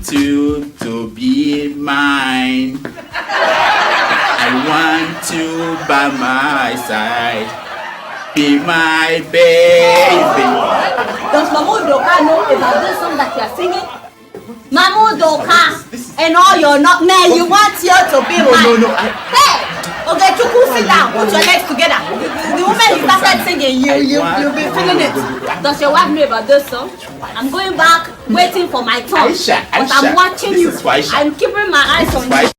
want you to be mine. I want you by my side. Be my baby. Does Mahmoud Doka know about this song that you are singing? Mahmoud Doka and all your not men, you want you to be mine. No. Hey! Okay, Chuku, sit down. Put your legs together. The moment you started singing, you'll be feeling it. Does your wife know about this song? I'm going back, waiting for my turn. But I'm watching you. I'm keeping my eyes on you.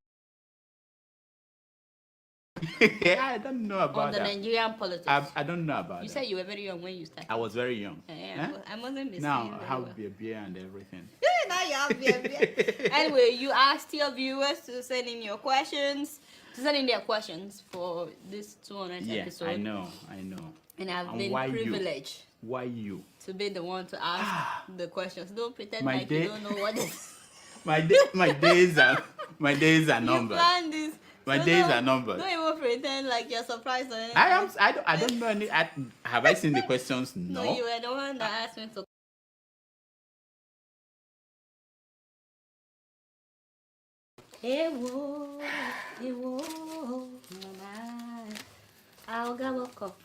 Yeah, I don't know about on the that. Nigerian politics. I don't know about You that. said you were very young when you started. I was very young. Yeah, I wasn't missing. Now I have beer and everything. Now you have beer. Anyway, you asked your viewers to send in your questions, their questions for this 200th episode. I know. And I've been privileged. Why you? To be the one to ask the questions. Don't pretend My like you don't know what it is. My days are numbered. You planned this. My days are numbered. Don't even pretend like you're surprised or anything. I don't know any. Have I seen the questions? No. No, you were the one that asked me to. Hey whoa, mama. I'll go walk up.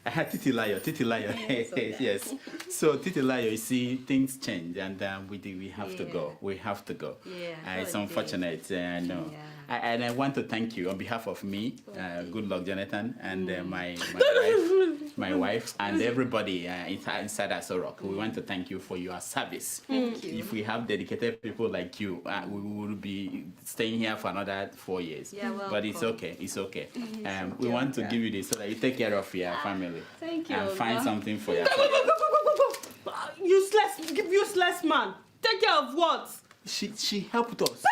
Titilayo. Yes. So Titilayo, you see, things change, and we have to go. We have to go. Yeah. It's unfortunate. I know. Yeah. And I want to thank you on behalf of me, good luck, Jonathan, and my wife, and everybody inside Asorok. We want to thank you for your service. Thank you. If we have dedicated people like you, we will be staying here for another 4 years. Yeah, but it's okay. We want to give you this so that you take care of your family. Thank you. And find something for your family. Useless man. Take care of what? She helped us.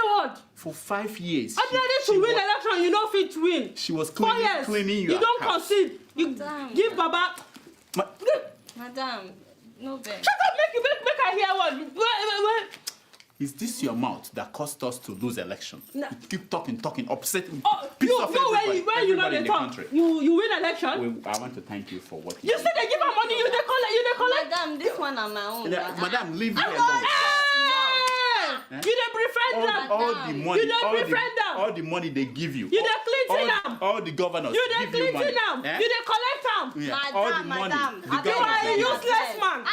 What? For 5 years. I ready to win election, you know fit win. She was 4 years. cleaning your You don't house. concede. You give Baba. Madam, no beg. Shut up, make I hear what. Wait. Is this your mouth that caused us to lose election? No. You keep talking, upsetting. Where you know the talk. You win election. I want to thank you for what you said they give her money, you collect. Madam, this one on my own. Madam, leave me alone. You don't befriend them. All the money. You don't befriend them. All the money they give you. You don't clean them. All the governors You don't give you money. clean them. You don't collect them. Yeah. All the money. You are a useless man.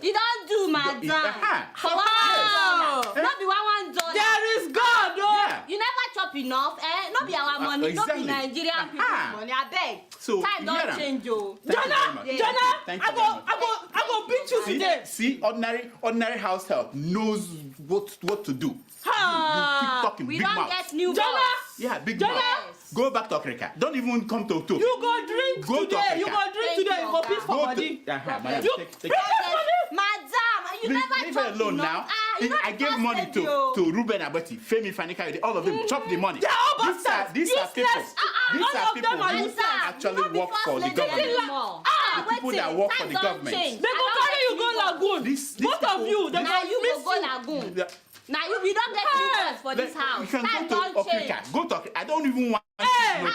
You don't do, madam. Wow. Not be $1. There is God, though. Yeah. You never chop enough, Not be our money, exactly. not be Nigerian people's money. I beg. So, time don't change, yo. Jonah, I go beat you today. See, ordinary house help knows what to do. You keep talking. We big don't mouth. get new Jonah. boss. Yeah, big Jonah. mouth. Go back to Africa. Don't even come to Togo. You go drink Go to today. Africa. You go drink today. You go piss for body. Madam, take Madam, you never leave her chop alone enough. now. I gave money to Ruben Abati, Femi Fanika, all of them chop the money. They are all bastards. These are people. These all are of people them are who useless. actually work for the government. The people that work for the government. They go carry you go lagoon. Both of you. They Now go you miss go you. lagoon. Now we don't get new for this house. You can Time go to don't change. Africa. Go to Africa. I don't even want you to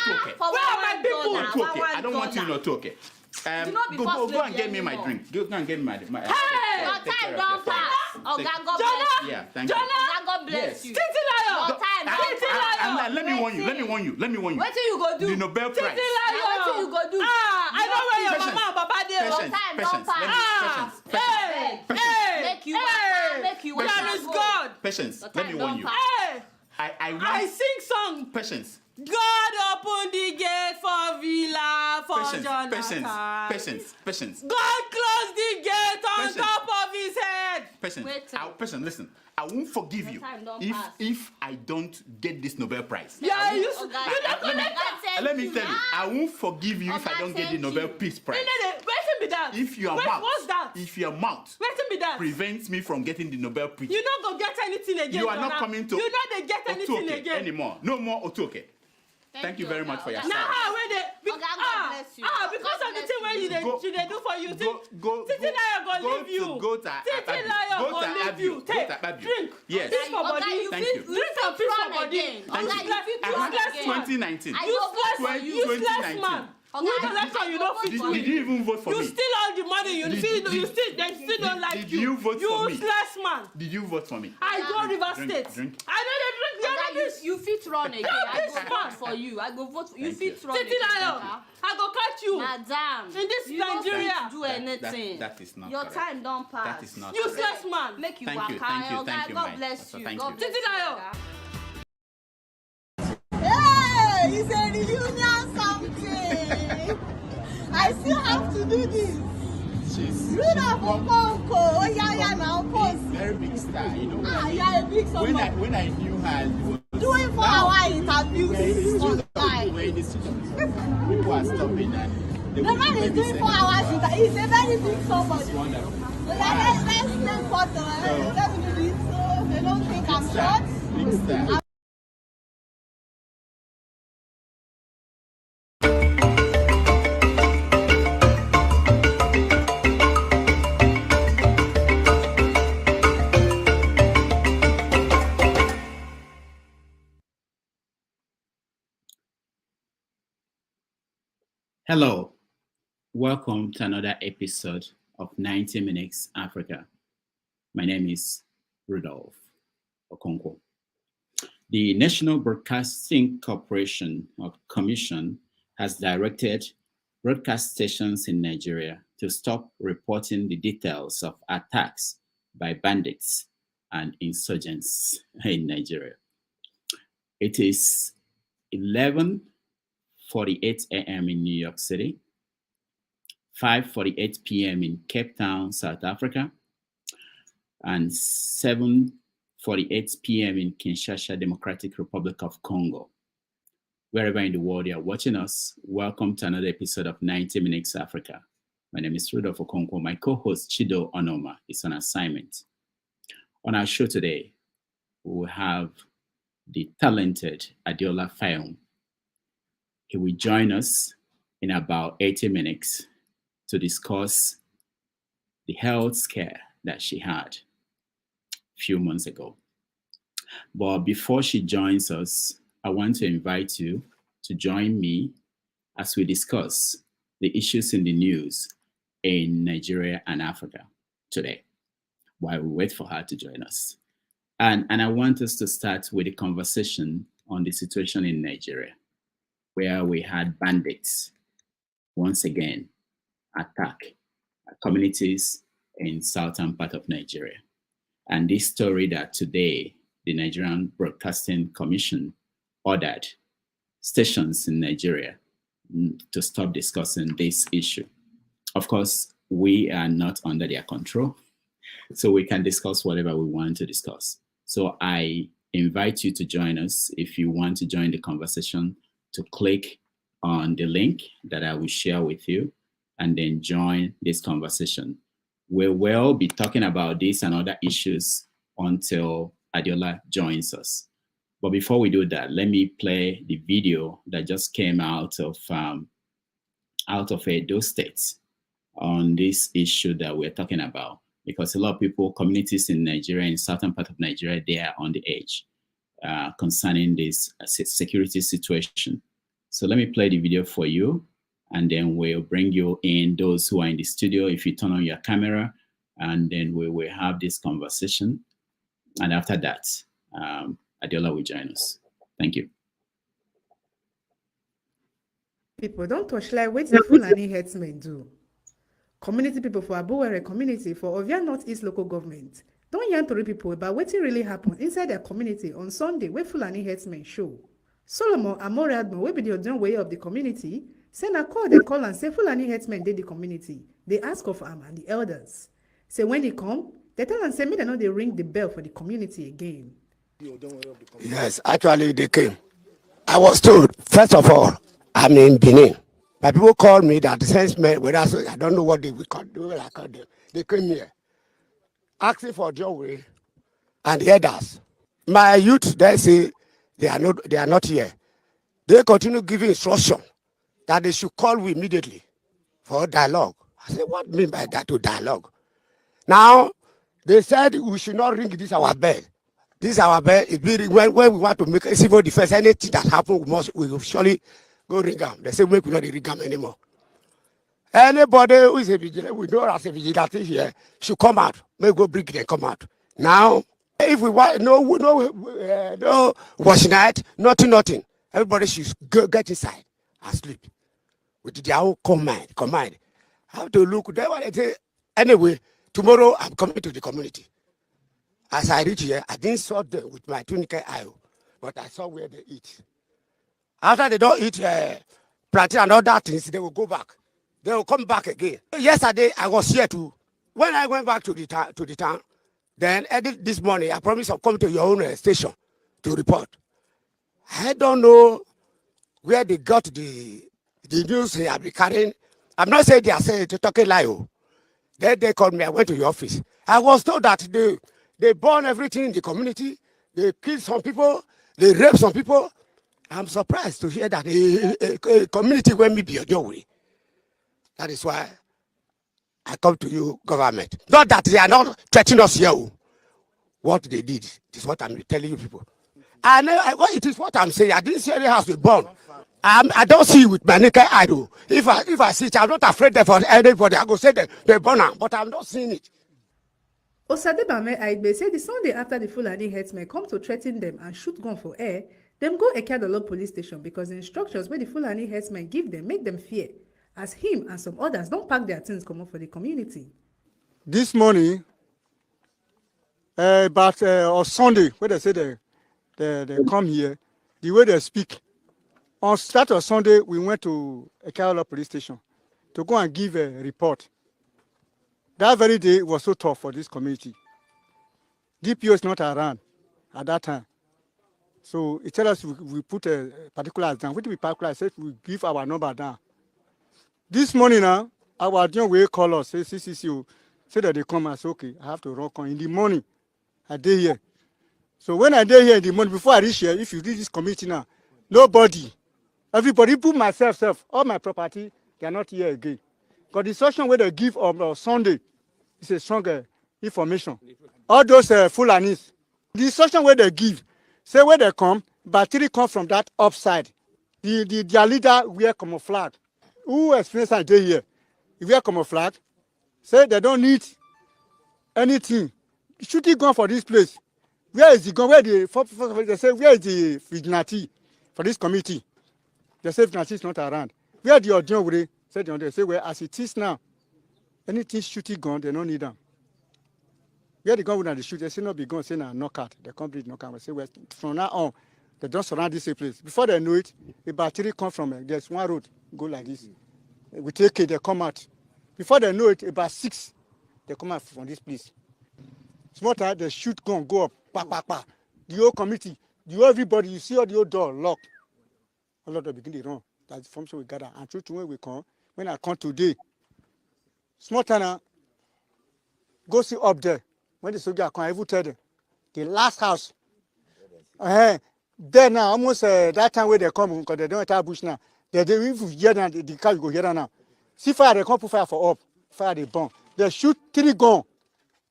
Toke. For Where are my people? Toke. I don't want you to Toke. Go and get me my drink. Go and get me my Hey! Your time don't pass. Oh, God bless you. Yeah, thank you. God bless you. Titilayo. Your time don't pass. Let me warn you. What do you go do? The Nobel Prize. What do you go do? I know where your mama and papa dey. Your time don't pass. Make you There is God. Patience. Let me warn you. Hey! I sing song. Patience. God open the gate for Villa for Jonathan. Patience. God close the gate on top of his head. Patience, listen. I won't forgive you if I don't get this Nobel Prize. Yeah, you Let me tell you, I won't forgive you if I don't get the Nobel Peace Prize. If your mouth prevents me from getting the Nobel Peace, you not go get anything again. You are not coming to. You know they get anything Otoke again anymore. No more Otoke. Thank you very much for your service. Now when they because of the thing where you they do for you. Titilayo go leave you. Go to leave you. Take drink. Yes. Piss for body. Thank you. Drink and piss for body. 2019. Useless man. Election, you don't fit. Did you even vote for me? You steal all the money. money. You still don't like did you vote for me? Useless man. Did you vote for me? I go River State. Drink. I know they drink. You fit run again. I go vote for you. I go vote for you. Fit run again. I go catch you. Madam. In this you Nigeria. Don't do anything. That is not Your correct. time don't pass. That is not Useless man. Make you Thank you, waka. thank you, Oh, thank you, God my bless pastor, you. thank God you. bless you. Hey, it's a reunion something. I still have to do this. Read up on Conco. Oh, yeah, now post. Very big star, you know. Yeah, a big song. When I knew her, it was doing 4 hour interviews online. Where the students, people are stopping and the man is doing 4 hours interview. He's a very big somebody. It's wonderful. So yeah, let's play photo. Let me do this so they don't think I'm short. Big star. Hello, welcome to another episode of 90 Minutes Africa. My name is Rudolph Okonkwo. The National Broadcasting Corporation or Commission has directed broadcast stations in Nigeria to stop reporting the details of attacks by bandits and insurgents in Nigeria. It is 11:48 a.m. in New York City, 5:48 p.m. in Cape Town, South Africa, and 7:48 p.m. in Kinshasa, Democratic Republic of Congo. Wherever in the world you are watching us, welcome to another episode of 90 Minutes Africa. My name is Rudolph Okonkwo. My co-host Chido Onoma is on assignment. On our show today, we will have the talented Adeola Fayhun. He will join us in about 80 minutes to discuss the health scare that she had a few months ago. But before she joins us, I want to invite you to join me as we discuss the issues in the news in Nigeria and Africa today, while we wait for her to join us. And I want us to start with a conversation on the situation in Nigeria, where we had bandits once again attack communities in southern part of Nigeria. And this story that today the Nigerian Broadcasting Commission ordered stations in Nigeria to stop discussing this issue. Of course, we are not under their control, so we can discuss whatever we want to discuss. So I invite you to join us. If you want to join the conversation, to click on the link that I will share with you and then join this conversation. We will be talking about this and other issues until Adeola joins us. But before we do that, let me play the video that just came out of Edo State on this issue that we're talking about, because a lot of people, communities in Nigeria, in southern part of Nigeria, they are on the edge concerning this security situation. So let me play the video for you, and then we'll bring you in, those who are in the studio, if you turn on your camera, and then we will have this conversation. And after that, Adeola will join us. Thank you. People don't touch like what the Fulani headsmen do. Community people for Abuwere community for Ovia Northeast local government. Don't yarn to people about what really happened inside their community on Sunday where Fulani headsmen show. Solomon Amoradmo, we be the ordinary way of the community, send a call, they call and say Fulani headsmen did the community. They ask of and the elders. Say when they come, they tell and say me they know they ring the bell for the community again. Yes, actually they came. I was told, first of all, I'm in Benin. But people called me that the sensemen, I don't know what they will call them. They came here, asking for John and the others. My youth, they say they are not here. They continue giving instruction that they should call me immediately for dialogue. I said, what do you mean by that to dialogue? Now, they said we should not ring this our bell. This our bell is being when we want to make a civil defense, anything that happens, we will surely go ring them. They say we will not ring them anymore. Anybody who is a vigilante, we know as a vigilante here, should come out. May go bring them come out. Now, if we want no wash night, nothing. Everybody should go get inside and sleep with their own command. How to look there? Anyway, tomorrow I'm coming to the community. As I reach here, I didn't saw them with my tunica eye, but I saw where they eat. After they don't eat plantain and other things, they will go back. They will come back again. Yesterday, I was here too. When I went back to the town, then this morning, I promised I'll come to your own station to report. I don't know where they got the news they have been carrying. I'm not saying they are saying to talking lie. Then they called me. I went to your office. I was told that they burn everything in the community. They kill some people. They rape some people. I'm surprised to hear that a community went me beyond your way. That is why I come to you, government. Not that they are not threatening us here. What they did is what I'm telling you people. And it is what I'm saying. I didn't see any house be burned. I don't see with my naked eye. If I see it, I'm not afraid for anybody. I go say they burn them, but I'm not seeing it. Osadebame Aigbe said the Sunday after the Fulani herdsmen come to threaten them and shoot gun for air, them go Adeola police station because the instructions where the Fulani herdsmen give them make them fear, as him and some others don't pack their things come up for the community. This morning, on Sunday, when they say they come here, the way they speak, on Saturday or Sunday, we went to Adeola police station to go and give a report. That very day was so tough for this community. DPO is not around at that time. So it tells us we put a particular down. What do we particular? Said we give our number down. This morning now, our young way call us, say CCCO, say that they come and say, okay, I have to rock on. In the morning, I did here. So when I did here in the morning, before I reach here, if you reach this community now, nobody, everybody, put myself, all my property, they are not here again. Because the instruction where they give on Sunday is a stronger information. All those Fulanis, the instruction where they give, say where they come, battery come from that upside. Their leader wear camouflage. Who experienced that day here? If wear camouflage, say they don't need anything. Shooting gun for this place. Where is the gun? They say, where is the vigilante for this committee? They say vigilante is not around. Where the audio would they say, well, as it is now, anything shooting gun, they don't need them. Where the gun would not shoot, they say not be gun, say now knockout. They can't breed knockout. They say, well, from now on, they don't surround this place. Before they know it, the battery come from there's one road, go like this. We take it, they come out. Before they know it, about 6, they come out from this place. Small time, they shoot gun, go up, pa. The whole committee, the whole everybody, you see all the old door locked. A lot of begin to run. That's the function we gather. And through when we come, when I come today, small time, go see up there. When the soldier come, I will tell them, the last house, there now, almost that time where they come, because they don't enter bush now. If you hear now, the car will go here now. See fire, they come put fire for up. Fire, they burn. They shoot 3 guns.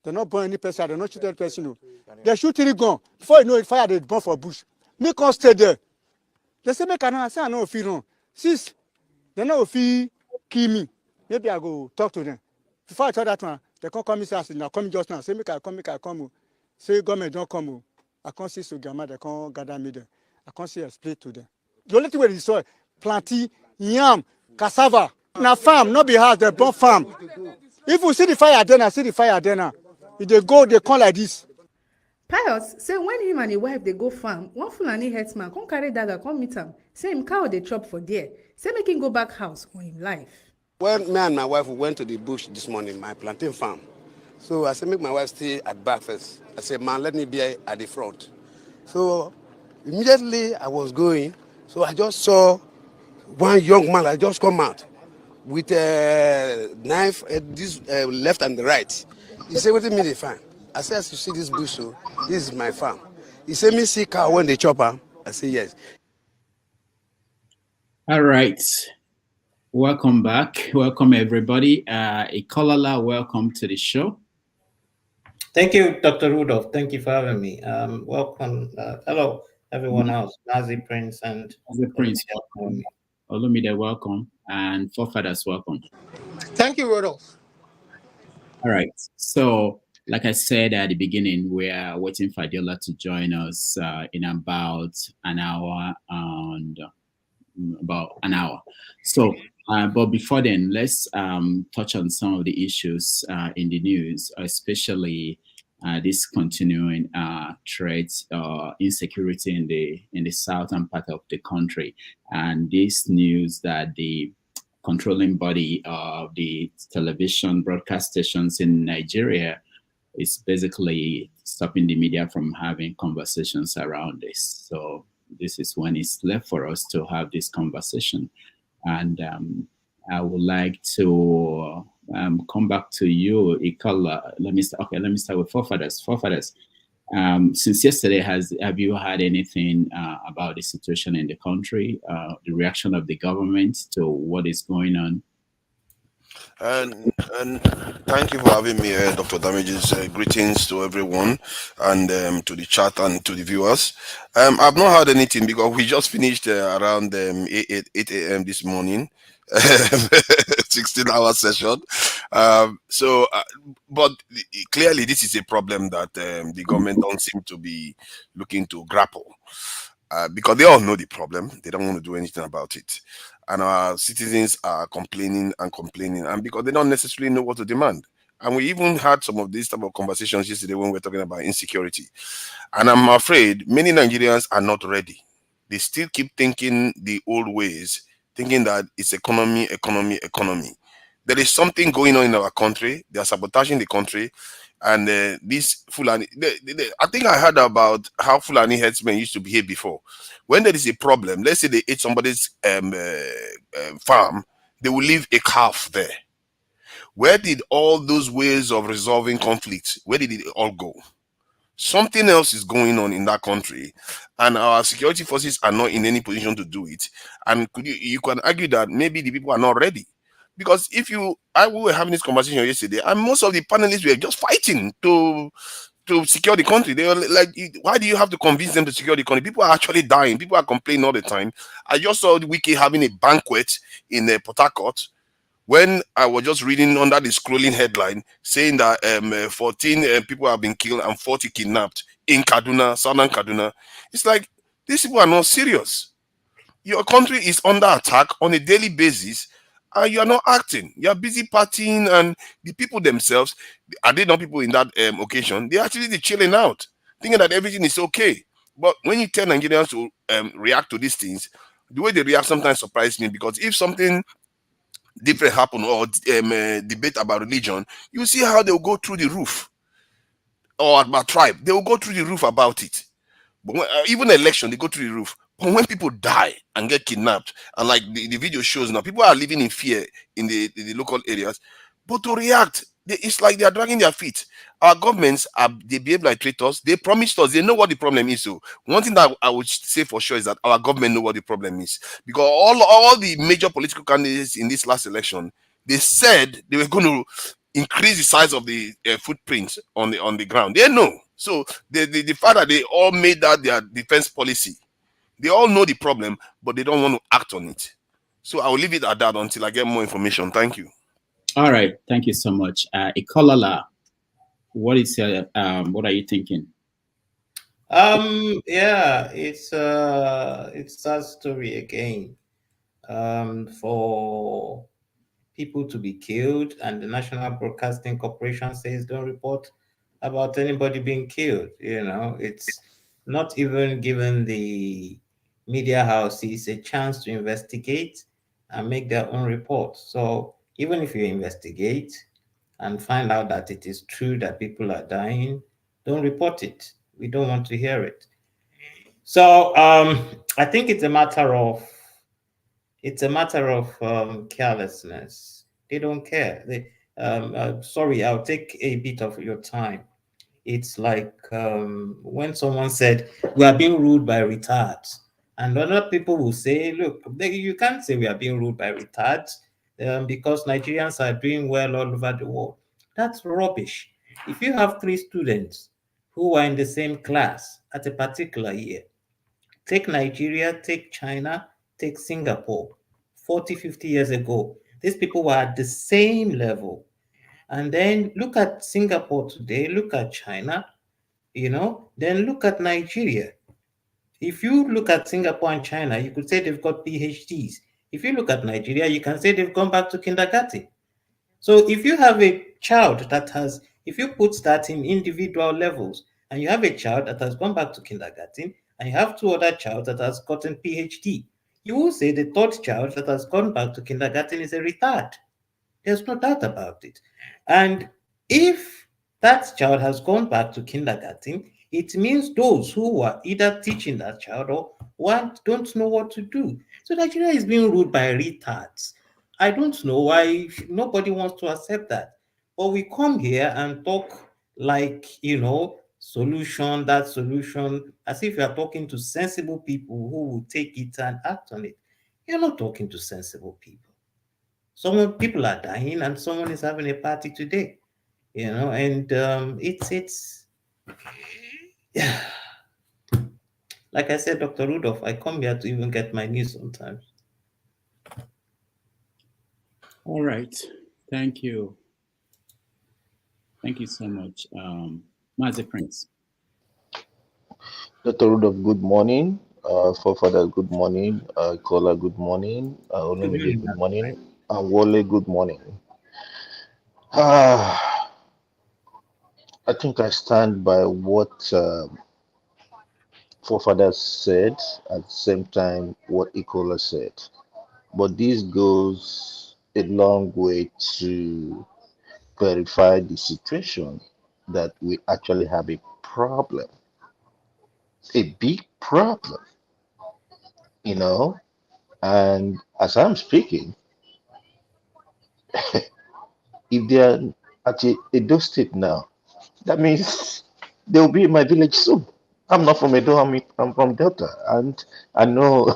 They not burn any person, they not shoot any person. No. They shoot 3 guns. Before you know it, fire, they burn for bush. Make us stay there. They say, make I say, I know if you run. Sis, they know if you kill me. Maybe I go talk to them. Before I tell that one, they can't come inside. Now come just now. Say, make I come. Say, government don't come. I can't see Sugama, they can't gather me there. I can't see a split to them. The only thing where is soil, plantain, yam, cassava. Now farm, not be house, they burn farm. If you see the fire then, I see the fire then. If they go, they come like this. Pius say when him and his wife they go farm, one Fulani herdsman come carry dagger, come meet him. Say him cow they chop for there. Say make him go back house on him life. When me and my wife went to the bush this morning, my plantain farm. So I said, make my wife stay at back first. I said, man, let me be at the front. So immediately I was going, so I just saw one young man, I just come out with a knife at this left and the right. He said, what do you mean they find? I said, as you see this bush, so this is my farm. He said, me see cow when they chop her. I said, yes. All right. Welcome back. Welcome, everybody. Ikolala, welcome to the show. Thank you, Dr. Rudolph. Thank you for having me. Welcome. Hello, everyone else. Nazi Prince and Nazi Prince. Olumide, welcome. and forefathers, welcome. Thank you, Rodolph. All right. So, like I said at the beginning, we are waiting for Adeola to join us in about an hour and So, but before then, let's touch on some of the issues in the news, especially this continuing threats, insecurity in the southern part of the country, and this news that the controlling body of the television broadcast stations in Nigeria is basically stopping the media from having conversations around this. So this is when it's left for us to have this conversation. And I would like to come back to you, Ikola. Let me start with forefathers. Forefathers, since yesterday, have you had anything about the situation in the country, the reaction of the government to what is going on? And thank you for having me here, Dr. Damages. Greetings to everyone, and to the chat and to the viewers. I've not heard anything because we just finished around 8 a.m. this morning, 16-hour session. But clearly this is a problem that the government don't seem to be looking to grapple. Because they all know the problem, they don't want to do anything about it, and our citizens are complaining and complaining, and because they don't necessarily know what to demand. And we even had some of these type of conversations yesterday when we were talking about insecurity, and I'm afraid many Nigerians are not ready. They still keep thinking the old ways, thinking that it's economy. There is something going on in our country. They are sabotaging the country. And this Fulani, I think I heard about how Fulani herdsmen used to behave before. When there is a problem, let's say they ate somebody's farm, they will leave a calf there. Where did all those ways of resolving conflicts, where did it all go? Something else is going on in that country, and our security forces are not in any position to do it. And you can argue that maybe the people are not ready. Because we were having this conversation yesterday, and most of the panelists were just fighting to secure the country. They were like, why do you have to convince them to secure the country? People are actually dying. People are complaining all the time. I just saw the Wiki having a banquet in Port Harcourt, when I was just reading under the scrolling headline saying that 14 people have been killed and 40 kidnapped in Kaduna, southern Kaduna. It's like, these people are not serious. Your country is under attack on a daily basis, and you are not acting. You are busy partying, and the people themselves, are they not people in that occasion? They're actually chilling out, thinking that everything is okay. But when you tell Nigerians to react to these things, the way they react sometimes surprises me, because if something different happen or debate about religion, you see how they'll go through the roof, or about tribe, they will go through the roof about it. But even election, they go through the roof. But when people die and get kidnapped, and like the video shows now, people are living in fear in the local areas. But to react, it's like they are dragging their feet. Our governments they behave like traitors. They promised us, they know what the problem is. So one thing that I would say for sure is that our government know what the problem is, because all the major political candidates in this last election, they said they were going to increase the size of the footprint on the ground. They know. So the fact that they all made that their defense policy, they all know the problem, but they don't want to act on it. So I will leave it at that until I get more information. Thank you. All right, thank you so much. Ikolala, what are you thinking? Yeah, it's that story again. For people to be killed, and the National Broadcasting Corporation says don't report about anybody being killed. It's not even given the media houses a chance to investigate and make their own report. So even if you investigate and find out that it is true that people are dying, don't report it. We don't want to hear it. So I think it's a matter of carelessness. They don't care. Sorry, I'll take a bit of your time. It's like when someone said we are being ruled by retards, and other people will say, look, you can't say we are being ruled by retards because Nigerians are doing well all over the world. That's rubbish. If you have 3 students who are in the same class at a particular year, take Nigeria, take China, take Singapore. 40, 50 years ago. These people were at the same level. And then look at Singapore today, look at China, then look at Nigeria. If you look at Singapore and China, you could say they've got PhDs. If you look at Nigeria, you can say they've gone back to kindergarten. So if you have a child if you put that in individual levels, and you have a child that has gone back to kindergarten, and you have two other child that has gotten PhD, you will say the third child that has gone back to kindergarten is a retard. There's no doubt about it. And if that child has gone back to kindergarten, it means those who are either teaching that child or don't know what to do. So Nigeria is being ruled by retards. I don't know why nobody wants to accept that. But we come here and talk like, solution, that solution, as if you are talking to sensible people who will take it and act on it. You're not talking to sensible people. People are dying, and someone is having a party today, and it's yeah. Like I said, Dr. Rudolph, I come here to even get my news sometimes. All right. Thank you. Thank you so much. Mazi Prince. Dr. Rudolph, good morning. Forefather, good morning. Kola, good morning. Olumide, good morning. Wole, good morning. I think I stand by what forefathers said, at the same time what Ikola said. But this goes a long way to verify the situation that we actually have a problem, a big problem, And as I'm speaking, if they are at Edo State now, that means they will be in my village soon. I'm not from Edo, I'm from Delta, and I know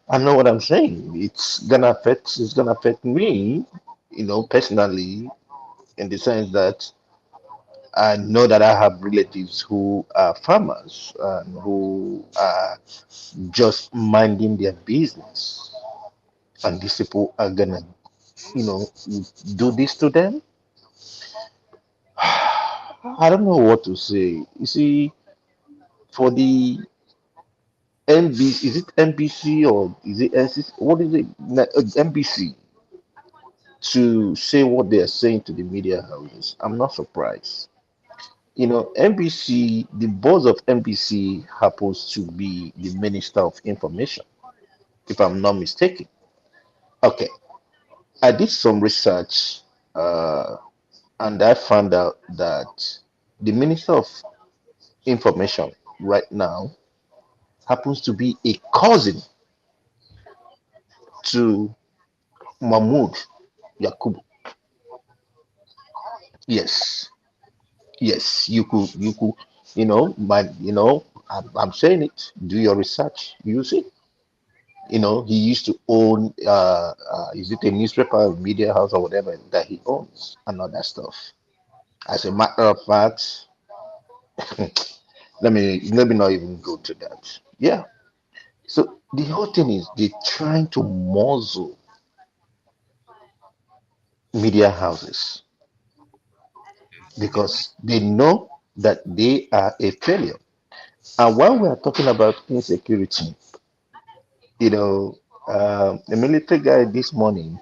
I know what I'm saying. It's gonna affect me, personally, in the sense that I know that I have relatives who are farmers and who are just minding their business. And these people are gonna, do this to them. I don't know what to say. You see, for the NBC, is it NBC or is it NCC? What is it? NBC to say what they are saying to the media houses. I'm not surprised. NBC, the boss of NBC happens to be the Minister of Information, if I'm not mistaken. Okay, I did some research and I found out that the Minister of Information right now happens to be a cousin to Mahmoud Yakubu. Yes, yes, I'm saying it. Do your research. You see, he used to own, is it a newspaper, or media house, or whatever that he owns, and all that stuff. As a matter of fact, let me not even go to that. Yeah. So the whole thing is they're trying to muzzle media houses because they know that they are a failure. And while we are talking about insecurity, the military guy this morning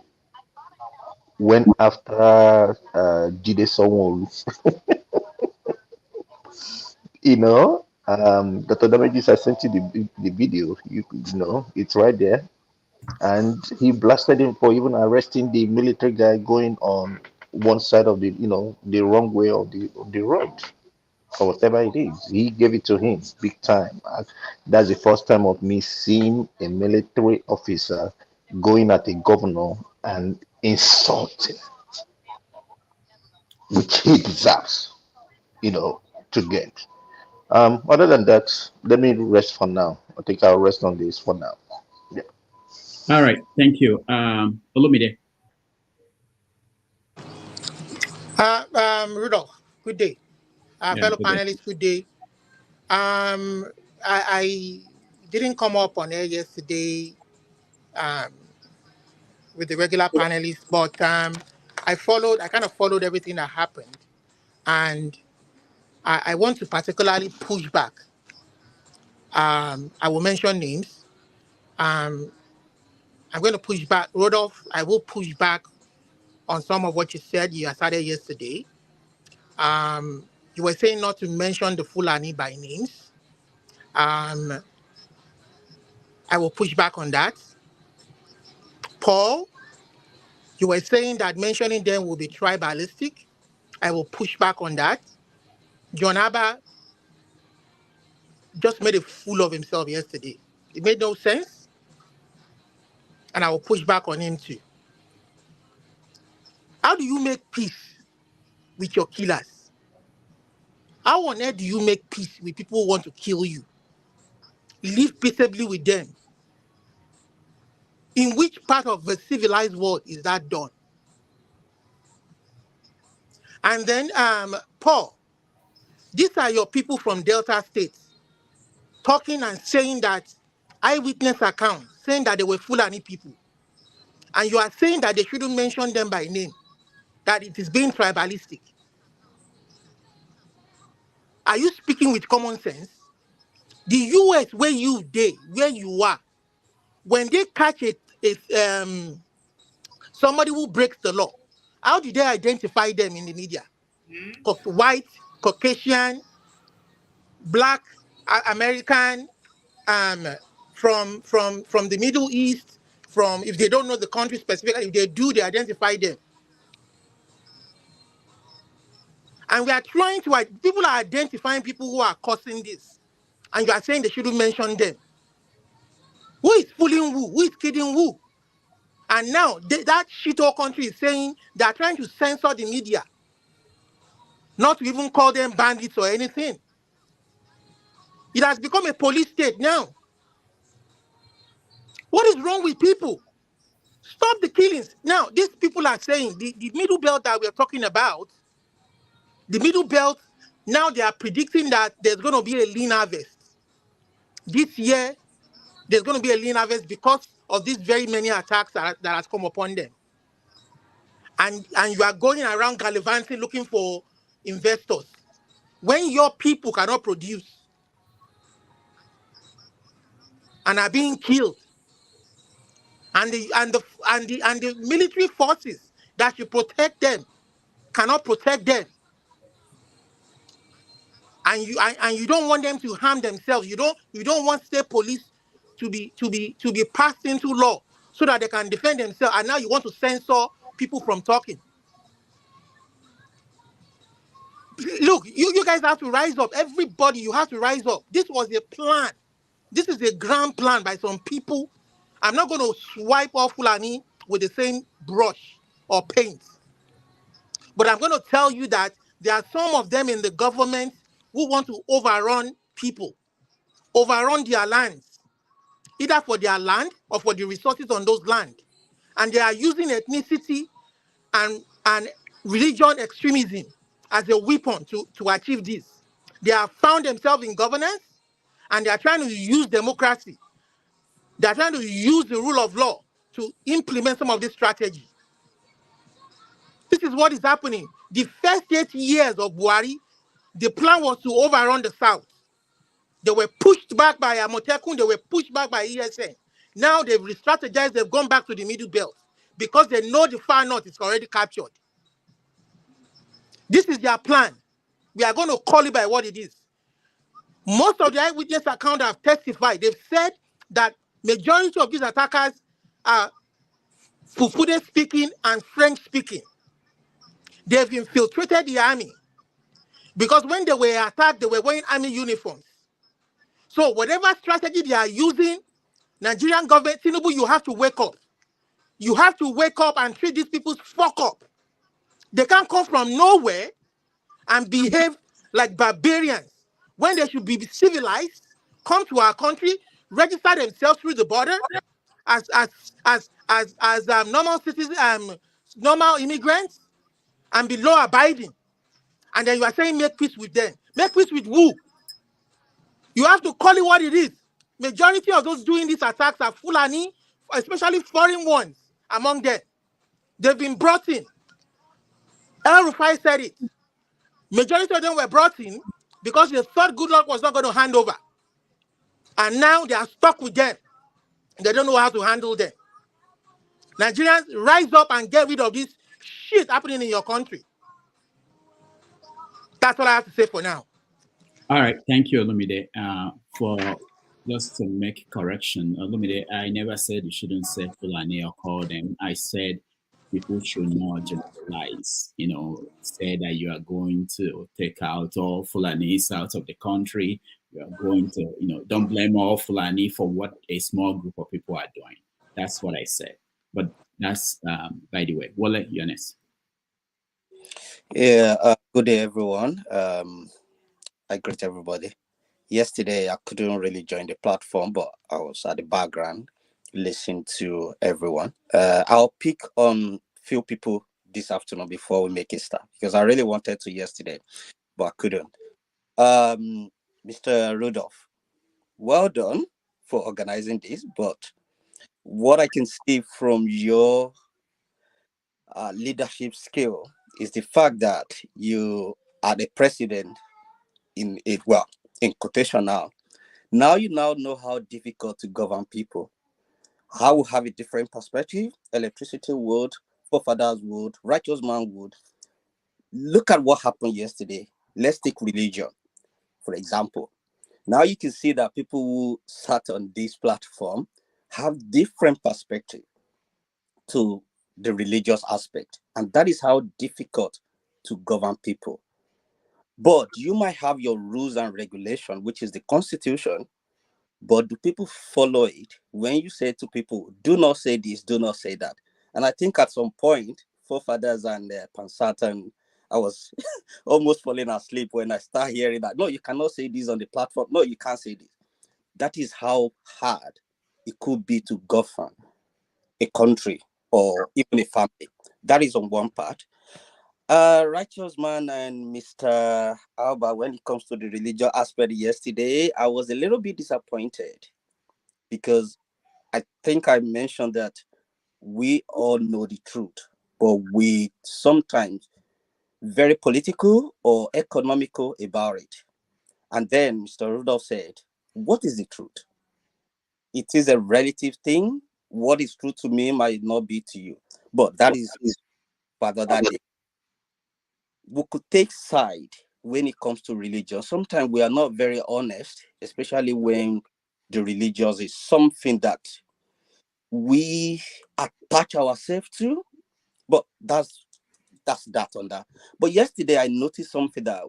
went after Jide Sonwolu. Dr. Damages, I sent you the video. It's right there. And he blasted him for even arresting the military guy going on one side of the wrong way of the road, or whatever it is. He gave it to him big time. That's the first time of me seeing a military officer going at a governor and insulting, which he deserves, to get. Other than that, let me rest for now. I think I'll rest on this for now. Yeah. All right. Thank you. Olumide. Rudolph, good day. Fellow Good day. panelists, good day. I didn't come up on air yesterday with the regular panelists, but I kind of followed everything that happened, and I want to particularly push back. I will mention names. I'm going to push back. Rodolph, I will push back on some of what you said you started yesterday. You were saying not to mention the Fulani by names. I will push back on that. Paul, you were saying that mentioning them will be tribalistic. I will push back on that. John Abba just made a fool of himself yesterday. It made no sense, and I will push back on him too. How do you make peace with your killers? How on earth do you make peace with people who want to kill you? Live peaceably with them. In which part of the civilized world is that done? And then, Paul, these are your people from Delta State talking and saying that eyewitness account, saying that they were Fulani people. And you are saying that they shouldn't mention them by name, that it is being tribalistic. Are you speaking with common sense? The US, where you are, when they catch somebody who breaks the law, how do they identify them in the media? White, Caucasian, Black, American, from the Middle East, if they don't know the country specifically, if they do, they identify them. And we are trying to, people are identifying people who are causing this. And you are saying they shouldn't mention them. Who is fooling who? Who is kidding who? And now that shithole country is saying they are trying to censor the media. Not to even call them bandits or anything. It has become a police state now. What is wrong with people? Stop the killings. Now, these people are saying the middle belt that we're talking about, the middle belt, now they are predicting that there's going to be a lean harvest. This year, there's going to be a lean harvest because of these very many attacks that has come upon them. And you are going around gallivanting looking for investors. When your people cannot produce and are being killed, and the military forces that should protect them cannot protect them, and you don't want them to harm themselves. You don't want state police to be passed into law so that they can defend themselves. And now you want to censor people from talking. Look, you guys have to rise up. Everybody, you have to rise up. This was a plan. This is a grand plan by some people. I'm not going to swipe off Fulani with the same brush or paint. But I'm going to tell you that there are some of them in the government who want to overrun people, overrun their lands, either for their land or for the resources on those lands. And they are using ethnicity and religion extremism as a weapon to achieve this. They have found themselves in governance, and they are trying to use democracy. They are trying to use the rule of law to implement some of this strategy. This is what is happening. The first 8 years of Buhari, the plan was to overrun the South. They were pushed back by Amotekun, they were pushed back by ESN. Now they've re-strategized, they've gone back to the middle belt because they know the far north is already captured. This is their plan. We are going to call it by what it is. Most of the eyewitness accounts have testified. They've said that majority of these attackers are Fufude speaking and French speaking. They've infiltrated the army because when they were attacked, they were wearing army uniforms. So whatever strategy they are using, Nigerian government, Tinubu, you have to wake up. You have to wake up and treat these people fuck up. They can't come from nowhere and behave like barbarians when they should be civilized, come to our country, register themselves through the border as normal citizens, normal immigrants, and be law abiding. And then you are saying make peace with them. Make peace with who? You have to call it what it is. Majority of those doing these attacks are Fulani, especially foreign ones. among them. They've been brought in. El Rufai said it. Majority of them were brought in because they thought Goodluck was not going to hand over. And now they are stuck with them. They don't know how to handle them. Nigerians, rise up and get rid of this shit happening in your country. That's what I have to say for now. All right, thank you, Olumide. For just to make correction, Olumide, I never said you shouldn't say Fulani or call them. I said people should not generalize. Say that you are going to take out all Fulanis out of the country. You are going to, don't blame all Fulani for what a small group of people are doing. That's what I said. But that's by the way. Wale, you're next. Yeah. Good day, everyone. I greet everybody. Yesterday, I couldn't really join the platform, but I was at the background listening to everyone. I'll pick on few people this afternoon before we make it start, because I really wanted to yesterday, but I couldn't. Mr. Rudolph, well done for organizing this, but what I can see from your leadership skill is the fact that you are the president in quotation now you now know how difficult to govern people. I will have a different perspective. Electricity would, forefathers would, righteous man would. Look at what happened yesterday. Let's take religion, for example. Now you can see that people who sat on this platform have different perspective to the religious aspect. And that is how difficult to govern people. But you might have your rules and regulation, which is the constitution, but do people follow it? When you say to people, do not say this, do not say that. And I think at some point, forefathers and Pansatan, I was almost falling asleep when I start hearing that. No, you cannot say this on the platform. No, you can't say this. That is how hard it could be to govern a country or even a family. That is on one part. Righteous man and Mr. Alba, when it comes to the religious aspect yesterday, I was a little bit disappointed because I think I mentioned that we all know the truth, but we sometimes very political or economical about it. And then Mr. Rudolph said, what is the truth? It is a relative thing. What is true to me might not be to you. But that is for another day. We could take side when it comes to religion. Sometimes we are not very honest, especially when the religious is something that we attach ourselves to. But that's that on that. But yesterday I noticed something that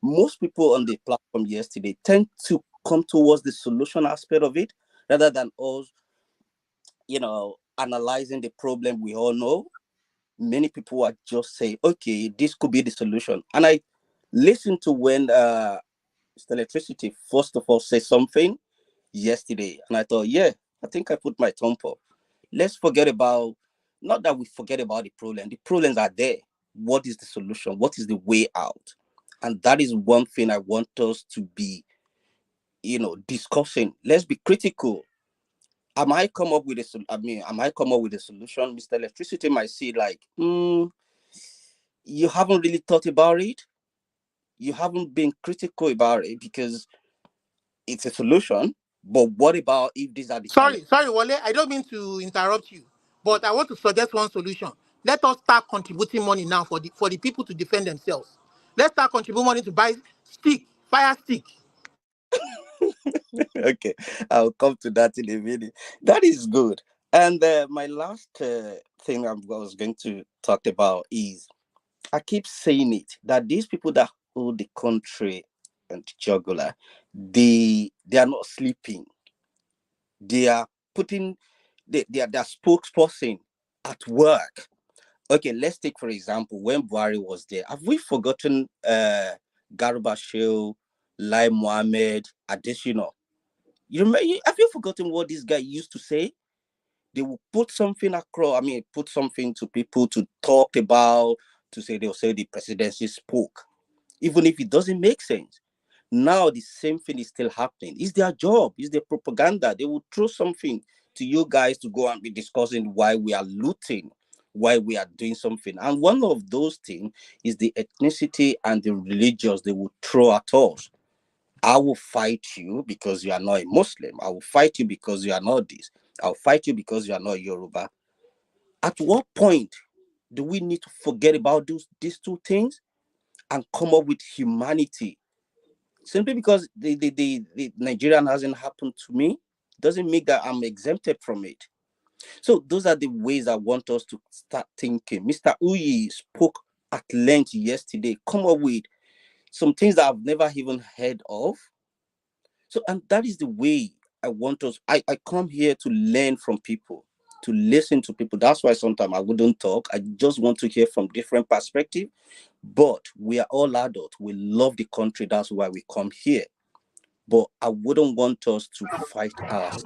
most people on the platform yesterday tend to come towards the solution aspect of it rather than us, analyzing the problem. We all know many people are just saying, okay, this could be the solution. And I listened to when Mr. Electricity first of all said something yesterday, and I thought, yeah, I think I put my thumb up. Let's forget about, not that we forget about the problem. The problems are there. What is the solution? What is the way out? And that is one thing I want us to be, discussing. Let's be critical. Am I come up with a solution? Mr. Electricity might see like, you haven't really thought about it. You haven't been critical about it because it's a solution. But what about if these are the Sorry, Wale, I don't mean to interrupt you, but I want to suggest one solution. Let us start contributing money now for the people to defend themselves. Let's start contributing money to buy fire stick. Okay, I'll come to that in a minute. That is good. And my last thing I was going to talk about is, I keep saying it, that these people that hold the country and jugular, they are not sleeping. They are putting their spokesperson at work. Okay, let's take for example when Buhari was there. Have we forgotten Garba Shehu, Lai Mohammed, Adesina? Have you forgotten what this guy used to say? They will put something across, put something to people to talk about, they'll say the presidency spoke, even if it doesn't make sense. Now the same thing is still happening. It's their job, it's their propaganda. They will throw something to you guys to go and be discussing why we are looting, why we are doing something. And one of those things is the ethnicity and the religions they will throw at us. I will fight you because you are not a Muslim. I will fight you because you are not this. I'll fight you because you are not Yoruba. At what point do we need to forget about these two things and come up with humanity? Simply because the Nigerian hasn't happened to me doesn't mean that I'm exempted from it. So those are the ways I want us to start thinking. Mr. Uyi spoke at length yesterday. Come up with some things that I've never even heard of. So, and that is the way I want us. I come here to learn from people, to listen to people. That's why sometimes I wouldn't talk. I just want to hear from different perspectives. But we are all adults. We love the country. That's why we come here. But I wouldn't want us to fight ourselves.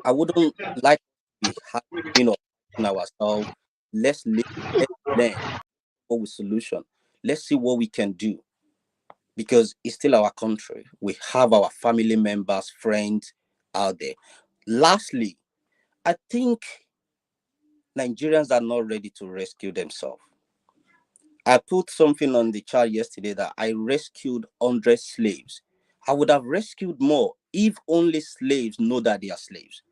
I wouldn't like to be having ourselves. Let's learn what we solution. Let's see what we can do, because it's still our country. We have our family members, friends out there. Lastly, I think Nigerians are not ready to rescue themselves. I put something on the chat yesterday that I rescued 100 slaves. I would have rescued more if only slaves know that they are slaves.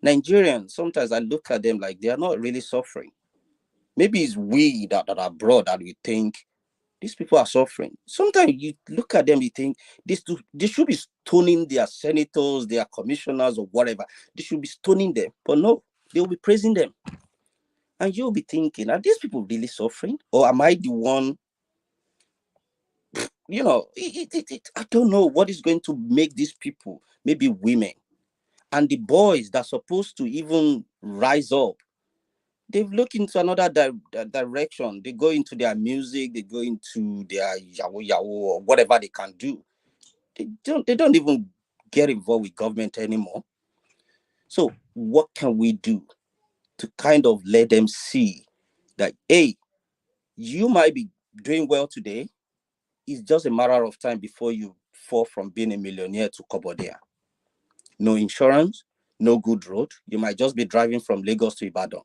Nigerians, sometimes I look at them like they are not really suffering. Maybe it's we that are abroad that we think these people are suffering. Sometimes you look at them, you think they should be stoning their senators, their commissioners, or whatever. They should be stoning them. But no, they'll be praising them. And you'll be thinking, are these people really suffering? Or am I the one? I don't know what is going to make these people, maybe women, and the boys that are supposed to even rise up. They've looked into another direction. They go into their music, they go into their yahoo or whatever they can do. They don't even get involved with government anymore. So what can we do to kind of let them see that, hey, you might be doing well today. It's just a matter of time before you fall from being a millionaire to Kobodia. No insurance, no good road. You might just be driving from Lagos to Ibadan.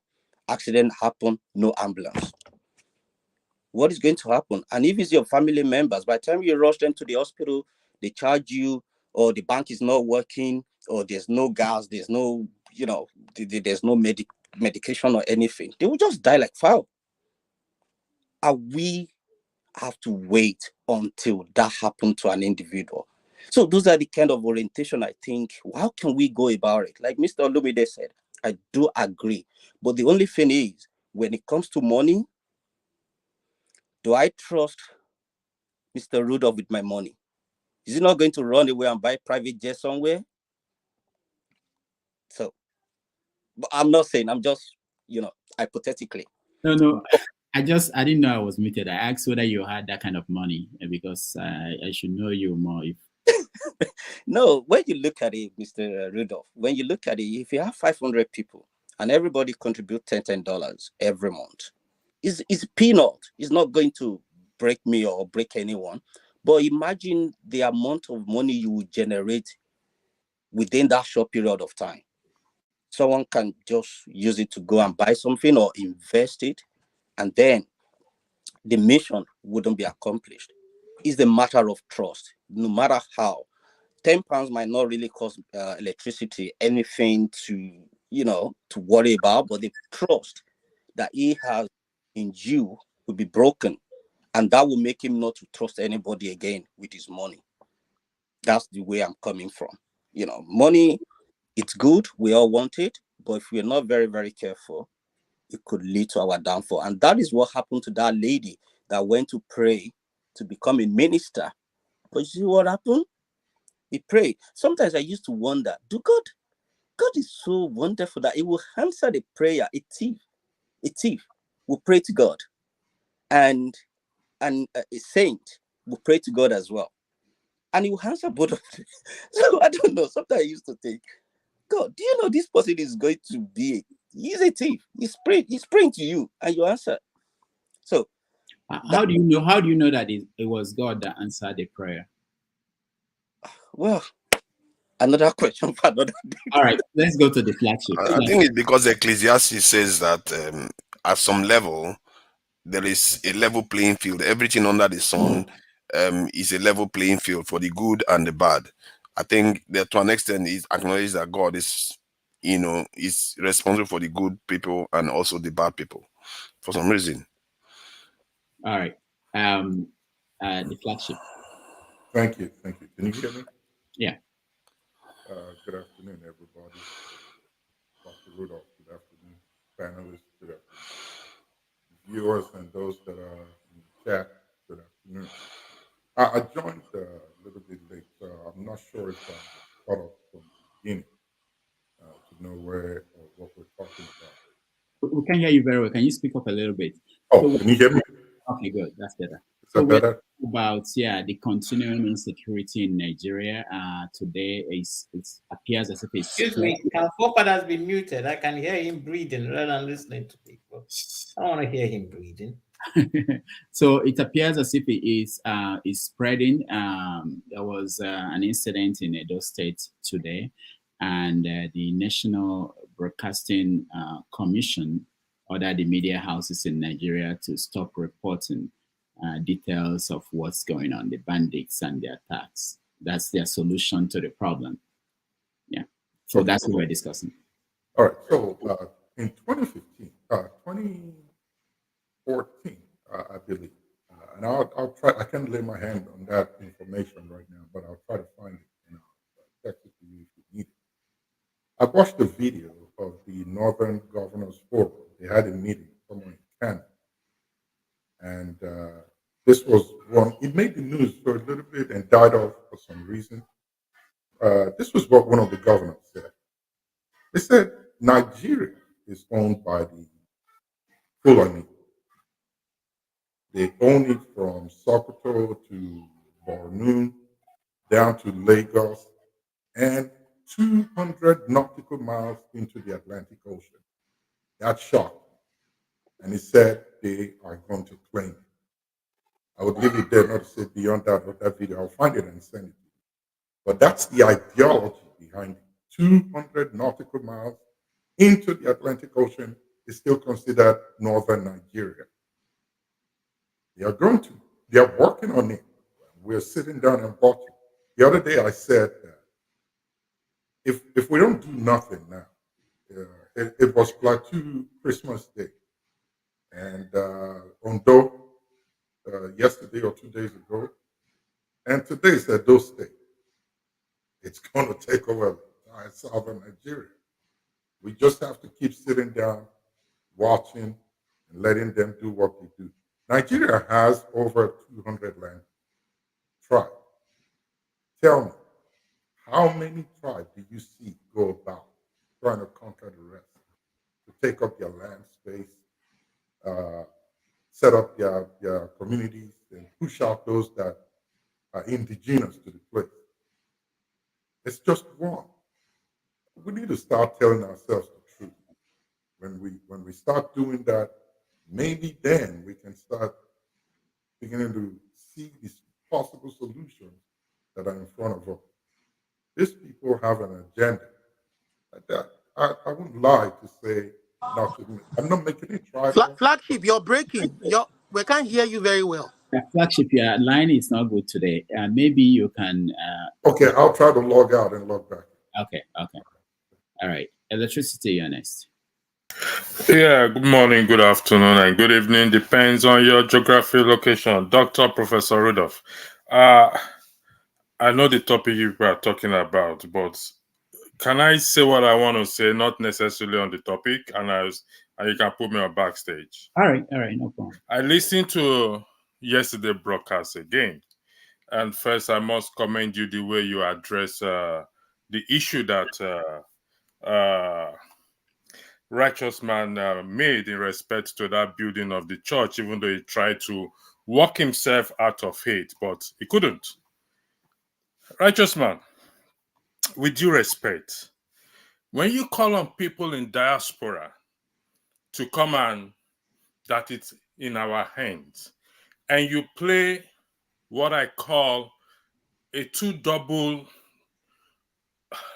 Accident happen, no ambulance. What is going to happen? And if it's your family members, by the time you rush them to the hospital, they charge you, or the bank is not working, or there's no gas, there's no, there's no medication or anything. They will just die like fowl. And we have to wait until that happens to an individual. So those are the kind of orientation I think. How can we go about it? Like Mr. Olumide said, I do agree. But the only thing is, when it comes to money, do I trust Mr. Rudolph with my money? Is he not going to run away and buy private jet somewhere? So, but I'm not saying, I'm just, hypothetically. No. I didn't know I was muted. I asked whether you had that kind of money because I should know you more. No, when you look at it, Mr. Rudolph, when you look at it, if you have 500 people and everybody contribute $10 every month, it's peanut. It's not going to break me or break anyone. But imagine the amount of money you will generate within that short period of time. Someone can just use it to go and buy something or invest it, and then the mission wouldn't be accomplished. It's the matter of trust. No matter how, £10 might not really cost electricity anything to worry about, but the trust that he has in you will be broken, and that will make him not to trust anybody again with his money. That's the way I'm coming from. Money, it's good, we all want it, but if we're not very, very careful, it could lead to our downfall. And that is what happened to that lady that went to pray to become a minister. But you see what happened? He prayed. Sometimes I used to wonder, God is so wonderful that he will answer the prayer. A thief will pray to God, and a saint will pray to God as well, and he will answer both of them. So I don't know. Sometimes I used to think, God, do you know this person is going to be? He's a thief. He's praying to you, and you answer. So how do you know? How do you know that it was God that answered the prayer? Well, another question for another day. All right, let's go to the flagship. I think it's because Ecclesiastes says that at some level, there is a level playing field. Everything under the sun is a level playing field for the good and the bad. I think that to an extent is acknowledged that God is, is responsible for the good people and also the bad people for some reason. All right. The flagship. Thank you. Can you hear me? Yeah. Good afternoon, everybody. Dr. Rudolph, good afternoon. Panelists, good afternoon. Viewers and those that are in the chat, good afternoon. I joined a little bit late, so I'm not sure if I'm caught up from the beginning to know where or what we're talking about. We can hear you very well. Can you speak up a little bit? Oh, can you hear me? Okay, good. That's better. Is that better? About the continuing insecurity in Nigeria. Today it appears as if it's. Excuse me, can forefathers be muted? I can hear him breathing rather than listening to people. I don't want to hear him breathing. So it appears as if it is spreading. There was an incident in Edo State today, and the National Broadcasting Commission ordered the media houses in Nigeria to stop reporting details of what's going on, the bandits and the attacks. That's their solution to the problem. Yeah. So that's what we're discussing. All right. So in 2014, I believe, and I'll try. I can't lay my hand on that information right now, but I'll try to find it and I'll text it to you if you need it. I watched the video of the Northern Governors Forum. They had a meeting somewhere in Canada, and this was one. It made the news for a little bit and died off for some reason. This was what one of the governors said. They said Nigeria is owned by the Fulani. They own it from Sokoto to Borno, down to Lagos, and 200 nautical miles into the Atlantic Ocean. That shocked me. And he said they are going to claim it. I would leave it there, not to say beyond that video. I'll find it and send it to you. But that's the ideology behind it. 200 nautical miles into the Atlantic Ocean is still considered northern Nigeria. They are working on it. We're sitting down and watching. The other day I said that if we don't do nothing now, it was Plateau Christmas Day. And Ondo, yesterday or 2 days ago, and today is Edo State. It's going to take over southern Nigeria. We just have to keep sitting down, watching, and letting them do what they do. Nigeria has over 200 land tribes. Tell me, how many tribes do you see go about trying to conquer the rest, to take up their land space, set up their communities, and push out those that are indigenous to the place? It's just one. We need to start telling ourselves the truth. When we start doing that, maybe then we can start beginning to see these possible solutions that are in front of us. These people have an agenda. I wouldn't lie to say not to. I'm not making it tribal. Flagship, you're breaking. We can't hear you very well. Flagship, your line is not good today. Maybe you can. Okay, I'll try to log out and log back. Okay. All right. Electricity, you're next. Yeah, good morning, good afternoon, and good evening. Depends on your geography location. Dr. Professor Rudolph. I know the topic you were talking about, but can I say what I want to say, not necessarily on the topic, and you can put me on backstage? All right, no problem. I listened to yesterday broadcast again, and first I must commend you the way you address the issue that righteous man made in respect to that building of the church, even though he tried to walk himself out of it, but he couldn't. Righteous man, with due respect, when you call on people in diaspora to come and that it's in our hands, and you play what I call a two-double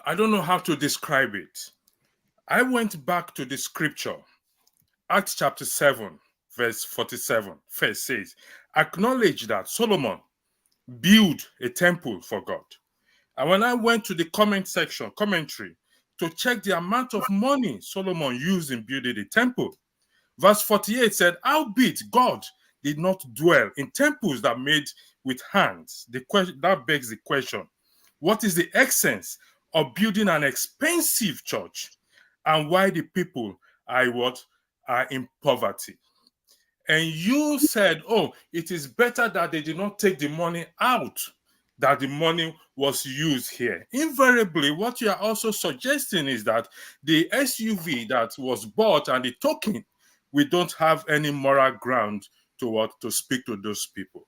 I don't know how to describe it. I went back to the scripture. Acts chapter 7, verse 47, first says, acknowledge that Solomon built a temple for God. And when I went to the comment section, commentary, to check the amount of money Solomon used in building the temple, verse 48 said, howbeit God did not dwell in temples that made with hands. That begs the question, what is the essence of building an expensive church, and why the people are in poverty? And you said, oh, it is better that they did not take the money out, that the money was used here. Invariably, what you are also suggesting is that the SUV that was bought and the token, we don't have any moral ground to speak to those people.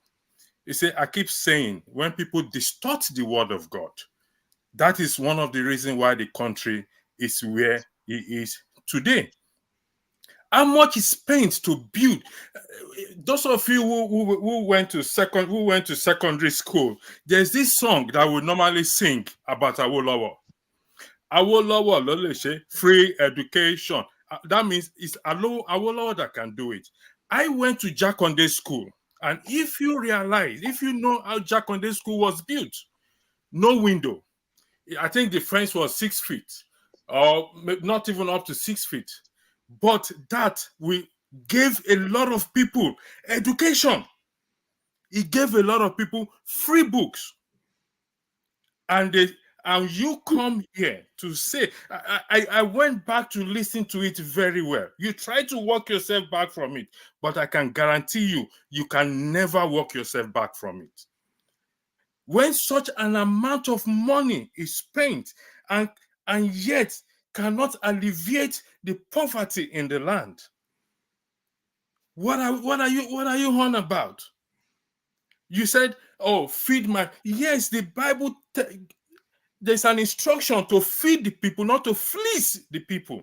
You see, I keep saying, when people distort the word of God, that is one of the reasons why the country is where it is today. How much is spent to build? Those of you who went to secondary school, there's this song that we normally sing about Awolowo. Awolowo lolese, free education. That means it's Awolowo that can do it. I went to Jakonde School, and if you know how Jakonde School was built, no window. I think the fence was 6 feet, or not even up to 6 feet. But that we gave a lot of people education. It gave a lot of people free books. And you come here to say, I went back to listen to it very well. You try to walk yourself back from it, but I can guarantee you can never walk yourself back from it. When such an amount of money is spent and yet cannot alleviate the poverty in the land, what are you on about? You said, oh, feed my... Yes, the Bible, there's an instruction to feed the people, not to fleece the people.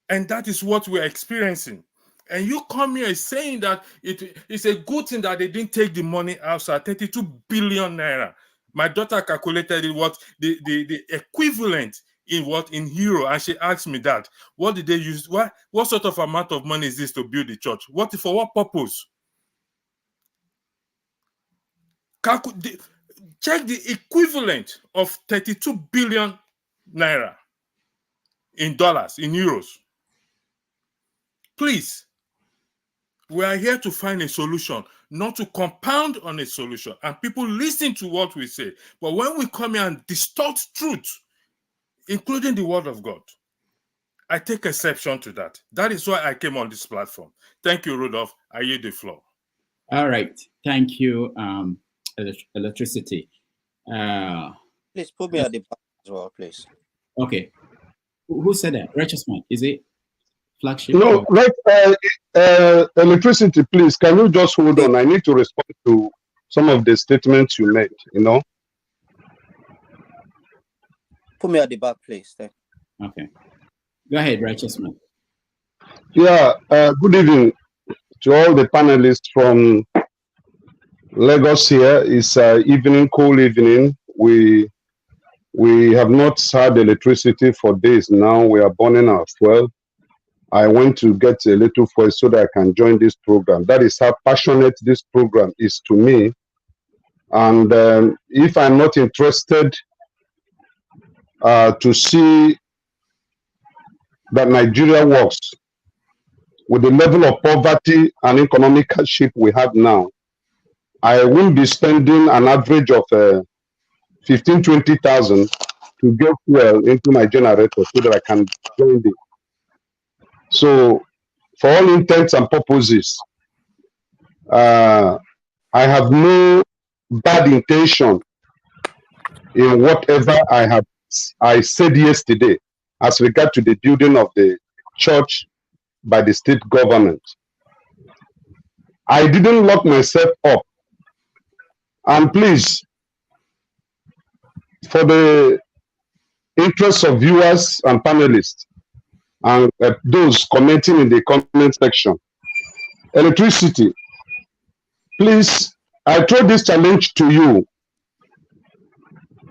And that is what we're experiencing. And you come here saying that it's a good thing that they didn't take the money outside, 32 billion naira. My daughter calculated it, what the equivalent in euro, and she asked me that. What did they use? What sort of amount of money is this to build the church? For what purpose? Check the equivalent of 32 billion naira in dollars, in euros. Please, we are here to find a solution, not to compound on a solution. And people listen to what we say. But when we come here and distort truth, including the word of God, I take exception to that. That is why I came on this platform. Thank you, Rudolph. I yield the floor. All right. Thank you, Electricity. Please put me at the back as well, please. Okay. Who said that? Righteous Man. Is it Flagship? No, right. Electricity, please. Can you just hold on? I need to respond to some of the statements you made, Put me at the back, please. Okay. Go ahead, Righteous Man. Yeah, good evening to all the panelists from Lagos here. It's evening, cool evening. We have not had electricity for days now. We are burning our fuel. I went to get a little fuel so that I can join this program. That is how passionate this program is to me. And if I'm not interested to see that Nigeria works with the level of poverty and economic hardship we have now, I will be spending an average of 15,000-20,000 to get fuel into my generator so that I can join it. So, for all intents and purposes, I have no bad intention in whatever I said yesterday as regard to the building of the church by the state government. I didn't lock myself up. And please, for the interest of viewers and panelists, and those commenting in the comment section, Electricity, please, I throw this challenge to you.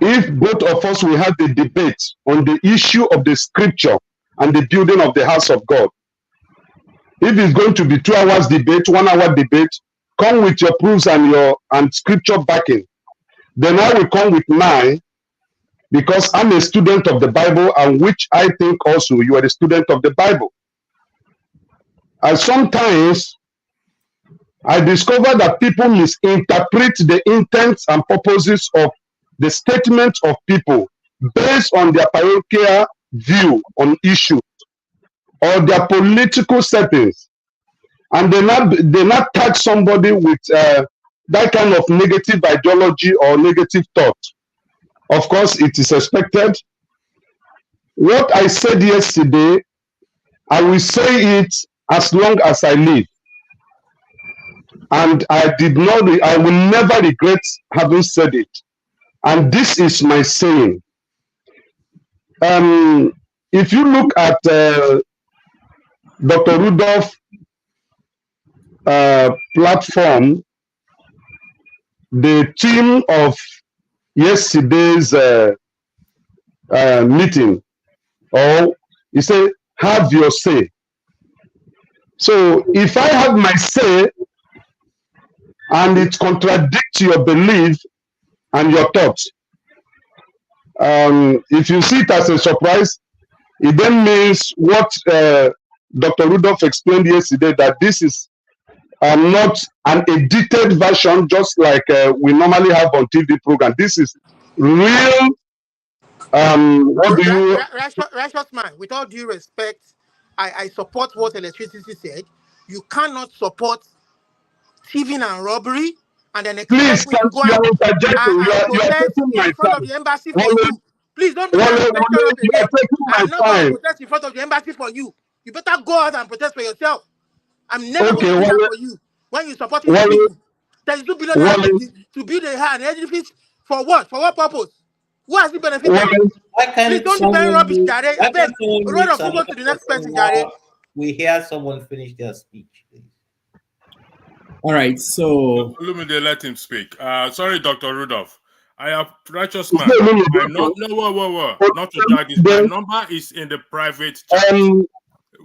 if both of us will have the debate on the issue of the scripture and the building of the house of God. If it's going to be 2 hours debate, 1 hour debate, come with your proofs and scripture backing. Then I will come with mine, because I'm a student of the Bible, and which I think also you are a student of the Bible. And sometimes I discover that people misinterpret the intents and purposes of the statements of people based on their parochial view on issues or their political settings, and they not tag somebody with that kind of negative ideology or negative thought. Of course, it is expected. What I said yesterday, I will say it as long as I live, and I will never regret having said it. And this is my saying. If you look at Dr. Rudolph platform, the theme of yesterday's meeting, or he said, have your say. So if I have my say and it contradicts your belief and your thoughts, if you see it as a surprise, it then means what Dr. Rudolph explained yesterday, that this is not an edited version, just like we normally have on TV program. This is real. What do you? Righteous man, with all due respect, I support what electricity said. You cannot support thieving and robbery and then expect me to go and protest in front of the embassy for you. Please don't do that. I'm not going to protest in front of the embassy for you. You better go out and protest for yourself. I'm never going to do that for you. When you support people, there's $2 billion to build an edifice for what? For what purpose? Who has it benefited? Please don't depend rubbish, Jare. I beg. Road of go to the next person, Jare. We hear someone finish their speech, please. All right, so let him speak. Sorry, Dr. Rudolph. I have righteous man. Not to drag this. My number is in the private chat.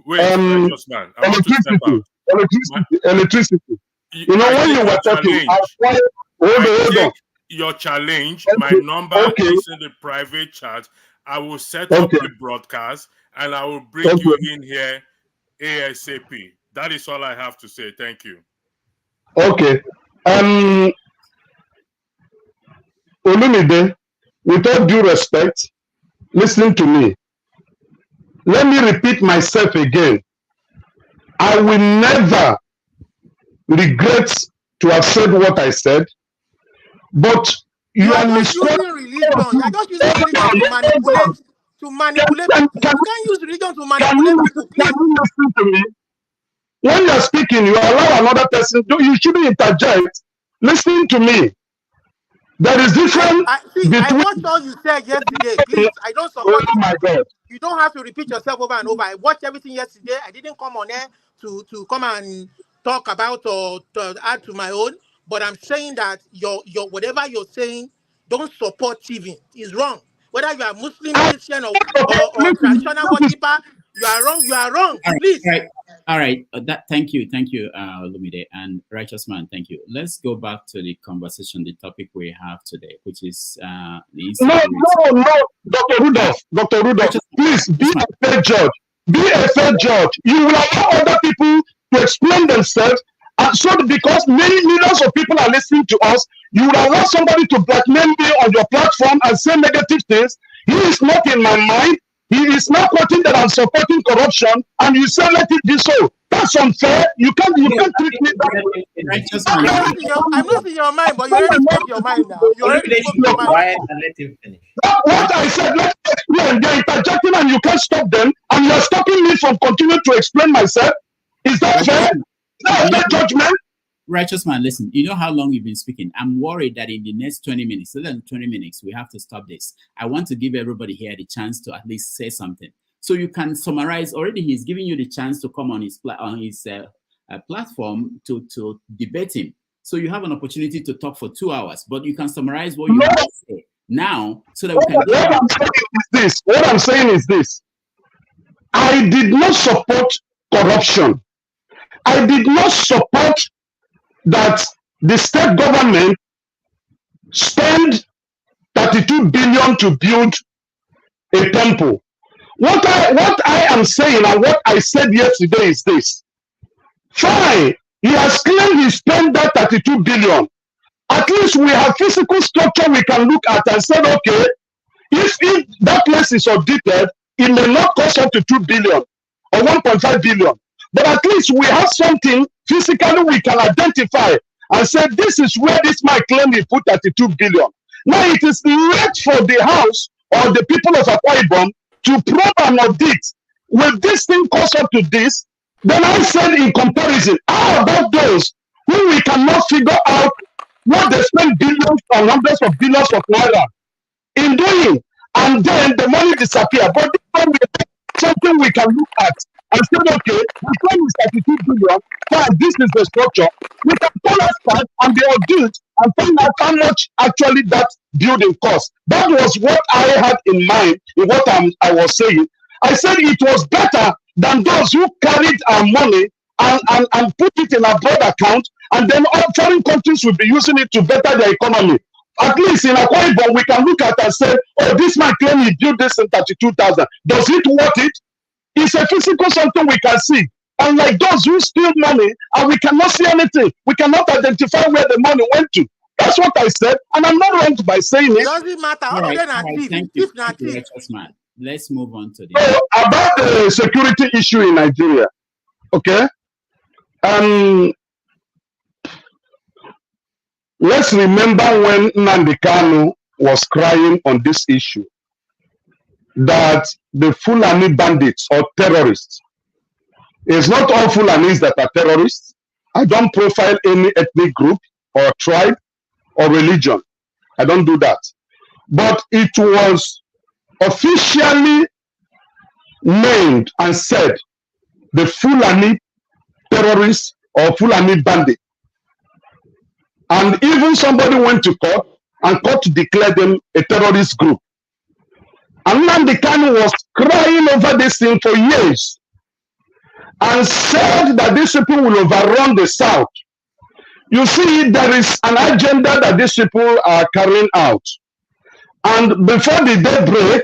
Wait, righteous man. I want to step out. Electricity. You know, when you were talking, hold on. Your challenge, my number is in the private chat. I will set up the broadcast and I will bring you in here ASAP. That is all I have to say. Thank you. Okay. Olumide, with all due respect, listen to me. Let me repeat myself again. I will never regret to have said what I said, but you are just using religion. You are just using religion to manipulate people. You can't use religion to manipulate people. Please. Can you listen to me? When you are speaking, you allow another person. You shouldn't interject. Listen to me. There is difference. I watched all you said yesterday. Please, I don't support you. My God. You don't have to repeat yourself over and over. I watched everything yesterday. I didn't come on air to come and talk about or to add to my own. But I'm saying that your whatever you're saying, don't support TV. It's wrong. Whether you are Muslim, Christian, or traditional worshiper, you are wrong. You are wrong. Please. All right. Thank you, Lumide and Righteous Man. Thank you. Let's go back to the conversation, the topic we have today, which is No, Dr. Rudolph, please be a fair judge. Be a fair judge. You will allow other people to explain themselves. And so, because millions of people are listening to us, you will allow somebody to blackmail me on your platform and say negative things. He is not in my mind. He is not quoting that I'm supporting corruption, and you say let it be so. That's unfair. You can't treat me that way. I'm not in your mind, but you already spoke your mind now. You already spoke your mind. Quiet and let him finish. What I said, let me explain. They're interjecting and you can't stop them, and you're stopping me from continuing to explain myself. Is that fair? Is that judgment? Righteous Man, listen, you know how long you've been speaking. I'm worried that in the next 20 minutes, less than 20 minutes, we have to stop this. I want to give everybody here the chance to at least say something. So you can summarize. Already he's giving you the chance to come on his platform to debate him. So you have an opportunity to talk for 2 hours, but you can summarize what you have to say. now so that we can. What I'm saying is this. I did not support corruption. I did not support that the state government spend 32 billion to build a temple. What I am saying and what I said yesterday is this. Fine, he has claimed he spent that 32 billion. At least we have physical structure we can look at and say, okay, if that place is audited, it may not cost up to 2 billion or 1.5 billion. But at least we have something physically we can identify and say, this is where this man claimed he put 32 billion. Now it is left for the House or the people of Akwa Ibom to probe and audit. Will this thing cost up to this? Then I said in comparison, how about those who we cannot figure out what they spend billions and hundreds of billions of naira in doing, and then the money disappear. But this one we something we can look at and say, okay, the plan is 32 billion, fine, this is the structure. We can pull us back and they audit and find out how much actually that building cost. That was what I had in mind in what I was saying. I said it was better than those who carried our money and put it in a broad account, and then all foreign countries will be using it to better their economy. At least in Akwa Ibom, we can look at and say, oh, this man claimed he built this in 32,000. Does it worth it? It's a physical something we can see. Unlike those who steal money and we cannot see anything, we cannot identify where the money went to. That's what I said, and I'm not wrong by saying it. Doesn't matter. Right, thank you. Let's move on to the. So, about the security issue in Nigeria, okay? Let's remember when Nnamdi Kanu was crying on this issue, that the Fulani bandits or terrorists, it's not all Fulanis that are terrorists. I don't profile any ethnic group or tribe or religion. I don't do that. But it was officially named and said the Fulani terrorists or Fulani bandit. And even somebody went to court and court declared them a terrorist group. And Nnamdi Kanu was crying over this thing for years and said that these people will overrun the South. You see, there is an agenda that these people are carrying out. And before the day break,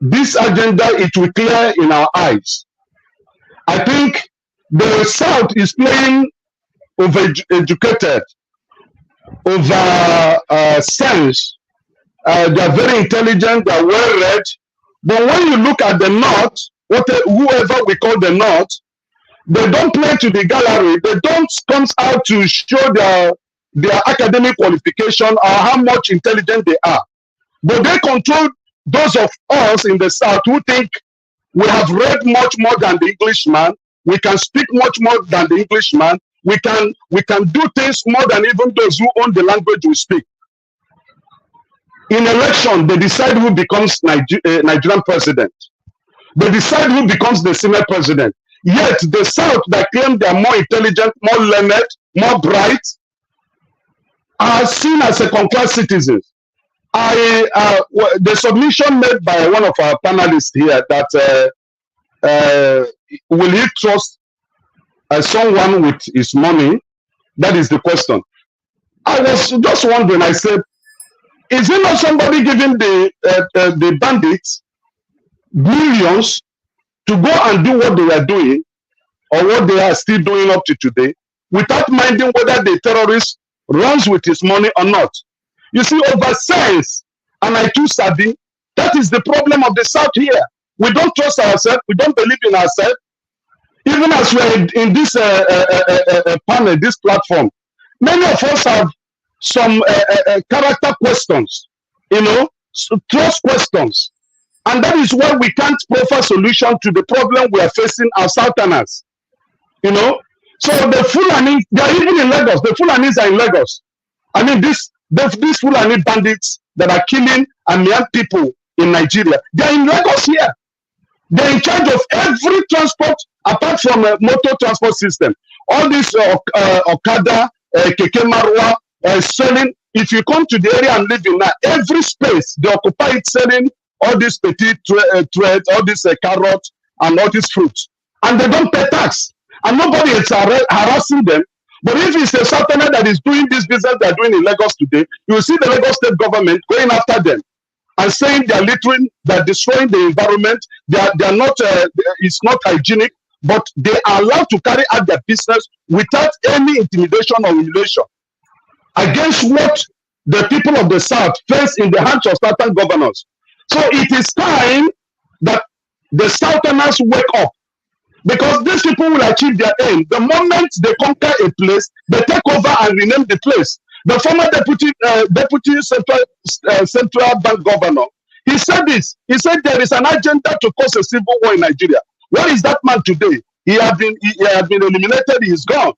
this agenda, it will clear in our eyes. I think the South is playing over-educated, over sense. They are very intelligent, they are well-read. But when you look at the North, whoever we call the North, they don't play to the gallery. They don't come out to show their academic qualification or how much intelligent they are. But they control those of us in the South who think we have read much more than the Englishman. We can speak much more than the Englishman. We can do things more than even those who own the language we speak. In election, they decide who becomes Nigerian president. They decide who becomes the Senate president. Yet the South that claim they are more intelligent, more learned, more bright, are seen as second-class citizens. The submission made by one of our panelists here that will he trust someone with his money? That is the question. I was just wondering, I said, is it not somebody giving the bandits millions to go and do what they are doing or what they are still doing up to today without minding whether the terrorist runs with his money or not? You see, over sense, and I too savvy, that is the problem of the South here. We don't trust ourselves. We don't believe in ourselves. Even as we are in this panel, this platform, many of us have some character questions, trust questions. And that is why we can't offer solution to the problem we are facing as Southerners. So the Fulani, they are even in Lagos. The Fulanis are in Lagos. I mean, these Fulani bandits that are killing and young people in Nigeria, they are in Lagos here. They're in charge of every transport apart from a motor transport system. All this Okada, Keke Marwa, selling, if you come to the area and live in now, every space they occupy it selling all these petite threads, all these carrots and all these fruits, and they don't pay tax, and nobody is harassing them. But if it's a southerner that is doing this business they're doing in Lagos today, you will see the Lagos state government going after them and saying they're littering, they're destroying the environment, they're not, it's not hygienic, but they are allowed to carry out their business without any intimidation or humiliation against what the people of the South face in the hands of Southern governors. So it is time that the Southerners wake up, because these people will achieve their aim. The moment they conquer a place, they take over and rename the place. The former deputy central bank governor, he said this. He said there is an agenda to cause a civil war in Nigeria. Where is that man today? He has been eliminated. He is gone.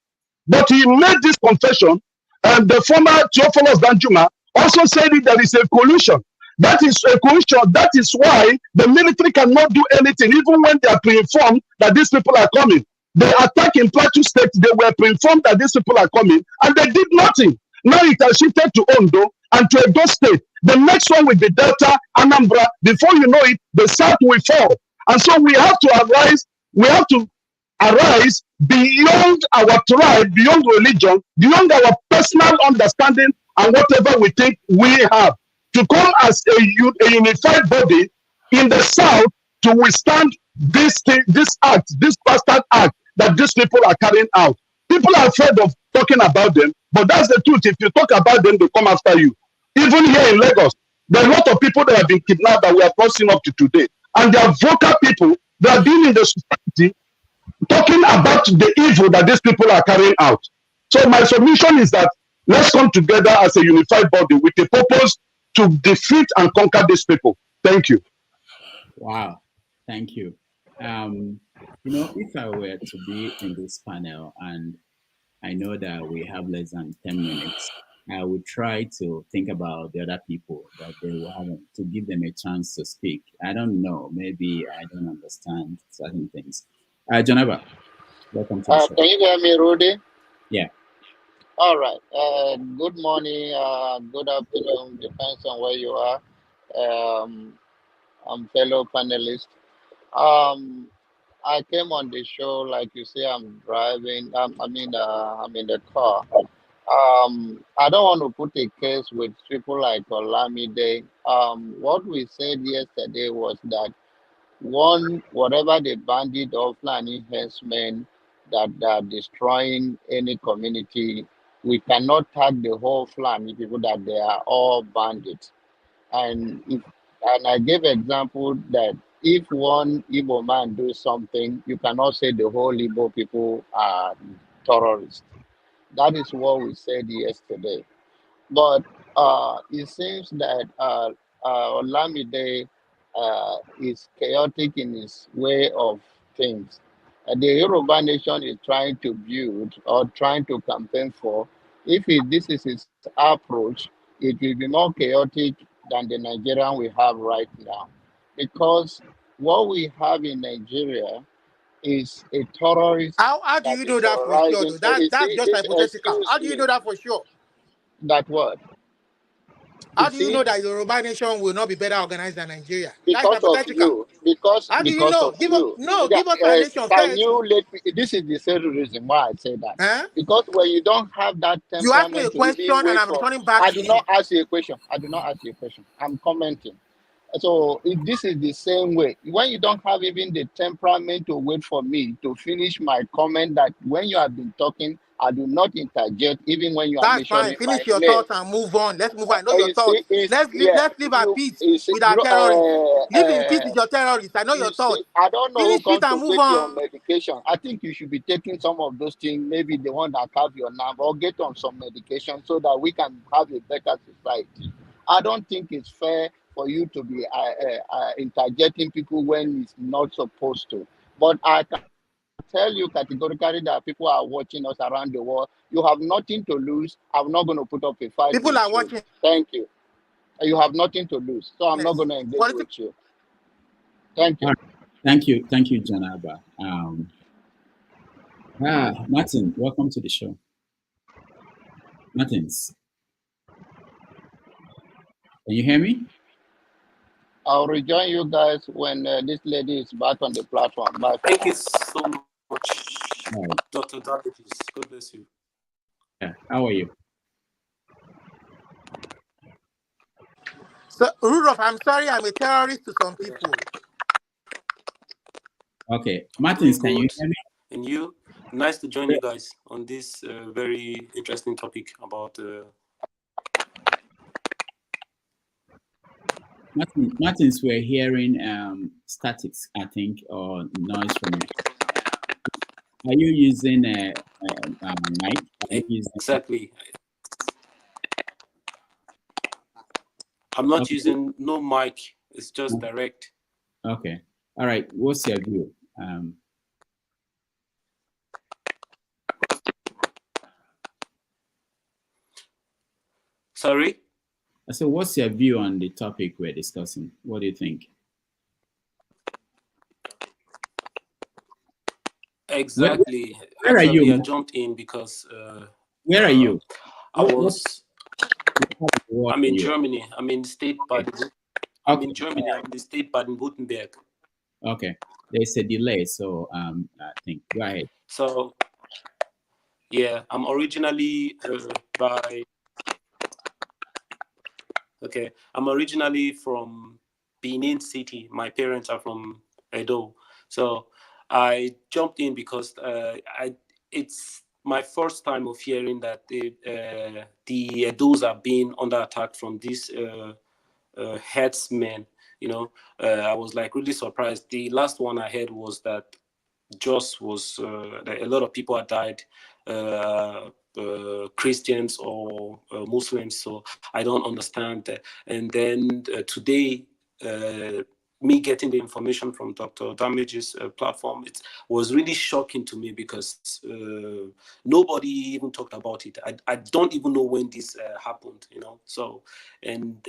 But he made this confession, and the former Theophilus Danjuma also said that there is a collusion. That is a collusion. That is why the military cannot do anything, even when they are pre-informed that these people are coming. They attack in Plateau State, they were pre-informed that these people are coming, and they did nothing. Now it has shifted to Ondo and to Edo State. The next one will be Delta, Anambra. Before you know it, the South will fall. And so we have to arise. We have to arise beyond our tribe, beyond religion, beyond our personal understanding and whatever we think we have, to come as a unified body in the South to withstand this act, this bastard act that these people are carrying out. People are afraid of talking about them, but that's the truth. If you talk about them, they come after you. Even here in Lagos, there are a lot of people that have been kidnapped that we are crossing up to today. And they are vocal people that have been in the society talking about the evil that these people are carrying out. So my submission is that let's come together as a unified body with a purpose to defeat and conquer these people. Thank you. Wow, thank you. You know, if I were to be in this panel, and I know that we have less than 10 minutes, I would try to think about the other people that they will have to give them a chance to speak. I don't know, maybe I don't understand certain things. Janaba, welcome to the show. Can you hear me, Rudy? Yeah. All right. Good morning, good afternoon, depends on where you are. I'm fellow panelists. I came on the show, like you say, I'm driving. I'm in the car. I don't want to put a case with people like Olamide. What we said yesterday was that whatever the bandit or planning herdsmen that are destroying any community, we cannot tag the whole Fulani people that they are all bandits. And I gave example that if one Igbo man do something, you cannot say the whole Igbo people are terrorists. That is what we said yesterday. But it seems that Olamide is chaotic in his way of things. The Yoruba nation is trying to build or trying to campaign for. If this is his approach, it will be more chaotic than the Nigerian we have right now. Because what we have in Nigeria is a terrorist. How do you know that for sure? Though? That's just hypothetical. How do you know that for sure? That what? How do you know that Yoruba nation will not be better organized than Nigeria? Because of you. How do you know? Give us nation can you let me? This is the same reason why I say that. Huh? Because when you don't have that temperament, you ask me a question and I'm returning back. I do not ask you a question. I'm commenting. So this is the same way. When you don't have even the temperament to wait for me to finish my comment, that when you have been talking, I do not interject, even when you are mentioning. That's fine. Finish your thoughts and move on. Let's move on. I know your thoughts. Let's live at peace with our terrorists. Live in peace with your terrorists. I know your thoughts. I don't know Finish who it and move on. your medication. I think you should be taking some of those things, maybe the one that have your nerve, or get on some medication so that we can have a better society. I don't think it's fair for you to be interjecting people when it's not supposed to. But I can tell you categorically that people are watching us around the world. You have nothing to lose. I'm not going to put up a fight. People are watching. Thank you. You have nothing to lose. So I'm not going to engage with you. Thank you. Thank you, Janaba. Martin, welcome to the show. Martins. Can you hear me? I'll rejoin you guys when this lady is back on the platform. Bye. Thank you so much, Right. Dr. Damages. God bless you. Yeah. How are you? So, Rudolph, I'm sorry I'm a terrorist to some people. Okay. Martins, can you Good. hear me? And you? Nice to join you guys on this very interesting topic about Martins, we're hearing statics, I think, or noise from you. Are you using a mic? Are you using... Exactly. I'm not using no mic. It's just direct. Okay. All right. What's your view? Sorry? So what's your view on the topic we're discussing? What do you think? Exactly. Where are Actually, you? I jumped in because Where are you? I'm in Germany. I'm in the state Baden. I'm in Germany. I'm in the state Baden-Württemberg. Okay. There's a delay, so I think go ahead. So yeah, I'm originally I'm originally from Benin City. My parents are from Edo. So I jumped in because it's my first time of hearing that the Edos are being under attack from these headsmen. You know, I was like really surprised. The last one I heard was that Jos was a lot of people had died, Christians or Muslims. So I don't understand that. And then today, me getting the information from Dr. Damage's platform, it was really shocking to me because nobody even talked about it. I don't even know when this happened, you know. So, and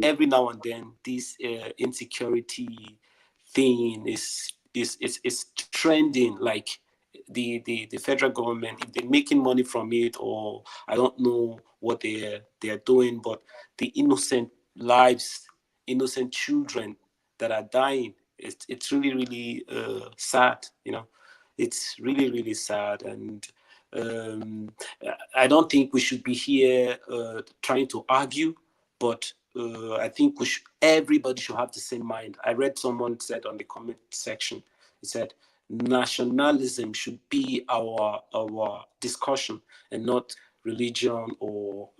every now and then, this insecurity thing is trending, like the federal government, if they're making money from it, or I don't know what they're doing, but the innocent lives, innocent children that are dying, it's really, really sad, you know. It's really, really sad. And I don't think we should be here trying to argue, but I think everybody should have the same mind. I read someone said on the comment section, he said, nationalism should be our discussion and not religion or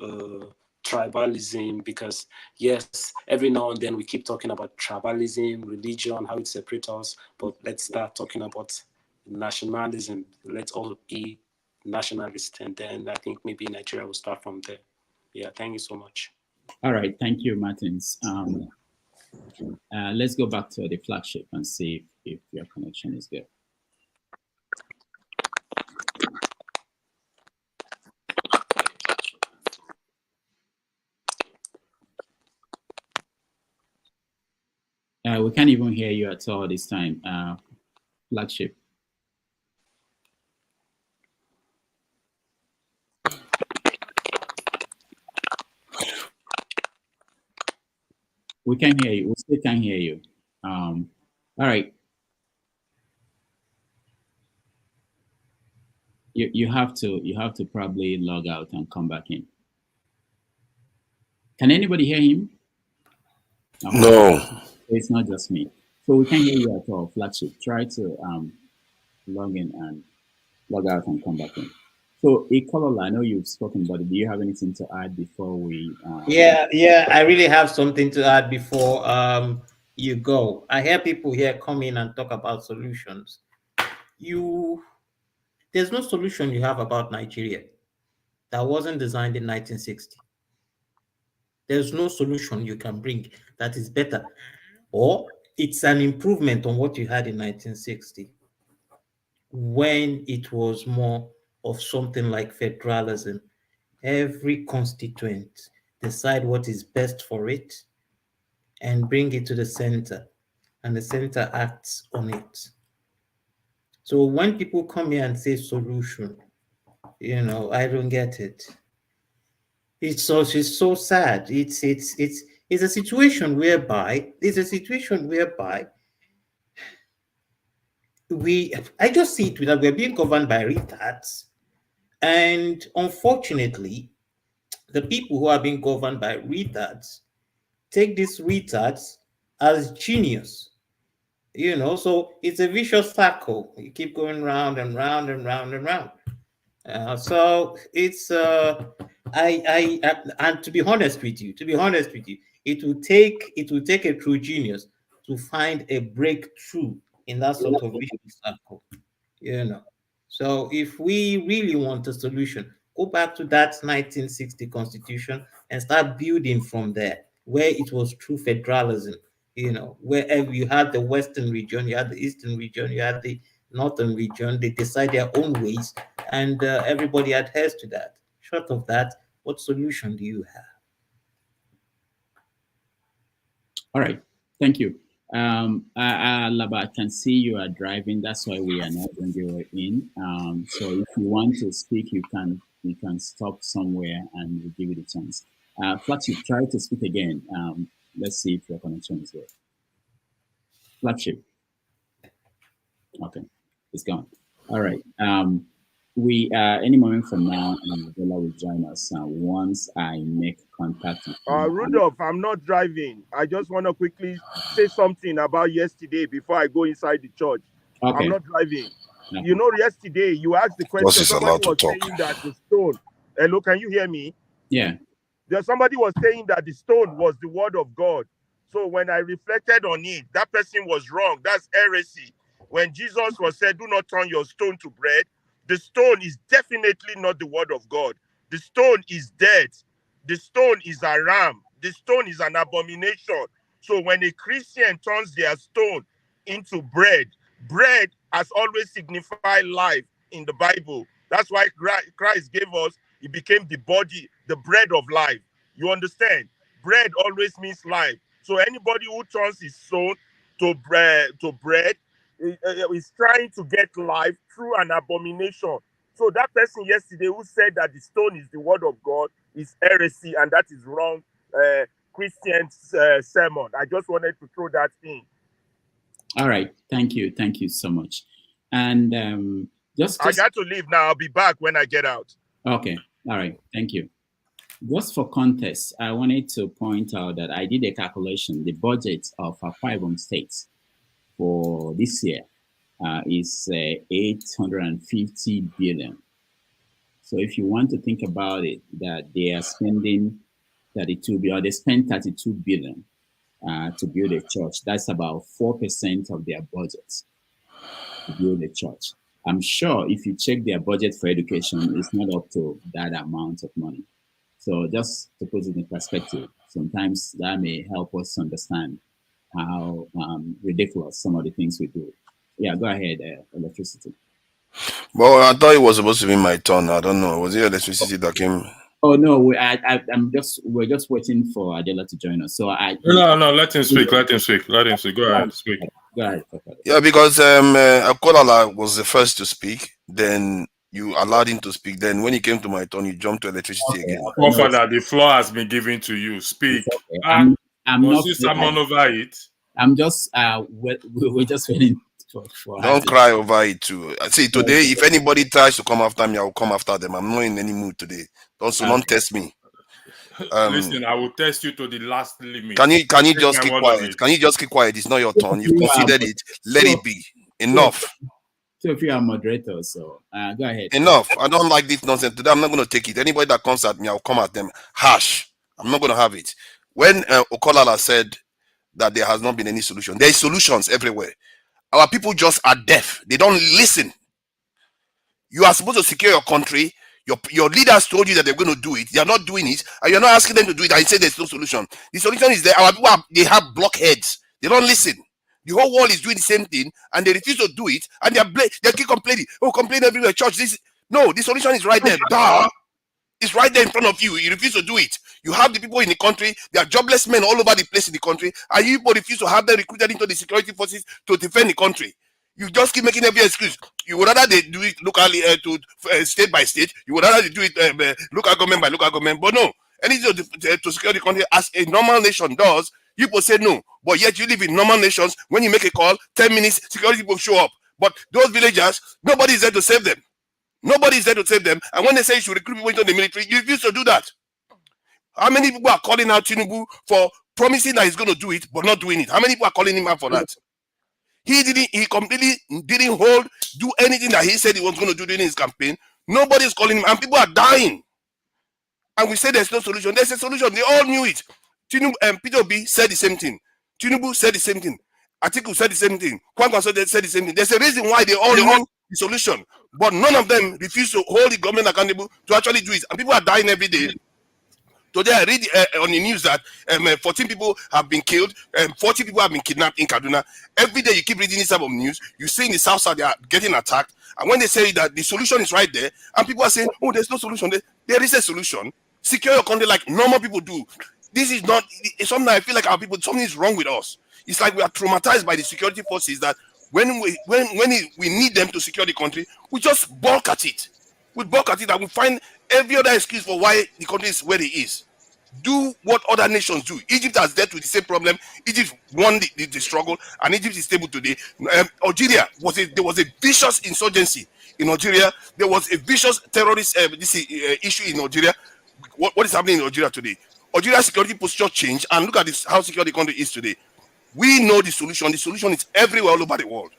tribalism, because yes, every now and then we keep talking about tribalism, religion, how it separates us, but let's start talking about nationalism. Let's all be nationalists, and then I think maybe Nigeria will start from there. Yeah, thank you so much. All right, thank you, Martins. Let's go back to the flagship and see if your connection is good. We can't even hear you at all this time, flagship. We can't hear you. We still can't hear you. All right. You have to probably log out and come back in. Can anybody hear him? No. It's not just me. So we can't hear you at all, flagship. Try to log in and log out and come back in. So, Ikolola, I know you've spoken, but do you have anything to add before we? Yeah, I really have something to add before you go. I hear people here come in and talk about solutions. There's no solution you have about Nigeria that wasn't designed in 1960. There's no solution you can bring that is better, or it's an improvement on what you had in 1960, when it was more of something like federalism. Every constituent decide what is best for it and bring it to the center, and the center acts on it. So when people come here and say solution, I don't get it. It's so sad. It's a situation whereby I just see it that we're being governed by retards, and unfortunately, the people who are being governed by retards take these retards as genius. So it's a vicious circle. You keep going round and round and round and round. So it's and to be honest with you, it will take a true genius to find a breakthrough in that sort of vicious circle. So if we really want a solution, go back to that 1960 constitution and start building from there, where it was true federalism. Wherever you had the western region, you had the eastern region, you had the northern region, they decide their own ways, and everybody adheres to that. Short of that, what solution do you have? All right, thank you. Laba, I can see you are driving. That's why we are not going to go in. So if you want to speak, you can stop somewhere and we'll give you the chance. Flagship, try to speak again. Let's see if your connection is there. Flagship. Okay, it's gone. All right. We any moment from now, Adeola will join us once I make contact with Rudolph, I'm not driving. I just want to quickly say something about yesterday before I go inside the church. Okay. I'm not driving. Okay. Yesterday you asked the question. Somebody was saying that the stone. Hello, can you hear me? Yeah. Somebody was saying that the stone was the word of God. So when I reflected on it, that person was wrong. That's heresy. When Jesus was said, "Do not turn your stone to bread," the stone is definitely not the word of God. The stone is dead. The stone is a ram. The stone is an abomination. So when a Christian turns their stone into bread, bread has always signified life in the Bible. That's why Christ gave us, it became the body, the bread of life. You understand? Bread always means life. So anybody who turns his stone to bread is trying to get life through an abomination. So that person yesterday who said that the stone is the word of God is heresy, and that is wrong Christian sermon. I just wanted to throw that in. All right. Thank you so much. And I got to leave now. I'll be back when I get out. Okay. All right. Thank you. Just for context, I wanted to point out that I did a calculation. The budget of 5 states for this year is 850 billion. So if you want to think about it, that they are spending 32 billion, or they spent 32 billion to build a church. That's about 4% of their budget to build a church. I'm sure if you check their budget for education, it's not up to that amount of money. So just to put it in perspective, sometimes that may help us understand how ridiculous some of the things we do. Yeah, go ahead, electricity. Well, I thought it was supposed to be my turn. I don't know. Was it electricity that came? Oh no, we're just waiting for Adeola to join us. So no, let him speak. Go ahead, speak. Go ahead. Yeah, because Akolala was the first to speak. Then you allowed him to speak. Then when he came to my turn, you jumped to electricity again. Father, the floor has been given to you. Speak. Okay. I'm not. You summon over it? I'm just. We're just waiting for. Don't cry over it too. I see today. If anybody tries to come after me, I will come after them. I'm not in any mood today. Don't test me. Listen, I will test you to the last limit. Can you just keep quiet? Can you just keep quiet? It's not your turn. You've considered it. Let it be. Enough. So if you are moderator, so go ahead. Enough. I don't like this nonsense today. I'm not going to take it. Anybody that comes at me, I'll come at them harsh. I'm not going to have it. When Okolala said that there has not been any solution, there are solutions everywhere. Our people just are deaf. They don't listen. You are supposed to secure your country. Your leaders told you that they're going to do it. They are not doing it, and you're not asking them to do it. And you say there's no solution. The solution is there. Our people they have blockheads. They don't listen. The whole world is doing the same thing, and they refuse to do it. And they keep complaining. Oh, complain everywhere. Church, no. The solution is right there. Duh. It's right there in front of you. You refuse to do it. You have the people in the country. There are jobless men all over the place in the country, and you people refuse to have them recruited into the security forces to defend the country. You just keep making every excuse. You would rather they do it locally state by state. You would rather they do it local government by local government. But no, anything to secure the country as a normal nation does. You people say no, but yet you live in normal nations. When you make a call, 10 minutes, security people show up. But those villagers, nobody is there to save them. Nobody is there to save them. And when they say you should recruit people into the military, you refuse to do that. How many people are calling out Tinubu for promising that he's going to do it, but not doing it? How many people are calling him out for that? He completely didn't do anything that he said he was going to do during his campaign. Nobody's calling him, and people are dying. And we say there's no solution. There's a solution. They all knew it. Tinubu and Peter Obi said the same thing. Tinubu said the same thing. Atiku said the same thing. Kwankwaso said the same thing. There's a reason why they all knew the solution, but none of them refused to hold the government accountable to actually do it. And people are dying every day. Today I read on the news that 14 people have been killed, 40 people have been kidnapped in Kaduna. Every day you keep reading this type of news, you see in the south side they are getting attacked. And when they say that the solution is right there, and people are saying, oh, there's no solution. There is a solution. Secure your country like normal people do. This is not, it's something I feel like our people, something is wrong with us. It's like we are traumatized by the security forces that when we need them to secure the country, we just balk at it. We balk at it and we find every other excuse for why the country is where it is. Do what other nations do. Egypt has dealt with the same problem. Egypt won the struggle, and Egypt is stable today. Algeria there was a vicious insurgency in Algeria. There was a vicious terrorist issue in Algeria. What is happening in Algeria today? Algeria's security posture changed, and look at this, how secure the country is today. We know the solution. The solution is everywhere all over the world.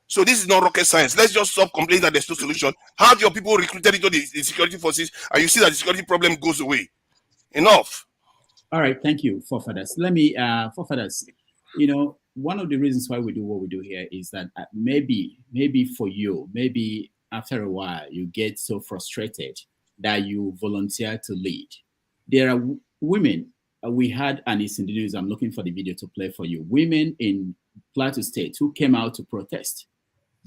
So this is not rocket science. Let's just stop complaining that there's no solution. Have your people recruited into the security forces, and you see that the security problem goes away. Enough. All right, thank you, forefathers. Let me, forefathers, you know, one of the reasons why we do what we do here is that maybe for you, maybe after a while, you get so frustrated that you volunteer to lead. There are women, we had, and it's in the news, I'm looking for the video to play for you, women in Plateau State who came out to protest.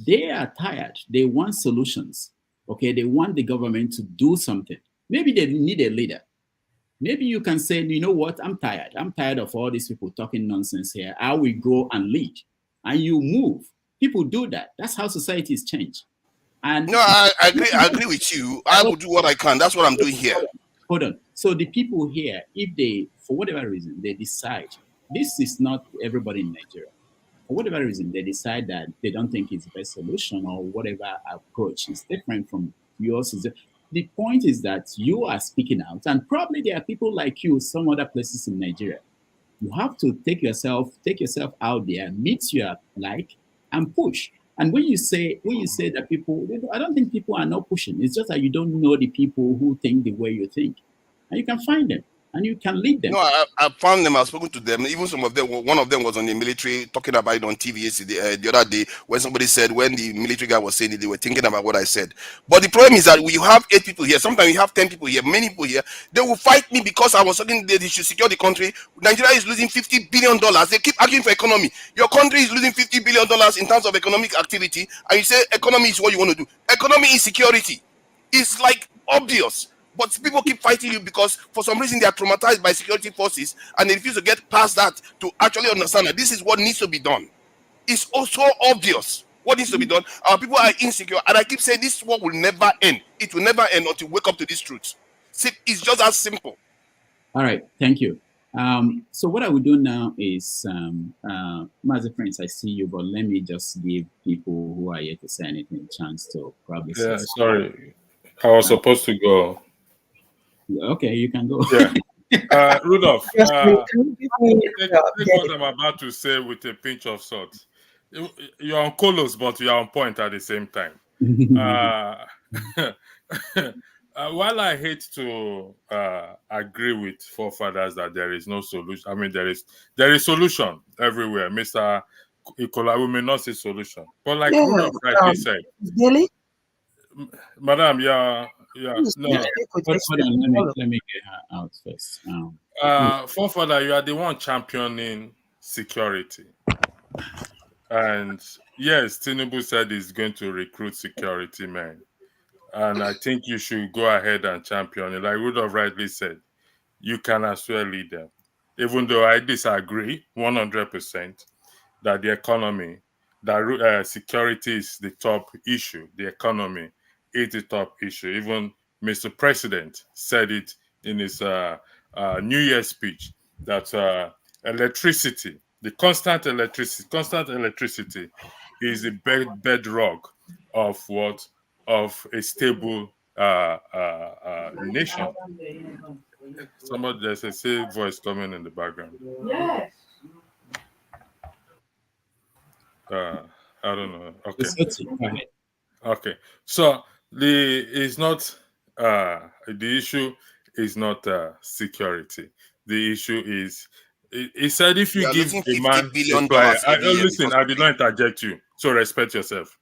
They are tired. They want solutions, okay? They want the government to do something. Maybe they need a leader. Maybe you can say, you know what, I'm tired. I'm tired of all these people talking nonsense here. I will go and lead. And you move. People do that. That's how societies change. And no, I agree with you. I will do what I can. That's what I'm doing here. Hold on. So the people here, if they, for whatever reason, they decide, this is not everybody in Nigeria. For whatever reason, they decide that they don't think it's the best solution, or whatever approach is different from yours. The point is that you are speaking out, and probably there are people like you, some other places in Nigeria. You have to take yourself out there, meet your like, and push. And when you say that people, I don't think people are not pushing. It's just that you don't know the people who think the way you think, and you can find them. And you can lead them. No, I found them. I've spoken to them. Even some of them. One of them was on the military, talking about it on TV the other day, when somebody said, when the military guy was saying it, they were thinking about what I said. But the problem is that you have 8 people here. Sometimes you have 10 people here, many people here. They will fight me because I was saying they should secure the country. Nigeria is losing $50 billion. They keep arguing for economy. Your country is losing $50 billion in terms of economic activity, and you say economy is what you want to do. Economy is security. It's like obvious. But people keep fighting you because for some reason they are traumatized by security forces, and they refuse to get past that to actually understand that this is what needs to be done. It's also obvious what needs to be done. Our people are insecure, and I keep saying this war will never end. It will never end until we wake up to this truth. See, it's just as simple. All right, thank you. So what I will do now is, Master Prince, I see you, but let me just give people who are yet to say anything a chance to probably say. Sorry, I was supposed to go. Okay, you can go. Yeah. Rudolph, take what I'm about to say with a pinch of salt. You're on colors, but you're on point at the same time. While I hate to agree with forefathers that there is no solution, I mean, there is solution everywhere. Mr. Ikola, we may not see solution. But like Rudolph rightly said, Really? Madam, yeah. No. Let me get her out first. Forefather, you are the one championing security. And yes, Tinubu said he's going to recruit security men. And I think you should go ahead and champion it. Like Rudolph rightly said, you can as well lead them. Even though I disagree 100% that the economy, that security is the top issue, the economy is the top issue. Even Mr. President said it in his New Year's speech that electricity, the constant electricity is the bedrock of what? Of a stable nation. Somebody, there's a say voice coming in the background. Yes. I don't know. Okay. It's okay. Go ahead. Okay. So the issue is not security. The issue is he said if We you are give losing a $50 man a billion flyer, every year listen, because I of did it. not interject you, so respect yourself.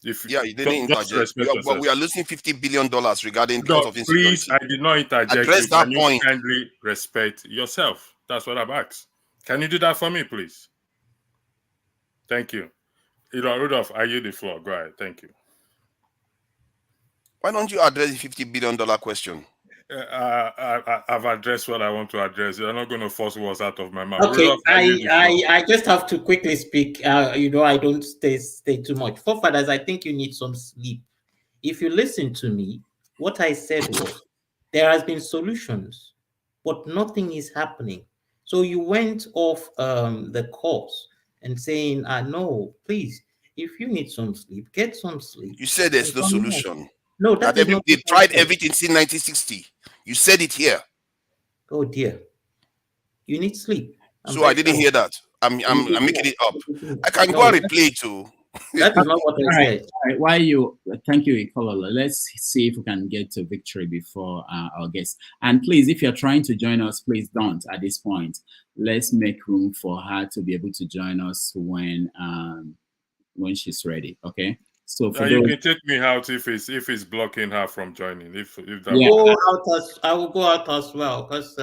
If Yeah, you didn't just interject. respect But yourself. we are losing $50 billion regarding No, because of please, insecurity. I did not interject Address you. Can that you point. kindly respect yourself? That's what I've asked. Can you do that for me, please? Thank you. Rudolph, I yield the floor. Go ahead. Thank you. Why don't you address the $50 billion question? I've addressed what I want to address. You're not going to force words out of my mouth. Okay, Rudolph, I yield the floor. I just have to quickly speak. I don't stay too much. Forefathers, I think you need some sleep. If you listen to me, what I said was there has been solutions, but nothing is happening. So you went off the course and saying, no, please, if you need some sleep, get some sleep. You said there's no solution. No, that is not They what I tried said. everything since 1960. You said it here. Oh dear. You need sleep. So I didn't hear that. I'm making it up. I can go and replay it too. That is not what I said. All right. Why you? Thank you, Ikolola. Let's see if we can get to victory before our guest. And please, if you're trying to join us, please don't at this point. Let's make room for her to be able to join us when she's ready. Okay. So for You those, can take me out if it's blocking her from joining. If that I will go out as well because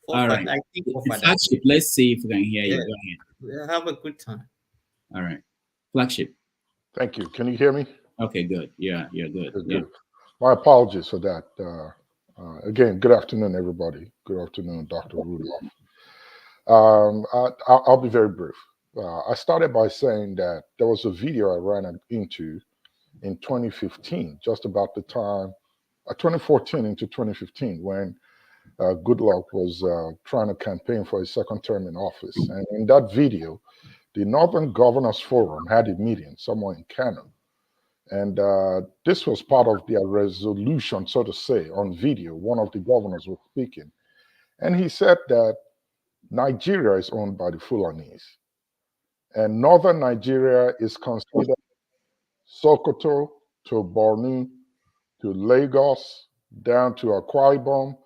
all right. I think Flagship, let's see if we can hear you. Go ahead. Have a good time. All right. Flagship. Thank you. Can you hear me? Okay, good. Yeah, you're good. Good, Yeah. good. My apologies for that. Again, good afternoon, everybody. Good afternoon, Dr. Rudolph. I'll be very brief. I started by saying that there was a video I ran into in 2015, just about the time, 2014 into 2015, when Goodluck was trying to campaign for his second term in office. And in that video, the Northern Governors Forum had a meeting somewhere in Kano. And this was part of their resolution, so to say, on video. One of the governors was speaking. And he said that Nigeria is owned by the Fulanese. And northern Nigeria is considered Sokoto to Borno to Lagos, down to Akwa Ibom,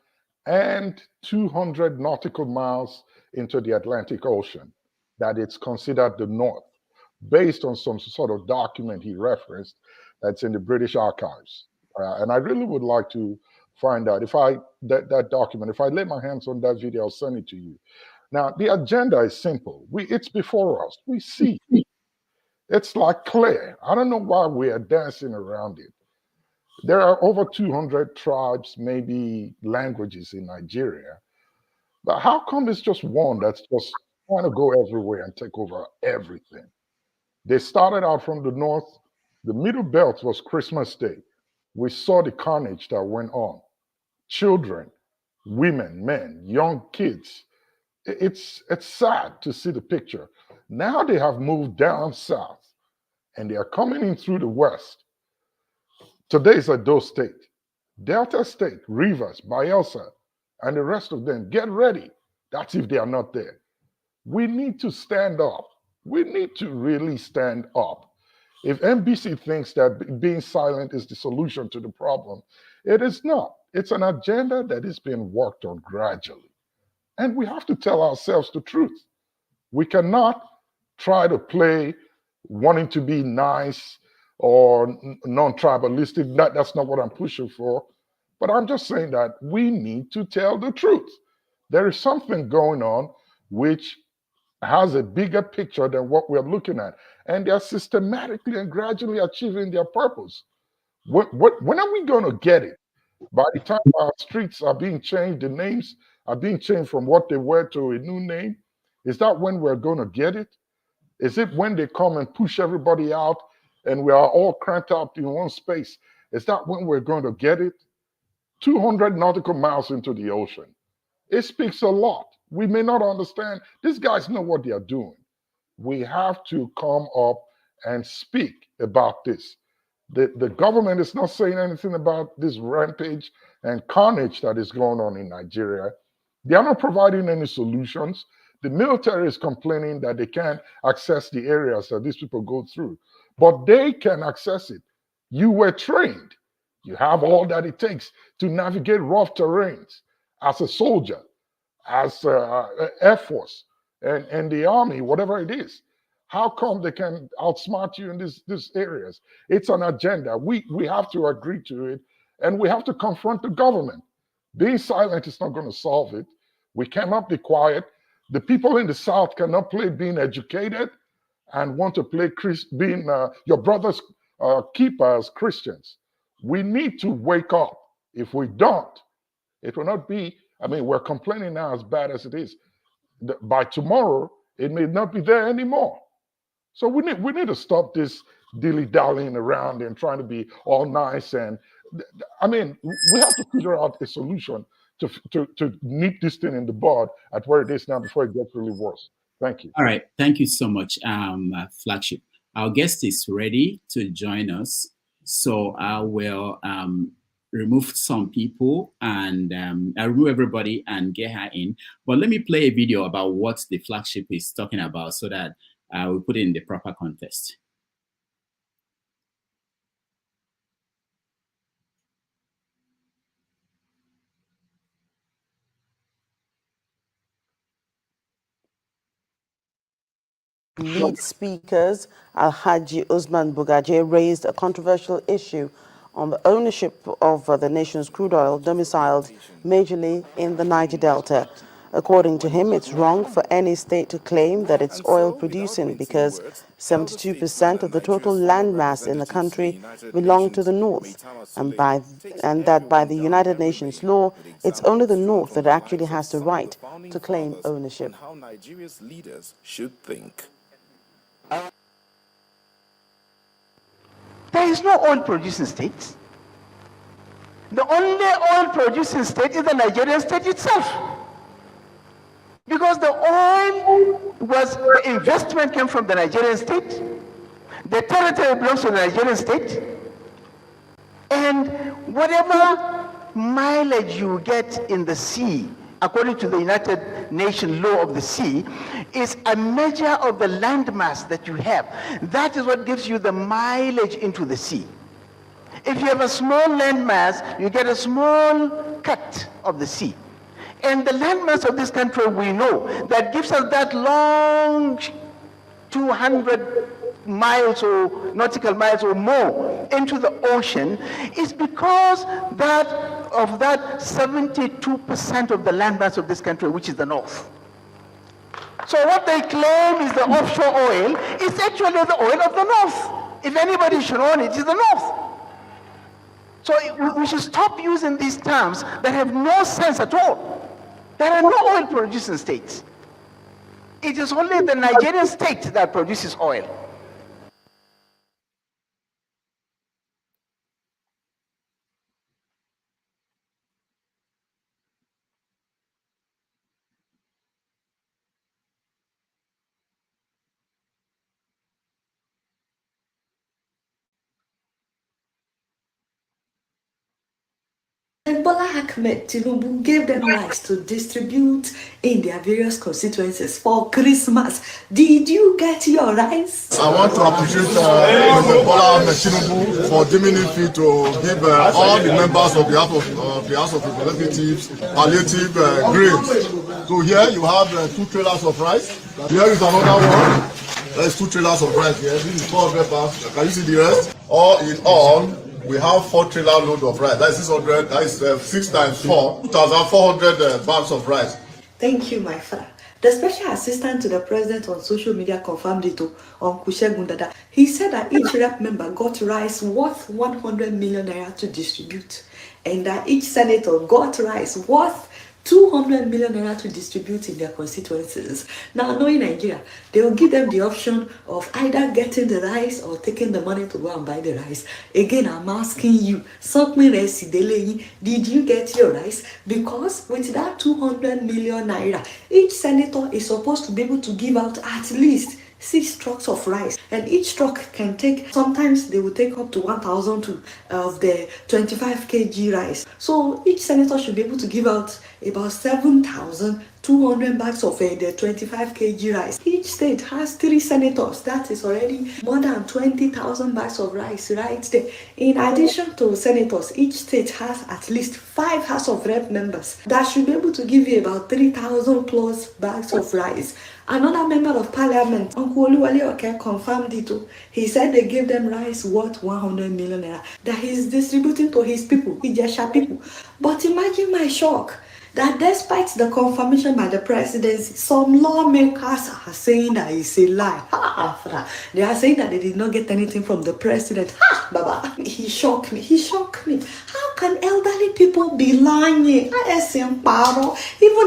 and 200 nautical miles into the Atlantic Ocean, that it's considered the North, based on some sort of document he referenced that's in the British archives. And I really would like to find out that document, if I lay my hands on that video, I'll send it to you. Now, the agenda is simple. It's before us. We see. It's like clear. I don't know why we are dancing around it. There are over 200 tribes, maybe languages in Nigeria. But how come it's just one that's just trying to go everywhere and take over everything? They started out from the north. The middle belt was Christmas Day. We saw the carnage that went on. Children, women, men, young kids. It's sad to see the picture. Now they have moved down south and they are coming in through the west. Today is Edo State, Delta State, Rivers, Bayelsa, and the rest of them. Get ready. That's if they are not there. We need to stand up. We need to really stand up. If NBC thinks that being silent is the solution to the problem, it is not. It's an agenda that is being worked on gradually. And we have to tell ourselves the truth. We cannot try to play wanting to be nice or non-tribalistic. That's not what I'm pushing for. But I'm just saying that we need to tell the truth. There is something going on which has a bigger picture than what we're looking at. And they're systematically and gradually achieving their purpose. When are we going to get it? By the time our streets are being changed, the names are being changed from what they were to a new name, is that when we're going to get it? Is it when they come and push everybody out and we are all cramped up in one space? Is that when we're going to get it? 200 nautical miles into the ocean. It speaks a lot. We may not understand. These guys know what they are doing. We have to come up and speak about this. The government is not saying anything about this rampage and carnage that is going on in Nigeria. They are not providing any solutions. The military is complaining that they can't access the areas that these people go through, but they can access it. You were trained. You have all that it takes to navigate rough terrains as a soldier, as Air Force, and the Army, whatever it is. How come they can outsmart you in these areas? It's an agenda. We have to agree to it, and we have to confront the government. Being silent is not going to solve it. We cannot be quiet. The people in the South cannot play being educated and want to play being your brother's keeper as Christians. We need to wake up. If we don't, it will not be, I mean, we're complaining now as bad as it is. By tomorrow, it may not be there anymore. So we need to stop this dilly-dallying around and trying to be all nice. And I mean, we have to figure out a solution to nip this thing in the bud at where it is now before it gets really worse. Thank you. All right. Thank you so much, Flagship. Our guest is ready to join us. So I will remove some people and I'll remove everybody and get her in. But let me play a video about what the Flagship is talking about so that we'll put it in the proper context. Lead speakers, Alhaji Usman Bugaje, raised a controversial issue on the ownership of the nation's crude oil domiciled majorly in the Niger Delta. According to him, it's wrong for any state to claim that it's oil producing because 72% of the total landmass in the country belong to the North, and that by the United Nations law, it's only the North that actually has the right to claim ownership. How Nigeria's leaders should think. There is no oil-producing state. The only oil-producing state is the Nigerian state itself. Because the investment came from the Nigerian state, the territory belongs to the Nigerian state, and whatever mileage you get in the sea, according to the United Nations law of the sea, is a measure of the landmass that you have. That is what gives you the mileage into the sea. If you have a small landmass, you get a small cut of the sea. And the landmass of this country, we know, that gives us that long 200 miles or nautical miles or more into the ocean is because of that 72% of the landmass of this country, which is the North. So what they claim is the offshore oil is actually the oil of the North. If anybody should own it, it's the North. So we should stop using these terms that have no sense at all. There are no oil producing states. It is only the Nigerian state that produces oil. And Bola Ahmed Tinubu gave them rights to distribute in their various constituencies for Christmas. Did you get your rights? I want to appreciate President Bola Ahmed Tinubu for deeming it fit to give all the members of the House of Representatives palliative grains. So here you have 2 trailers of rice. Here is another one. There's 2 trailers of rice here. This is 400 bags. Can you see the rest? All in all, we have 4 trailer load of rice. That is 600. That is 6 times 4, 2,400 bags of rice. Thank you, my father. The special assistant to the president on social media confirmed it on Kushegun Dada. He said that each rep member got rice worth 100 million naira to distribute, and that each senator got rice worth 200 million naira to distribute in their constituencies. Now, knowing Nigeria, they will give them the option of either getting the rice or taking the money to go and buy the rice. Again, I'm asking you, did you get your rice? Because with that 200 million naira, each senator is supposed to be able to give out at least 6 trucks of rice, and each truck can take, sometimes they will take up to 1,000 of the 25 kg rice. So each senator should be able to give out about 7,200 bags of the 25 kg rice. Each state has 3 senators. That is already more than 20,000 bags of rice right there. In addition to senators, each state has at least 5 House of Rep members that should be able to give you about 3,000 plus bags of rice. Another member of parliament, Uncle Oluwale confirmed it too. He said they gave them rice worth 100 million naira that he's distributing to his people, Ijesha people. But imagine my shock that despite the confirmation by the presidency, some lawmakers are saying that it's a lie. They are saying that they did not get anything from the president. Baba, he shocked me. He shocked me. How can elderly people be lying? Even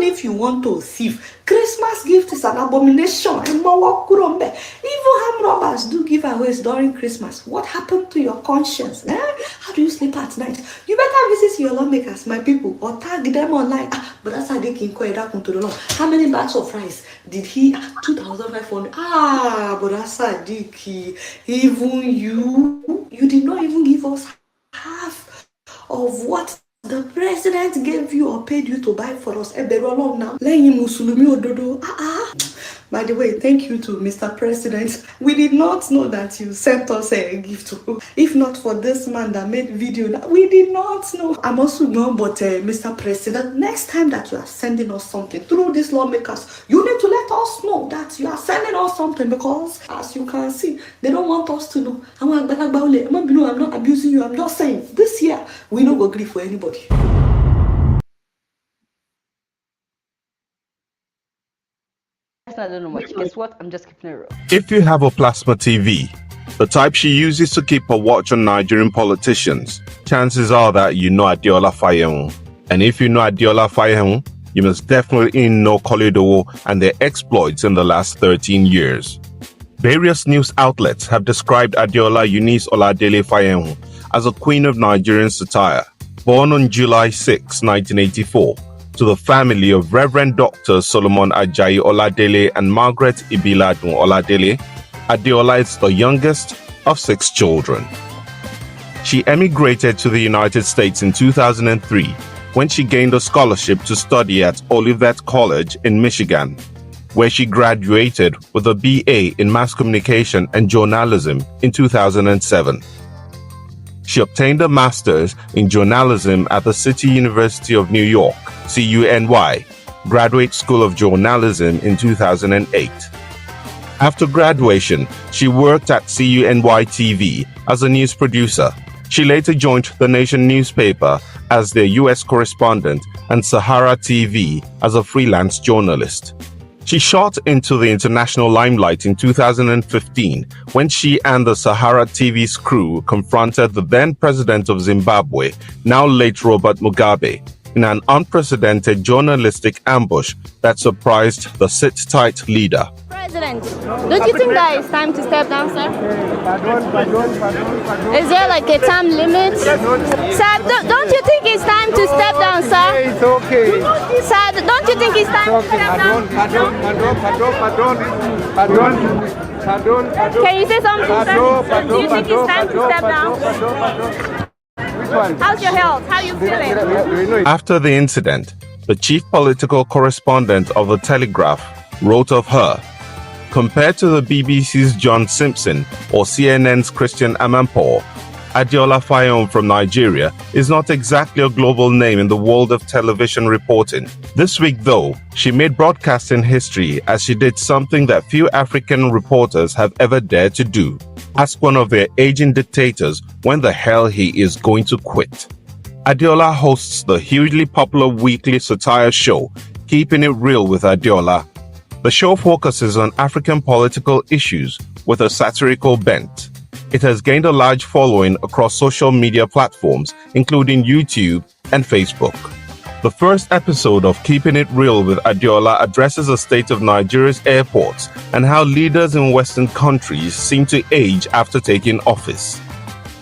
if you want to thief, Christmas gift is an abomination. Even armed robbers do giveaways during Christmas. What happened to your conscience? How do you sleep at night? You better visit your lawmakers, my people, or tag them online. But that's how they can to the law. How many bags of rice did he? 2,500. But that's how even you did not even give us half of what the president gave you or paid you to buy for us. By the way, thank you to Mr. President. We did not know that you sent us a gift. If not for this man that made video, we did not know. I'm also known, but Mr. President, next time that you are sending us something through these lawmakers, you need to let us know that you are sending us something, because as you can see, they don't want us to know. I'm not abusing you. I'm just saying, this year, we don't agree for anybody. I don't know much. Guess what? I'm just keeping it real. If you have a plasma TV, the type she uses to keep a watch on Nigerian politicians, chances are that you know Adeola Fayehun. And if you know Adeola Fayehun, you must definitely know Kolidowo and their exploits in the last 13 years. Various news outlets have described Adeola Eunice Oladele Fayehun as a queen of Nigerian satire. Born on July 6, 1984, to the family of Reverend Dr. Solomon Ajayi Oladele and Margaret Ibiladun Oladele, Adeola is the youngest of 6 children. She emigrated to the United States in 2003 when she gained a scholarship to study at Olivet College in Michigan, where she graduated with a BA in Mass Communication and Journalism in 2007. She obtained a master's in journalism at the City University of New York, CUNY, Graduate School of Journalism in 2008. After graduation, she worked at CUNY TV as a news producer. She later joined The Nation newspaper as their US correspondent and Sahara TV as a freelance journalist. She shot into the international limelight in 2015 when she and the Sahara TV's crew confronted the then president of Zimbabwe, now late Robert Mugabe, in an unprecedented journalistic ambush that surprised the sit-tight leader. President, don't you think that it's time to step down, sir? Is there like a time limit? Sir, don't you think it's time to step down, sir? It's okay. Sir, don't you think it's time to step down? Pardon. Can you say something, sir? Do you think it's time to step down? How's your health? How are you feeling? After the incident, the chief political correspondent of The Telegraph wrote of her, compared to the BBC's John Simpson or CNN's Christian Amanpour, Adeola Fayhun from Nigeria is not exactly a global name in the world of television reporting. This week, though, she made broadcasting history as she did something that few African reporters have ever dared to do: ask one of their aging dictators when the hell he is going to quit. Adeola hosts the hugely popular weekly satire show, Keeping It Real with Adeola. The show focuses on African political issues with a satirical bent. It has gained a large following across social media platforms, including YouTube and Facebook. The first episode of Keeping It Real with Adeola addresses the state of Nigeria's airports and how leaders in Western countries seem to age after taking office.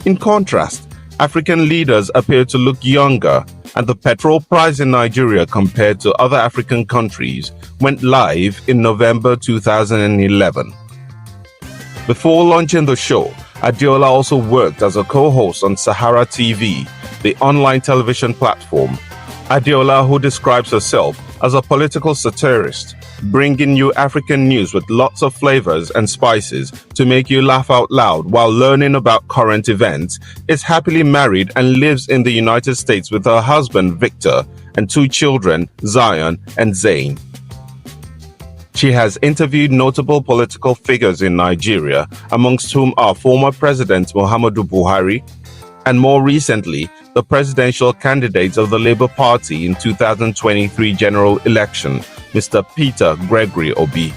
In contrast, African leaders appear to look younger, and the petrol price in Nigeria compared to other African countries went live in November 2011. Before launching the show, Adeola also worked as a co-host on Sahara TV, the online television platform. Adeola, who describes herself as a political satirist, bringing you African news with lots of flavors and spices to make you laugh out loud while learning about current events, is happily married and lives in the United States with her husband Victor and 2 children, Zion and Zayn. She has interviewed notable political figures in Nigeria, amongst whom are former President Muhammadu Buhari, and more recently, the presidential candidate of the Labour Party in 2023 general election, Mr. Peter Gregory Obi.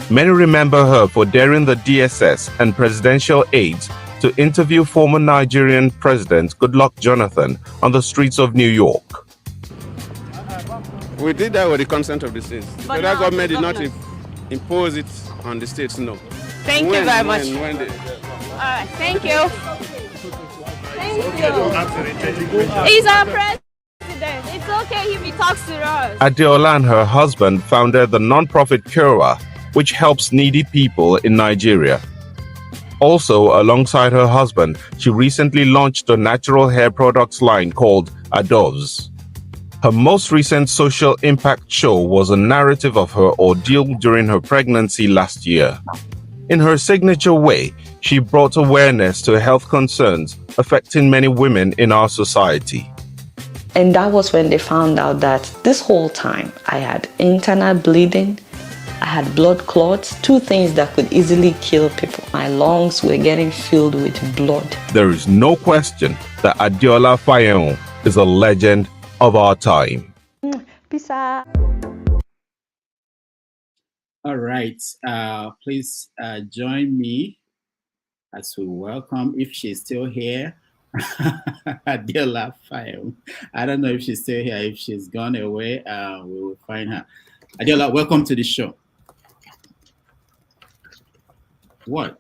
Many remember her for daring the DSS and presidential aides to interview former Nigerian President Goodluck Jonathan on the streets of New York. We did that with the consent of the states. The But federal now government the did not government- impose it on the states, no. Thank you very much. When they, All right, thank you. Thank you. He's our president. It's okay if he talks to us. Adeola and her husband founded the non-profit Cura, which helps needy people in Nigeria. Also, alongside her husband, she recently launched a natural hair products line called Adoves. Her most recent social impact show was a narrative of her ordeal during her pregnancy last year. In her signature way, she brought awareness to health concerns affecting many women in our society. And that was when they found out that this whole time I had internal bleeding, I had blood clots, 2 things that could easily kill people. My lungs were getting filled with blood. There is no question that Adeola Fayehun is a legend of our time. Peace out. All right, please join me as we welcome, if she's still here, Adeola Fayhun. I don't know if she's still here. If she's gone away, we will find her. Adeola, welcome to the show. What?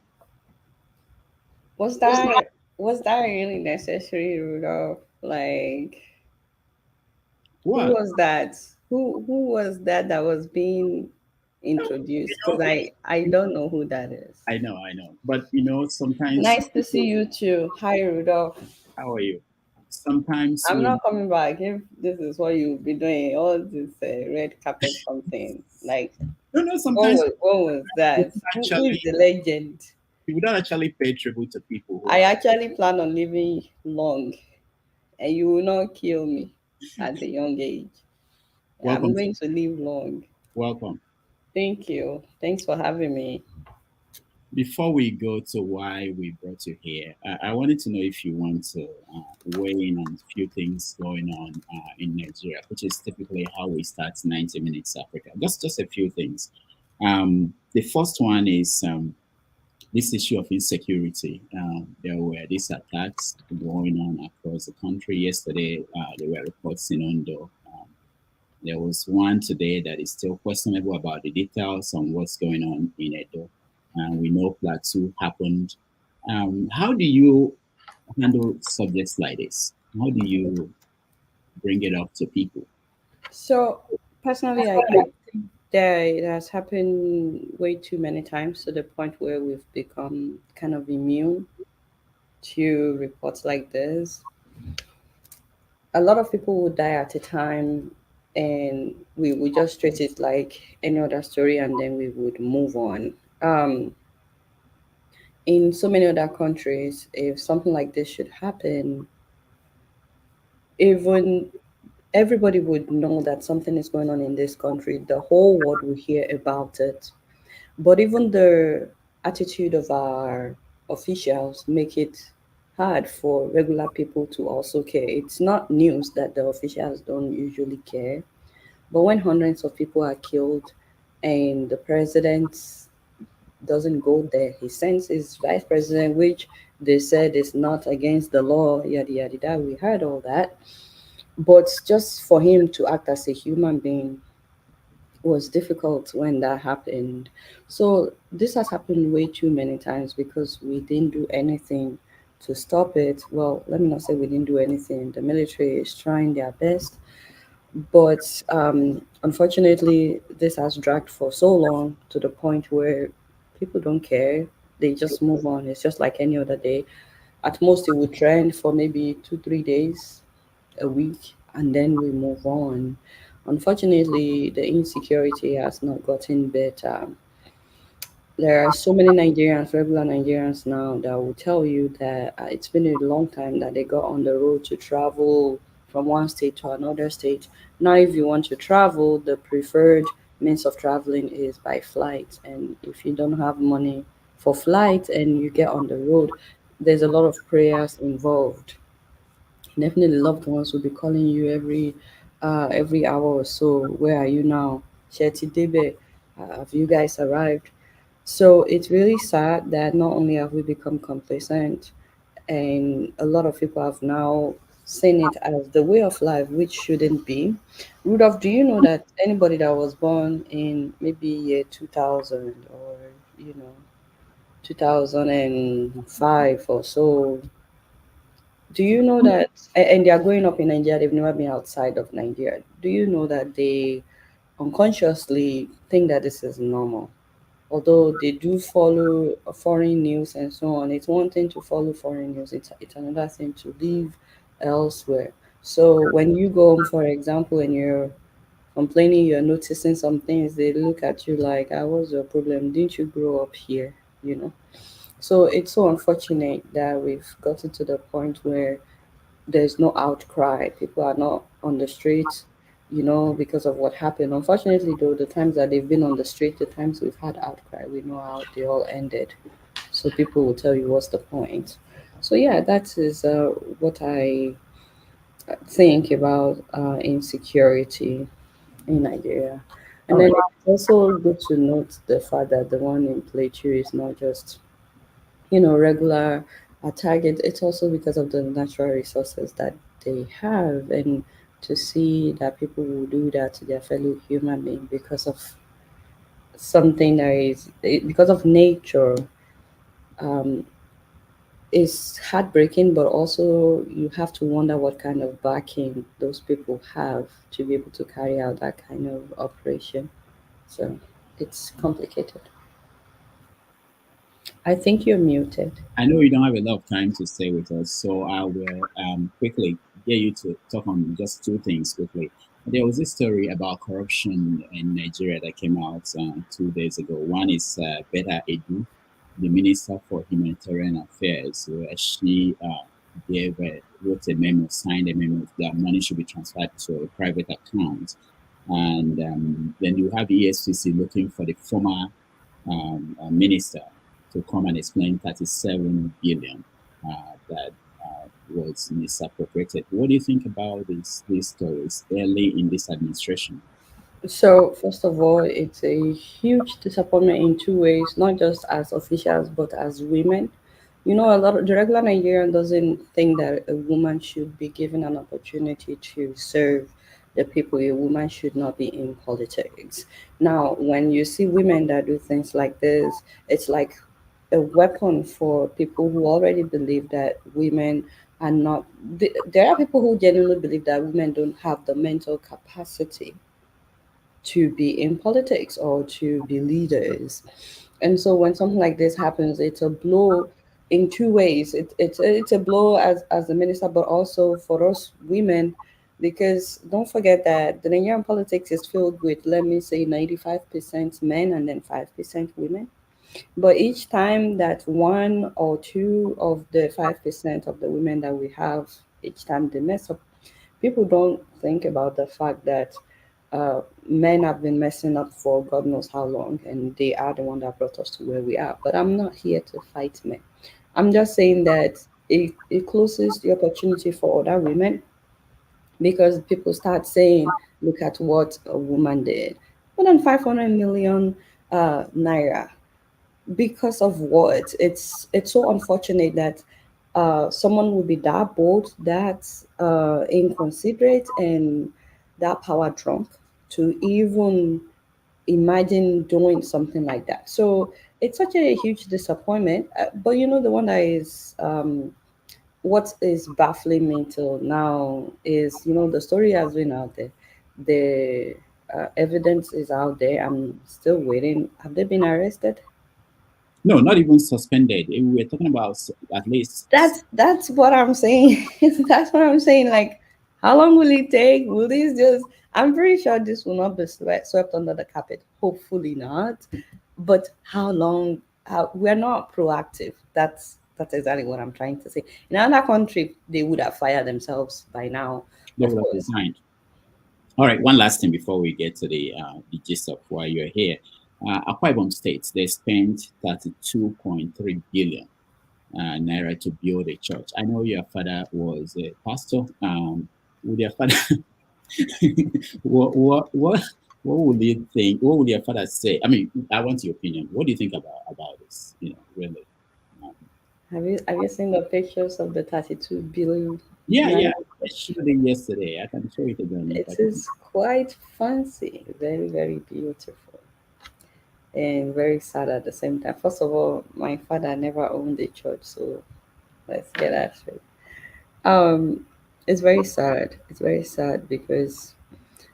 Was that really necessary, Rudolph? Like, what? Who was that? Who was that was being introduced? Because I don't know who that is. I know. But sometimes. Nice to see you too. Hi, Rudolph. How are you? Sometimes I'm not coming back if this is what you'll be doing. All this red carpet something. Like, no. Sometimes what was that? Who is the legend? You don't actually pay tribute to people. I actually plan on living long, and you will not kill me at a young age. Welcome. I'm going to live long. Welcome. Thank you. Thanks for having me. Before we go to why we brought you here, I wanted to know if you want to weigh in on a few things going on in Nigeria, which is typically how we start 90 Minutes Africa. Just a few things. The first one is this issue of insecurity. There were these attacks going on across the country. Yesterday, there were reports in Ondo. There was one today that is still questionable about the details on what's going on in Edo. We know Plateau happened. How do you handle subjects like this? How do you bring it up to people? So personally, I think that it has happened way too many times to the point where we've become kind of immune to reports like this. A lot of people would die at a time, and we would just treat it like any other story, and then we would move on. In so many other countries, if something like this should happen, even everybody would know that something is going on in this country. The whole world will hear about it. But even the attitude of our officials make it hard for regular people to also care. It's not news that the officials don't usually care. But when hundreds of people are killed and the president doesn't go there, he sends his vice president, which they said is not against the law, yada yada yada. We heard all that. But just for him to act as a human being was difficult when that happened. So this has happened way too many times because we didn't do anything to stop it. Well, let me not say we didn't do anything. The military is trying their best, but unfortunately, this has dragged for so long to the point where people don't care. They just move on. It's just like any other day. At most, it would trend for maybe 2, 3 days, a week, and then we move on. Unfortunately, the insecurity has not gotten better. There are so many Nigerians, regular Nigerians now, that will tell you that it's been a long time that they got on the road to travel from one state to another state. Now, if you want to travel, the preferred means of traveling is by flight. And if you don't have money for flight and you get on the road, there's a lot of prayers involved. Definitely loved ones will be calling you every hour or so. Where are you now? Shetty Debe, have you guys arrived? So it's really sad that not only have we become complacent, and a lot of people have now seen it as the way of life, which shouldn't be. Rudolph, do you know that anybody that was born in maybe year 2000 or, 2005 or so, do you know that, and they are growing up in Nigeria, they've never been outside of Nigeria. Do you know that they unconsciously think that this is normal? Although they do follow foreign news and so on, it's one thing to follow foreign news, it's another thing to live elsewhere. So when you go home, for example, and you're complaining, you're noticing some things, they look at you like, what's your problem? Didn't you grow up here? You know? So it's so unfortunate that we've gotten to the point where there's no outcry. People are not on the streets, because of what happened. Unfortunately, though, the times that they've been on the street, the times we've had outcry, we know how they all ended. So people will tell you what's the point. So yeah, that is what I think about insecurity in Nigeria. And then it's also good to note the fact that the one in Plateau is not just regular target. It's also because of the natural resources that they have, and to see that people will do that to their fellow human being because of something that because of nature, um, is heartbreaking, but also you have to wonder what kind of backing those people have to be able to carry out that kind of operation. So it's complicated. I think you're muted. I know you don't have a lot of time to stay with us, so I will quickly get you to talk on just two things quickly. There was this story about corruption in Nigeria that came out 2 days ago. One is Betta Edu, the Minister for Humanitarian Affairs, where she wrote a memo, signed a memo that money should be transferred to a private account. And then you have ESCC looking for the former minister to come and explain 37 billion that was misappropriated. What do you think about these stories early in this administration? So, first of all, it's a huge disappointment in two ways, not just as officials, but as women. A lot of the regular Nigerian doesn't think that a woman should be given an opportunity to serve the people. A woman should not be in politics. Now, when you see women that do things like this, it's like a weapon for people who already believe that women are not. There are people who genuinely believe that women don't have the mental capacity to be in politics or to be leaders. And so when something like this happens, it's a blow in two ways. It's a blow as the minister, but also for us women, because don't forget that the Nigerian politics is filled with, let me say, 95% men and then 5% women. But each time that one or two of the 5% of the women that we have, each time they mess up, people don't think about the fact that men have been messing up for God knows how long, and they are the one that brought us to where we are. But I'm not here to fight men. I'm just saying that it closes the opportunity for other women, because people start saying, look at what a woman did. More than 500 million naira. Because of what? It's so unfortunate that someone would be that bold, that inconsiderate, and that power drunk to even imagine doing something like that. So it's such a huge disappointment. But the one that is what is baffling me till now is the story has been out there, the evidence is out there. I'm still waiting. Have they been arrested? No, not even suspended. We're talking about at least. That's what I'm saying. That's what I'm saying. Like, how long will it take? Will this just? I'm pretty sure this will not be swept under the carpet. Hopefully not. But how long? We're not proactive. That's exactly what I'm trying to say. In another country, they would have fired themselves by now. They Of would have course. resigned. All right, one last thing before we get to the gist of why you're here. Akwa Ibom State, they spent 32.3 billion naira to build a church. I know your father was a pastor. Would your father, what would you think? What would your father say? I mean, I want your opinion. What do you think about this? Really. Have you seen the pictures of the 32 billion? Yeah. I showed it yesterday. I can show it again. It is quite fancy, very, very beautiful, and very sad at the same time. First of all, my father never owned a church, so let's get that straight. It's very sad. It's very sad because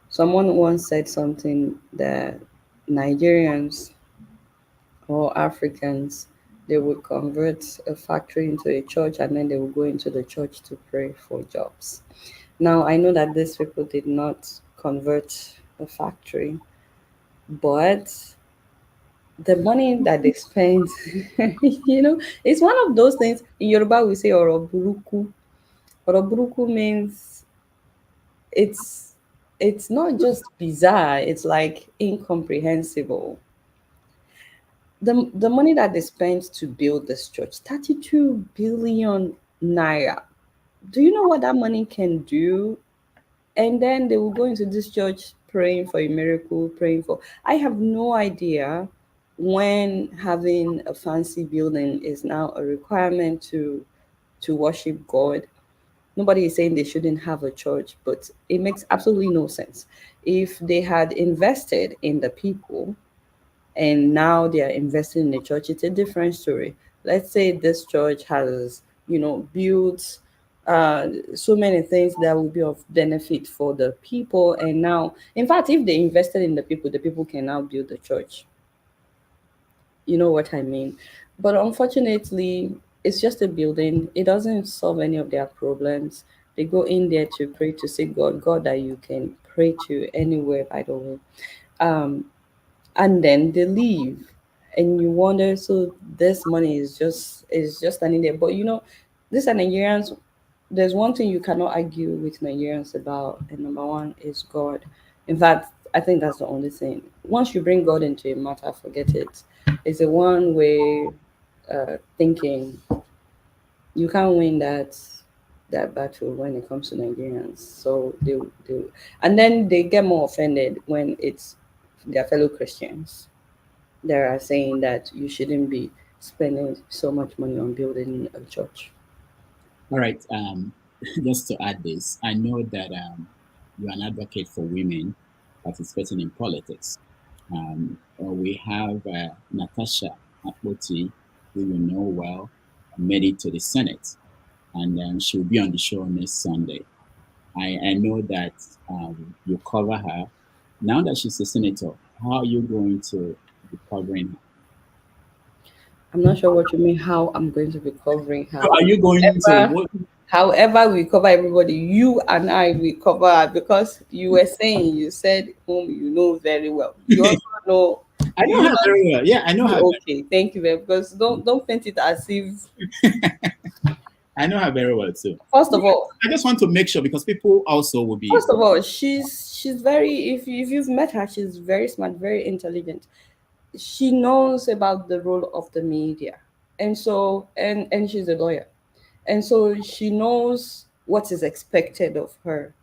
someone once said something that Nigerians or Africans, they would convert a factory into a church and then they would go into the church to pray for jobs. Now, I know that these people did not convert a factory, but the money that they spend, it's one of those things. In Yoruba, we say Oroburuku. Oroburuku means it's it's not just bizarre, it's like incomprehensible. The money that they spent to build this church, 32 billion naira. Do you know what that money can do? And then they will go into this church praying for a miracle, praying for. I have no idea when having a fancy building is now a requirement to worship God. Nobody is saying they shouldn't have a church, but it makes absolutely no sense. If they had invested in the people and now they are investing in the church, it's a different story. Let's say this church has, built so many things that will be of benefit for the people. And now, in fact, if they invested in the people can now build the church. You know what I mean? But unfortunately, it's just a building. It doesn't solve any of their problems. They go in there to pray to say, God that you can pray to anywhere, by the way. And then they leave. And you wonder, so this money is just standing there. But these are Nigerians. There's one thing you cannot argue with Nigerians about, and number one is God. In fact, I think that's the only thing. Once you bring God into a matter, forget it. It's a one-way thinking. You can't win that battle when it comes to Nigerians. So and then they get more offended when it's their fellow Christians that are saying that you shouldn't be spending so much money on building a church. All right. Just to add this, I know that you're an advocate for women participating in politics. We have Natasha Akpoti, who you know well, made it to the Senate, and she'll be on the show next Sunday. I know that you cover her. Now that she's a senator, how are you going to be covering her? I'm not sure what you mean, how I'm going to be covering her. So are you going to? However, we cover everybody. You and I, we cover her because you said whom you know very well. You also know. I know her very well. Yeah, I know her. Okay, thank you very much. Because don't paint it as if. I know her very well too. First of all, I just want to make sure because people also will be. First of all, she's very. If you've met her, she's very smart, very intelligent. She knows about the role of the media, and so and she's a lawyer, and so she knows what is expected of her.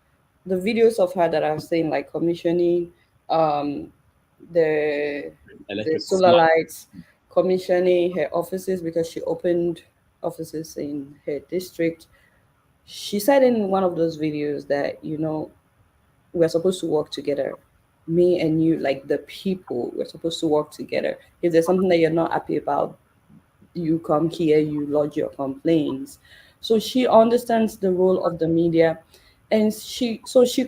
The videos of her that I've seen, like commissioning the solar lights, commissioning her offices because she opened offices in her district. She said in one of those videos that, you know, we're supposed to work together. Me and you, like the people, we're supposed to work together. If there's something that you're not happy about, you come here, you lodge your complaints. So she understands the role of the media, and she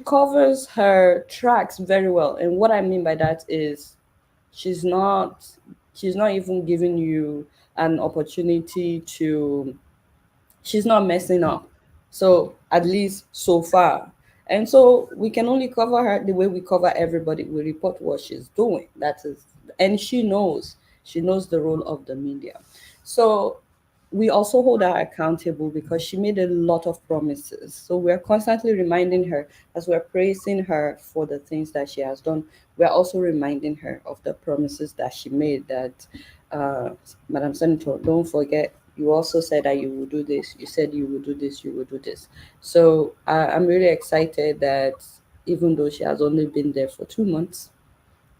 covers her tracks very well. And what I mean by that is she's not she's not even giving you an opportunity to, she's not messing up. So at least so far. And so we can only cover her the way we cover everybody. We report what she's doing. That is, and she knows the role of the media. So we also hold her accountable because she made a lot of promises. So we're constantly reminding her, as we're praising her for the things that she has done, we're also reminding her of the promises that she made, that Madam Senator, don't forget, you also said that you will do this. You said you will do this, you will do this. So I'm really excited that even though she has only been there for 2 months,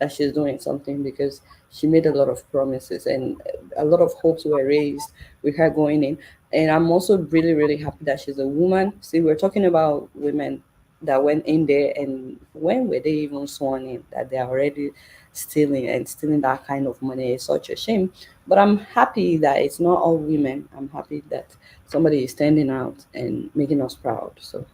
that she's doing something, because she made a lot of promises and a lot of hopes were raised with her going in. And I'm also really, really happy that she's a woman. See, we're talking about women that went in there, and when were they even sworn in that they're already stealing that kind of money? It's such a shame. But I'm happy that it's not all women. I'm happy that somebody is standing out and making us proud. So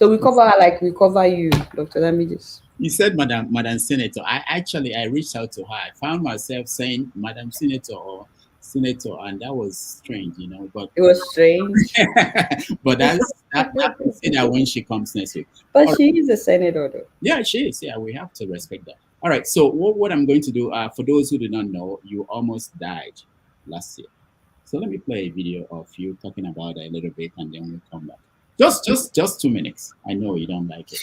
we cover her like we cover you, Dr. Damages. You said Madam Senator. I reached out to her. I found myself saying Madam Senator or Senator, and that was strange, you know. But it was strange. But I will say that when she comes next week. But she is a senator, though. Yeah, she is. Yeah, we have to respect that. All right. So what I'm going to do, for those who do not know, you almost died last year. So let me play a video of you talking about it a little bit, and then we'll come back. Just 2 minutes. I know you don't like it.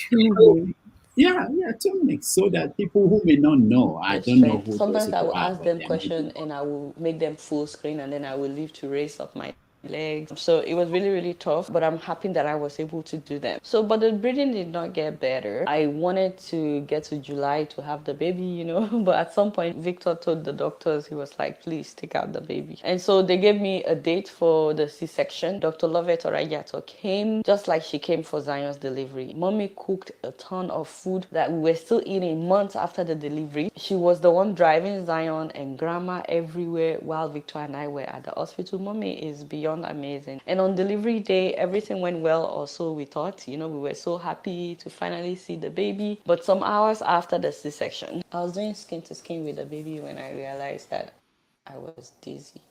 Yeah, 2 minutes, so that people who may not know, I don't know who. Sometimes I will ask them questions and I will make them full screen, and then I will leave to raise up my legs. So it was really, really tough, but I'm happy that I was able to do them. So, but the breathing did not get better. I wanted to get to July to have the baby, you know, but at some point, Victor told the doctors, he was like, please take out the baby. And so they gave me a date for the C-section. Dr. Lovett Orayato came just like she came for Zion's delivery. Mommy cooked a ton of food that we were still eating months after the delivery. She was the one driving Zion and grandma everywhere while Victor and I were at the hospital. Mommy is beyond amazing. And on delivery day, everything went well, or so we thought. You know, we were so happy to finally see the baby. But some hours after the C-section, I was doing skin to skin with the baby when I realized that I was dizzy.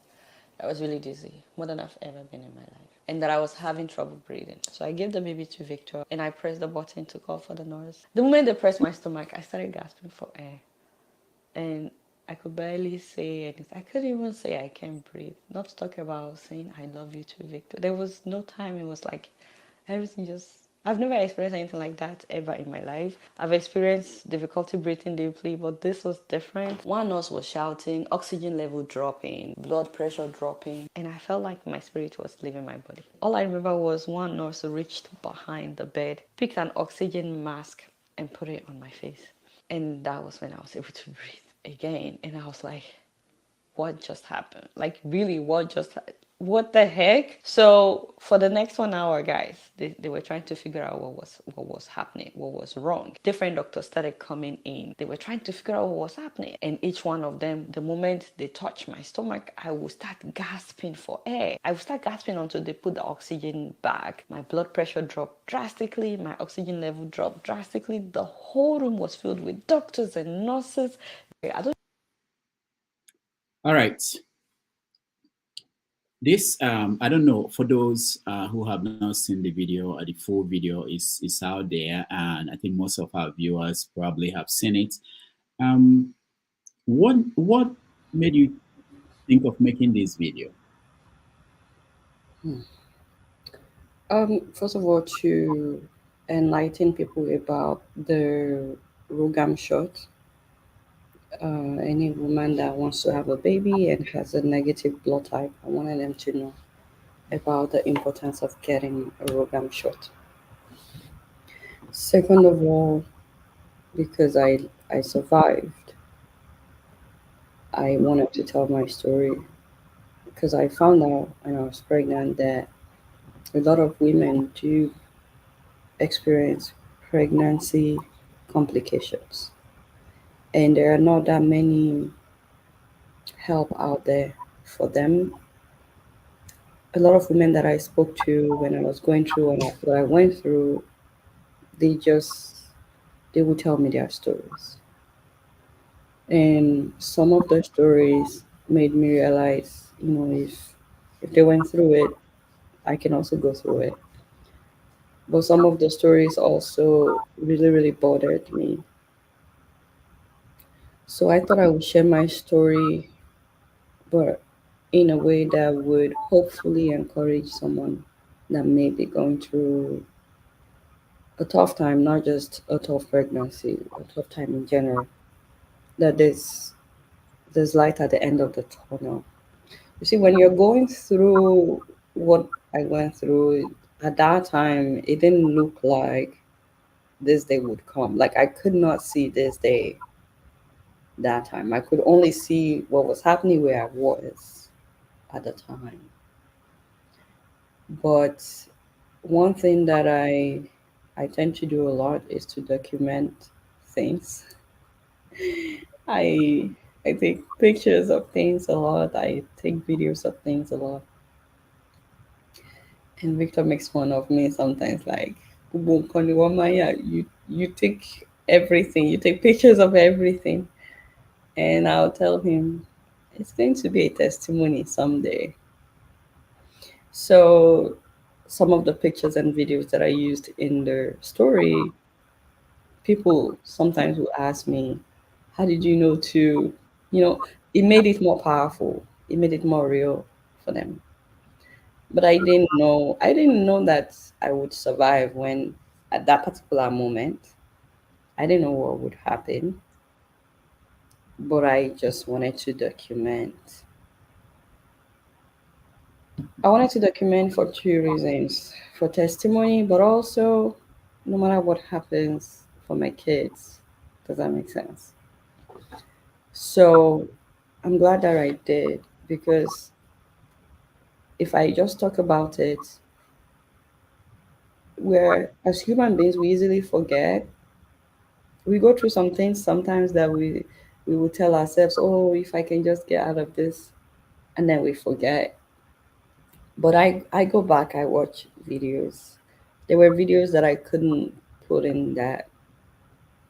I was really dizzy, more than I've ever been in my life, and that I was having trouble breathing. So I gave the baby to Victor, and I pressed the button to call for the nurse. The moment they pressed my stomach, I started gasping for air, and I could barely say anything. I couldn't even say I can't breathe, not to talk about saying I love you to Victor. There was no time. It was like everything just... I've never experienced anything like that ever in my life. I've experienced difficulty breathing deeply, but this was different. One nurse was shouting, oxygen level dropping, blood pressure dropping, and I felt like my spirit was leaving my body. All I remember was one nurse reached behind the bed, picked an oxygen mask, and put it on my face. And that was when I was able to breathe again. And I was like, what just happened? Like, really, what the heck? So for the next 1 hour, guys, they were trying to figure out what was happening, what was wrong. Different doctors started coming in. They were trying to figure out what was happening. And each one of them, the moment they touched my stomach, I would start gasping for air. I would start gasping until they put the oxygen back. My blood pressure dropped drastically. My oxygen level dropped drastically. The whole room was filled with doctors and nurses. All right. This, I don't know, for those who have not seen the video, the full video is out there, and I think most of our viewers probably have seen it. What made you think of making this video? First of all, to enlighten people about the Rogam shot. Any woman that wants to have a baby and has a negative blood type, I wanted them to know about the importance of getting a Rogam shot. Second of all, because I survived, I wanted to tell my story, because because I found out when I was pregnant that a lot of women do experience pregnancy complications, and there are not that many help out there for them. A lot of women that I spoke to when I was going through what I went through, they just they would tell me their stories, and some of the stories made me realize, if they went through it, I can also go through it. But some of the stories also really, really bothered me. So I thought I would share my story, but in a way that would hopefully encourage someone that may be going through a tough time, not just a tough pregnancy, a tough time in general. That there's light at the end of the tunnel. You see, when you're going through what I went through at that time, it didn't look like this day would come. Like I could not see this day that time. I could only see what was happening where I was at the time. But one thing that I tend to do a lot is to document things. I I take pictures of things a lot. I take videos of things a lot. And Victor makes fun of me sometimes, like, "Ubu Nkoni Wamaya, you take everything, you take pictures of everything." And I'll tell him it's going to be a testimony someday. So some of the pictures and videos that I used in the story, people sometimes will ask me, how did you know to, you know, it made it more powerful. It made it more real for them. But I didn't know that I would survive when at that particular moment. I didn't know what would happen, but I just wanted to document. I wanted to document for two reasons, for testimony, but also no matter what happens for my kids. Does that make sense? So I'm glad that I did because if I just talk about it, where as human beings we easily forget. We go through some things sometimes that we will tell ourselves, oh, if I can just get out of this, and then we forget. But I go back, I watch videos. There were videos that I couldn't put in that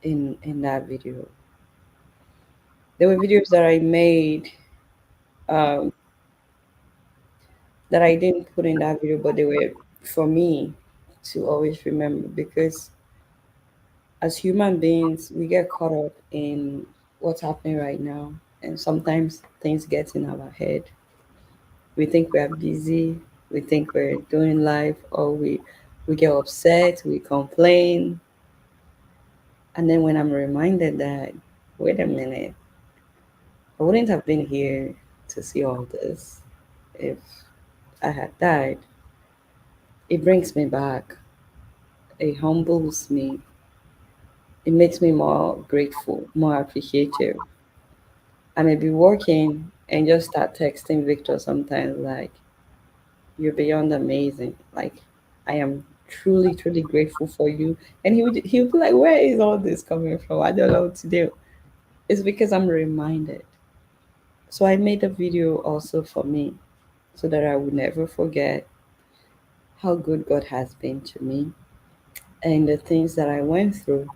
video. There were videos that I made um, that I didn't put in that video, but they were for me to always remember because as human beings, we get caught up in what's happening right now, and sometimes things get in our head. We think we are busy, we think we're doing life, or we get upset, we complain, and then when I'm reminded that, wait a minute, I wouldn't have been here to see all this if I had died. It brings me back. It humbles me. It makes me more grateful, more appreciative. I may be working and just start texting Victor sometimes like, you're beyond amazing. Like, I am truly, truly grateful for you. And he would be like, where is all this coming from? I don't know what to do. It's because I'm reminded. So I made a video also for me so that I would never forget how good God has been to me and the things that I went through.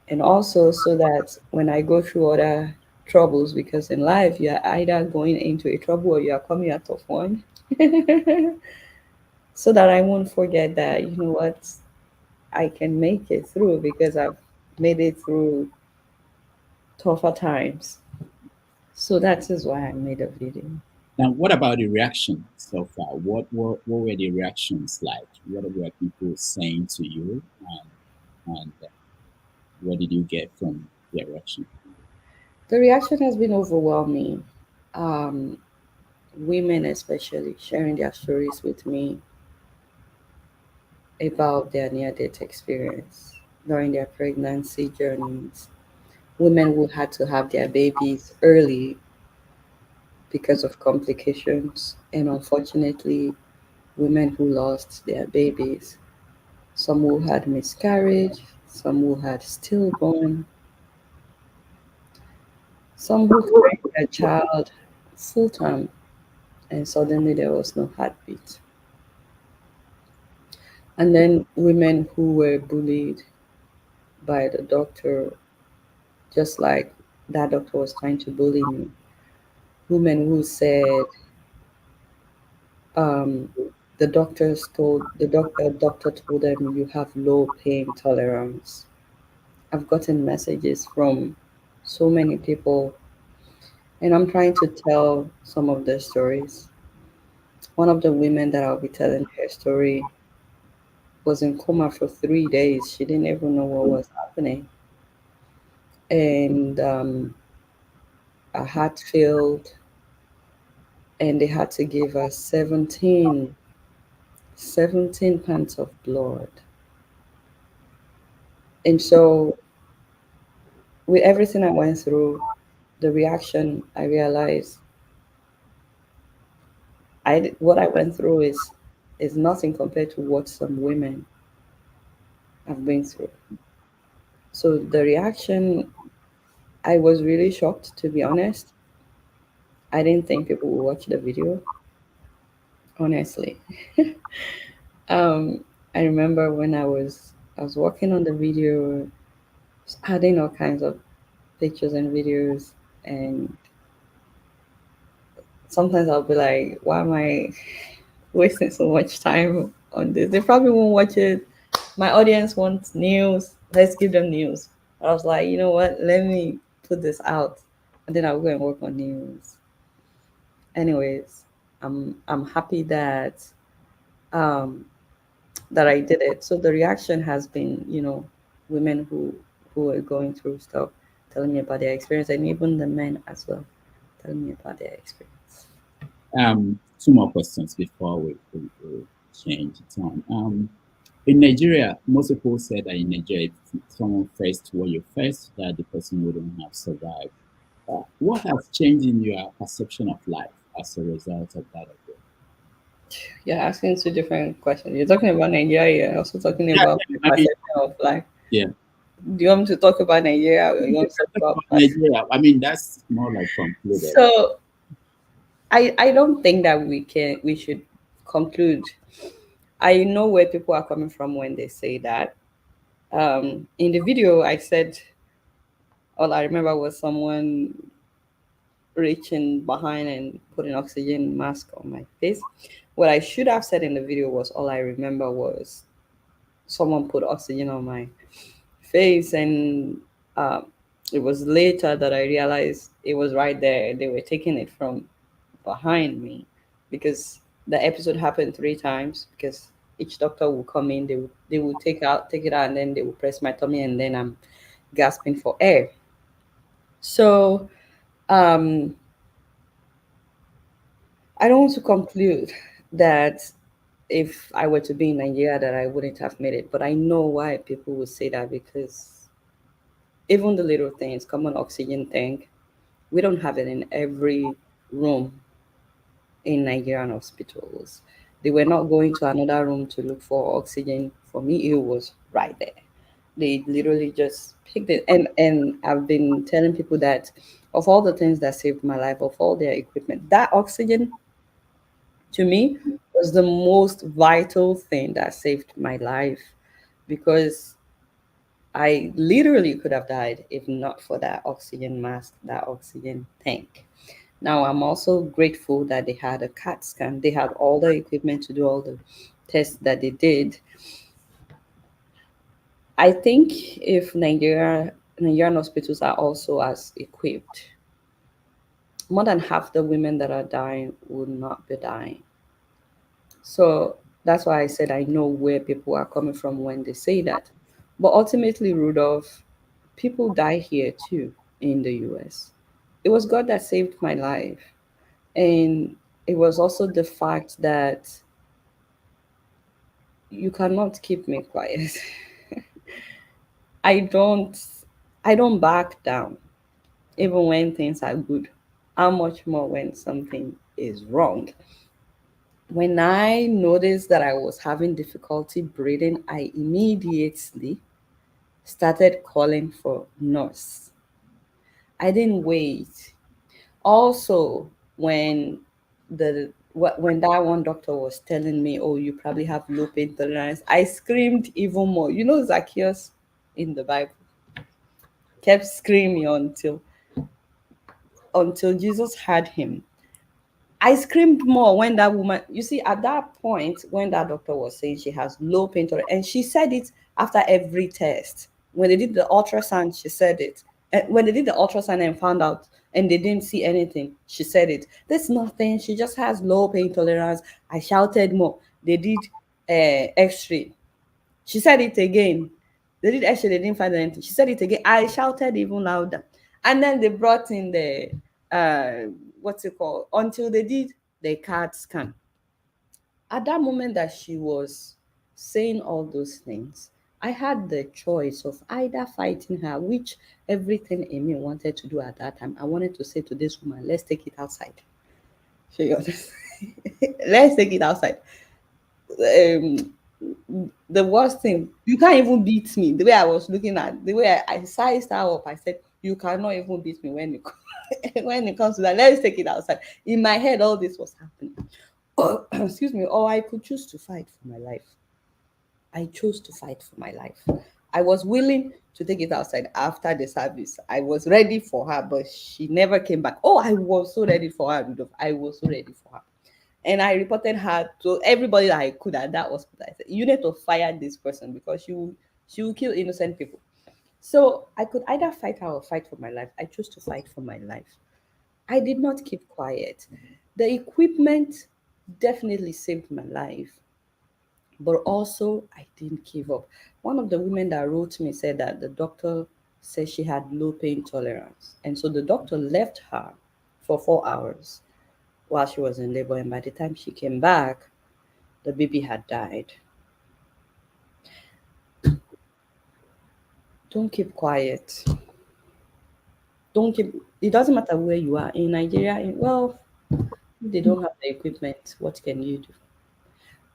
And also so that when I go through other troubles, because in life you're either going into a trouble or you are coming out of one. So that I won't forget that, you know what, I can make it through because I've made it through tougher times. So that is why I made a video. Now, what about the reaction so far? What were the reactions like? What were people saying to you, and what did you get from their reaction? The reaction has been overwhelming. Um, Women, especially, sharing their stories with me about their near death experience during their pregnancy journeys. Women who had to have their babies early because of complications, and unfortunately, women who lost their babies, some who had miscarriage, some who had stillborn, some who carried their child full term, and suddenly there was no heartbeat. And then women who were bullied by the doctor, just like that doctor was trying to bully me. Women who said, um, the doctor told them you have low pain tolerance. I've gotten messages from so many people, and I'm trying to tell some of their stories. One of the women that I'll be telling her story was in coma for 3 days. She didn't even know what was happening. And her heart failed, and they had to give her 17 pints of blood. And so, with everything I went through, the reaction, I realized what I went through is nothing compared to what some women have been through. So the reaction, I was really shocked, to be honest. I didn't think people would watch the video, honestly. um, I remember when I was working on the video, adding all kinds of pictures and videos, and sometimes I'll be like, why am I wasting so much time on this? They probably won't watch it. My audience wants news. Let's give them news. I was like, you know what? Let me put this out, and then I'll go and work on news. Anyways, I'm happy um, that I did it. So the reaction has been, women who are going through stuff, telling me about their experience, and even the men as well, telling me about their experience. Two more questions before we change it on. In Nigeria, most people say that in Nigeria, if someone faced what you faced, that the person wouldn't have survived. What has changed in your perception of life as a result of that? You're asking two different questions. You're talking about Nigeria, you're also talking about I mean, perception of life. yeah. Do you want me to talk about Nigeria or you want to talk about Nigeria? I mean, that's more like concluded. So I don't think that we should conclude. I know where people are coming from when they say that. In the video, I said all I remember was someone reaching behind and putting oxygen mask on my face. What I should have said in the video was all I remember was someone put oxygen on my face, and it was later that I realized it was right there. They were taking it from behind me because the episode happened 3 times, because each doctor will come in, they will take it out, and then they will press my tummy, and then I'm gasping for air. So um I don't want to conclude that if I were to be in Nigeria that I wouldn't have made it, but I know why people would say that, because even the little things, common oxygen tank, we don't have it in every room in Nigerian hospitals. They were not going to another room to look for oxygen. For me, it was right there. They literally just picked it. And I've been telling people that of all the things that saved my life, of all their equipment, that oxygen to me was the most vital thing that saved my life, because I literally could have died if not for that oxygen mask, that oxygen tank. Now, I'm also grateful that they had a CAT scan. They had all the equipment to do all the tests that they did. I think if Nigerian hospitals are also as equipped, more than half the women that are dying would not be dying. So that's why I said I know where people are coming from when they say that. But ultimately, Rudolph, people die here too in the US. It was God that saved my life. And it was also the fact that you cannot keep me quiet. I don't I don't back down even when things are good. How much more when something is wrong? When I noticed that I was having difficulty breathing, I immediately started calling for nurse. I didn't wait. Also, when that one doctor was telling me, "Oh, you probably have low pain tolerance," I screamed even more. You know, Zacchaeus in the Bible kept screaming until Jesus heard him. I screamed more when that woman, you see, at that point, when that doctor was saying she has low pain tolerance, and she said it after every test. When they did the ultrasound, she said it. And when they did the ultrasound and found out and they didn't see anything, she said it. There's nothing. She just has low pain tolerance. I shouted more. They did X-ray. She said it again. They did X-ray. They didn't find anything. She said it again. I shouted even louder. And then they brought in the what's it called? Until they did the CAT scan. At that moment that she was saying all those things, I had the choice of either fighting her, which everything in me wanted to do at that time. I wanted to say to this woman, let's take it outside. So you understand? Let's take it outside. Um, the worst thing, you can't even beat me. The way I was looking at, the way I sized her up, I said, you cannot even beat me when when it comes to that. Let's take it outside. In my head, all this was happening. Oh, excuse me. Or I could choose to fight for my life. I chose to fight for my life. I was willing to take it outside after the service. I was ready for her, but she never came back. Oh, I was so ready for her, Rudolph. I was so ready for her. And I reported her to everybody that I could at that hospital. I said, you need to fire this person because she will kill innocent people. So I could either fight her or fight for my life. I chose to fight for my life. I did not keep quiet. The equipment definitely saved my life, but also I didn't give up. One of the women that wrote me said that the doctor said she had low pain tolerance. And so the doctor left her for 4 hours while she was in labor. And by the time she came back, the baby had died. Don't keep quiet. Don't keep, it doesn't matter where you are in Nigeria. Well, if they don't have the equipment, what can you do?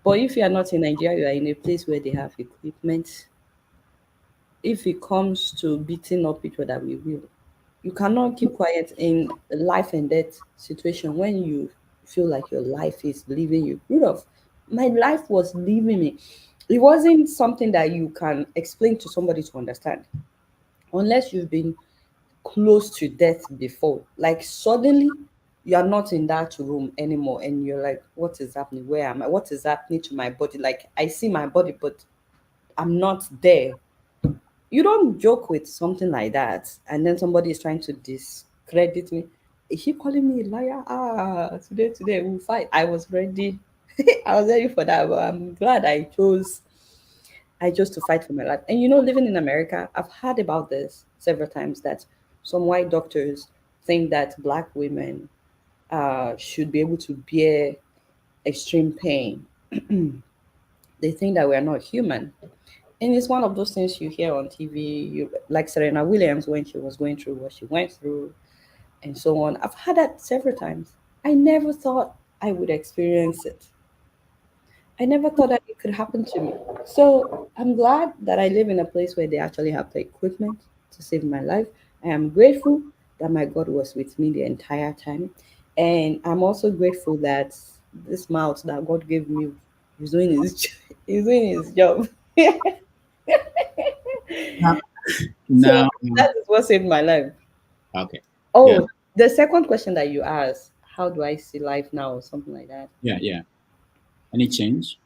But if you are not in Nigeria, you are in a place where they have equipment. If it comes to beating up each other, we will. You cannot keep quiet in a life and death situation when you feel like your life is leaving you. Rudolph, my life was leaving me. It wasn't something that you can explain to somebody to understand unless you've been close to death before. Like suddenly you are not in that room anymore and you're like, what is happening? Where am I? What is happening to my body? Like I see my body, but I'm not there. You don't joke with something like that and then somebody is trying to discredit me. Is she calling me a liar? Today we'll fight. I was ready. I was ready for that, but I'm glad I chose to fight for my life. And you know, living in America, I've heard about this several times that some white doctors think that Black women should be able to bear extreme pain. They think that we're not human. And it's one of those things you hear on TV, like Serena Williams when she was going through what she went through, and so on. I've had that several times. I never thought I would experience it. I never thought that it could happen to me. So I'm glad that I live in a place where they actually have the equipment to save my life. I am grateful that my God was with me the entire time. And I'm also grateful that this mouth that God gave me is doing is doing his job. So Now, that is what saved my life. okay. Yeah, Oh, the second question that you asked, how do I see life now, or something like that? yeah. Any change?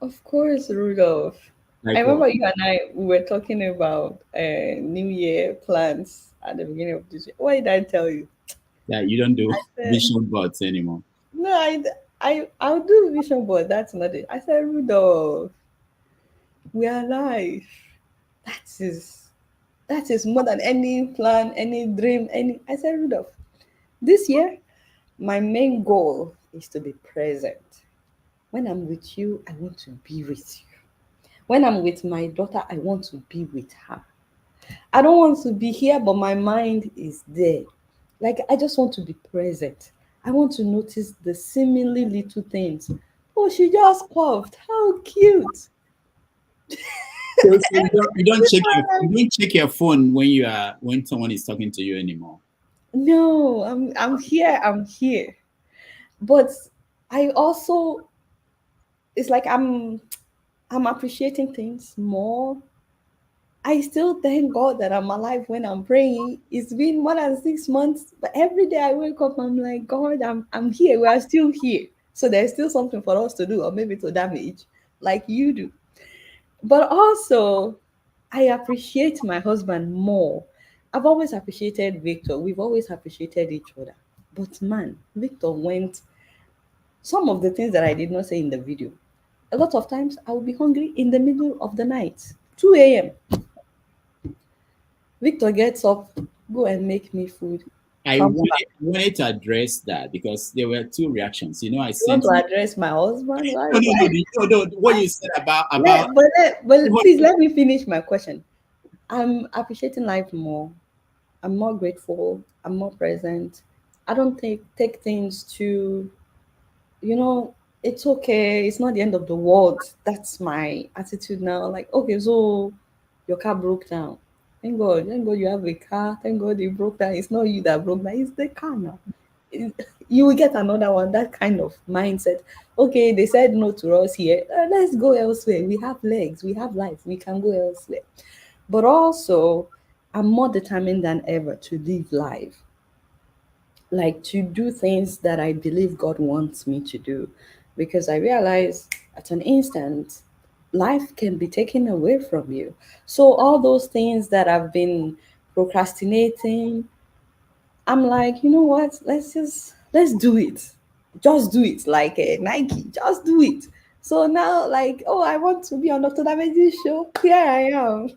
Of course, Rudolph. I Like what? remember you and I we were talking about New Year plans at the beginning of this year. What did I tell you? Yeah, you don't do I said vision boards anymore. no. I'll do vision board. That's not it. I said Rudolph, we are alive. That is that is more than any plan, any dream, any. I said Rudolph, this year my main goal is to be present. When I'm with you, I want to be with you. When I'm with my daughter, I want to be with her. I don't want to be here, but my mind is there. Like, I just want to be present. I want to notice the seemingly little things. Oh, she just coughed. How cute. So you don't check your phone when someone is talking to you anymore. No, I'm here. I'm here. But I also, it's like I'm appreciating things more. I still thank God that I'm alive when I'm praying. It's been more than 6 months, but every day I wake up, I'm like, God, I'm here. We are still here. So there's still something for us to do, or maybe to damage, like you do. But also, I appreciate my husband more. I've always appreciated Victor. We've always appreciated each other. But man, Victor went some of the things that I did not say in the video. A lot of times I will be hungry in the middle of the night, 2 a.m. Victor gets up, go and make me food. I Comes back. wanted to address that because there were two reactions. You know, I You want sent. to address my husband? Why? No. What you said about. But please let me finish my question. I'm appreciating life more. I'm more grateful. I'm more present. I don't take things to, you know, it's okay. It's not the end of the world. That's my attitude now. Like, okay, so your car broke down. Thank God you have a car. Thank God you broke down. It's not you that broke down. It's the car now. You will get another one. That kind of mindset. Okay, they said no to us here. Let's go elsewhere. We have legs. We have life. We can go elsewhere. But also, I'm more determined than ever to live life, like to do things that I believe God wants me to do, because I realize at an instant, life can be taken away from you. So, all those things that I've been procrastinating, I'm like, you know what? Let's do it. Just do it, like Nike. Just do it. So now, like, oh, I want to be on Dr. Damage's show. Here I am.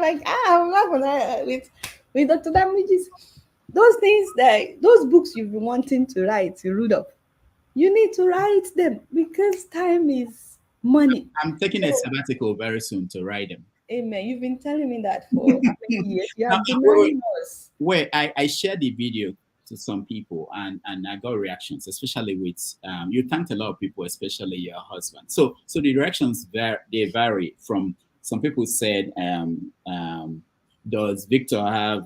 Like, I'm not gonna with Dr. Damage's. Those things that those books you've been wanting to write, to read up, you need to write them because time is money. I'm taking a sabbatical very soon to write them. Amen. You've been telling me that for how many years? You Now, have denying us. where I shared the video to some people and I got reactions, especially with you thanked a lot of people, especially your husband. So the reactions they vary from some people said, does Victor have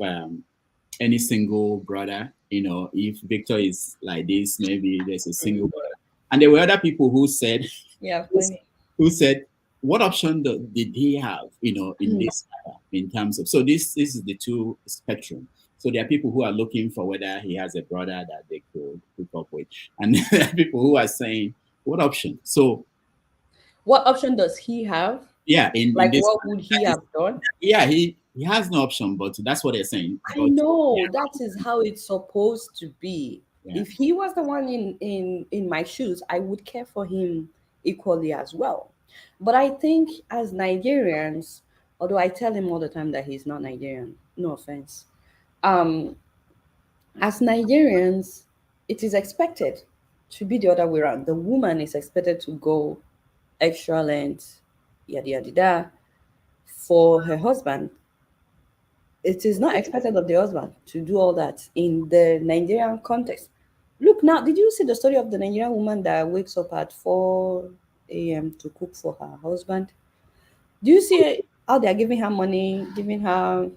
any single brother? You know, if Victor is like this, maybe there's a single brother. And there were other people who said, yeah, funny. Who said, what option did he have, you know, in this matter, in terms of, so this is the two spectrum. So there are people who are looking for whether he has a brother that they could hook up with. And there are people who are saying, what option? So what option does he have? Yeah, in this, what would he have done? Yeah, he has no option, but that's what they're saying. I know that is how it's supposed to be. Yeah. If he was the one in my shoes, I would care for him equally as well. But I think as Nigerians, although I tell him all the time that he's not Nigerian, no offense. As Nigerians, it is expected to be the other way around. The woman is expected to go extra length, yada yada yada, for her husband. It is not expected of the husband to do all that in the Nigerian context. Look now, did you see the story of the Nigerian woman that wakes up at 4 a.m. to cook for her husband? Do you see how they're giving her money, giving her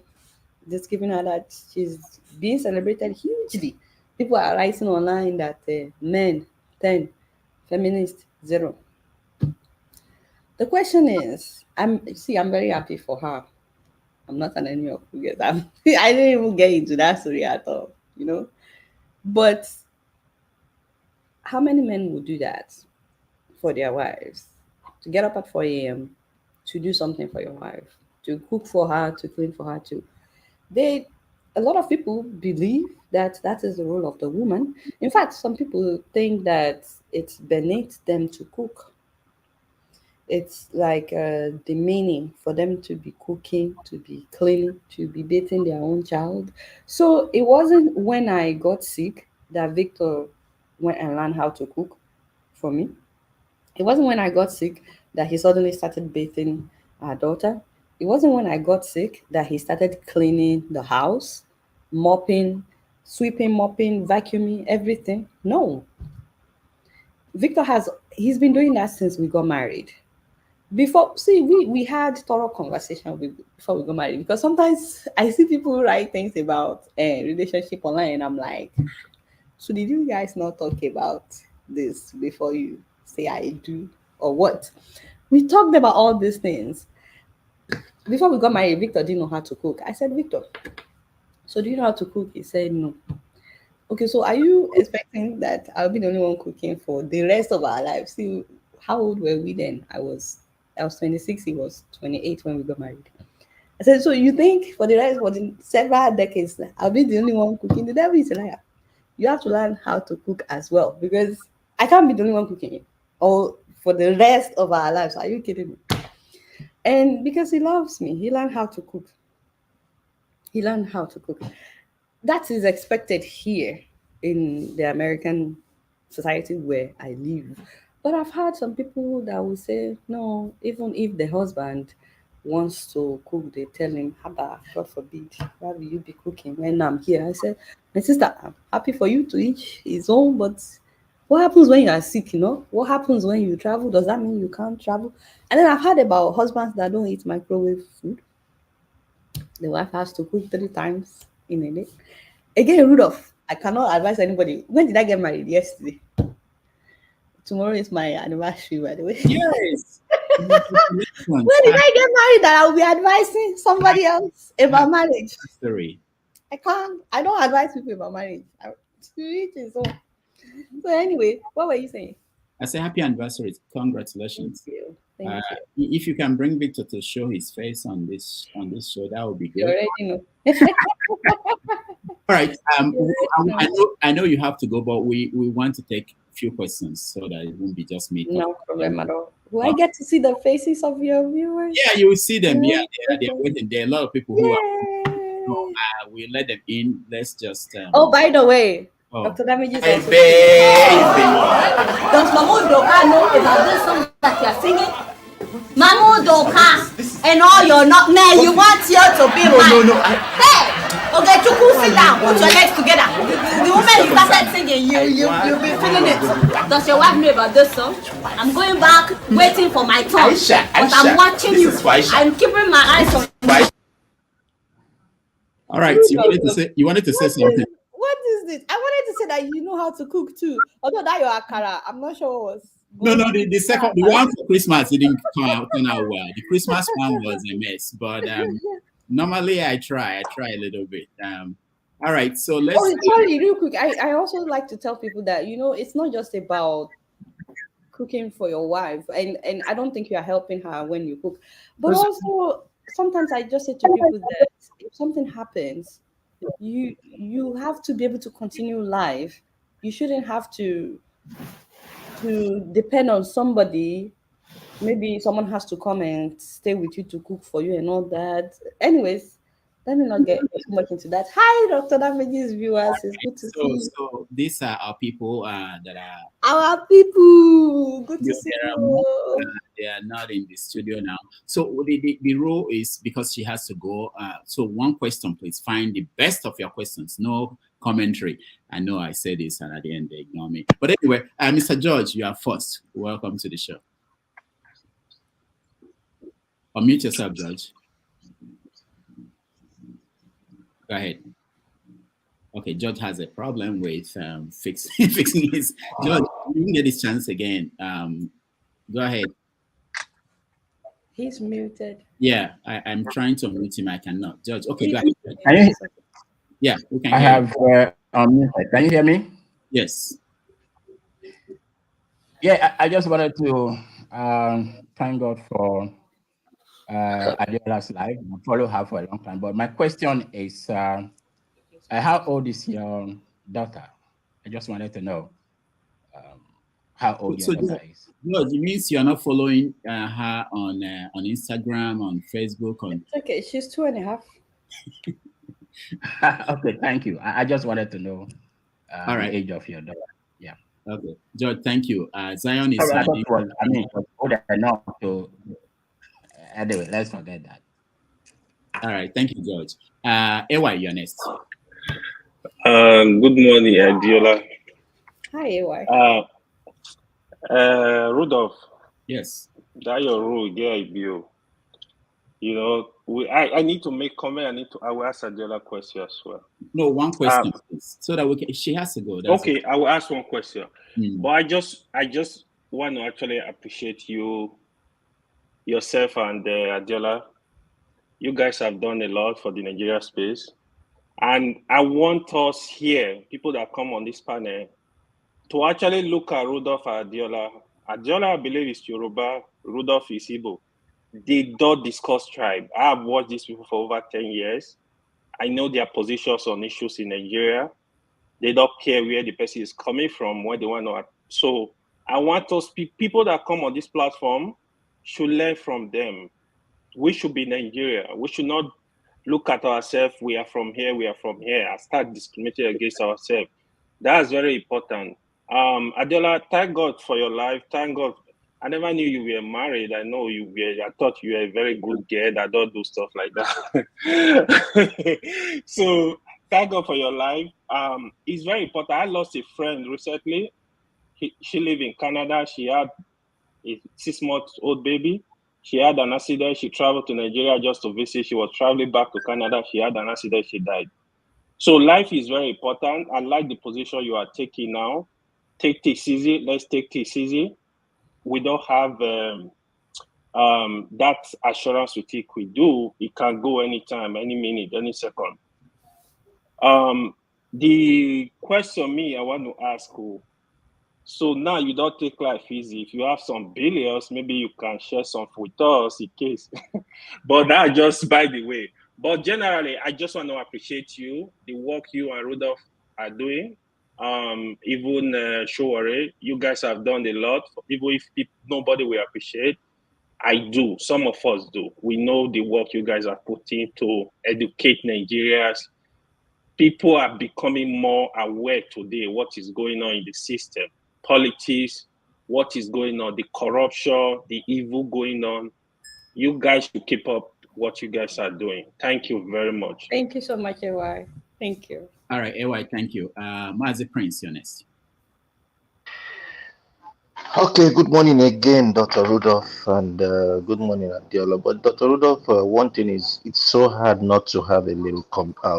this, giving her that? She's being celebrated hugely. People are writing online that men 10, feminist 0. The question is, I'm very happy for her. I'm not an enemy of Fuget. I didn't even get into that story at all, you know. But how many men would do that for their wives? To get up at 4 a.m., to do something for your wife, to cook for her, to clean for her, too. A lot of people believe that that is the role of the woman. In fact, some people think that it's beneath them to cook. It's like demeaning for them to be cooking, to be cleaning, to be bathing their own child. So it wasn't when I got sick that Victor went and learned how to cook for me. It wasn't when I got sick that he suddenly started bathing our daughter. It wasn't when I got sick that he started cleaning the house, mopping, sweeping, mopping, vacuuming, everything. No. Victor he's been doing that since we got married. Before, see, we had thorough conversation before we got married, because sometimes I see people write things about relationship online, and I'm like, so did you guys not talk about this before you say I do or what? We talked about all these things. Before we got married, Victor didn't know how to cook. I said, Victor, so do you know how to cook? He said, no. Okay, so are you expecting that I'll be the only one cooking for the rest of our lives? See, how old were we then? I was 26, he was 28 when we got married. I said, so you think for the rest for the several decades I'll be the only one cooking? The devil is a liar. You have to learn how to cook as well, because I can't be the only one cooking or for the rest of our lives. Are you kidding me? And because he loves me, he learned how to cook. He learned how to cook. That is expected here in the American society where I live. But I've had some people that will say, no, even if the husband wants to cook, they tell him, Haba, God forbid, why will you be cooking when I'm here? I said, my sister, I'm happy for you to eat his own, but what happens when you are sick, What happens when you travel? Does that mean you can't travel? And then I've heard about husbands that don't eat microwave food. The wife has to cook 3 times in a day. Again, Rudolph, I cannot advise anybody. When did I get married? Yesterday. Tomorrow is my anniversary, by the way. Yes. When did I get married that I will be advising somebody else about marriage? Story. I don't advise people about marriage. So anyway, what were you saying? I say happy anniversary. Congratulations. Thank you. Thank you. If you can bring Victor to show his face on this show, that would be good. You already know. All right. I know you have to go, but we want to take a few questions so that it won't be just me. No problem at all. Will I get to see the faces of your viewers? Yeah, you will see them. Yeah, they're waiting. There are a lot of people who are. So, we'll let them in. Let's just. Oh, by the way, Dr. Damage is also. Does Mahmoud Doka know about this song that you're singing? Mahmoud Doka and all your not man, you want you to be mine. No. Hey, okay, Chuku, sit down. Put your legs together. The moment you started singing, you'll be feeling it. Does your wife know about this song? I'm going back, waiting for my turn. But I'm watching you. I'm keeping my eyes on you. All right, you wanted to say something. What is this? I wanted to say that you know how to cook too. Although that your akara, I'm not sure what was. No, the one for Christmas, it didn't turn out well. The Christmas one was a mess, but normally I try a little bit. All right, so let's. Oh, sorry, real quick. I also like to tell people that it's not just about cooking for your wife, and I don't think you are helping her when you cook, but also sometimes I just say to people that if something happens, you have to be able to continue life. You shouldn't have to depend on somebody. Maybe someone has to come and stay with you to cook for you and all that. Anyways, let me not get too much into that. Hi, Dr. Damage's viewers. It's good to see you. So these are our people that are our people. Good to see you. They are not in the studio now. So the rule is, because she has to go. So one question, please. Find the best of your questions. No commentary. I know I said this, and at the end they ignore me. But anyway, Mr. George, you are first. Welcome to the show. Unmute yourself, George. Go ahead. Okay, George has a problem with fixing his. George, you can get this chance again. Go ahead. He's muted. Yeah, I'm trying to unmute him. I cannot. George, okay, go ahead. Can you? Yeah, we can. I have unmuted. Can you hear me? Yes. Yeah, I just wanted to thank God for Adeola's life. I follow her for a long time. But my question is, how old is your daughter? I just wanted to know how old your daughter is. No, it means you're not following her on Instagram, on Facebook. It's okay. She's 2.5. Okay, thank you. I just wanted to know the age of your daughter. Yeah. Okay, George, thank you. Zion is. Older enough to. Anyway, let's forget that. All right, thank you, George. Ewa, you're next. Good morning, Adeola. Hi, AY. Rudolph. Yes. That your rule, yeah, you. You know, I need to make comment. I will ask Adeola question as well. No, one question, please, so that we can. She has to go. That's okay. I will ask one question, Mm. but I just want to actually appreciate yourself and Adeola. You guys have done a lot for the Nigeria space, and I want us here, people that come on this panel, to actually look at Rudolph and Adeola. Adeola, I believe, is Yoruba. Rudolph is Igbo. They don't discuss tribe. I have watched these people for over 10 years. I know their positions on issues in Nigeria. They don't care where the person is coming from, where they want to. So I want us, people that come on this platform should learn from them. We should be Nigeria. We should not look at ourselves, we are from here, and start discriminating against ourselves. That's very important. Adeola, thank God for your life. Thank God. I never knew you were married. I know you were. I thought you were a very good girl that don't do stuff like that. So thank God for your life. It's very important. I lost a friend recently. She lived in Canada. She had a 6-month-old baby. She had an accident. She traveled to Nigeria just to visit. She was traveling back to Canada. She had an accident. She died. So life is very important. I like the position you are taking now. Take this easy. Let's take this easy. We don't have that assurance we think we do. It can go anytime, any minute, any second. The question I want to ask you. So now you don't take life easy. If you have some billions, maybe you can share some with us in case. But that just by the way. But generally, I just want to appreciate you, the work you and Rudolph are doing. Even Showore, you guys have done a lot. Even if nobody will appreciate, I do. Some of us do. We know the work you guys are putting to educate Nigerians. People are becoming more aware today what is going on in the system, politics, what is going on, the corruption, the evil going on. You guys should keep up what you guys are doing. Thank you very much. Thank you so much, AY. Thank you. All right, AY, thank you. Mazi Prince, you're next. Okay, good morning again, Dr. Rudolph, and good morning, Adeola. But Dr. Rudolph, one thing is, it's so hard not to have a little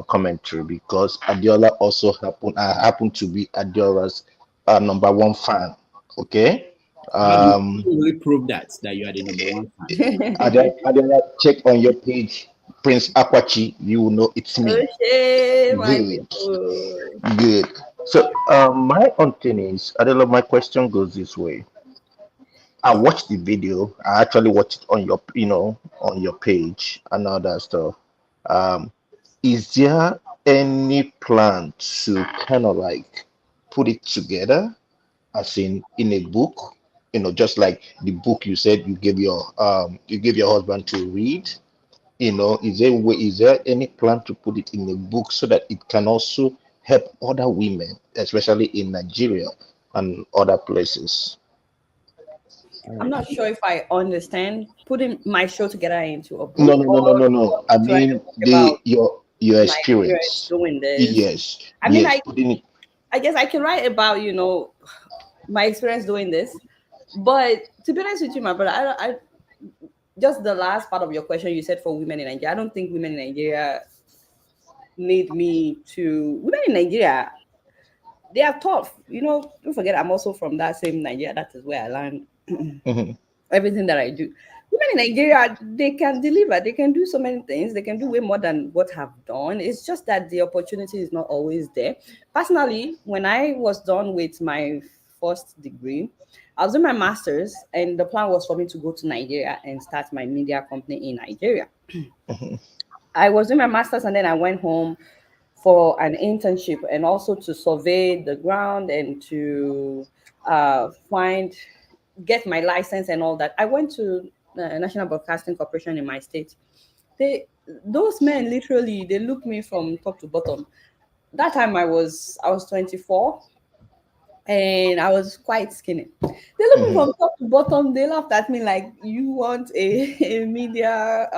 commentary because Adeola also happened to be Adeola's #1 fan. Okay. How do you really prove that you are the #1 fan? Adeola, check on your page, Prince Akwachi. You will know it's me. Okay, Good. So my own thing is, Adeola, my question goes this way. I watched the video. I actually watched it on your, on your page and all that stuff. Is there any plan to kind of like put it together, as in a book? Just like the book you said you gave your husband to read. Is there any plan to put it in a book so that it can also help other women, especially in Nigeria and other places? I'm not sure if I understand putting my show together into a book. No. I mean your experience doing this. Yes. I mean, yes. I guess I can write about my experience doing this, but to be honest with you, my brother, I just the last part of your question, you said for women in Nigeria. I don't think women in Nigeria need me to. Women in Nigeria, they are tough. Don't forget, I'm also from that same Nigeria. That is where I learned everything that I do. Women in Nigeria, they can deliver. They can do so many things. They can do way more than what I've done. It's just that the opportunity is not always there. Personally, when I was done with my first degree, I was doing my master's, and the plan was for me to go to Nigeria and start my media company in Nigeria. I was doing my master's, and then I went home for an internship and also to survey the ground and to get my license and all that. I went to National Broadcasting Corporation in my state. Those men literally, they looked me from top to bottom. That time I was 24 and I was quite skinny. They looked me from top to bottom. They laughed at me like, you want a media,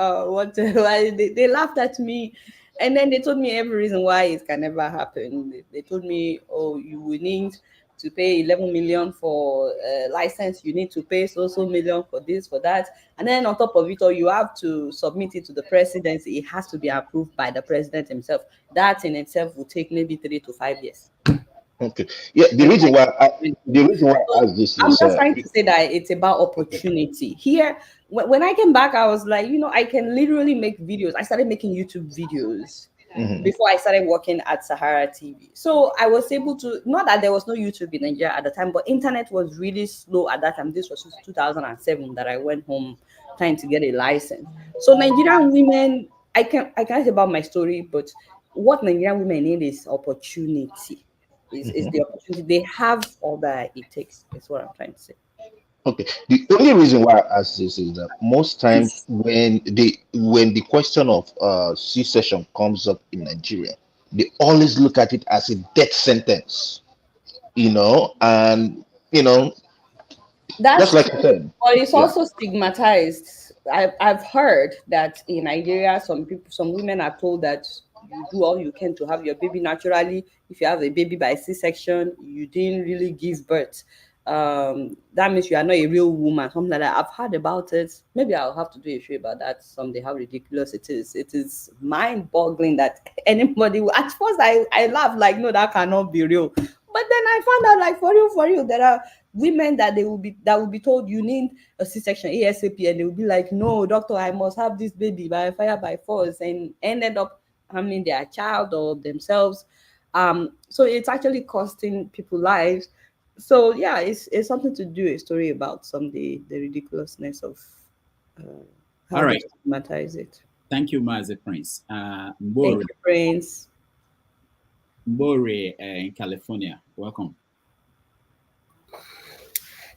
they laughed at me. And then they told me every reason why it can never happen. They told me, oh, you will need to pay 11 million for license. You need to pay so million for this, for that. And then on top of it all, you have to submit it to the presidency. It has to be approved by the president himself. That in itself will take maybe 3 to 5 years. Okay. Yeah, the reason why I asked this I'm is just trying to say that it's about opportunity. Here, when I came back, I was like, I can literally make videos. I started making YouTube videos before I started working at Sahara TV. So I was able to, not that there was no YouTube in Nigeria at the time, but internet was really slow at that time. This was 2007 that I went home trying to get a license. So Nigerian women, I can't say about my story, but what Nigerian women need is opportunity. Is the opportunity. They have all that it takes. Is what I'm trying to say. okay. The only reason why I ask this is that most times when the question of C-section comes up in Nigeria, they always look at it as a death sentence, and That's just like I said. but it's Yeah. also stigmatized. I've heard that in Nigeria, some women are told that you do all you can to have your baby naturally. If you have a baby by C-section, you didn't really give birth. That means you are not a real woman, something like that. I've heard about it. Maybe I'll have to do a show about that someday, how ridiculous it is. It is mind-boggling that anybody will. At first I laughed like, no, that cannot be real. But then I found out, like, for real, there are women that will be told you need a C-section ASAP, and they will be like, no, doctor, I must have this baby by fire by force, and ended up harming their child or themselves. So it's actually costing people lives. So yeah, it's something to do a story about someday, the ridiculousness of how All right. they stigmatize it. Thank you, Mazi Prince. Thank Mbori. you, Prince. Mbori in California. Welcome.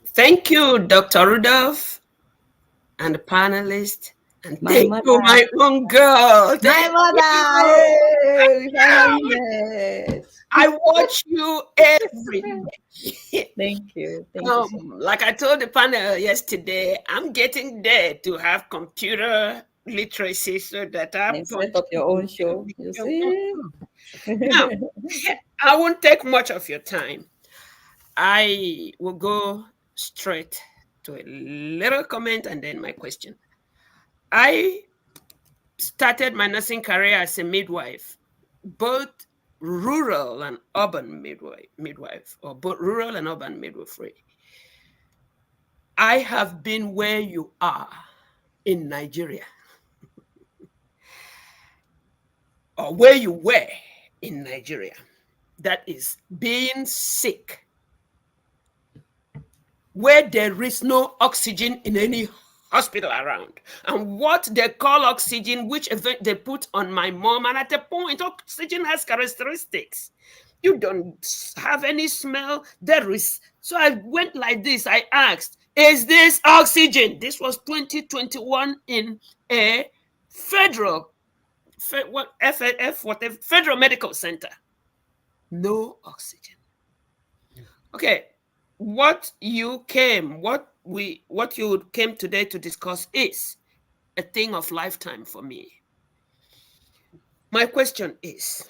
Thank you, Dr. Rudolph, and the panelists. And thank you, my own girl. My mother. I watch you every day. Thank you. Thank you so much. Like I told the panel yesterday, I'm getting there to have computer literacy so that I set up your own show. You see? Now, I won't take much of your time. I will go straight to a little comment and then my question. I started my nursing career as a midwife, both rural and urban midwife, or both rural and urban midwifery. I have been where you are in Nigeria, or where you were in Nigeria. That is being sick, where there is no oxygen in any hospital around, and what they call oxygen, which event they put on my mom, and at a point, oxygen has characteristics. You don't have any smell. There is. So I went like this. I asked, is this oxygen? This was 2021 in a federal medical center. No oxygen. Okay. What you came today to discuss is a thing of lifetime for me. My question is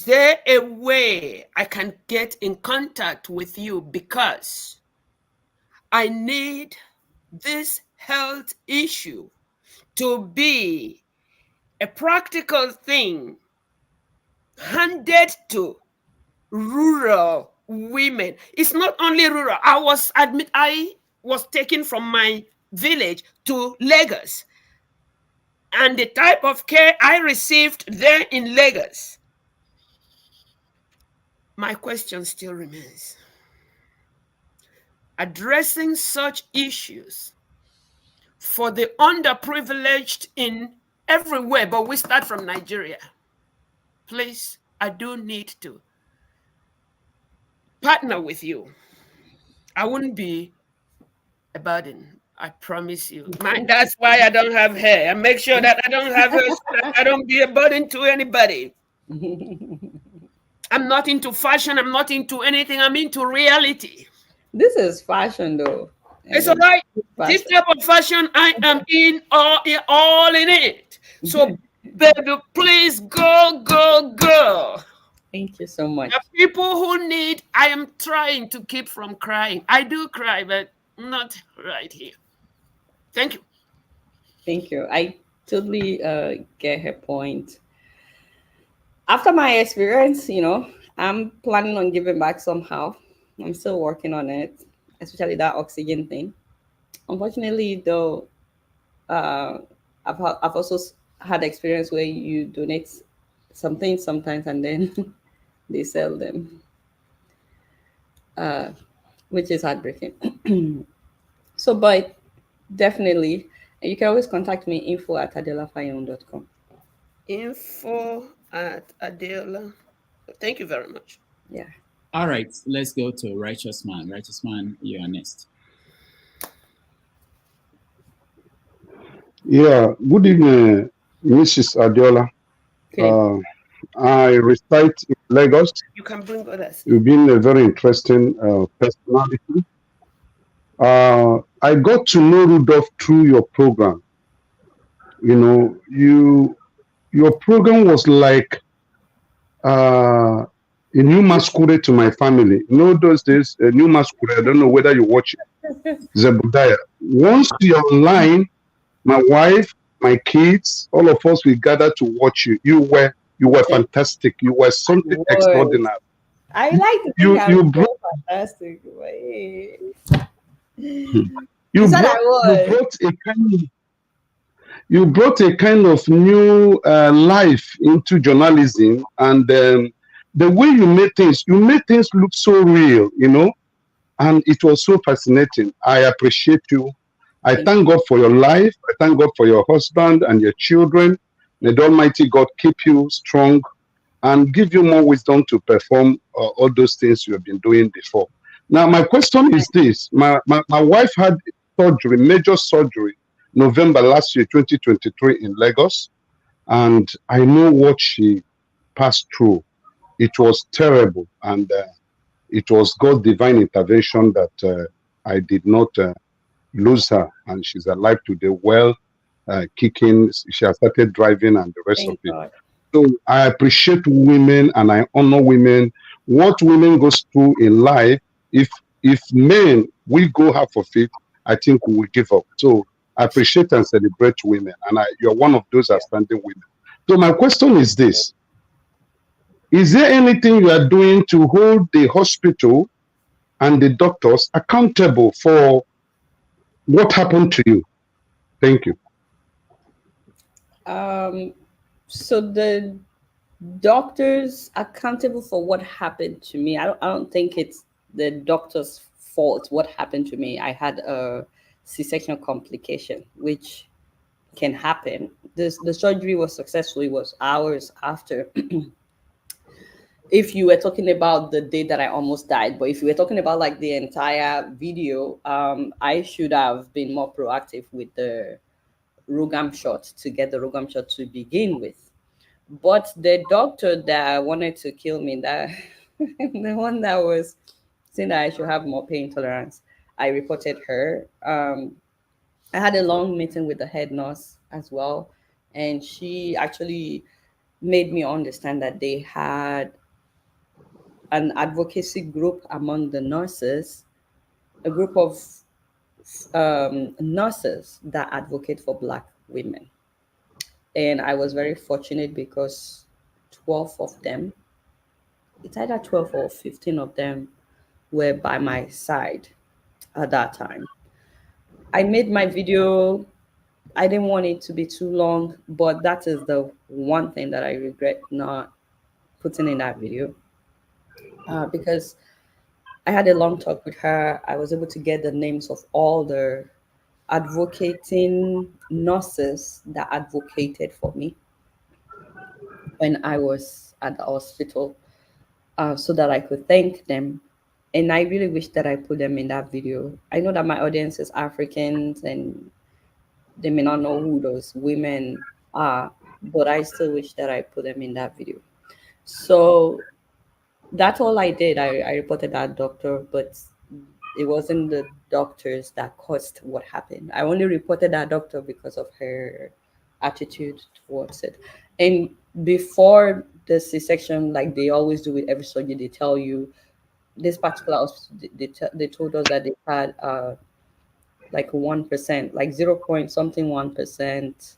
there a way I can get in contact with you, because I need this health issue to be a practical thing handed to rural women? It's not only rural. I was taken from my village to Lagos, and the type of care I received there in Lagos. My question still remains. Addressing such issues for the underprivileged in everywhere, but we start from Nigeria. Please, I do need to partner with you. I wouldn't be a burden, I promise you. That's why I don't have hair. I make sure that I don't have hair so that I don't be a burden to anybody. I'm not into fashion. I'm not into anything. I'm into reality. This is fashion, though. It's all right. This type of fashion, I am in all in it. So, baby, please go, go, go. Thank you so much. The people who need, I am trying to keep from crying. I do cry, but not right here. Thank you. Thank you. I totally get her point. After my experience, I'm planning on giving back somehow. I'm still working on it, especially that oxygen thing. Unfortunately, though, I've also had experience where you donate something sometimes and then they sell them, which is heartbreaking. So, but definitely, you can always contact me, info@adeolafayehun.com. Info@Adeola. Thank you very much. Yeah. All right, let's go to Righteous Man. Righteous Man, you are next. Yeah, good evening, Mrs. Adeola. I reside in Lagos. You can bring others. You've been a very interesting personality. I got to know Rudolph through your program. Your program was like a new masquerade to my family. Those days, a new masquerade. I don't know whether you watch it. Zebediah. Once you're online, my wife, my kids, all of us, we gathered to watch you. You were fantastic. You were something extraordinary. I like to think I'm so fantastic. You brought a kind of new life into journalism, and the way you made things look so real, and it was so fascinating. I appreciate you. I thank God for your life. I thank God for your husband and your children. May the Almighty God keep you strong and give you more wisdom to perform all those things you have been doing before. Now, my question is this. My wife had surgery, major surgery, November last year, 2023 in Lagos. And I know what she passed through. It was terrible. And it was God's divine intervention that I did not lose her. And she's alive today, well, kicking. She has started driving and the rest of it. So I appreciate women and I honor women. What women goes through in life, if men, we go half of it, I think we will give up. So I appreciate and celebrate women. And you're one of those outstanding women. So my question is this. Is there anything you are doing to hold the hospital and the doctors accountable for what happened to you? Thank you. So the doctors accountable for what happened to me. I don't think it's the doctor's fault what happened to me. I had a C-section complication, which can happen. The surgery was successful. It was hours after. If you were talking about the day that I almost died, but if you were talking about like the entire video, I should have been more proactive with the Rogam shot to get the Rogam shot to begin with. But the doctor that wanted to kill me, that the one that was saying that I should have more pain tolerance, I reported her. I had a long meeting with the head nurse as well, and she actually made me understand that they had an advocacy group among the nurses, a group of nurses that advocate for Black women. And I was very fortunate because 12 of them, it's either 12 or 15 of them were by my side at that time. I made my video. I didn't want it to be too long, but that is the one thing that I regret not putting in that video. Because I had a long talk with her. I was able to get the names of all the advocating nurses that advocated for me when I was at the hospital, so that I could thank them. And I really wish that I put them in that video. I know that my audience is Africans and they may not know who those women are, but I still wish that I put them in that video. So that's all I did. I reported that doctor, but it wasn't the doctors that caused what happened. I only reported that doctor because of her attitude towards it. And before the C-section, like they always do with every surgery, they tell you this particular they told us that they had like 1%, like 0 point something 1%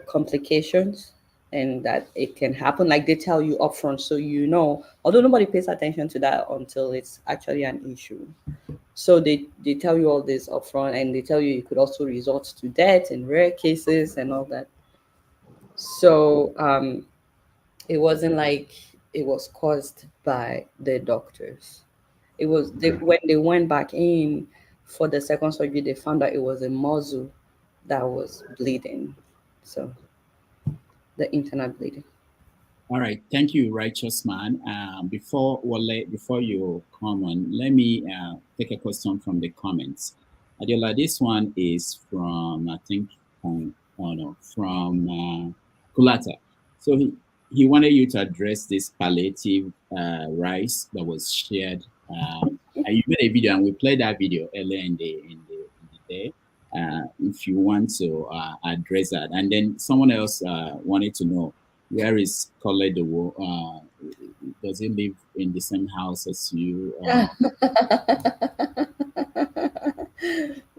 complications, and that it can happen. Like they tell you upfront, so you know. Although nobody pays attention to that until it's actually an issue. So they tell you all this upfront, and they tell you it could also result to death in rare cases and all that. So it wasn't like it was caused by the doctors. It was when they went back in for the second surgery, they found out it was a muscle that was bleeding. So the internal bleeding. All right, thank you, righteous man. Before you come on, let me take a question from the comments. Adeola, this one is from I think from Kulata. So he wanted you to address this palliative rice that was shared. And you made a video, and we played that video earlier in the day. If you want to address that, and then someone else wanted to know, where is Koledowo? Does he live in the same house as you?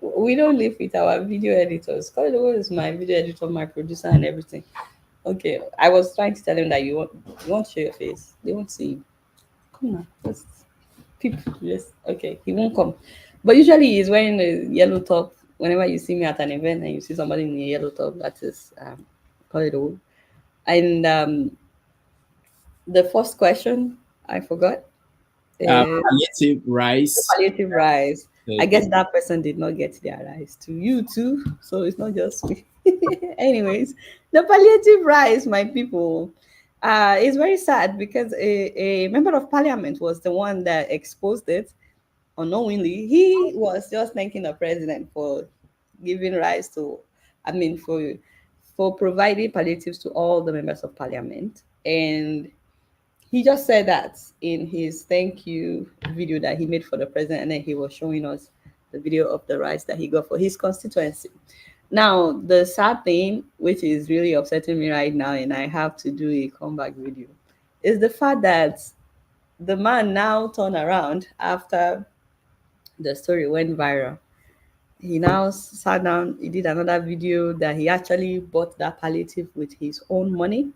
We don't live with our video editors. Koledowo is my video editor, my producer, and everything. Okay, I was trying to tell him that you want to show your face. They won't see you. Come on, just people. Yes, okay, he won't come. But usually he's wearing a yellow top. Whenever you see me at an event and you see somebody in a yellow top, that is Koledowo. And the first question I forgot. Palliative rice. Palliative rice. I guess that person did not get their rice to you too, so it's not just me. Anyways, the palliative rice, my people, is very sad because a member of parliament was the one that exposed it unknowingly. He was just thanking the president for giving rice to, for providing palliatives to all the members of parliament. And he just said that in his thank you video that he made for the president, and then he was showing us the video of the rice that he got for his constituency. Now, the sad thing, which is really upsetting me right now, and I have to do a comeback video, is the fact that the man now turned around after the story went viral. He now sat down, he did another video that he actually bought that palliative with his own money.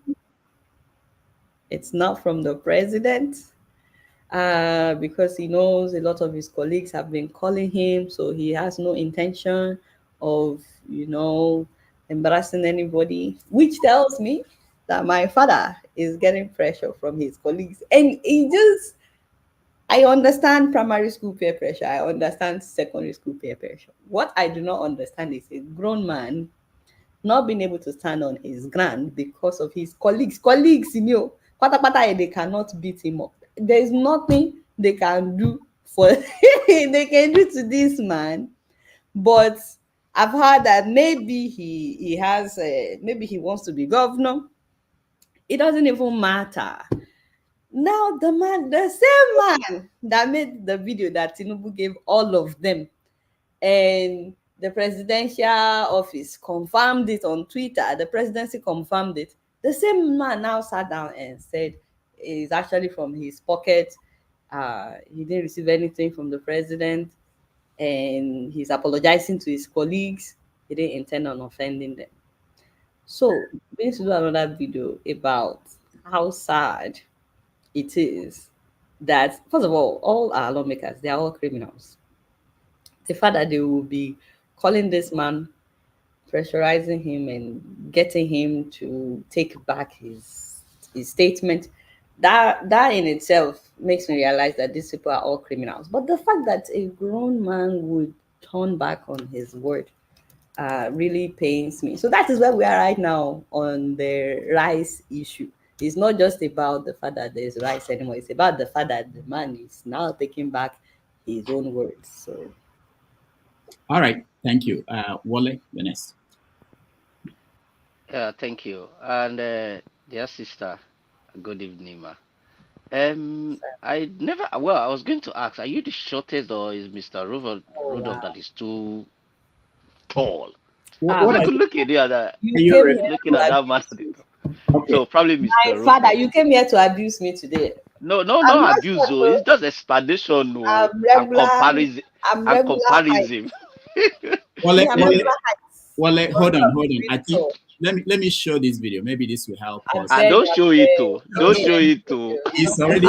It's not from the president, because he knows a lot of his colleagues have been calling him, so he has no intention of, embarrassing anybody, which tells me that my father is getting pressure from his colleagues. And I understand primary school peer pressure, I understand secondary school peer pressure. What I do not understand is a grown man not being able to stand on his ground because of his colleagues, they cannot beat him up. There's nothing they can do they can do to this man. But I've heard that maybe he has maybe he wants to be governor. It doesn't even matter. Now the same man that made the video that Tinubu gave all of them, and the presidential office confirmed it on Twitter, the presidency confirmed it. The same man now sat down and said it's actually from his pocket. He didn't receive anything from the president, and he's apologizing to his colleagues. He didn't intend on offending them. So we need to do another video about how sad it is that, first of all our lawmakers, they are all criminals. The fact that they will be calling this man, pressurizing him, and getting him to take back his statement, that in itself makes me realize that these people are all criminals. But the fact that a grown man would turn back on his word really pains me. So that is where we are right now on the rice issue. It's not just about the fact that there's rice anymore. It's about the fact that the man is now taking back his own words. So, all right, thank you, Wale. The next. Thank you. And dear sister, good evening, ma. I never. Well, I was going to ask, are you the shortest, or is Mr. Rudolph that is too tall? I could look at the other. You came here Looking to at that man. abuse me. So probably Mr. My Ruto. father, you came here to abuse me today. No, I'm not not abuse. Oh, sure. it's just explanation. I'm Oh, and regular. comparison. I'm And regular height. comparison. Me, I'm regular height. Hold on. I Really think tall. let me show this video. Maybe this will help us. And don't show it to. Don't show it to. It's already.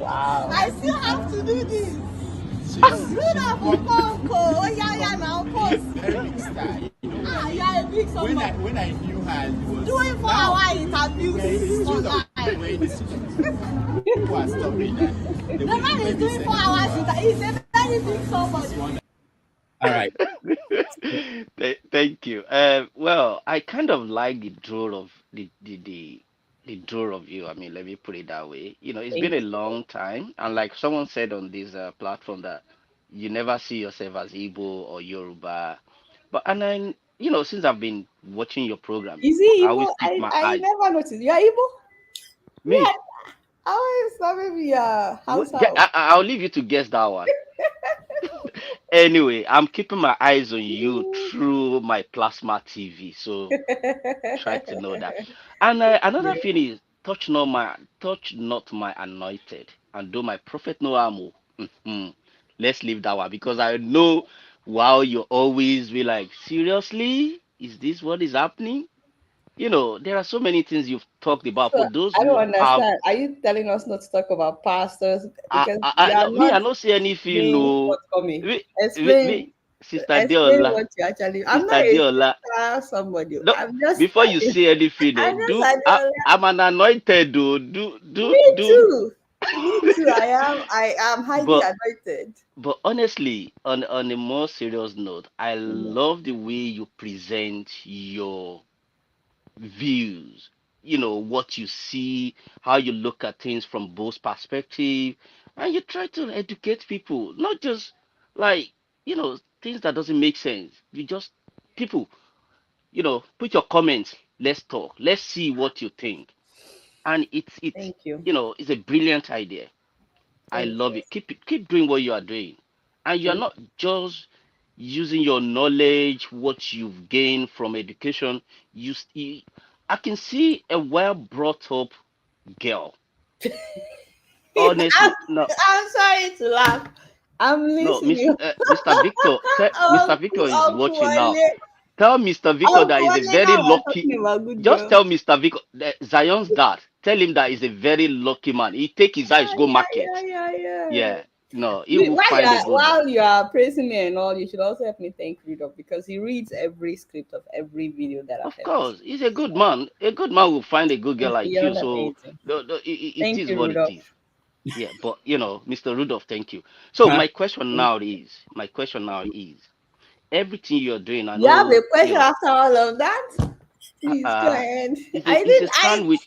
Wow. I still have to do this. Do that for Conco. Oh, yeah, now, post. Very big star. Ah, yeah, a big somebody. When I knew her, it was doing 4 hour interviews online. People are stopping that. The man is doing 4 hours interview. He's a very big somebody. All right. Thank you. Well, I kind of like the draw of the draw of you. I mean, let me put it that way. You know, it's been a long time, and like someone said on this platform that you never see yourself as Igbo or Yoruba, but and then since I've been watching your program, Is he I Igbo? always keep my I eyes. never noticed. You are Igbo? Me? Yeah. I always thought maybe house. I'll leave you to guess that one. Anyway, I'm keeping my eyes on you through my plasma TV, so try to know that. And another thing is, touch not my anointed, and do my prophet no harm. Let's leave that one because I know. Wow, you always be like, seriously, is this what is happening? There are so many things you've talked about. So For those I don't who have, understand. Are you telling us not to talk about pastors because you are no, me, I not don't see anything. being No, forthcoming? me, Explain. Sister Explain Deola. what you actually. I'm Sister not a Deola. somebody. No, I'm just. before you say anything, I'm just I'm an anointed. Me too. Me too. I am highly But anointed. honestly, on a more serious note, I love the way you present your views. What you see, how you look at things from both perspective, and you try to educate people, not just like things that doesn't make sense. You just people, put your comments. Let's talk. Let's see what you think. And it's Thank you. it's a brilliant idea. I Thank love you. it. Keep doing what you are doing, and you are Thank not just using your knowledge, what you've gained from education. I can see a well brought up girl. Honestly, no, I'm sorry to laugh. I'm no, listening. Mr. Victor, Mr. Victor is Uncle watching now. Wale. Tell Mr. Victor that Uncle is a Wale, very now we're lucky. talking about good Just girls. tell Mr. Victor that Zion's dad. Tell him that he's a very lucky man. He take his eyes go market. Yeah. Yeah, no, he will While find a good one. while you are praising me and all, you should also help me thank Rudolph because he reads every script of every video that I've Of ever course, he's a good man. A good man will find a good girl seen. like you. Beyond So amazing. it Thank is you, what it Rudolph. is. Yeah, but Mr. Rudolph, thank you. So my question now is, everything you're doing. I You have know a question after all of that? Please go ahead. it's a sandwich.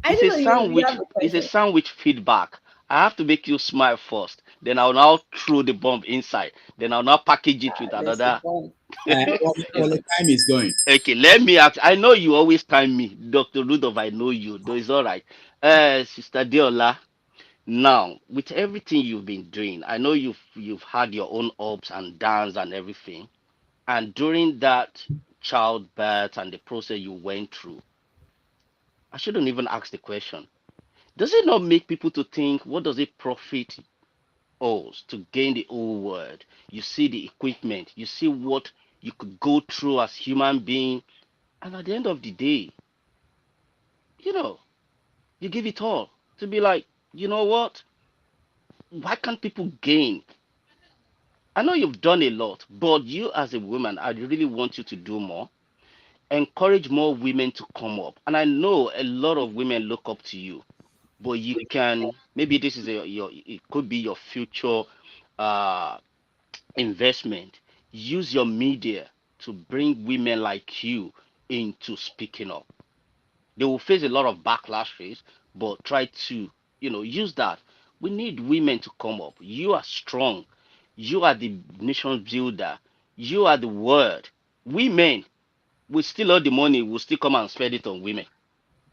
I It's a didn't know you sandwich. have a It's a question. sandwich feedback. I have to make you smile first. Then I'll now throw the bomb inside. Then I'll now package it with There's another. a bomb. Well, the time is going. Okay, let me ask. I know you always time me, Dr. Rudolph. I know you. Though it's all right. Sister Deola. Now, with everything you've been doing, I know you've had your own ups and downs and everything. And during that childbirth and the process you went through, I shouldn't even ask the question. Does it not make people to think, what does it profit us to gain the whole world? You see the equipment, you see what you could go through as human being, and at the end of the day, you know, you give it all to be like, you know what? Why can't people gain? I know you've done a lot, but you as a woman, I really want you to do more. Encourage more women to come up. And I know a lot of women look up to you, but you can maybe this is your it could be your future uh investment. Use your media to bring women like you into speaking up. They will face a lot of backlashes, but try to, use that. We need women to come up. You are strong. You are the nation builder. You are the word. Women will steal all the money, will still come and spend it on women.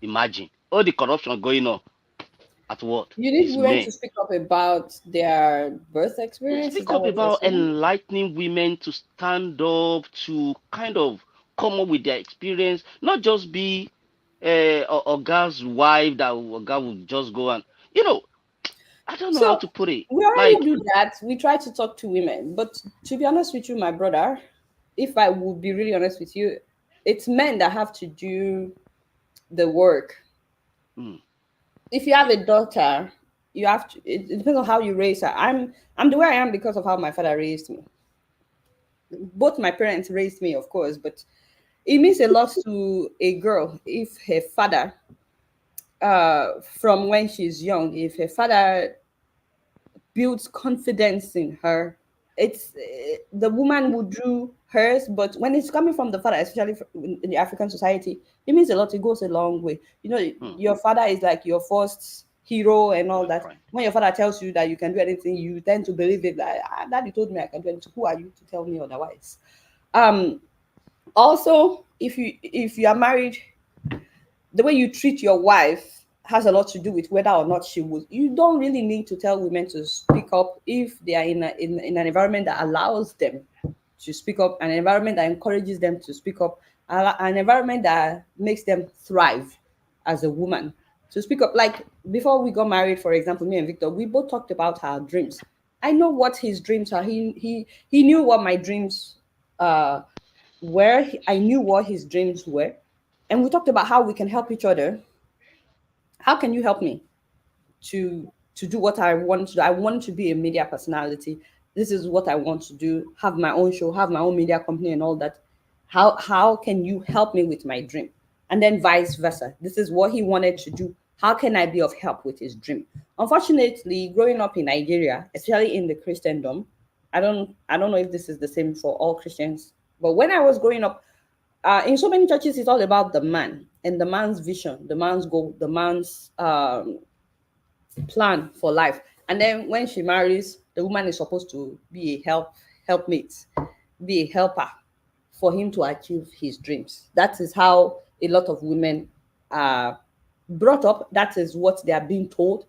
Imagine all the corruption going on. at what? You need It's women men. to speak up about their birth experience. Is Speak that up what you're about saying? enlightening women to stand up, to kind of come up with their experience, not just be a girl's wife that a girl will just go and, I don't know how So to put it. we already Like, do that. We try to talk to women, but to be honest with you, my brother, if I would be really honest with you, it's men that have to do the work. If you have a daughter, you have to. It depends on how you raise her. I'm the way I am because of how my father raised me. Both my parents raised me, of course, but it means a lot to a girl if her father, from when she's young, if her father builds confidence in her. It's the woman will do hers, but when it's coming from the father, especially in the African society, it means a lot. It goes a long way. You know, your father is like your first hero and all that. When your father tells you that you can do anything, you tend to believe it. Like, Daddy told me I can do anything. Who are you to tell me otherwise? Also, if you are married, the way you treat your wife has a lot to do with whether or not she would. You don't really need to tell women to speak up if they are in an environment that allows them to speak up, an environment that encourages them to speak up, an environment that makes them thrive as a woman to speak up. Like before we got married, for example, me and Victor, we both talked about our dreams. I know what his dreams are. He knew what my dreams were. I knew what his dreams were, and we talked about how we can help each other. How can you help me to do what I want to do? I want to be a media personality. This is what I want to do. Have my own show, have my own media company, and all that. How can you help me with my dream? And then vice versa. This is what he wanted to do. How can I be of help with his dream? Unfortunately, growing up in Nigeria, especially in the Christendom, I don't know if this is the same for all Christians, but when I was growing up, in so many churches, it's all about the man and the man's vision, the man's goal, the man's plan for life. And then when she marries, the woman is supposed to be a helpmate, be a helper for him to achieve his dreams. That is how a lot of women are brought up. That is what they are being told.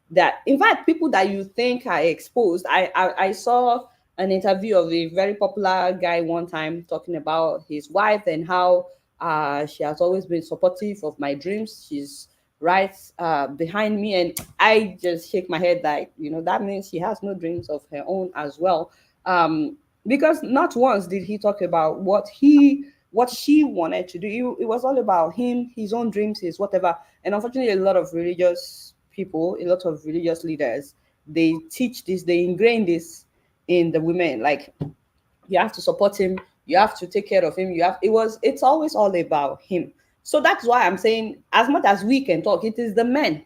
That in fact, people that you think are exposed. I saw an interview of a very popular guy one time talking about his wife and how she has always been supportive of my dreams. She's right behind me, and I just shake my head like, that means she has no dreams of her own as well. Because not once did he talk about what she wanted to do. It was all about him, his own dreams, his whatever. And unfortunately, a lot of religious people, a lot of religious leaders, they teach this, they ingrain this in the women. Like, you have to support him, you have to take care of him, it's always all about him. So that's why I'm saying, as much as we can talk, it is the men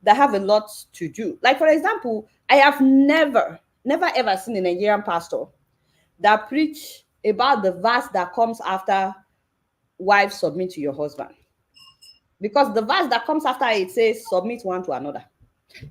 that have a lot to do. Like, for example, I have never ever seen a Nigerian pastor that preach about the verse that comes after wife submit to your husband. Because the verse that comes after it says submit one to another.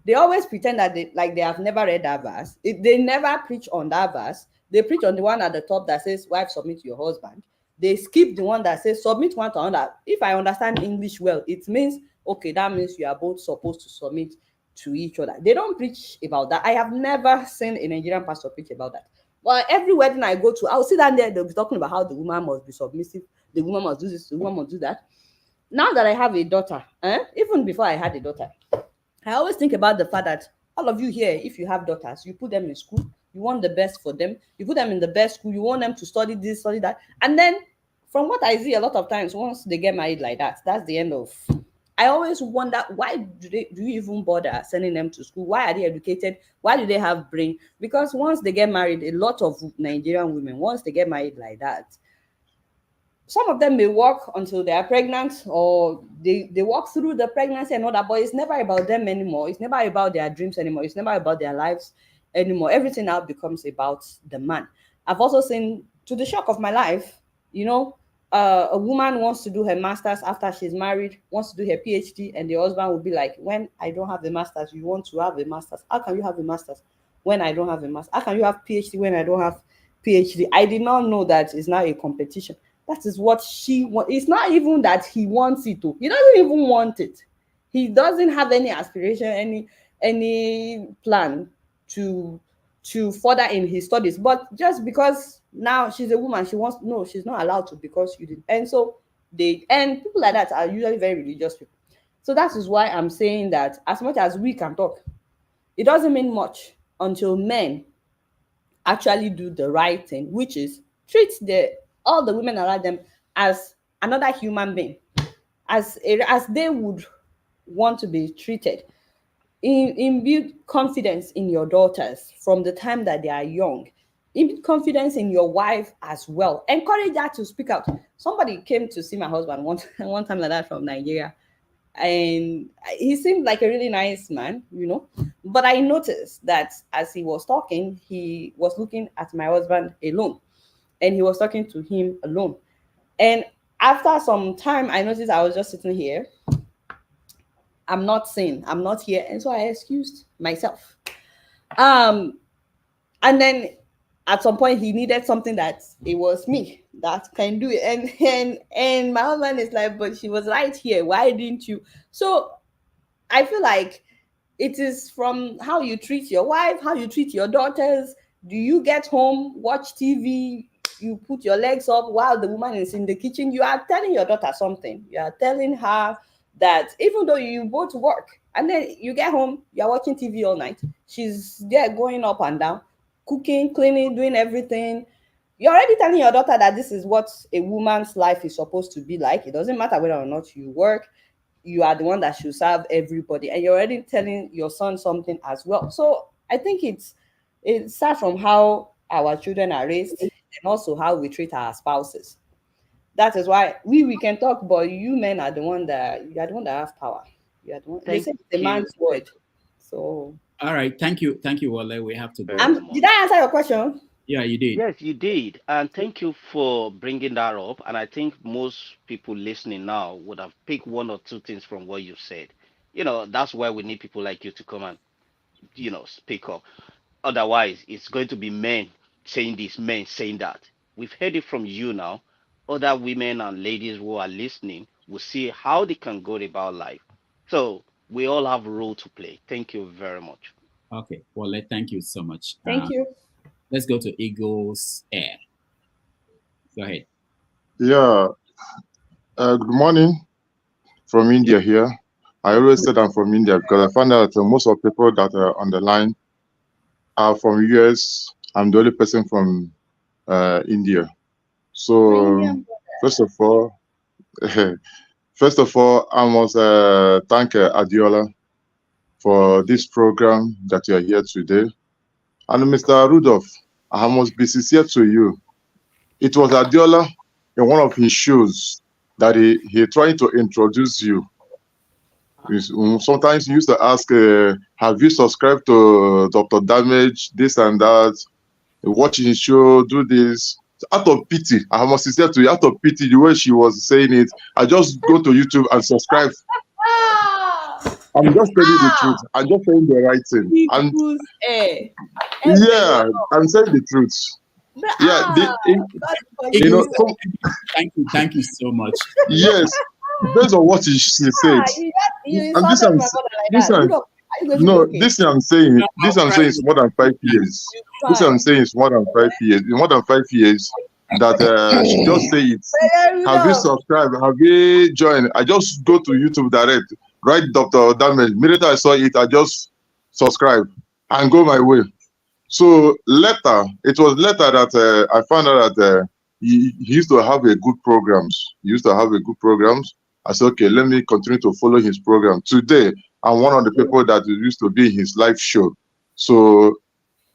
They always pretend that they have never read that verse. They never preach on that verse. They preach on the one at the top that says wife submit to your husband. They skip the one that says submit one to another. If I understand English well, it means, okay, that means you are both supposed to submit to each other. They don't preach about that. I have never seen a Nigerian pastor preach about that. Well, every wedding I go to, I'll sit down there, they'll be talking about how the woman must be submissive, the woman must do this, the woman must do that. Now that I have a daughter, even before I had a daughter, I always think about the fact that all of you here, if you have daughters, you put them in school, you want the best for them, you put them in the best school, you want them to study this, study that. And then from what I see a lot of times, once they get married like that, that's the end of. I always wonder, why do you even bother sending them to school? Why are they educated? Why do they have brain? Because once they get married, a lot of Nigerian women, once they get married like that, some of them may work until they are pregnant, or they walk through the pregnancy and all that, but it's never about them anymore. It's never about their dreams anymore. It's never about their lives anymore. Everything now becomes about the man. I've also seen, to the shock of my life, a woman wants to do her master's after she's married, wants to do her PhD, and the husband will be like, when I don't have the master's, you want to have a master's. How can you have a master's when I don't have a master's? How can you have PhD when I don't have PhD? I did not know that it's now a competition. That is what she wants. It's not even that he wants it to. He doesn't even want it. He doesn't have any aspiration, any plan to further in his studies. But just because now she's a woman, she wants, no, she's not allowed to because you did. And so and people like that are usually very religious people. So that is why I'm saying that as much as we can talk, it doesn't mean much until men actually do the right thing, which is treat all the women around them as another human being, as they would want to be treated. Build confidence in your daughters from the time that they are young. Build confidence in your wife as well. Encourage her to speak out. Somebody came to see my husband one time like that from Nigeria, and he seemed like a really nice man, but I noticed that as he was talking, he was looking at my husband alone, and he was talking to him alone. And after some time, I noticed I was just sitting here. I'm not seen, I'm not here, and so I excused myself. And then at some point he needed something that it was me that can do it, and my husband is like, but she was right here, why didn't you? So I feel like it is from how you treat your wife, how you treat your daughters. Do you get home, watch TV, you put your legs up while the woman is in the kitchen? You are telling your daughter something. You are telling her that even though you both work and then you get home, you're watching TV all night, she's there going up and down, cooking, cleaning, doing everything. You're already telling your daughter that this is what a woman's life is supposed to be like. It doesn't matter whether or not you work, you are the one that should serve everybody, and you're already telling your son something as well. So I think it starts from how our children are raised and also how we treat our spouses. That is why we can talk, but you men are the one that have power. You are the one. They say it's a man's word. So all right, thank you, Wale. We have to go. Did I answer your question? Yeah, you did. Yes, you did. And thank you for bringing that up. And I think most people listening now would have picked one or two things from what you said. That's why we need people like you to come and, speak up. Otherwise, it's going to be men saying this, men saying that. We've heard it from you now. Other women and ladies who are listening will see how they can go about life. So we all have a role to play. Thank you very much. Okay, Wale, thank you so much. Thank you. Let's go to Eagles Air. Go ahead. Yeah. Good morning from India here. I always said I'm from India because I found out that most of the people that are on the line are from US. I'm the only person from India. So first of all, I must thank Adeola for this program that you are here today. And Mr. Rudolph, I must be sincere to you. It was Adeola in one of his shows that he tried to introduce you. Sometimes he used to ask, have you subscribed to Dr. Damage, this and that, watch his show, do this. Out of pity, I must sincere to you, out of pity, the way she was saying it, I just go to YouTube and subscribe. I'm just telling the truth. I'm just saying the right thing. Yeah, I'm saying the truth. Thank you so much. Yes, based on what she said. And this I'm saying is more than 5 years. This I'm saying is more than 5 years. More than 5 years that she just say it. Have you subscribed? Have you joined? I just go to YouTube direct, write Dr. Damage. Immediately I saw it, I just subscribe and go my way. So it was later that I found out that he used to have a good programs. I said, okay, let me continue to follow his program. Today, I'm one of the people that used to be in his live show. So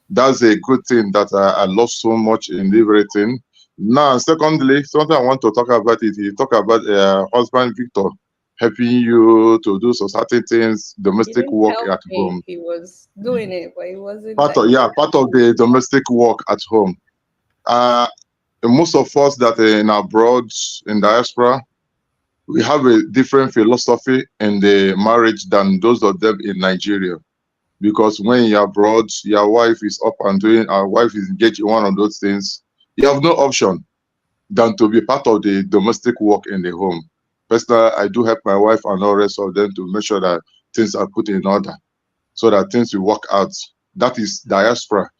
that's a good thing that I lost so much in everything. Now, secondly, something I want to talk about it. You talk about husband Victor helping you to do certain things, domestic work at home. He was doing it, but he wasn't. Part of the domestic work at home. Most of us that are in abroad, in diaspora, we have a different philosophy in the marriage than those of them in Nigeria. Because when you're abroad, your wife is up and doing, our wife is engaged in one of those things, you have no option than to be part of the domestic work in the home. Personally, I do help my wife and all the rest of them to make sure that things are put in order so that things will work out. That is diaspora.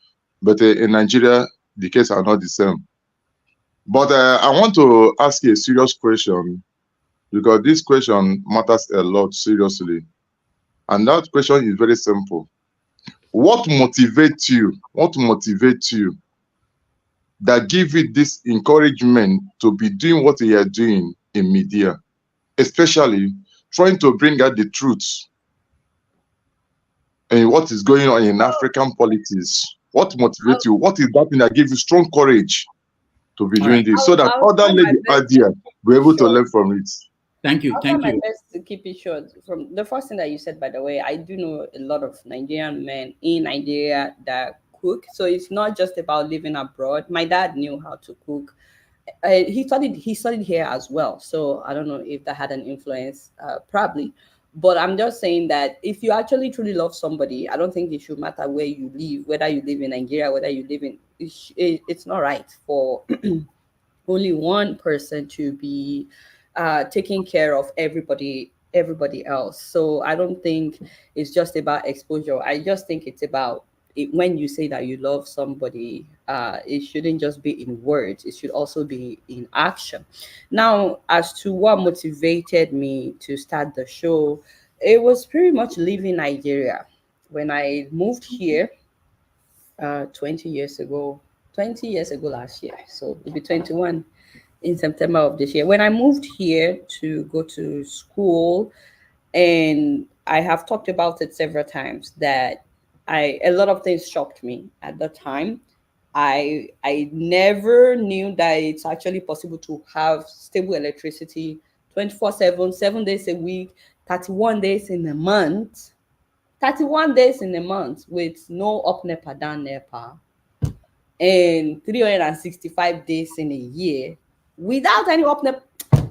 But in Nigeria, the case are not the same. But I want to ask you a serious question, because this question matters a lot seriously. And that question is very simple. What motivates you? What motivates you that give you this encouragement to be doing what you are doing in media, especially trying to bring out the truth and what is going on in African politics? What motivates you? What is that thing that gives you strong courage to be doing this, so that other ladies out there be able to learn from it? Thank you. I'll try Thank my you. best to keep it short. From the first thing that you said, by the way, I do know a lot of Nigerian men in Nigeria that cook. So it's not just about living abroad. My dad knew how to cook. He studied here as well. So I don't know if that had an influence, probably. But I'm just saying that if you actually truly love somebody, I don't think it should matter where you live, whether you live in Nigeria, whether you live in. It's not right for only one person to be taking care of everybody else. So I don't think it's just about exposure. I just think it's about it, when you say that you love somebody, it shouldn't just be in words, it should also be in action. Now, as to what motivated me to start the show, it was pretty much leaving Nigeria. When I moved here 20 years ago, 20 years ago last year, so it'll be 21 in September of this year. When I moved here to go to school, and I have talked about it several times, that a lot of things shocked me at the time. I never knew that it's actually possible to have stable electricity 24/7, 7 days a week, 31 days in a month, 31 days in a month with no up NEPA, down NEPA, and 365 days in a year without any up NEPA.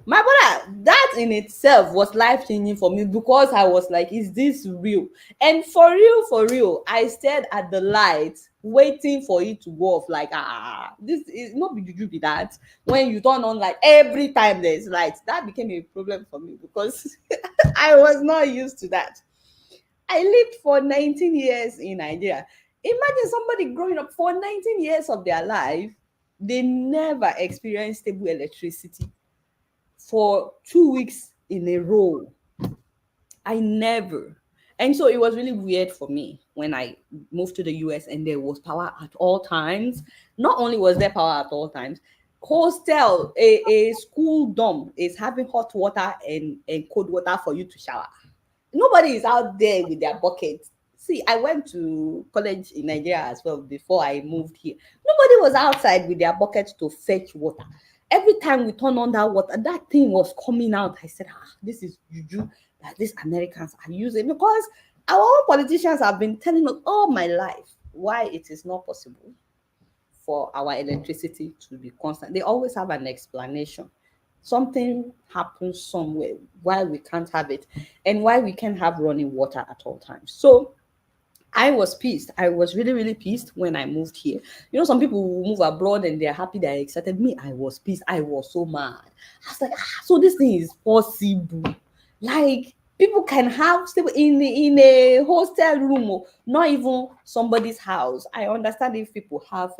My brother, that in itself was life-changing for me, because I was like, is this real? And for real, I stared at the light waiting for it to go off, like, this is not be that. When you turn on light every time there's light, that became a problem for me, because I was not used to that. I lived for 19 years in Nigeria. Imagine somebody growing up for 19 years of their life, they never experienced stable electricity for 2 weeks in a row. I never. And so it was really weird for me when I moved to the US and there was power at all times. Not only was there power at all times, hostel, a school dorm is having hot water and cold water for you to shower. Nobody is out there with their buckets. See, I went to college in Nigeria as well before I moved here. Nobody was outside with their buckets to fetch water. Every time we turn on that water, that thing was coming out. I said, this is juju that these Americans are using, because our own politicians have been telling us all my life why it is not possible for our electricity to be constant. They always have an explanation. Something happens somewhere why we can't have it, and why we can't have running water at all times. So I was pissed. I was really, really pissed when I moved here. You know, some people will move abroad and they're happy, they're excited. Me, I was pissed. I was so mad. I was like, so this thing is possible. Like, people can have stable in a hostel room, not even somebody's house. I understand if people have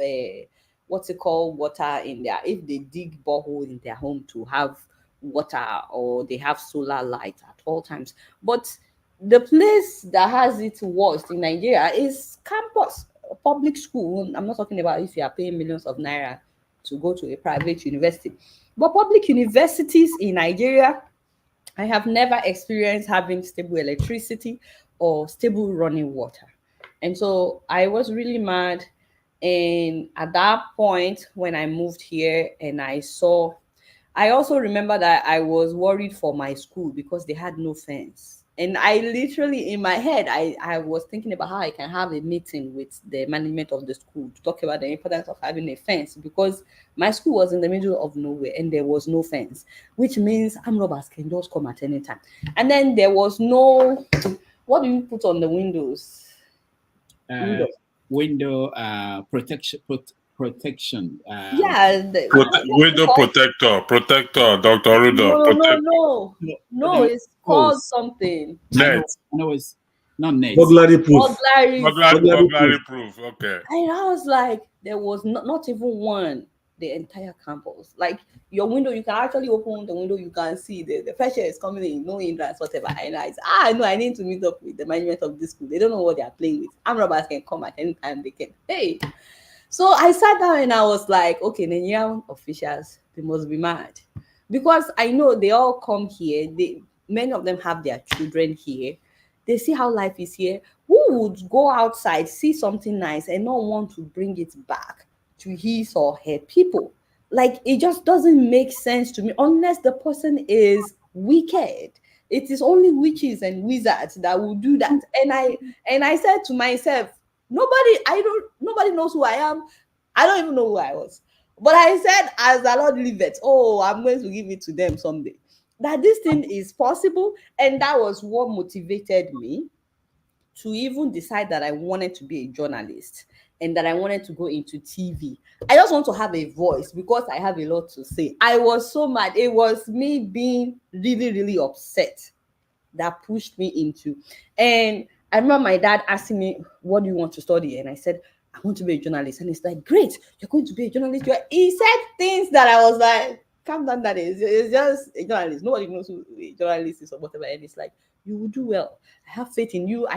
water in there, if they dig borehole in their home to have water, or they have solar light at all times. But the place that has it worst in Nigeria is campus, public school. I'm not talking about if you are paying millions of naira to go to a private university, but public universities in Nigeria, I have never experienced having stable electricity or stable running water. And so I was really mad. And at that point, when I moved here and I also remember that I was worried for my school because they had no fence. And I literally, in my head, I was thinking about how I can have a meeting with the management of the school to talk about the importance of having a fence, because my school was in the middle of nowhere and there was no fence, which means armed robbers can just come at any time. And then there was no, what do you put on the windows? Window protection. protection. Yeah, Widow protector, Dr. Rudolph. No, it's called something. I know it's not net. Burglary proof. Burglary proof. Okay. And I was like, there was not even one, the entire campus. Like your window, you can actually open the window, you can see the fresh air is coming in, no hindrance, whatever. And I need to meet up with the management of this school. They don't know what they are playing with. Armed robbers can come at any time they can. Hey. So I sat down and I was like, okay, Nigerian officials, they must be mad. Because I know they all come here, many of them have their children here. They see how life is here. Who would go outside, see something nice, and not want to bring it back to his or her people? Like, it just doesn't make sense to me unless the person is wicked. It is only witches and wizards that will do that. And I said to myself, nobody knows who I am. I don't even know who I was. But I said, as the Lord liveth, I'm going to give it to them someday. That this thing is possible. And that was what motivated me to even decide that I wanted to be a journalist and that I wanted to go into TV. I just want to have a voice because I have a lot to say. I was so mad. It was me being really, really upset that pushed me into. And I remember my dad asking me, what do you want to study? And I said, I want to be a journalist. And he's like, great, you're going to be a journalist. He said things that I was like, calm down, that is. It's just a journalist. Nobody knows who a journalist is or whatever. And it's like, you will do well. I have faith in you.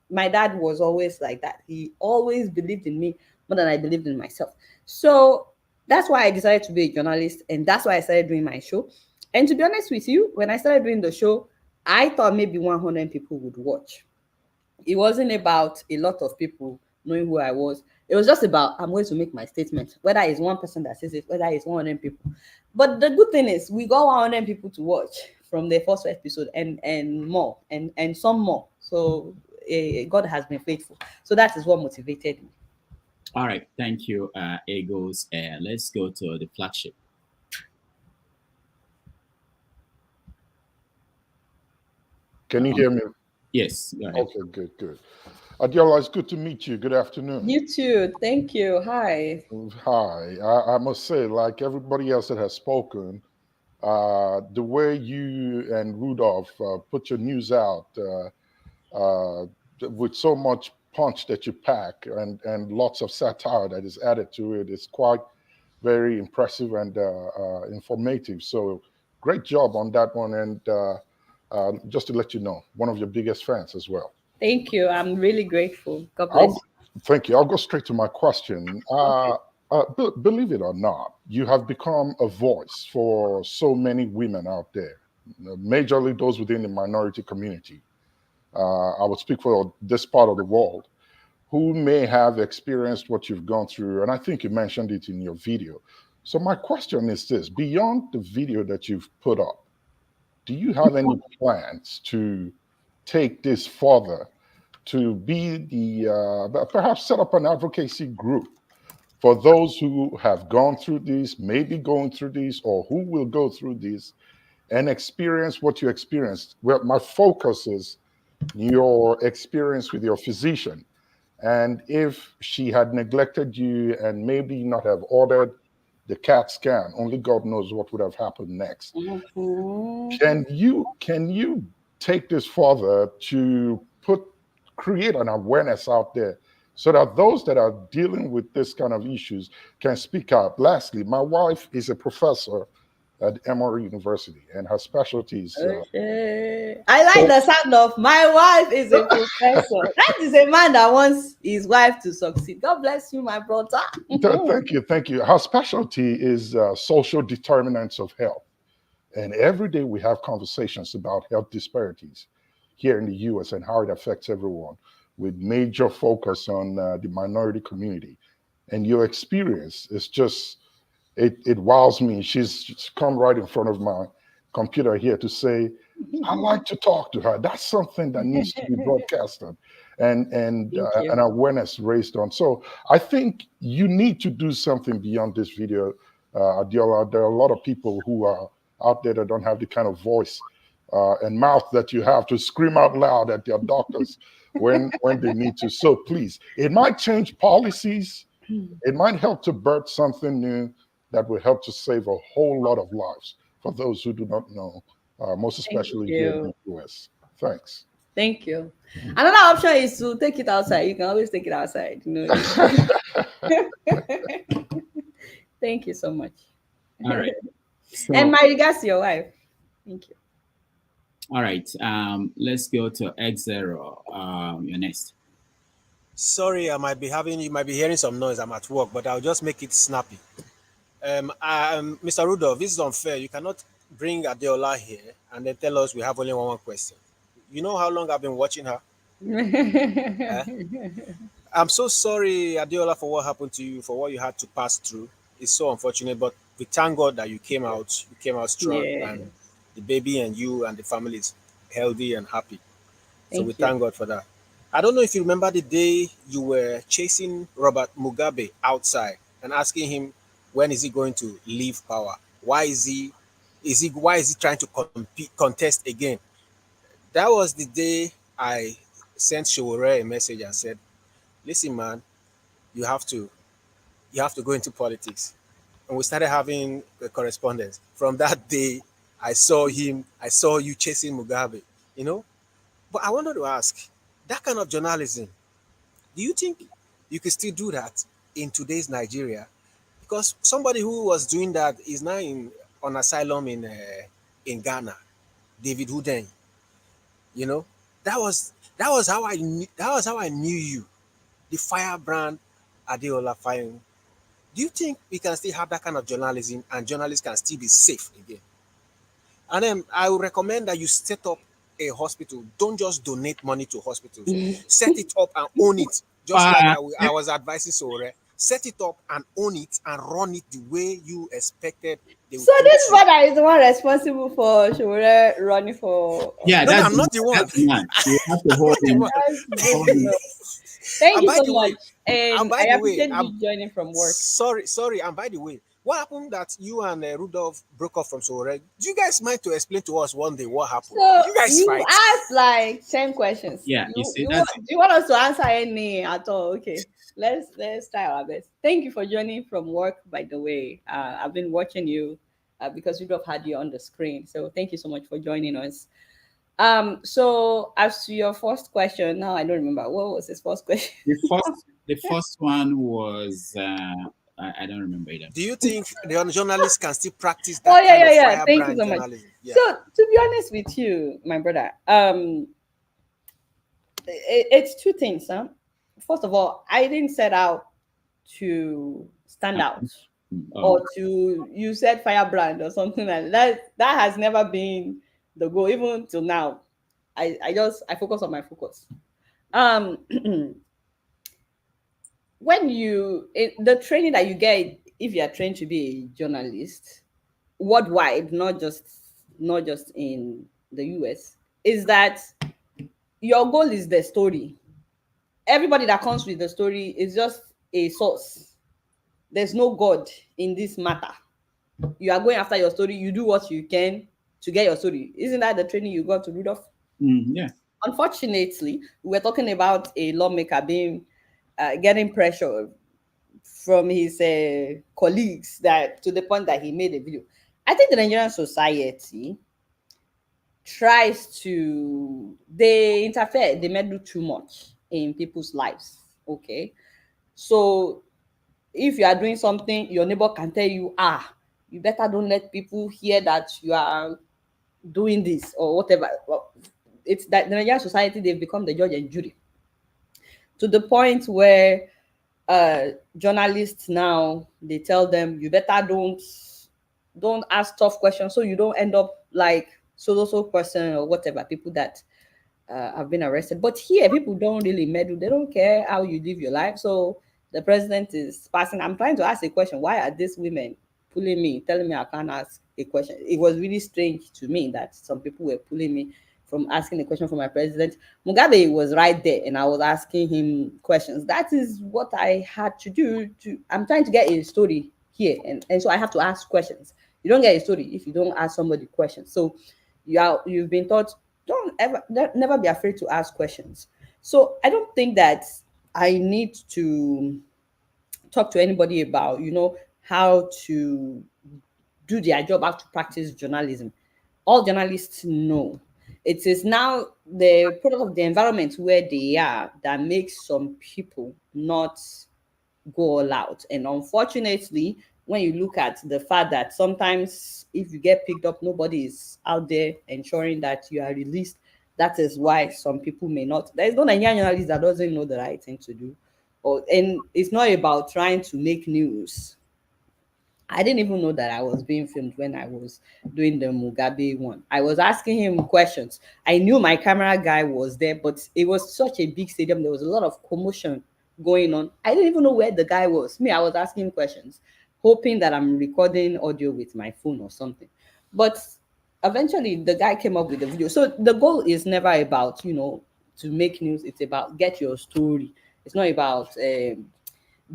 My dad was always like that. He always believed in me more than I believed in myself. So that's why I decided to be a journalist. And that's why I started doing my show. And to be honest with you, when I started doing the show, I thought maybe 100 people would watch. It wasn't about a lot of people knowing who I was. It was just about, I'm going to make my statement, whether it's one person that says it, whether it's 100 people. But the good thing is we got 100 people to watch from the first episode and more, and some more. So God has been faithful. So that is what motivated me. All right. Thank you, Egos. Let's go to the flagship. Can you hear me? Yes. Go ahead. Okay, good. Adeola, it's good to meet you. Good afternoon. You too. Thank you. Hi. Hi. I must say, like everybody else that has spoken, the way you and Rudolph put your news out with so much punch that you pack and lots of satire that is added to it is quite very impressive and informative. So great job on that one. And just to let you know, one of your biggest fans as well. Thank you. I'm really grateful. God bless you. Thank you. I'll go straight to my question. Believe it or not, you have become a voice for so many women out there, majorly those within the minority community. I would speak for this part of the world, who may have experienced what you've gone through. And I think you mentioned it in your video. So my question is this: beyond the video that you've put up, do you have any plans to take this further, to be the perhaps set up an advocacy group for those who have gone through this, maybe going through this, or who will go through this and experience what you experienced? Well, my focus is your experience with your physician. And if she had neglected you and maybe not have ordered the CAT scan, only God knows what would have happened next. Mm-hmm. Can you take this further to create an awareness out there so that those that are dealing with this kind of issues can speak out? Lastly, my wife is a professor at Emory University, and her specialty is I like the sound of my wife is a professor. That is a man that wants his wife to succeed. God bless you, my brother. Thank you. Her specialty is social determinants of health. And every day we have conversations about health disparities here in the US and how it affects everyone, with major focus on the minority community. And your experience is just, it wows me. She's come right in front of my computer here to say, I like to talk to her. That's something that needs to be broadcasted and an awareness raised on. So I think you need to do something beyond this video, Adeola. There are a lot of people who are out there that don't have the kind of voice and mouth that you have to scream out loud at their doctors when they need to. So please, it might change policies It might help to birth something new that will help to save a whole lot of lives for those who do not know, most especially here in the US. Thanks. Thank you. Another option is to take it outside. You can always take it outside. Thank you so much. All right. So, and my regards to your wife. Thank you. All right. Let's go to X0. You're next. Sorry, you might be hearing some noise. I'm at work, but I'll just make it snappy. Mr. Rudolph, this is unfair. You cannot bring Adeola here and then tell us we have only one question. You know how long I've been watching her? I'm so sorry, Adeola, for what happened to you, for what you had to pass through. It's so unfortunate, but we thank God that you came out strong, and the baby and you and the family is healthy and happy. So we thank God for that. I don't know if you remember the day you were chasing Robert Mugabe outside and asking him when is he going to leave power? Why is he trying to contest again? That was the day I sent Showore a message and said, listen, man, you have to go into politics. And we started having a correspondence. From that day, I saw you chasing Mugabe, But I wanted to ask, that kind of journalism, do you think you could still do that in today's Nigeria? Because somebody who was doing that is now on asylum in Ghana, David Huden. That was how I knew you, the firebrand Adeola Fayhun. Do you think we can still have that kind of journalism and journalists can still be safe again? And then I would recommend that you set up a hospital. Don't just donate money to hospitals. Set it up and own it. Just like I was advising Sore. Set it up and own it and run it the way you expected. So this brother is the one responsible for Showore running for. Yeah, I'm not the one. You have to hold him. Thank you so much. And I appreciate you joining from work. Sorry. And by the way, what happened that you and Rudolph broke up from Sowore? Do you guys mind to explain to us one day what happened? So you guys fight? asked like 10 questions. Yeah, do you want us to answer any at all? Okay, let's try our best. Thank you for joining from work, by the way. I've been watching you because Rudolph had you on the screen. So thank you so much for joining us. So as to your first question, now I don't remember what was his first question. The first one was I don't remember either. Do you think the journalists can still practice that kind of firebrand Thank you so much. journalism? Yeah. So to be honest with you, my brother, it's two things. First of all, I didn't set out to stand out or to you said firebrand or something like that. That has never been the goal, even till now. I focus on my focus. When the training that you get if you are trained to be a journalist worldwide, not just in the US, is that your goal is the story. Everybody that comes with the story is just a source. There's no God in this matter. You are going after your story. You do what you can to get your story. Isn't that the training you got to Rudolph? Yeah. Unfortunately, we're talking about a lawmaker getting pressure from his colleagues that to the point that he made a video. I think the Nigerian society they interfere, they meddle too much in people's lives. Okay. So if you are doing something, your neighbor can tell you, you better don't let people hear that you are doing this or whatever. Well, it's that the Nigerian society, they've become the judge and jury to the point where journalists now, they tell them, you better don't ask tough questions so you don't end up like so person or whatever, people that have been arrested. But here, people don't really meddle. They don't care how you live your life. So the president is passing. I'm trying to ask a question. Why are these women pulling me, telling me I can't ask a question? It was really strange to me that some people were pulling me from asking a question from my president. Mugabe was right there and I was asking him questions. That is what I had to do. I'm trying to get a story here. And so I have to ask questions. You don't get a story if you don't ask somebody questions. So you've been taught, never be afraid to ask questions. So I don't think that I need to talk to anybody about, how to do their job, how to practice journalism. All journalists know. It is now the product of the environment where they are that makes some people not go all out. And unfortunately, when you look at the fact that sometimes if you get picked up, nobody is out there ensuring that you are released. That is why some people may not. There is no Nigerian journalist that doesn't know the right thing to do. And it's not about trying to make news. I didn't even know that I was being filmed when I was doing the Mugabe one. I was asking him questions. I knew my camera guy was there, but it was such a big stadium. There was a lot of commotion going on. I didn't even know where the guy was. Me, I was asking him questions, hoping that I'm recording audio with my phone or something. But eventually, the guy came up with the video. So the goal is never about, to make news. It's about get your story. It's not about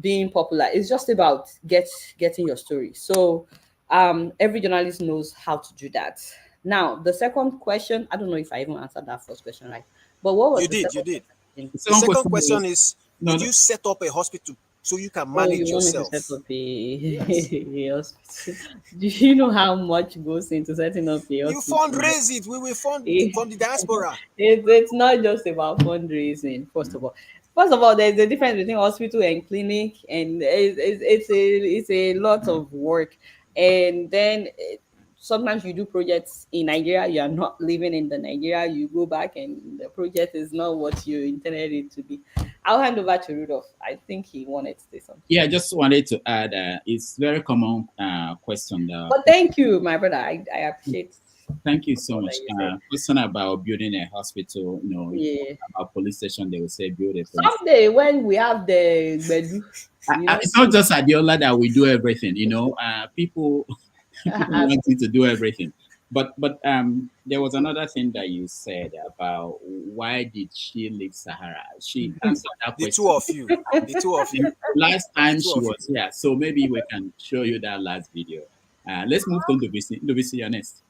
being popular. It's just about getting your story. So every journalist knows how to do that. Now the second question, I don't know if I even answered that first question right, but what was You the did, second you did. question? The second question is, would you set up a hospital so you can Oh, manage you want me to yourself? set up a, Yes. a hospital? Do you know how much goes into setting up a You hospital? fundraise it. We will fund from the diaspora. It's not just about fundraising. First of all, there's a difference between hospital and clinic, and it's a lot of work. And then sometimes you do projects in Nigeria. You are not living in the Nigeria. You go back, and the project is not what you intended it to be. I'll hand over to Rudolph. I think he wanted to say something. Yeah, I just wanted to add, it's very common question. But thank you, my brother. I appreciate. Thank you so all much. that you said. Question about building a hospital, Yeah. about police station, they will say build a police. Someday when we have the Bedu, It's not just Adeola that we do everything, people people want you to do everything. But there was another thing that you said about why did she leave Sahara? She answered that The question. two of you. The two of you. Last time The two she of was here, so maybe we can show you that last video. Let's move to Ndubisi. Ndubisi, you're next.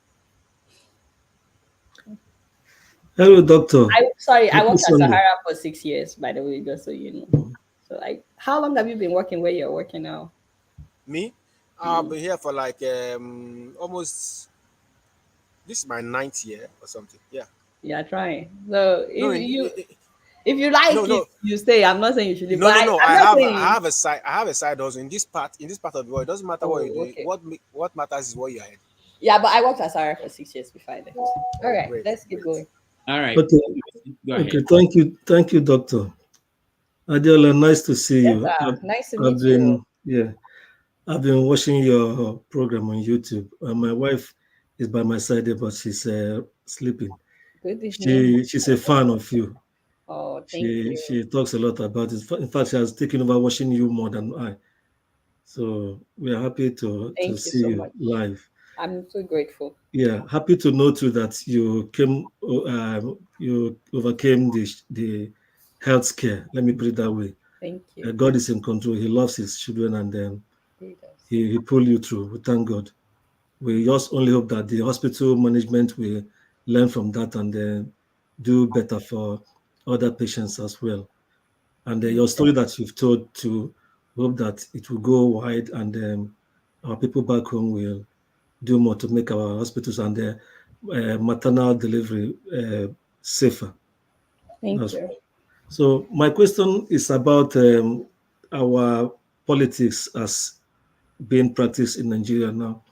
Hello, doctor. I worked at Sunday. Sahara for 6 years, by the way, just so you know. So, how long have you been working where you're working now? Me? I've been here for like almost, this is my 9th year or something. Yeah. You're trying. So No, if you like no, it, you stay. I'm not saying you should leave. No, but no, no. I'm I not have saying I have a side hustle in this part of the world. It doesn't matter what you do. okay. What matters is what you're in. Yeah, but I worked at Sahara for 6 years before I left. All right, great, let's keep going. All right. Okay. Go ahead. Okay. Thank you, doctor. Adeola, nice to see you. Nice to meet you. I've been watching your program on YouTube. My wife is by my side there, but she's sleeping. Good evening. She's a fan of you. Oh, thank you. She talks a lot about it. In fact, she has taken over watching you more than I. So we are happy to see you much. live. I'm so grateful. Yeah, happy to know too that you overcame the health scare. Let me put it that way. Thank you. God is in control. He loves his children, and he pulled you through. We thank God. We just only hope that the hospital management will learn from that and then do better for other patients as well. And your story that you've told, to hope that it will go wide, and our people back home will do more to make our hospitals and the maternal delivery safer. Thank you. So my question is about our politics as being practiced in Nigeria now.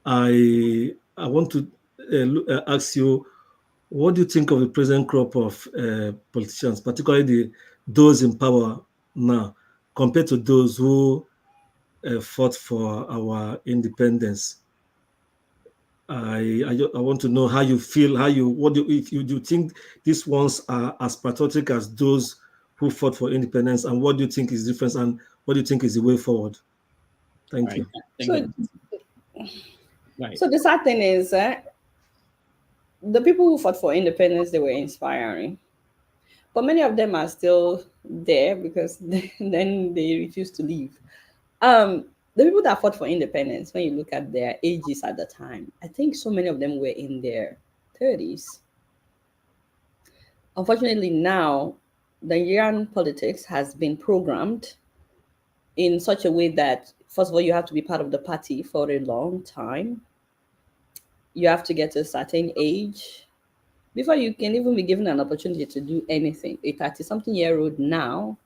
I want to ask you, what do you think of the present crop of politicians, particularly those in power now, compared to those who fought for our independence? I want to know how you feel. If you think these ones are as patriotic as those who fought for independence, and what do you think is different, and what do you think is the way forward? Thank you. So the sad thing is, the people who fought for independence, they were inspiring, but many of them are still there because then they refuse to leave. The people that fought for independence, when you look at their ages at the time, I think so many of them were in their 30s. Unfortunately, now Nigerian politics has been programmed in such a way that, first of all, you have to be part of the party for a long time. You have to get to a certain age before you can even be given an opportunity to do anything. A 30-something-year-old now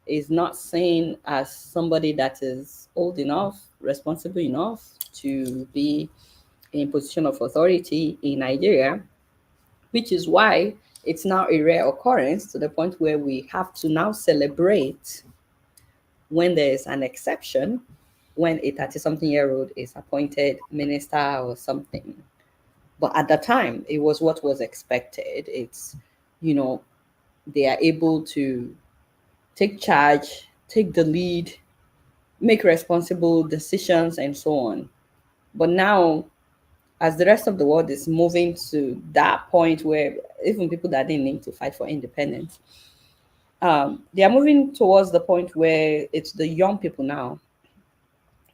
is not seen as somebody that is old enough, responsible enough to be in position of authority in Nigeria, which is why it's now a rare occurrence to the point where we have to now celebrate when there's an exception, when a 30-something-year-old is appointed minister or something. But at the time, it was what was expected. It's, they are able to take charge, take the lead, make responsible decisions, and so on. But now, as the rest of the world is moving to that point where even people that didn't need to fight for independence, they are moving towards the point where it's the young people now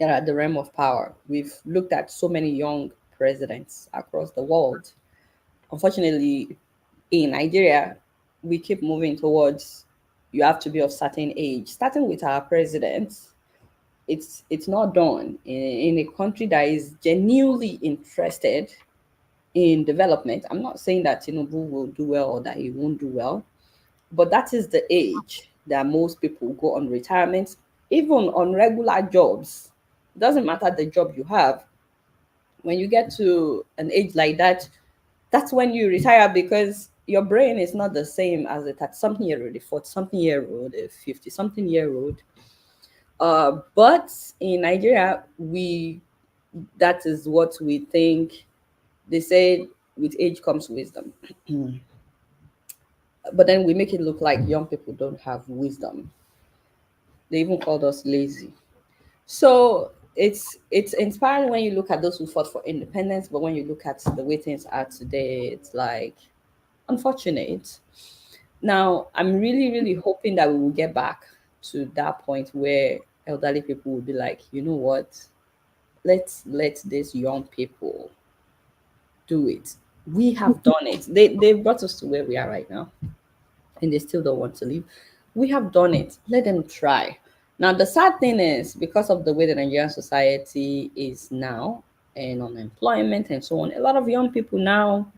that are at the realm of power. We've looked at so many young presidents across the world. Unfortunately, in Nigeria, we keep moving towards you have to be of certain age. Starting with our president, it's not done in a country that is genuinely interested in development. I'm not saying that Tinubu will do well or that he won't do well, but that is the age that most people go on retirement, even on regular jobs. It doesn't matter the job you have. When you get to an age like that, that's when you retire, because your brain is not the same as a 30-something-year-old, a 40-something-year-old, a 50-something-year-old. But in Nigeria, that is what we think. They say with age comes wisdom. But then we make it look like young people don't have wisdom. They even called us lazy. So it's inspiring when you look at those who fought for independence, but when you look at the way things are today, it's like unfortunate. Now, I'm really, really hoping that we will get back to that point where elderly people will be like, you know what? Let's let these young people do it. We have done it. They brought us to where we are right now, and they still don't want to leave. We have done it. Let them try. Now, the sad thing is, because of the way the Nigerian society is now, and unemployment and so on, a lot of young people now,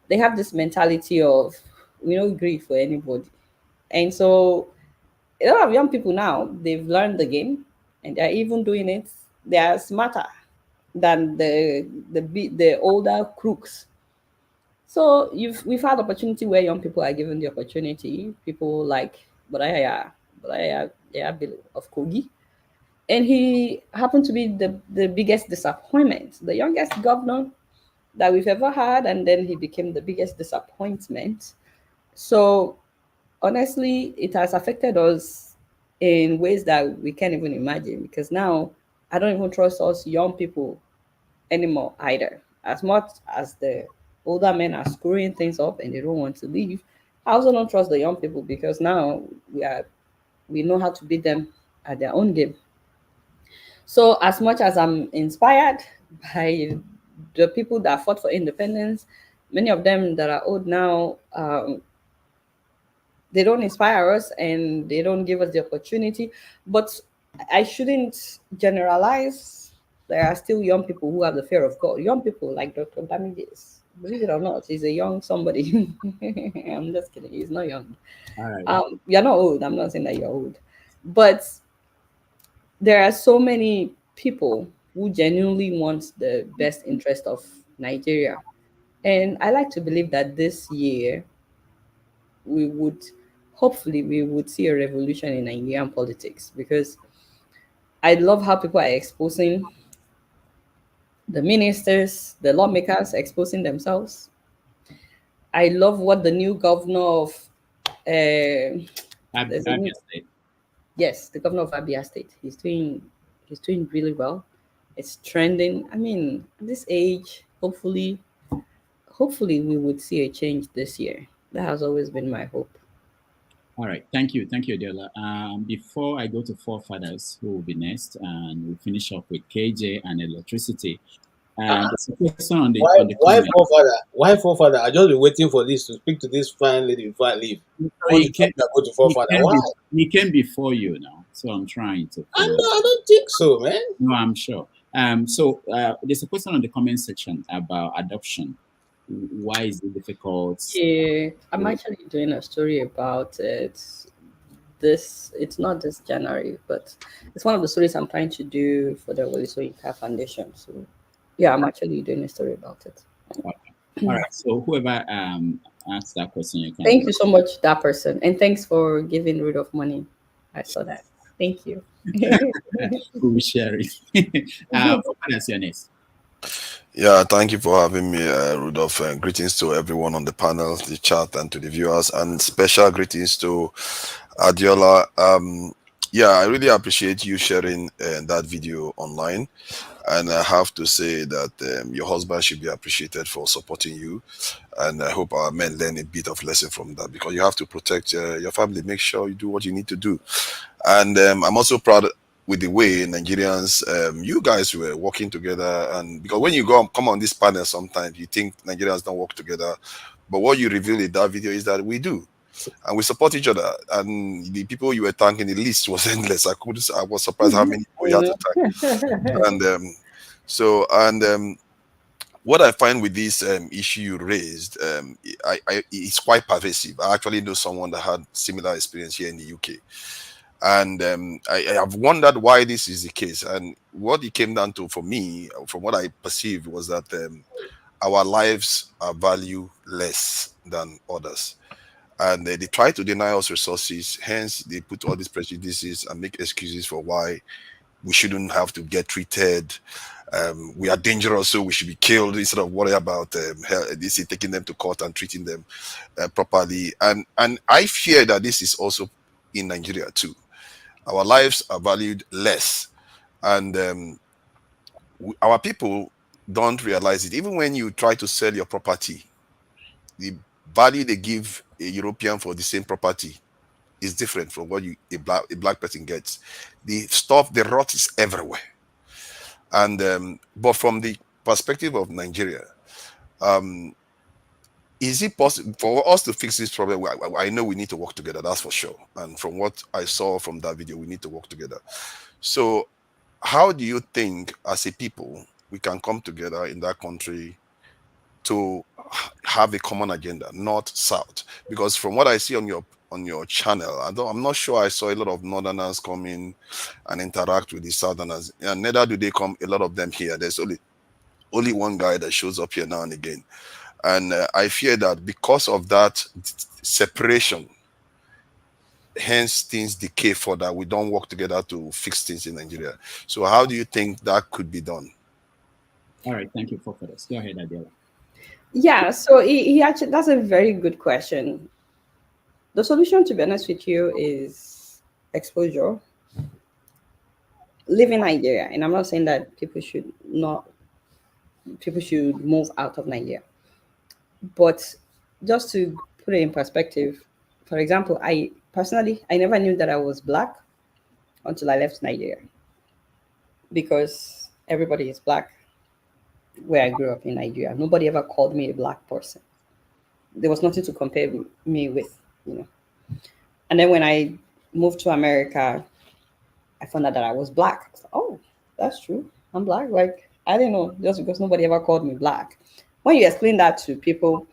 they have this mentality of, we don't agree for anybody. And so a lot of young people now, they've learned the game, and they're even doing it. They are smarter than the older crooks. So we've had opportunity where young people are given the opportunity. People like Baraya Bello of Kogi. And he happened to be the biggest disappointment, the youngest governor that we've ever had, and then he became the biggest disappointment. So honestly, it has affected us in ways that we can't even imagine, because now I don't even trust us young people anymore either. As much as the older men are screwing things up and they don't want to leave, I also don't trust the young people, because now we know how to beat them at their own game. So as much as I'm inspired by the people that fought for independence, many of them that are old now, they don't inspire us and they don't give us the opportunity. But I shouldn't generalize. There are still young people who have the fear of God. Young people like Dr. Damages, believe it or not, he's a young somebody. I'm just kidding. He's not young. All right. You're not old. I'm not saying that you're old. But there are so many people who genuinely want the best interest of Nigeria. And I like to believe that this year hopefully we would see a revolution in Nigerian politics, because I love how people are exposing the ministers, the lawmakers exposing themselves. I love what the new governor of Abia State. Yes, the governor of Abia State. He's doing really well. It's trending. I mean, at this age, hopefully we would see a change this year. That has always been my hope. All right, thank you, Adeola. Before I go to forefathers, who will be next, and we'll finish up with KJ and electricity. There's a question on the why forefather? Why forefather? I just been waiting for this to speak to this fine lady before I leave. He came before you now. So I'm trying to. I don't think so, man. No, I'm sure. So there's a question on the comment section about adoption. Why is it difficult? Yeah, I'm actually doing a story about it. It's not this January, but it's one of the stories I'm trying to do for the Woliso Inca Foundation. So yeah, I'm actually doing a story about it. Okay. All right. So whoever asked that question, you can. Thank you so much, that person, and thanks for giving Rudolph money. I saw that. Thank you. We'll share it. What is your name? Yeah, thank you for having me, Rudolph. Greetings to everyone on the panel, the chat, and to the viewers, and special greetings to Adeola. Yeah, I really appreciate you sharing that video online. And I have to say that your husband should be appreciated for supporting you. And I hope our men learn a bit of lesson from that, because you have to protect your family, make sure you do what you need to do. And I'm also proud with the way Nigerians, you guys were working together. And because when you come on this panel, sometimes you think Nigerians don't work together. But what you reveal in that video is that we do. And we support each other. And the people you were thanking, the list was endless. I was surprised how many people you had to thank. And what I find with this issue you raised, it's quite pervasive. I actually know someone that had similar experience here in the UK. And I have wondered why this is the case. And what it came down to for me, from what I perceived, was that our lives are valued less than others. And they try to deny us resources. Hence, they put all these prejudices and make excuses for why we shouldn't have to get treated. We are dangerous, so we should be killed, instead of worrying about taking them to court and treating them properly. And I fear that this is also in Nigeria too. Our lives are valued less, and our people don't realize it. Even when you try to sell your property, the value they give a European for the same property is different from what a black person gets. The stuff, the rot is everywhere. And but from the perspective of Nigeria, is it possible for us to fix this problem? I know we need to work together, that's for sure. And from what I saw from that video, we need to work together. So how do you think, as a people, we can come together in that country to have a common agenda, north, south? Because from what I see on your channel, I'm not sure I saw a lot of northerners come in and interact with the southerners, and neither do they come, a lot of them here. There's only one guy that shows up here now and again. And I fear that because of that separation, hence things decay further. We don't work together to fix things in Nigeria. So how do you think that could be done? All right, thank you for this. Go ahead, Adeola. Yeah, so he actually, that's a very good question. The solution, to be honest with you, is exposure. Live in Nigeria, and I'm not saying that people should move out of Nigeria. But just to put it in perspective, for example, I never knew that I was Black until I left Nigeria, because everybody is Black where I grew up in Nigeria. Nobody ever called me a Black person. There was nothing to compare me with, you know. And then when I moved to America, I found out that I was Black. I was like, oh, that's true. I'm Black. Like, I didn't know, just because nobody ever called me Black. When you explain that to people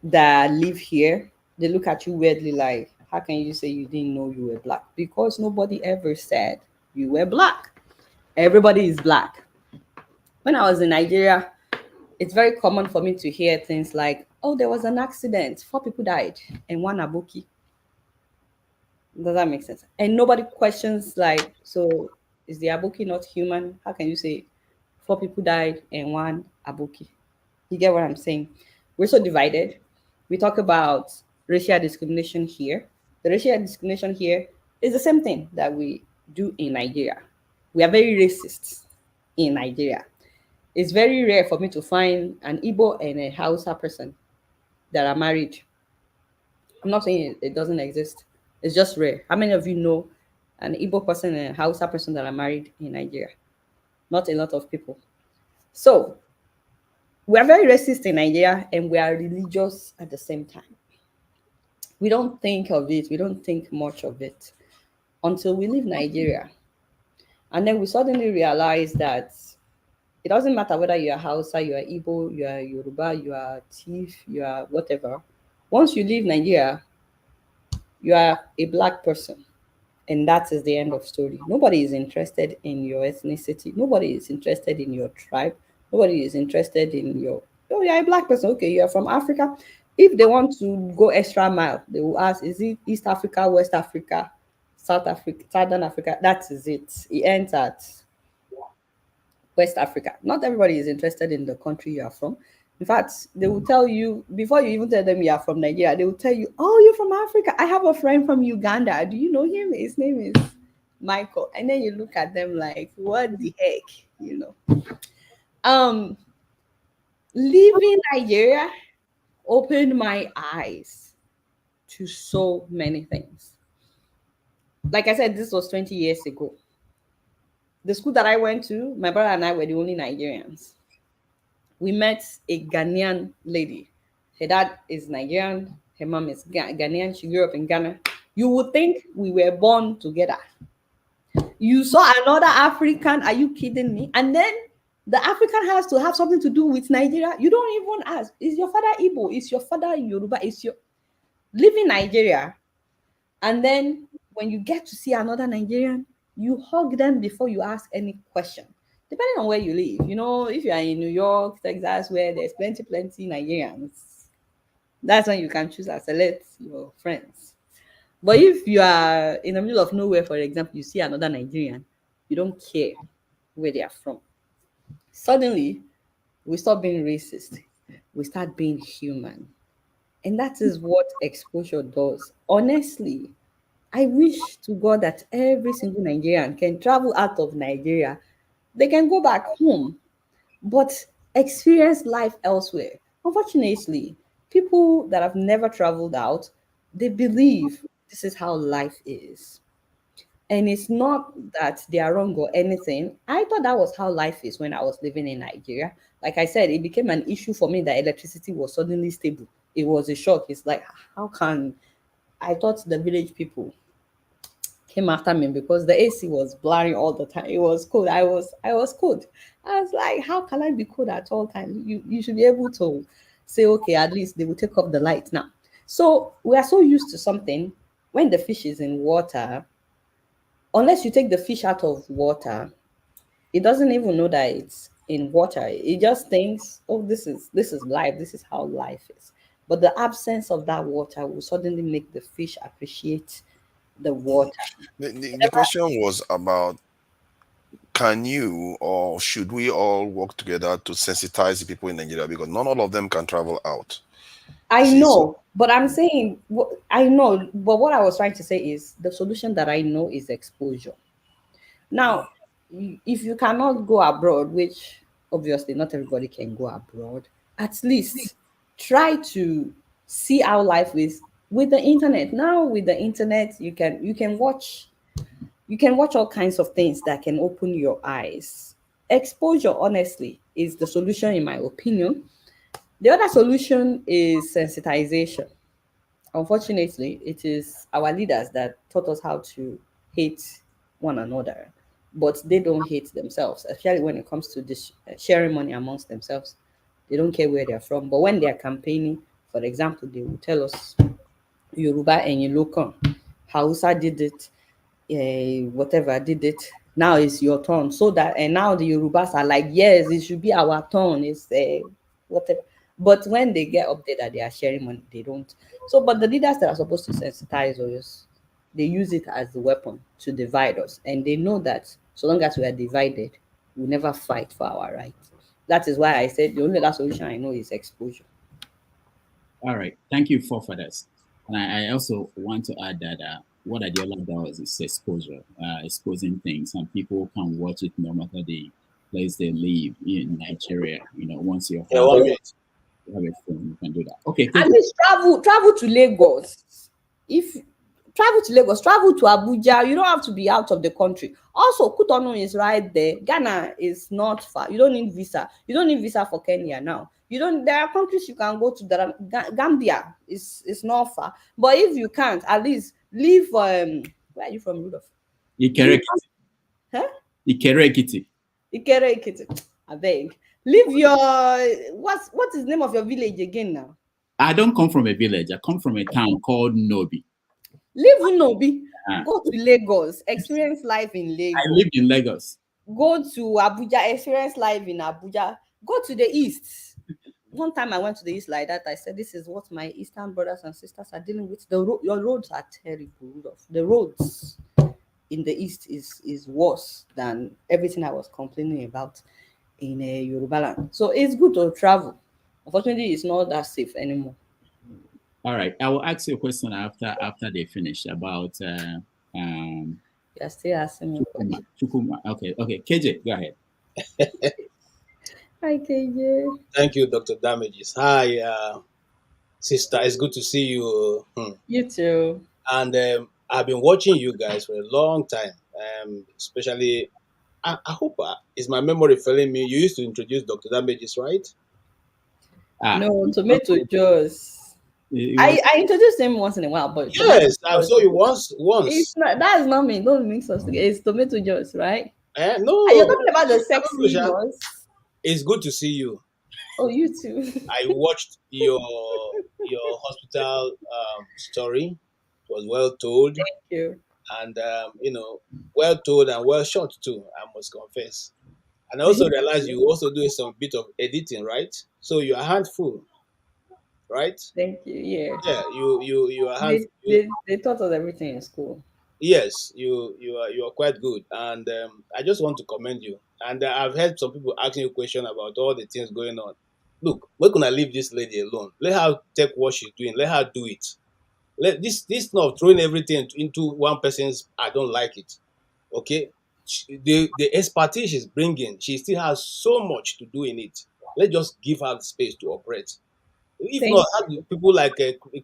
that live here, they look at you weirdly, like, how can you say you didn't know you were Black? Because nobody ever said you were Black. Everybody is Black. When I was in Nigeria, it's very common for me to hear things like, oh, there was an accident, 4 people died, and 1 Abuki. Does that make sense? And nobody questions, like, so is the Abuki not human? How can you say 4 people died and 1 Abuki? You get what I'm saying? We're so divided. We talk about racial discrimination here. The racial discrimination here is the same thing that we do in Nigeria. We are very racist in Nigeria. It's very rare for me to find an Igbo and a Hausa person that are married. I'm not saying it doesn't exist. It's just rare. How many of you know an Igbo person and a Hausa person that are married in Nigeria? Not a lot of people. So we are very racist in Nigeria, and we are religious at the same time. We don't think of it. We don't think much of it until we leave Nigeria. And then we suddenly realize that it doesn't matter whether you're Hausa, you are Igbo, you are Yoruba, you are Thief, you are whatever. Once you leave Nigeria, you are a black person. And that is the end of story. Nobody is interested in your ethnicity. Nobody is interested in your tribe. Nobody is interested in your, oh, you're a black person. Okay, you're from Africa. If they want to go extra mile, they will ask, is it East Africa, West Africa, South Africa, Southern Africa? That is it. It ends at West Africa. Not everybody is interested in the country you are from. In fact, they will tell you, before you even tell them you are from Nigeria, they will tell you, oh, you're from Africa. I have a friend from Uganda. Do you know him? His name is Michael. And then you look at them like, what the heck? You know. Leaving Nigeria opened my eyes to so many things. Like I said, this was 20 years ago. The school that I went to, my brother and I were the only Nigerians. We met a Ghanaian lady. Her dad is Nigerian. Her mom is Ghanaian. She grew up in Ghana. You would think we were born together. You saw another African. Are you kidding me? And then the African has to have something to do with Nigeria. You don't even ask. Is your father Igbo? Is your father Yoruba? Is your living Nigeria? And then when you get to see another Nigerian, you hug them before you ask any question. Depending on where you live, you know, if you are in New York, Texas, where there's plenty Nigerians, that's when you can choose and select your friends. But if you are in the middle of nowhere, for example, you see another Nigerian, you don't care where they are from. Suddenly, we stop being racist. We start being human. And that is what exposure does. Honestly, I wish to God that every single Nigerian can travel out of Nigeria. They can go back home, but experience life elsewhere. Unfortunately, people that have never traveled out, they believe this is how life is. And it's not that they are wrong or anything. I thought that was how life is when I was living in Nigeria. Like I said, it became an issue for me that electricity was suddenly stable. It was a shock. It's like, how can I thought the village people came after me because the AC was blaring all the time. It was cold. I was cold. I was like, how can I be cold at all times? You should be able to say, okay, at least they will take off the light now. So we are so used to something when the fish is in water, unless you take the fish out of water, it doesn't even know that it's in water. It just thinks, oh, this is life. This is how life is. But the absence of that water will suddenly make the fish appreciate the water. The question was about, can you or should we all work together to sensitize the people in Nigeria, because not all of them can travel out. I know, but I'm saying, I know, but what I was trying to say is the solution that I know is exposure. Now, if you cannot go abroad, which obviously not everybody can go abroad, at least try to see how life is with the internet. Now, with the internet, you can watch all kinds of things that can open your eyes. Exposure, honestly, is the solution, in my opinion. The other solution is sensitization. Unfortunately, it is our leaders that taught us how to hate one another, but they don't hate themselves, especially when it comes to this sharing money amongst themselves. They don't care where they're from. But when they're campaigning, for example, they will tell us Yoruba and Yolokan, Hausa did it, whatever did it. Now it's your turn. So that, and now the Yorubas are like, yes, it should be our turn. It's whatever. But when they get updated that they are sharing money, they don't. So, but the leaders that are supposed to sensitize us, they use it as a weapon to divide us. And they know that so long as we are divided, we never fight for our rights. That is why I said the only other solution I know is exposure. All right. Thank you for that. And I also want to add that what Adeola does is exposure, exposing things, and people can watch it no matter the place they live in Nigeria. You know, once you have a phone, you can do that. Okay. At least travel to Lagos. If travel to Lagos, travel to Abuja. You don't have to be out of the country. Also, Cotonou is right there. Ghana is not far. You don't need visa. You don't need visa for Kenya now. You don't. There are countries you can go to. Gambia is not far. But if you can't, at least leave. Where are you from, Rudolph? Ikere Huh? Ekiti. I beg. Leave your what is the name of your village again now? I don't come from a village. I come from a town called Nobi. Leave Unobi. Ah. Go to Lagos. Experience life in Lagos. I lived in Lagos. Go to Abuja. Experience life in Abuja. Go to the east. One time I went to the east like that. I said, "This is what my eastern brothers and sisters are dealing with. Your roads are terrible, Rudolph. The roads in the east is worse than everything I was complaining about in Yoruba land. So it's good to travel. Unfortunately, it's not that safe anymore." All right, I will ask you a question after they finish about. You're still asking me. Chukuma. Okay. KJ, go ahead. Hi, KJ. Thank you, Dr. Damages. Hi, sister. It's good to see you. You too. And I've been watching you guys for a long time. Especially, I hope is my memory failing me. You used to introduce Dr. Damages, right? No, tomato juice. I introduced him once in a while, but yes, I saw you once. It's not, that is not me. Don't mix us together. It's tomato juice, right? No. Are you talking about the sexy ones? It's good to see you. Oh, you too. I watched your hospital story. It was well told. Thank you. And well told and well shot too, I must confess. And I also realized you also do some bit of editing, right? So you are handful, right? Thank you. Yeah. Yeah, you are handful. They taught us everything in school. Yes, you are quite good, and I just want to commend you. And I've heard some people asking you question about all the things going on. Look, we're gonna leave this lady alone. Let her take what she's doing. Let her do it. Let this not throwing everything into one person's. I don't like it. Okay, the expertise she's bringing, she still has so much to do in it. Let's just give her the space to operate. If not, how do people like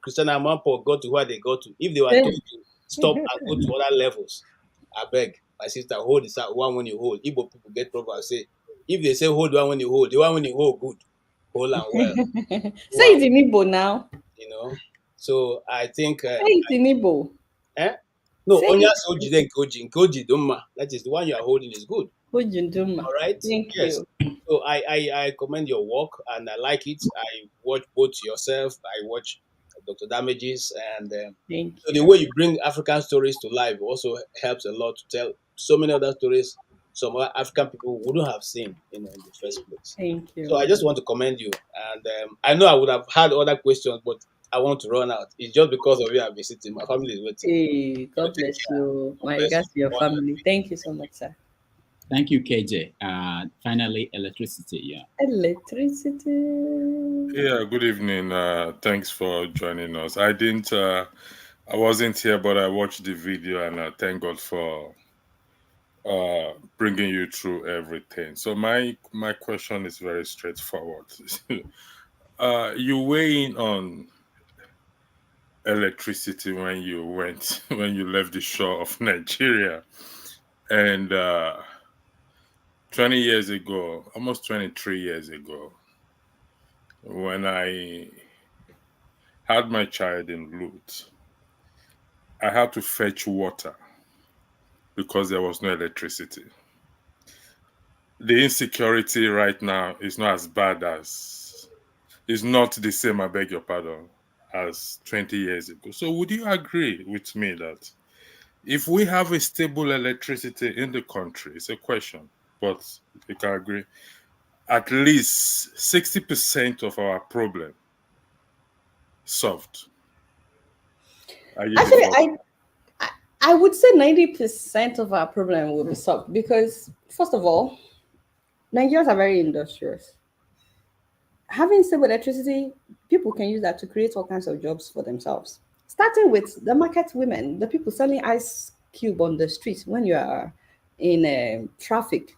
Christiana Mampo got to where they got to? If they were told to stop and go to other levels, I beg, my sister, hold this out one when you hold. Igbo people get proper say, if they say hold one when you hold, the one when you hold good, hold and well. Say it in Igbo now. You know, so I think. Say it in Igbo. No, Onya Soji then Koji Duma. That is the one you are holding is good. Koji Duma. All right. Thank yes. you. So I commend your work and I like it. I watch both yourself. I watch Dr. Damages and so the way you bring African stories to life also helps a lot to tell so many other stories some other African people wouldn't have seen in the first place. Thank you. So I just want to commend you. And I know I would have had other questions, but I want to run out. It's just because of you I've been sitting. My family is waiting. Hey, God bless you. My regards to your family. Thank you so much, sir. Thank you, KJ. Finally, electricity. Yeah. Electricity. Yeah. Good evening. Thanks for joining us. I wasn't here, but I watched the video, and thank God for bringing you through everything. So my question is very straightforward. You weigh in on electricity when you left the shore of Nigeria, and 20 years ago, almost 23 years ago, when I had my child in Lut, I had to fetch water because there was no electricity. The insecurity right now is not as bad as, it's not the same, I beg your pardon, as 20 years ago. So would you agree with me that if we have a stable electricity in the country, it's a question, but you can agree, at least 60% of our problem solved? Actually, I would say 90% of our problem will be solved because, first of all, Nigerians are very industrious. Having stable electricity, people can use that to create all kinds of jobs for themselves. Starting with the market women, the people selling ice cube on the street when you are in traffic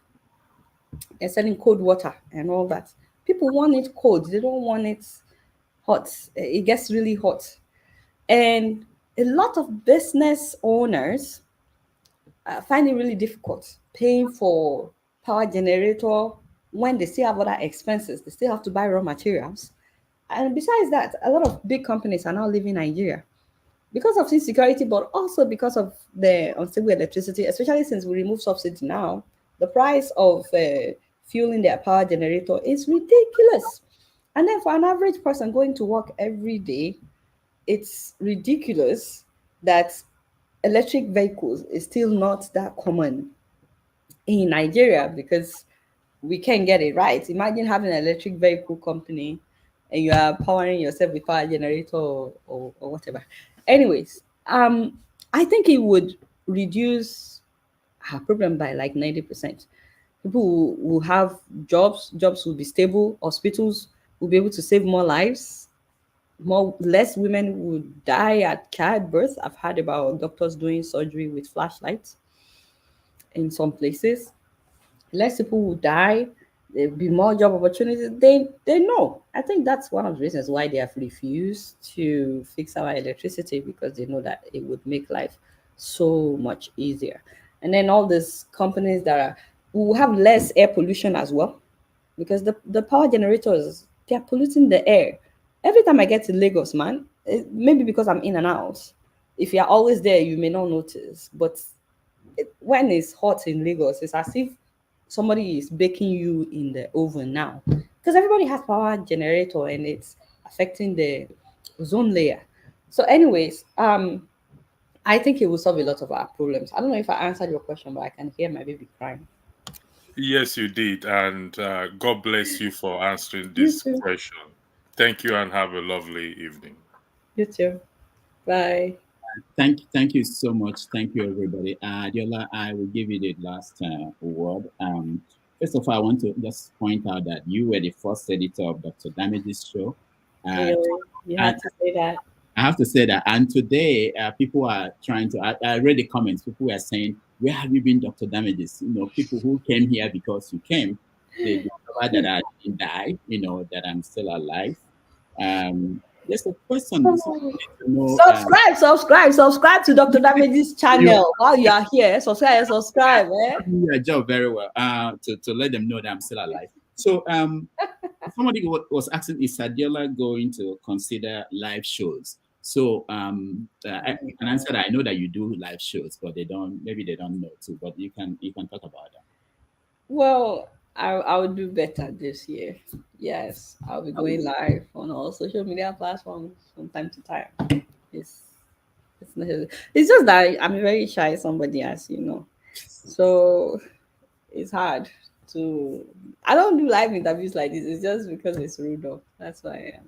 and selling cold water and all that. People want it cold. They don't want it hot. It gets really hot. And a lot of business owners find it really difficult paying for power generator when they still have other expenses. They still have to buy raw materials. And besides that, a lot of big companies are now leaving Nigeria. because of insecurity, but also because of the unstable electricity, especially since we remove subsidy now, the price of fueling their power generator is ridiculous. And then for an average person going to work every day, it's ridiculous that electric vehicles is still not that common in Nigeria because we can't get it right. Imagine having an electric vehicle company and you are powering yourself with power generator or whatever. Anyways, I think it would reduce our problem by like 90%. People will have jobs will be stable, hospitals will be able to save more lives, less women would die at childbirth. I've heard about doctors doing surgery with flashlights in some places. Less people will die. There'll be more job opportunities. They know. I think that's one of the reasons why they have refused to fix our electricity, because they know that it would make life so much easier. And then all these companies that are will have less air pollution as well, because the power generators, they're polluting the air. Every time I get to Lagos, man, maybe because I'm in and out. If you're always there, you may not notice. But when it's hot in Lagos, it's as if somebody is baking you in the oven now. Because everybody has power generator and it's affecting the ozone layer. So, anyways, I think it will solve a lot of our problems. I don't know if I answered your question, but I can hear my baby crying. Yes, you did. And God bless you for answering this question. Thank you and have a lovely evening. You too. Bye. Thank you so much. Thank you, everybody. Adeola, I will give you the last word. First of all, I want to just point out that you were the first editor of Dr. Damage's show. Really? You had to say that. I have to say that. And today, people are trying to, I read the comments, people were saying, where have you been, Dr. Damages? You know, people who came here because you came, they discovered that I didn't die, you know, that I'm still alive. There's a question. Subscribe to Dr. Damage's channel while you are here. Subscribe. Your job very well. To let them know that I'm still alive. So somebody was asking, is Adeola going to consider live shows? So I can answer that. I know that you do live shows, but maybe they don't know too. But you can talk about that. Well, I'll do better this year. Yes, I'll be going live on all social media platforms from time to time. It's just that I'm a very shy somebody, as you know. So it's hard to. I don't do live interviews like this. It's just because it's Rudolph. That's why.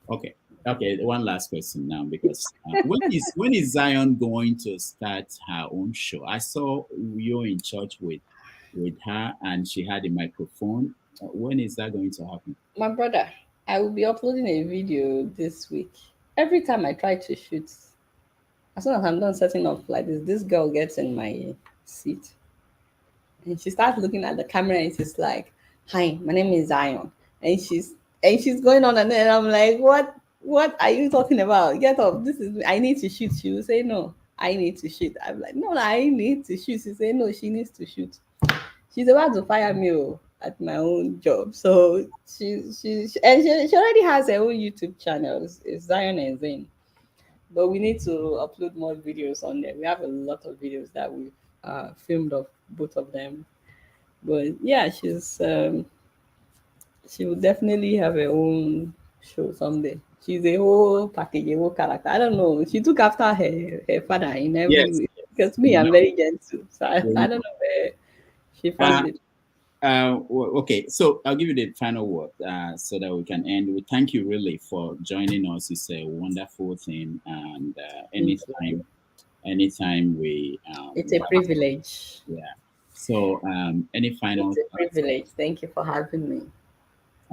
Okay. One last question now, because when is Zion going to start her own show? I saw you in church with her, and she had a microphone. When is that going to happen? My brother, I will be uploading a video this week. Every time I try to shoot, as soon as I'm done setting up like this girl gets in my seat, and she starts looking at the camera, and she's like, "Hi, my name is Zion," and she's going on, and then I'm like, What are you talking about? Get up. I need to shoot. She will say, no, I need to shoot. I'm like, no, I need to shoot. She say, no, she needs to shoot. She's about to fire me at my own job. So she already has her own YouTube channel. It's Zion and Zain. But we need to upload more videos on there. We have a lot of videos that we've filmed of both of them. But yeah, she will definitely have her own show someday. She's a whole package, a whole character. I don't know. She took after her father in every way. Because me, I'm very gentle. So I don't know where she found it. Okay, so I'll give you the final word so that we can end. We thank you really for joining us. It's a wonderful thing. And anytime we... it's a privilege. Yeah. So any final... It's a privilege. Thank you for having me.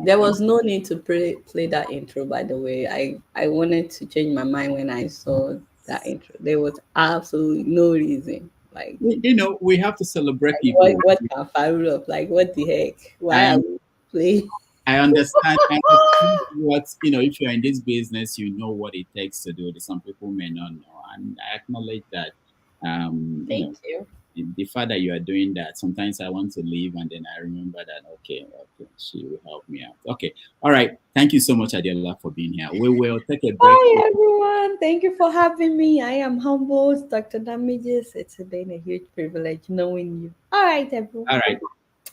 There was no need to play that intro, by the way. I wanted to change my mind when I saw that intro. There was absolutely no reason. Like, you know, we have to celebrate people. What can fire up? Like, what the heck? Why are we playing? I understand what, you know, if you're in this business, you know what it takes to do it. Some people may not know. And I acknowledge that. Thank you. the fact that you are doing that, sometimes I want to leave and then I remember that, okay, she will help me out. Okay. All right. Thank you so much, Adeola, for being here. We will take a break. Hi, everyone. Thank you for having me. I am humbled, Dr. Damages. It's been a huge privilege knowing you. All right, everyone. All right.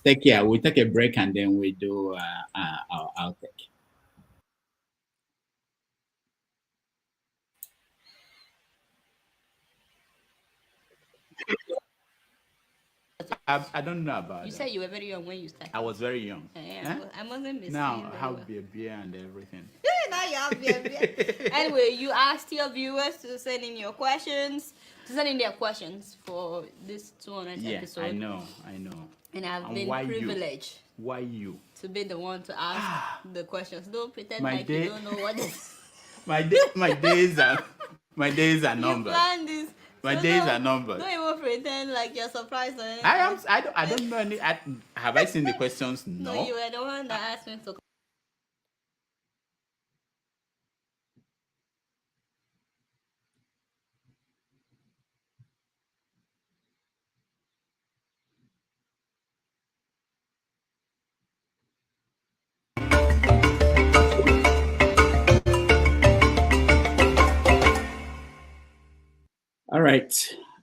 Take care. We'll take a break and then we do our outtake. I don't know about You that. said you were very young when you started. I was very young. Yeah, I wasn't missing. Now I have beer and everything. Now you have beer. Anyway, you asked your viewers to send in your questions, to send in their questions for this 200th episode. I know. And I've been privileged. Why you? To be the one to ask the questions. Don't pretend you don't know what this. my days are numbered. You planned this. My days are numbered. Don't even pretend like you're surprised or anything. I don't know any. Have I seen the questions? No. No, you were the one that asked me to. All right.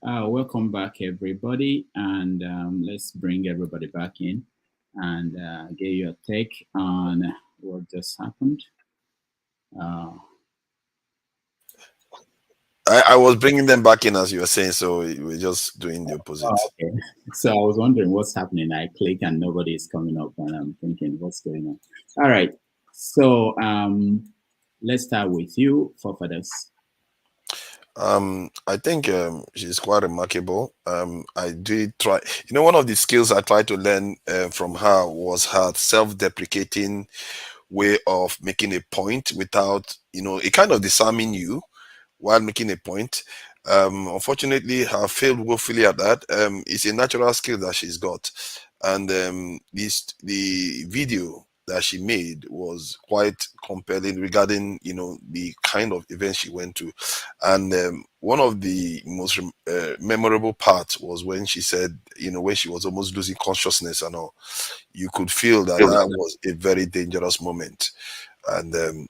Welcome back, everybody. And let's bring everybody back in and get your take on what just happened. I was bringing them back in as you were saying, so we're just doing the opposite. Okay. So I was wondering what's happening. I click and nobody is coming up, and I'm thinking, what's going on? All right. So let's start with you, forefathers. I think she's quite remarkable. I did try, one of the skills I tried to learn from her was her self-deprecating way of making a point without, it kind of disarming you while making a point. Unfortunately, I failed woefully at that. It's a natural skill that she's got. And the video that she made was quite compelling regarding, the kind of events she went to. And one of the most memorable parts was when she said, when she was almost losing consciousness and all. You could feel that was a very dangerous moment. And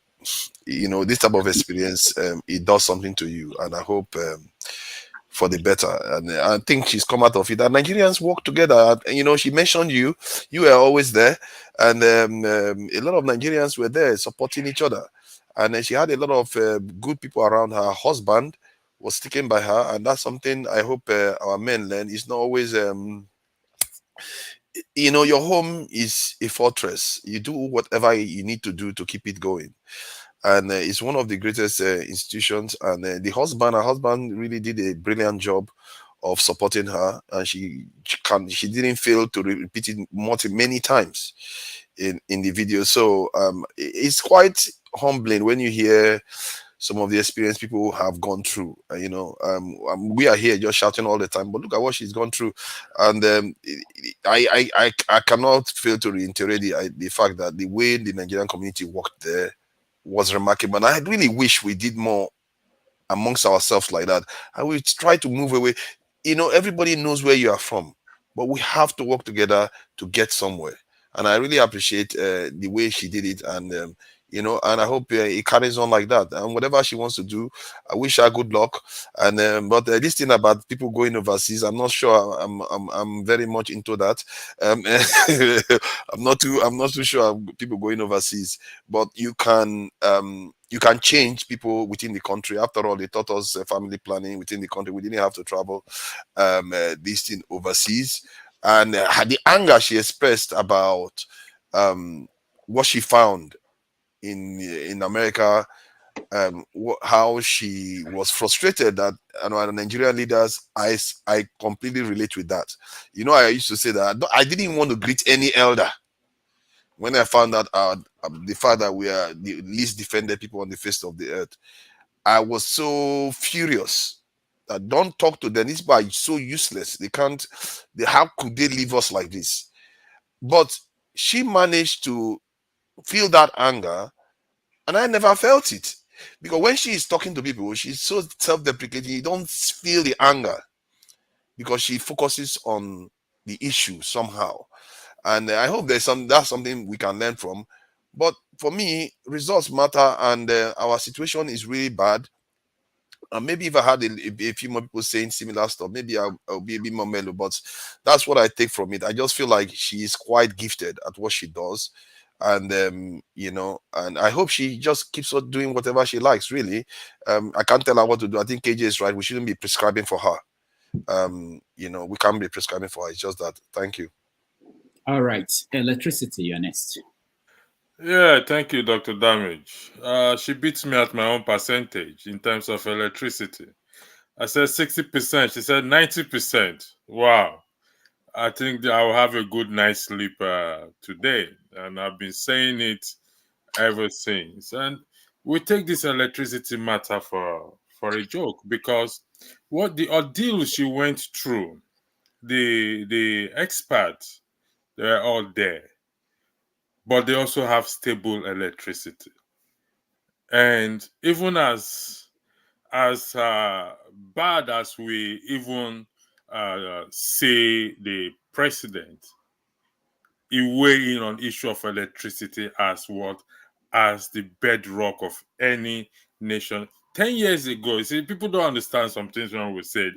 this type of experience, it does something to you, and I hope for the better. And I think she's come out of it. And Nigerians work together. She mentioned you were always there, and a lot of Nigerians were there supporting each other. And she had a lot of good people around her. Her husband was sticking by her, and that's something I hope our men learn. It's not always your home is a fortress. You do whatever you need to do to keep it going. And it's one of the greatest institutions. And her husband really did a brilliant job of supporting her, and she didn't fail to repeat it many times in the video. So it's quite humbling when you hear some of the experience people have gone through. We are here just shouting all the time, but look at what she's gone through. And I cannot fail to reiterate the fact that the way the Nigerian community worked there was remarkable. And I really wish we did more amongst ourselves like that. And we try to move away. Everybody knows where you are from, but we have to work together to get somewhere. And I really appreciate the way she did it. And and I hope it carries on like that. And whatever she wants to do, I wish her good luck. And but this thing about people going overseas, I'm not sure. I'm very much into that. I'm not too sure people going overseas. But you can change people within the country. After all, they taught us family planning within the country. We didn't have to travel this thing overseas. And the anger she expressed about what she found in America, how she was frustrated that Nigerian leaders, I completely relate with that. I used to say that I didn't want to greet any elder when I found out the fact that we are the least defended people on the face of the earth. I was so furious that don't talk to them. These people are so useless. How could they leave us like this? But she managed to feel that anger, and I never felt it. Because when she is talking to people, she's so self-deprecating, you don't feel the anger. because she focuses on the issue somehow. And I hope that's something we can learn from. But for me, results matter, and our situation is really bad. And maybe if I had a few more people saying similar stuff, maybe I'll be a bit more mellow. But that's what I take from it. I just feel like she is quite gifted at what she does. And and I hope she just keeps on doing whatever she likes, really. I can't tell her what to do. I think KJ is right. We shouldn't be prescribing for her. We can't be prescribing for her. It's just that. Thank you. All right. Electricity, you're next. Yeah, thank you, Dr. Damage. She beats me at my own percentage in terms of electricity. I said 60%. She said 90%. Wow. I think that I'll have a good night's sleep today. And I've been saying it ever since. And we take this electricity matter for a joke, because what the ordeal she went through, the experts, they're all there. But they also have stable electricity. And even as bad as we even say the president, he weigh in on issue of electricity as the bedrock of any nation. 10 years ago, you see, people don't understand some things when we said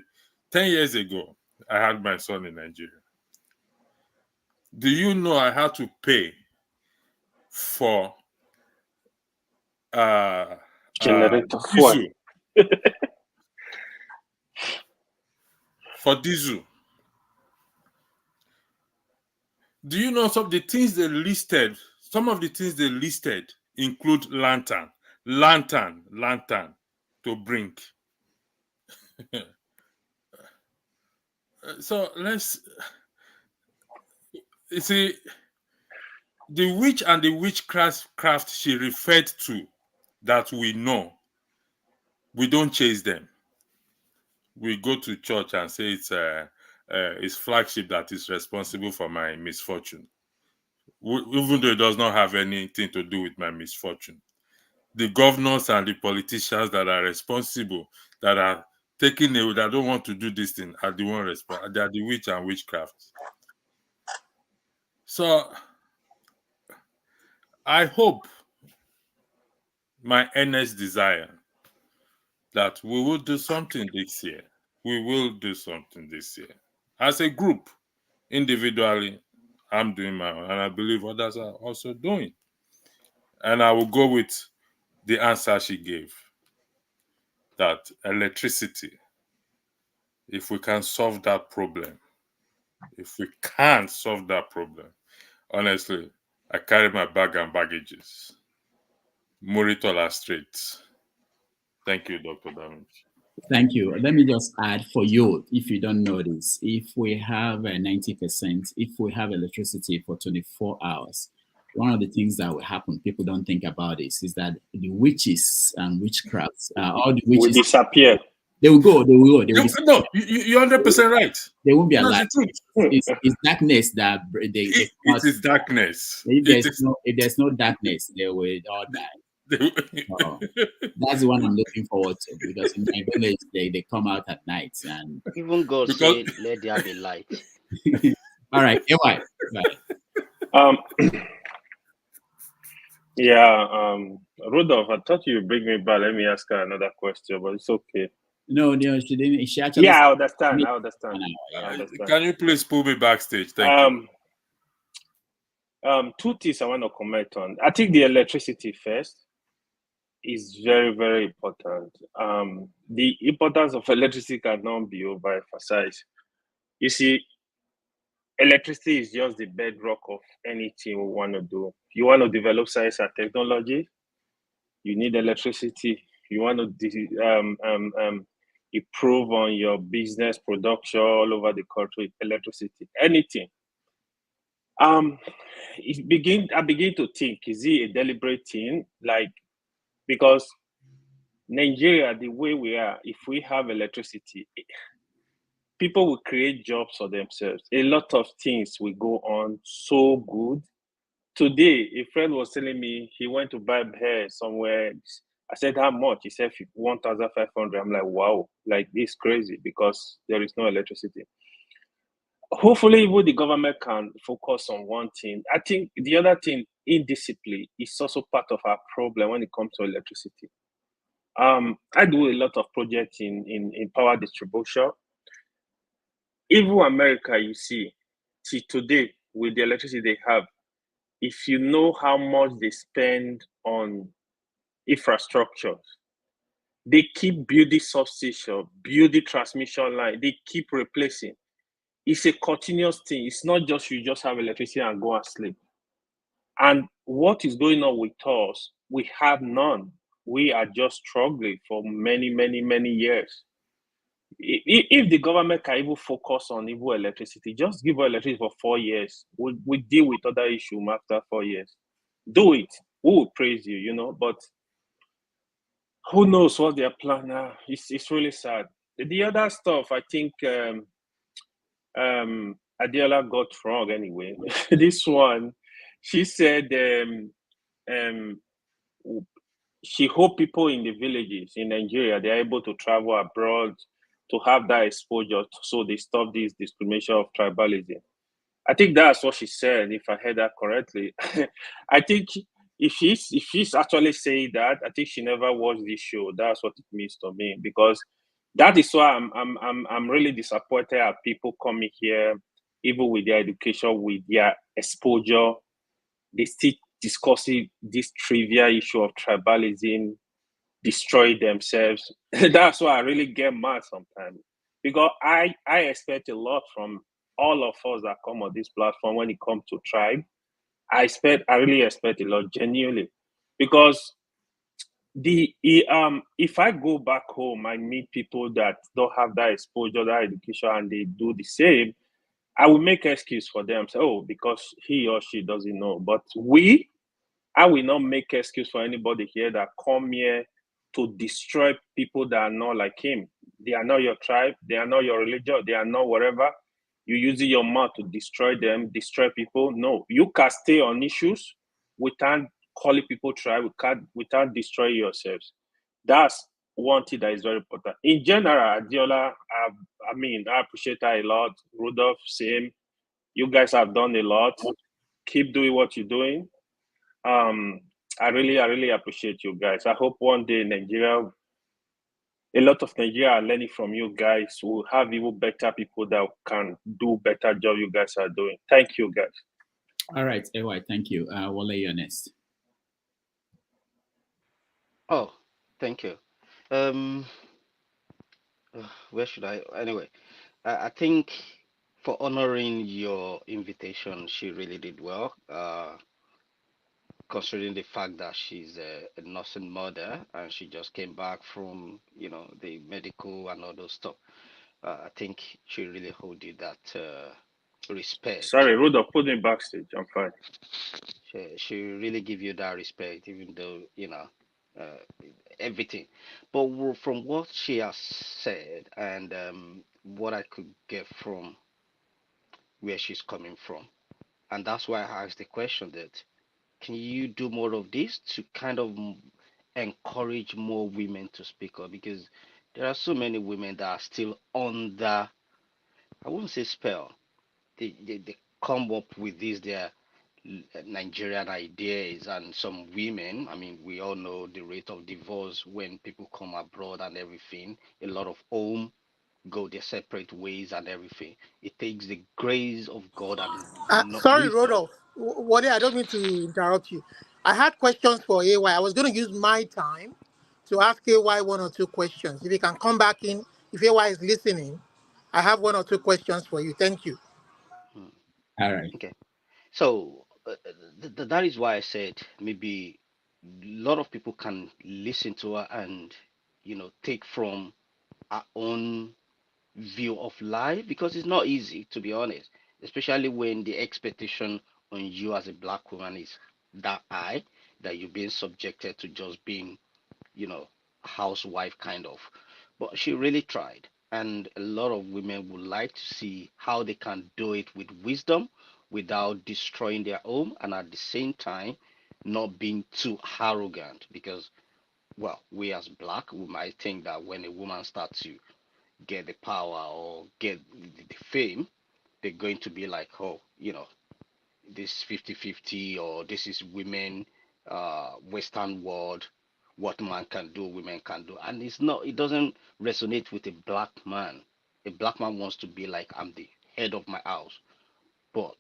10 years ago, I had my son in Nigeria. Do you know I had to pay for generator diesel? For diesel. Do you know some of the things they listed? Some of the things they listed include lantern to bring. So you see, the witch and the witchcraft she referred to that we know, we don't chase them. We go to church and say it's flagship that is responsible for my misfortune, even though it does not have anything to do with my misfortune. The governors and the politicians that are responsible, that are taking away, that don't want to do this thing, are the one responsible. They are the witch and witchcraft. So I hope, my earnest desire, that we will do something this year. We will do something this year. As a group, individually, I'm doing my own, and I believe others are also doing. And I will go with the answer she gave, that electricity, if we can solve that problem, honestly, I carry my bag and baggages. Muritola Street. Thank you, Dr. Damage. Thank you. Let me just add for you, if you don't know this, if we have 90%, if we have electricity for 24 hours, one of the things that will happen, people don't think about this, is that the witches and witchcrafts, all the witches will disappear. They will go. No, you're 100% right. They won't be That's alive. the truth. It's darkness that it is darkness. If there's no darkness, they will all die. So that's the one I'm looking forward to, because in my village they come out at night, and even God said, "Let there be light." All right, AY. Rudolph, I thought you would bring me back. Let me ask her another question, but it's okay. No, she didn't. She actually. Yeah, I understand. Can you please pull me backstage? Thank you. Two things I want to comment on. I think the electricity first is very, very important. The importance of electricity cannot be overemphasized. You see, electricity is just the bedrock of anything we want to do. You want to develop science and technology, you need electricity. You want to improve on your business production all over the country, electricity, anything. I begin to think, is it a deliberate thing? Like, because Nigeria, the way we are, if we have electricity, people will create jobs for themselves. A lot of things will go on so good. Today, a friend was telling me he went to buy hair somewhere. I said, how much? He said 1,500. I'm like, wow, like this is crazy because there is no electricity. Hopefully, even the government can focus on one thing. I think the other thing, indiscipline, is also part of our problem when it comes to electricity. I do a lot of projects in power distribution. Even America, you see, till today, with the electricity they have, if you know how much they spend on infrastructure, they keep building substation, building transmission line, they keep replacing. It's a continuous thing. It's not just you just have electricity and go and sleep. And what is going on with us? We have none. We are just struggling for many, many, many years. If the government can even focus on even electricity, just give us electricity for 4 years. We deal with other issues after 4 years. Do it. We will praise you, but who knows what their plan are. It's really sad. The other stuff, I think Adeola got wrong anyway. This one, she said she hope people in the villages in Nigeria, they're able to travel abroad to have that exposure so they stop this discrimination of tribalism. I think that's what she said, if I heard that correctly. I think if she's actually saying that, I think she never watched this show. That's what it means to me, because that is why I'm really disappointed at people coming here, even with their education, with their exposure, they still discussing this trivial issue of tribalism, destroy themselves. That's why I really get mad sometimes, because I expect a lot from all of us that come on this platform when it comes to tribe. I really expect a lot, genuinely, because if I go back home, I meet people that don't have that exposure, that education, and they do the same, I will make excuse for them, say, oh, because he or she doesn't know. But I will not make excuse for anybody here that come here to destroy people that are not like him. They are not your tribe, they are not your religion, they are not whatever. You using your mouth to destroy them, destroy people. No, you can stay on issues without calling people tribe, without destroying yourselves. That's one thing that is very important. In general, Adeola, I appreciate her a lot. Rudolph, same. You guys have done a lot. Keep doing what you're doing. I really appreciate you guys. I hope one day Nigeria, a lot of Nigeria are learning from you guys. We'll have even better people that can do better job you guys are doing. Thank you, guys. All right, AY, thank you. Wale, you're next. Oh, thank you. Where should I? Anyway, I think for honoring your invitation, she really did well. Considering the fact that she's a nursing mother and she just came back from, the medical and all those stuff. I think she really owed you that respect. Sorry, Rudolph, put me backstage. I'm fine. She really give you that respect, even though, everything. But from what she has said and what I could get from where she's coming from, and that's why I asked the question that can you do more of this to kind of encourage more women to speak up, because there are so many women that are still under, I wouldn't say spell, they come up with these their Nigerian ideas, and some women, I mean, we all know the rate of divorce when people come abroad and everything. A lot of home go their separate ways and everything. It takes the grace of God and not Sorry, wisdom. Rodolph. Wale, I don't mean to interrupt you. I had questions for AY. I was going to use my time to ask AY one or two questions. If you can come back in, if AY is listening, I have one or two questions for you. Thank you. All right. Okay. So that is why I said maybe a lot of people can listen to her and take from our own view of life, because it's not easy, to be honest, especially when the expectation on you as a black woman is that high, that you're being subjected to just being housewife kind of. But she really tried, and a lot of women would like to see how they can do it with wisdom without destroying their home, and at the same time not being too arrogant, because well, we as black, we might think that when a woman starts to get the power or get the fame, they're going to be like, oh, this 50-50, or this is women, Western world, what man can do, women can do. And it doesn't resonate with a black man. A black man wants to be like, I'm the head of my house, but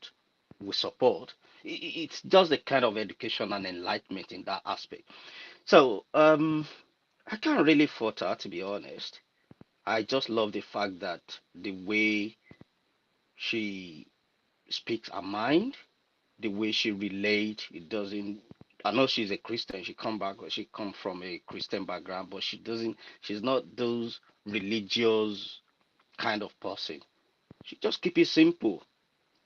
with support. It's just a kind of education and enlightenment in that aspect. So, I can't really fault her, to be honest. I just love the fact that the way she speaks her mind, the way she relate, it doesn't. I know she's a Christian. She come from a Christian background, but she's not those religious kind of person. She just keep it simple.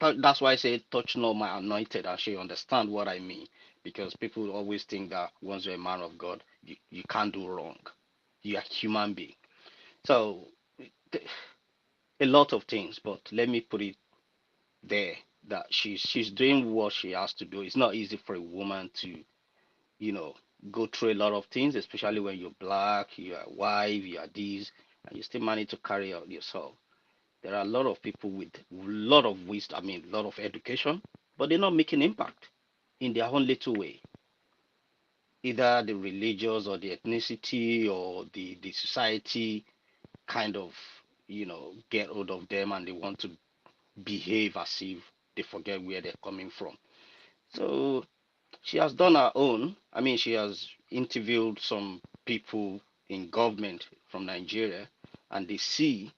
That's why I say touch not my anointed, and she understand what I mean. Because people always think that once you're a man of God, you can't do wrong. You're a human being. So th- a lot of things, but let me put it there that she's doing what she has to do. It's not easy for a woman to, you know, go through a lot of things, especially when you're black, you're a wife, you are this, and you still manage to carry out yourself. There are a lot of people with a lot of wisdom, I mean, a lot of education, but they're not making impact in their own little way. Either the religious or the ethnicity or the society kind of, get hold of them and they want to behave as if they forget where they're coming from. So she has done her own. I mean, she has interviewed some people in government from Nigeria and they see,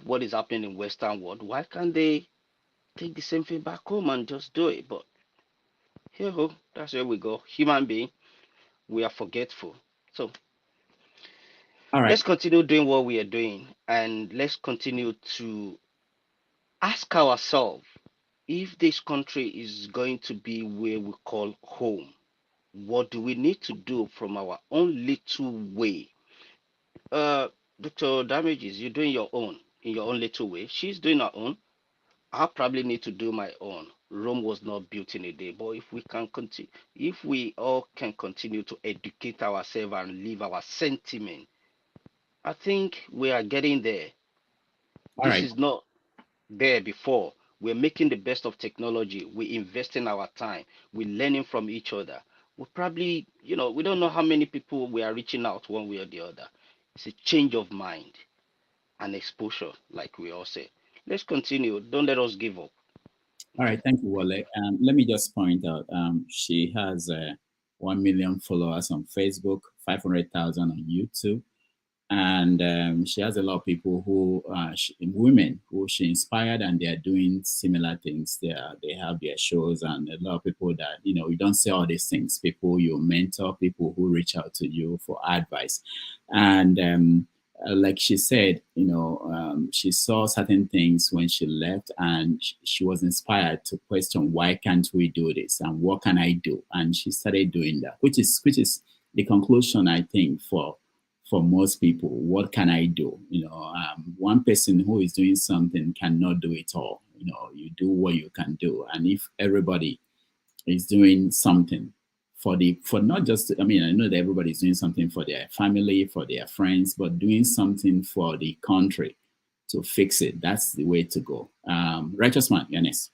what is happening in Western world. Why can't they take the same thing back home and just do it? But here, that's where we go. Human being, we are forgetful. So All right. let's continue doing what we are doing and let's continue to ask ourselves if this country is going to be where we call home, what do we need to do from our own little way? Uh, Dr. Damages, you're doing your own in your own little way. She's doing her own. I probably need to do my own. Rome was not built in a day, but if we can continue, if we all can continue to educate ourselves and live our sentiment, I think we are getting there. All This right. is not there before. We're making the best of technology. We're investing our time. We're learning from each other. We probably, we don't know how many people we are reaching out one way or the other. It's a change of mind and exposure, like we all say. Let's continue. Don't let us give up. All right, thank you, Wale. Let me just point out, she has 1 million followers on Facebook, 500,000 on YouTube, and she has a lot of people who, women who she inspired, and they are doing similar things. They have their shows, and a lot of people that you don't see all these things. People you mentor, people who reach out to you for advice, and like she said, she saw certain things when she left, and she was inspired to question, why can't we do this, and what can I do? And she started doing that, which is the conclusion, I think, for most people. What can I do? One person who is doing something cannot do it all. You do what you can do, and if everybody is doing something for not just, I mean, I know that everybody's doing something for their family, for their friends, but doing something for the country to fix it. That's the way to go. Righteous man, Yanis.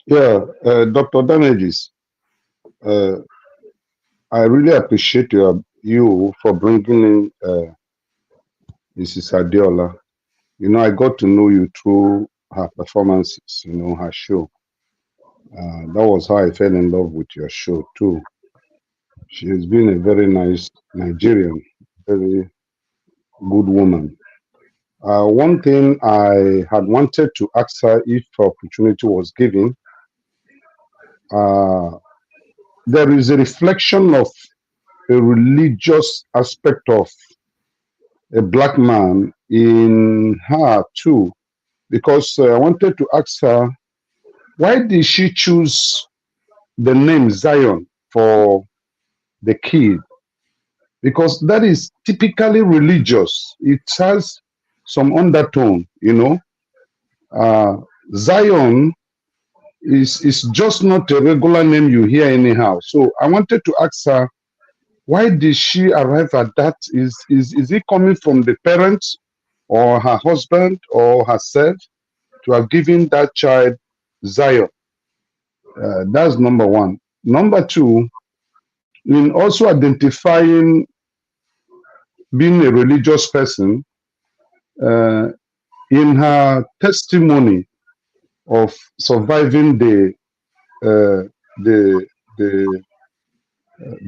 Yeah, Dr. Damages, I really appreciate you for bringing in Mrs. Adeola. I got to know you through her performances, her show. That was how I fell in love with your show too. She has been a very nice Nigerian, very good woman. One thing I had wanted to ask her, if opportunity was given, there is a reflection of a religious aspect of a black man in her too, because I wanted to ask her, why did she choose the name Zion for the kid? Because that is typically religious. It has some undertone, Zion is just not a regular name you hear anyhow. So I wanted to ask her, why did she arrive at that? Is it coming from the parents or her husband or herself to have given that child Zion? That's number one. Number two, in also identifying being a religious person, uh, in her testimony of surviving uh, the the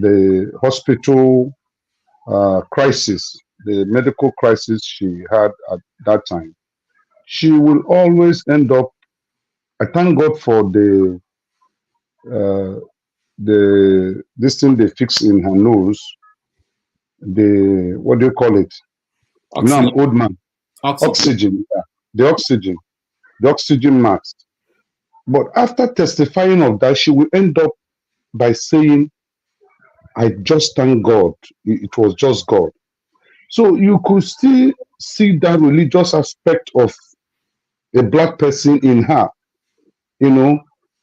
the hospital crisis, the medical crisis she had at that time, she will always end up. I thank God for uh, the this thing they fix in her nose. The what do you call it? Now I'm Oxygen. old man. Oxygen. Yeah. The oxygen mask. But after testifying of that, she will end up by saying, "I just thank God. It was just God." So you could still see that religious aspect of a black person in her,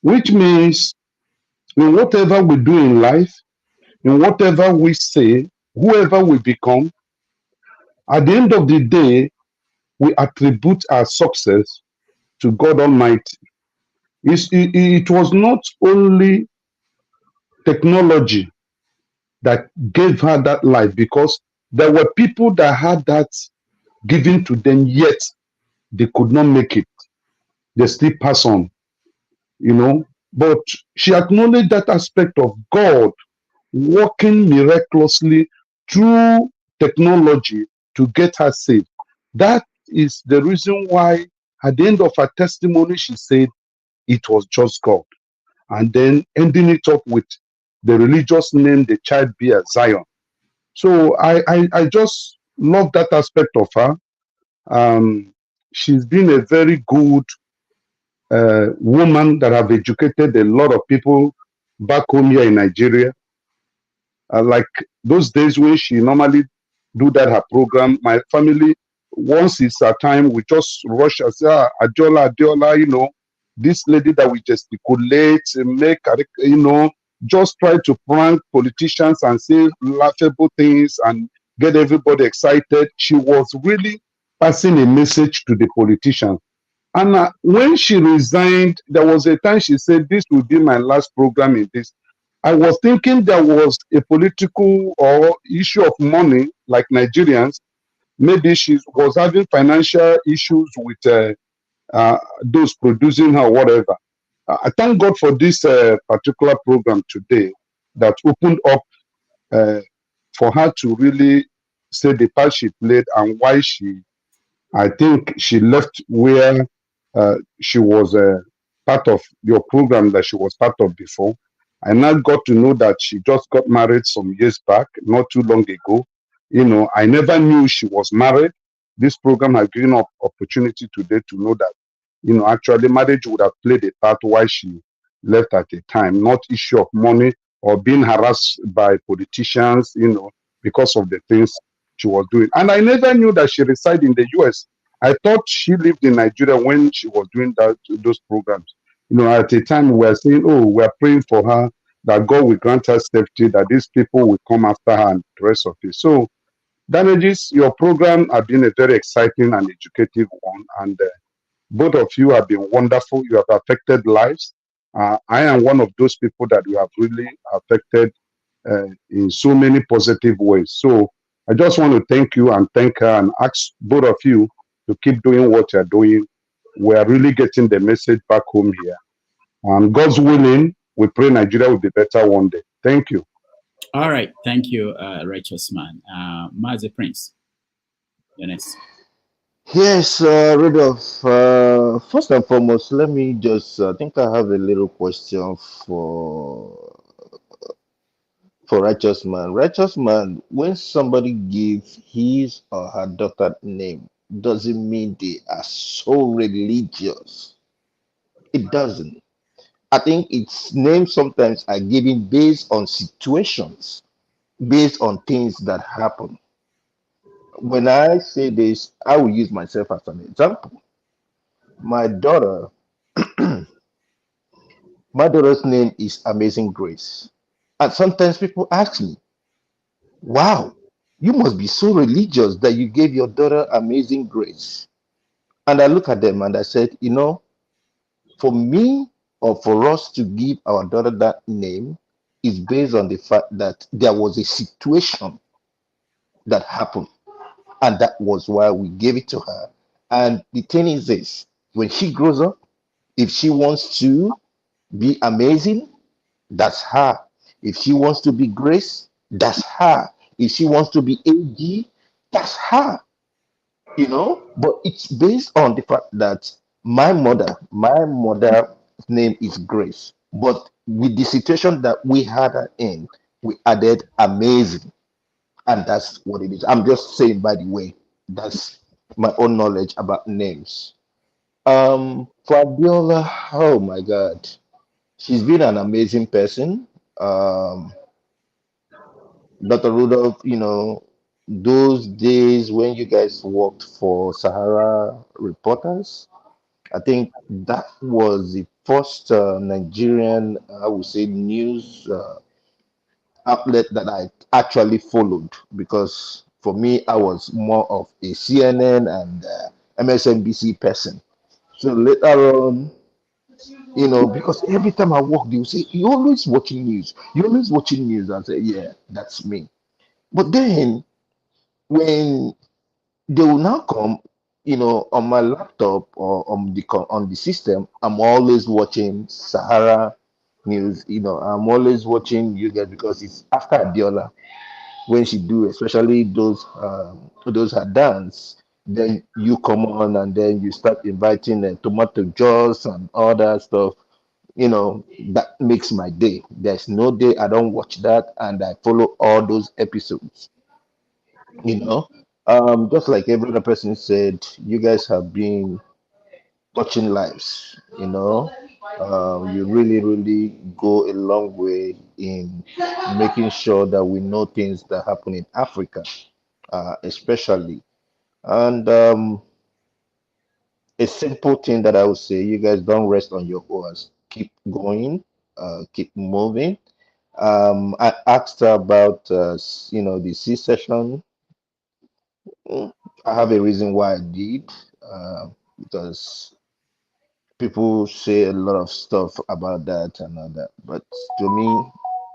which means in whatever we do in life, in whatever we say, whoever we become, at the end of the day, we attribute our success to God Almighty. It was not only technology that gave her that life, because there were people that had that given to them, yet they could not make it. They still pass on, But she acknowledged that aspect of God working miraculously through technology to get her saved. That is the reason why at the end of her testimony, she said it was just God. And then ending it up with the religious name the child bear, Zion. So I just love that aspect of her. She's been a very good woman that have educated a lot of people back home here in Nigeria. Like those days when she normally do that her program, my family, once it's a time, we just rush and say, Adeola, this lady that we gesticulate, make, just try to prank politicians and say laughable things and get everybody excited. She was really passing a message to the politicians. And when she resigned, there was a time she said, this will be my last program in this. I was thinking there was a political or issue of money, like Nigerians. Maybe she was having financial issues with those producing her, whatever. I thank God for this particular program today that opened up for her to really say the part she played and why I think she left where she was part of your program that she was part of before. I now got to know that she just got married some years back, not too long ago. I never knew she was married. This program has given up opportunity today to know that, actually marriage would have played a part why she left at a time, not issue of money or being harassed by politicians, because of the things she was doing. And I never knew that she resided in the US. I thought she lived in Nigeria when she was doing those programs. At a time we were saying, oh, we're praying for her, that God will grant her safety, that these people will come after her and the rest of it. So, Damages, your program has been a very exciting and educative one. And both of you have been wonderful. You have affected lives. I am one of those people that you have really affected in so many positive ways. So I just want to thank you and thank her and ask both of you to keep doing what you're doing. We are really getting the message back home here. And God's willing, we pray Nigeria will be better one day. Thank you. All right. Thank you, Righteous Man. Mazi Prince, you're next. Yes, Rudolph. First and foremost, let me just. I think I have a little question for Righteous Man. Righteous Man, when somebody gives his or her daughter name, doesn't mean they are so religious. It doesn't. I think its names sometimes are given based on situations, based on things that happen. When I say this, I will use myself as an example. My daughter My daughter's name is Amazing Grace. And sometimes people ask me, wow, you must be so religious that you gave your daughter Amazing Grace. And I look at them and I said, for me or for us to give our daughter that name is based on the fact that there was a situation that happened. And that was why we gave it to her. And the thing is this, when she grows up, if she wants to be amazing, that's her. If she wants to be Grace, that's her. If she wants to be AG, that's her. But it's based on the fact that my mother's name is Grace. But with the situation that we had her in, we added amazing. And that's what it is. I'm just saying, by the way, that's my own knowledge about names. For Abiola, oh my God, she's been an amazing person. Um, Dr. Rudolph, those days when you guys worked for Sahara Reporters, I think that was the first Nigerian, I would say, news outlet that I actually followed because for me, I was more of a CNN and MSNBC person. So later on, because every time I walk, they will say, "You always watching news. You always watching news." I say, "Yeah, that's me." But then when they will now come, on my laptop or on the system, I'm always watching Sahara News. I'm always watching you guys because it's after Adiola when she do, especially those her dance. Then you come on and then you start inviting tomato juice and all that stuff. That makes my day. There's no day I don't watch that and I follow all those episodes. you know just like every other person said, you guys have been touching lives. You really really go a long way in making sure that we know things that happen in Africa, especially. And a simple thing that I would say, you guys don't rest on your oars, keep going, keep moving. I asked her about the C-session. Mm, I have a reason why I did, because people say a lot of stuff about that and all that. But to me,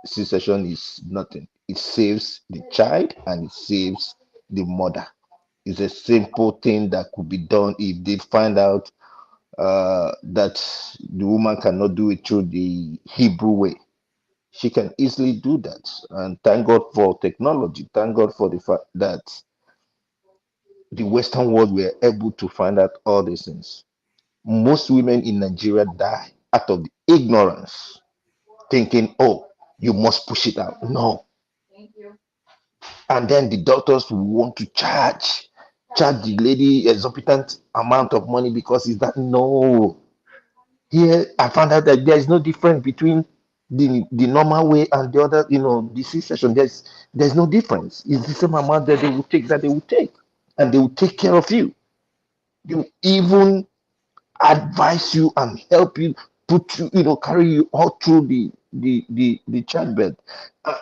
C-section is nothing. It saves the child and it saves the mother. It's a simple thing that could be done if they find out that the woman cannot do it through the Hebrew way. She can easily do that. And thank God for technology. Thank God for the fact that the Western world were able to find out all these things. Most women in Nigeria die out of the ignorance, thinking, oh, you must push it out. No. And then the doctors will want to charge the lady exorbitant amount of money because it's that. No. Here I found out that there is no difference between the normal way and the other, the C-section. There's no difference. It's the same amount that they will take, and they will take care of you. They will even advise you and help you, put you, carry you all through the childbirth. Uh,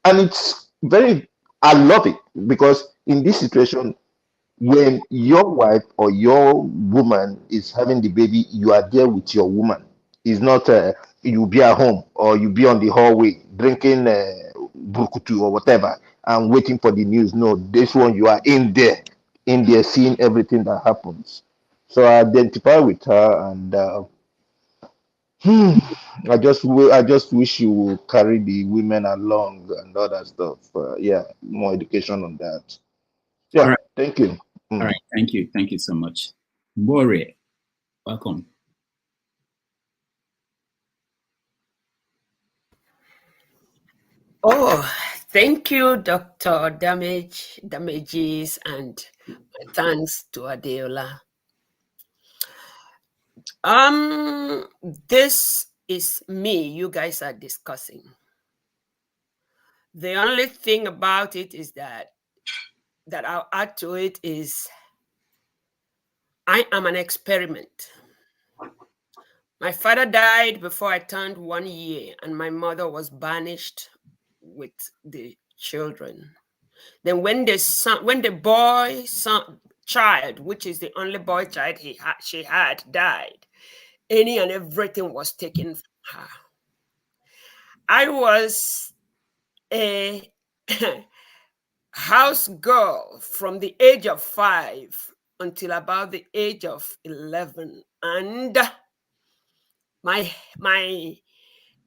and it's very, I love it because in this situation, when your wife or your woman is having the baby, you are there with your woman. It's not you be at home or you be on the hallway drinking brukutu or whatever and waiting for the news. No, this one you are in there seeing everything that happens. So I identify with her, and I just wish you will carry the women along and all that stuff. Yeah, more education on that. All Yeah, right. thank you. All right. Thank you. Thank you so much. Bore, welcome. Oh, thank you, Dr. Damages, and my thanks to Adeola. This is me, you guys are discussing. The only thing about it is that I'll add to it is I am an experiment. My father died before I turned 1 year, and my mother was banished with the children. Then when the boy child, which is the only boy child she had, died, any and everything was taken from her. I was a house girl from the age of 5 until about the age of 11, and my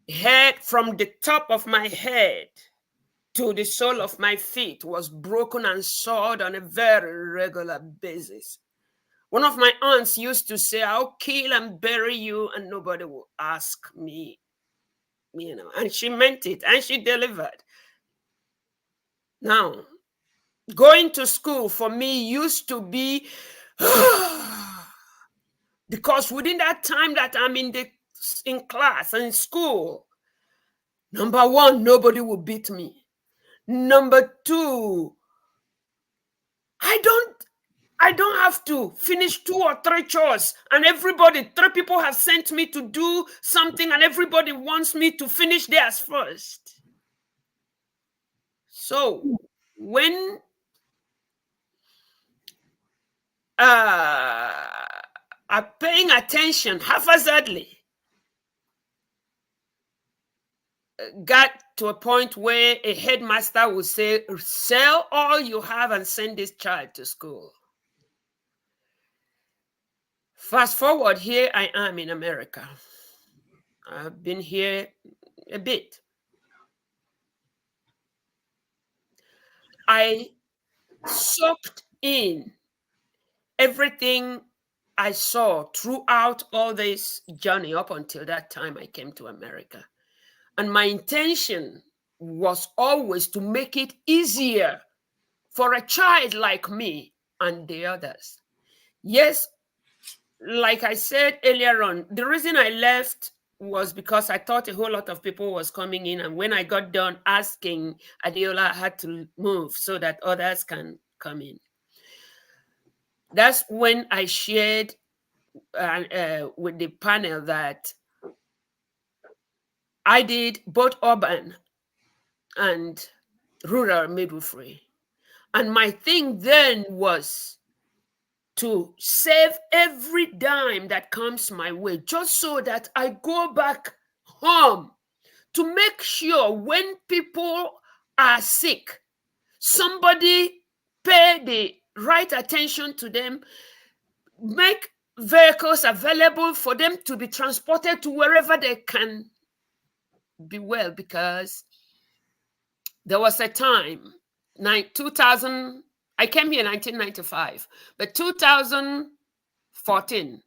head, from the top of my head to the sole of my feet, was broken and sawed on a very regular basis. One of my aunts used to say, "I'll kill and bury you and nobody will ask me," and she meant it, and she delivered. Now, going to school for me used to be because within that time that I'm in class and in school, number one, nobody will beat me. Number two, I don't have to finish 2 or 3 chores, and 3 people have sent me to do something, and everybody wants me to finish theirs first. So when I'm paying attention haphazardly, got to a point where a headmaster would say, "Sell all you have and send this child to school." Fast forward, here I am in America. I've been here a bit. I soaked in everything I saw throughout all this journey up until that time I came to America. And my intention was always to make it easier for a child like me and the others. Yes, like I said earlier on, the reason I left was because I thought a whole lot of people was coming in, and when I got done asking, Adeola had to move so that others can come in. That's when I shared with the panel that I did both urban and rural midwifery. And my thing then was to save every dime that comes my way, just so that I go back home to make sure when people are sick, somebody pay the right attention to them, make vehicles available for them to be transported to wherever they can be well, because there was a time, 2000, I came here in 1995, but 2014,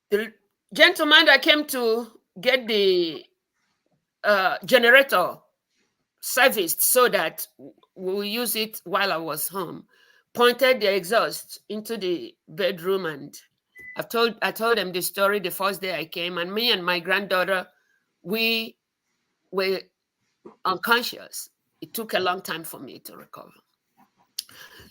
the gentleman that came to get the generator serviced so that we'll use it while I was home, pointed the exhaust into the bedroom, and I told them the story the first day I came, and me and my granddaughter, we were unconscious. It took a long time for me to recover.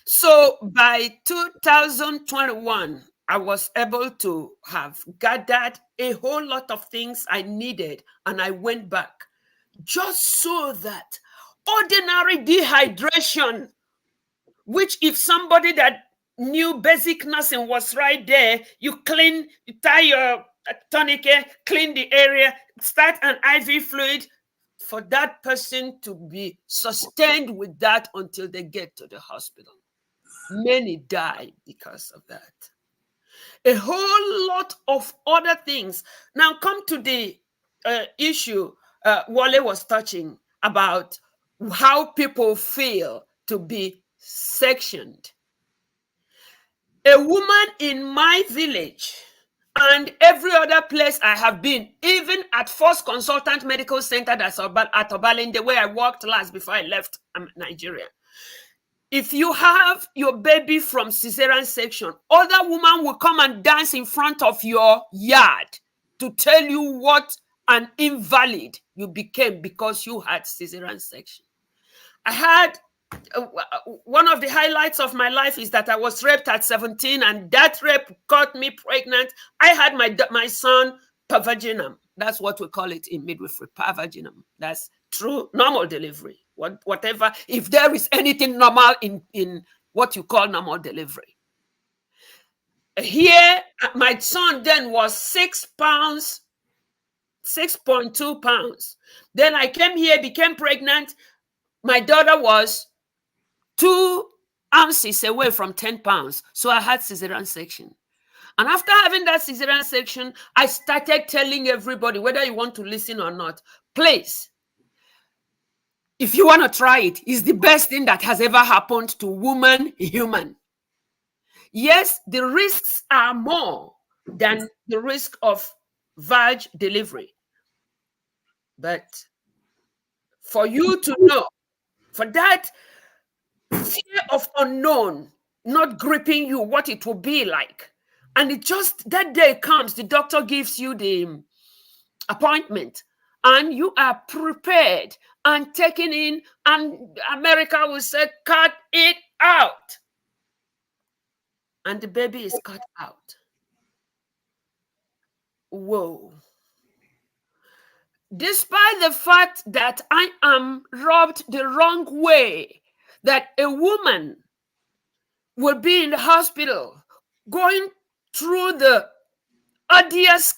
So by 2021, I was able to have gathered a whole lot of things I needed, and I went back just so that ordinary dehydration, which if somebody that knew basic nursing was right there, you tie your tourniquet, clean the area, start an IV fluid, for that person to be sustained with that until they get to the hospital. Many died because of that. A whole lot of other things. Now come to the issue Wale was touching about how people feel to be sectioned. A woman in my village and every other place I have been, even at First Consultant Medical Center that's at Obalende, where I worked last before I left Nigeria. If you have your baby from cesarean section, other women will come and dance in front of your yard to tell you what an invalid you became because you had cesarean section. I had one of the highlights of my life is that I was raped at 17, and that rape got me pregnant. I had my son pervaginum. That's what we call it in midwifery, pervaginum. That's true normal delivery. Whatever, if there is anything normal in what you call normal delivery. Here, my son then was 6 pounds, 6.2 pounds. Then I came here, became pregnant. My daughter was 2 ounces away from 10 pounds. So I had cesarean section. And after having that cesarean section, I started telling everybody, whether you want to listen or not, please, if you want to try it, it's the best thing that has ever happened to woman, human. Yes, the risks are more than the risk of vag delivery. But for you to know, for that fear of unknown not gripping you, what it will be like, and it just, that day comes, the doctor gives you the appointment, and you are prepared and taken in, and America will say, cut it out. And the baby is cut out. Whoa. Despite the fact that I am rubbed the wrong way, that a woman will be in the hospital going through the arduous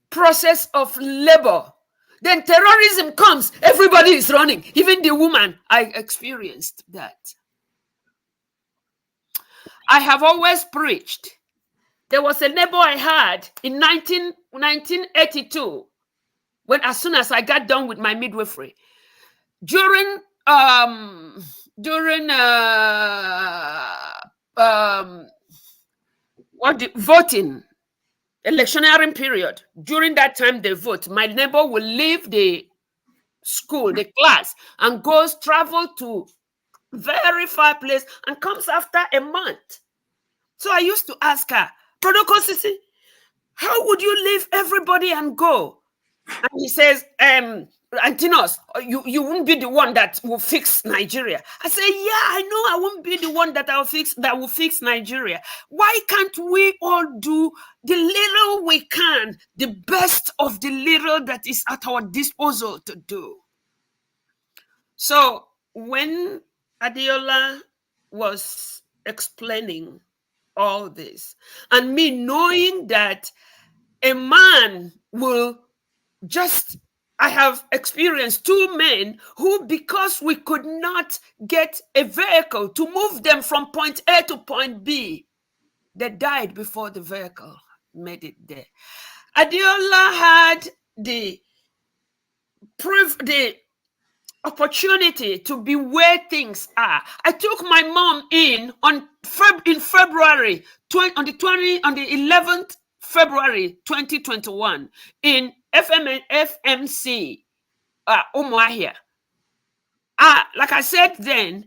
process of labor, then terrorism comes, everybody is running, even the woman. I experienced that. I have always preached. There was a neighbor I had in 1982, when as soon as I got done with my midwifery, during voting, electioneering period, during that time they vote, my neighbor will leave the school, the class, and travel to very far place and comes after a month. So I used to ask her, Brother Kosisi, how would you leave everybody and go? And he says, Antinos, you won't be the one that will fix Nigeria. I say, yeah, I know I won't be the one that will fix Nigeria. Why can't we all do the little we can, the best of the little that is at our disposal to do? So when Adeola was explaining all this, and me knowing that a man will I have experienced 2 men who, because we could not get a vehicle to move them from point A to point B, they died before the vehicle made it there. Adeola had the opportunity to be where things are. I took my mom in February, on the 11th February 2021 in FMC, Umuahia. Like I said then,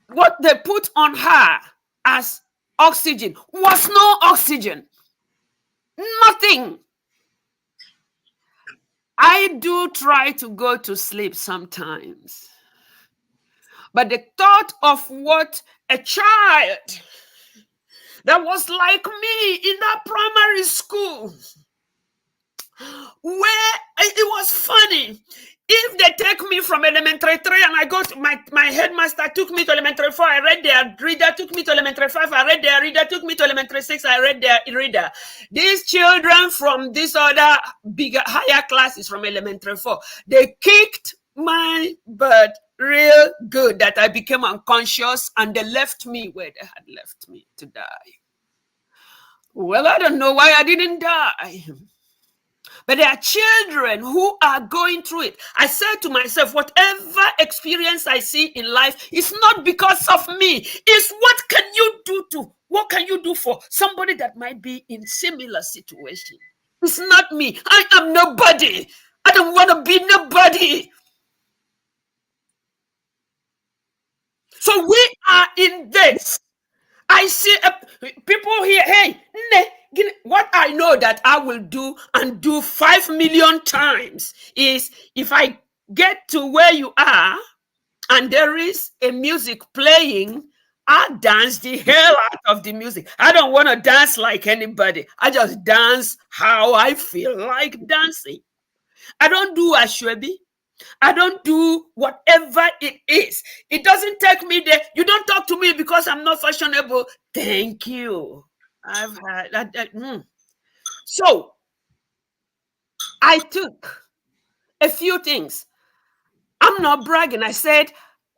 what they put on her as oxygen was no oxygen. Nothing. I do try to go to sleep sometimes. But the thought of what a child that was like me in that primary school, where it was funny, if they take me from elementary 3 and I go to my headmaster took me to elementary 4, I read their reader, took me to elementary 5, I read their reader, took me to elementary 6, I read their reader. These children from this other bigger, higher classes from elementary 4, they kicked my butt real good that I became unconscious, and they left me where they had left me to die. Well, I don't know why I didn't die. But there are children who are going through it. I said to myself, whatever experience I see in life is not because of me. It's what can you do for somebody that might be in similar situation? It's not me. I am nobody. I don't want to be nobody. So we are in this. I see people here, hey, what I know that I will do and do 5 million times is, if I get to where you are, and there is a music playing, I dance the hell out of the music. I don't want to dance like anybody. I just dance how I feel like dancing. I don't do ashwebi. I don't do whatever it is. It doesn't take me there. You don't talk to me because I'm not fashionable. Thank you. I've had that. So I took a few things. I'm not bragging. I said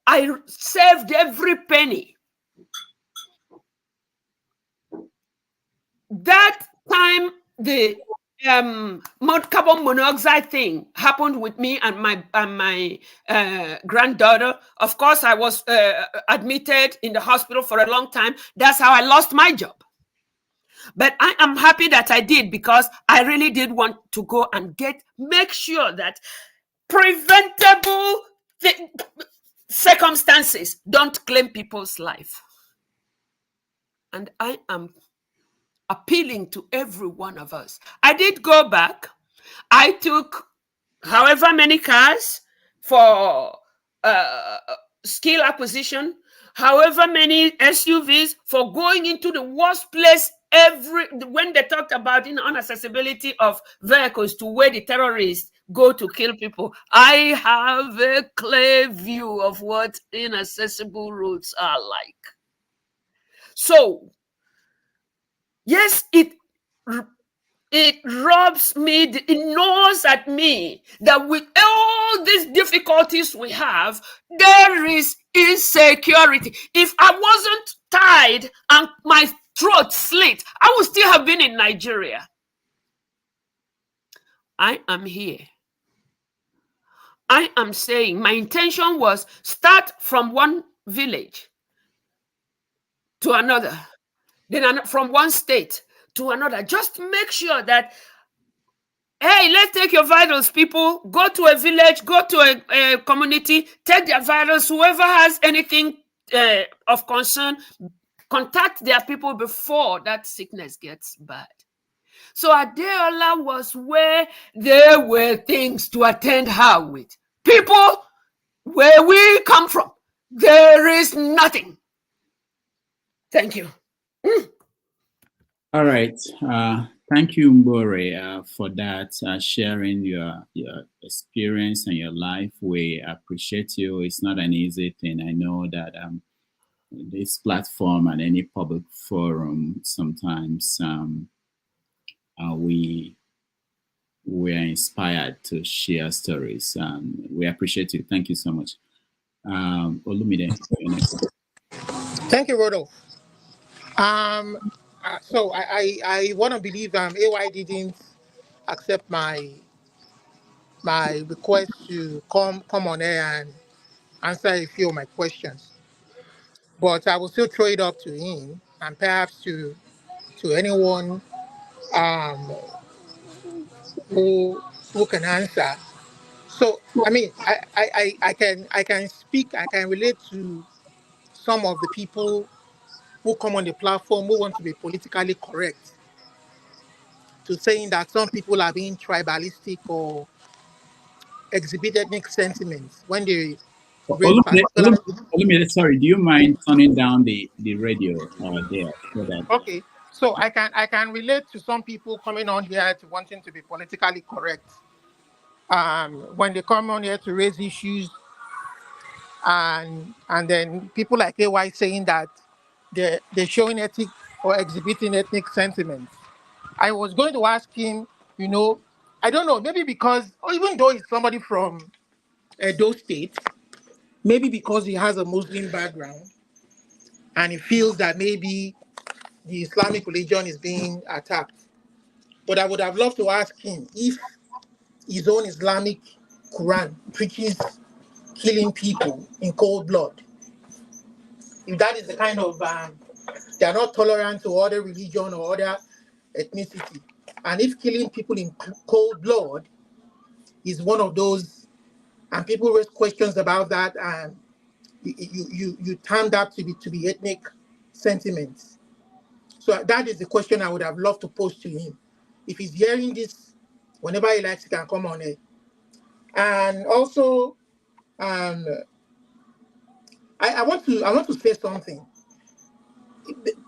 I saved every penny. That time the carbon monoxide thing happened with me and my granddaughter. Of course, I was admitted in the hospital for a long time. That's how I lost my job. But I am happy that I did, because I really did want to go and make sure that preventable circumstances don't claim people's life. And I am appealing to every one of us. I did go back. I took however many cars for skill acquisition, however many SUVs for going into the worst place when they talked about inaccessibility of vehicles to where the terrorists go to kill people. I have a clear view of what inaccessible roads are like. So, yes, it robs me, it gnaws at me that with all these difficulties we have, there is insecurity. If I wasn't tied and my throat slit, I would still have been in Nigeria. I am here. I am saying my intention was start from one village to another, then from one state to another. Just make sure that, hey, let's take your vitals, people. Go to a village, go to a community, take their vitals. Whoever has anything of concern, contact their people before that sickness gets bad. So Adeola was where there were things to attend her with. People, where we come from, there is nothing. Thank you. All right. Thank you, Mbore, for that, sharing your experience and your life. We appreciate you. It's not an easy thing. I know that this platform and any public forum, sometimes we are inspired to share stories. We appreciate you. Thank you so much. Olumide, Thank you, Rodolphe. So I want to believe AY didn't accept my request to come on air and answer a few of my questions, but I will still throw it up to him and perhaps to anyone who can answer. So I mean, I can speak, I can relate to some of the people who come on the platform who want to be politically correct, to saying that some people are being tribalistic or exhibit ethnic sentiments when they raise particular. Olumide, sorry, do you mind turning down the radio there? So that... Okay, so I can relate to some people coming on here to wanting to be politically correct. When they come on here to raise issues, and then people like AY saying that they're showing ethnic or exhibiting ethnic sentiments. I was going to ask him, I don't know, maybe because, or even though he's somebody from Edo State, maybe because he has a Muslim background and he feels that maybe the Islamic religion is being attacked. But I would have loved to ask him if his own Islamic Quran preaches killing people in cold blood. If that is the kind of, they are not tolerant to other religion or other ethnicity. And if killing people in cold blood is one of those, and people raise questions about that, and you term that to be ethnic sentiments. So that is the question I would have loved to pose to him. If he's hearing this, whenever he likes, he can come on it. And also, I want to say something.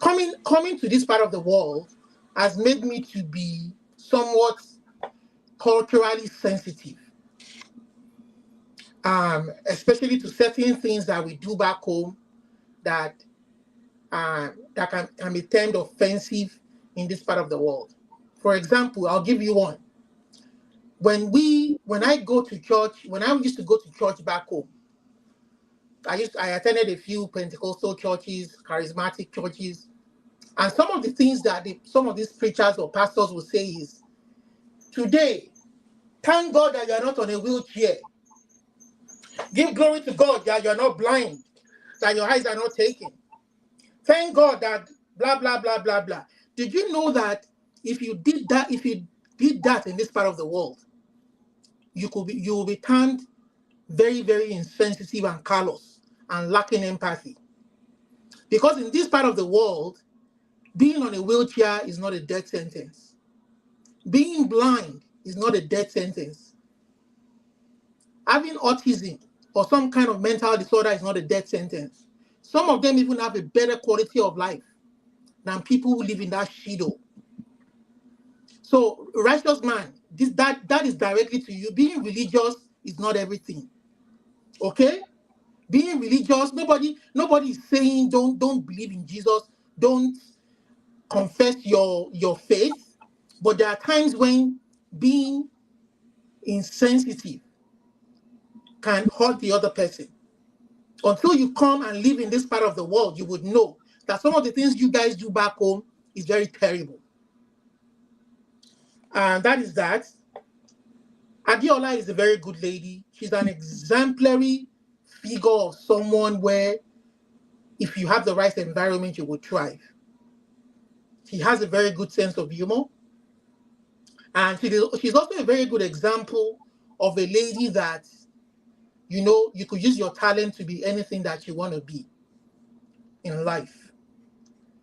Coming to this part of the world has made me to be somewhat culturally sensitive, especially to certain things that we do back home that that can be termed offensive in this part of the world. For example, I'll give you one. When I go to church, when I used to go to church back home, I attended a few Pentecostal churches, charismatic churches, and some of the things that some of these preachers or pastors will say is, today, thank God that you're not on a wheelchair. Give glory to God that you're not blind, that your eyes are not taken. Thank God that blah, blah, blah, blah, blah. Did you know that if you did that in this part of the world, you will be termed very, very insensitive and callous and lacking empathy? Because in this part of the world, being on a wheelchair is not a death sentence. Being blind is not a death sentence. Having autism or some kind of mental disorder is not a death sentence. Some of them even have a better quality of life than people who live in that shadow. So, righteous man, that is directly to you. Being religious is not everything. Okay? Being religious, nobody is saying don't believe in Jesus, don't confess your faith. But there are times when being insensitive can hurt the other person. Until you come and live in this part of the world, you would know that some of the things you guys do back home is very terrible. And that is that. Adeola is a very good lady. She's an exemplary figure of someone where if you have the right environment, you will thrive. She has a very good sense of humor. And she's also a very good example of a lady that, you could use your talent to be anything that you want to be in life.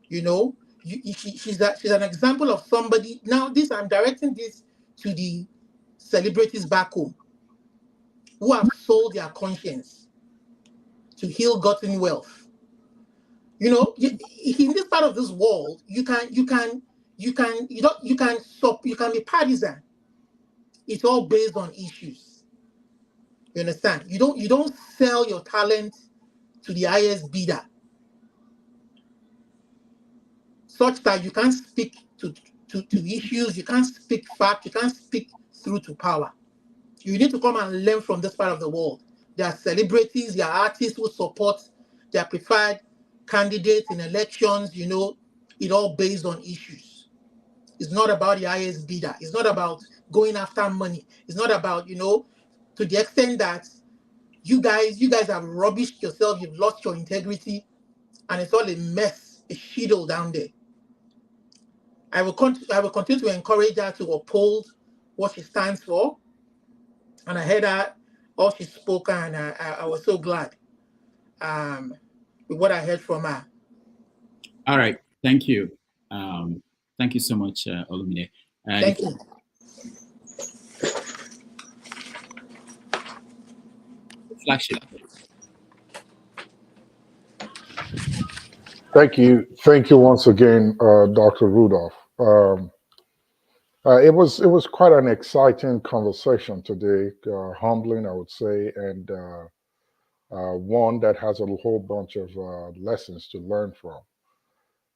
She's an example of somebody. Now, I'm directing this to the celebrities back home who have sold their conscience to ill-gotten wealth. In this part of this world, you can be partisan. It's all based on issues. You understand? You don't sell your talent to the highest bidder, such that you can't speak to issues, you can't speak fact, you can't speak through to power. You need to come and learn from this part of the world. There are celebrities, there are artists who support their preferred candidates in elections, it all based on issues. It's not about the highest bidder. It's not about going after money. It's not about, to the extent that you guys have rubbished yourself, you've lost your integrity, and it's all a mess, a shiddle down there. I will continue to encourage her to uphold what she stands for. And I heard her, all she spoke, and I was so glad with what I heard from her. All right. Thank you. Thank you so much, Olumide. Thank you. Flagship. Thank you. Thank you once again, Dr. Rudolph. It was quite an exciting conversation today, humbling, I would say, and one that has a whole bunch of lessons to learn from.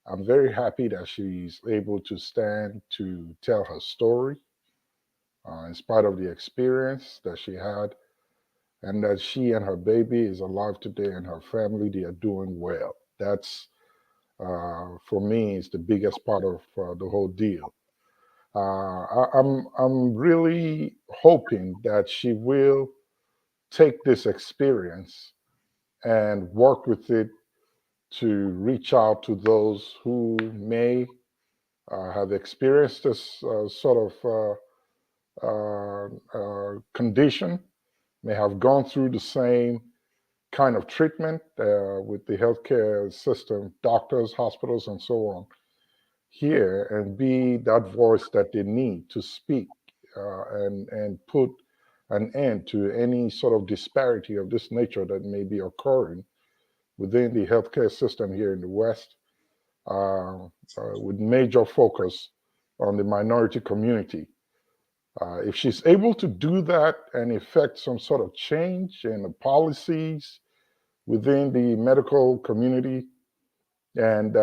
I'm very happy that she's able to stand to tell her story in spite of the experience that she had, and that she and her baby is alive today and her family, they are doing well. That's, for me, is the biggest part of the whole deal. I'm really hoping that she will take this experience and work with it to reach out to those who may have experienced this sort of condition, may have gone through the same kind of treatment with the healthcare system, doctors, hospitals, and so on here, and be that voice that they need to speak and put an end to any sort of disparity of this nature that may be occurring within the healthcare system here in the West, with major focus on the minority community. If she's able to do that and effect some sort of change in the policies within the medical community and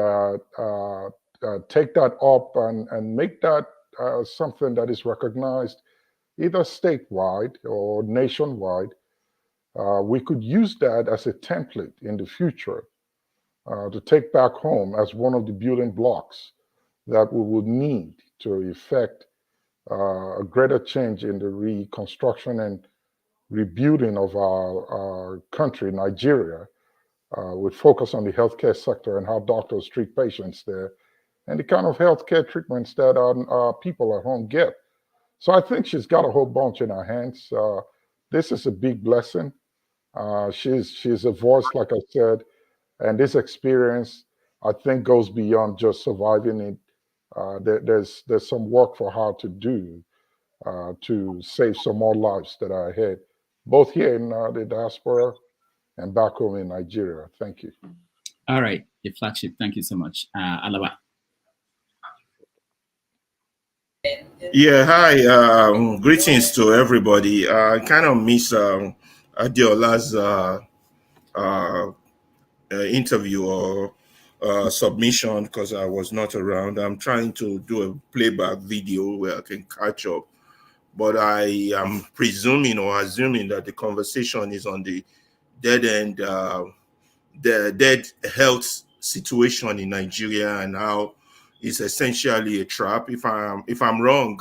take that up and make that something that is recognized either statewide or nationwide, we could use that as a template in the future to take back home as one of the building blocks that we would need to effect a greater change in the reconstruction and rebuilding of our country, Nigeria, with focus on the healthcare sector and how doctors treat patients there, and the kind of healthcare treatments that our people at home get. So I think she's got a whole bunch in her hands. This is a big blessing. She's a voice, like I said, and this experience, I think, goes beyond just surviving it. There's some work for her to do to save some more lives that are ahead, both here in the diaspora and back home in Nigeria. Thank you. All right, the flagship. Thank you so much, Alaba. Yeah, hi. Greetings to everybody. I kind of miss Adeola's interview or submission because I was not around. I'm trying to do a playback video where I can catch up, but I am presuming or assuming that the conversation is on the dead end, the dead health situation in Nigeria and how it's essentially a trap. If I'm wrong,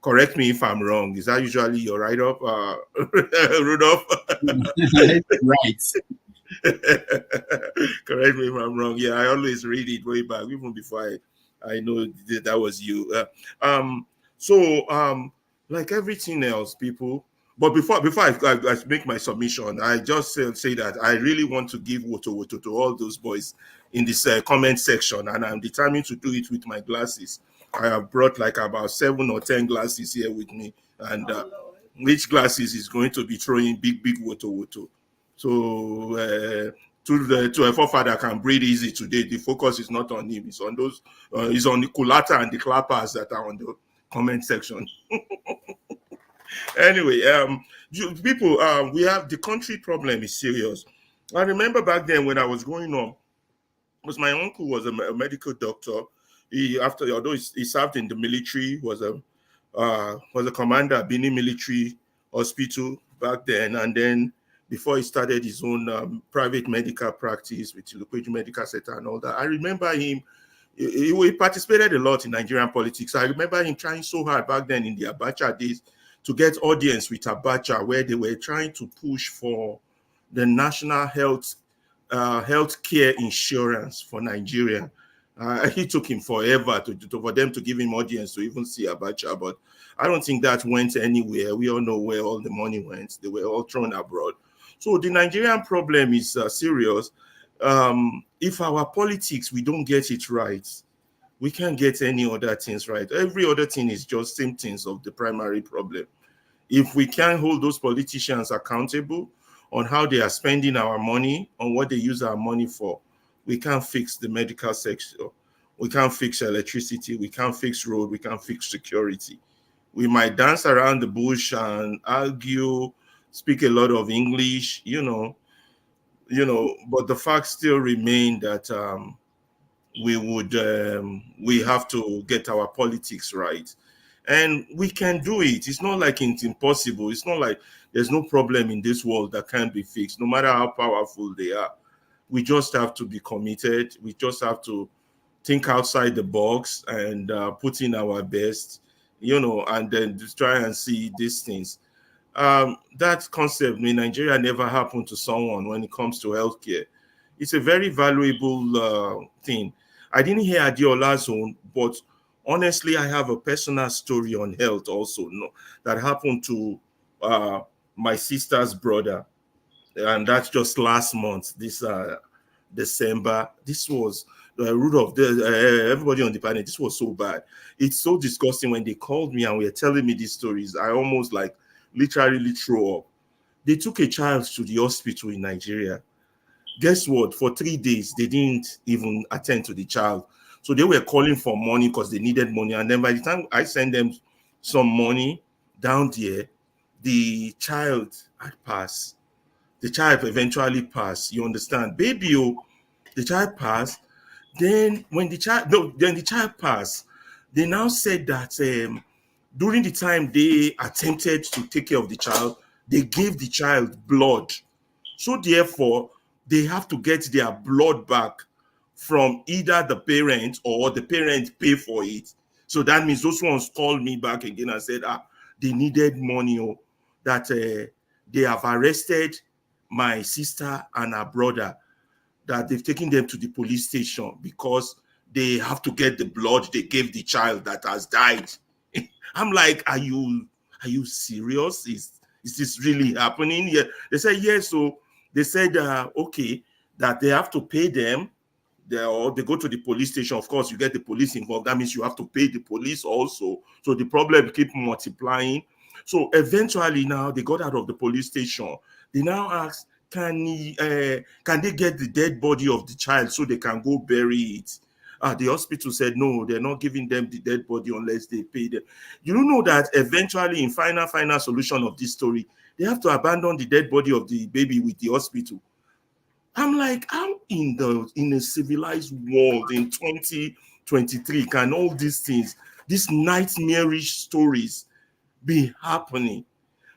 correct me if I'm wrong. Is that usually your write-up, Rudolph? Right. Correct me if I'm wrong. Yeah, I always read it way back, even before I know that was you. Like everything else, people. But before I make my submission, I just say that I really want to give woto to all those boys in this comment section, and I'm determined to do it with my glasses. I have brought like about 7 or 10 glasses here with me, and each glasses is going to be throwing big woto. So to a forefather can breathe easy today. The focus is not on him; it's on those. It's on the culata and the clappers that are on the comment section. Anyway, people, we have the country problem is serious. I remember back then when I was growing up, because my uncle was a medical doctor. Although he served in the military, was a commander at Benin Military Hospital back then, and then before he started his own private medical practice with the Local Medical Center and all that. I remember him. He participated a lot in Nigerian politics. I remember him trying so hard back then in the Abacha days to get audience with Abacha, where they were trying to push for the national health care insurance for Nigeria. It took him forever for them to give him audience to even see Abacha, but I don't think that went anywhere. We all know where all the money went. They were all thrown abroad. So the Nigerian problem is serious. If our politics, we don't get it right, we can't get any other things right. Every other thing is just symptoms of the primary problem. If we can't hold those politicians accountable on how they are spending our money, on what they use our money for, we can't fix the medical sector. We can't fix electricity. We can't fix road. We can't fix security. We might dance around the bush and argue, speak a lot of English, but the fact still remain that we have to get our politics right. And we can do it. It's not like it's impossible. It's not like there's no problem in this world that can't be fixed, no matter how powerful they are. We just have to be committed. We just have to think outside the box and put in our best, and then just try and see these things. That concept in Nigeria never happened to someone when it comes to healthcare. It's a very valuable thing. I didn't hear Adeola's own, but honestly, I have a personal story on health also that happened to my sister's brother. And that's just last month, this December. This was Rudolph, everybody on the planet. This was so bad. It's so disgusting when they called me and were telling me these stories. I almost literally threw up. They took a child to the hospital in Nigeria. Guess what? For 3 days, they didn't even attend to the child. So they were calling for money because they needed money. And then by the time I sent them some money down there, the child had passed. The child eventually passed. You understand? Baby, the child passed. Then when the child passed, they now said that during the time they attempted to take care of the child, they gave the child blood. So therefore, they have to get their blood back from either the parent or the parent pay for it. So that means those ones called me back again and said, they needed money, that they have arrested my sister and her brother, that they've taken them to the police station because they have to get the blood they gave the child that has died. I'm like, are you serious? Is this really happening? Yeah. They said yes. So they said, okay, that they have to pay them. Or they go to the police station. Of course, you get the police involved. That means you have to pay the police also. So the problem keep multiplying. So eventually now they got out of the police station. They now asked, can they get the dead body of the child so they can go bury it? The hospital said, no, they're not giving them the dead body unless they pay them. You don't know that eventually in final solution of this story, they have to abandon the dead body of the baby with the hospital. I'm like, how in a civilized world in 2023 can all these things, these nightmarish stories be happening?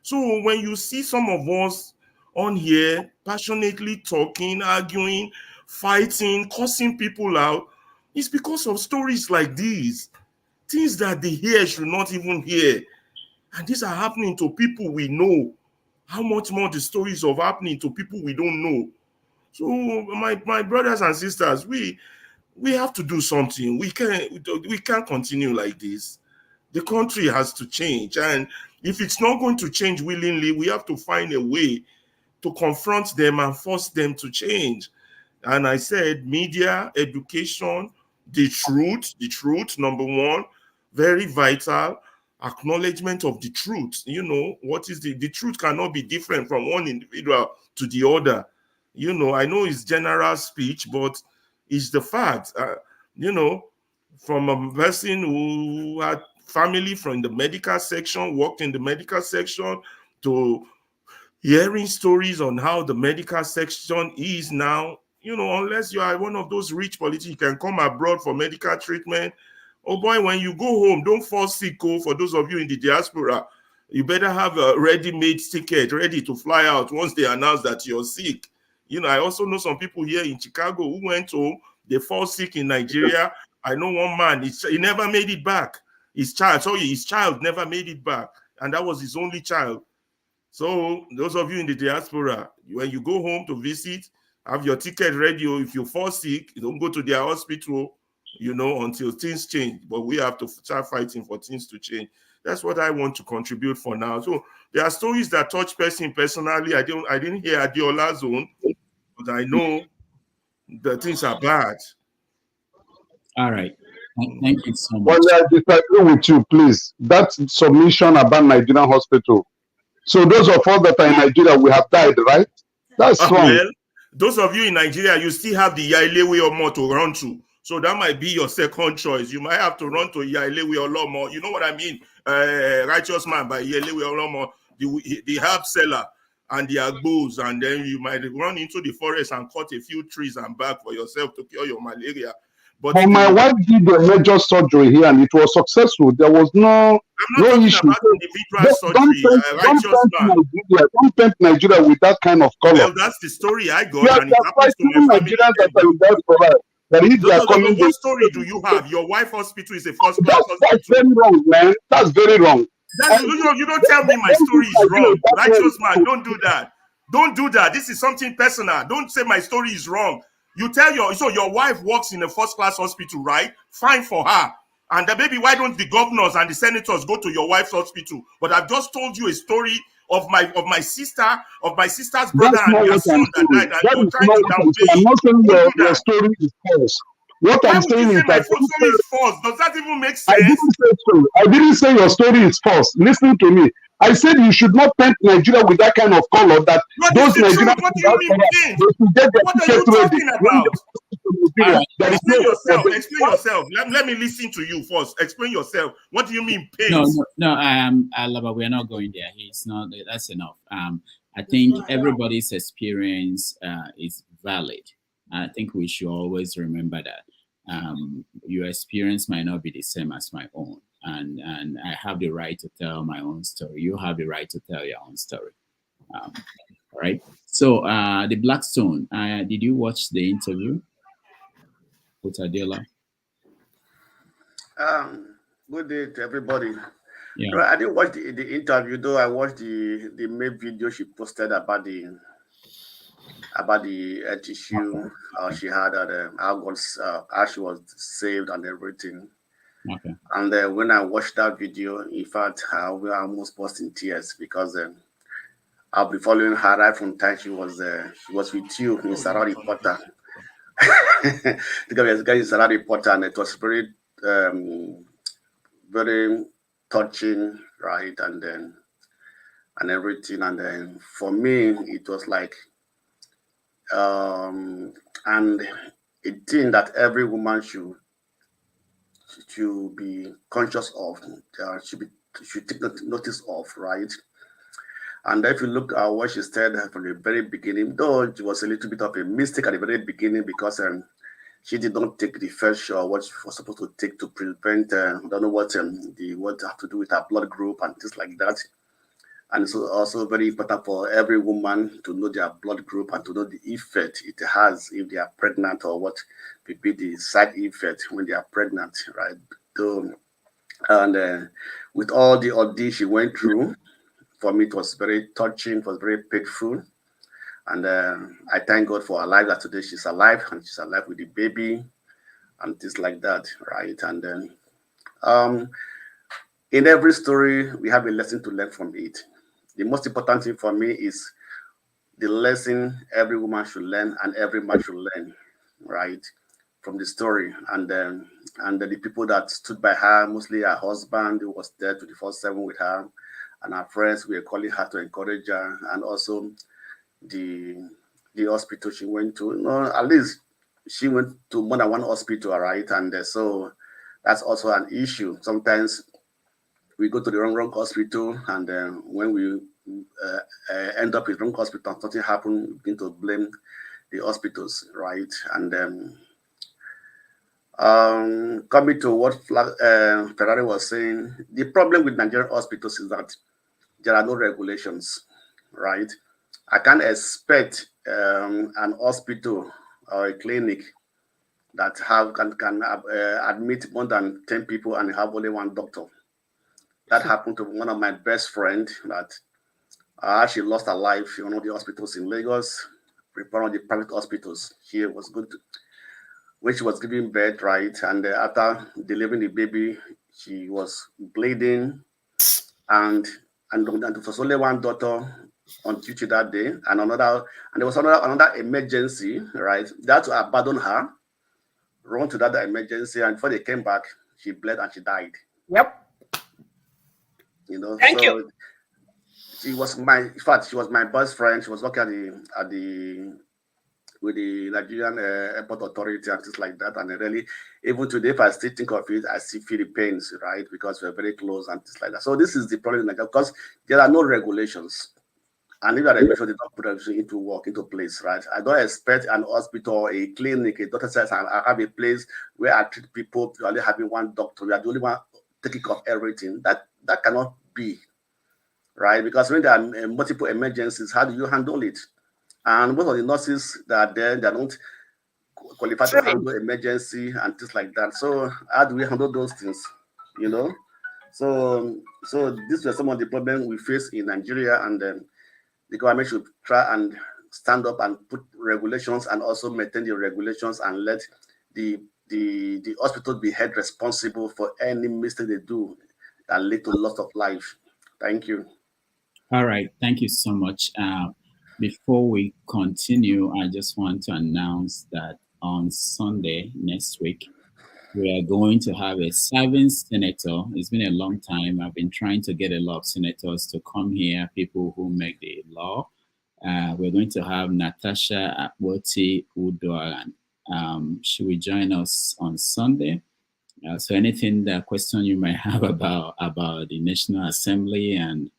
So when you see some of us on here passionately talking, arguing, fighting, cursing people out, it's because of stories like these, things that the ear should not even hear. And these are happening to people we know. How much more the stories of happening to people we don't know? So my brothers and sisters, we have to do something. We can't continue like this. The country has to change. And if it's not going to change willingly, we have to find a way to confront them and force them to change. And I said, media, education, the truth, number one, very vital. Acknowledgement of the truth. What is the truth cannot be different from one individual to the other. I know it's general speech, but it's the fact. From a person who had family from the medical section, worked in the medical section, to hearing stories on how the medical section is now. Unless you are one of those rich politicians, you can come abroad for medical treatment. Oh boy, when you go home, don't fall sick. For those of you in the diaspora, you better have a ready-made ticket ready to fly out once they announce that you're sick. I also know some people here in Chicago who went home, they fall sick in Nigeria. I know one man, he never made it back. His child never made it back. And that was his only child. So those of you in the diaspora, when you go home to visit, have your ticket ready. Or if you fall sick, don't go to their hospital, until things change. But we have to start fighting for things to change. That's what I want to contribute for now. So there are stories that touch person personally. I didn't hear Adeola's own, but I know that things are bad. All right. Thank you so much. Well, I disagree with you, please. That submission about Nigerian hospital. So those of us that are in Nigeria, we have died, right? That's wrong. Well, those of you in Nigeria, you still have the Yailewe or more to run to. So that might be your second choice. You might have to run to Yailewe or Lomo. You know what I mean? Righteous Man by Yailewe or Lomo, the herb seller and the agbos. And then you might run into the forest and cut a few trees and back for yourself to cure your malaria. But my wife did a major surgery here and it was successful. There was no issue. Don't paint Nigeria with that kind of color. Well, that's the story I got. Yeah, and it happens to my family. What story do you have? Your wife hospital is a first-class hospital. That's very wrong, man. That's very wrong. You don't tell me my story is wrong. Righteous Man, don't do that. Don't do that. This is something personal. Don't say my story is wrong. You tell your wife works in a first-class hospital, right? Fine for her. And baby, why don't the governors and the senators go to your wife's hospital? But I've just told you a story of my sister's brother and their son that died. And you're trying to downplay it. I'm not saying your story is false. What Why I'm would you saying say is my that story is false? Does that even make I sense? didn't say so. I didn't say your story is false. Listen to me. I said you should not paint Nigeria with that kind of color that But those it's the truth. Nigerians What in do you that mean color, paint? they should get their What are tickets you ready. talking When they about? come to Nigeria, there is Explain no yourself. there- Explain yourself. Let me listen to you first. Explain yourself. What do you mean paint? No, Alaba, we're not going there. He's not. That's enough. I think everybody's experience is valid. I think we should always remember that. Your experience might not be the same as my own, and I have the right to tell my own story. You have the right to tell your own story. All right. So, the Blackstone. Did you watch the interview with Adeola? Good day to everybody. Yeah. No, I didn't watch the interview, though. I watched the main video she posted about the health issue she had at how she was saved and everything. Okay. And when I watched that video, in fact, we were almost burst in tears because I'll be following her right from time she was with you in Sarah Reporter. The guy in Sarah Reporter, and it was very touching, right? And everything. And then for me, it was like and a thing that every woman should be conscious of, should take notice of, right? And if you look at what she said from the very beginning, though it was a little bit of a mistake at the very beginning because she did not take the first shot what she was supposed to take to prevent I don't know what have to do with her blood group and things like that. And it's also very important for every woman to know their blood group and to know the effect it has if they are pregnant or what will be the side effect when they are pregnant, right? So, and with all the ordeal she went through, for me it was very touching, it was very painful. And I thank God for her life that today she's alive and she's alive with the baby and things like that, right? And then in every story, we have a lesson to learn from it. The most important thing for me is the lesson every woman should learn and every man should learn, right, from the story. And the people that stood by her, mostly her husband, who was there 24/7 with her, and her friends, we were calling her to encourage her, and also the hospital she went to. At least she went to more than one hospital, right? And so that's also an issue. Sometimes we go to the wrong hospital, and when we end up in the wrong hospital, something happened, we begin to blame the hospitals, right? And then coming to what Ferrari was saying, the problem with Nigerian hospitals is that there are no regulations, right? I can't expect an hospital or a clinic that can admit more than 10 people and have only one doctor. That happened to one of my best friends that she lost her life in one of the hospitals in Lagos, one of the private hospitals. She was good when she was giving birth, right? And after delivering the baby, she was bleeding, and it was only one daughter on duty that day, and there was another emergency, right? They had to abandon her, run to that emergency, and before they came back, she bled and she died. Yep. Thank you. She was my best friend. She was working with the Nigerian Airport Authority and things like that. And really, even today, if I still think of it, I still feel the pains, right? Because we're very close and things like that. So this is the problem in Nigeria, because there are no regulations. And if there are regulations, they don't put everything into place, right? I don't expect an hospital, a clinic, a doctor says I have a place where I treat people, you're only having one doctor, we are the only one taking care of everything. That cannot be, right? Because when there are multiple emergencies, how do you handle it? And most of the nurses that are there, they're not qualified to handle emergency and things like that. So how do we handle those things? So these were some of the problems we face in Nigeria, and the government should try and stand up and put regulations and also maintain the regulations and let the hospital be held responsible for any mistake they do that lead to loss of life. Thank you. All right. Thank you so much. Before we continue, I just want to announce that on Sunday next week, we are going to have a seventh senator. It's been a long time. I've been trying to get a lot of senators to come here, people who make the law. We're going to have Natasha Akpoti Udoaran. She will join us on Sunday. So anything, that question you might have about the National Assembly, and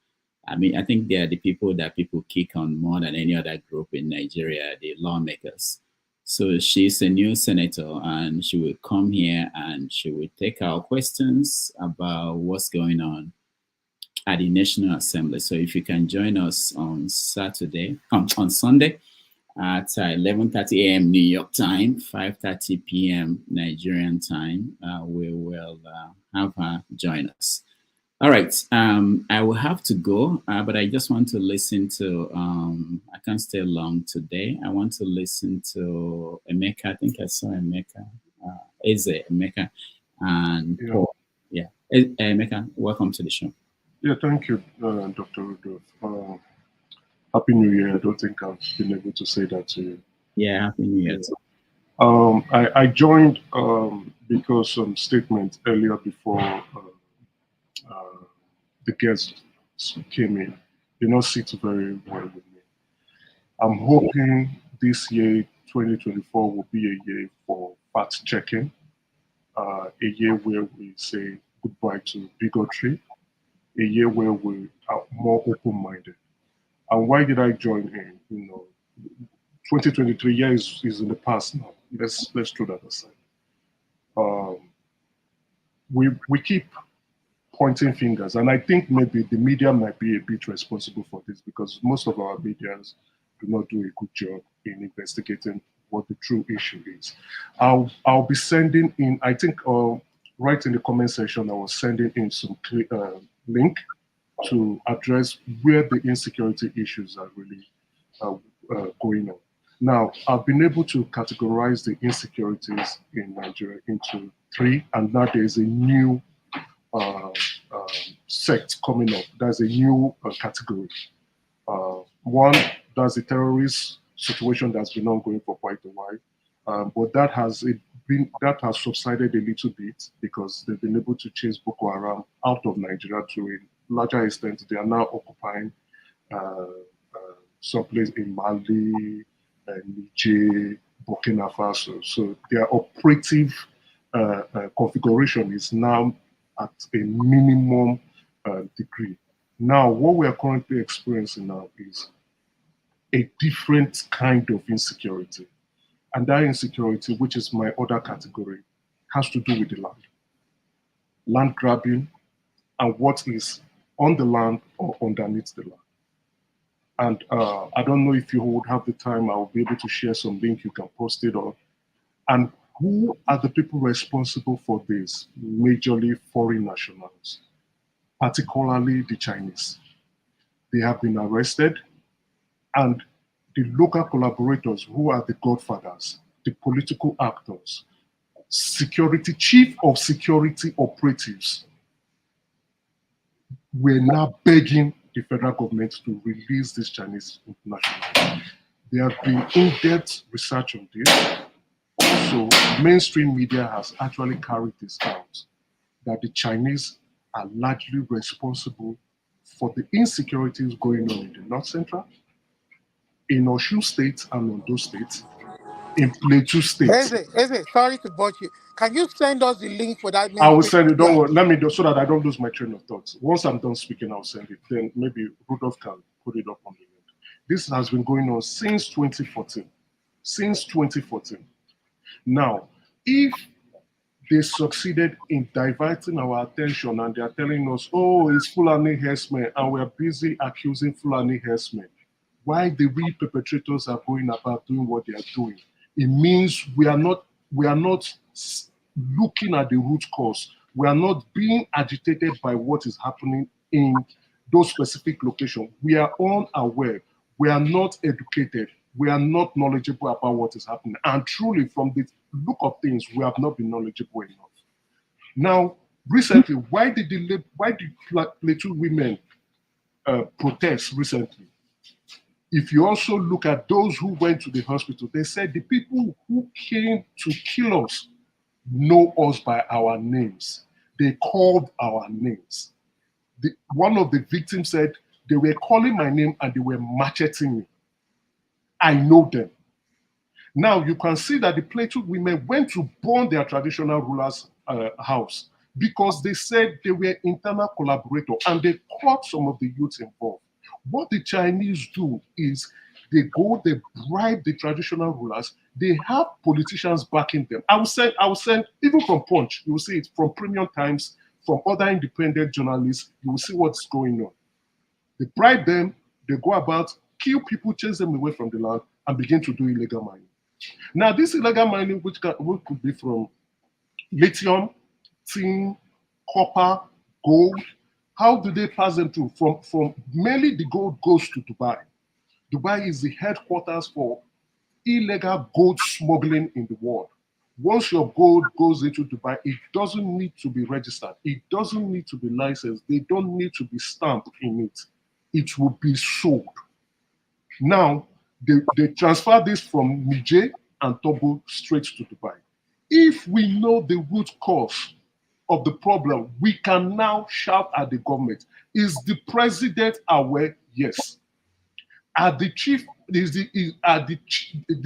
I mean, I think they are the people that people kick on more than any other group in Nigeria, the lawmakers. So she's a new senator, and she will come here and she will take our questions about what's going on at the National Assembly. So if you can join us on Sunday at 11:30 a.m. New York time, 5:30 p.m. Nigerian time, we will have her join us. All right, I will have to go, but I just want to listen to, I can't stay long today. I want to listen to Emeka. I think I saw Emeka, Emeka, and Paul. Yeah, Emeka, welcome to the show. Yeah, thank you, Dr. Rudolph. Happy New Year. I don't think I've been able to say that to you. Yeah, Happy New Year. I joined because some statement earlier before the guests came in. They not sit very well with me. I'm hoping this year, 2024, will be a year for fact checking, a year where we say goodbye to bigotry, a year where we are more open-minded. And why did I join in? 2023 years is in the past now. Let's throw that aside. We keep pointing fingers, and I think maybe the media might be a bit responsible for this, because most of our medias do not do a good job in investigating what the true issue is. I'll be sending in, I think right in the comment section, I was sending in some link to address where the insecurity issues are really going on. Now, I've been able to categorize the insecurities in Nigeria into 3, and now there's a new sect coming up. There's a new category. One, that's the terrorist situation that's been ongoing for quite a while, but that has subsided a little bit because they've been able to chase Boko Haram out of Nigeria to a larger extent. They are now occupying some place in Mali, Niger, Burkina Faso. So their operative configuration is now at a minimum degree. Now, what we are currently experiencing now is a different kind of insecurity. And that insecurity, which is my other category, has to do with the land. Land grabbing and what is on the land or underneath the land. And I don't know if you would have the time, I will be able to share some link, you can post it on. And who are the people responsible for this? Majorly foreign nationals, particularly the Chinese. They have been arrested, and the local collaborators, who are the godfathers, the political actors, chief of security operatives, we're now begging the federal government to release these Chinese nationals. There have been in-depth research on this. Also, mainstream media has actually carried this out, that the Chinese are largely responsible for the insecurities going on in the North Central, in Osun State and Ondo State, in Plateau State. Eze, sorry to bother you. Can you send us the link for that? I will send it. Don't worry. Let me do so that I don't lose my train of thoughts. Once I'm done speaking, I'll send it. Then maybe Rudolph can put it up on the link. This has been going on since 2014. Since 2014. Now, if they succeeded in diverting our attention and they are telling us, oh, it's Fulani herdsmen, and we're busy accusing Fulani herdsmen, why the real perpetrators are going about doing what they are doing, it means we are not looking at the root cause. We are not being agitated by what is happening in those specific locations. We are unaware. We are not educated. We are not knowledgeable about what is happening. And truly, from the look of things, we have not been knowledgeable enough. Now, recently, why did Plateau women protest recently? If you also look at those who went to the hospital, they said the people who came to kill us know us by our names. They called our names. One of the victims said they were calling my name and they were macheting me. I know them. Now you can see that the Plateau women went to burn their traditional rulers' house because they said they were internal collaborators and they caught some of the youths involved. What the Chinese do is they go, they bribe the traditional rulers, they have politicians backing them. I will send even from Punch, you will see it, from Premium Times, from other independent journalists, you will see what's going on. They bribe them, they go about, kill people, chase them away from the land, and begin to do illegal mining. Now, this illegal mining, which could be from lithium, tin, copper, gold, how do they pass them through? From mainly the gold goes to Dubai. Dubai is the headquarters for illegal gold smuggling in the world. Once your gold goes into Dubai, it doesn't need to be registered. It doesn't need to be licensed. They don't need to be stamped in it. It will be sold. Now, they transfer this from Niger and Togo straight to Dubai. If we know the root cause of the problem, we can now shout at the government. Is the president aware? Yes. Are the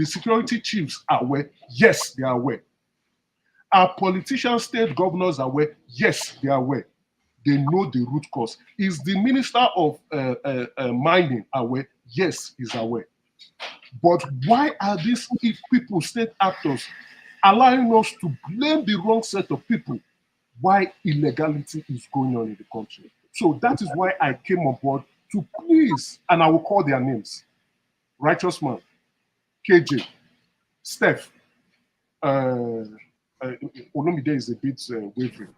security chiefs aware? Yes, they are aware. Are politicians, state governors aware? Yes, they are aware. They know the root cause. Is the minister of mining aware? Yes, he's aware. But why are these people, state actors, allowing us to blame the wrong set of people why illegality is going on in the country? So that is why I came on board to please, and I will call their names, Righteous Man, KJ, Steph, Olomide is a bit wavering.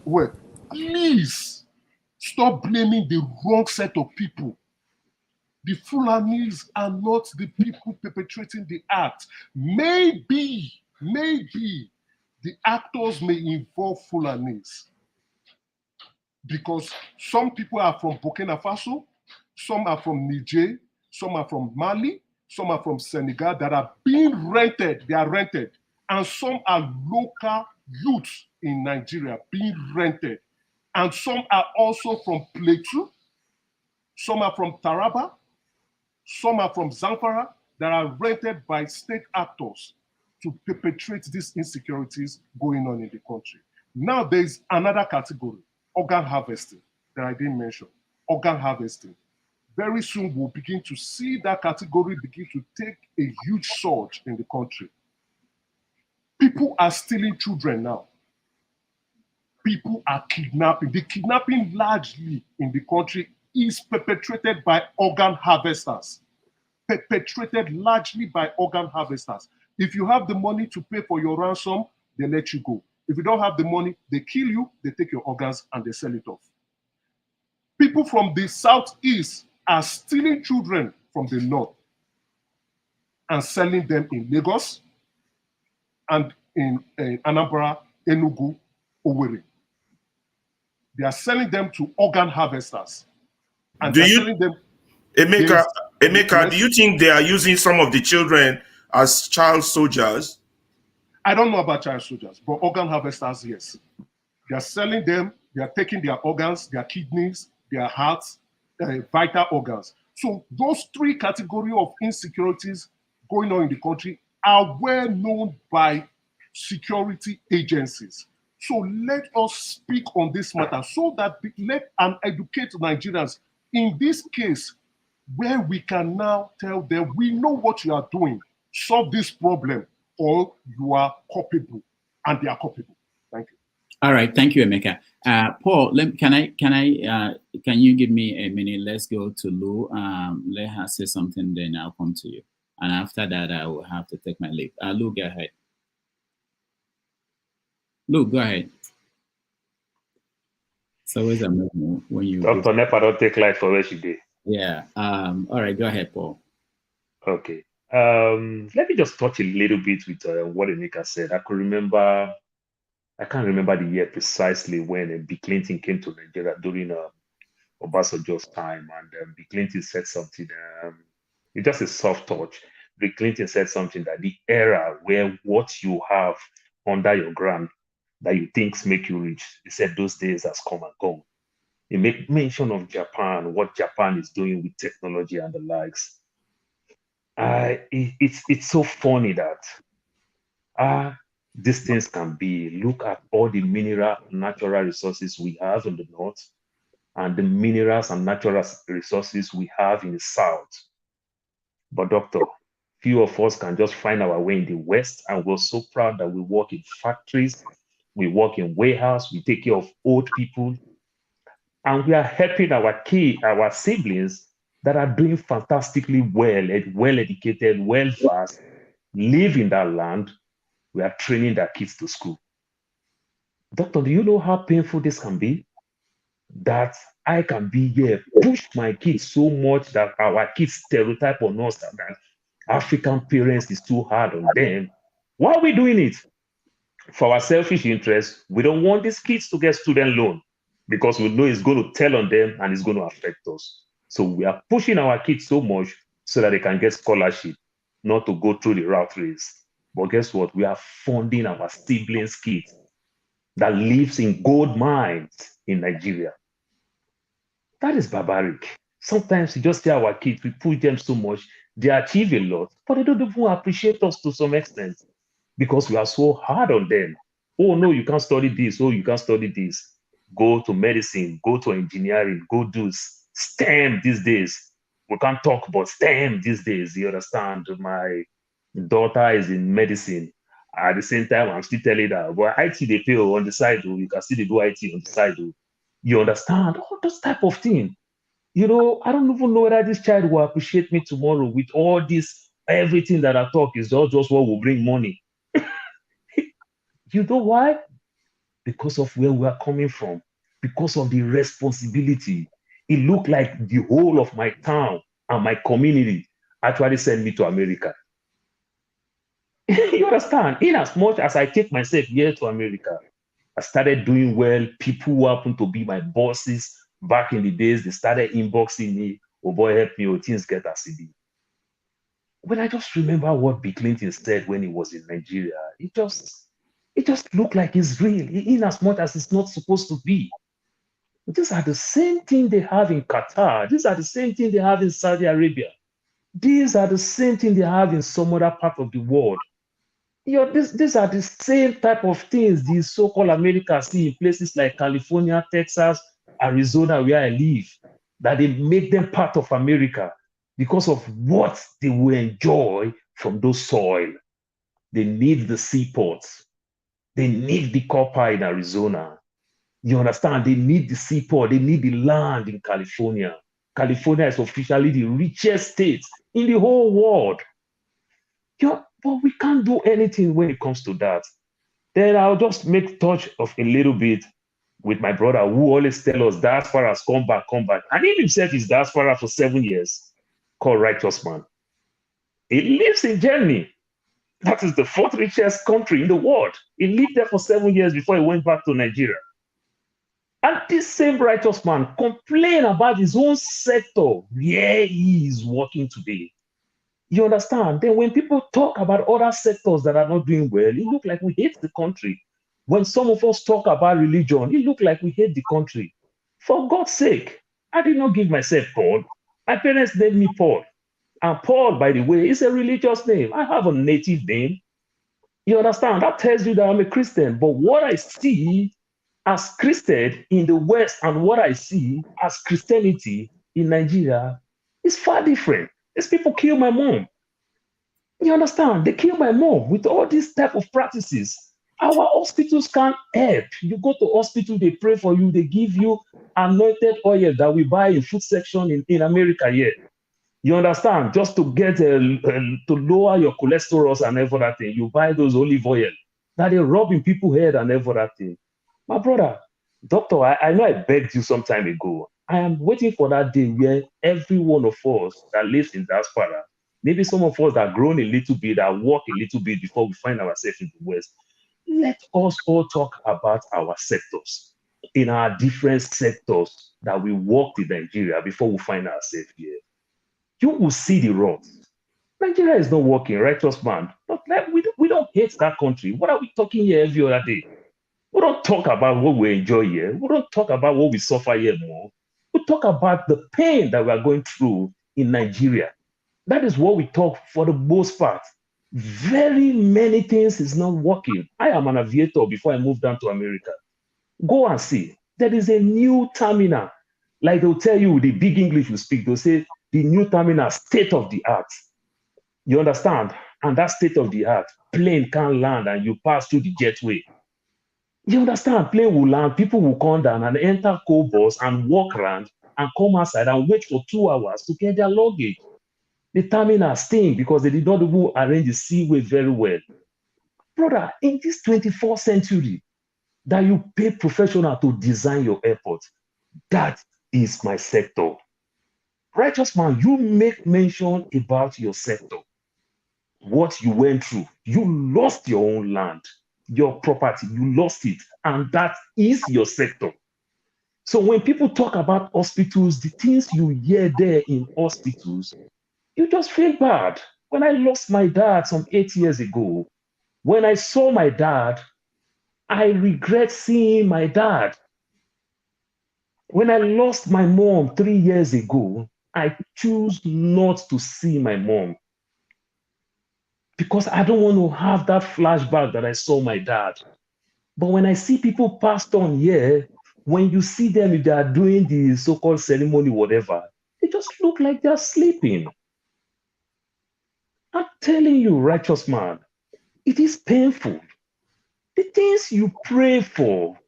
Well, please stop blaming the wrong set of people. The Fulanis are not the people perpetrating the act. Maybe the actors may involve Fulanis because some people are from Burkina Faso, some are from Niger, some are from Mali, some are from Senegal that are being rented. They are rented. And some are local youths in Nigeria being rented. And some are also from Plateau, some are from Taraba, some are from Zamfara that are rented by state actors to perpetrate these insecurities going on in the country. Now there's another category, organ harvesting, that I didn't mention. Organ harvesting. Very soon we'll begin to see that category begin to take a huge surge in the country. People are stealing children now. People are kidnapping. The kidnapping largely in the country is perpetrated by organ harvesters. Perpetrated largely by organ harvesters. If you have the money to pay for your ransom, they let you go. If you don't have the money, they kill you, they take your organs and they sell it off. People from the southeast are stealing children from the north and selling them in Lagos and in Anambra, Enugu, Owerri. They are selling them to organ harvesters. And they're selling them. Emeka, do you think they are using some of the children as child soldiers? I don't know about child soldiers, but organ harvesters, yes. They are selling them, they are taking their organs, their kidneys, their hearts, vital organs. So those three categories of insecurities going on in the country are well known by security agencies. So let us speak on this matter so that let and educate Nigerians in this case where we can now tell them, we know what you are doing, solve this problem, or you are culpable, and they are culpable. Thank you. All right, thank you, Emeka. Paul, can you give me a minute? Let's go to Lou. Let her say something, then I'll come to you. And after that, I will have to take my leave. Lou, go ahead. Lou, go ahead. So where's the movement when you Dr. Nepa don't take light for where she did. Yeah. All right, go ahead, Paul. Okay. Let me just touch a little bit with what Emeka said. I can't remember the year precisely when Bill Clinton came to Nigeria during Obasanjo's time, and Bill Clinton said something. It's just a soft touch. Bill Clinton said something that the era where what you have under your ground that you think make you rich, he said those days has come and gone. He made mention of Japan, what Japan is doing with technology and the likes. It's so funny that these things can be. Look at all the mineral natural resources we have in the north and the minerals and natural resources we have in the south. But doctor, few of us can just find our way in the west, and we're so proud that we work in factories, we work in warehouse, we take care of old people, and we are helping our siblings that are doing fantastically well, well educated, well versed, live in that land. We are training their kids to school. Doctor, do you know how painful this can be? That I can be here, push my kids so much that our kids stereotype on us that African parents is too hard on them. Why are we doing it? For our selfish interest, we don't want these kids to get student loan because we know it's going to tell on them and it's going to affect us. So we are pushing our kids so much so that they can get scholarship, not to go through the rat race. But guess what? We are funding our siblings' kids that lives in gold mines in Nigeria. That is barbaric. Sometimes you just see our kids, we push them so much, they achieve a lot, but they don't even appreciate us to some extent because we are so hard on them. Oh, no, you can't study this. Oh, you can't study this. Go to medicine, go to engineering, go do STEM these days. We can't talk about STEM these days. You understand? My daughter is in medicine. At the same time, I'm still telling her, well, IT they pay on the side, you can still do IT on the side. You understand? All those type of things. I don't even know whether this child will appreciate me tomorrow with all this, everything that I talk is just what will bring money. You know why? Because of where we are coming from, because of the responsibility. It looked like the whole of my town and my community actually sent me to America. You understand? In as much as I take myself here to America, I started doing well. People who happen to be my bosses back in the days, they started inboxing me. Oh boy, help me, oh, things get as it be. When I just remember what Bill Clinton said when he was in Nigeria, it just looked like it's real, in as much as it's not supposed to be. These are the same thing they have in Qatar. These are the same thing they have in Saudi Arabia. These are the same thing they have in some other part of the world. These are the same type of things the so-called America see in places like California, Texas, Arizona, where I live, that they make them part of America because of what they will enjoy from those soil. They need the seaports. They need the copper in Arizona. You understand? They need the seaport. They need the land in California. California is officially the richest state in the whole world. But we can't do anything when it comes to that. Then I'll just make touch of a little bit with my brother who always tell us diaspora has come back, come back. And he himself is diaspora for 7 years, called Righteous Man. He lives in Germany. That is the fourth richest country in the world. He lived there for 7 years before he went back to Nigeria. And this same Righteous Man complain about his own sector where he is working today. You understand? Then when people talk about other sectors that are not doing well, it looks like we hate the country. When some of us talk about religion, it looks like we hate the country. For God's sake, I did not give myself Paul. My parents named me Paul. And Paul, by the way, is a religious name. I have a native name. You understand? That tells you that I'm a Christian. But what I see as Christian in the West and what I see as Christianity in Nigeria is far different. These people kill my mom. You understand? They kill my mom with all these type of practices. Our hospitals can't help. You go to hospital, they pray for you, they give you anointed oil that we buy in food section in America here. You understand? Just to get to lower your cholesterol and everything, you buy those olive oil that they rub in people's head and everything. My brother, doctor, I know I begged you some time ago. I am waiting for that day where every one of us that lives in diaspora, maybe some of us that grown a little bit, that walk a little bit before we find ourselves in the West, let us all talk about our sectors. in our different sectors that we worked in Nigeria before we find ourselves here, you will see the rot. Nigeria is not working, righteous man. But like, we don't hate that country. What are we talking here every other day? We don't talk about what we enjoy here. We don't talk about what we suffer here more. We talk about the pain that we are going through in Nigeria. That is what we talk for the most part. Very many things is not working. I am an aviator before I moved down to America. Go and see. There is a new terminal. Like they'll tell you the big English you speak, they'll say the new terminal, state of the art. You understand? And that state of the art, plane can land and you pass through the jetway. You understand? Plane will land, people will come down and enter cold bus and walk around and come outside and wait for 2 hours to get their luggage. The terminal stink because they did not even arrange the seaway very well. Brother, in this 21st century, that you pay professional to design your airport, that is my sector. Righteous man, you make mention about your sector, what you went through. You lost your own land, your property, you lost it, and that is your sector. So when people talk about hospitals, the things you hear there in hospitals, you just feel bad. When I lost my dad some 8 years ago, when I saw my dad, I regret seeing my dad. When I lost my mom 3 years ago, I choose not to see my mom because I don't want to have that flashback that I saw my dad. But when I see people passed on here, when you see them, if they are doing the so-called ceremony, whatever, they just look like they're sleeping. I'm telling you, righteous man, it is painful. The things you pray for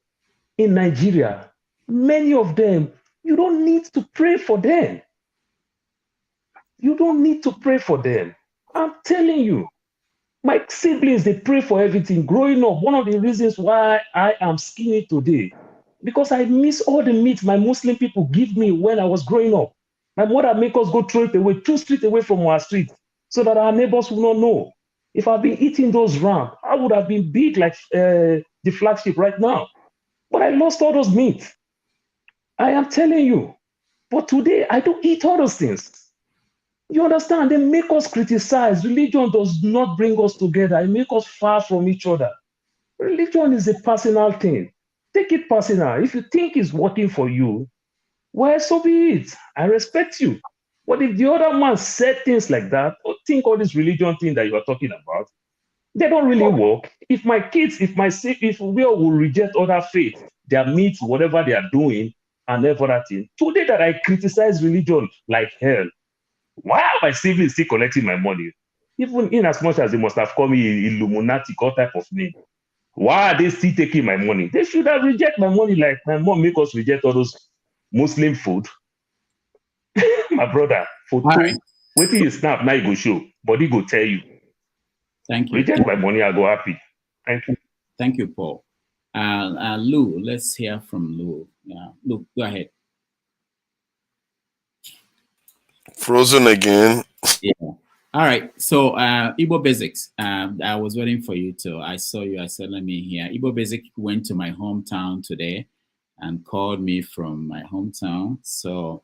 in Nigeria, many of them, you don't need to pray for them. You don't need to pray for them. I'm telling you, my siblings, they pray for everything. Growing up, one of the reasons why I am skinny today, because I miss all the meat my Muslim people give me when I was growing up. My mother make us go throw it away, 2 streets away from our street, so that our neighbors will not know. If I've been eating those ram, I would have been big like the flagship right now. But I lost all those meat. I am telling you. But today, I don't eat all those things. You understand? They make us criticize. Religion does not bring us together. It makes us far from each other. Religion is a personal thing. Take it personal. If you think it's working for you, well, so be it. I respect you. But if the other man said things like that, or think all this religion thing that you are talking about, they don't really work. If my kids, if we all will reject other faith, their meat, whatever they are doing, and everything, today that I criticize religion like hell, why are my siblings still collecting my money? Even in as much as they must have called me Illuminati, all type of name. Why are they still taking my money? They should have rejected my money like my mom make us reject all those Muslim food. My brother, photo, right. wait till you snap, now you go show, body go tell you. Thank you. Reject my money, I go happy. Thank you. Thank you, Paul. Lou, let's hear from Lou. Lou, go ahead. Frozen again. Yeah. All right. So Igbo Basics. I was waiting for you to. I saw you. I said, let me hear. Igbo Basic went to my hometown today and called me from my hometown. So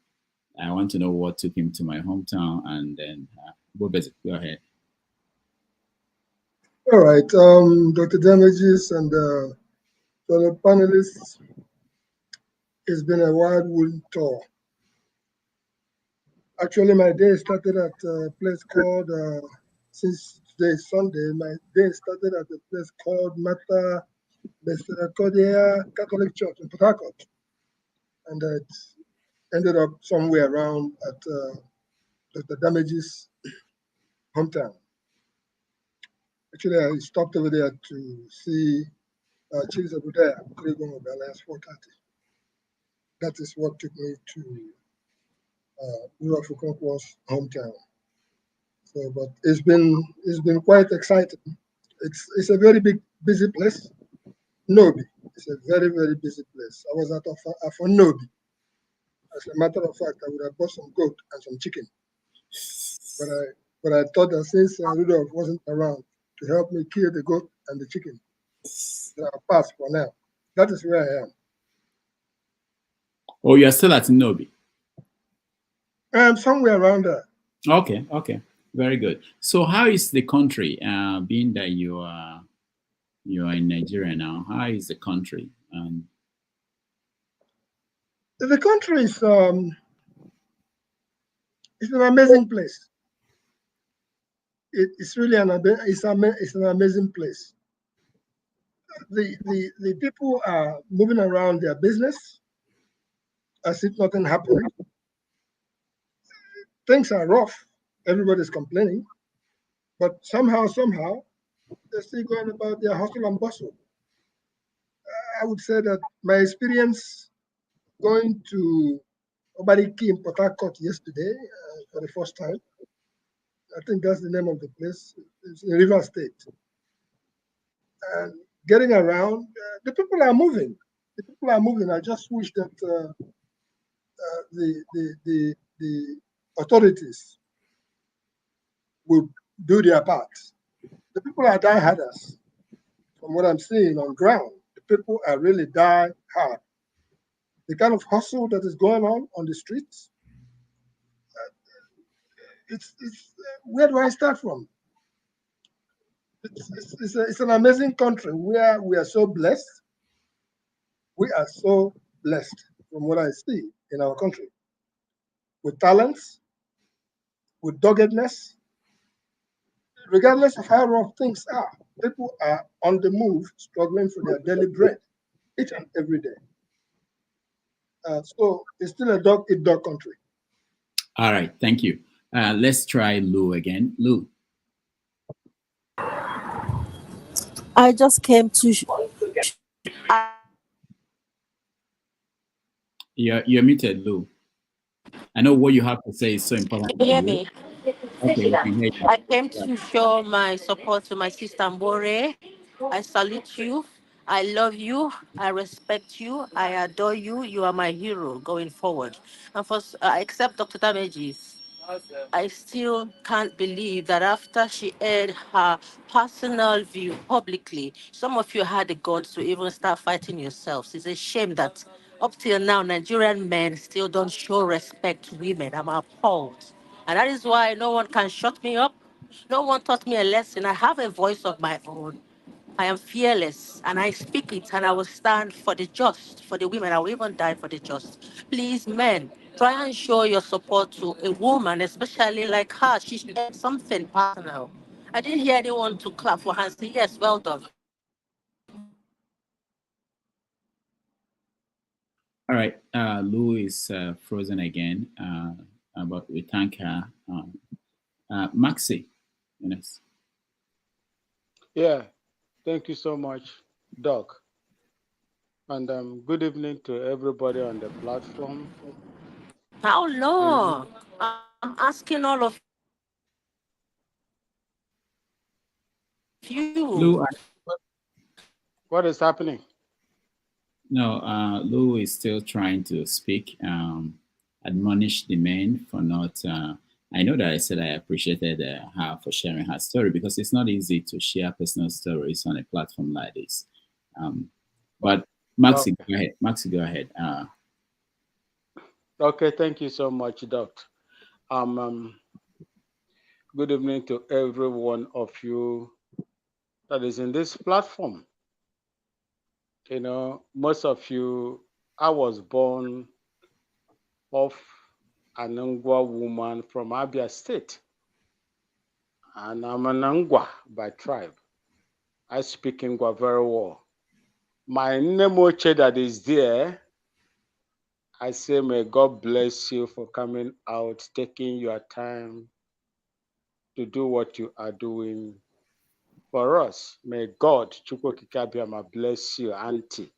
I want to know what took him to my hometown. And then Igbo Basic, go ahead. All right, Dr. Damages and fellow panelists, it's been a whirlwind tour. Actually, my day started at a place called, since today is Sunday, my day started at a place called Mata Misericordia Catholic Church in Port Harcourt. And it ended up somewhere around at Dr. Damages' hometown. Actually, I stopped over there to see Chiefs of Budaya, Kurigon of Alliance 430. That is what took me to Rudolph Okonkwo's hometown. So, but it's been quite exciting. It's a very big, busy place. Nobi, it's a very, very busy place. I was at Nobi. As a matter of fact, I would have bought some goat and some chicken. But I thought that since Rudolph wasn't around to help me kill the goat and the chicken, that I'll pass for now. That is where I am. Oh, you're still at Nobi. Somewhere around there. Okay, okay, very good. So, how is the country? Being that you are in Nigeria now, how is the country? The country is it's an amazing place. It's really an amazing place. The people are moving around their business as if nothing happened. Things are rough. Everybody's complaining, but somehow, they're still going about their hustle and bustle. I would say that my experience going to Obariki in Port Harcourt yesterday for the first time, I think that's the name of the place, it's in River State. And getting around, the people are moving. The people are moving. I just wish that the authorities would do their part. The people are die harders. From what I'm seeing on ground, the people are really die hard. The kind of hustle that is going on the streets, it's where do I start from? It's an amazing country where we are so blessed. We are so blessed from what I see in our country. With talents, with doggedness, regardless of how rough things are, people are on the move, struggling for their daily bread each and every day. So it's still a dog-eat-dog country. All right, thank you. Let's try Lou again. Lou. I just came to. You're muted, Lou. I know what you have to say is so important. Can you hear me? Okay, we can hear you. I came to show my support to my sister Mbore. I salute you. I love you. I respect you. I adore you. You are my hero going forward. And for except Dr. Damages, I still can't believe that after she aired her personal view publicly, some of you had the guts to even start fighting yourselves. It's a shame that up till now, Nigerian men still don't show respect to women. I'm appalled. And that is why no one can shut me up. No one taught me a lesson. I have a voice of my own. I am fearless and I speak it and I will stand for the just, for the women. I will even die for the just. Please, men, try and show your support to a woman, especially like her. She shared something personal. I didn't hear anyone to clap for her and say, yes, well done. All right, Lou is frozen again, but we thank her. Maxi, yes. Yeah, thank you so much, Doc. And good evening to everybody on the platform. How long? I'm asking all of you. Lou, what is happening? No, Lou is still trying to speak. Admonish the men for not. I know that I said I appreciated her for sharing her story because it's not easy to share personal stories on a platform like this. But Maxi, go ahead. Maxi, go ahead. Okay, thank you so much, Doc. Good evening to every one of you that is in this platform. You know, most of you, I was born of an Ngwa woman from Abia State. And I'm an Ngwa by tribe. I speak Ngwa very well. My Nemoche that is there, I say, may God bless you for coming out, taking your time to do what you are doing for us. May God, Chukwu Kikabiama, bless you, Auntie.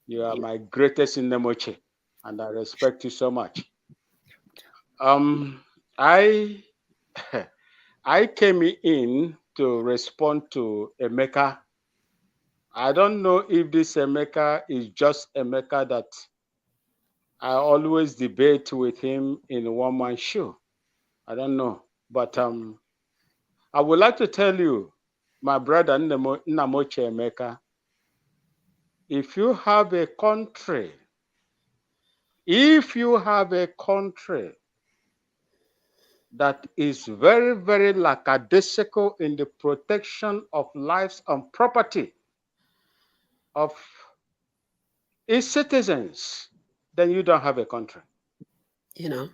You are my greatest in Nemoche, and I respect you so much. I came in to respond to Emeka. I don't know if this Emeka is just Emeka that I always debate with him in a one-man show. I don't know. But I would like to tell you, my brother Namoche Emeka, if you have a country If you have a country that is very, very lackadaisical in the protection of lives and property of its citizens, then you don't have a country. You know,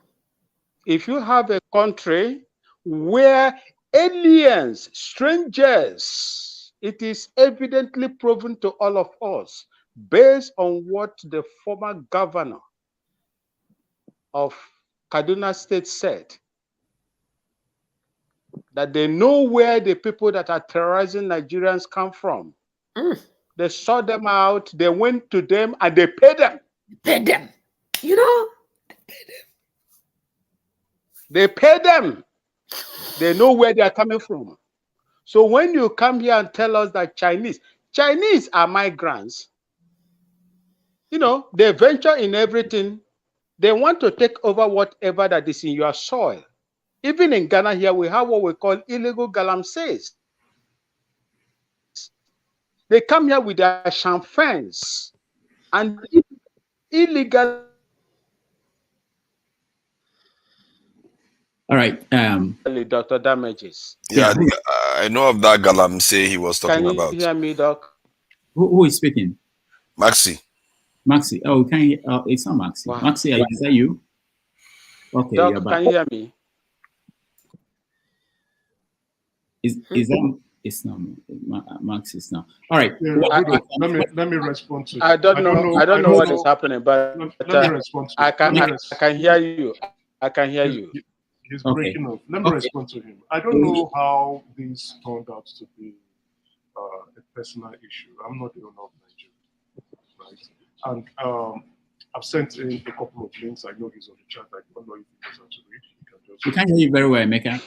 if you have a country where aliens, strangers, it is evidently proven to all of us, based on what the former governor of Kaduna State said, that they know where the people that are terrorizing Nigerians come from. They sought them out, they went to them, and they paid them. Paid them. You know? They pay them. They know where they are coming from. So when you come here and tell us that Chinese are migrants, you know, they venture in everything. They want to take over whatever that is in your soil. Even in Ghana here, we have what we call illegal galamseys. They come here with their champagnes and illegal. All right. Dr. Damages. Yeah, I know of that Galamsey he was talking about. Can you hear me, Doc? Who is speaking? Maxi. Maxi. Oh, can you? It's not Maxi. Wow. Maxi, is that you? Okay, Doc, you're back. can you hear me? Is that? It's not Max. Is not. All right. Yeah, let me respond to. I don't know what is happening, but let me respond to. I can hear you. I can hear you. He's breaking up. Let me respond to him. I don't know how this turned out to be a personal issue. I'm not the owner of Nigeria, right? And I've sent in a couple of links. I know he's on the chat. I don't know if he knows how to read. We can't hear you very well, Emeka.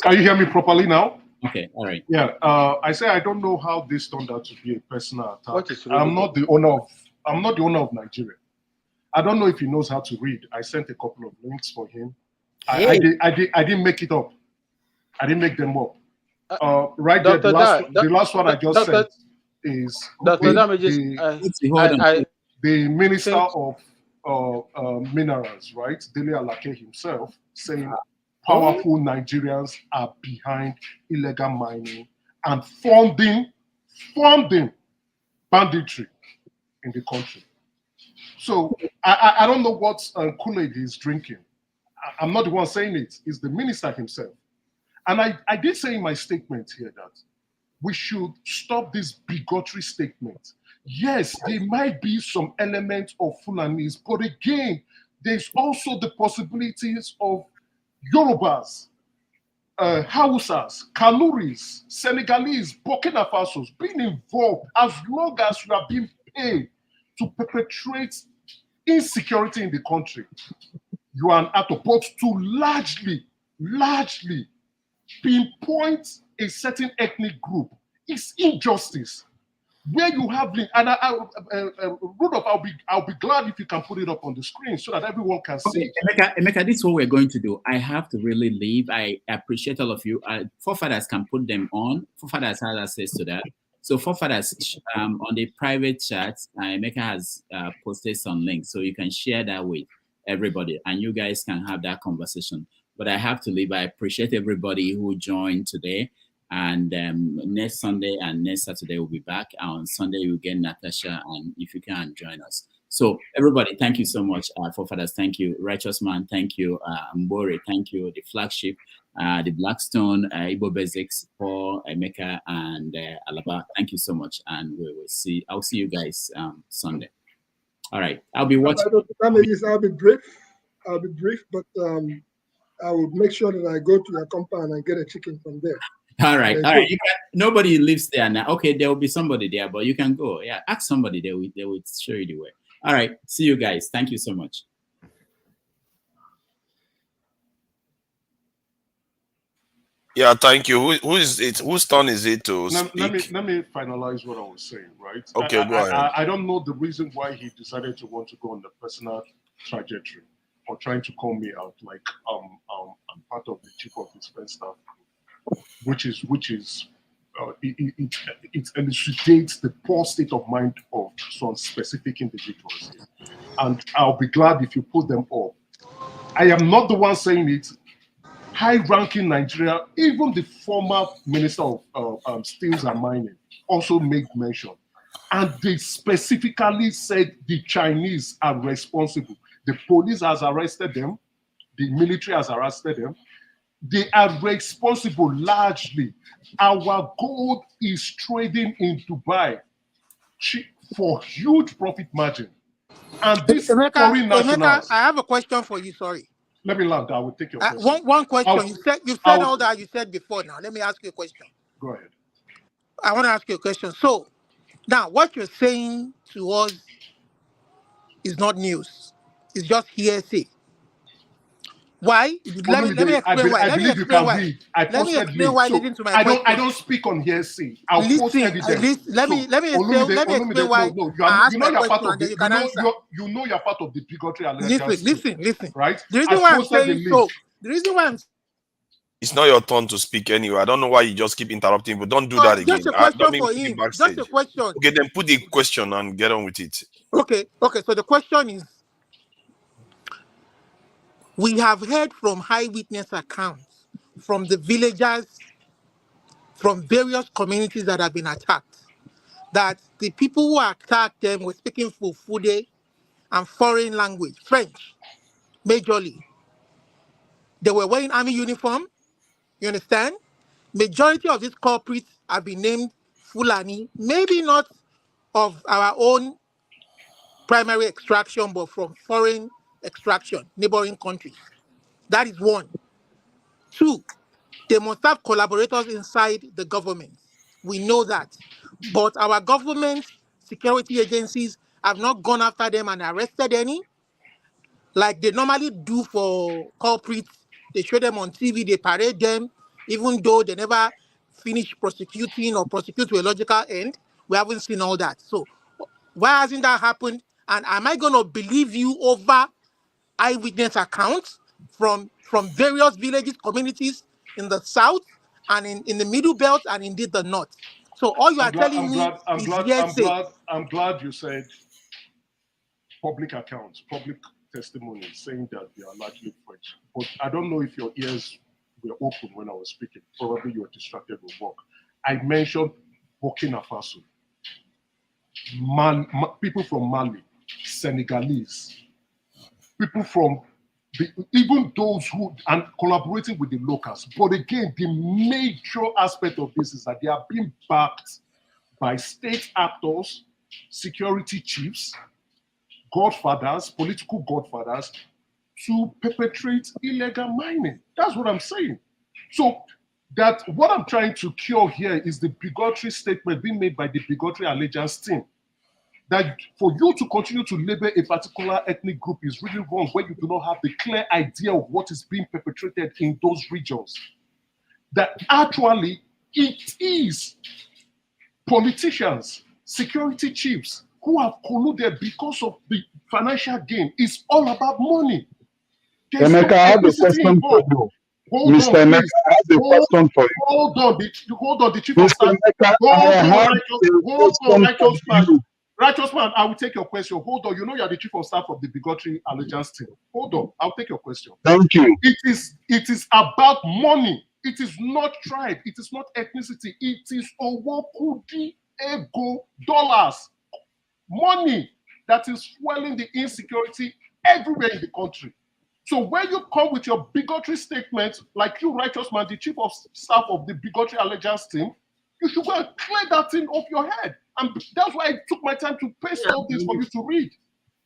Can you hear me properly now? Okay, all right. Yeah, I say I don't know how this turned out to be a personal attack. Really I'm not the owner of Nigeria. I don't know if he knows how to read. I sent a couple of links for him. I didn't make it up. I didn't make them up. Right there, the last one I just sent is the Minister of Minerals, right? Dele Alake himself, saying powerful Nigerians are behind illegal mining and funding banditry in the country. So I don't know what Kool-Aid he's drinking. I'm not the one saying it. It's the minister himself. And I did say in my statement here that we should stop this bigotry statement. Yes, there might be some elements of Fulanis, but again, there's also the possibilities of Yorubas, Hausas, Kanuris, Senegalese, Burkina Fasos being involved as long as you are being paid to perpetrate insecurity in the country. You are an actor, but to largely pinpoint a certain ethnic group is injustice. Where you have link, and Rudolph, I'll be glad if you can put it up on the screen so that everyone can see. Emeka, this is what we're going to do. I have to really leave. I appreciate all of you. Forefathers can put them on. Forefathers has access to that. So Forefathers, on the private chat, Emeka has posted some links, so you can share that with everybody, and you guys can have that conversation. But I have to leave. I appreciate everybody who joined today. And next Sunday and next Saturday we'll be back. On Sunday you'll get Natasha, and if you can, join us. So everybody, thank you so much. Forefathers, thank you. Righteous Man, thank you. Mbore, thank you. The Flagship, the Blackstone, Igbo Basics, Paul, Emeka, and Alaba, thank you so much. And I'll see you guys Sunday. All right, I'll be watching. I'll be brief, but I will make sure that I go to your compound and get a chicken from there. All right. Nobody lives there now. Okay, there will be somebody there, but you can go. Yeah, ask somebody. They will show you the way. All right. See you guys. Thank you so much. Yeah, thank you. Who is it? Whose turn is it to speak? Let me finalize what I was saying, right? Okay, go ahead. I don't know the reason why he decided to want to go on the personal trajectory or trying to call me out like I'm part of the chief of his defense staff, which is it elucidates the poor state of mind of some specific individuals. and I'll be glad if you put them up. I am not the one saying it. High-ranking Nigeria, even the former Minister of Steels and Mining also made mention. And they specifically said the Chinese are responsible. The police has arrested them. The military has arrested them. They are responsible largely. Our gold is trading in Dubai for huge profit margin. And this foreign nationals. I have a question for you, sorry. Let me land. I will take your question. One question. You said all that you said before now. Let me ask you a question. Go ahead. I want to ask you a question. So, now what you're saying to us is not news. It's just hearsay. Why? Let me explain why. I believe you can read. I posted links. Why. So Leading to my I question. don't speak on hearsay. I'll post evidence. Let me explain why. No, I you know you're part of the. You know you're part of the bigotry allegance. Listen. Right? The reason why I'm saying so. The reason why I'm. It's not your turn to speak anyway. I don't know why you just keep interrupting, but don't do that again. Just a question for him. Just a question. Okay, then put the question and get on with it. Okay. So the question is, we have heard from eyewitness accounts from the villagers from various communities that have been attacked, that the people who attacked them were speaking Fulfulde and foreign language, French, majorly. They were wearing army uniform, you understand? Majority of these culprits have been named Fulani, maybe not of our own primary extraction, but from foreign extraction, neighboring countries. That is one. Two, they must have collaborators inside the government. We know that. But our government security agencies have not gone after them and arrested any, like they normally do for culprits. They show them on TV, they parade them, even though they never finish prosecuting or prosecute to a logical end. We haven't seen all that. So why hasn't that happened? And am I going to believe you over eyewitness accounts from various villages, communities in the south and in the middle belt and indeed the north? So all you are telling me is hearsay. I'm glad you said public accounts, public testimony saying that they are largely French. But I don't know if your ears were open when I was speaking. Probably you were distracted with work. I mentioned Burkina Faso, people from Mali, Senegalese, people from even those who and collaborating with the locals. But again, the major aspect of this is that they are being backed by state actors, security chiefs, godfathers, political godfathers, to perpetrate illegal mining. That's what I'm saying. So that what I'm trying to cure here is the bigotry statement being made by the bigotry allegiance team. That for you to continue to label a particular ethnic group is really wrong when you do not have the clear idea of what is being perpetrated in those regions. That actually it is politicians, security chiefs who have colluded because of the financial gain. It's all about money. Emeka, I have a question for you. Mr. Emeka, I have a question for you. Hold on, the chief of staff. Righteous man, I will take your question. Hold on, you know you are the chief of staff of the bigotry allegiance team. Hold on, I'll take your question. Thank you. It is about money. It is not tribe. It is not ethnicity. It is Owokudi ego dollars. Money that is fueling the insecurity everywhere in the country. So when you come with your bigotry statement, like you, righteous man, the chief of staff of the bigotry allegiance team, you should go and clear that thing off your head. And that's why I took my time to paste all this for you to read.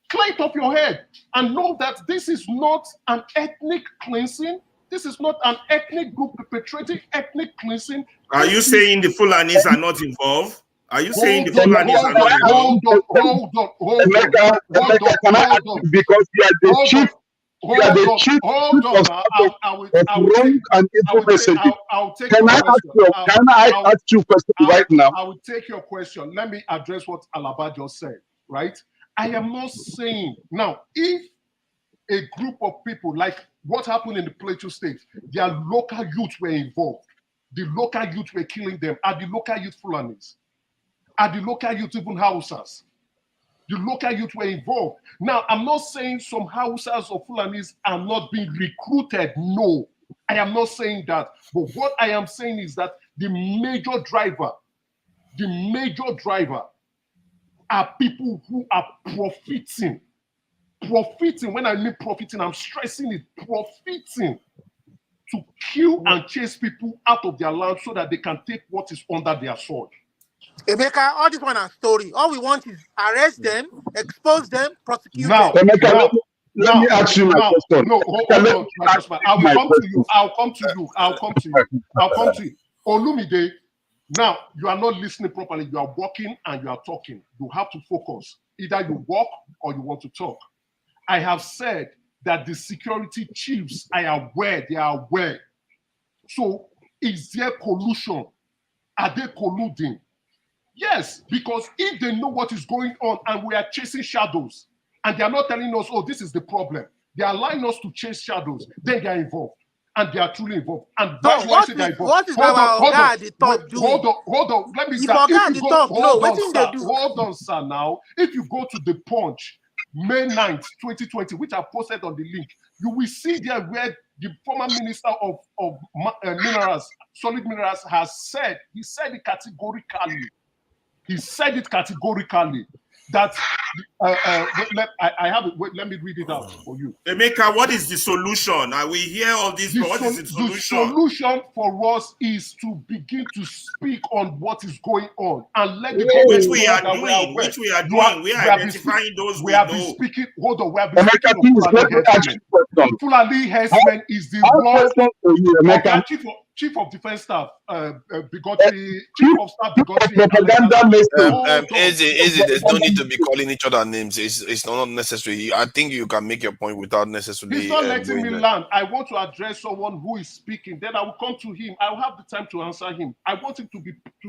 Clear it off your head and know that this is not an ethnic cleansing. This is not an ethnic group perpetrating ethnic cleansing. Are you saying the Fulanis are not involved? Are you saying the Fulanis are not involved? Hold on. Can I ask you, because you are the chief. You are the chief of wrong and evil messaging. Can I ask you a question right now? I will take your question. Let me address what Alaba just said, right? I am not saying, now, if a group of people, like what happened in the Plateau State, their local youth were involved. The local youth were killing them. Are the local youth Fulanis? Are the local youth even Hausas? The local youth were involved. Now, I'm not saying some Hausas or Fulanis are not being recruited. No, I am not saying that. But what I am saying is that the major driver are people who are profiting. Profiting, when I mean profiting, I'm stressing it, profiting to kill and chase people out of their land so that they can take what is under their sword. Emeka, all this one are story. All we want is arrest them, expose them, prosecute Now, them. Emeka, let me ask you my question. No, hold on, I will come to you. I'll come to you. Olumide, now you are not listening properly. You are walking and you are talking. You have to focus. Either you walk or you want to talk. I have said that the security chiefs are aware. They are aware. So is there collusion? Are they colluding? Yes, because if they know what is going on and we are chasing shadows and they are not telling us, oh, this is the problem, they are allowing us to chase shadows, then they are involved. And they are truly involved. And that's why I say they are involved. What is our guy at the top doing? Hold on. Let me if our guy at the top, hold on, sir, now. If you go to the Punch, May 9th, 2020, which I posted on the link, you will see there where the former minister of minerals, solid minerals, has said, he said it categorically. That I have it. Wait, let me read it out for you. Emeka, what is the solution? We hear all this, but what is the solution? The solution for us is to begin to speak on what is going on and let the which we are doing. We are identifying those we have know. Been speaking. Hold on, we have been speaking of Fulani herdsmen is the wrong. Chief of Defense Staff, Bigotti, Chief of Staff, Bigotti. Easy. There's no need to be calling each other names. It's not necessary. I think you can make your point without necessarily. He's not letting me land. I want to address someone who is speaking. Then I will come to him. I will have the time to answer him. I want him to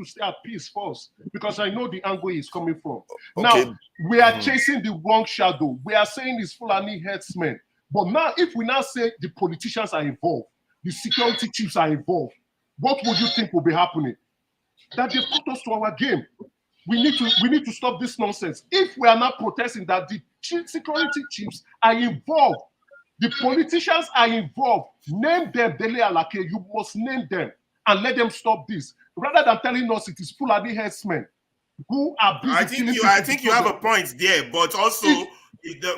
stay at peace first because I know the angle he's coming from. Okay. Now we are chasing the wrong shadow. We are saying it's Fulani herdsmen. But now, if we now say the politicians are involved, the security chiefs are involved, what would you think will be happening? That they put us to our game. We need to stop this nonsense. If we are not protesting that the security chiefs are involved, the politicians are involved, name them, Dele Alake, you must name them and let them stop this. Rather than telling us it is Fulani herdsmen who are busy. I think you have a point there, but also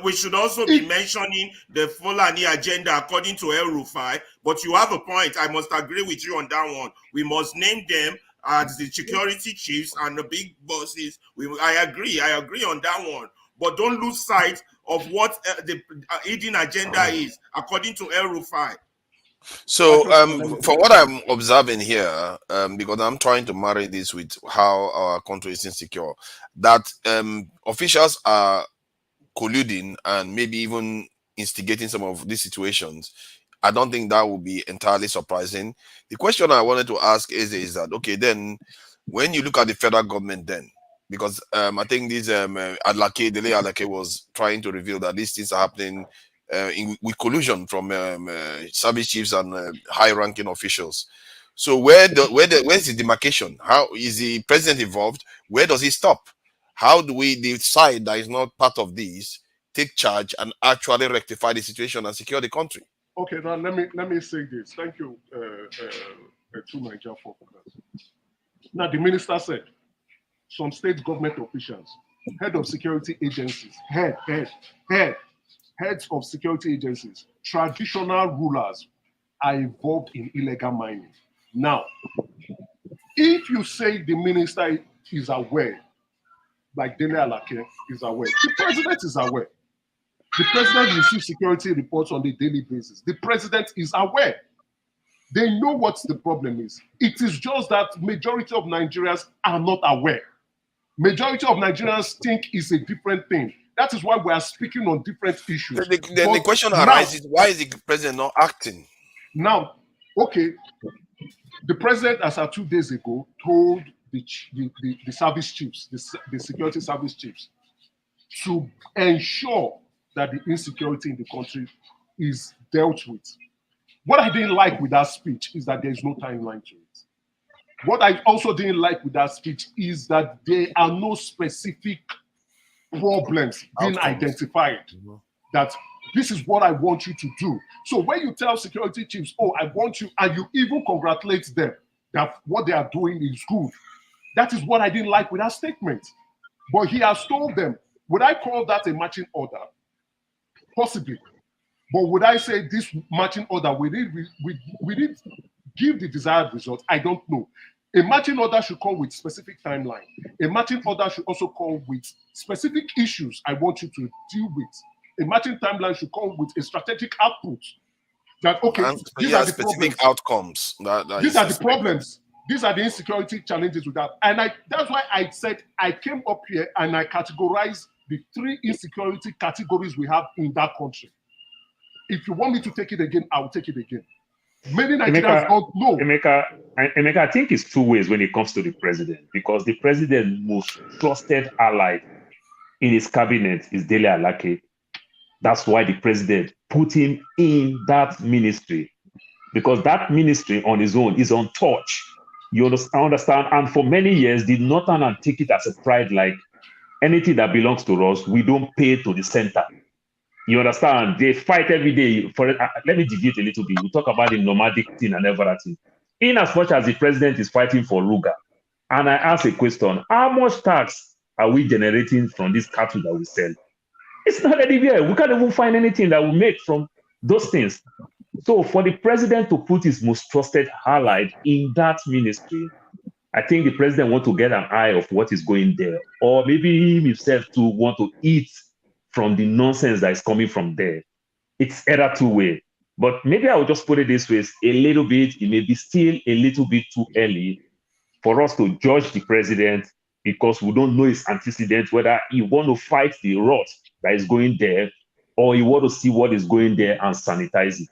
we should also be mentioning the Fulani agenda according to El Rufai. But you have a point. I must agree with you on that one. We must name them as the security chiefs and the big bosses. I agree on that one. But don't lose sight of what the hidden agenda is according to El Rufai. So, from what I'm observing here, because I'm trying to marry this with how our country is insecure, that officials are colluding and maybe even instigating some of these situations. I don't think that would be entirely surprising. The question I wanted to ask is that, okay, then when you look at the federal government then, because I think this Dele Alake was trying to reveal that these things are happening with collusion from service chiefs and high-ranking officials. So where's the demarcation? How is the president involved? Where does he stop? How do we decide that is not part of this, take charge and actually rectify the situation and secure the country? Okay, now let me say this. Thank you to Nigeria for that. Now the minister said some state government officials, head of security agencies, heads of security agencies, traditional rulers are involved in illegal mining. Now, if you say the minister is aware, like Dele Alake is aware, the president is aware. The president receives security reports on a daily basis. The president is aware. They know what the problem is. It is just that majority of Nigerians are not aware. Majority of Nigerians think it's a different thing. That is why we are speaking on different issues. Then the question arises, why is the president not acting? Now, okay, the president, as of 2 days ago, told the service chiefs, the security service chiefs, to ensure that the insecurity in the country is dealt with. What I didn't like with that speech is that there is no timeline to it. What I also didn't like with that speech is that there are no specific problems being Outcomes. identified. That this is what I want you to do. So when you tell security chiefs, oh, I want you, and you even congratulate them that what they are doing is good, that is what I didn't like with that statement. But he has told them, would I call that a marching order? Possibly. But would I say this marching order, we did give the desired result? I don't know. A marching order should come with specific timeline. A marching order should also come with specific issues I want you to deal with. A marching timeline should come with a strategic output. That, okay, And these are the specific problems. outcomes. These are the problems. These are the insecurity challenges with that. And that's why I said I came up here and I categorized the 3 insecurity categories we have in that country. If you want me to take it again, I will take it again. Many Nigerians don't know. Emeka, I think it's 2 ways when it comes to the president, because the president's most trusted ally in his cabinet is Dele Alake. That's why the president put him in that ministry, because that ministry on his own is untouched. You understand? And for many years, the Northern take it as a pride, like anything that belongs to us, we don't pay to the center. You understand? They fight every day. Let me deviate a little bit. We talk about the nomadic thing and everything. In as much as the president is fighting for Ruga, and I ask a question, how much tax are we generating from this cattle that we sell? It's not anywhere. We can't even find anything that we make from those things. So for the president to put his most trusted ally in that ministry, I think the president wants to get an eye of what is going there. Or maybe he himself too want to eat from the nonsense that is coming from there. It's either 2 way. But maybe I will just put it this way, a little bit, it may be still a little bit too early for us to judge the president, because we don't know his antecedents, whether he want to fight the rot that is going there, or he want to see what is going there and sanitize it.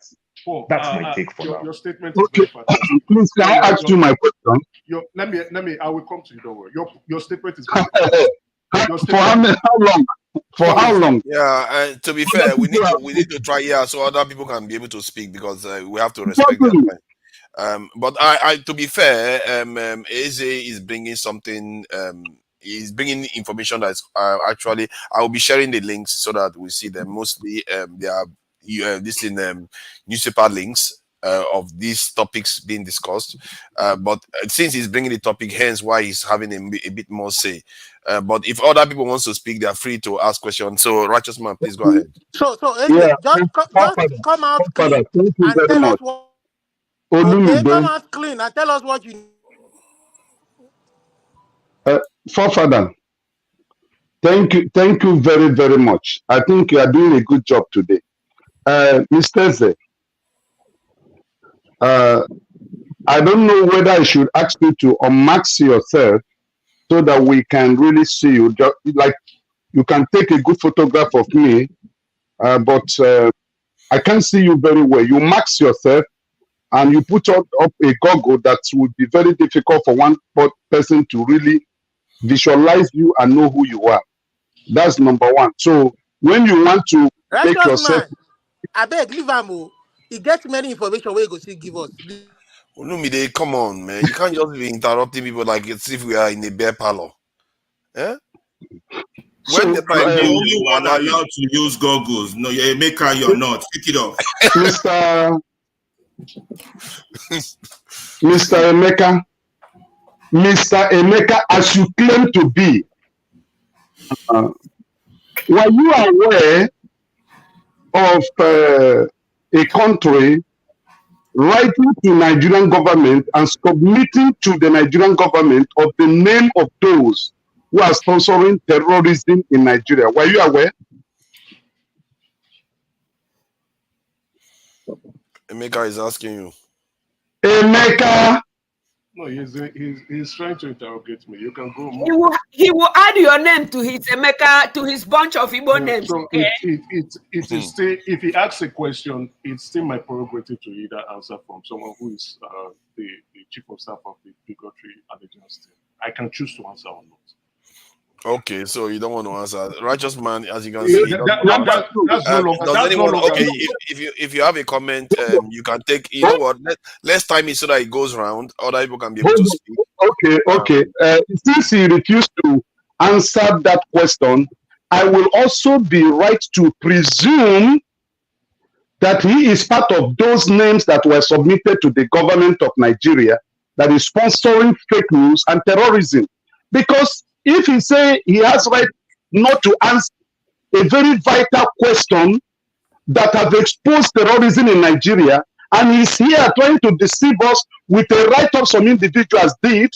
Oh, that's my take for now. Your statement is very fantastic. Please, can I ask you my question? Let me. I will come to you. Don't worry. Your statement is very For how long? For how long? Yeah, to be fair, we need to try here so other people can be able to speak, because we have to respect their time. But I to be fair, Eze is bringing something. He's bringing information that's actually, I will be sharing the links so that we see them. Mostly, they are this in newspaper links of these topics being discussed. But since he's bringing the topic, hence why he's having a bit more say. But if other people want to speak, they are free to ask questions. So, Righteous Man, please go ahead. So yeah, just come out clean and tell us what. Okay, come out clean and tell us what you. Forefather, thank you very, very much. I think you are doing a good job today. Mr. Ze, I don't know whether I should ask you to unmask yourself so that we can really see you. Like, you can take a good photograph of me, but I can't see you very well. You mask yourself and you put up a goggle that would be very difficult for one person to really visualize you and know who you are. That's number one. So when you want to make yourself, I beg, leave him. He gets many information where you go see give us. Olumide, come on, man. You can't just be interrupting people like it's if we are in a bear parlor. Yeah? When the only one allowed to use goggles, no, you're a maker, you're not. Pick it off. Mr. Emeka, as you claim to be, were you aware of a country writing to Nigerian government and submitting to the Nigerian government of the name of those who are sponsoring terrorism in Nigeria? Were you aware? Emeka is asking you. Emeka! No, he's trying to interrogate me. You can go more. He will add your name to his Emeka, to his bunch of Igbo names. So okay? it is still, if he asks a question, it's still my prerogative to either answer from someone who is the chief of staff of the bigotry allegiance team. I can choose to answer or not. Okay, so you don't want to answer. Righteous Man, as you can see, that's no longer. Okay, if you have a comment, you can take. You know what? Let's time it so that it goes round. Other people can be able to speak. Okay. Since he refused to answer that question, I will also be right to presume that he is part of those names that were submitted to the government of Nigeria that is sponsoring fake news and terrorism. Because if he say he has right not to answer a very vital question that have exposed terrorism in Nigeria, and he's here trying to deceive us with a write-up some individuals did,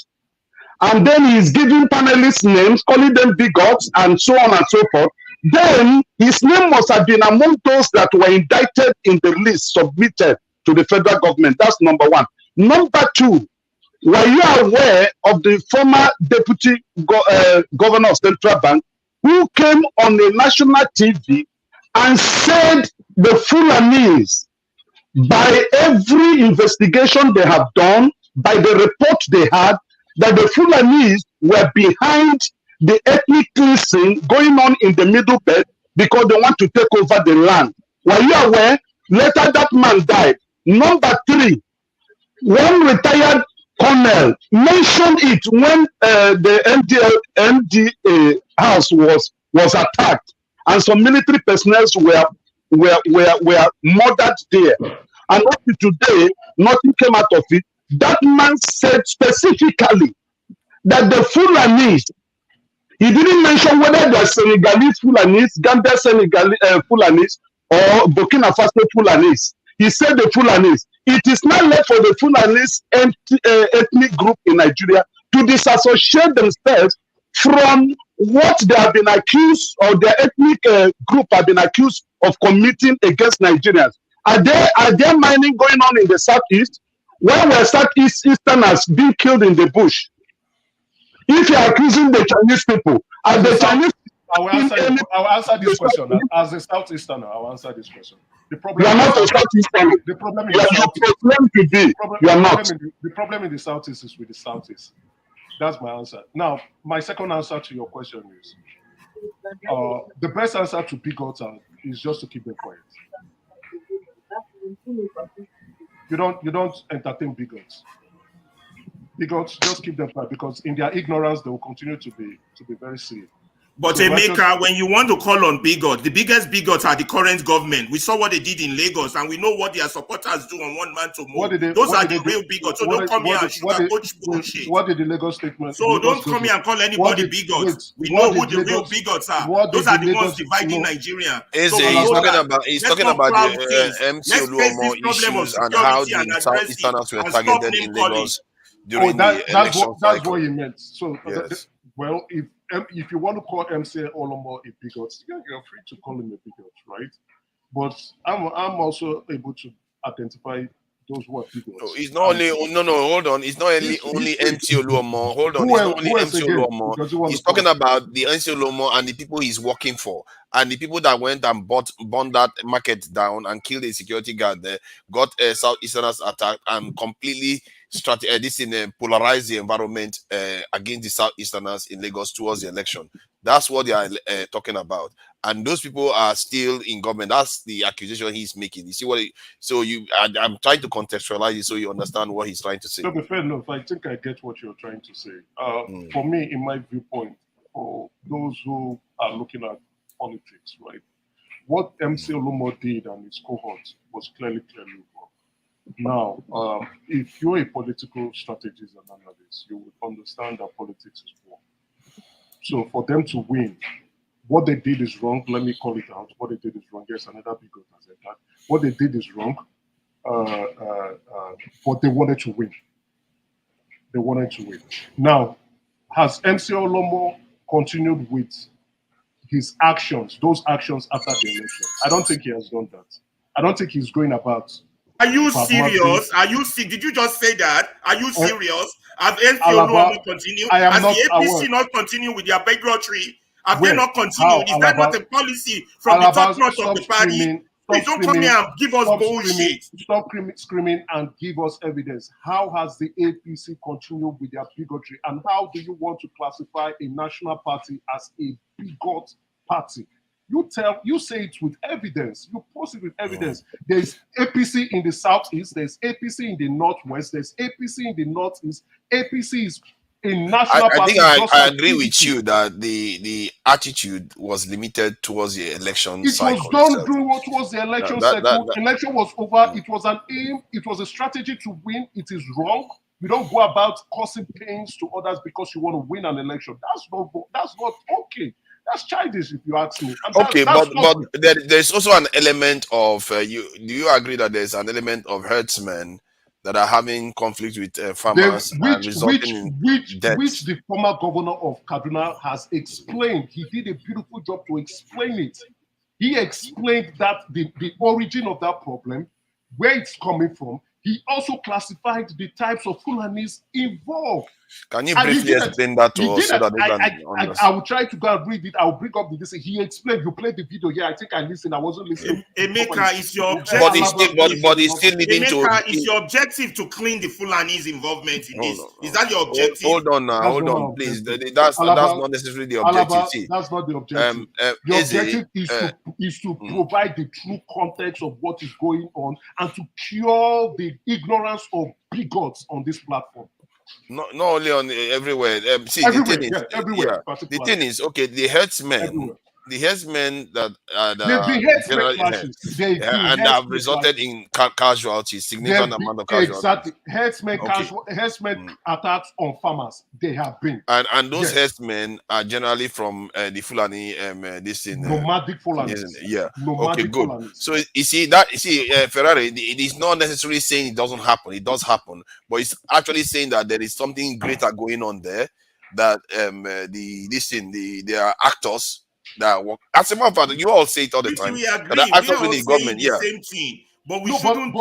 and then he's giving panelists names, calling them bigots, and so on and so forth, then his name must have been among those that were indicted in the list submitted to the federal government. That's number one. Number two, were you aware of the former deputy governor of Central Bank who came on a national TV and said the Fulanese, by every investigation they have done, by the report they had, that the Fulanese were behind the ethnic cleansing going on in the Middle Belt because they want to take over the land? Were you aware? Later that man died. Number three, one retired colonel mentioned it when the NDA house was attacked, and some military personnel were murdered there. And up to today, nothing came out of it. That man said specifically that the Fulanese, he didn't mention whether they're Senegalese Fulanese, Gambia Senegalese Fulanese, or Burkina Faso Fulanese. He said the Fulanese. It is not left for the Fulanese ethnic group in Nigeria to disassociate themselves from what they have been accused, or their ethnic group have been accused of committing against Nigerians. Are there mining going on in the southeast? Why were Southeasterners being killed in the bush? If you are accusing the Chinese people, are the Chinese? I will answer this question. As a Southeasterner, I will answer this question. The problem you are not a Southeasterner. The problem in you the are Southeast. proclaimed to be. You are not. The problem in the Southeast is with the Southeast. That's my answer. Now, my second answer to your question is, the best answer to bigots is just to keep them quiet. You don't entertain bigots. Bigots, just keep them quiet, because in their ignorance they will continue to be very silly. But So Emeka, when you want to call on bigots, the biggest bigots are the current government. We saw what they did in Lagos, and we know what their supporters do on one man to move. Those are the real bigots. So don't come here and sugarcoat bullshit. What did the Lagos statement? So don't come here and call anybody bigots. We know who the real bigots are. Those are the ones dividing Nigeria. He's talking about the MC Oluomo issues and how the Southeasterners were targeted in Lagos during the election cycle. That's what he meant. So, yes. Well, if you want to call MC Oluomo a bigot, yeah, you're free to call him a bigot, right? But I'm also able to identify those who are bigots. No, it's not only hold on. It's not only MC Oluomo. Hold on, it's not only MC Oluomo. He's talking about the MC Oluomo and the people he's working for, and the people that went and burned that market down and killed a security guard there, got Southeasterners attacked and completely polarized the environment against the Southeasterners in Lagos towards the election. That's what they are talking about. And those people are still in government. That's the accusation he's making. You see what? I'm trying to contextualize it so you understand what he's trying to say. To be fair enough, I think I get what you're trying to say. For me, in my viewpoint, for those who are looking at politics, right, what MC Oluomo did and his cohort was clearly wrong. Now, if you're a political strategist and analyst, you would understand that politics is war. So for them to win, what they did is wrong. Let me call it out. What they did is wrong. Yes, another bigot has said that. What they did is wrong, but they wanted to win. They wanted to win. Now, has MC Oluomo continued with his actions, those actions after the election? I don't think he has done that. I don't think he's going about. Are you serious? Are you sick? Did you just say that? Are you serious? Have MC Oluomo continued? Has the APC not continued with their bigotry? Have they not continued? Is that not a policy from the top notch of the party? Please don't come here and give us bullshit. Stop screaming and give us evidence. How has the APC continued with their bigotry? And how do you want to classify a national party as a bigot party? You say it with evidence. You post it with evidence. There's APC in the southeast. There's APC in the northwest. There's APC in the northeast. APC is in national I think parties, just I like agree with PDP. you that the attitude was limited towards the election It was cycle done itself. during what was the That, election that, that, cycle. that- Election was over. It was an aim. It was a strategy to win. It is wrong. We don't go about causing pains to others because you want to win an election. That's not okay. That's childish, if you ask me. And Okay, that's not but there's also an element of you. Do you agree that there's an element of herdsmen that are having conflict with farmers and resulting in which deaths? the former governor of Kaduna has explained. He did a beautiful job to explain it. He explained that the origin of that problem, where it's coming from. He also classified the types of Fulanis involved. Can you And briefly explain that to us so that they can I understand? will try to go and read it. I'll bring up the this. He explained. You played the video here. I think I listened. I wasn't listening. Emeka, is your But objective? he's still leading to. Emeka, is your objective to clean the Fulani's involvement in this? Is that your objective? Hold on now, hold on, please. That's not necessarily the objective. See, that's not the objective. The objective is to provide the true context of what is going on and to cure the ignorance of bigots on this platform. Not only on everywhere. See, everywhere, the thing is, everywhere. The thing is, okay, the herdsmen that the herdsmen clashes, and have resulted in casualties, significant amount of casualties. Exactly, herdsmen attacks on farmers. They have been, and those herdsmen are generally from the Fulani, nomadic Fulani. Yeah. Nomadic okay, good. Fulanis. So you see Ferrari. It is not necessarily saying it doesn't happen. It does happen, but it's actually saying that there is something greater going on there. That they are actors that work. As a matter of fact, you all say it all the time. We agree. That We actors are in all the government, saying the same thing. But we shouldn't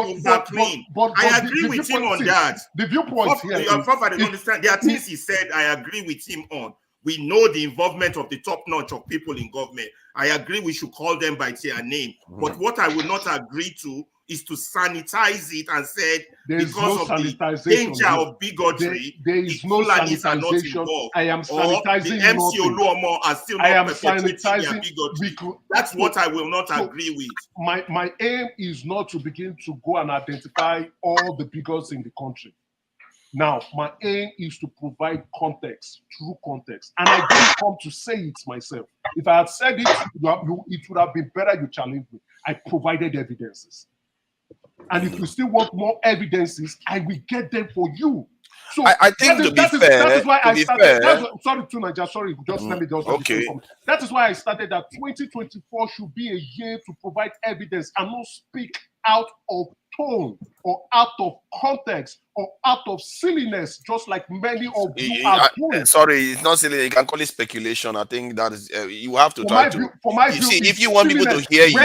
clean. But I agree with him on that. The viewpoint here your father didn't understand. There are things he said I agree with him on. We know the involvement of the top notch of people in government. I agree we should call them by their name. But what I will not agree to is to sanitize it and said because of the danger of bigotry, there is no sanitization. I am sanitizing the MC Oluomo are still not perpetuating their bigotry. That's what I will not agree with. My aim is not to begin to go and identify all the bigots in the country. Now, my aim is to provide context, true context. And I didn't come to say it myself. If I had said it, it would have been better you challenged me. I provided evidences. And if you still want more evidences, I will get them for you. So I think that is why I started. Sorry, Tunaja, sorry, just let me just okay. That is why I started that 2024 should be a year to provide evidence and not speak out of tone or out of context or out of silliness, just like many of you are doing. Sorry, it's not silly. You can call it speculation. I think that is you have to try to. For my view, see, if you want people to hear you, you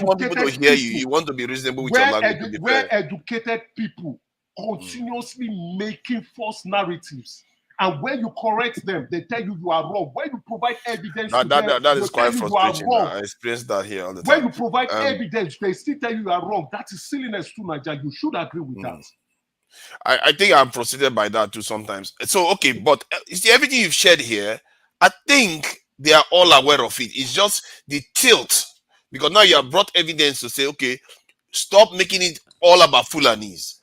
want people to hear you, you want to be reasonable with your language. Where educated people continuously making false narratives. And when you correct them, they tell you are wrong. When you provide evidence, that is quite frustrating. I experienced that here all the time. When you provide evidence, they still tell you are wrong. That is silliness too, Nigeria. You should agree with that. I think I'm frustrated by that too sometimes. So, okay, but you see, everything you've shared here, I think they are all aware of it. It's just the tilt. Because now you have brought evidence to say, okay, stop making it all about Fulanis.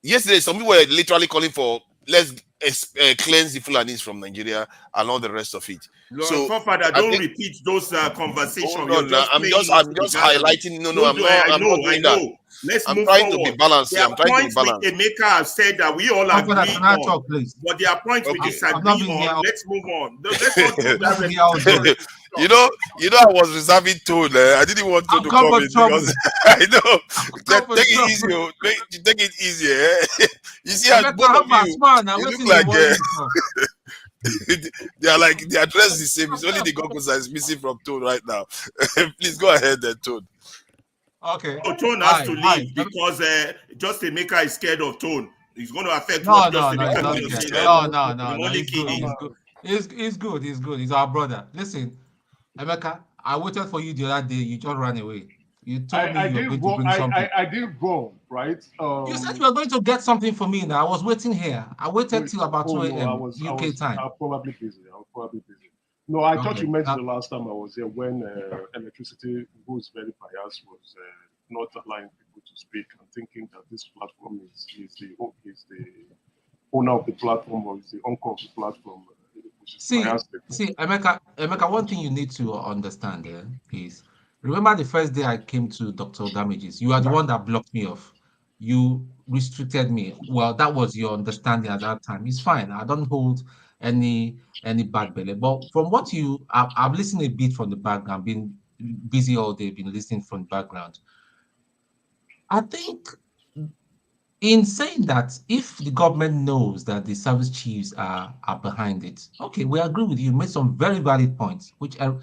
Yesterday, some people were literally calling for let's cleanse the Fulanis from Nigeria and all the rest of it. So, Father, don't repeat those conversations. I'm just highlighting. I'm not doing that. Let's I'm move trying forward. to be balanced. There are points Emeka have said that we all agree on, but there are points we disagree on. Let's move on. Let's not do that. You know, I was reserving tone. I didn't want to come in because I know. Take it easy. Take it easy. You see, as both of you look like they are like they are dressed the same. It's only the goggles that is missing from Tone right now. Please go ahead, then, Tone. Okay. So Tone has to leave because just Emeka is scared of Tone. It's going to affect what just Emeka is going to say. He's good. He's our brother. Listen, Emeka, I waited for you the other day. You just ran away. You told me you were going to bring something. I didn't go, right? You said you were going to get something for me now. I was waiting here. I waited till about 2 a.m. UK time. I was probably busy. No, I thought you mentioned the last time I was here when electricity, who is very biased, was not allowing people to speak and thinking that this platform is owner of the platform or is the uncle of the platform. See, Emeka, one thing you need to understand is, remember the first day I came to Dr. Damages, you are the one that blocked me off. You restricted me. Well, that was your understanding at that time. It's fine. I don't hold any bad belly. But from what I've listened a bit from the background, been busy all day, been listening from the background. I think in saying that, if the government knows that the service chiefs are behind it, okay, we agree with you. You made some very valid points, which a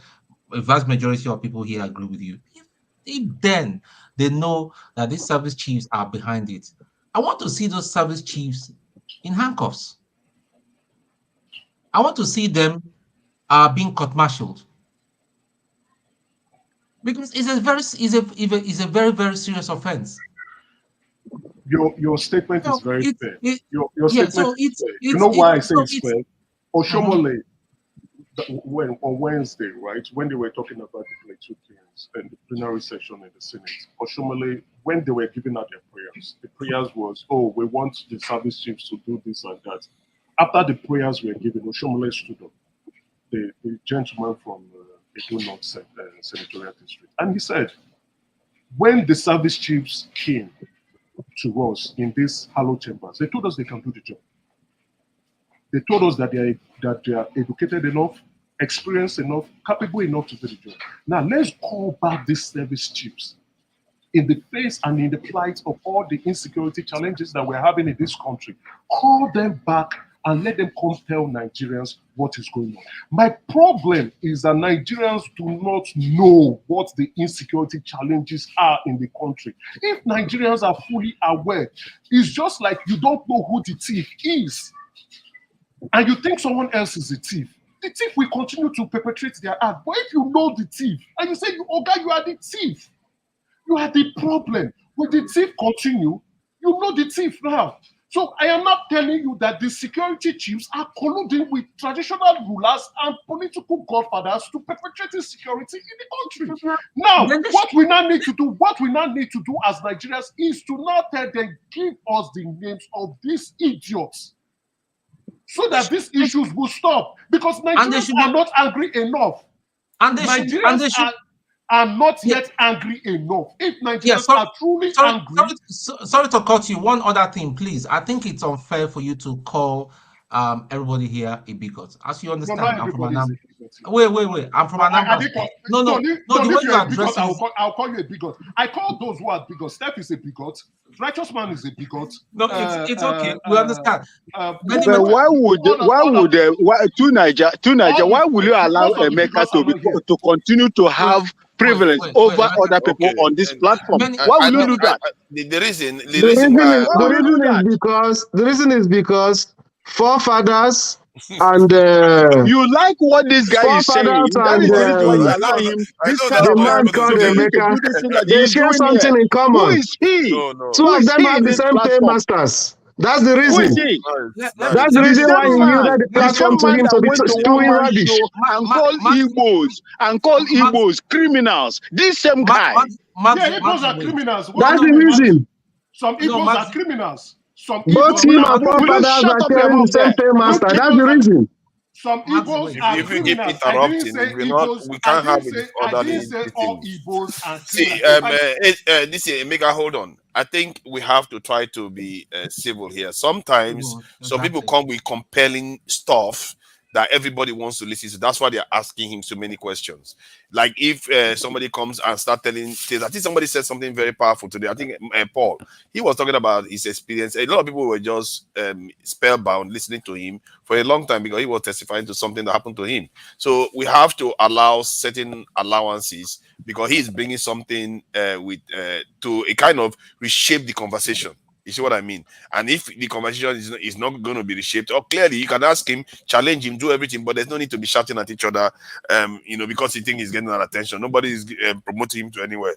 vast majority of people here agree with you. If then they know that these service chiefs are behind it, I want to see those service chiefs in handcuffs. I want to see them being court-martialed, because it's a very, very serious offense. Your statement is very fair. Your statement is fair. You know why I say it's fair? Oshomole, on Wednesday, right, when they were talking about the Plateau Kings and the plenary session in the Senate, Oshomole, when they were giving out their prayers, the prayers was, oh, we want the service chiefs to do this and that. After the prayers were given, Oshomole stood up, the gentleman from Edo North Senatorial District, and he said, when the service chiefs came to us in these hallowed chambers, they told us they can do the job. They told us that they are educated enough, experienced enough, capable enough to do the job. Now let's call back these service chiefs in the face and in the plight of all the insecurity challenges that we're having in this country. Call them back and let them come tell Nigerians what is going on. My problem is that Nigerians do not know what the insecurity challenges are in the country. If Nigerians are fully aware, it's just like you don't know who the thief is, and you think someone else is the thief. The thief will continue to perpetrate their act. But if you know the thief, and you say, Oga, you are the thief, you are the problem. Will the thief continue? You know the thief now. So I am not telling you that the security chiefs are colluding with traditional rulers and political godfathers to perpetrate insecurity in the country. Now, what we now need to do as Nigerians is to now tell them, give us the names of these idiots, so that these issues will stop. Because Nigerians are not angry enough. Nigerians are not yet angry enough. If Nigerians are truly angry... Sorry to cut you. One other thing, please. I think it's unfair for you to call everybody here a bigot. As you understand, I'm from Anambra. Wait. I'm from Anambra. No. The way you address it, I'll call you a bigot. I call those who are bigots. Steph is a bigot. Righteous Man is a bigot. No, it's okay. We understand. But why would why will you allow Emeka to continue to have privilege over other people on this platform? Why will you do that? The reason is because forefathers and you like what this guy is saying. That is the reason why you allow him. The man called Emeka, they share something in common. Who is he? Two of them have the same paymasters. That's the reason. Who is he? That's the reason why he yielded the platform to him to be doing rubbish. And call Igbos criminals. This same guy. Yeah, Igbos are criminals. That's the reason. Some Igbos are criminals. Both him and forefathers are sharing the same paymaster. That's the reason. Some Igbos are if you criminals. keep interrupting, we can't have it orderly. All Igbos are criminals. This is Emeka, hold on. I think we have to try to be civil here. Sometimes some people come with compelling stuff that everybody wants to listen to. That's why they're asking him so many questions. Like if somebody comes and start telling things, I think somebody said something very powerful today. I think Paul, he was talking about his experience. A lot of people were just spellbound listening to him for a long time because he was testifying to something that happened to him. So we have to allow certain allowances because he's bringing something to a kind of reshape the conversation. You see what I mean? And if the conversation is not going to be reshaped, or clearly you can ask him, challenge him, do everything, but there's no need to be shouting at each other, because you think he's getting our attention. Nobody is promoting him to anywhere.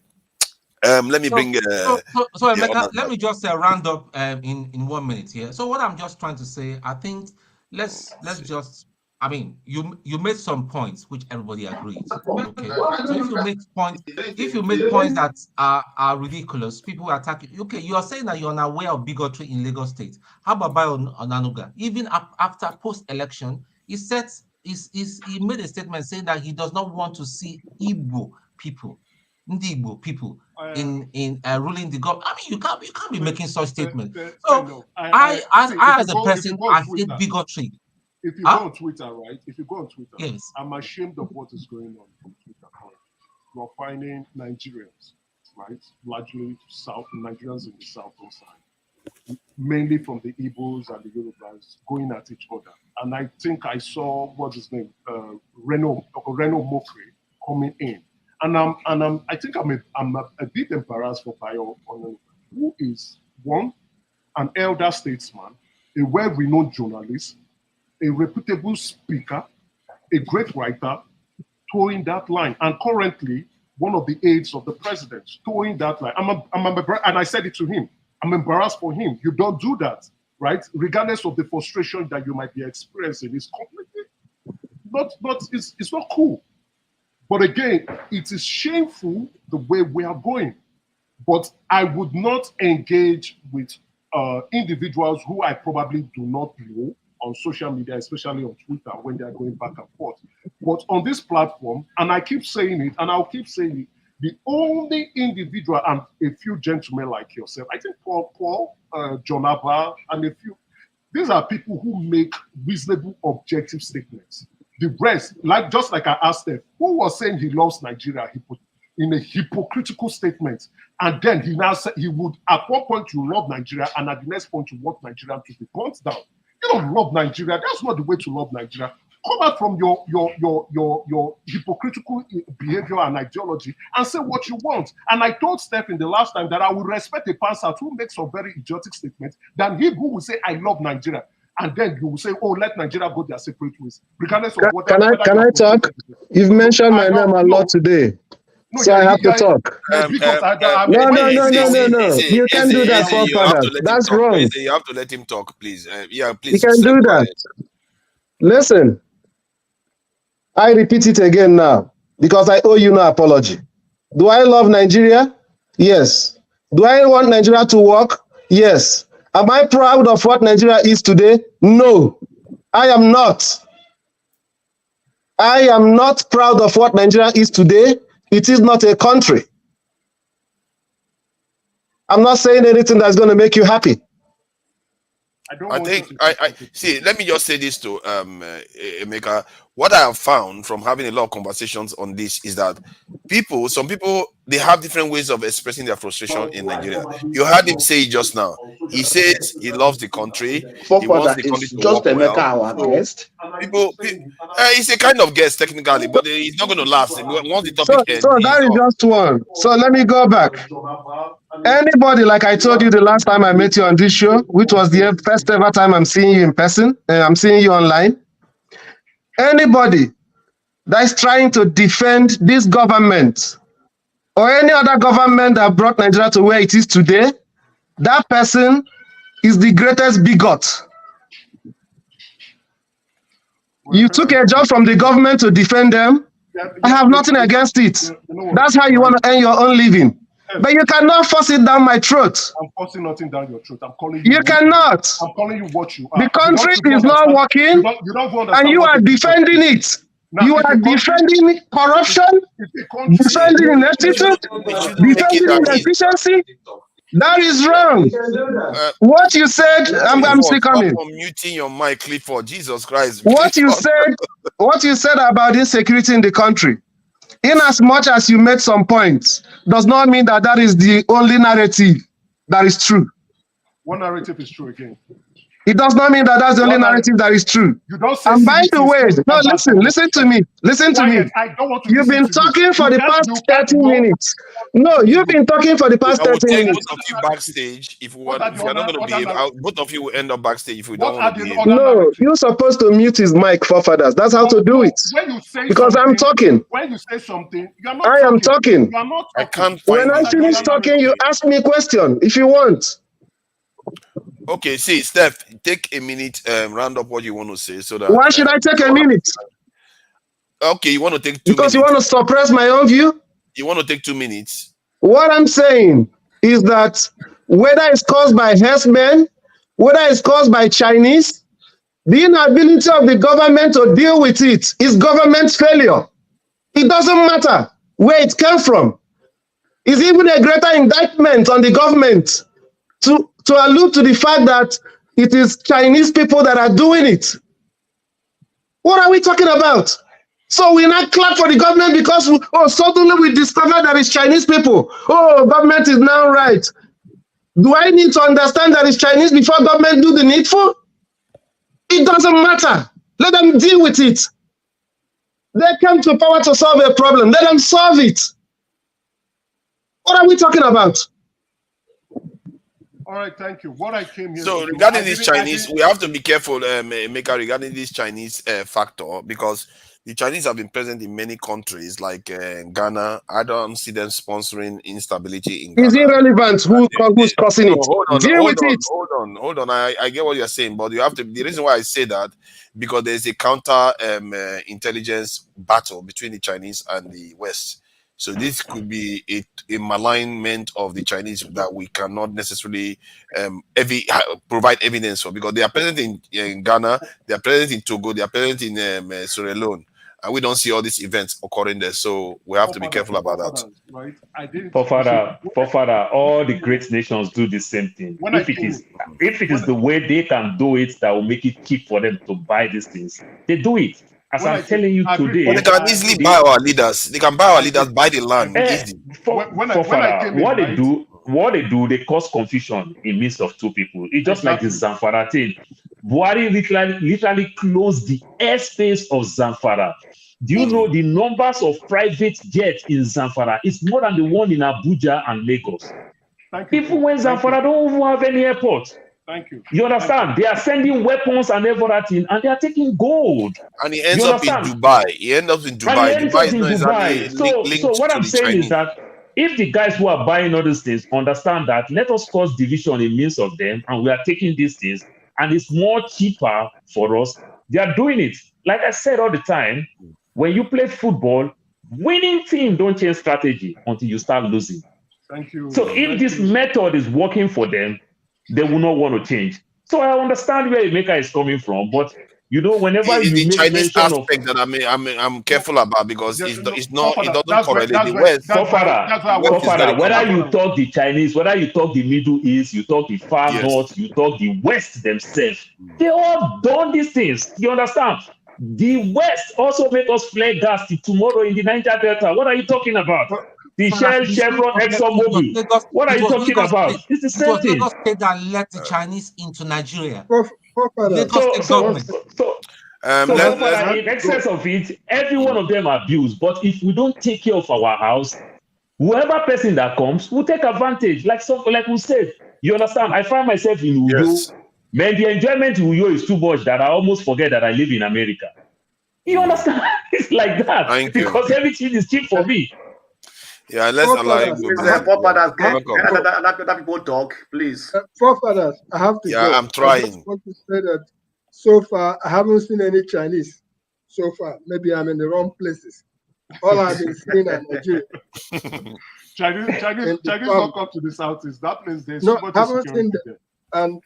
Let me bring. Emeka, let me just round up in 1 minute here. So what I'm just trying to say, I think let's just I mean, you made some points which everybody agreed. Okay, so if you make points that are ridiculous, people attack you. Okay, you are saying that you're unaware of bigotry in Lagos State. How about Onanuga? Even after post-election, he made a statement saying that he does not want to see Igbo people, Igbo people in ruling the government. I mean, you can't be making such statements. So I as a person, I hate bigotry. If you go on Twitter, right? If you go on Twitter, yes. I'm ashamed of what is going on Twitter. You're finding Nigerians, right? Largely Nigerians in the southern side, mainly from the Igbos and the Yorubas, going at each other. And I think I saw what's his name, Reno Mokri coming in, and I think I'm a bit embarrassed for Bayo, who is one, an elder statesman, a well-renowned journalist, a reputable speaker, a great writer, towing that line, and currently one of the aides of the president, towing that line. And I said it to him. I'm embarrassed for him. You don't do that, right? Regardless of the frustration that you might be experiencing, it's completely it's not cool. But again, it is shameful the way we are going. But I would not engage with individuals who I probably do not know on social media, especially on Twitter, when they are going back and forth. But on this platform, and I keep saying it, and I'll keep saying it, the only individual and a few gentlemen like yourself, I think Paul, John Abba, and a few, these are people who make reasonable, objective statements. The rest, just like I asked them, who was saying he loves Nigeria in a hypocritical statement, and then he now said he would, at one point you love Nigeria, and at the next point you want Nigeria to be burnt down. You don't love Nigeria. That's not the way to love Nigeria. Come out from your hypocritical behavior and ideology and say what you want. And I told Stephen the last time that I will respect a pastor who makes some very idiotic statements than he who will say, I love Nigeria. And then you will say, oh, let Nigeria go their separate ways. Regardless of what. Can I talk? You've mentioned my name a lot today. No, so I have to talk. No. You can do that, forefathers. That's wrong. You have to let him talk, please. Please. You can do that. Listen, I repeat it again now because I owe you no apology. Do I love Nigeria? Yes. Do I want Nigeria to work? Yes. Am I proud of what Nigeria is today? No, I am not. I am not proud of what Nigeria is today. It is not a country. I'm not saying anything that's going to make you happy. I see. Let me just say this to Emeka. What I have found from having a lot of conversations on this is that some people, they have different ways of expressing their frustration in Nigeria. You heard him say it just now. He says he loves the country. He wants the country to work well. He's a kind of guest technically, but he's not going to last. Once the topic ends, so that is just one. So let me go back. Anybody, like I told you the last time I met you on this show, which was the first ever time I'm seeing you in person, I'm seeing you online. Anybody that is trying to defend this government or any other government that brought Nigeria to where it is today, that person is the greatest bigot. You took a job from the government to defend them. I have nothing against it. That's how you want to earn your own living. But you cannot force it down my throat. I'm forcing nothing down your throat. I'm calling you. You cannot. I'm calling you what you are. The country is not working, and you are defending it. You are defending corruption, defending ineptitude, defending inefficiency. That is wrong. What you said, I'm still coming. Muting your mic, Clifford. Jesus Christ. What you said about insecurity in the country, in as much as you made some points, does not mean that that is the only narrative that is true. One narrative is true again. It does not mean that that's the only narrative that is true. You don't say. And by the way, no, listen to me. Listen to me. I don't want to. You've been talking for the past 30 minutes. No, you've been talking for the past 30 minutes. Both of you backstage. If you're not going to behave, both of you will end up backstage if we don't want to behave. No, you're supposed to mute his mic, forefathers. That's how to do it. Because I'm talking. When you say something, you're not. I am talking. You're not. I can't. When I finish talking, you ask me a question if you want. Okay, see, Steph, take a minute, round up what you want to say so that. Why should I take a minute? Okay, you want to take 2 because minutes. Because you want to suppress my own view? You want to take 2 minutes. What I'm saying is that whether it's caused by herdsmen, whether it's caused by Chinese, the inability of the government to deal with it is government failure. It doesn't matter where it came from. It's even a greater indictment on the government to allude to the fact that it is Chinese people that are doing it. What are we talking about? So we not clap for the government because suddenly we discover that it's Chinese people. Oh, government is now right. Do I need to understand that it's Chinese before government do the needful? It doesn't matter. Let them deal with it. They came to power to solve a problem. Let them solve it. What are we talking about? All right, thank you. What I came here. So regarding this Chinese, we have to be careful, Emeka, regarding this Chinese factor, because the Chinese have been present in many countries like Ghana. I don't see them sponsoring instability in Ghana. It's irrelevant who's causing it. Deal with it. Hold on. I get what you're saying, but you have to. The reason why I say that, because there's a counter intelligence battle between the Chinese and the West. So this could be a malignment of the Chinese that we cannot necessarily provide evidence for, because they are present in Ghana, they are present in Togo, they are present in Sierra Leone, and we don't see all these events occurring there. So we have to be careful about that. Right? Father, all the great nations do the same thing. If it is the way they can do it that will make it cheap for them to buy these things, they do it. As I'm telling you today, but they can easily buy our leaders. They can buy our leaders, buy the land easy. What they do, they cause confusion in midst of two people. It's just like the Zamfara thing. Buhari literally closed the airspace of Zamfara. Do you know the numbers of private jets in Zamfara? It's more than the one in Abuja and Lagos. Even when Zamfara don't even have any airport. Thank you. You understand? They are sending weapons and everything, and they are taking gold. And he ends up in Dubai. So what I'm saying is that if the guys who are buying all these things understand that, let us cause division in midst of them, and we are taking these things, and it's more cheaper for us. They are doing it. Like I said all the time, when you play football, winning team don't change strategy until you start losing. Thank you. So if this method is working for them, they will not want to change. So I understand where Emeka is coming from, but you know, whenever you make Chinese mention aspect that I'm careful about, because it doesn't correlate. The West, whether you talk the Chinese, whether you talk the Middle East, you talk the far North, you talk the West themselves, they all done these things. You understand? The West also make us flare gas till tomorrow in the Niger Delta. What are you talking about? The Shell, Chevron, ExxonMobil. What are you talking about? It's the same thing. Lagos State that let the Chinese into Nigeria. In excess of it, every one of them abuse. But if we don't take care of our house, whoever person that comes will take advantage. Like we said, you understand? I find myself in Uyo. Man, the enjoyment in Uyo is too much that I almost forget that I live in America. You understand? It's like that because everything is cheap for me. Yeah, let's allow him let people talk, please. Forefathers, I have to go. I'm trying. I just want to say that so far, I haven't seen any Chinese so far. Maybe I'm in the wrong places. All I've been seeing are Nigeria. Chinese don't come to the southeast. That place there's so much insecurity there. And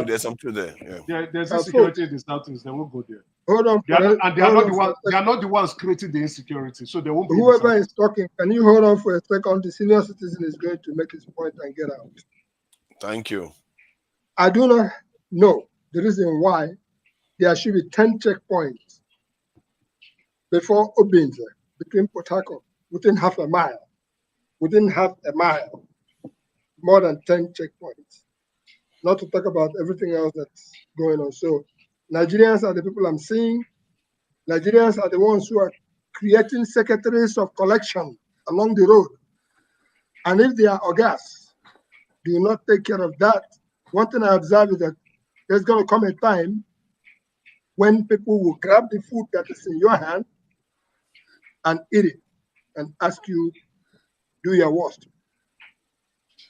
there's some truth there. Yeah, there's insecurity in the southeast. They won't go there. Hold on. They are not the ones creating the insecurity, so they won't be. Whoever is talking, can you hold on for a second? The senior citizen is going to make his point and get out. Thank you. I do not know the reason why there should be 10 checkpoints before Obinze, between Port Harcourt, within half a mile. Within half a mile, more than 10 checkpoints. Not to talk about everything else that's going on. So Nigerians are the people I'm seeing. Nigerians are the ones who are creating secretaries of collection along the road. And if they are august, do not take care of that. One thing I observe is that there's going to come a time when people will grab the food that is in your hand and eat it and ask you, do your worst.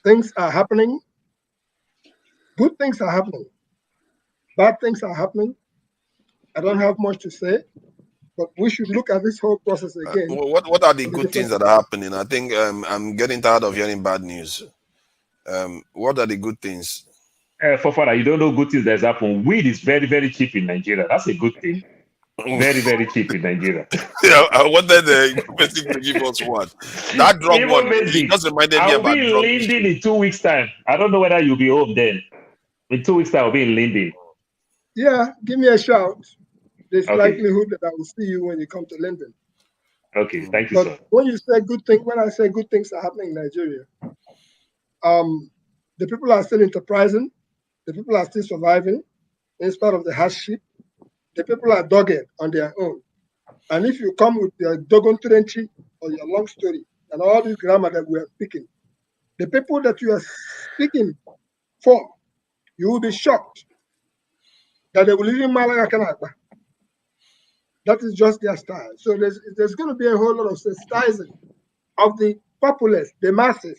Things are happening. Good things are happening. Bad things are happening. I don't have much to say, but we should look at this whole process again. What are the good things that are happening? I think I'm getting tired of hearing bad news. What are the good things? For father, you don't know good things that's happened. Weed is very, very cheap in Nigeria. That's a good thing. Very, very cheap in Nigeria. Yeah, I wanted the person to give us one. That drug Even one, basic. it just reminded me I'll about be in drug Linden issue. in 2 weeks' time. I don't know whether you'll be home then. In 2 weeks' time, I'll be in Linden. Yeah, give me a shout. There's Okay. likelihood that I will see you when you come to Linden. Okay, thank you, But sir. when you say good thing, when I say good things are happening in Nigeria, the people are still enterprising, the people are still surviving in spite of the hardship. The people are dogged on their own. And if you come with your dogon trenchi or your long story and all this grammar that we are speaking, the people that you are speaking for, you will be shocked that they will even Malaga Kanagba. That is just their style. So there's going to be a whole lot of sensitizing of the populace, the masses.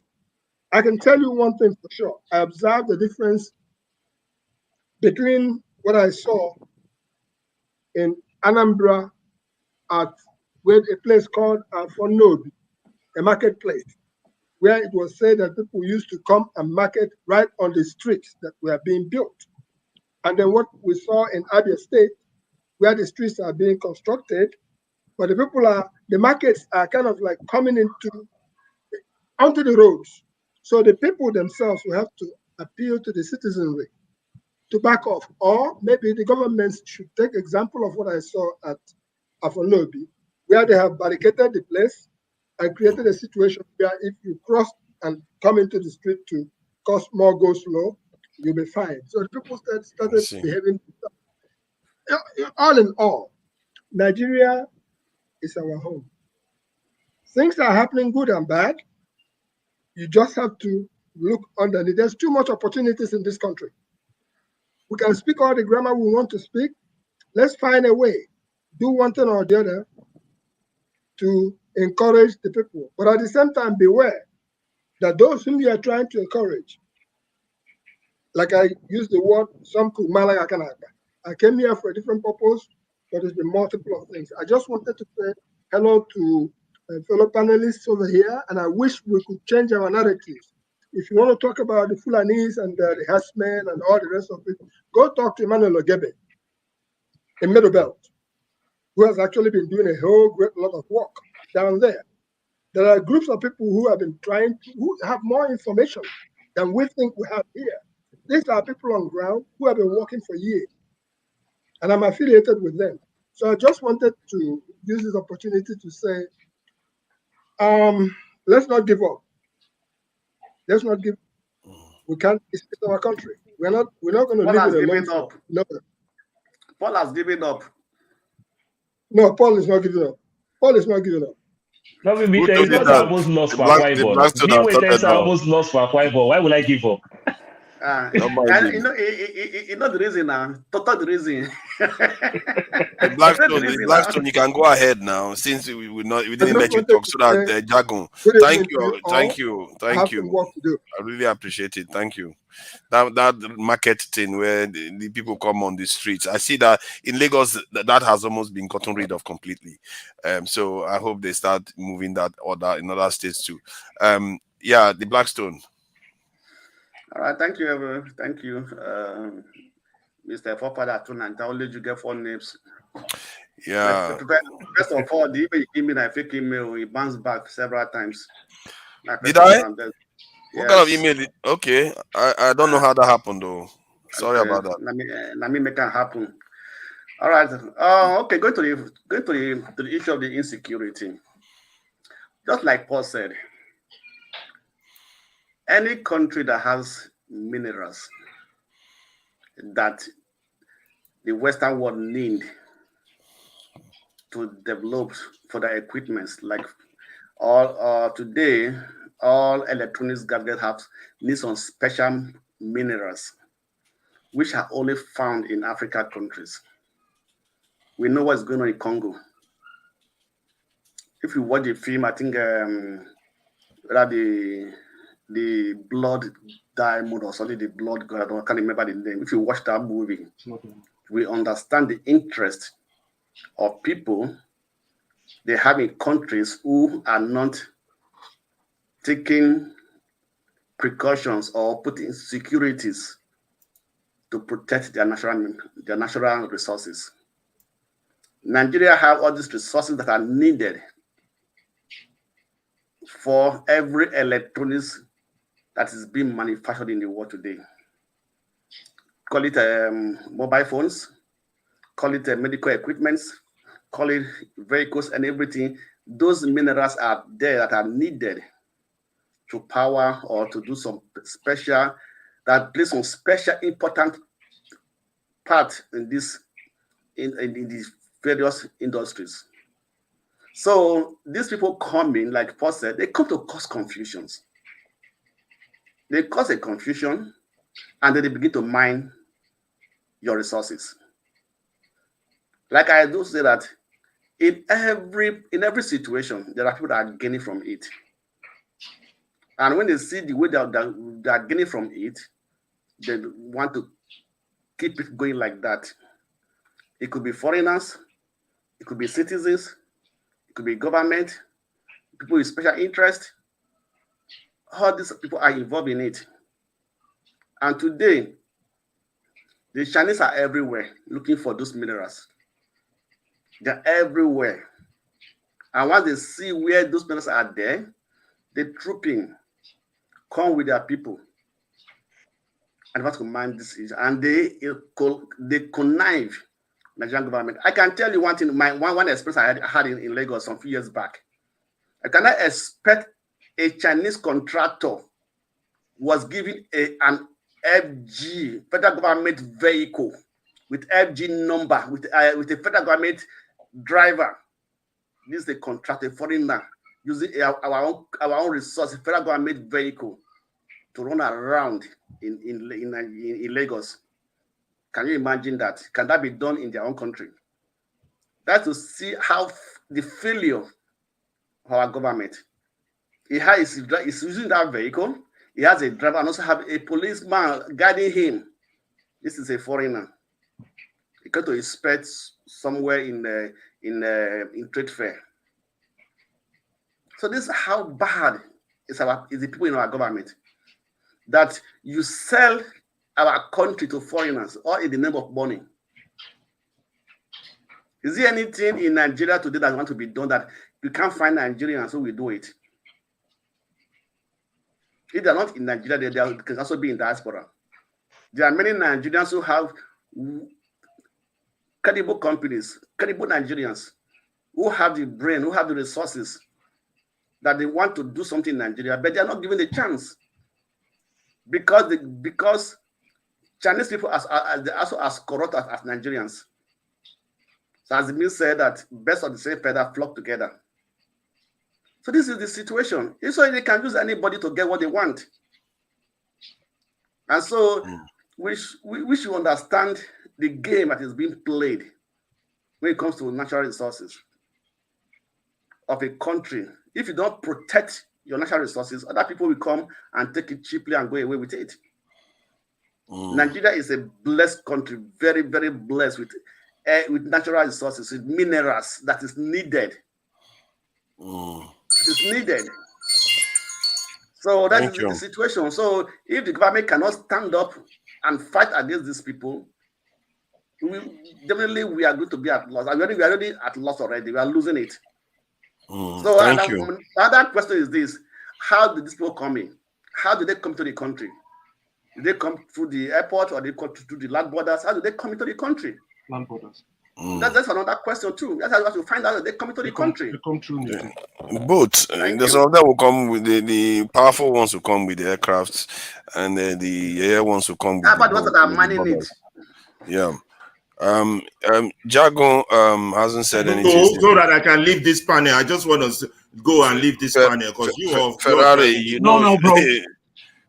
I can tell you one thing for sure. I observed the difference between what I saw in Anambra at a place called Fonobi, a marketplace, where it was said that people used to come and market right on the streets that were being built. And then what we saw in Abia State, where the streets are being constructed, but the markets are kind of like coming onto the roads. So the people themselves will have to appeal to the citizenry to back off. Or maybe the government should take example of what I saw at Afolobi, where they have barricaded the place and created a situation where if you cross and come into the street to cause more go slow, you'll be fine. So the people started behaving. All in all, Nigeria is our home. Things are happening good and bad. You just have to look underneath. There's too much opportunities in this country. We can speak all the grammar we want to speak. Let's find a way, do one thing or the other to encourage the people. But at the same time, beware that those whom you are trying to encourage, like I used the word, some could Malaga Kanaka. I came here for a different purpose, but it's been multiple of things. I just wanted to say hello to fellow panelists over here, and I wish we could change our narratives. If you want to talk about the Fulanese and the herdsmen and all the rest of it, go talk to Emmanuel Ogebe in Middle Belt, who has actually been doing a whole great lot of work down there. There are groups of people who have been who have more information than we think we have here. These are people on ground who have been working for years, and I'm affiliated with them. So I just wanted to use this opportunity to say, let's not give up. Let's not give. We can't. It's our country. We're not going to leave it alone. Up. No. Paul has given up. No, Paul is not giving up. Paul is not giving up. No, me there is not almost lost for Akwa Ibom. Me wait, there's almost lost for Akwa Ibom. Why would I give up? And you know the reason now. Total the reason. Blackstone, you can go ahead now since we didn't let you talk. So that Jagun, thank you. I really appreciate it. Thank you. That market thing where the people come on the streets. I see that in Lagos that has almost been gotten rid of completely. So I hope they start moving that order in other states too. Yeah, the Blackstone. All right, thank you, everyone. Thank you, Mr. Fopada Tunant. I only you get 4 names. Yeah. First of all, the email you give me that fake email, he bounced back several times. Did I? What kind of email? Okay, I don't know how that happened though. Sorry about that. Let me make it happen. All right. Okay. Going to the issue of the insecurity. Just like Paul said, any country that has minerals that the Western world need to develop for their equipments, like today, all electronics gadgets need some special minerals, which are only found in African countries. We know what's going on in Congo. If you watch the film, I think the Blood Diamond or something, the Blood God, I can't remember the name. If you watch that movie, we understand the interest of people they have in countries who are not taking precautions or putting securities to protect their natural resources. Nigeria have all these resources that are needed for every electronics that is being manufactured in the world today. Call it mobile phones, call it medical equipments, call it vehicles and everything. Those minerals are there that are needed to power or to do some special, that play some special important part in this in these various industries. So these people come in, like Paul said, they come to cause confusions. They cause a confusion, and then they begin to mine your resources. Like I do say that in every situation, there are people that are gaining from it. And when they see the way they are gaining from it, they want to keep it going like that. It could be foreigners, it could be citizens, it could be government, people with special interest. All these people are involved in it. And today, the Chinese are everywhere looking for those minerals. They're everywhere. And once they see where those minerals are there, they troop in, come with their people, and want to mine this issue. And they connive Nigerian government. I can tell you one thing, one experience I had in Lagos some few years back. I cannot expect a Chinese contractor was given an FG, federal government vehicle, with FG number, with a federal government driver. This is a contractor, foreigner, using our own resources, federal government vehicle to run around in Lagos. Can you imagine that? Can that be done in their own country? That's to see how the failure of our government. He's using that vehicle. He has a driver and also have a policeman guiding him. This is a foreigner. He got to inspect somewhere in trade fair. So this is how bad is the people in our government, that you sell our country to foreigners all in the name of money. Is there anything in Nigeria today that want to be done that you can't find Nigerians who will do it? If they're not in Nigeria, they can also be in diaspora. There are many Nigerians who have credible companies, credible Nigerians, who have the brain, who have the resources, that they want to do something in Nigeria, but they are not given the chance. Because Chinese people are also as corrupt as Nigerians. So as Emil said, that best of the same feather flock together. So this is the situation. So they can use anybody to get what they want. And so we should understand the game that is being played when it comes to natural resources of a country. If you don't protect your natural resources, other people will come and take it cheaply and go away with it. Nigeria is a blessed country, very, very blessed with natural resources, with minerals that is needed. It is needed. So that is the situation. So if the government cannot stand up and fight against these people, definitely we are going to be at loss. We are already at loss already. We are losing it. So another question is this: how did these people come in? How did they come to the country? Did they come through the airport or they come through the land borders? How did they come into the country? Land borders. That's another question too. That's how you have to find out that they come into the country. They come through. Yeah. Both. There's some of them will come with the powerful ones who come with the aircrafts, and the air ones who come with the ones that are manning it. Yeah. Jago hasn't said anything. So that I can leave this panel. I just want to go and leave this panel because Ferrari, you know, no, bro.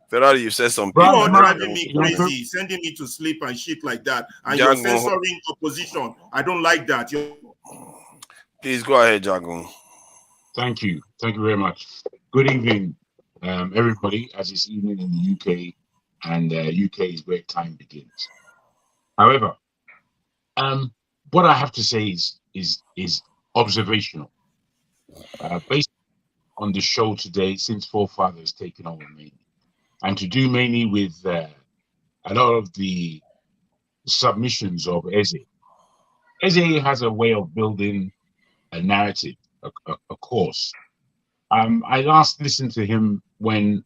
Ferrari, you said something. You are driving me crazy, sending me to sleep and shit like that, and you're censoring opposition. I don't like that. Please go ahead, Jago. Thank you very much. Good evening, everybody, as it's evening in the UK, and UK is where time begins. However, what I have to say is observational, based on the show today, since Forefather has taken over mainly, and to do mainly with a lot of the submissions of Eze. Eze has a way of building a narrative, a course. I last listened to him when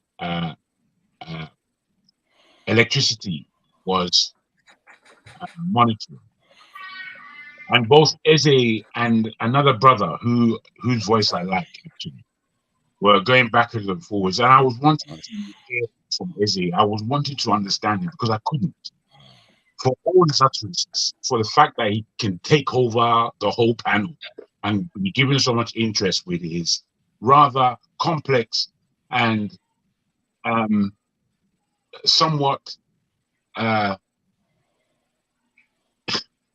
electricity was monitored, and both Eze and another brother whose voice I like actually were going backwards and forwards, and I was wanting to hear from Eze. I was wanting to understand it because I couldn't. For all his utterances, for the fact that he can take over the whole panel and be given so much interest with his rather complex and somewhat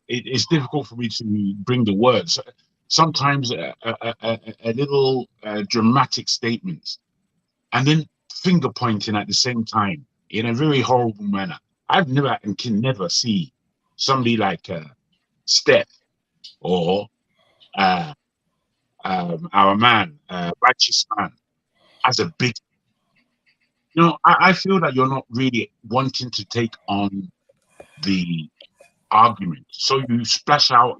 it's difficult for me to bring the words. Sometimes a little dramatic statements, and then finger pointing at the same time in a very horrible manner. I've never and can never see somebody like Steph or our man, Righteous Man, as a big. You know, I feel that you're not really wanting to take on the argument, so you splash out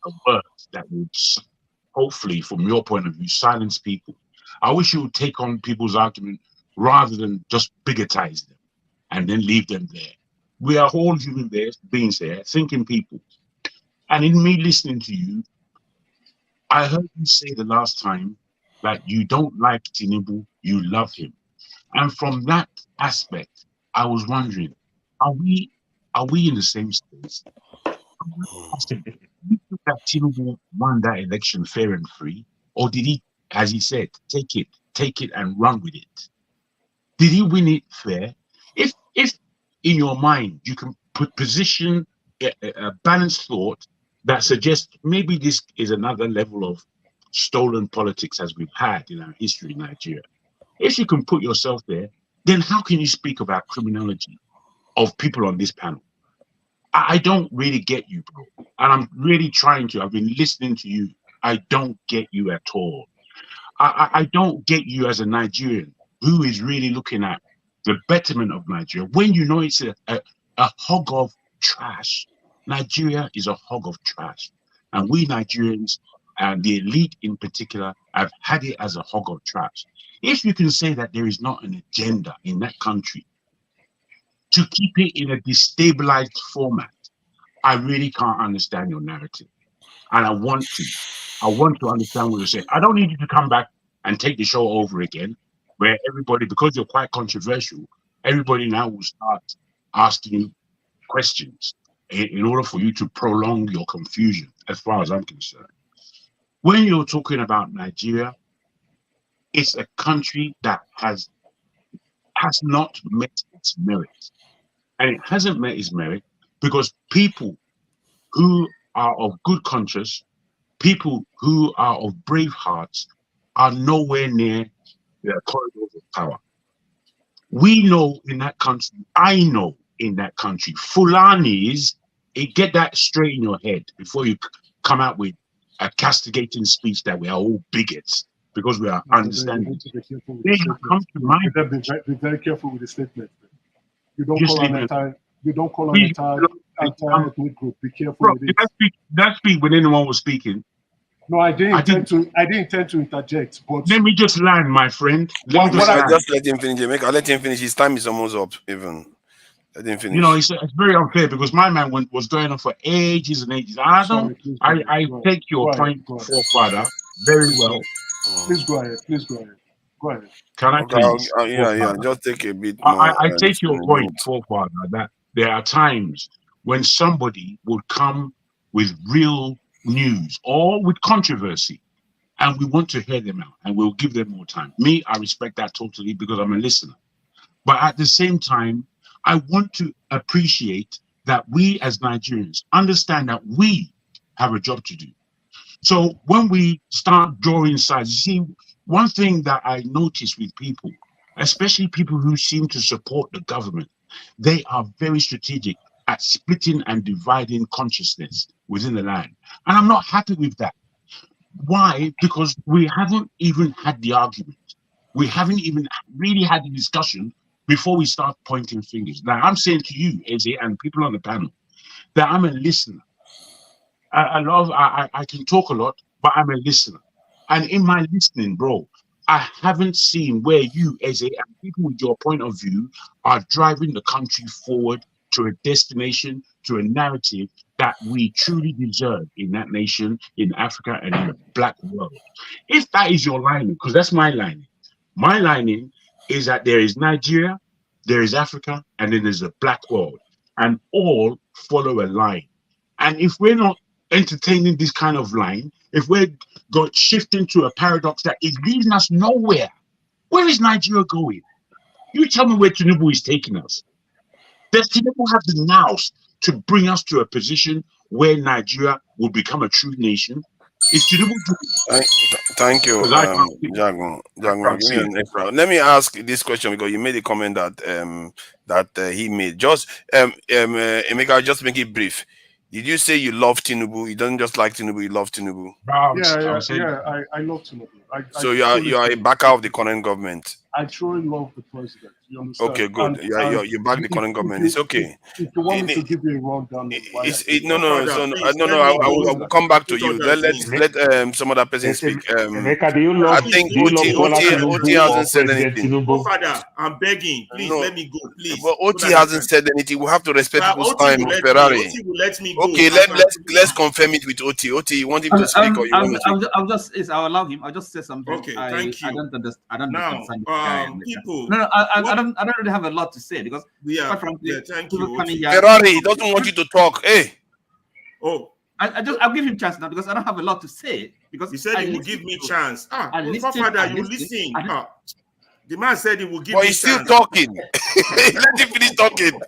a word that would hopefully, from your point of view, silence people. I wish you would take on people's argument rather than just bigotize them and then leave them there. We are all human beings here, thinking people. And in me listening to you, I heard you say the last time that you don't like Tinubu, you love him. And from that aspect, I was wondering, are we in the same space? Do you think that Tinubu won that election fair and free, or did he, as he said, take it and run with it? Did he win it fair? If in your mind you can position a balanced thought that suggests maybe this is another level of stolen politics as we've had in our history in Nigeria. If you can put yourself there, then how can you speak about criminology of people on this panel? I don't really get you, bro. And I'm really trying to. I've been listening to you. I don't get you at all. I don't get you as a Nigerian who is really looking at the betterment of Nigeria when you know it's a hog of trash. Nigeria is a hog of trash. And we Nigerians, and the elite in particular, have had it as a hog of trash. If you can say that there is not an agenda in that country to keep it in a destabilized format, I really can't understand your narrative. And I want to understand what you're saying. I don't need you to come back and take the show over again, where everybody, because you're quite controversial, everybody now will start asking you questions in order for you to prolong your confusion, as far as I'm concerned. When you're talking about Nigeria, it's a country that has not met its merit. And it hasn't met its merit because people who are of good conscience, people who are of brave hearts, are nowhere near the corridors of power. We know in that country, I know in that country, Fulanis, get that straight in your head before you come out with a castigating speech that we are all bigots because we are understanding. They have come to my be very careful with the statement. You don't call an entire ethnic group. Be careful with it. Did I speak when anyone was speaking? No, I didn't intend to interject. But let me just land, my friend. Just let him finish. I'll let him finish. His time is almost up. Even let him finish. You know, it's very unfair because my man was going on for ages and ages. I take your point, Forefather, very well. Please go ahead. Go ahead. Can I please? Yeah. Just take a bit more. I take your point, Forefather, that there are times when somebody would come with real news or with controversy, and we want to hear them out, and we'll give them more time. Me, I respect that totally because I'm a listener. But at the same time, I want to appreciate that we as Nigerians understand that we have a job to do. So when we start drawing sides, you see, one thing that I notice with people, especially people who seem to support the government, they are very strategic at splitting and dividing consciousness within the land. And I'm not happy with that. Why? Because we haven't even had the argument. We haven't even really had the discussion before we start pointing fingers. Now, I'm saying to you, Eze, and people on the panel, that I'm a listener. I can talk a lot, but I'm a listener. And in my listening, bro, I haven't seen where you, Eze, and people with your point of view are driving the country forward to a destination, to a narrative that we truly deserve in that nation, in Africa, and in the Black world. If that is your lining, because that's my lining. My lining is that there is Nigeria, there is Africa, and then there's the Black world, and all follow a line. And if we're not entertaining this kind of line, if we're shifting to a paradox that is leading us nowhere, where is Nigeria going? You tell me where Tinubu is taking us. Does Tinubu have the nous to bring us to a position where Nigeria will become a true nation? Is Tinubu? Thank you, Jagun. Let me ask this question because you made a comment that he made. Just Emeka, just make it brief. Did you say you love Tinubu? You don't just like Tinubu, you love Tinubu. I love Tinubu. So you are a backer of the current government. I truly love the president. You understand? Okay, good. You back the current government. It's okay. If you want me to give you a rundown, no. I will come back to you. Let some other person speak. Emeka, do you love? I think Oti hasn't said anything. Father, I'm begging. Please let me go. Please. But Oti hasn't said anything. We have to respect people's time. Ferrari. Oti will let me go. Okay, let's confirm it with Oti. Oti, you want him to speak or you want to speak? I'll allow him. I'll just say something. Okay, thank you. I don't understand. People. I don't really have a lot to say because quite frankly, thank you. Ferrari doesn't want you to talk. Hey. Oh. I'll give him a chance now because I don't have a lot to say because he said he will give me chance. Father, you listen. The man said he will give me chance. But he's still talking. Let him finish talking.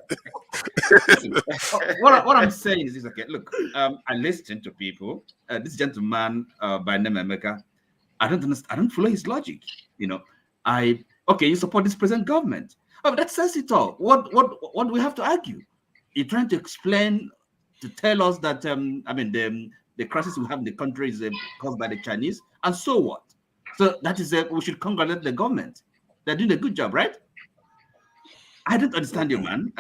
What I'm saying is okay. Look, I listen to people. This gentleman by name Emeka, I don't understand. I don't follow his logic. You know, you support this present government. Oh, that says it all. What do we have to argue? You're trying to explain, to tell us that the crisis we have in the country is caused by the Chinese, and so what? So that is we should congratulate the government. They're doing a good job, right? I don't understand you, man.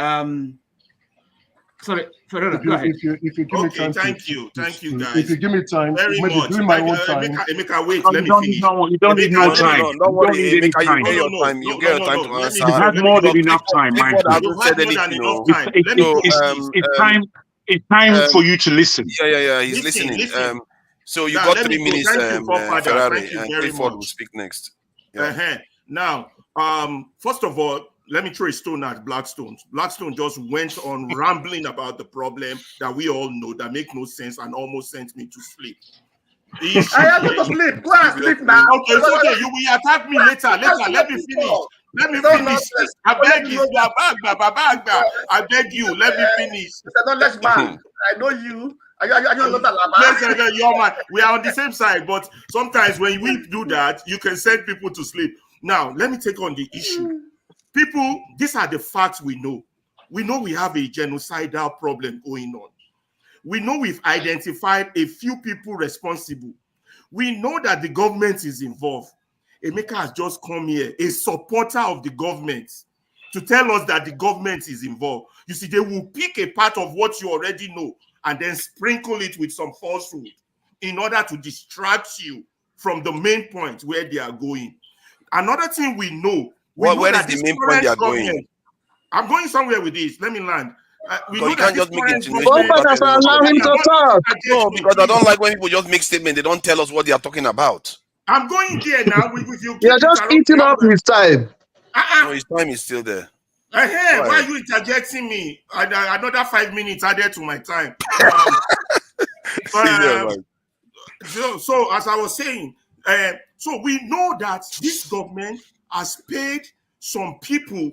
Sorry, Ferreira, go ahead. If you give me time, thank you, guys. If you give me time, very maybe much. during my own time. Emeka, wait, let me finish. You don't need no time. Don't worry, Emeka, you get your time. You get your time to answer. You have more than enough time, my friend. It's time for you to listen. Yeah, he's listening. So you got 3 minutes, Ferrari, and Clifford will speak next. Now, first of all, let me throw a stone at Blackstone. Blackstone just went on rambling about the problem that we all know that make no sense and almost sent me to sleep. I have to sleep. Go and sleep now. Okay, it's okay. You will attack me later. Let me finish. Let me finish. I beg you. I beg you. Let me finish. I know you. You're my, we are on the same side, but sometimes when we do that, you can send people to sleep. Now, let me take on the issue. People, these are the facts we know. We know we have a genocidal problem going on. We know we've identified a few people responsible. We know that the government is involved. Emeka has just come here, a supporter of the government, to tell us that the government is involved. You see, they will pick a part of what you already know and then sprinkle it with some falsehood in order to distract you from the main point where they are going. Another thing we know, where is the main point they are going? I'm going somewhere with this. Let me land. We know can't just make insinuations. Allow him to talk. No, because I don't like when people just make statements. They don't tell us what they are talking about. I'm going there now. You're just eating up his time. No, his time is still there. Why are you interjecting me? Another 5 minutes added to my time. So as I was saying, so we know that this government has paid some people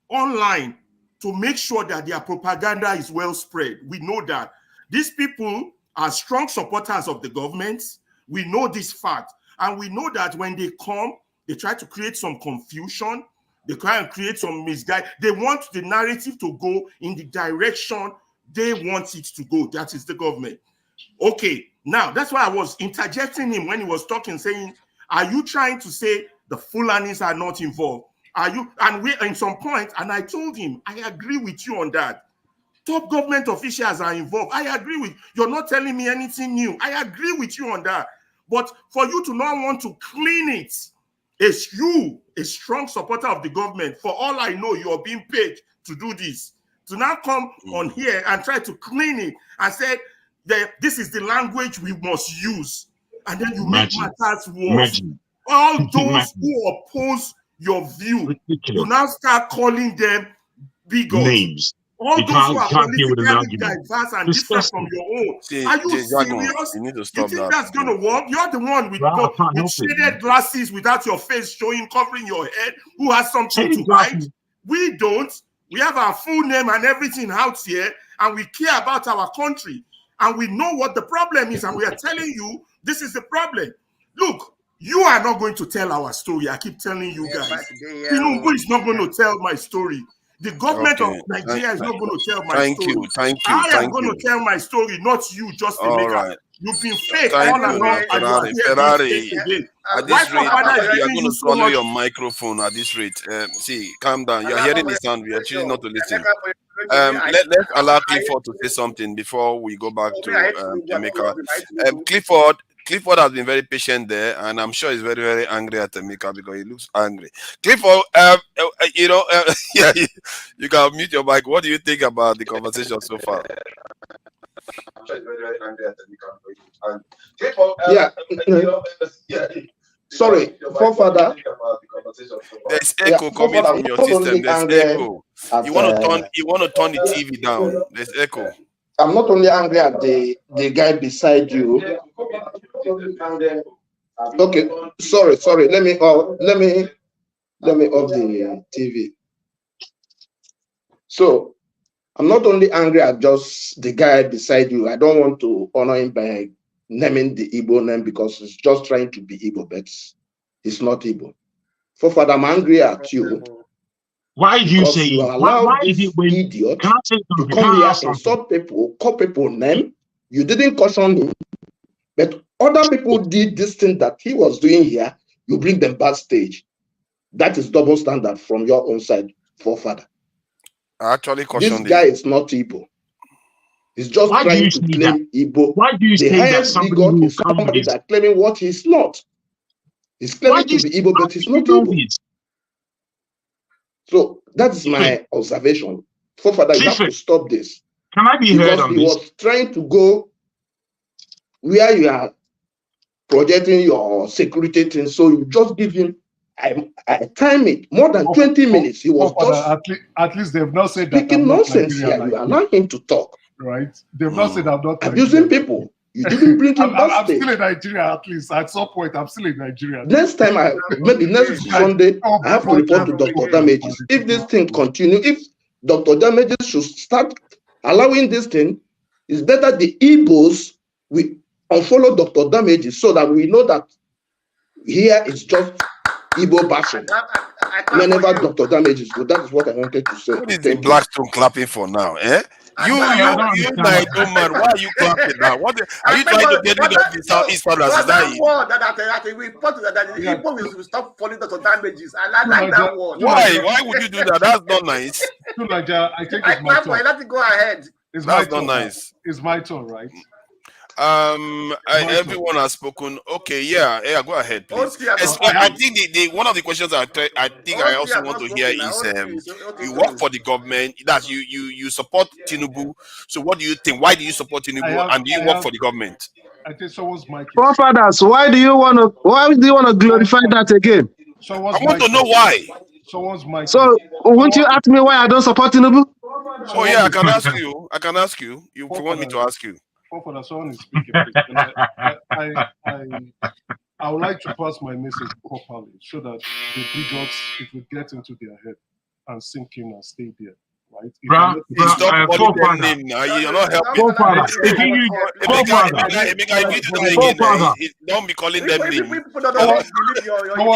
online to make sure that their propaganda is well spread. We know that these people are strong supporters of the government. We know this fact. And we know that when they come, they try to create some confusion. They try and create some misguide. They want the narrative to go in the direction they want it to go. That is the government. Okay, now that's why I was interjecting him when he was talking, saying, are you trying to say the Fulanis are not involved? Are you? And we, in some point, and I told him, I agree with you on that. Top government officials are involved. I agree with, you're not telling me anything new. I agree with you on that. But for you to not want to clean it, is you a strong supporter of the government? For all I know, you're being paid to do this. To now come on here and try to clean it and say that this is the language we must use. And then you make matters worse. All those who oppose your view, you now start calling them bigots. Names. All You those who are can't deal with an politically argument. diverse and different from your own. Are you serious? You need to You stop think that. that's going to work? You're the one with, with shaded glasses without your face showing, covering your head, who has something to hide. We don't. We have our full name and everything out here, and we care about our country. And we know what the problem is, and we are telling you this is the problem. Look, you are not going to tell our story. I keep telling you guys. Tinubu is not going to tell my story. The government of Nigeria is not going to tell my story. I am going to tell my story, not you, just a maker. You've been fake all along. Ferrari, at this rate, you are going to swallow your microphone at this rate. See, calm down. You are hearing the sound. We are choosing not to listen. Let's allow Clifford to say something before we go back to Jamaica. Clifford has been very patient there, and I'm sure he's very, very angry at Emeka because he looks angry. Clifford, yeah, you can mute your mic. What do you think about the conversation so far? I'm sure he's very, very angry at Emeka. Clifford, sorry, forefather. There's echo coming from your system. There's echo. You want to turn the TV down. There's echo. I'm not only angry at the guy beside you. Okay, sorry. Let me off the TV. So I'm not only angry at just the guy beside you. I don't want to honor him by naming the Igbo name because he's just trying to be Igbo, but he's not Igbo. Forefather, I'm angry at you. Why do you say you allow this idiot to come here, insult people, call people name? You didn't caution him, but other people did this thing that he was doing here. You bring them backstage. That is double standard from your own side, forefather. I actually cautioned this guy is not Igbo. He's just trying to claim Igbo. Why do you say that somebody is somebody that claiming what he's not? He's claiming to be Igbo, but he's not Igbo. So that's my observation. Forefather, you have to stop this. Can I be heard on this? Because he was trying to go where you are projecting your security thing, so you just give him I time it more than 20 minutes. He was just at least they've not said speaking nonsense here. You allow him to talk. Right? They've not said I'm not abusing people. You didn't bring him back. I'm still in Nigeria, at least. At some point, I'm still in Nigeria. Next time, maybe next Sunday, I have to report to Dr. Damages. If this thing continues, if Dr. Damages should start allowing this thing, it's better the Igbos will unfollow Dr. Damages so that we know that here is just Igbo bashing. Whenever Dr. Damages go, that is what I wanted to say. What is the Blackstone clapping for now? Eh? You Nigerian man, why are you clapping now? What are you trying to get rid of the Southeasterners? That we report that the people will stop falling Dr. Damages. I like that word. Why would you do that? That's not nice. I think it's my turn. Let it go ahead. That's not nice. It's my turn, right? Everyone has spoken. Okay, yeah, go ahead, please. I think the one of the questions I think I also want to hear is you work for the government, that you support Tinubu. So what do you think? Why do you support Tinubu and do you work for the government? I think someone's mic. Forefathers, why do you want to glorify that again? I want to know why. Someone's mic. So won't you ask me why I don't support Tinubu? Oh yeah, I can ask you. You want me to ask you? For someone is speaking, I would like to pass my message properly so that the bigots, it will get into their head and sink in and stay there, right? right? Stop calling them name now. You're not helping. Forefather. If you use forefather. If you do that again, don't be calling them name.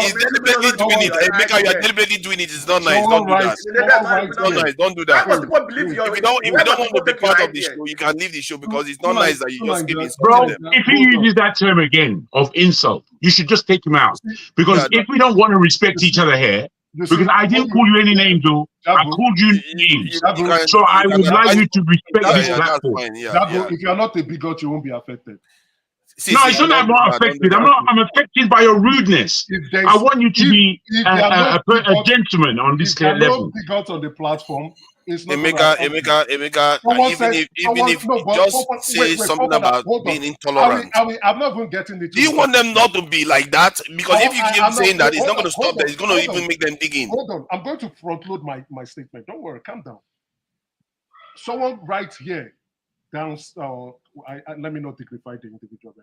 He's deliberately doing it. Emeka, you are deliberately doing it. It's not nice. Don't do that. It's not nice. Don't do that. If you don't want to be part of the show, you can leave the show because it's not nice that you just keep insulting them. If he uses that term again of insult, you should just take him out. Because if we don't want to respect each other here, because I didn't call you any names, though. I called you names. So I would like you to respect this platform. If you're not a bigot, you won't be affected. No, it's not that I'm not affected. I'm affected by your rudeness. I want you to be a gentleman on this level. If bigot on the platform, it's not Emeka, even if just say something about being intolerant. I'm not even getting it. Do you want them not to be like that? Because if you keep saying that, it's not going to stop them. It's going to even make them dig in. Hold on. I'm going to front load my statement. Don't worry. Calm down. Someone right here down. Let me not dignify the individual.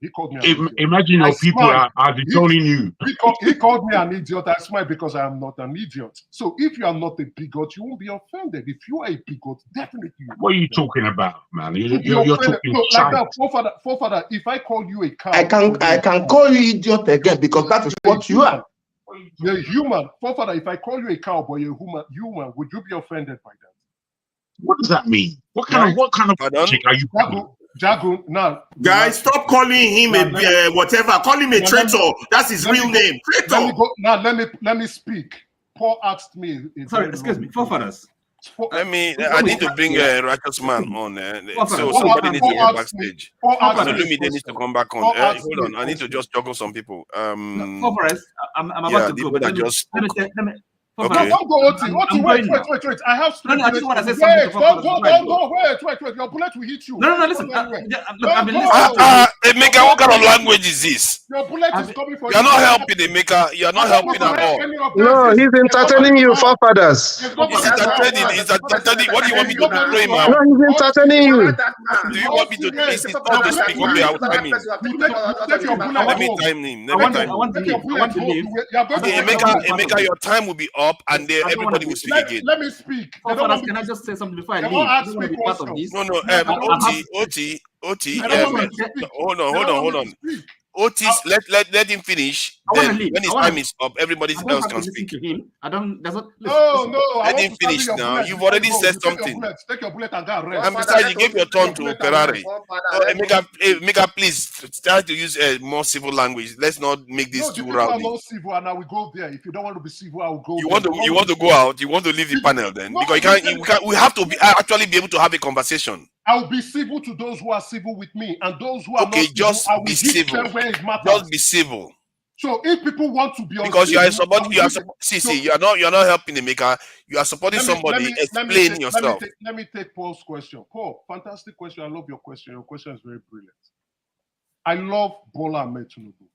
He called me. Imagine how people are detoning you. He called me an idiot. I smile because I am not an idiot. So if you are not a bigot, you won't be offended. If you are a bigot, definitely. What are you talking about, man? You're talking like that, forefather. If I call you a cow, I can call you idiot again because that is what you are. You're a human, forefather. If I call you a cowboy, you're a human. Would you be offended by that? What does that mean? What kind of logic are you putting? Jago, now. Guys, stop calling him whatever. Call him a traitor. That's his real name. Traitor. Let me speak. Paul asked me. Sorry, excuse me. Forefathers. I need to bring a righteous man on. So somebody needs to go backstage. They needs to come back on. Hold on, I need to just juggle some people. Forefathers, I'm about to go. Let me. Okay. Don't go, Oti. Wait. I have straight. No, I just want to say something. Don't go. Wait. Your bullet will hit you. No, listen. Look, I've been listening. Emeka, what kind of language is this? Your bullet is coming for you. You're not helping, Emeka. You're not helping at all. No, he's entertaining you, forefathers. He's entertaining. What do you want me to do? Him out? No, he's entertaining you. Do you want me to do this? He's not to speak. Okay, I will time him. Let me time him. I want to leave. Emeka, your time will be up, and everybody will speak again. Let me speak. Can I just say something before I leave? I don't want to be part of this. No. Oti. Hold on. Otis, let him finish. Then when his time is up, everybody else can speak. To him. Let him finish now. You've already said something. Take your bullet and go rest. And besides, you gave your turn to Ferrari. Emeka, please try to use more civil language. Let's not make this too rowdy. No, civil, and I will go there. If you don't want to be civil, I will go. You want to go out? You want to leave the panel then? Because we have to actually be able to have a conversation. I will be civil to those who are civil with me, and those who are not civil, just I will be civil. Just be civil. So if people want to be because you are supporting, you're not helping the maker. You are supporting somebody. Explain yourself. Let me take Paul's question. Paul, fantastic question. I love your question. Your question is very brilliant. I love Bola Ahmed Tinubu.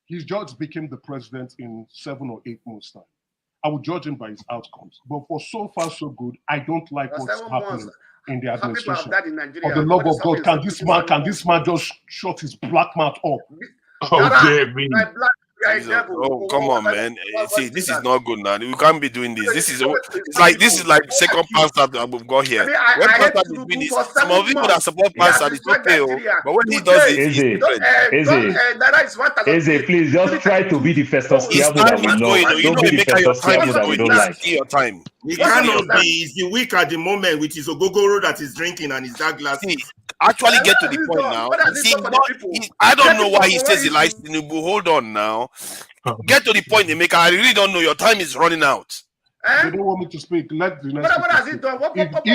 He just became the president in 7 or 8 months' time. I would judge him by his outcomes. But for so far so good, I don't like what's happening in the administration. For the love of God, can this man just shut his black mouth up? Oh, dear me. Oh, come on, man. See, this is not good now. We can't be doing this. This is like second pastor that we've got here. When pastor is doing this, some of people that support pastor is okay, but when he does it, it's different. Eze, please just try to be the Festus Kiabu that we love. Don't be the Festus Kiabu that we don't like. Your time. He cannot be. He's weak at the moment with his ogogoro that he's drinking and his dark glasses. Actually get to the point now. See, I don't know why he says he likes Tinubu. Hold on now. Get to the point, Emeka. I really don't know. Your time is running out. They don't want me to speak. Let the next if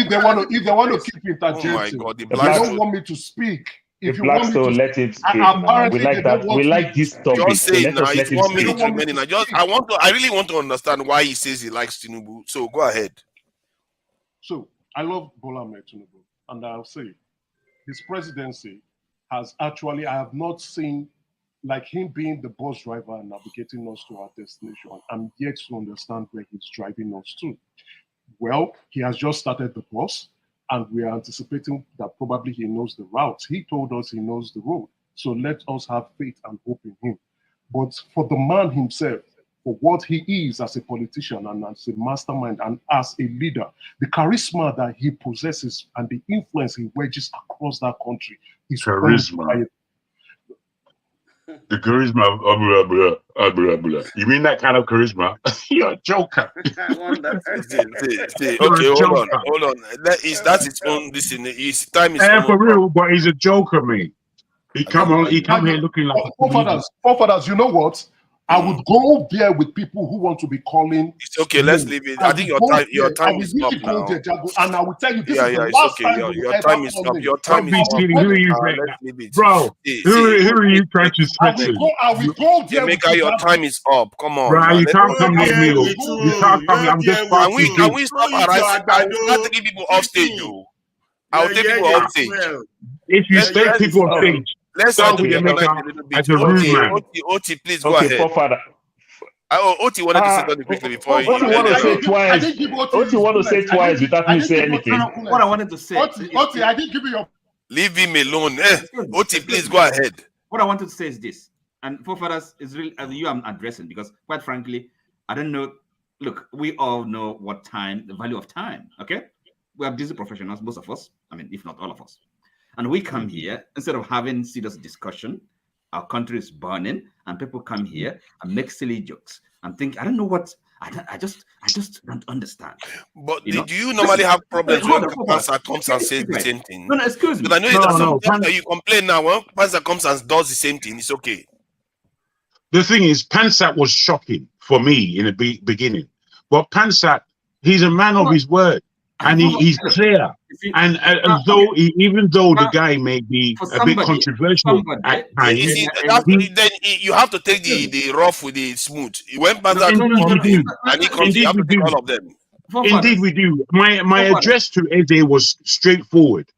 they want to keep interjecting, oh my God, they don't want me to speak. If you want me to let him speak. We like that. We like this topic. Just say now. It's 1 minute remaining. I really want to understand why he says he likes Tinubu. So go ahead. So I love Bola Ahmed Tinubu, and I'll say his presidency has actually, I have not seen like him being the bus driver and navigating us to our destination. I'm yet to understand where he's driving us to. Well, he has just started the bus, and we are anticipating that probably he knows the route. He told us he knows the road. So let us have faith and hope in him. But for the man himself, for what he is as a politician and as a mastermind and as a leader. The charisma that he possesses and the influence he wedges across that country is charisma. The charisma of you mean that kind of charisma? You're a joker. See, You're okay, a hold on, joker. hold on. That's its own. Listen, his time is For almost real, up. but he's a joker, man. He come here looking like a comedian. Forefathers, you know what? I would go there with people who want to be calling. It's okay, let's leave it. I think your time is up now. And I will tell you, this Yeah, is the it's last okay. time you will Your ever time is call up. me. Your time is up. Who are you, Let's leave it. bro? Who are you trying to speak to? I will go there with Jamaica, your time is up. Come on, Bro, man. you can't come near me. You can't come. I'm just passing Can through. we stop harassing? I'm not taking people off stage, yo. I'll take people off stage. If you take people off stage, let's start with educate Jamaica a little bit. as a rude man. Oti, please go ahead. Oti wanted to say something quickly before you. Oti want to say twice. Oti want to say twice without me saying anything. What I wanted to say. Oti, I didn't give you your. Leave him alone. Oti, please go ahead. What I wanted to say is this, and forefathers is really you I'm addressing because, quite frankly, I don't know. Look, we all know what time, the value of time. Okay, we are busy professionals, most of us. I mean, if not all of us, and we come here instead of having serious discussion. Our country is burning, and people come here and make silly jokes and think. I don't know what. I just don't understand. But do you normally have problems when Pastor comes and says the same thing? No, excuse me. But I know that sometimes you complain now when Pastor comes and does the same thing. It's okay. The thing is, Pansat was shocking for me in the beginning. But Pansat, he's a man of his word, and he's clear. And even though the guy may be a bit controversial at times, then you have to take the rough with the smooth. When Pansat comes in, and he comes, you have to take all of them. Indeed, we do. My address to Eze was straightforward,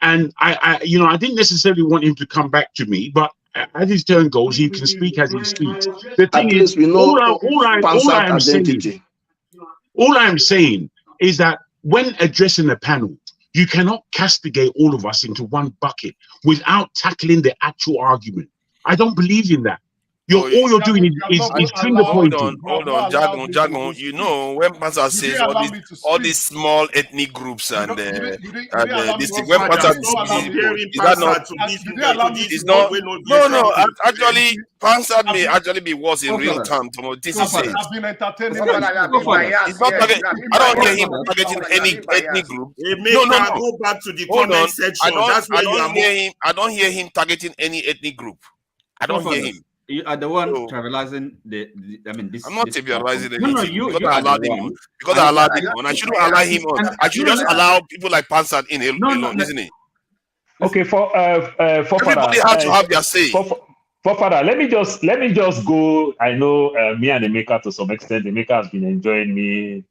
and I didn't necessarily want him to come back to me, but as his turn goes, he can speak as he speaks. The thing is, all I'm saying is that when addressing the panel, you cannot castigate all of us into one bucket without tackling the actual argument. I don't believe in that. All you're doing is finger pointing. Hold on, Jagon. You know, when Pastor says all these small ethnic groups and this thing, when Pastor is that not? It's not. No. Actually, Pastor may actually be worse in real time. Some of the things he says. It's not. I don't hear him targeting any ethnic group. No. Go back to the comment section. That's where you are. I don't hear him targeting any ethnic group. I don't hear him. You are the one trivializing I mean, this. I'm not trivializing anything. No, you I allowed him. Because I allowed him on. I shouldn't allow him on. I should just allow people like Pansat in alone, isn't it? Okay, everybody has to have their say. Father, let me just go. I know me and Emeka to some extent. Emeka has been enjoying me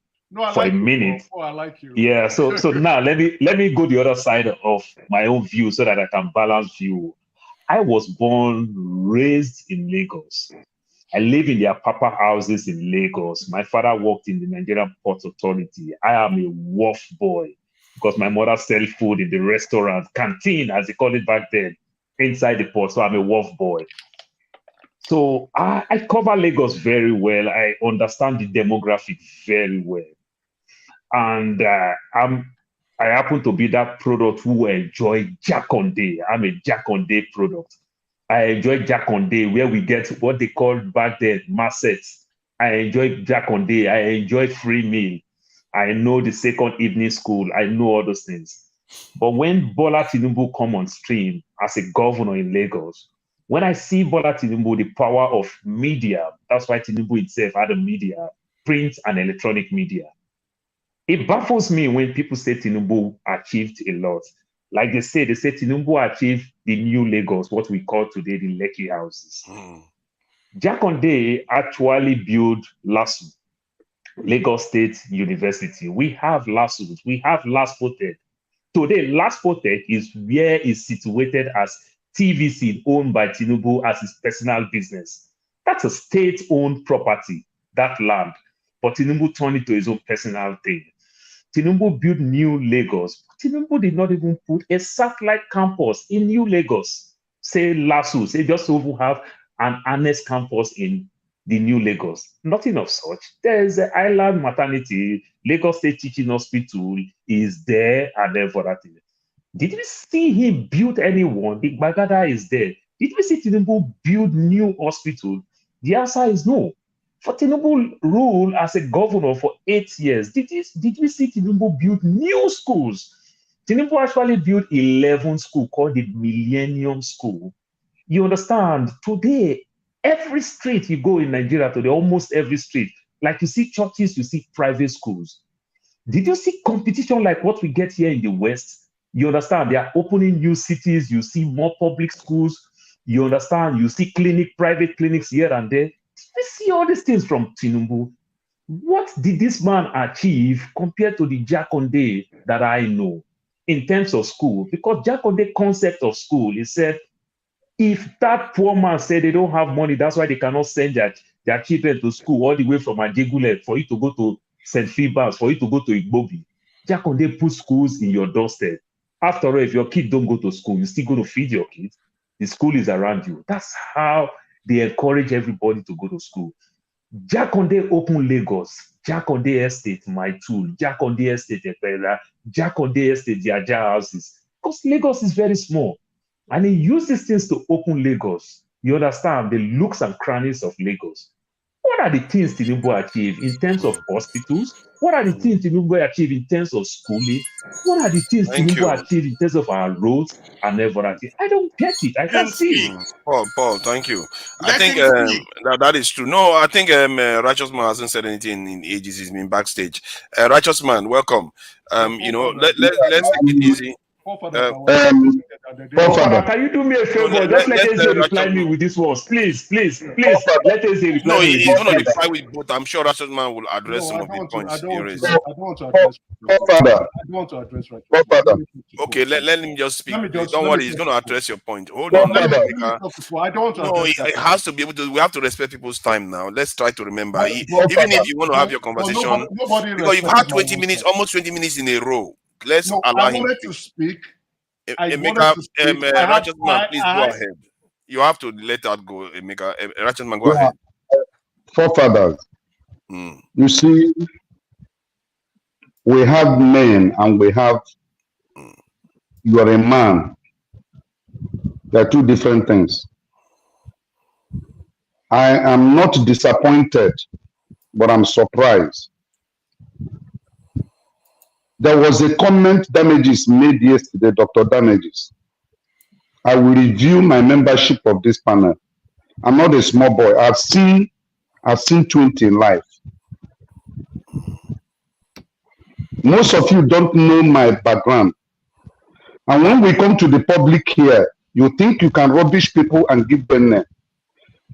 for a minute. I like you. Yeah, so now let me go the other side of my own view so that I can balance view. I was born, raised in Lagos. I live in their papa houses in Lagos. My father worked in the Nigerian Port Authority. I am a wharf boy because my mother sells food in the restaurant, canteen, as they called it back then, inside the port. So I'm a wharf boy. So I cover Lagos very well. I understand the demographic very well. And I happen to be that product who enjoy Jaconde. I'm a Jaconde product. I enjoy Jaconde, where we get what they called back then massets. I enjoy Jaconde. I enjoy free meal. I know the second evening school. I know all those things. But when Bola Tinubu come on stream as a governor in Lagos, when I see Bola Tinubu, the power of media, that's why Tinubu itself had a media, print and electronic media. It baffles me when people say Tinubu achieved a lot. Like they say Tinubu achieved the new Lagos, what we call today the Lekki houses. Jaconde actually built LASU, Lagos State University. We have LASU, we have LASPOTEC. Today, LASPOTEC is where it's situated as TVC, owned by Tinubu as his personal business. That's a state-owned property, that land. But Tinubu turned it to his own personal thing. Tinubu built New Lagos. Tinubu did not even put a satellite campus in New Lagos. Say LASU, say just so we have an honest campus in the new Lagos. Nothing of such. There's an island maternity, Lagos State Teaching Hospital is there and then for that thing. Did we see him build anyone? The Bagada is there. Did we see Tinubu build new hospital? The answer is no. For Tinubu rule as a governor for 8 years, did we see Tinubu build new schools? Tinubu actually built 11 schools called the Millennium School. You understand? Today, every street you go in Nigeria today, almost every street, like you see churches, you see private schools. Did you see competition like what we get here in the West? You understand? They are opening new cities. You see more public schools. You understand? You see private clinics here and there. We see all these things from Tinubu. What did this man achieve compared to the Jakonde that I know in terms of school? Because Jakonde concept of school, he said, if that poor man said they don't have money, that's why they cannot send their children to school all the way from Ajegule for you to go to St. Phoebus, for you to go to Igbobi. Jakonde put schools in your doorstep. After all, if your kid don't go to school, you're still going to feed your kids. The school is around you. That's how they encourage everybody to go to school. Jakonde open Lagos, Jakonde Estate, My Tool, Jakonde Estate, Epera, Jakonde Estate, the Aja houses. Because Lagos is very small. And he used these things to open Lagos. You understand the looks and crannies of Lagos. What are the things Tinubu achieved in terms of hospitals? What are the things Tinubu achieved in terms of schooling? What are the things Tinubu achieved in terms of our roads and everything? I don't get it. I can't see it. Paul, thank you. I think that is true. No, I think Righteous Man hasn't said anything in ages. He's been backstage. Righteous Man, welcome. You know, let's take it easy. Can you do me a favor? Just let Eze reply me with this words. Please. Let Eze reply me. No, he's going to reply with both. I'm sure Righteous Man will address some of the points he raised. I don't want to address Okay, let him just speak. Don't worry, he's going to address your point. Hold on. I don't want to. No, it has to be able to. We have to respect people's time now. Let's try to remember. Even if you want to have your conversation, because you've had 20 minutes, almost 20 minutes in a row. Let's allow him to speak. Righteous Man, please go ahead. You have to let that go, Emeka. Righteous Man, go ahead. Forefathers, you see, we have men and we have you are a man. They are two different things. I am not disappointed, but I'm surprised. There was a comment Damages made yesterday, Dr. Damages. I will review my membership of this panel. I'm not a small boy. I've seen 20 in life. Most of you don't know my background. And when we come to the public here, you think you can rubbish people and give them name.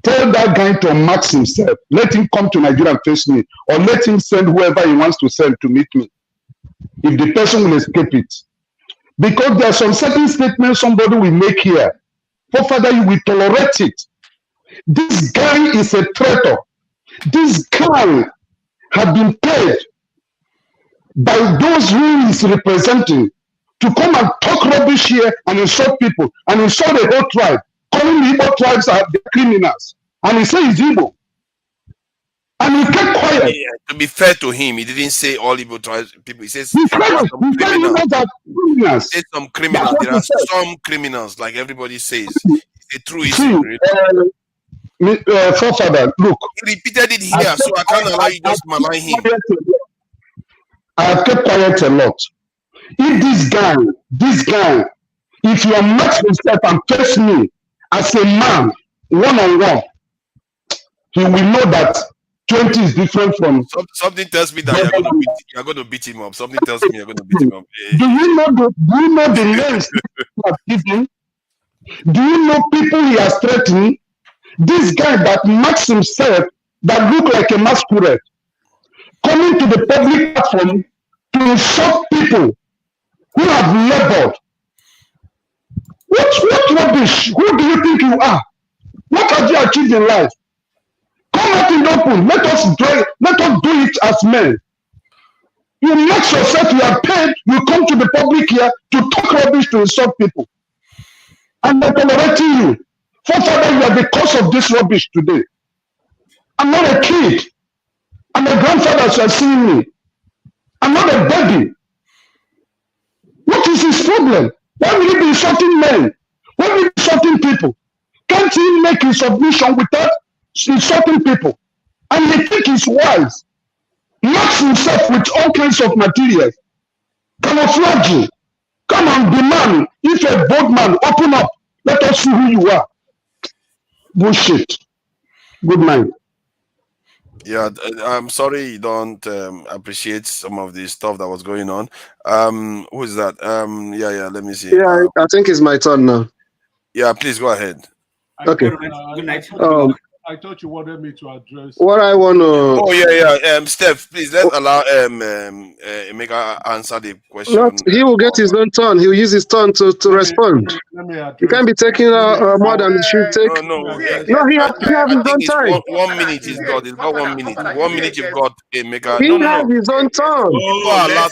Tell that guy to max himself. Let him come to Nigeria and face me. Or let him send whoever he wants to send to meet me. If the person will escape it. Because there are some certain statements somebody will make here. For further, you will tolerate it. This guy is a traitor. This guy had been paid by those who he is representing to come and talk rubbish here and insult people and insult the whole tribe, calling the Igbo tribes are the criminals. And he says he's Igbo. And he kept quiet. Yeah, to be fair to him, he didn't say all Igbo tribes people. He says some criminals. He said some criminals. There are some criminals, like everybody says. It's a true issue. Forefather, look. He repeated it here, so I can't allow you just malign him. I have kept quiet a lot. If this guy, if you match himself and face me as a man, one-on-one, he will know that 20 is different from... Something tells me that you're going to beat him up. Something tells me you're going to beat him up. Do you know the names he has given? Do you know people he has threatened? This guy that marks himself, that look like a masquerade, coming to the public platform to insult people who have labored. What rubbish? Who do you think you are? What have you achieved in life? Come out in the open. Let us do it as men. You make yourself, you are paid, you come to the public here to talk rubbish, to insult people. And they're tolerating you. Father, you are the cause of this rubbish today. I'm not a kid. I'm a grandfather, as you are seeing me. I'm not a baby. What is his problem? Why will he be insulting men? Why will he be insulting people? Can't he make his submission without insulting people? And he think he's wise. Knocks himself with all kinds of materials. Camouflage. Come on, be man. If a bold man, open up. Let us see who you are. Bullshit. Good night. Yeah, I'm sorry you don't appreciate some of the stuff that was going on. Who is that? Yeah, let me see. Yeah, I think it's my turn now. Yeah, please go ahead. Okay. Good night. I thought you wanted me to address. What I want to. Oh yeah. Steph, please let's allow Emeka answer the question. Not, he will get his own turn. He will use his turn to respond. He can't be taking more than he should take. No, he has his own time. One minute he's got. He's got 1 minute. 1 minute you've got, Emeka. He has his own turn. Oh, let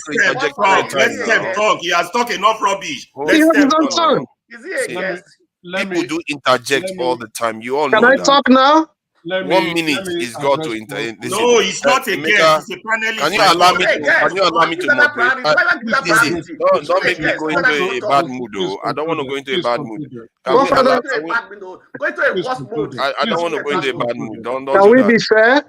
Steph talk. He has talked enough rubbish. He has his own turn. Is he a guest? People do interject all the time. You all know that. Can I talk now? 1 minute is got to interject. No, it's not a guest. It's a panelist. Can you allow me to moderate? Don't make me go into a bad mood, though. I don't want to go into a bad mood. I don't want to go into a bad mood. Can we be fair?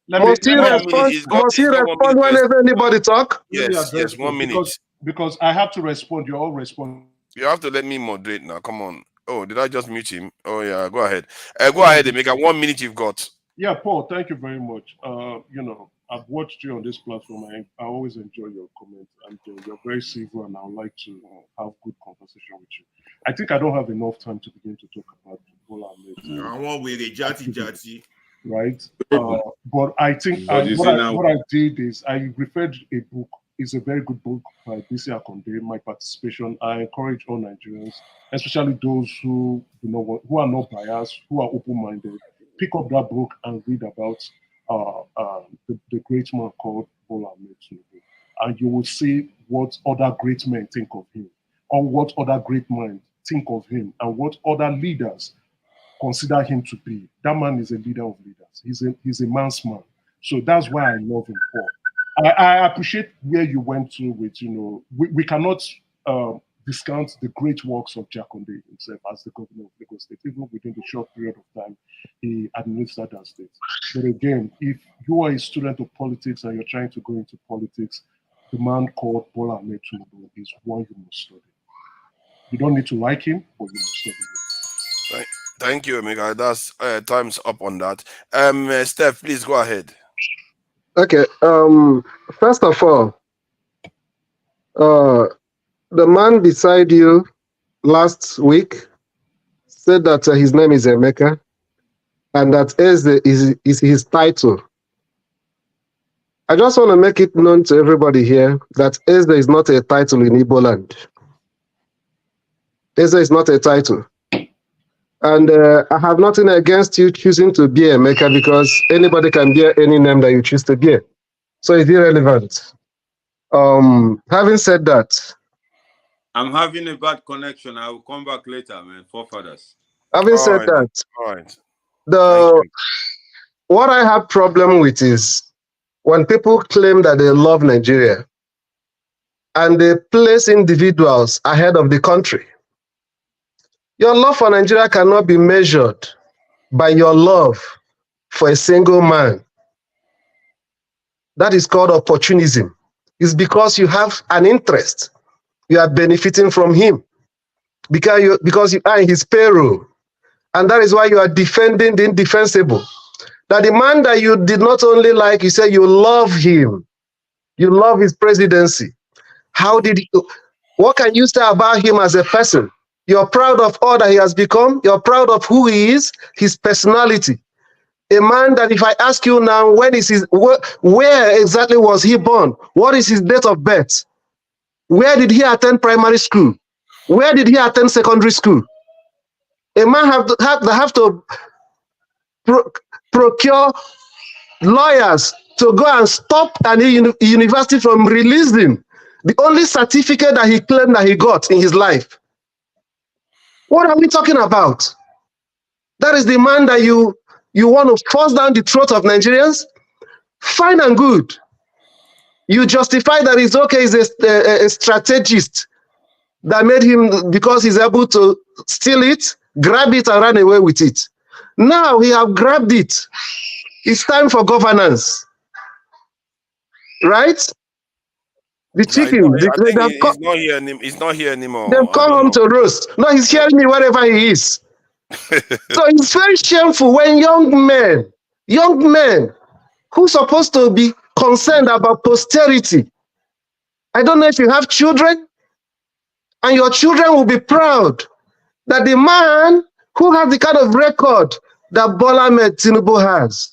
Must he respond whenever anybody talk? Yes, 1 minute. Because I have to respond. You all respond. You have to let me moderate now. Come on. Oh, did I just mute him? Oh yeah, go ahead. Go ahead, Emeka. 1 minute you've got. Yeah, Paul, thank you very much. I've watched you on this platform. I always enjoy your comments, and you're very civil, and I would like to have good conversation with you. I think I don't have enough time to begin to talk about Bola Ahmed. I want with a jati. Right? But I think what I did is I referred a book. It's a very good book by B.C. Akonde, My Participation. I encourage all Nigerians, especially those who who are not biased, who are open-minded, pick up that book and read about the great man called Bola Ahmed Tinubu, and you will see what other great men think of him, or what other great men think of him, and what other leaders consider him to be. That man is a leader of leaders. He's a man's man. So that's why I love him, Paul. I appreciate where you went to with, we cannot discount the great works of Jakonde himself as the governor of Lagos State, even within the short period of time he administered that state. But again, if you are a student of politics and you're trying to go into politics, the man called Bola Ahmed Tinubu is one you must study. You don't need to like him, but you must study him. Thank you, Emeka. That's time's up on that. Steph, please go ahead. Okay. First of all, the man beside you last week said that his name is Emeka, and that is his title. I just want to make it known to everybody here that Eze is not a title in Igbo land. Eze is not a title. And I have nothing against you choosing to be Emeka, because anybody can bear any name that you choose to bear. So it's irrelevant. Having said that, I'm having a bad connection. I will come back later, man. Forefathers. Having said that, all right. What I have problem with is when people claim that they love Nigeria and they place individuals ahead of the country. Your love for Nigeria cannot be measured by your love for a single man. That is called opportunism. It's because you have an interest. You are benefiting from him because you are in his payroll. And that is why you are defending the indefensible. That the man that you did not only like, you say you love him. You love his presidency. What can you say about him as a person? You're proud of all that he has become. You're proud of who he is, his personality. A man that if I ask you now, where exactly was he born? What is his date of birth? Where did he attend primary school? Where did he attend secondary school? A man have to procure lawyers to go and stop an university from releasing the only certificate that he claimed that he got in his life. What are we talking about? That is the man that you You want to force down the throat of Nigerians? Fine and good. You justify that it's okay, he's a strategist that made him, because he's able to steal it, grab it, and run away with it. Now he have grabbed it. It's time for governance. Right? The chicken. I think he's not here anymore. They've come home to roast. No, he's hearing me wherever he is. So it's very shameful when young men who's supposed to be concerned about posterity. I don't know if you have children, and your children will be proud that the man who has the kind of record that Bola Ahmed Tinubu has.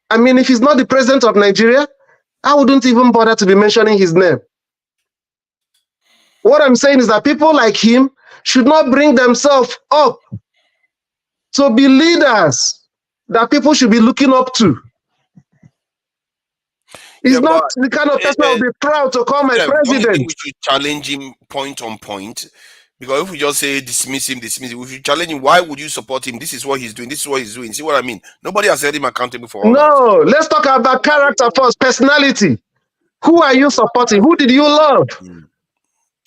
I mean, if he's not the president of Nigeria, I wouldn't even bother to be mentioning his name. What I'm saying is that people like him should not bring themselves up to be leaders that people should be looking up to. He's not the kind of person that will be proud to call my president. We should challenge him point on point. Because if we just say dismiss him, we should challenge him. Why would you support him? This is what he's doing. This is what he's doing. See what I mean? Nobody has held him accountable for all No, let's talk about character first, personality. Who are you supporting? Who did you love?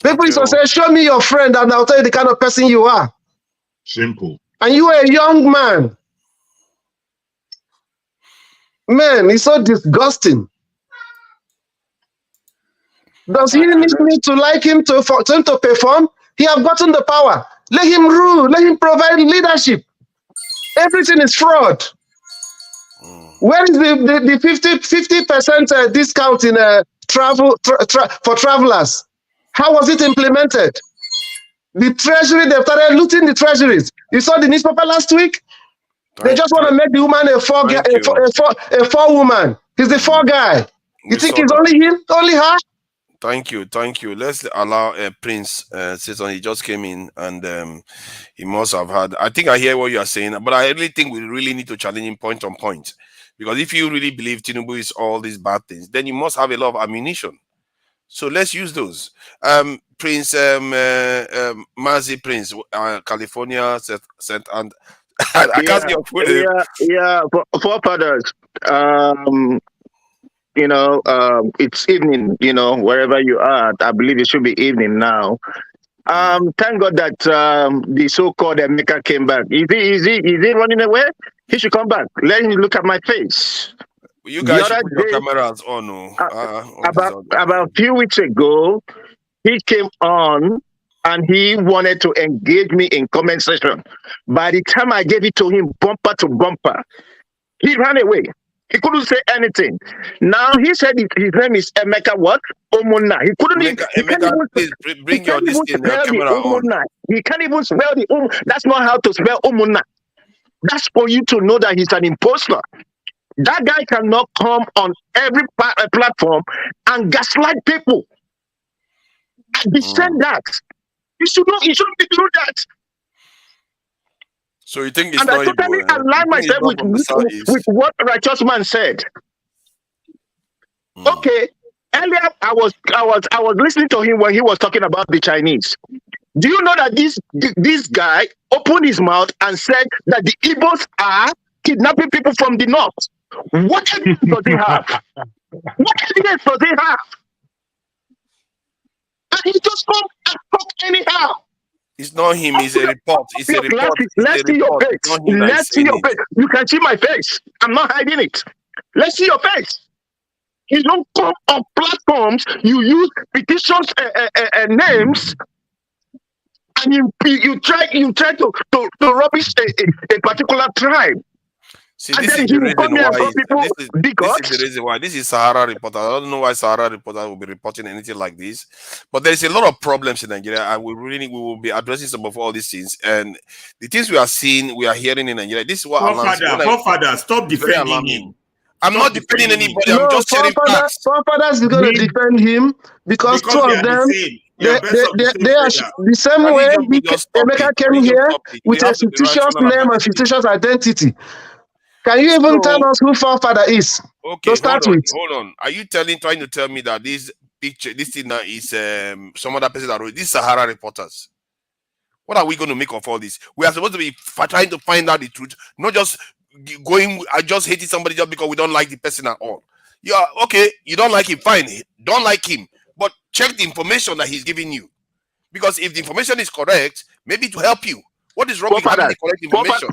People used to say, show me your friend and I'll tell you the kind of person you are. Simple. And you are a young man. Man, it's so disgusting. Does he need me to like him for him to perform? He have gotten the power. Let him rule. Let him provide leadership. Everything is fraud. Where is the 50% discount in travel for travelers? How was it implemented? The treasury, they started looting the treasuries. You saw the newspaper last week? They just want to make the woman a four woman. He's the four guy. You think it's only him? Only her? Thank you. Let's allow Prince Season. He just came in and he must have had. I think I hear what you are saying, but I really think we really need to challenge him point on point. Because if you really believe Tinubu is all these bad things, then you must have a lot of ammunition. So let's use those. Prince Mazi Prince, California, and I can't see your full name. Yeah, forefathers. It's evening, wherever you are. I believe it should be evening now. Thank God that the so-called Emeka came back. Is he running away? He should come back. Let him look at my face. You guys should put your cameras on. About a few weeks ago, he came on and he wanted to engage me in comment section. By the time I gave it to him bumper to bumper, he ran away. He couldn't say anything. Now he said his name is Emeka what? Omona. He couldn't even bring your camera on. He can't even spell the That's not how to spell Omona. That's for you to know that he's an imposter. That guy cannot come on every platform and gaslight people. And he said that. He shouldn't be doing that. So you think it's and I totally align myself with what Righteous Man said. Okay, earlier I was listening to him when he was talking about the Chinese. Do you know that this guy opened his mouth and said that the Igbos are kidnapping people from the north? What evidence does he have? What evidence does he have? And he just come and talk anyhow. It's not him, it's a report. It's a report. Let's see your face. Let's see your face. You can see my face. I'm not hiding it. Let's see your face. You don't come on platforms, you use petitions names, and you try to rubbish a particular tribe. See, this is the reason why. This is the reason why. This is Sahara Reporter. I don't know why Sahara Reporter will be reporting anything like this. But there's a lot of problems in Nigeria, and we will be addressing some of all these things. And the things we are seeing, we are hearing in Nigeria. This is what Forefather, stop defending him. I'm not defending anybody. I'm just sharing facts. Forefathers is going to defend him because two of them. They are the same way Emeka came here with a fictitious name and fictitious identity. Can you even tell us who Forefather is? Okay, hold on. Are you trying to tell me that this picture, this thing now is some other person that wrote this? Sahara Reporters. What are we going to make of all this? We are supposed to be trying to find out the truth, not just going, I just hated somebody just because we don't like the person at all. Yeah, okay, you don't like him, fine. Don't like him, but check the information that he's giving you, because if the information is correct, maybe to help you. What is wrong with having the correct information?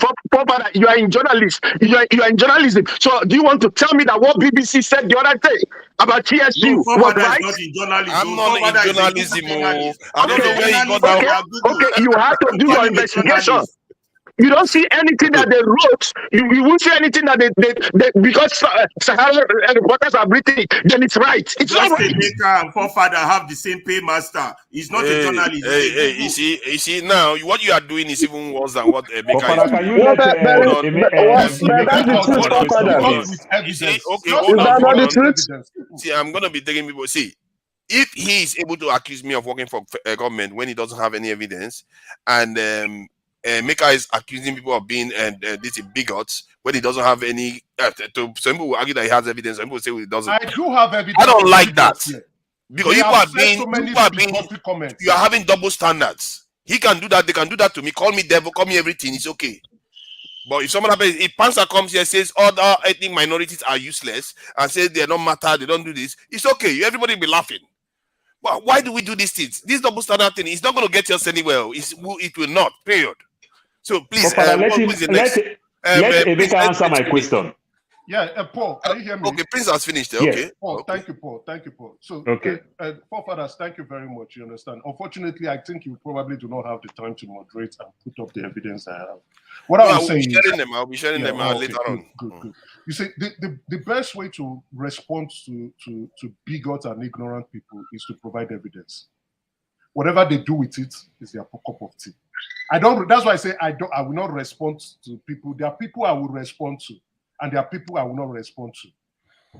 You are in journalism. You are in journalism. So do you want to tell me that what BBC said the other day about TSU was right? I'm not in journalism. I don't know where you got that. Okay, you have to do your investigation. You don't see anything that they wrote. You won't see anything that they because Sahara reporters have written it, then it's right. It's just not right. Maker and forefather have the same paymaster. He's not a journalist. You see, now what you are doing is even worse than what Maker is doing. Hold on. See, I'm gonna be taking people. See, if he is able to accuse me of working for a government when he doesn't have any evidence, and Maker is accusing people of being this bigots when he doesn't have any. Some people will argue that he has evidence. Some people say he doesn't. I do have evidence. I don't like that because you are having double standards. He can do that. They can do that to me. Call me devil. Call me everything. It's okay. But if someone happens, if Panzer comes here and says other ethnic minorities are useless and says they don't matter, they don't do this, it's okay. Everybody will be laughing. But why do we do these things? This double standard thing is not going to get us anywhere. It will not. Period. So please, let Emeka answer my question. Yeah, Paul, can you hear me? Okay, Prince has finished. Yes. Okay. Paul, okay. Thank you, Paul. Thank you, Paul. So, okay. Forefathers, thank you very much. You understand. Unfortunately, I think you probably do not have the time to moderate and put up the evidence I have. What I was saying, I'll be sharing them later on. Good. You see, the best way to respond to bigots and ignorant people is to provide evidence. Whatever they do with it is their cup of tea. That's why I say I will not respond to people. There are people I will respond to, and there are people I will not respond to.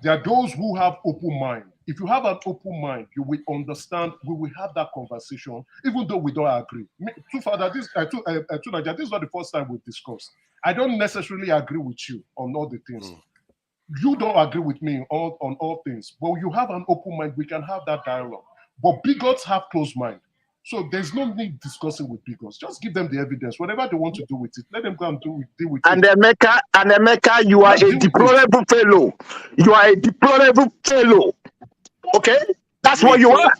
There are those who have open mind. If you have an open mind, you will understand. We will have that conversation, even though we don't agree. This is not the first time we've discussed. I don't necessarily agree with you on all the things. You don't agree with me on all things, but you have an open mind. We can have that dialogue. But bigots have closed mind. So there's no need discussing with bigots. Just give them the evidence. Whatever they want to do with it, let them go and deal with it. And Emeka, you are a deplorable fellow. You are a deplorable fellow. Okay? That's what you are.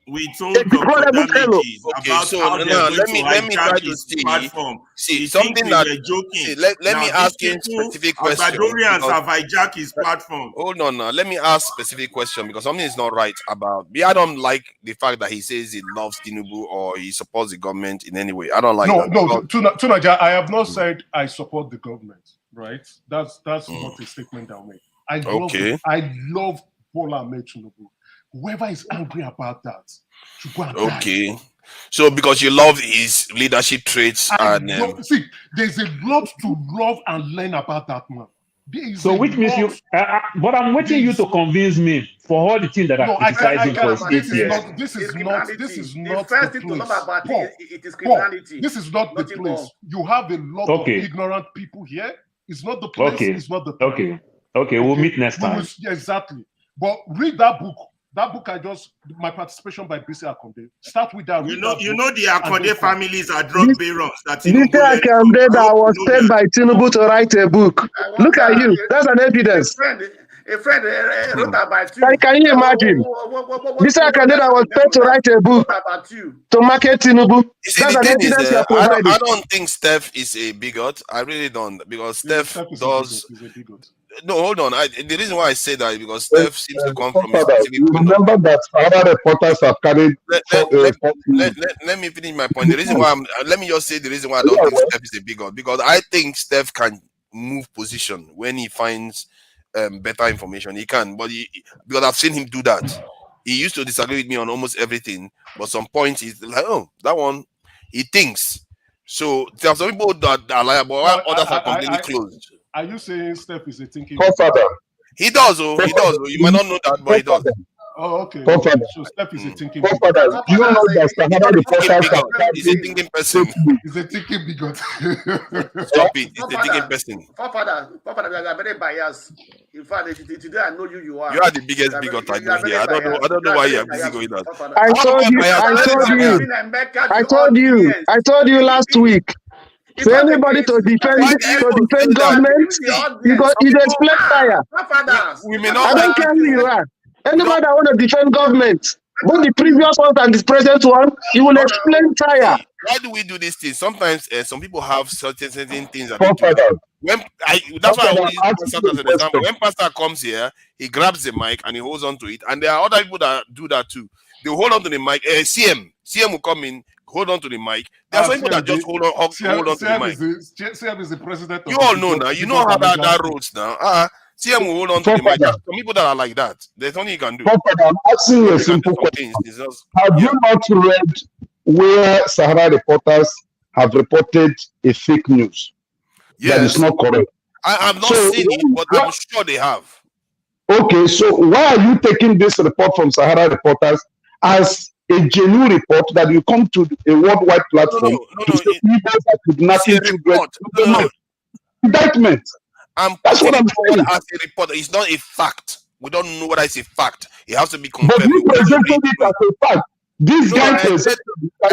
We told Dr. Damages about how they're going to hijack his platform. See something that joking. Let me ask you a specific question. Badorians have hijacked his platform. Hold on now. Let me ask a specific question because something is not right about me. I don't like the fact that he says he loves Tinubu or he supports the government in any way. I don't like that. No, Tunaja, I have not said I support the government, right? That's not a statement I'll make. I love Bola Ahmed Tinubu. Whoever is angry about that should go and die. So because you love his leadership traits see, there's a lot to love and learn about that man. So which means you but I'm waiting you to convince me for all the things that are criticizing for his 8 years. This is not the place. It is criminality. This is not the place. You have a lot of ignorant people here. It's not the place. It's not the place. Okay, we'll meet next time. Exactly. But read that book. That book my participation by BC Akonde. Start with that. You know the Akonde families are drug barons. BC Akonde that was paid by Tinubu to write a book. Look at you. That's an evidence. A friend wrote about you. Can you imagine? BC Akonde that was paid to write a book to market Tinubu. That's an evidence you are providing. I don't think Steph is a bigot. I really don't, because Steph does. No, hold on. The reason why I say that is because Steph seems to come from a specific. Remember that other reporters have carried. Let me finish my point. The reason why let me just say the reason why I don't think Steph is a bigot, because I think Steph can move position when he finds better information. He can, but because I've seen him do that. He used to disagree with me on almost everything, but some points he's like, oh, that one he thinks. So there are some people that are liable, while others are completely closed. Are you saying Steph is a thinking? He does, You might not know that, but he does. Oh, okay. So Steph is a thinking. Do you know that Sahara reporters He's a thinking person. He's a thinking bigot. Stop it. He's a thinking person. Father, you are very biased. In fact, today I know you are. You are the biggest bigot I know here. I don't know why you are busy going that. I told you last week. So anybody to defend government, you explain tire. We may not I don't care who you are. Anybody that want to defend government, both the previous one and the present one, you will explain tire. Why do we do this thing? Sometimes some people have certain things that they do. That's why I always use Pastor as an example. When Pastor comes here, he grabs the mic and he holds on to it. And there are other people that do that too. They hold on to the mic. CM will come in, hold on to the mic. There are some people that just hold on to the mic. CM is the president. You all know now. You know how that rolls now. CM will hold on to the mic. There are some people that are like that. There's nothing you can do. I'm asking you a simple question. Have you not read where Sahara reporters have reported a fake news that is not correct? I have not seen it, but I'm sure they have. Okay, so why are you taking this report from Sahara reporters as a genuine report that you come to a worldwide platform to say people are kidnapping children? Indictment. That's what I'm saying. As a reporter, it's not a fact. We don't know whether it's a fact. It has to be confirmed. But you presented it as a fact. This guy I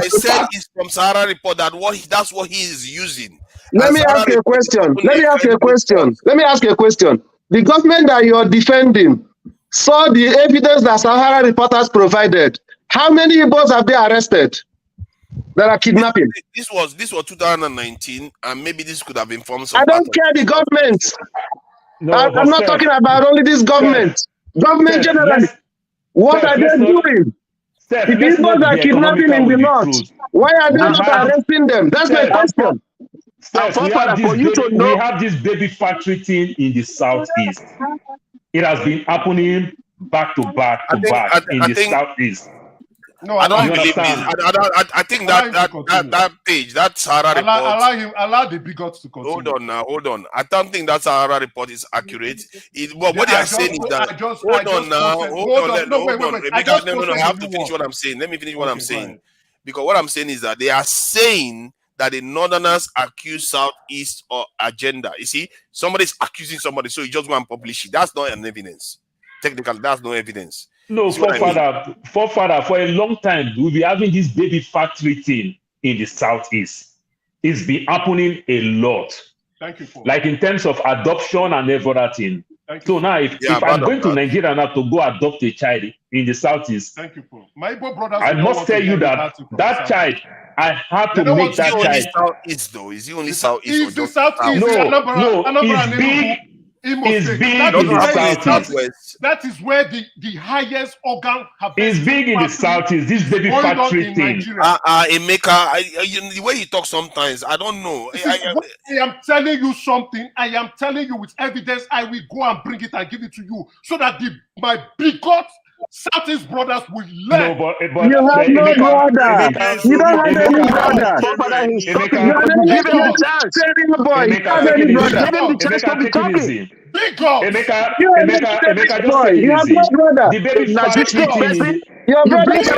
said it's from Sahara report that's what he is using. Let me ask you a question. Let me ask you a question. The government that you're defending saw the evidence that Sahara reporters provided. How many Igbos have they arrested that are kidnapping? This was 2019, and maybe this could have informed some. I don't care the government. No, I'm not talking about only this government. Government generally. What are they doing? The people are kidnapping in the north. Why are they not arresting them? That's my question. We have this baby factory thing in the southeast. It has been happening back to back in the southeast. No, I don't believe this. I think that page, that Sahara report. Allow the bigots to continue. Hold on. I don't think that Sahara report is accurate. What they are saying is that. Hold on. No, I have to finish what I'm saying. Let me finish what I'm saying. Because what I'm saying is that they are saying that the Northerners accuse Southeast or agenda. You see, somebody's accusing somebody, so you just go and publish it. That's not an evidence. Technically, that's no evidence. No, forefather, for a long time, we'll be having this baby factory thing in the southeast. It's been happening a lot. Thank you, Paul. Like in terms of adoption and everything. So now, if I'm going to Nigeria now to go adopt a child in the southeast, thank you, Paul. My brothers, I must tell you that child, I have to make that child. Southeast though? Is he only southeast? Is the southeast? No, it's big. It's big in the southeast. That is where the highest organ have been. It's big in the southeast. This baby factory thing. Emeka, the way he talks sometimes, I don't know. I am telling you something. I am telling you with evidence. I will go and bring it and give it to you so that my bigot Southeast brothers will learn. No, but you have no brother. You don't have any brother. You have any chance. Boy, you have any brother. Give him the chance to be talking. Big God. Emeka, you have no brother. The baby factory. Your brother is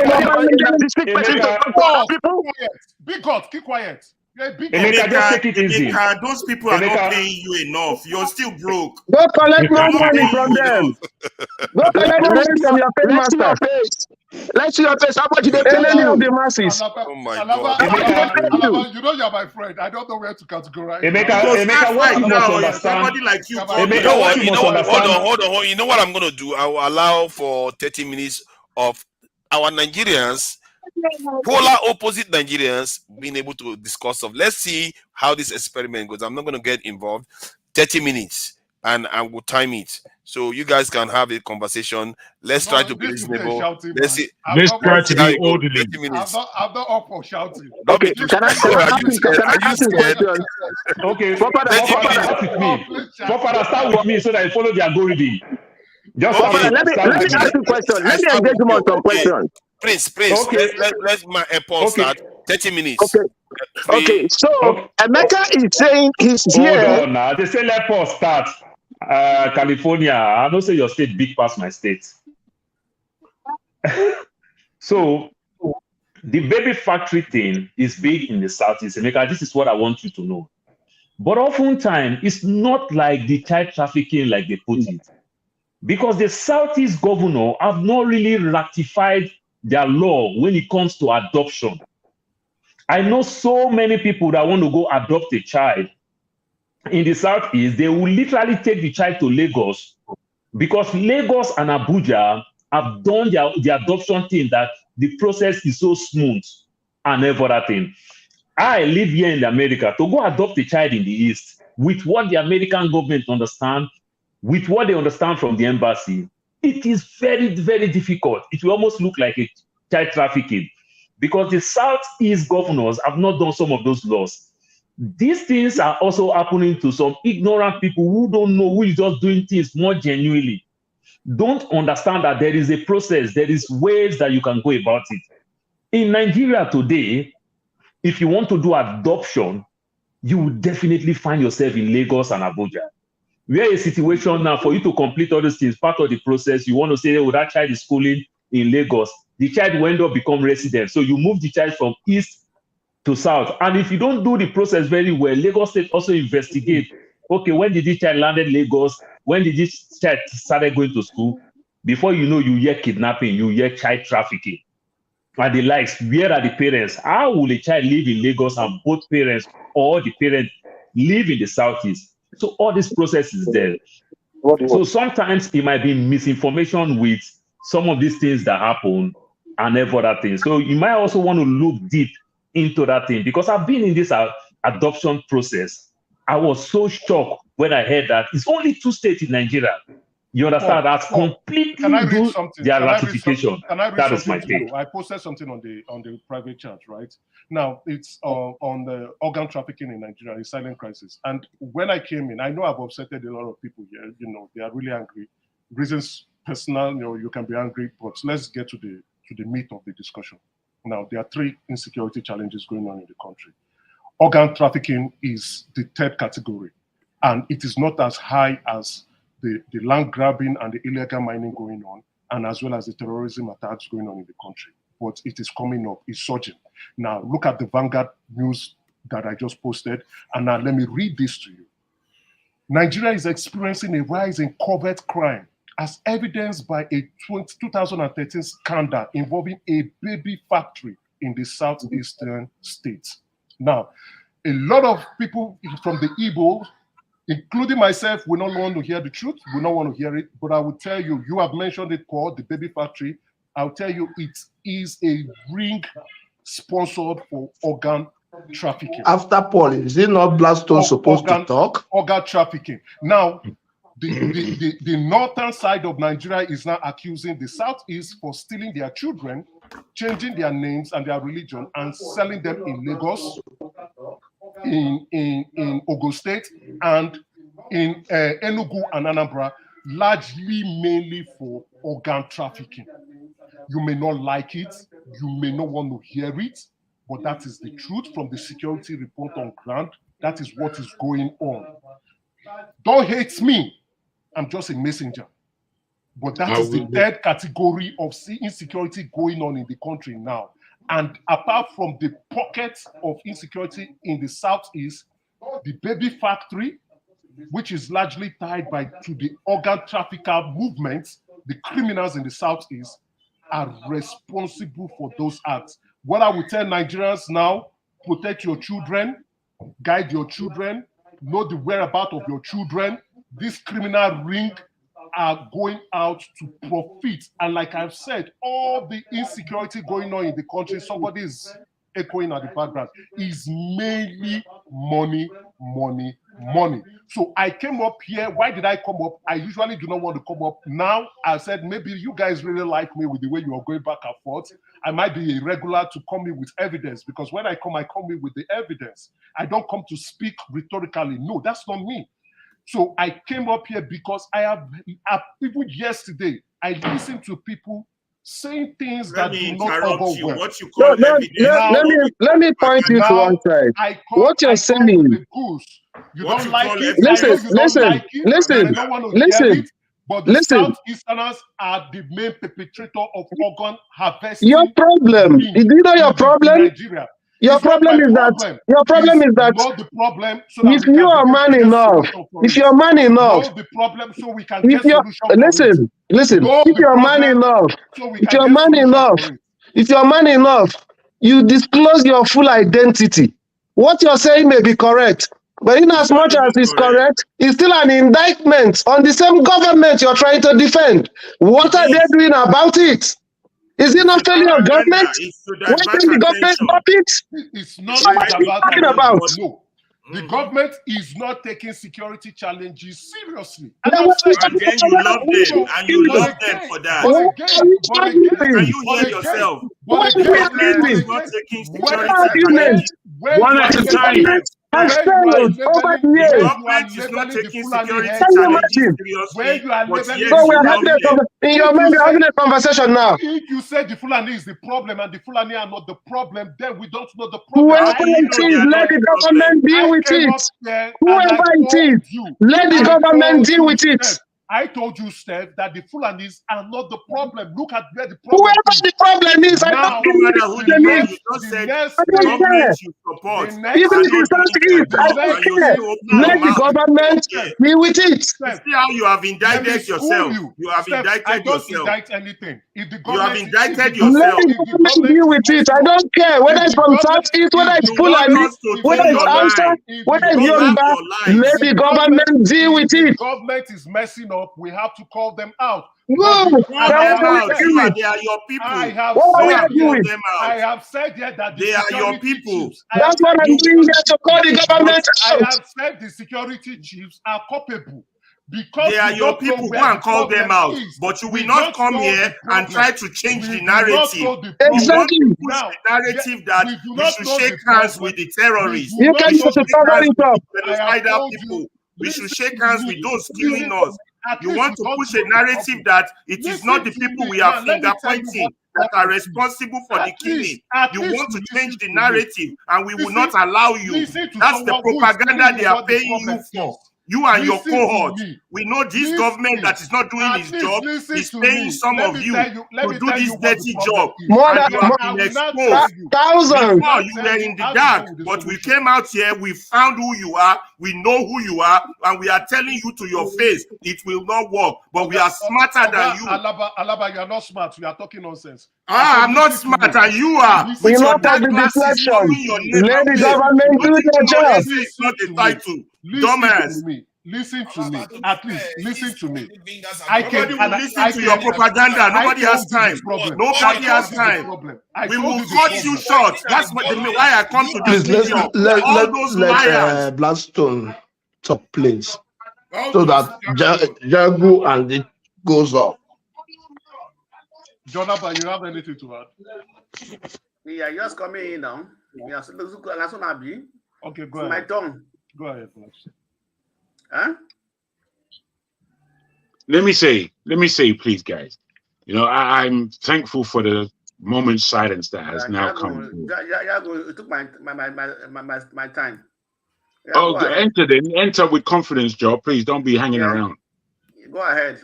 Big God, keep quiet. Emeka, just take it easy. Those people are not paying you enough. You're still broke. Go collect more money from them. Go collect money from your paymaster. Let's see your face. How much they pay you? The masses. Oh my God. You know you're my friend. I don't know where to categorize. Emeka, what you must understand. Somebody like you. Hold on. You know what I'm going to do? I will allow for 30 minutes of our Nigerians, polar opposite Nigerians, being able to discuss stuff. Let's see how this experiment goes. I'm not going to get involved. 30 minutes, and I will time it. So you guys can have a conversation. Let's try to be reasonable. Let's see. Let's try to be orderly. I'm not up for shouting. Okay, can I ask you a question? Okay, Father, start with me so that I follow the algorithm. Just let me ask you a question. Let me engage him on some questions. Prince. Okay. Let's my airport start. 30 minutes. Okay. So Emeka is saying he's here. Hold on now. They say let us start. California, I don't say your state big past my state. So the baby factory thing is big in the southeast. Emeka, this is what I want you to know. But oftentimes it's not like the child trafficking like they put it. Because the southeast governor have not really ratified their law when it comes to adoption. I know so many people that want to go adopt a child in the Southeast. They will literally take the child to Lagos because Lagos and Abuja have done the adoption thing that the process is so smooth and everything. I live here in America. To go adopt a child in the East with what the American government understand, with what they understand from the embassy, it is very, very difficult. It will almost look like a child trafficking because the Southeast governors have not done some of those laws. These things are also happening to some ignorant people who don't know, who is just doing things more genuinely. Don't understand that there is a process, there is ways that you can go about it. In Nigeria today, if you want to do adoption, you will definitely find yourself in Lagos and Abuja. We are in a situation now for you to complete all these things, part of the process. You want to say, oh, that child is schooling in Lagos. The child will end up become resident. So you move the child from east to south. And if you don't do the process very well, Lagos State also investigate, okay, when did this child landed Lagos? When did this child started going to school? Before you know, you hear kidnapping, you hear child trafficking. And the likes, where are the parents? How will a child live in Lagos and both parents or the parents live in the Southeast? So all this process is there. So sometimes it might be misinformation with some of these things that happen and every other thing. So you might also want to look deep into that thing because I've been in this adoption process. I was so shocked when I heard that it's only 2 states in Nigeria. You understand? That's completely do their ratification. That is my take. I posted something on the private chat, right? Now it's on the organ trafficking in Nigeria, the silent crisis. And when I came in, I know I've upsetted a lot of people here. You know, they are really angry. Reasons personal, you know, you can be angry, but let's get to the meat of the discussion. Now there are 3 insecurity challenges going on in the country. Organ trafficking is the 3rd category, and it is not as high as the land grabbing and the illegal mining going on, and as well as the terrorism attacks going on in the country. But it is coming up, it's surging. Now, look at the Vanguard news that I just posted, and now let me read this to you. Nigeria is experiencing a rise in covert crime as evidenced by a 2013 scandal involving a baby factory in the southeastern states. Now, a lot of people from the Igbo, including myself, we don't want to hear the truth. We don't want to hear it. But I will tell you, you have mentioned it called the baby factory. I'll tell you, it is a ring sponsored for organ trafficking. After Paul, is it not Blackstone supposed to talk? Organ trafficking. Now, the northern side of Nigeria is now accusing the southeast for stealing their children, changing their names and their religion, and selling them in Lagos, in Ogun State, and in Enugu and Anambra, largely mainly for organ trafficking. You may not like it, you may not want to hear it, but that is the truth from the security report on ground. That is what is going on. Don't hate me. I'm just a messenger. But that is the 3rd category of insecurity going on in the country now. And apart from the pockets of insecurity in the southeast, the baby factory, which is largely tied to the organ trafficker movements, the criminals in the southeast are responsible for those acts. What I will tell Nigerians now, protect your children, guide your children, know the whereabouts of your children. This criminal ring are going out to profit. And like I've said, all the insecurity going on in the country, somebody is echoing at the background, is mainly money, money, money. So I came up here. Why did I come up? I usually do not want to come up. Now I said, maybe you guys really like me with the way you are going back and forth. I might be irregular to come in with evidence, because when I come in with the evidence. I don't come to speak rhetorically. No, that's not me. So I came up here because I have even yesterday, I listened to people saying things that do not go well. What you call let me point you to one side. What you're saying. You don't like it. Listen. But the Southeasterners are the main perpetrator of organ harvesting. Your problem. Do you know your problem? Nigeria. Your problem is that not the problem. So if you are man enough, if you're man enough, know the problem so we can get solution. Listen. If you're man enough, you disclose your full identity. What you're saying may be correct, but in as much as it's correct, it's still an indictment on the same government you're trying to defend. What are they doing about it? Is it not failure of government? Why can the government stop it? It's not So what are you talking about? No. The government is not taking security challenges seriously. And then you love them, and you love them for that. Can you hear yourself? But the government is not taking security challenges. One at a time. Over the years. The government is not taking security challenges seriously. So we're having in your mind, we're having a conversation now. If you say the Fulani is the problem and the Fulani are not the problem, then we don't know the problem. Whoever it is, let the government deal with it. Whoever it is, let the government deal with it. I told you, Steph, that the Fulanis are not the problem. Look at where the problem Whoever is. the problem is, I Now, don't no matter who the problem, you just said government you support. Even if it's not it, I don't care. Let the government deal with it. See how you have indicted yourself. You have indicted I don't yourself. indict anything. If the You have government indicted Let yourself. the government deal with it. I don't care whether it's from Southeast, whether it's Fulani, whether it's Hausa, whether it's Yoruba. Let the government deal with it. The government is messing up. We have to call them out. No, They are your people. I have I have said here that they are your people. That's what I'm doing here to call the government I out. have said the security chiefs are culpable. Because They are your people. Go and call them out. But you will not come here and try to change the narrative. Exactly. You want to push the narrative that we should shake hands with the terrorists. You can We should just shake cover hands it with up. the genocidal people. We should shake hands with those killing us. You want to push a narrative that it is not the people we are finger pointing that are responsible for the killing. You want to change the narrative, and we will not allow you. That's the propaganda they are paying you for. You and your cohort. We know this government that is not doing its job is paying some of you to do this dirty job. And you have been exposed. Thousands. Before you were in the dark, but we came out here, we found who you are, we know who you are, and we are telling you to your face, it will not work. But we are smarter than you. Alaba, you are not smart. You are talking nonsense. I'm not smart, and you are. We With your not dark have the glasses covering your deflection. name Let and the face. government do their job. It's not the title. Dumbass. Listen to me. At least listen to me. Nobody will listen to your propaganda. Nobody has time. Nobody has time. We will cut you short. That's why I come to this video. All those liars. Blackstone talk, please, so that Jagu and it goes up. Jonathan, you have anything to add? Yeah, just coming in now. Yeah, so that's what I'll be. Okay, go ahead. My tongue. Go ahead, please. Huh? Let me say, please, guys. You know, I'm thankful for the moment silence that has now come. It took my time. Yeah, oh, enter with confidence, Joe. Please don't be hanging around. Go ahead.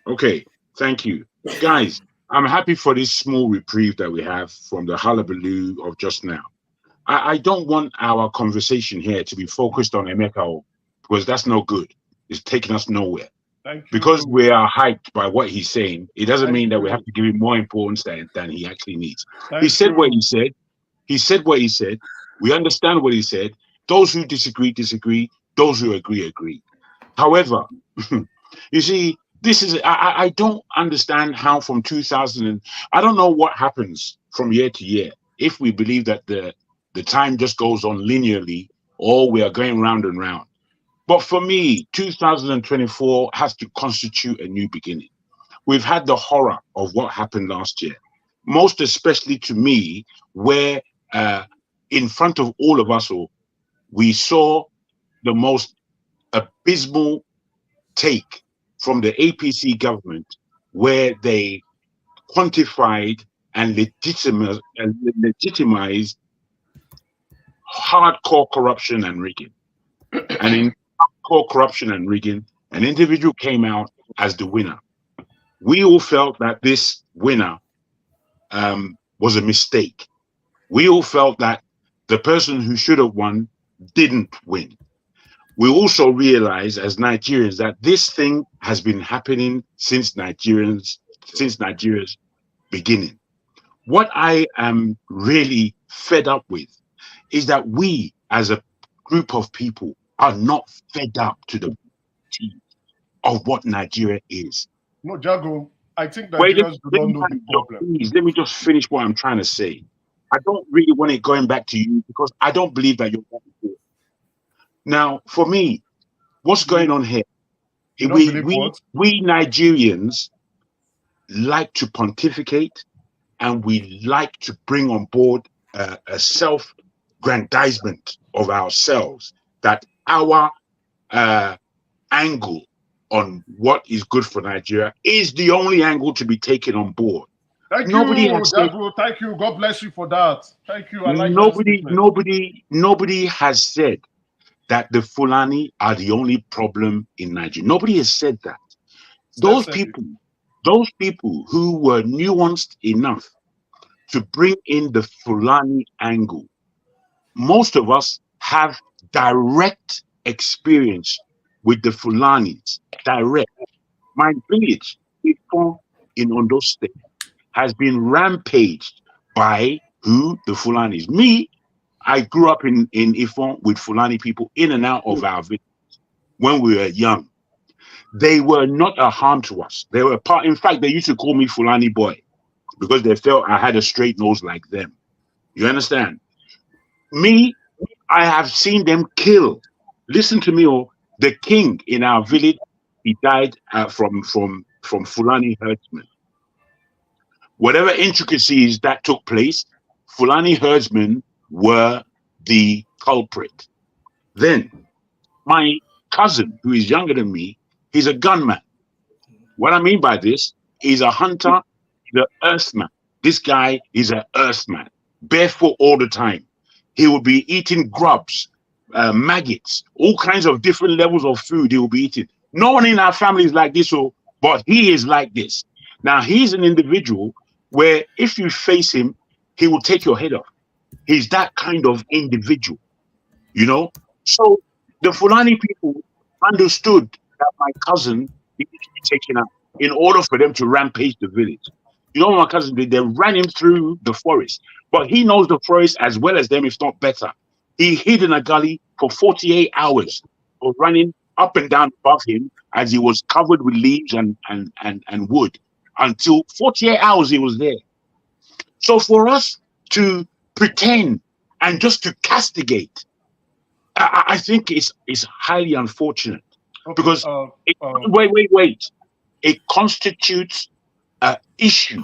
Okay, thank you, guys. I'm happy for this small reprieve that we have from the hullabaloo of just now. I don't want our conversation here to be focused on Emeka, because that's no good. It's taking us nowhere. Because we are hyped by what he's saying, it doesn't mean that we have to give him more importance than he actually needs. He said what he said. He said what he said. We understand what he said. Those who disagree, disagree. Those who agree, agree. However, you see, this is, I don't understand how from 2000, I don't know what happens from year to year. If we believe that the time just goes on linearly, or we are going round and round. But for me, 2024 has to constitute a new beginning. We've had the horror of what happened last year, most especially to me, where in front of all of us, we saw the most abysmal take from the APC government, where they quantified and legitimized hardcore corruption and rigging. And in hardcore corruption and rigging, an individual came out as the winner. We all felt that this winner was a mistake. We all felt that the person who should have won didn't win. We also realize as Nigerians that this thing has been happening since Nigeria's beginning. what I am really fed up with is that we, as a group of people, are not fed up to the T of what Nigeria is. No, Jago, I think Wait, Nigerians do not know the problem. please, let me just finish what I'm trying to say. I don't really want it going back to you because I don't believe that you're going to do it. Now, for me, what's going on here? We Nigerians like to pontificate, and we like to bring on board a self-grandizement of ourselves, that our angle on what is good for Nigeria is the only angle to be taken on board. Thank you, Jago. Thank you. God bless you for that. Thank you. I like nobody has said that the Fulani are the only problem in Nigeria. Nobody has said that. Those people who were nuanced enough to bring in the Fulani angle, most of us have direct experience with the Fulanis. Direct. My village, Ifon in Ondo State, has been rampaged by who? The Fulanis. Me, I grew up in Ifon with Fulani people in and out of our village when we were young. They were not a harm to us. They were part. In fact, they used to call me Fulani boy because they felt I had a straight nose like them. You understand? Me, I have seen them kill. Listen to me, the king in our village, he died from Fulani herdsmen. Whatever intricacies that took place, Fulani herdsmen were the culprit. Then, my cousin, who is younger than me, he's a gunman. What I mean by this, he's a hunter, the earthman. This guy is an earthman, barefoot all the time. He will be eating grubs, maggots, all kinds of different levels of food he will be eating. No one in our family is like this, but he is like this. Now, he's an individual where if you face him, he will take your head off. He's that kind of individual, you know? So the Fulani people understood that my cousin needed to be taken out in order for them to rampage the village. You know what my cousin did? They ran him through the forest. But he knows the forest as well as them, if not better. He hid in a gully for 48 hours of running up and down above him as he was covered with leaves and wood. Until 48 hours he was there. So for us to pretend and just to castigate, I think it's highly unfortunate. Okay, because wait. It constitutes an issue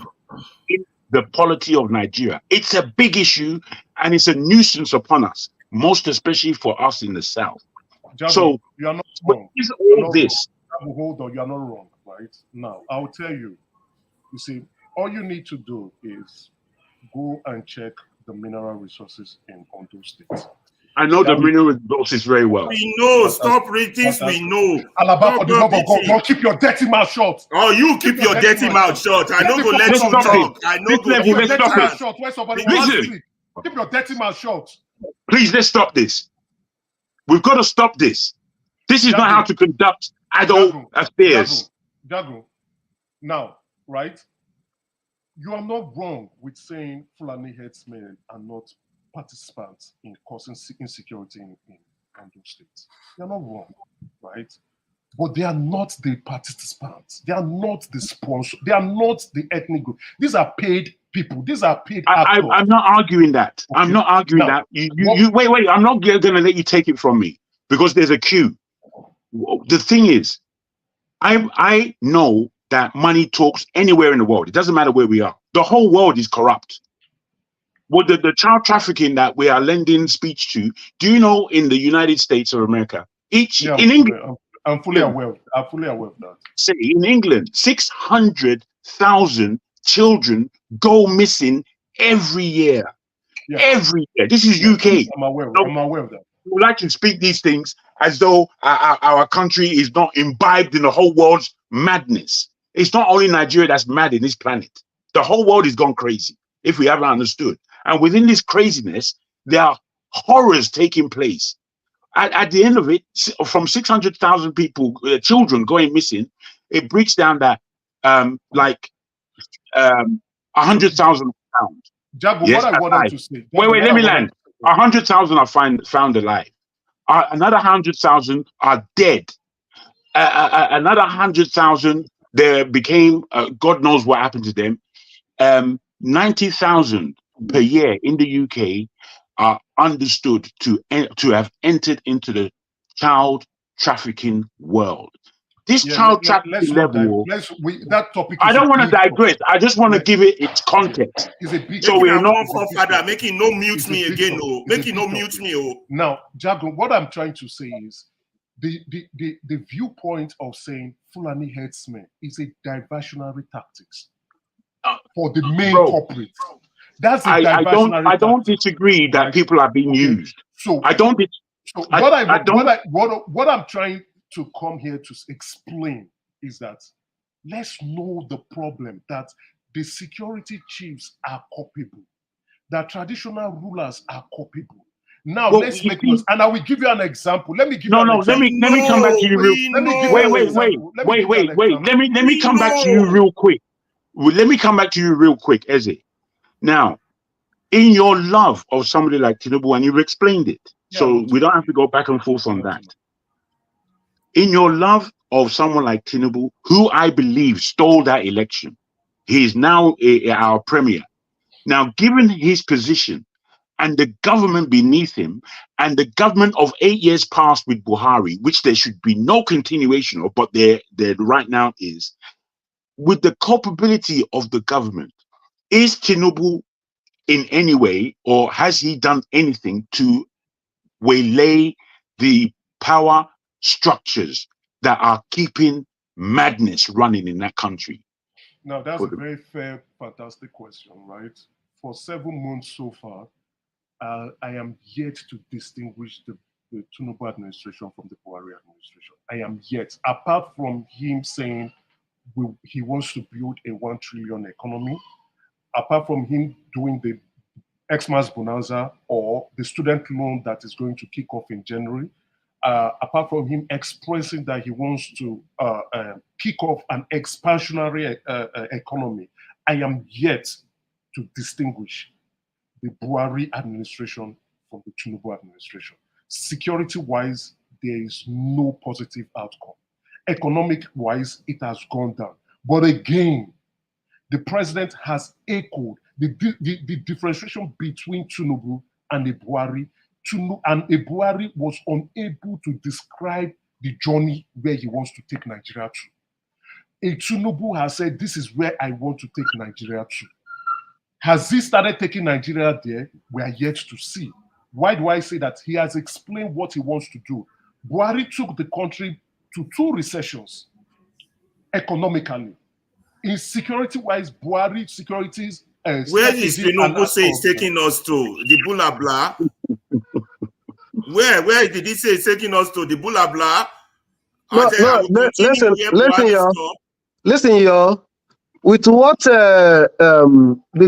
in the polity of Nigeria. It's a big issue and it's a nuisance upon us, most especially for us in the South. Jago, so you are not wrong. Hold on, you are not wrong, right? Now, I'll tell you. You see, all you need to do is go and check the mineral resources in Ondo State. I know the mineral resources very well. We know. Stop reading. We know. Alaba, for the love of God, keep your dirty mouth shut. Oh, you keep your dirty mouth shut. I know go let you talk. I know go let you talk. Listen. Keep your dirty mouth shut. Please, let's stop this. We've got to stop this. This is not how to conduct adult affairs. Jago, now, right? You are not wrong with saying Fulani herdsmen are not participants in causing insecurity in Ondo State. You're not wrong, right? But they are not the participants. They are not the sponsor. They are not the ethnic group. These are paid people. These are paid actors. I'm not arguing that. Okay. I'm not arguing that. You wait. I'm not going to let you take it from me because there's a queue. The thing is, I know that money talks anywhere in the world. It doesn't matter where we are. The whole world is corrupt. Well, the child trafficking that we are lending speech to, do you know in the United States of America, in England, I'm fully aware of that. Say in England, 600,000 children go missing every year. Yeah. Every year. This is UK. I'm aware of that. We would like to speak these things as though our country is not imbibed in the whole world's madness. It's not only Nigeria that's mad in this planet. The whole world has gone crazy, if we haven't understood. And within this craziness, there are horrors taking place. At the end of it, from 600,000 people, children going missing, it breaks down that 100,000 found. Jago, Yes, what I wanted alive. to say. Wait, let me land. 100,000 are found alive. Another 100,000 are dead. Another 100,000, they became, God knows what happened to them. 90,000 per year in the UK are understood to have entered into the child trafficking world. This child trafficking level, that topic. I don't want to digress. I just want to give it its context. So we're not father making no mute me again. No, making no mute me. Oh, now, Jago, what I'm trying to say is the viewpoint of saying Fulani headsmen is a diversionary tactics for the main culprit. That's a diversionary I don't disagree that people are being used. So I don't. So what I'm trying to come here to explain is that let's know the problem, that the security chiefs are culpable, that traditional rulers are culpable. Now let's make this, and I will give you an example. Let me give you an example. Let me come back to you Let me come back to you real quick. Let me come back to you real quick, Eze. Now, in your love of somebody like Tinubu, and you've explained it, so we don't have to go back and forth on that. In your love of someone like Tinubu, who I believe stole that election, he is now our premier. Now, given his position and the government beneath him, and the government of 8 years past with Buhari, which there should be no continuation of, but there right now is, with the culpability of the government, is Tinubu in any way, or has he done anything to waylay the power structures that are keeping madness running in that country? Now, that's a very fair, fantastic question, right? For 7 months so far, I am yet to distinguish the Tinubu administration from the Buhari administration. I am yet, apart from him saying he wants to build a 1 trillion economy, apart from him doing the Xmas Bonanza or the student loan that is going to kick off in January, apart from him expressing that he wants to kick off an expansionary economy, I am yet to distinguish the Buhari administration from the Tinubu administration. Security-wise, there is no positive outcome. Economic-wise, it has gone down. But again, the president has echoed the differentiation between Tinubu and Buhari. And Buhari was unable to describe the journey where he wants to take Nigeria to. Tinubu has said, this is where I want to take Nigeria to. Has he started taking Nigeria there? We are yet to see. Why do I say that? He has explained what he wants to do. Buhari took the country to 2 recessions economically. In security-wise, Buhari securities. Where is Tinubu say he's taking us to? The blah blah. Where did he say he's taking us to? The blah blah. Listen, y'all. With what the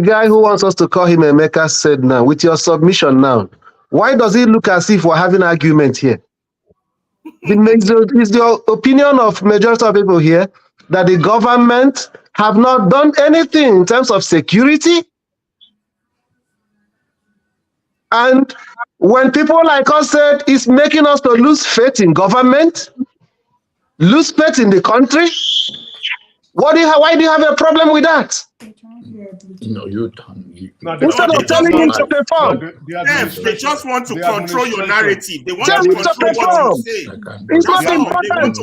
guy who wants us to call him Emeka said now, with your submission now, why does it look as if we're having an argument here? Is the opinion of majority of people here that the government have not done anything in terms of security? And when people like us said it's making us to lose faith in government, lose faith in the country, why do you have a problem with that? No, you don't. Instead of telling him to perform. They just want to control your narrative. They want to control what you say. It's not important.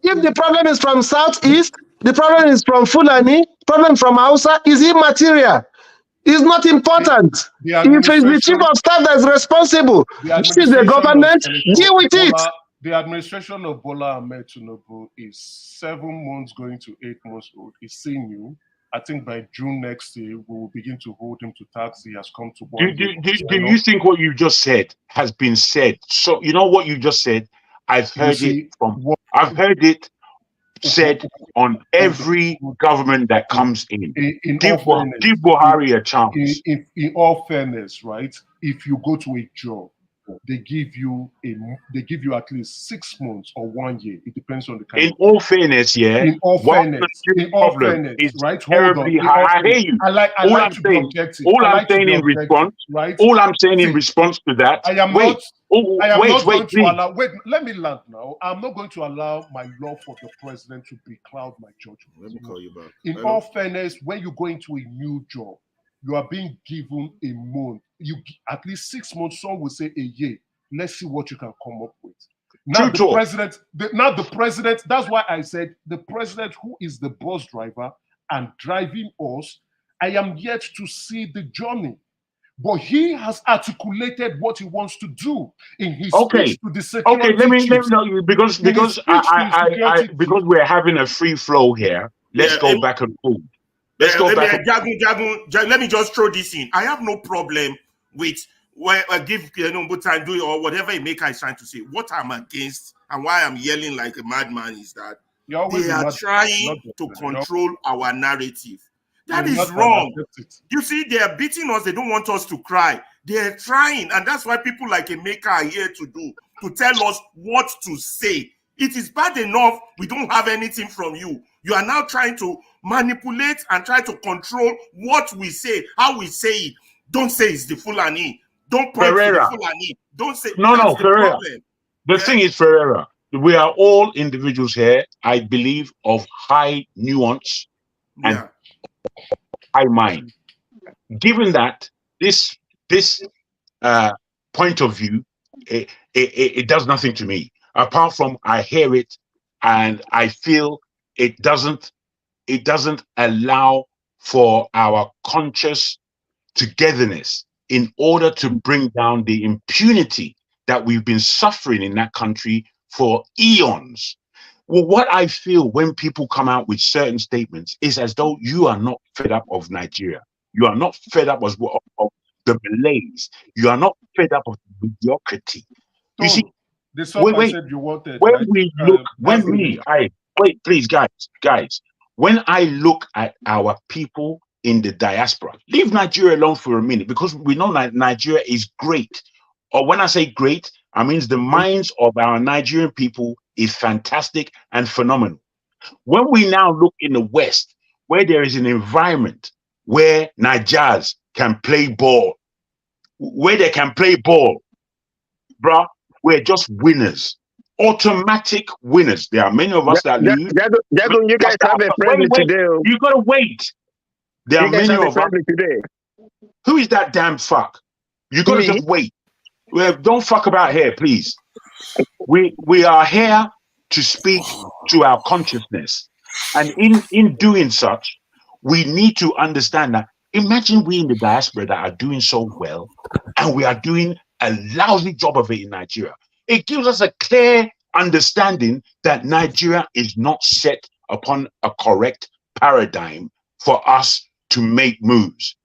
If the problem is from Southeast, the problem is from Fulani, problem from Hausa, is immaterial. It's not important. If it's the chief of staff that is responsible, this is the government, deal with it. The administration of Bola Ahmed Tinubu is 7 months going to 8 months old. He's senior. I think by June next year, we will begin to hold him to tax. He has come to one. Do you think what you just said has been said? So you know what you just said? I've heard it said on every government that comes in. Give Buhari a chance. In all fairness, right? If you go to a job they give you at least 6 months or 1 year. It depends on the kind. In all fairness, yeah. In all fairness, is right? Hold terribly on. high. I hear you. I like to be objective. All I'm saying in response, right? All I'm saying in response to that. I am wait, not wait, going to please. allow. Wait, let me land now. I'm not going to allow my love for the president to becloud my judgment. Let me call you back. In all fairness, when you go into a new job, you are being given a month. You at least 6 months. Some will say a year. Let's see what you can come up with. Now the president. That's why I said the president, who is the bus driver and driving us. I am yet to see the journey, but he has articulated what he wants to do in his speech to the security. Okay, let me know because we're having a free flow here. Let's go back and forth. Let me just throw this in. I have no problem with give time do or whatever Emeka is trying to say. What I'm against and why I'm yelling like a madman is that they are trying to control our narrative. That is wrong. You see, they are beating us. They don't want us to cry. They are trying, and that's why people like Emeka are here to tell us what to say. It is bad enough we don't have anything from you. You are now trying to manipulate and try to control what we say, how we say it. Don't say it's the Fulani. Don't point to the Fulani. Don't say no, Ferreira. The thing is, Ferreira, we are all individuals here, I believe, of high nuance and high mind. Given that this point of view, it does nothing to me. Apart from I hear it and I feel it doesn't allow for our conscious togetherness in order to bring down the impunity that we've been suffering in that country for eons. Well, what I feel when people come out with certain statements is as though you are not fed up of Nigeria. You are not fed up of the malaise. You are not fed up of mediocrity. You see, please, guys, when I look at our people in the diaspora, leave Nigeria alone for a minute, because we know that Nigeria is great. Or when I say great, I mean the minds of our Nigerian people is fantastic and phenomenal. When we now look in the West, where there is an environment where Nigerians can play ball, bruh, we're just winners, automatic winners. There are many of us that lose. You guys have a friendly today. You gotta wait. There are many of us today. Who is that damn fuck? You gotta just wait. Well, don't fuck about here, please. We are here to speak to our consciousness, and in doing such, we need to understand that. Imagine we in the diaspora that are doing so well, and we are doing a lousy job of it in Nigeria. It gives us a clear understanding that Nigeria is not set upon a correct paradigm for us to make moves.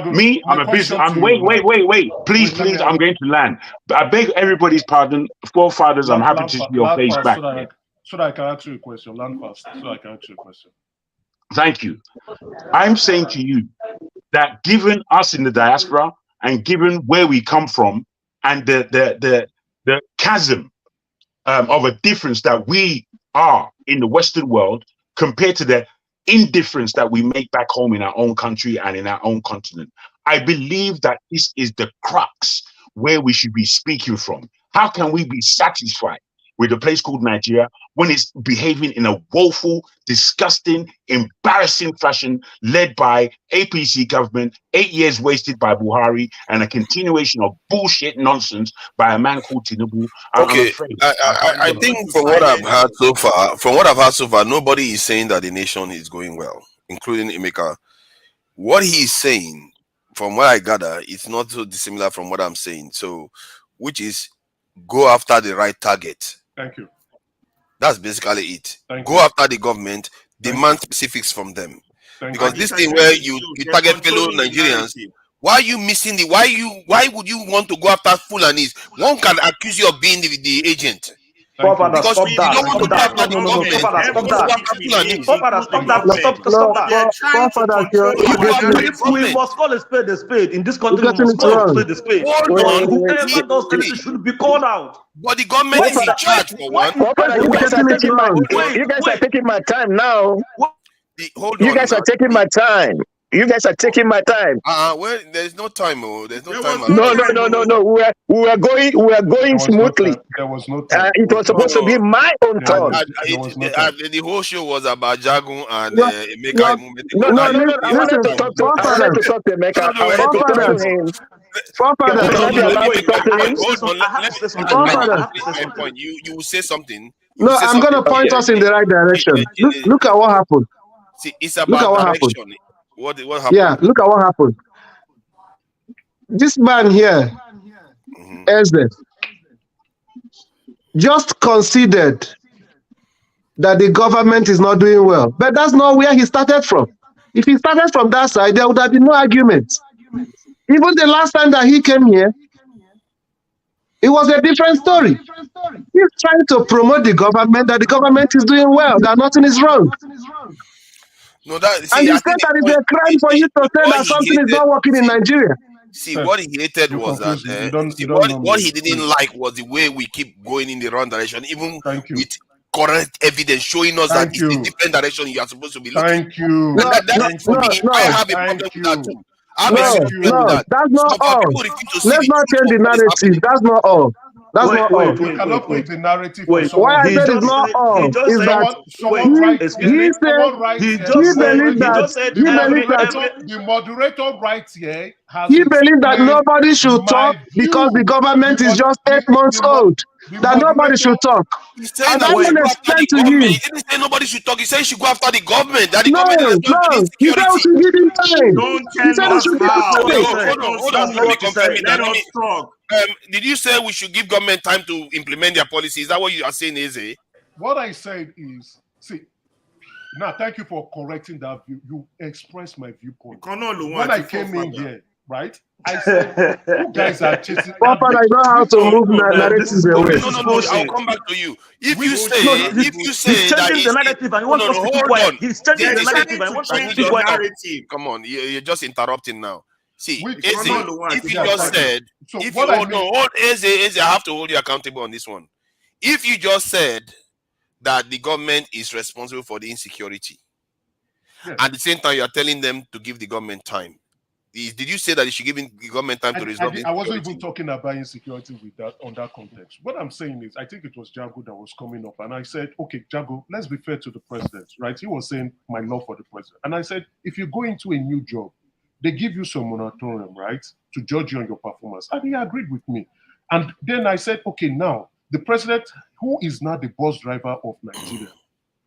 Me, I'm a business. Wait. Please, I'm going to land. I beg everybody's pardon. Forefathers, I'm happy to see your face back. So that I can answer your question. Land fast, so I can answer your question. Thank you. I'm saying to you that given us in the diaspora and given where we come from and the chasm of a difference that we are in the Western world compared to the indifference that we make back home in our own country and in our own continent, I believe that this is the crux where we should be speaking from. How can we be satisfied with a place called Nigeria when it's behaving in a woeful, disgusting, embarrassing fashion led by APC government, 8 years wasted by Buhari, and a continuation of bullshit nonsense by a man called Tinubu? Okay, I think from what I've heard so far, nobody is saying that the nation is going well, including Emeka. What he is saying, from what I gather, it's not so dissimilar from what I'm saying. So, which is go after the right target. Thank you. That's basically it. Go after the government, demand specifics from them. Because this thing where you target fellow Nigerians, why are you missing the why would you want to go after Fulanis? One can accuse you of being the agent. Forefather, stop that. You don't want to talk about the government. Forefather, stop that. Stop that. We must call a spade. In this country, we must call a spade. Whoever does anything should be called out. But the government is in charge for one. You guys are taking my time now. Hold you on. guys are taking my time. You guys are taking my time. Well, there's no time. There's no time. No. We were going smoothly. There was no time. It was supposed to be my own turn. The whole show was about Jagun and Emeka. No. I wanted to talk to Emeka. I wanted to talk to him. You will say something. No, I'm going to point us in the right direction. Look at what happened. See, it's about direction. What happened? Yeah, look at what happened. This man here, Ezra, just considered that the government is not doing well. But that's not where he started from. If he started from that side, there would have been no argument. Even the last time that he came here, it was a different story. He's trying to promote the government, that the government is doing well, that nothing is wrong. No, and he said that it's a crime for you to say that something is not working in Nigeria. See, what he hated was that what he didn't like was the way we keep going in the wrong direction, even with correct evidence showing us that it's the different direction you are supposed to be looking. Thank you. I have a problem with that too. That's not all. Let's not change the narrative. That's not all. That's not all. We cannot put the narrative. Why I said it's not all is that the moderator right here has he believes that nobody should talk because the government is just 8 months old. That nobody should talk. And I want to explain to you. He didn't say nobody should talk. He said he should go after the government. That the No. He said we should give him time. He said we should give him time. Hold on. Let me confirm it. Did you say we should give government time to implement their policy? Is that what you are saying, Eze? What I said is, see, now thank you for correcting that view. You expressed my viewpoint. When I came in here, right? I said, you guys are chasing. Papa, I know how to move narratives away. No. I'll come back to you. If you say he's changing the narrative and he wants us to keep quiet. He's changing the narrative and he wants us to keep quiet. Come on, you're just interrupting now. See, if you just said, I have to hold you accountable on this one. If you just said that the government is responsible for the insecurity, at the same time you are telling them to give the government time, did you say that you should give the government time to resolve it? I wasn't even talking about insecurity with that on that context. What I'm saying is, I think it was Jago that was coming up, and I said, okay, Jago, let's be fair to the president, right? He was saying my love for the president, and I said, if you go into a new job, they give you some moratorium, right, to judge you on your performance, and he agreed with me. And then I said, okay, now the president, who is now the bus driver of Nigeria,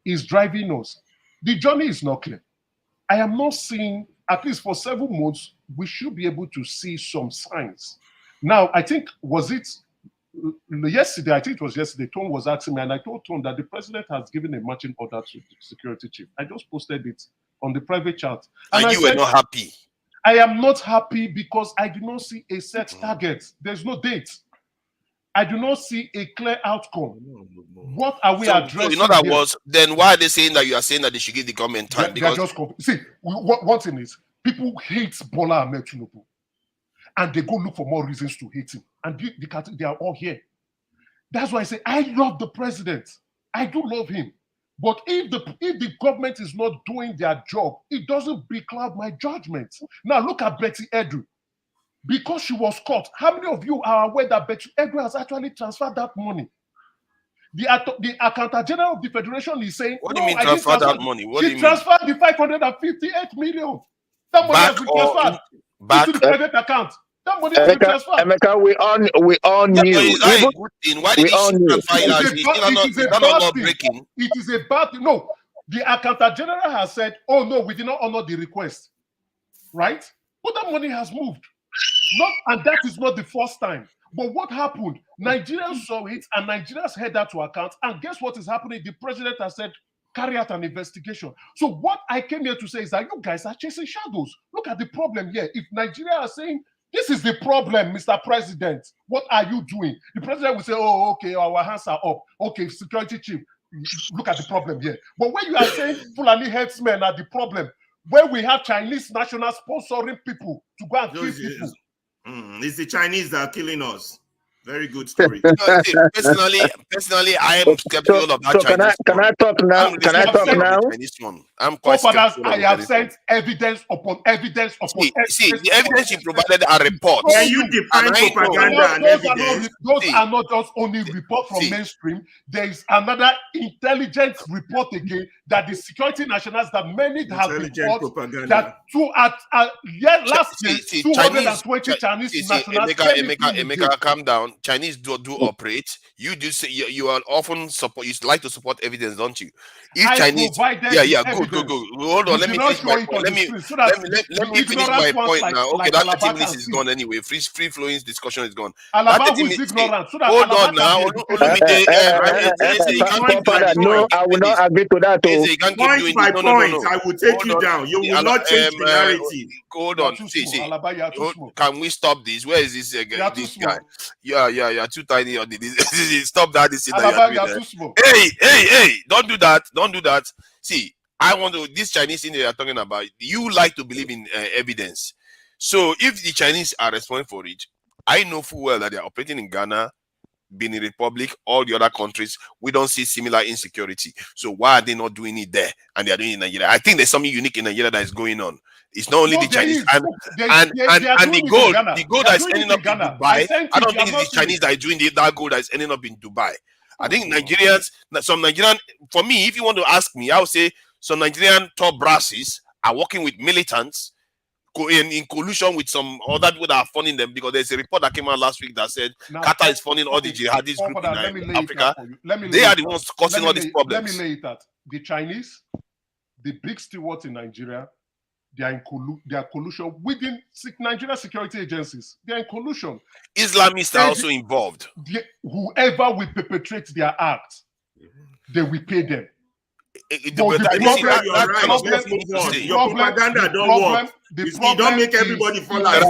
is driving us. The journey is not clear. I am not seeing, at least for 7 months, we should be able to see some signs. Now, I think, was it yesterday? I think it was yesterday. Tom was asking me, and I told Tom that the president has given a marching order to the security chief. I just posted it on the private chat. And you were not happy? I am not happy because I do not see a set target. There's no date. I do not see a clear outcome. What are we addressing? So in other words, then why are they saying that you are saying that they should give the government time? They're just see, one thing is, people hate Bola Ahmed Tinubu, and they go look for more reasons to hate him. And they are all here. That's why I say I love the president. I do love him. But if the government is not doing their job, it doesn't becloud my judgment. Now look at Betty Edu. Because she was caught, how many of you are aware that Betty Edu has actually transferred that money? The Accountant General of the Federation is saying, what do you mean transfer that money? What do you mean? She transferred the 558 million. That money has been transferred into the private account. That money has been transferred. Emeka, we all knew. Why did she transfer it? It is a bad thing. No, the Accountant General has said, oh no, we did not honor the request. Right? But that money has moved. And that is not the first time. But what happened? Nigerians saw it and Nigerians held that to account. And guess what is happening? The president has said, carry out an investigation. So what I came here to say is that you guys are chasing shadows. Look at the problem here. If Nigeria are saying This is the problem, Mr. President. What are you doing? The president will say, oh, okay, our hands are up. Okay, security chief, look at the problem here. But when you are saying Fulani headsmen are the problem, when we have Chinese nationals sponsoring people to go and kill people. It's the Chinese that are killing us. Very good story. Personally, I am skeptical of that Chinese Can I talk now? Can I talk now? I'm quite skeptical. I have sent evidence upon evidence upon evidence. See, the evidence you provided are reports. Can you define propaganda and evidence? Those are not just only reports from mainstream. There is another intelligence report again that the security nationals that many have reported that last year 220 Chinese nationals. Emeka, calm down. Chinese do operate. You do say you are often support. You like to support evidence, don't you? If Chinese, good. Hold on, let me finish my point. Let me finish my point now. Okay, that 30 minutes is gone anyway. Free flowing discussion is gone. Hold on now. No, I will not agree to that. Point by point, I will take you down. You will not change the narrative. Hold on. Can we stop this? Where is this guy? You're too tiny on this. Stop that. This hey, don't do that. See, I want to, this Chinese thing they are talking about, you like to believe in evidence. So if the Chinese are responsible for it, I know full well that they are operating in Ghana, Benin Republic, all the other countries. We don't see similar insecurity. So why are they not doing it there and they are doing it in Nigeria? I think there's something unique in Nigeria that is going on. It's not only the Chinese and the gold that is ending up in Dubai. I don't think it's the Chinese that is doing that gold that is ending up in Dubai. I think some Nigerian, for me, if you want to ask me, I would say some Nigerian top brasses are working with militants in collusion with some other people that are funding them, because there's a report that came out last week that said Qatar is funding all the jihadist groups in Africa. They are the ones causing all these problems. Let me lay it out. The Chinese, the big stewards in Nigeria, they are collusion within Nigerian security agencies. They are in collusion. Islamists are also involved. Whoever will perpetrate their act, they will pay them. Your propaganda don't work. You don't make everybody fall out.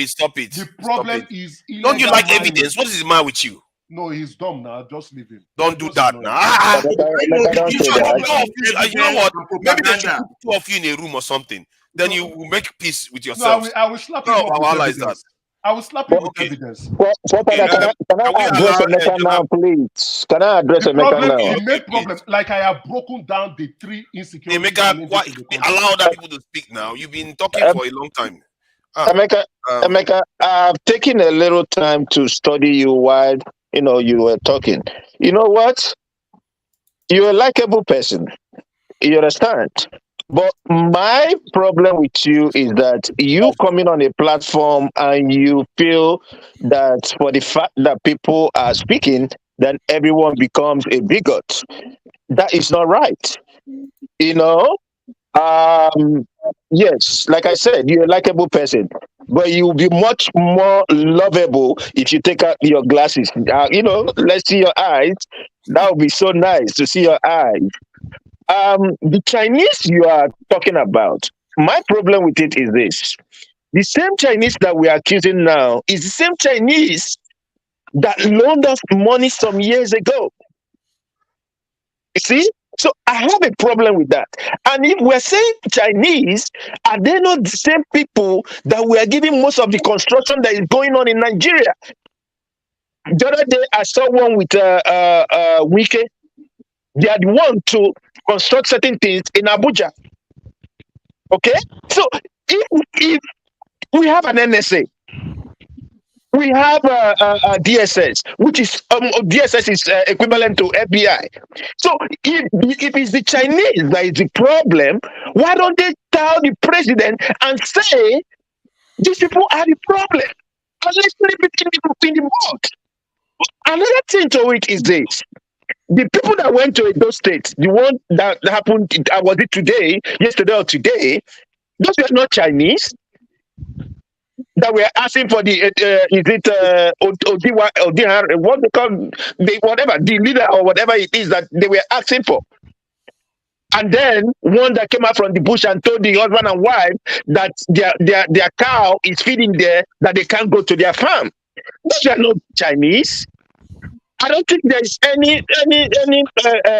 Stop it. The problem is, don't you like evidence? What is the matter with you? No, he's dumb now. Just leave him. Don't do that now. You know what? Maybe they should put two of you in a room or something. Then you will make peace with yourself. No, I will slap you with evidence. I will slap you with evidence. Can I address Emeka now, please? Can I address Emeka now? The main problem, like I have broken down the three insecurities. Emeka, allow other people to speak now. You've been talking for a long time. Emeka, I've taken a little time to study you while you were talking. You know what? You're a likable person. You understand? But my problem with you is that you coming on a platform and you feel that for the fact that people are speaking, then everyone becomes a bigot. That is not right. Yes, like I said, you're a likable person, but you'll be much more lovable if you take out your glasses. Let's see your eyes. That would be so nice to see your eyes. The Chinese you are talking about, my problem with it is this. The same Chinese that we are accusing now is the same Chinese that loaned us money some years ago. You see? So I have a problem with that. And if we're saying Chinese, are they not the same people that we are giving most of the construction that is going on in Nigeria? The other day I saw one with Wike. They are the one to construct certain things in Abuja. Okay? So if we have an NSA, we have a DSS, which is DSS is equivalent to FBI. So if it's the Chinese that is the problem, why don't they tell the president and say these people are the problem? And let's leave it in the board. Another thing to it is this. The people that went to those states, the one that happened, was it today, yesterday or today, those were not Chinese that were asking for the, what they call, whatever, the leader or whatever it is that they were asking for. And then one that came out from the bush and told the husband and wife that their cow is feeding there, that they can't go to their farm. Those are not Chinese. I don't think there's any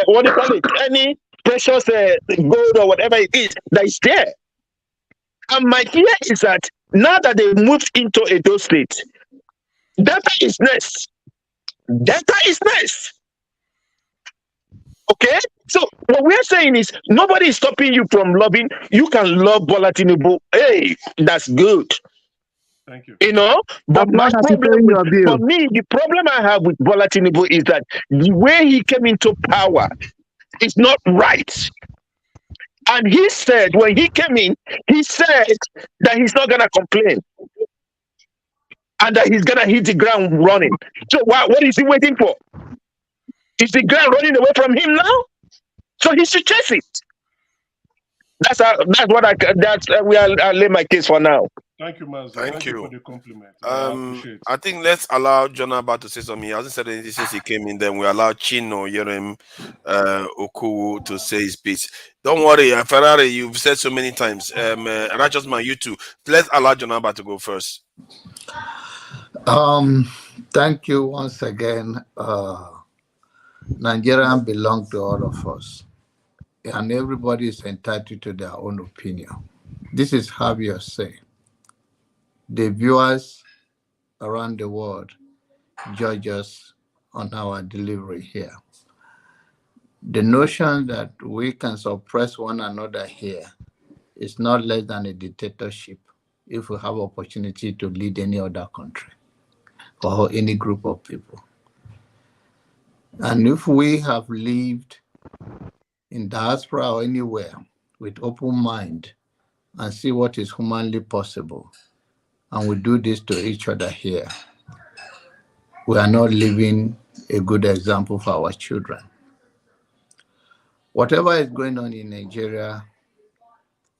what do you call it? Any precious gold or whatever it is that is there. And my fear is that now that they moved into Edo State, Delta is next. Delta is next. Okay? So what we're saying is nobody is stopping you from loving. You can love Bola Tinubu. Hey, that's good. Thank you. You know, but my problem for me, the problem I have with Bola Tinubu is that the way he came into power is not right. And he said, when he came in, he said that he's not gonna complain and that he's gonna hit the ground running. So what is he waiting for? Is the ground running away from him now? So he should chase it. That's what I'll lay my case for now. Thank you, Mazi. Thank you For the compliment. I think let's allow John Abba to say something. He hasn't said anything since he came in. Then we allow Chino, Yerem, Okuwu to say his piece. Don't worry, Ferrari, you've said so many times. Righteous Man, you too. Let's allow John Abba to go first. Thank you once again. Nigeria belongs to all of us, and everybody is entitled to their own opinion. This is Javier say. The viewers around the world judge us on our delivery here. The notion that we can suppress one another here is not less than a dictatorship if we have opportunity to lead any other country or any group of people. And if we have lived in diaspora or anywhere with open mind and see what is humanly possible, and we do this to each other here, we are not living a good example for our children. Whatever is going on in Nigeria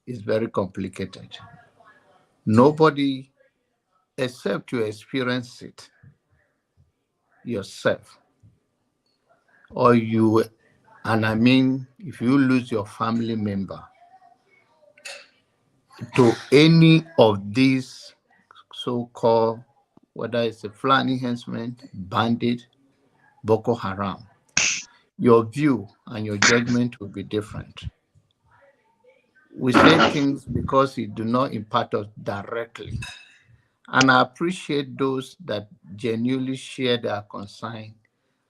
is very complicated. Nobody, except you experience it yourself, or you, and I mean, if you lose your family member to any of these so-called, whether it's a Fulani henchman, bandit, Boko Haram, your view and your judgment will be different. We say things because it do not impact us directly. And I appreciate those that genuinely share their concern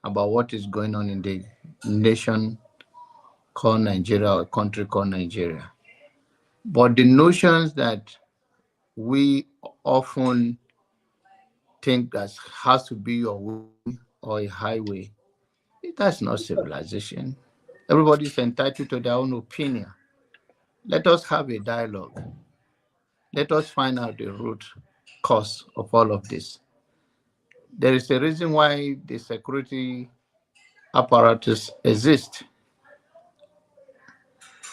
about what is going on in the nation called Nigeria, or country called Nigeria. But the notions that we often think that has to be your way or a highway, that's not civilization. Everybody is entitled to their own opinion. Let us have a dialogue. Let us find out the root cause of all of this. There is a reason why the security apparatus exists.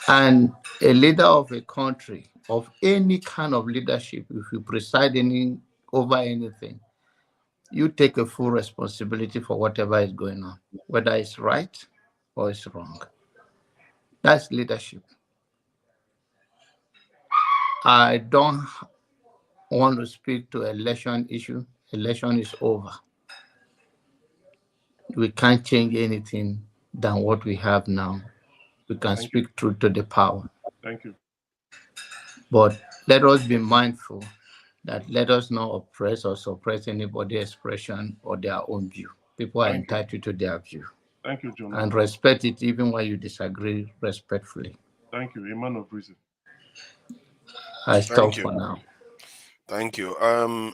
And a leader of a country, of any kind of leadership, if you preside over anything, you take a full responsibility for whatever is going on, whether it's right or it's wrong. That's leadership. I don't want to speak to election issue. Election is over. We can't change anything than what we have now. We can speak truth to the power. Thank you. But let us be mindful that let us not oppress or suppress anybody's expression or their own view. People are entitled to their view. Thank you, John. And respect it even when you disagree respectfully. Thank you. A man of reason. I stop for now. Thank you.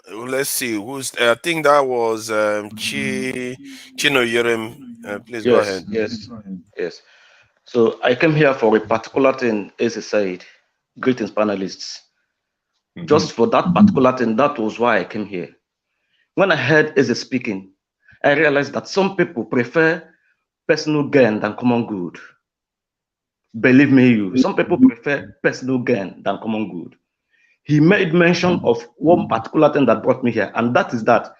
Let's see. I think that was Chino Yerem. Please go ahead. Yes. So I came here for a particular thing, as I said. Greetings, panelists. Just for that particular thing, that was why I came here. When I heard Eze speaking, I realized that some people prefer personal gain than common good. Believe me, some people prefer personal gain than common good. He made mention of one particular thing that brought me here, and that is that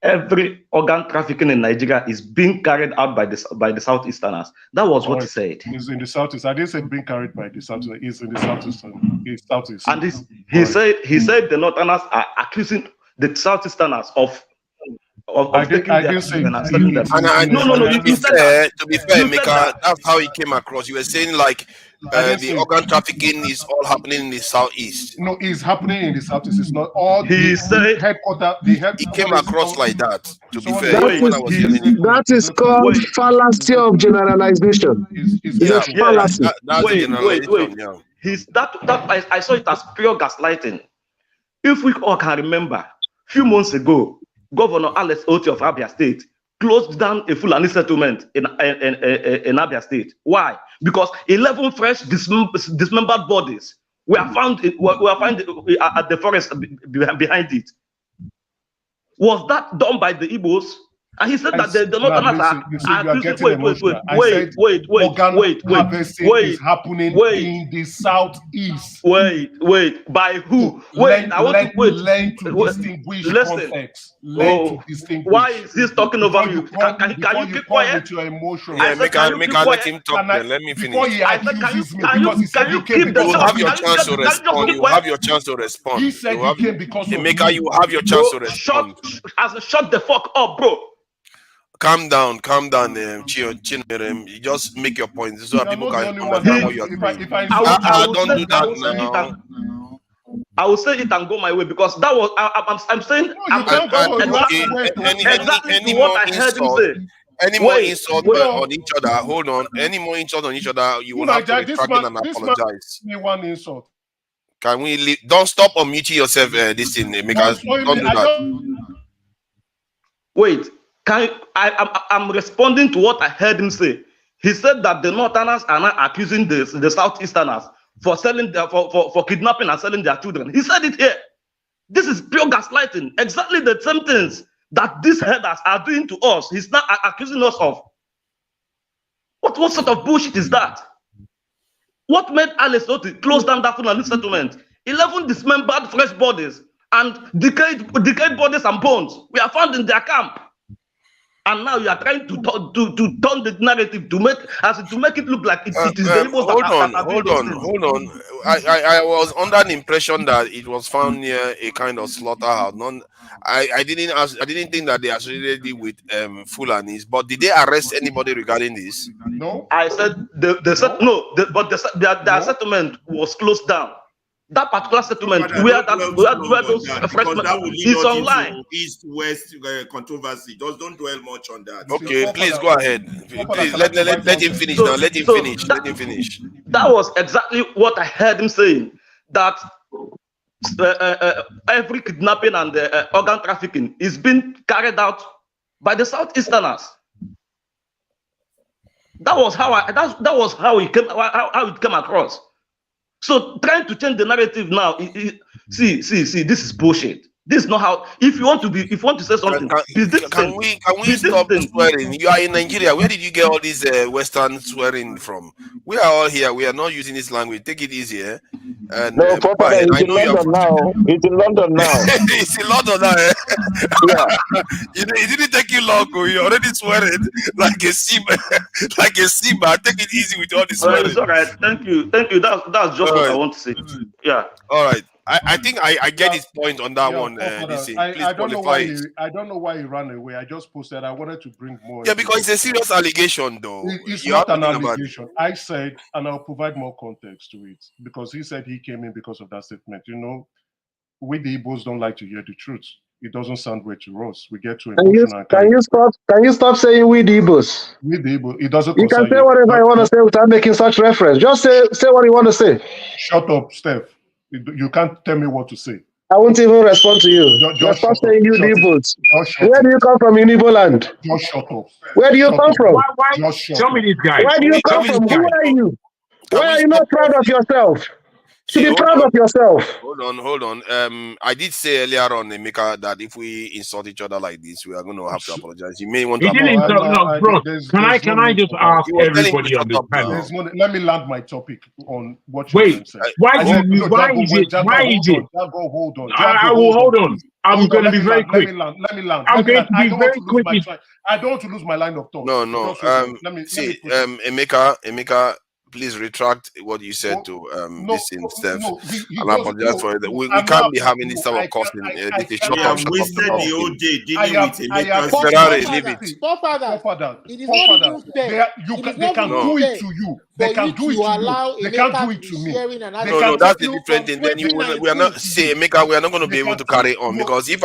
every organ trafficking in Nigeria is being carried out by the Southeasterners. That was what he said. He's in the Southeast. I didn't say being carried by the Southeast. He's in the Southeast. He's Southeast. And he said the Northerners are accusing the Southeasterners of taking their children and selling them. To be fair, Emeka, that's how he came across. You were saying like the organ trafficking is all happening in the Southeast. No, it's happening in the Southeast. It's not all. He said headquarters. He came across like that. To be fair, that is called fallacy of generalization. It's a fallacy. Wait. I saw it as pure gaslighting. If we all can remember, a few months ago, Governor Alex Oti of Abia State closed down a Fulani settlement in Abia State. Why? Because 11 fresh dismembered bodies were found at the forest behind it. Was that done by the Igbos? And he said that the Northerners is happening in the Southeast. Wait. By who? Learn to distinguish context. Why is this talking over you? Can you keep quiet? With your emotions. Yeah, let him talk. Let me finish. Before he accuses me because he said you came because you have your chance to respond. You have your chance to respond. He said he came because of Emeka, you have your chance to respond. Shut the fuck up, bro. Calm down, Chinmerem. You just make your point so that people can understand what you are saying. Don't do that now. I will say it and go my way because that was I'm saying exactly what I heard him say. Any more insult on each other? Hold on. Any more insult on each other? You will have to retract it and apologize. One insult. Can we leave? Don't stop unmuting yourself. This thing, because don't do that. Wait. I'm responding to what I heard him say. He said that the Northerners are now accusing the Southeasterners for selling for kidnapping and selling their children. He said it here. This is pure gaslighting. Exactly the same things that these headers are doing to us. He's not accusing us of. What sort of bullshit is that? What made Alice Oti close down that Fulani settlement? 11 dismembered fresh bodies and decayed bodies and bones were found in their camp. And now you are trying to turn the narrative to make it look like it is the Igbos Hold on. I was under the impression that it was found near a kind of slaughterhouse. I didn't think that they associated with Fulanis. But did they arrest anybody regarding this? No. I said their settlement was closed down. That particular settlement where those freshmen is online. East-West controversy. Just don't dwell much on that. Okay, please go ahead. Please let him finish now. Let him finish. That was exactly what I heard him saying. That every kidnapping and organ trafficking is being carried out by the Southeasterners. That was how it came across. So trying to change the narrative now, see, this is bullshit. This is not how. If you want to say something, can we stop swearing? You are in Nigeria. Where did you get all this Western swearing from? We are all here. We are not using this language. Take it easy, eh? And, no, Papa, it's in London now. It's in London now. It's in London now. Eh? Yeah. It didn't take you long. You already swearing like a Simba. Take it easy with all this swearing. It's all right. Thank you. That's just what I want to say. Yeah. All right. I think I get his point on that one. I don't know why he ran away. I just posted. I wanted to bring more. Yeah, because it's a serious allegation, though. It's not an allegation. I said, and I'll provide more context to it, because he said he came in because of that statement. You know, we the Igbos don't like to hear the truth. It doesn't sound weird to us. We get too emotional. Can you stop saying we the Igbos? We the Igbos. It doesn't. You can say whatever you want to say without making such reference. Just say what you want to say. Shut up, Steph. You can't tell me what to say. I won't even respond to you. Just stop saying you Igbos. Where do you come from in Igbo land? Just shut up. Where do you come from? Tell me this guy. Where do you come from? Who are you? Why are you not proud of yourself? To be proud of yourself. Hold on. I did say earlier on, Emeka, that if we insult each other like this, we are going to have to apologize. You may want to apologize. No, bro. Can I just ask everybody on the panel? Let me land my topic on what you said. Why is it? Hold on. I will hold on. I'm going to be very quick. Let me land. I'm going to be very quick. I don't want to lose my line of thought. No. Emeka, please retract what you said to this in Steph. And I apologize for it. We can't be having this type of cussing. Shut up. Wasted the whole day dealing with Emeka. Ferrari, leave it. They can do it to you. They can do it to you. They can't do it to me. No, that's a different thing. Then we are not saying, Emeka, we are not going to be able to carry on because if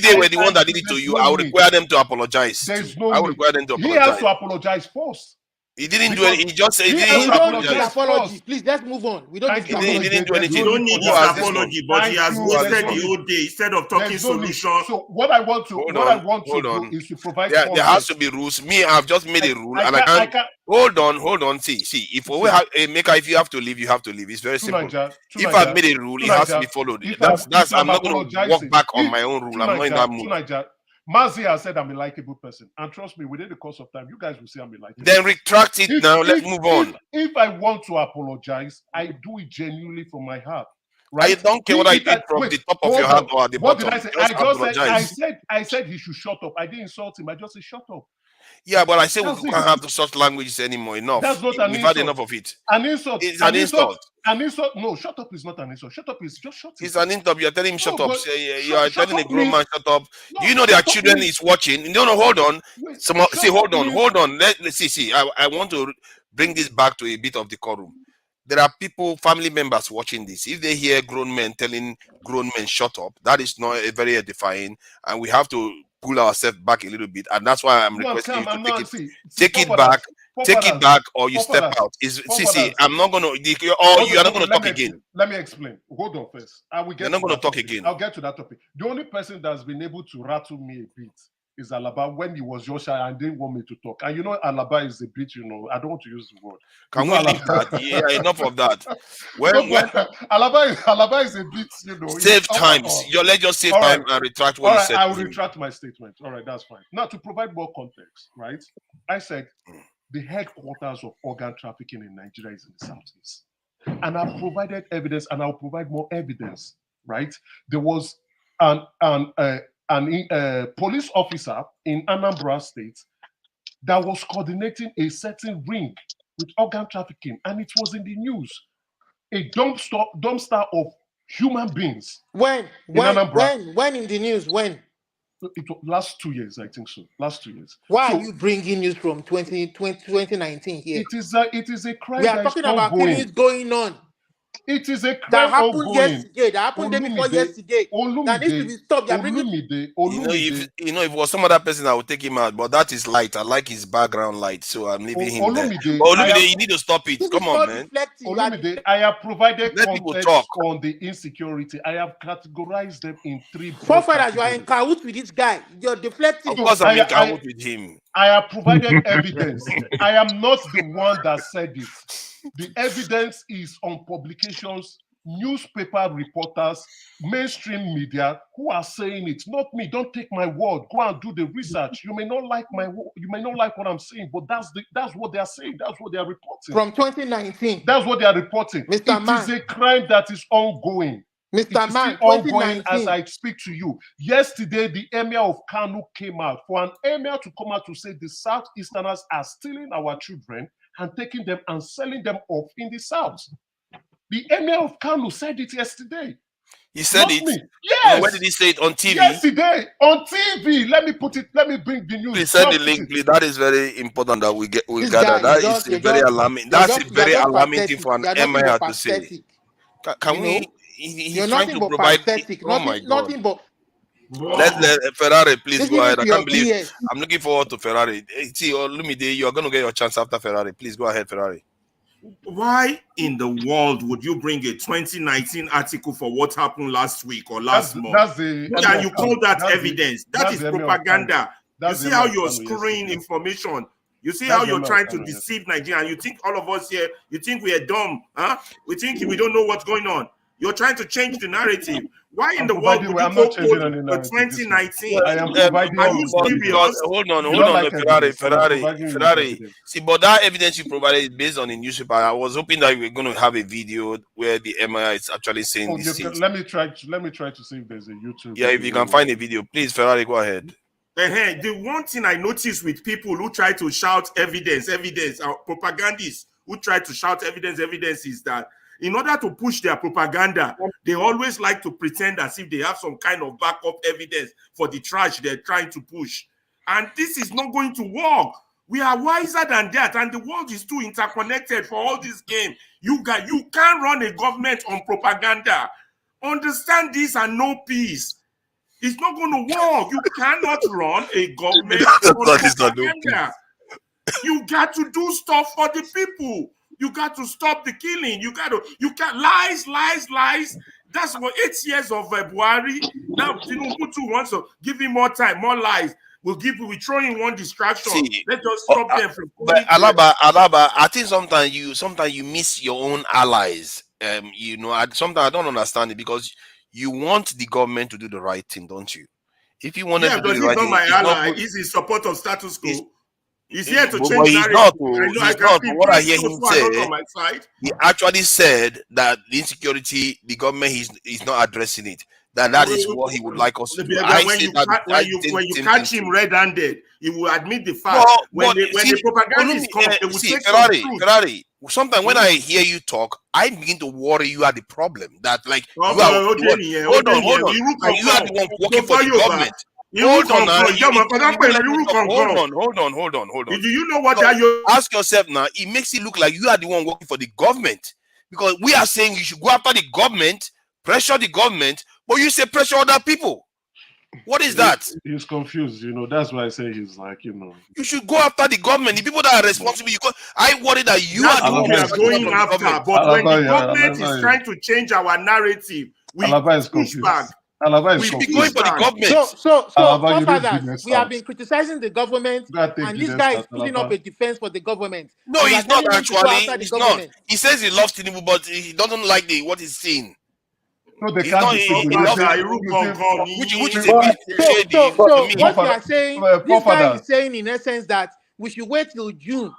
they were the one that did it to you, I would require them to apologize. I would require them to apologize. He has to apologize first. He didn't do anything. He just said he didn't apology. Please, let's move on. We don't need he didn't do anything. You don't need his apology, but he has wasted the whole day instead of talking solution. So what I want to do is to provide. There has to be rules. Me, I've just made a rule, and I can't. Hold on. See. If we have if you have to leave, you have to leave. It's very simple. If I've made a rule, it has to be followed. That's. I'm not going to walk back on my own rule. I'm not in that mood. Mazi has said I'm a likable person, and trust me, within the course of time, you guys will see I'm a likable. Then retract it now. Let's move on. If I want to apologize, I do it genuinely from my heart. Right? I don't care what I did from the top of your heart or at the bottom. What did I say? I said he should shut up. I didn't insult him. I just said shut up. Yeah, but I say we can't have such languages anymore. Enough. That's not an We've insult. had enough of it. An insult. It's an insult. An insult. No, shut up is not an insult. Shut up is just shut up. It's an insult. You're telling him shut up. You are telling a grown man shut up. Do you know their children is watching? No, hold on. Hold on. Let's see. I want to bring this back to a bit of decorum. There are people, family members watching this. If they hear grown men telling grown men shut up, that is not very edifying, and we have to pull ourselves back a little bit, and that's why I'm requesting you to take it back, or you step out. I'm not gonna, or you are not gonna talk again. Let me explain. Hold on first. You're not gonna talk again. I'll get to that topic. The only person that's been able to rattle me a bit is Alaba when he was Yosha and didn't want me to talk. And you know, Alaba is a bit, I don't want to use the word. Can we leave that? Yeah, enough of that. Alaba is a bit, Save times. Let's just save time and retract what you said. I will retract my statement. All right, that's fine. Now, to provide more context, right? I said the headquarters of organ trafficking in Nigeria is in the Southeast. And I've provided evidence, and I'll provide more evidence, right? There was an police officer in Anambra State that was coordinating a certain ring with organ trafficking, and it was in the news. A dumpster of human beings. When in the news? When? It was last 2 years, I think so. Last 2 years. Why are you bringing news from 2019 here? It is a crime. We are talking about things going on. It is a crime that happened yesterday. That happened day before yesterday. That needs to be stopped. If it was some other person, I would take him out. But that is light. I like his background light, so I'm leaving him there. Olumide, you need to stop it. Come on, man. Olumide, I have provided context on the insecurity. I have categorized them in 3. Forefathers, you are in cahoots with this guy. You're deflecting. Of course, I'm in cahoots with him. I have provided evidence. I am not the one that said it. The evidence is on publications, newspaper reporters, mainstream media who are saying it. Not me. Don't take my word. Go and do the research. You may not like what I'm saying, but that's what they are saying. That's what they are reporting. From 2019. That's what they are reporting. Mr. Man. It is a crime that is ongoing. Mr. Man, ongoing as I speak to you. Yesterday, the Emir of Kano came out. For an Emir to come out to say the Southeasterners are stealing our children and taking them and selling them off in the South. The Emir of Kano said it yesterday. He said it? Me. Yes. When did he say it? On TV? Yesterday, on TV. Let me bring the news. Please send the link, please. That is very important that we gather. That is very alarming. That's a very alarming thing for an Emir to say. Can we? He's trying to provide. Oh my God. Nothing but. Let Ferrari please go ahead. I can't believe it. I'm looking forward to Ferrari. See, Olumide, you are going to get your chance after Ferrari. Please go ahead, Ferrari. Why in the world would you bring a 2019 article for what happened last week or last month? You call that evidence? That is propaganda. You see how you're screwing information You see how you're trying to deceive Nigeria, and you think all of us here, you think we are dumb, huh? We think we don't know what's going on. You're trying to change the narrative. Why in the world would you go for 2019? I am providing Are you serious? Hold on, Ferrari. See, but that evidence you provided is based on the newspaper. I was hoping that we were going to have a video where the MI is actually saying this thing. Let me try to see if there's a YouTube. Yeah, if you can find a video, please, Ferrari, go ahead. The one thing I noticed with people who try to shout evidence, propagandists who try to shout evidence is that in order to push their propaganda, they always like to pretend as if they have some kind of backup evidence for the trash they're trying to push. And this is not going to work. We are wiser than that, and the world is too interconnected for all this game. You can't run a government on propaganda. Understand this and know peace. It's not going to work. You cannot run a government on propaganda. You got to do stuff for the people. You got to stop the killing. You can't lies. That's what 8 years of Buhari. Now Tinubu too wants to give him more time, more lies. We throw in one distraction. Let's just stop them from. But Alaba, I think sometimes you miss your own allies. Sometimes I don't understand it because you want the government to do the right thing, don't you? If you want to do the right thing, my ally. He's in support of status quo. He's here to change he's not. What I hear him say, he actually said that the insecurity, the government is not addressing it. That is what he would like us to do. When you catch him red-handed, he will admit the fact. When the propagandists come, they will take Ferrari. Sometimes when I hear you talk, I begin to worry you are the problem. That hold on. You are the one working for the government. Hold on. Do you know what you ask yourself now? It makes it look like you are the one working for the government, because we are saying you should go after the government, pressure the government, but you say pressure other people. What is that? He's confused, That's why I say he's like, You should go after the government, the people that are responsible. I worry that you are the one going after. But when the government is trying to change our narrative, we push back. We be going for the government. So fathers, we have been criticizing the government, and this guy is putting up a defense for the government. No, he's not actually. He's not. He says he loves Tinubu, but he doesn't like what he's seeing. No, they can't. What you are saying, this guy is saying in essence that we should wait till June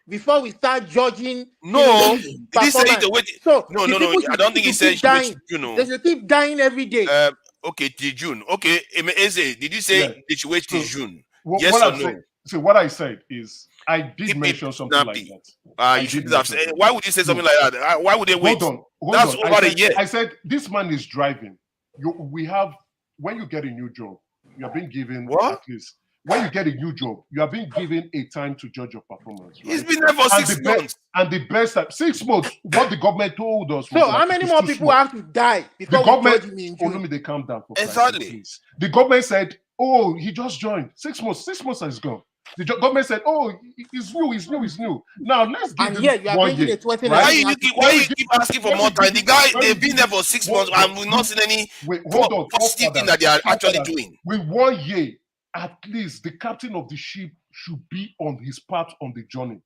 before we start judging. No, did he say to wait? So no. I don't think he said they should keep dying every day. Okay, till June. Okay, Eze, did you say they should wait till June? Yes or no? So what I said is I did mention something like that. You should have said. Why would you say something like that? Why would they wait? Hold That's on. over a year. I said this man is driving. When you get a new job, you are being given at least. When you get a new job, you are being given a time to judge your performance. Right? He's been there for 6 months. And the best time, 6 months, what the government told us. So how many more people have to die before the government, we judge him in June? They calm down. Exactly. The government said, oh, he just joined. 6 months. 6 months has gone. The government said, oh, it's new. Now let's give him 1 year. Why you keep asking for more time? The guy, they've been there for 6 months and we've not seen any positive thing that they are actually doing. With 1 year, at least the captain of the ship should be on his part on the journey.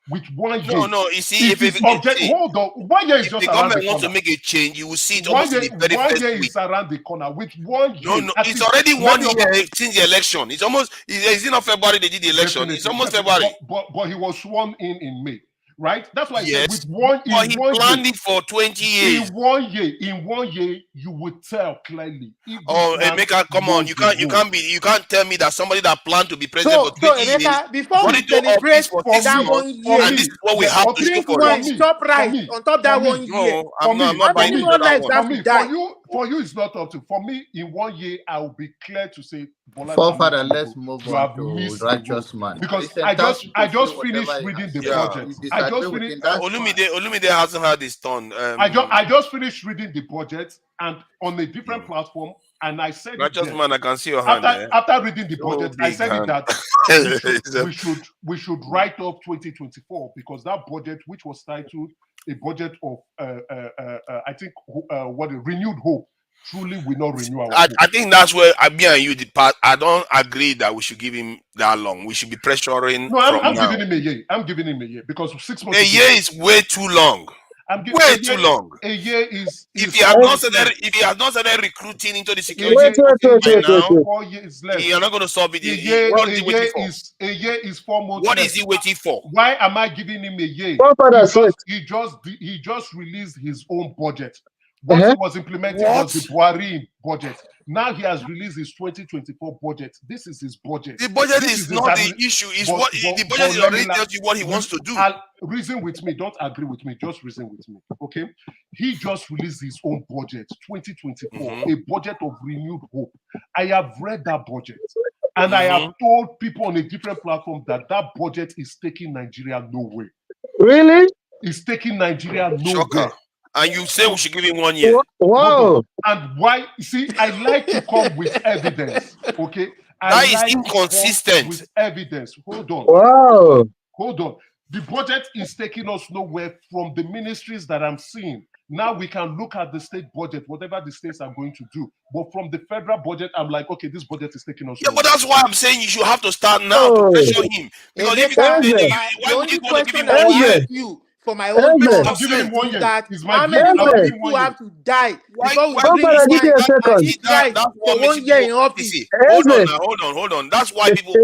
With 1 year. No, you see, hold on. 1 year is just the government wants to make a change, you will see it almost in the very first week. 1 year is around the corner. With 1 year. No, it's already 1 year since the election. It's almost, is it not February they did the election? Definitely. It's almost February. But he was sworn in May. Right? That's why yes. I said with he planned it for 20 years. In one year, you would tell clearly. Emeka, come on. You can't tell me that somebody that planned to be president for 20 years. Emeka, before we celebrate for that 1 year, and this is what we have to show for it. Top right on top that 1 year. No, I'm not buying into that one. For you, it's not up to. For me, in 1 year, I will be clear to say, Forefather, let's move on to righteous man. Because I just finished reading the budget. Olumide hasn't had his turn. I just finished reading the budget and on a different platform, and I said, righteous man, I can see your hand. After reading the budget, I said that we should write up 2024 because that budget, which was titled a budget of I think renewed hope, truly will not renew our I think that's where me and you depart. I don't agree that we should give him that long. We should be pressuring. No, I'm now. giving him a year. I'm giving him a year because 6 months. A year is way too long. Way too long. A year is if he has not started recruiting into the security by now, 4 years left. You are not going to solve it. A year is 4 months. What is he waiting for? Why am I giving him a year? He just released his own budget. What he was implementing was the Buhari budget. Now he has released his 2024 budget. This is his budget. The budget is not the issue. Is what the budget is already tells you what he wants to do. Reason with me. Don't agree with me. Just reason with me. Okay. He just released his own budget, 2024, a budget of renewed hope. I have read that budget, and I have told people on a different platform that budget is taking Nigeria nowhere. Really? It's taking Nigeria nowhere. Shocker. And you say we should give him 1 year. Wow. And why? See, I like to come with evidence. Okay. That is inconsistent. With evidence. Hold on. Wow. Hold on. The budget is taking us nowhere from the ministries that I'm seeing. Now we can look at the state budget, whatever the states are going to do. But from the federal budget, I'm like, okay, this budget is taking us nowhere. But that's why I'm saying you should have to start now to pressure him. Because if you can't pay him, why would you want to give him 1 year? For my own giving 1 year. That how many people have to die before we bring That's for 1 year in office. Hold on. That's why people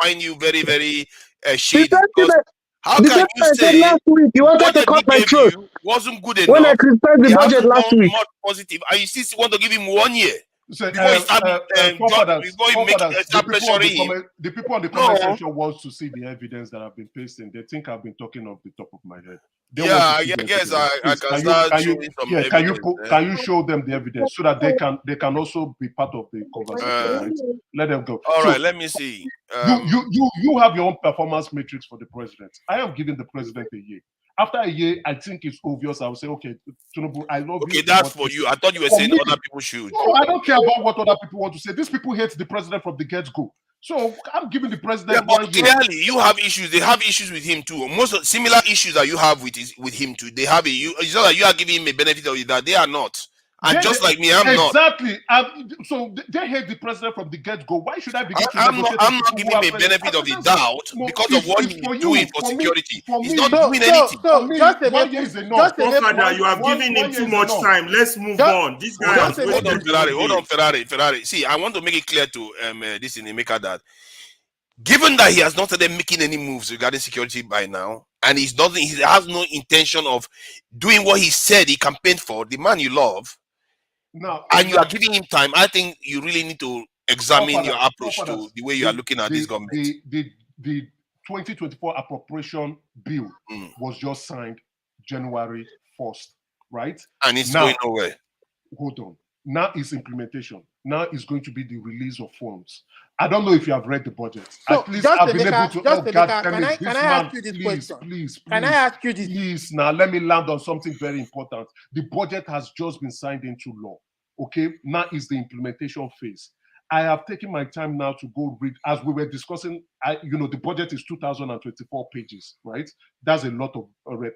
find you very, very shady. How can you say last week you wanted to cut my throat wasn't good enough? When I criticized the budget last week, more positive, and you still want to give him 1 year. So, before you start pressuring him. The people on the comment section wants to see the evidence that I've been pasting. They think I've been talking off the top of my head. I guess I can start showing some evidence. Can you show them the evidence so that they can also be part of the conversation? Right? Let them go. All right, let me see. You have your own performance matrix for the president. I am giving the president a year. After a year, I think it's obvious. I will say, okay, Tinubu, I love you. Okay, that's for you. I thought you were saying other people should. No, I don't care about what other people want to say. These people hate the president from the get-go. So I'm giving the president. But clearly, you have issues. They have issues with him too. Most similar issues that you have with him too. They have it's not that you are giving him a benefit of it, that they are not. And just like me, I'm not. Exactly. So they hate the president from the get-go. Why should I begin to negotiate? I'm not giving him a benefit of the doubt because of what he's doing for security. He's not doing anything. Father, you have given him too much time. Let's move on. This guy has wasted. Hold on, Ferrari. See, I want to make it clear to this in Emeka that given that he has not started making any moves regarding security by now, and he has no intention of doing what he said he campaigned for, the man you love. No, and you are giving him time. I think you really need to examine your approach to the way you are looking at this government. The 2024 appropriation bill was just signed January 1st, right? And it's going nowhere. Hold on. Now it's implementation. Now it's going to be the release of funds. I don't know if you have read the budget. So at least I've been able to. Can I ask you this question? Please. Can I ask you this? Please, now let me land on something very important. The budget has just been signed into law. Okay, now is the implementation phase. I have taken my time now to go read. As we were discussing, the budget is 2,024 pages, right? That's a lot of.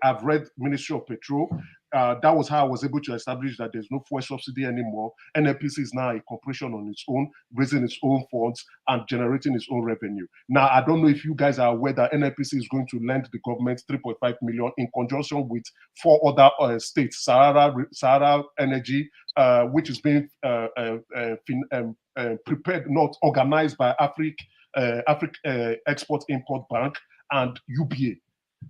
I've read Ministry of Petrol. That was how I was able to establish that there's no fuel subsidy anymore. NNPC is now a corporation on its own, raising its own funds and generating its own revenue. Now, I don't know if you guys are aware that NNPC is going to lend the government 3.5 million in conjunction with 4 other states, Sahara Energy, which is being prepared, not organized by Africa Export-Import Bank and UBA.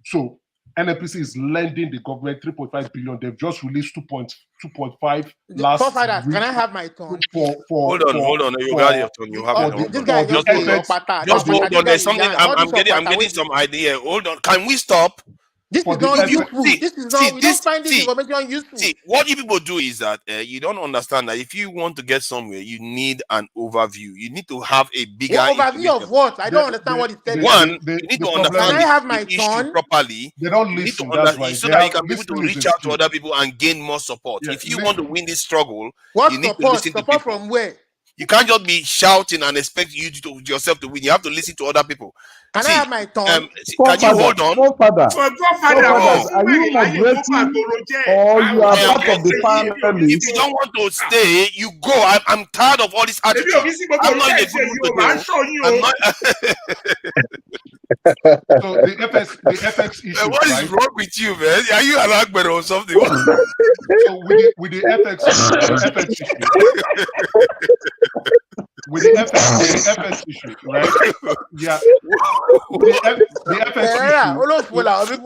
So NNPC is lending the government 3.5 billion. They've just released 2.5 last week. Can I have my turn? Hold on. You got your turn. You have your turn. This guy just hold on. There's something. I'm getting some idea. Hold on. Can we stop? This is not useful. We don't find this information useful. See, what you people do is that you don't understand that if you want to get somewhere, you need an overview. You need to have a bigger overview of what? I don't understand what it's telling. One, you need to understand I have my issue properly. They don't listen. That's right. So that you can be able to reach out to other people and gain more support. If you want to win this struggle, what you need support? to listen to support people. From where? You can't just be shouting and expect yourself to win. You have to listen to other people. Can I have my turn? Can you hold on? Forefathers, are you moderating or you are part of the panelists? If you don't want to stay, you go. I'm tired of all this attitude. I'm not in a good mood today. I'm not. So the FX issue. What is wrong with you, man? Are you an Akbar or something? So with the FX issue, with the FX issue, right? Yeah. The FX issue.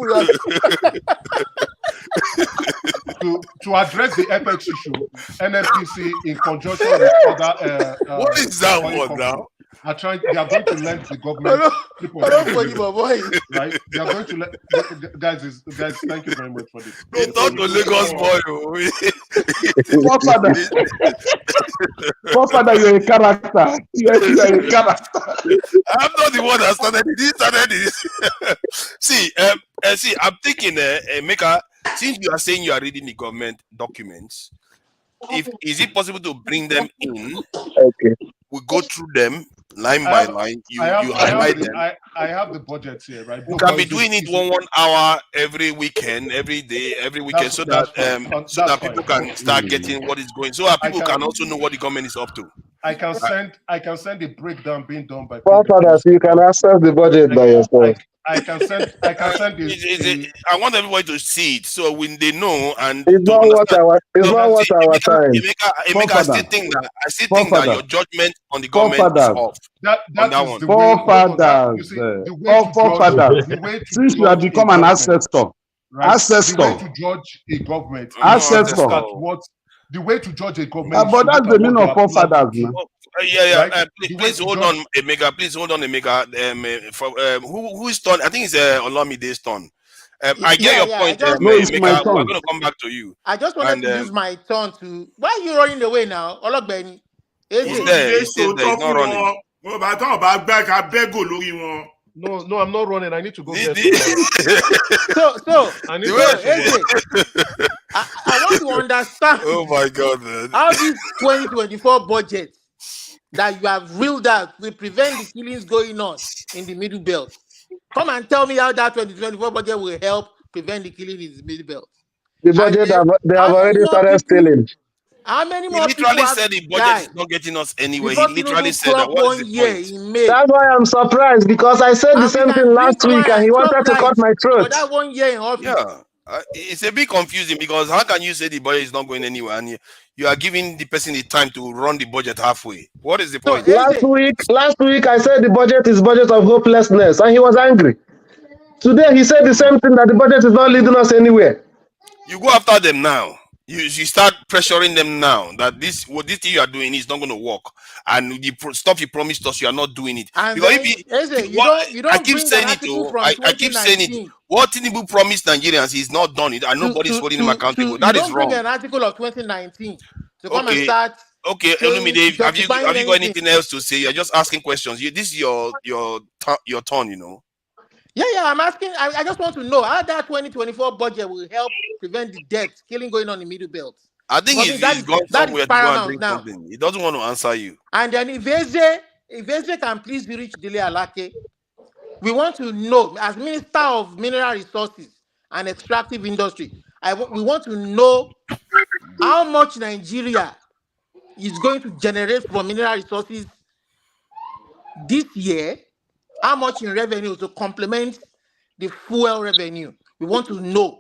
to address the FX issue, NNPC in conjunction with other what is that one now? They are going to lend the government. Right? They are going to let guys. Thank you very much for this. Don't talk to Lagos boy. Forefather, you're a character. You're a character. I'm not the one that started it. He started it. See, I'm thinking, Emeka, since you are saying you are reading the government documents, is it possible to bring them in? Okay. We go through them line by line. You highlight them. I have the budget here, right? We can be doing it 1 hour every weekend, every day, every weekend, so that people can start getting what is going. So that people can also know what the government is up to. I can send a breakdown being done by Forefathers, you can access the budget by yourself. I can send this. I want everybody to see it so when they know and it's not what our time. Emeka, I still think that your judgment on the government is off. That is forefathers. Since you have become an ancestor, right? The way to judge a government. The way to judge a government. But that's the meaning of forefathers, man. Right? Please hold on, Emeka. Please hold on, Emeka. Who is turn? I think it's Olamide's turn. I get your point, Emeka. We're going to come back to you. I just wanted to use my turn to. Why are you running away now, Ologbeni? He's there. He's not running. No, I'm not running. I need to go get I want to understand. Oh my God, man. How this 2024 budget that you have reeled out will prevent the killings going on in the Middle Belt. Come and tell me how that 2024 budget will help prevent the killing in the Middle Belt. The budget they have already started stealing. How many more people literally said the budget is not getting us anywhere. He literally said that. What is the point? That's why I'm surprised, because I said the same thing last week and he wanted to cut my throat. For that 1 year in office. Yeah. It's a bit confusing because how can you say the budget is not going anywhere and you are giving the person the time to run the budget halfway? What is the point? Last week I said the budget is budget of hopelessness and he was angry. Today he said the same thing, that the budget is not leading us anywhere. You go after them now. You start pressuring them now that this thing you are doing is not going to work, and the stuff you promised us, you are not doing it. And because I keep saying it. I keep saying it. What Tinubu promised Nigerians, he's not done it, and nobody's holding him accountable. That is wrong. Bring an article of 2019 to come and start. Okay, Olumide, have you got anything else to say? You're just asking questions. This is your turn, you know. Yeah, I'm asking. I just want to know how that 2024 budget will help prevent the death, killing going on in Middle Belt. I think he's gone somewhere to go and drink something. He doesn't want to answer you. And then if Eze can please reach Dele Alake, we want to know, as Minister of Mineral Resources and Extractive Industry, we want to know how much Nigeria is going to generate from mineral resources this year. How much in revenue to complement the fuel revenue? We want to know.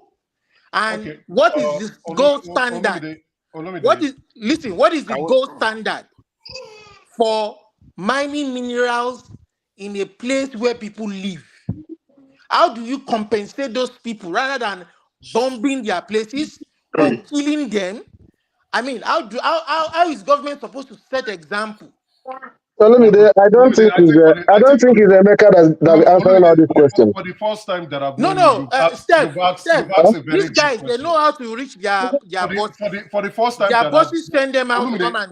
And what is this gold standard? What is the gold standard for mining minerals in a place where people live? How do you compensate those people rather than bombing their places or killing them? I mean, how is government supposed to set example? I don't think it's Emeka that will answer all these questions. For the first time that I've Steph, these guys, they know how to reach their bosses. For the first time, their bosses send them out to come and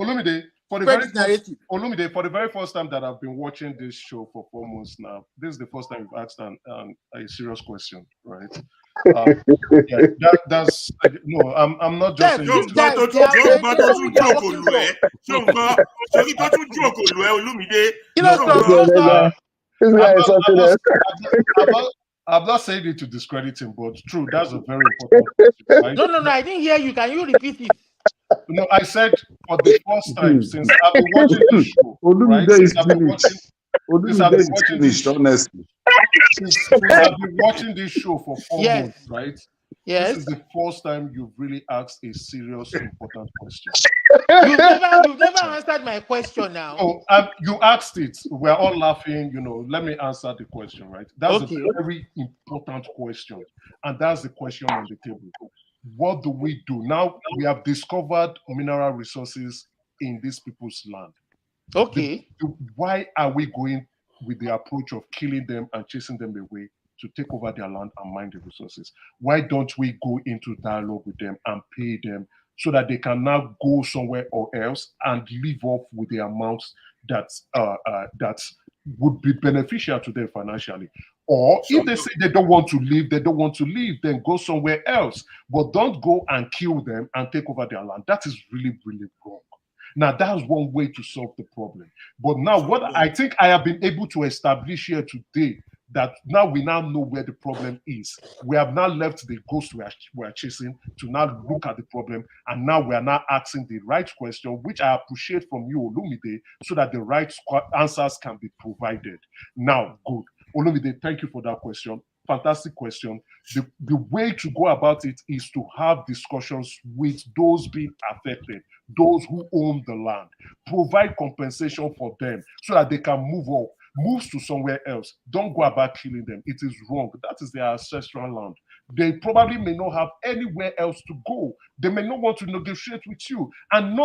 for the very first time that I've been watching this show for 4 months now, this is the first time you've asked a serious question, right? Yeah, that's no. I'm not just saying. John Bato tún jókòó lù ẹ́. Ṣé o ń gbọ́? Ṣorí tó tún jókòó lù ẹ́ Olúmídé. I'm not saying it to discredit him, but true, that's a very important question, right? No, I didn't hear you. Can you repeat it? No, I said for the first time since I've been watching this show, right? Since I've been watching this show for 4 months, right? Yes. This is the first time you've really asked a serious, important question. You've never answered my question now. Oh, you asked it. We're all laughing, Let me answer the question, right? That's a very important question. And that's the question on the table. What do we do? Now we have discovered mineral resources in these people's land. Okay. Why are we going with the approach of killing them and chasing them away to take over their land and mine the resources? Why don't we go into dialogue with them and pay them so that they can now go somewhere else and live off with the amounts that would be beneficial to them financially? Or if they say they don't want to leave, then go somewhere else. But don't go and kill them and take over their land. That is really, really wrong. Now, that's one way to solve the problem. But now, what I think I have been able to establish here today, that now we now know where the problem is. We have now left the ghost we are chasing to now look at the problem, and now we are now asking the right question, which I appreciate from you, Olumide, so that the right answers can be provided. Now, good. Olumide, thank you for that question. Fantastic question. The way to go about it is to have discussions with those being affected, those who own the land. Provide compensation for them so that they can move to somewhere else. Don't go about killing them. It is wrong. That is their ancestral land. They probably may not have anywhere else to go. They may not want to negotiate with you. And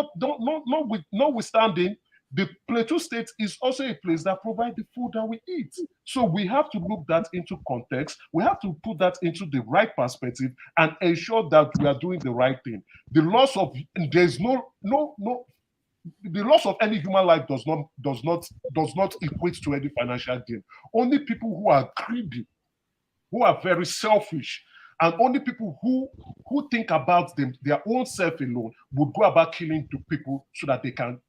notwithstanding, the Plateau State is also a place that provides the food that we eat. So we have to look that into context. We have to put that into the right perspective and ensure that we are doing the right thing. The loss of any human life does not equate to any financial gain. Only people who are greedy, who are very selfish, and only people who think about their own self alone would go about killing the people so that they can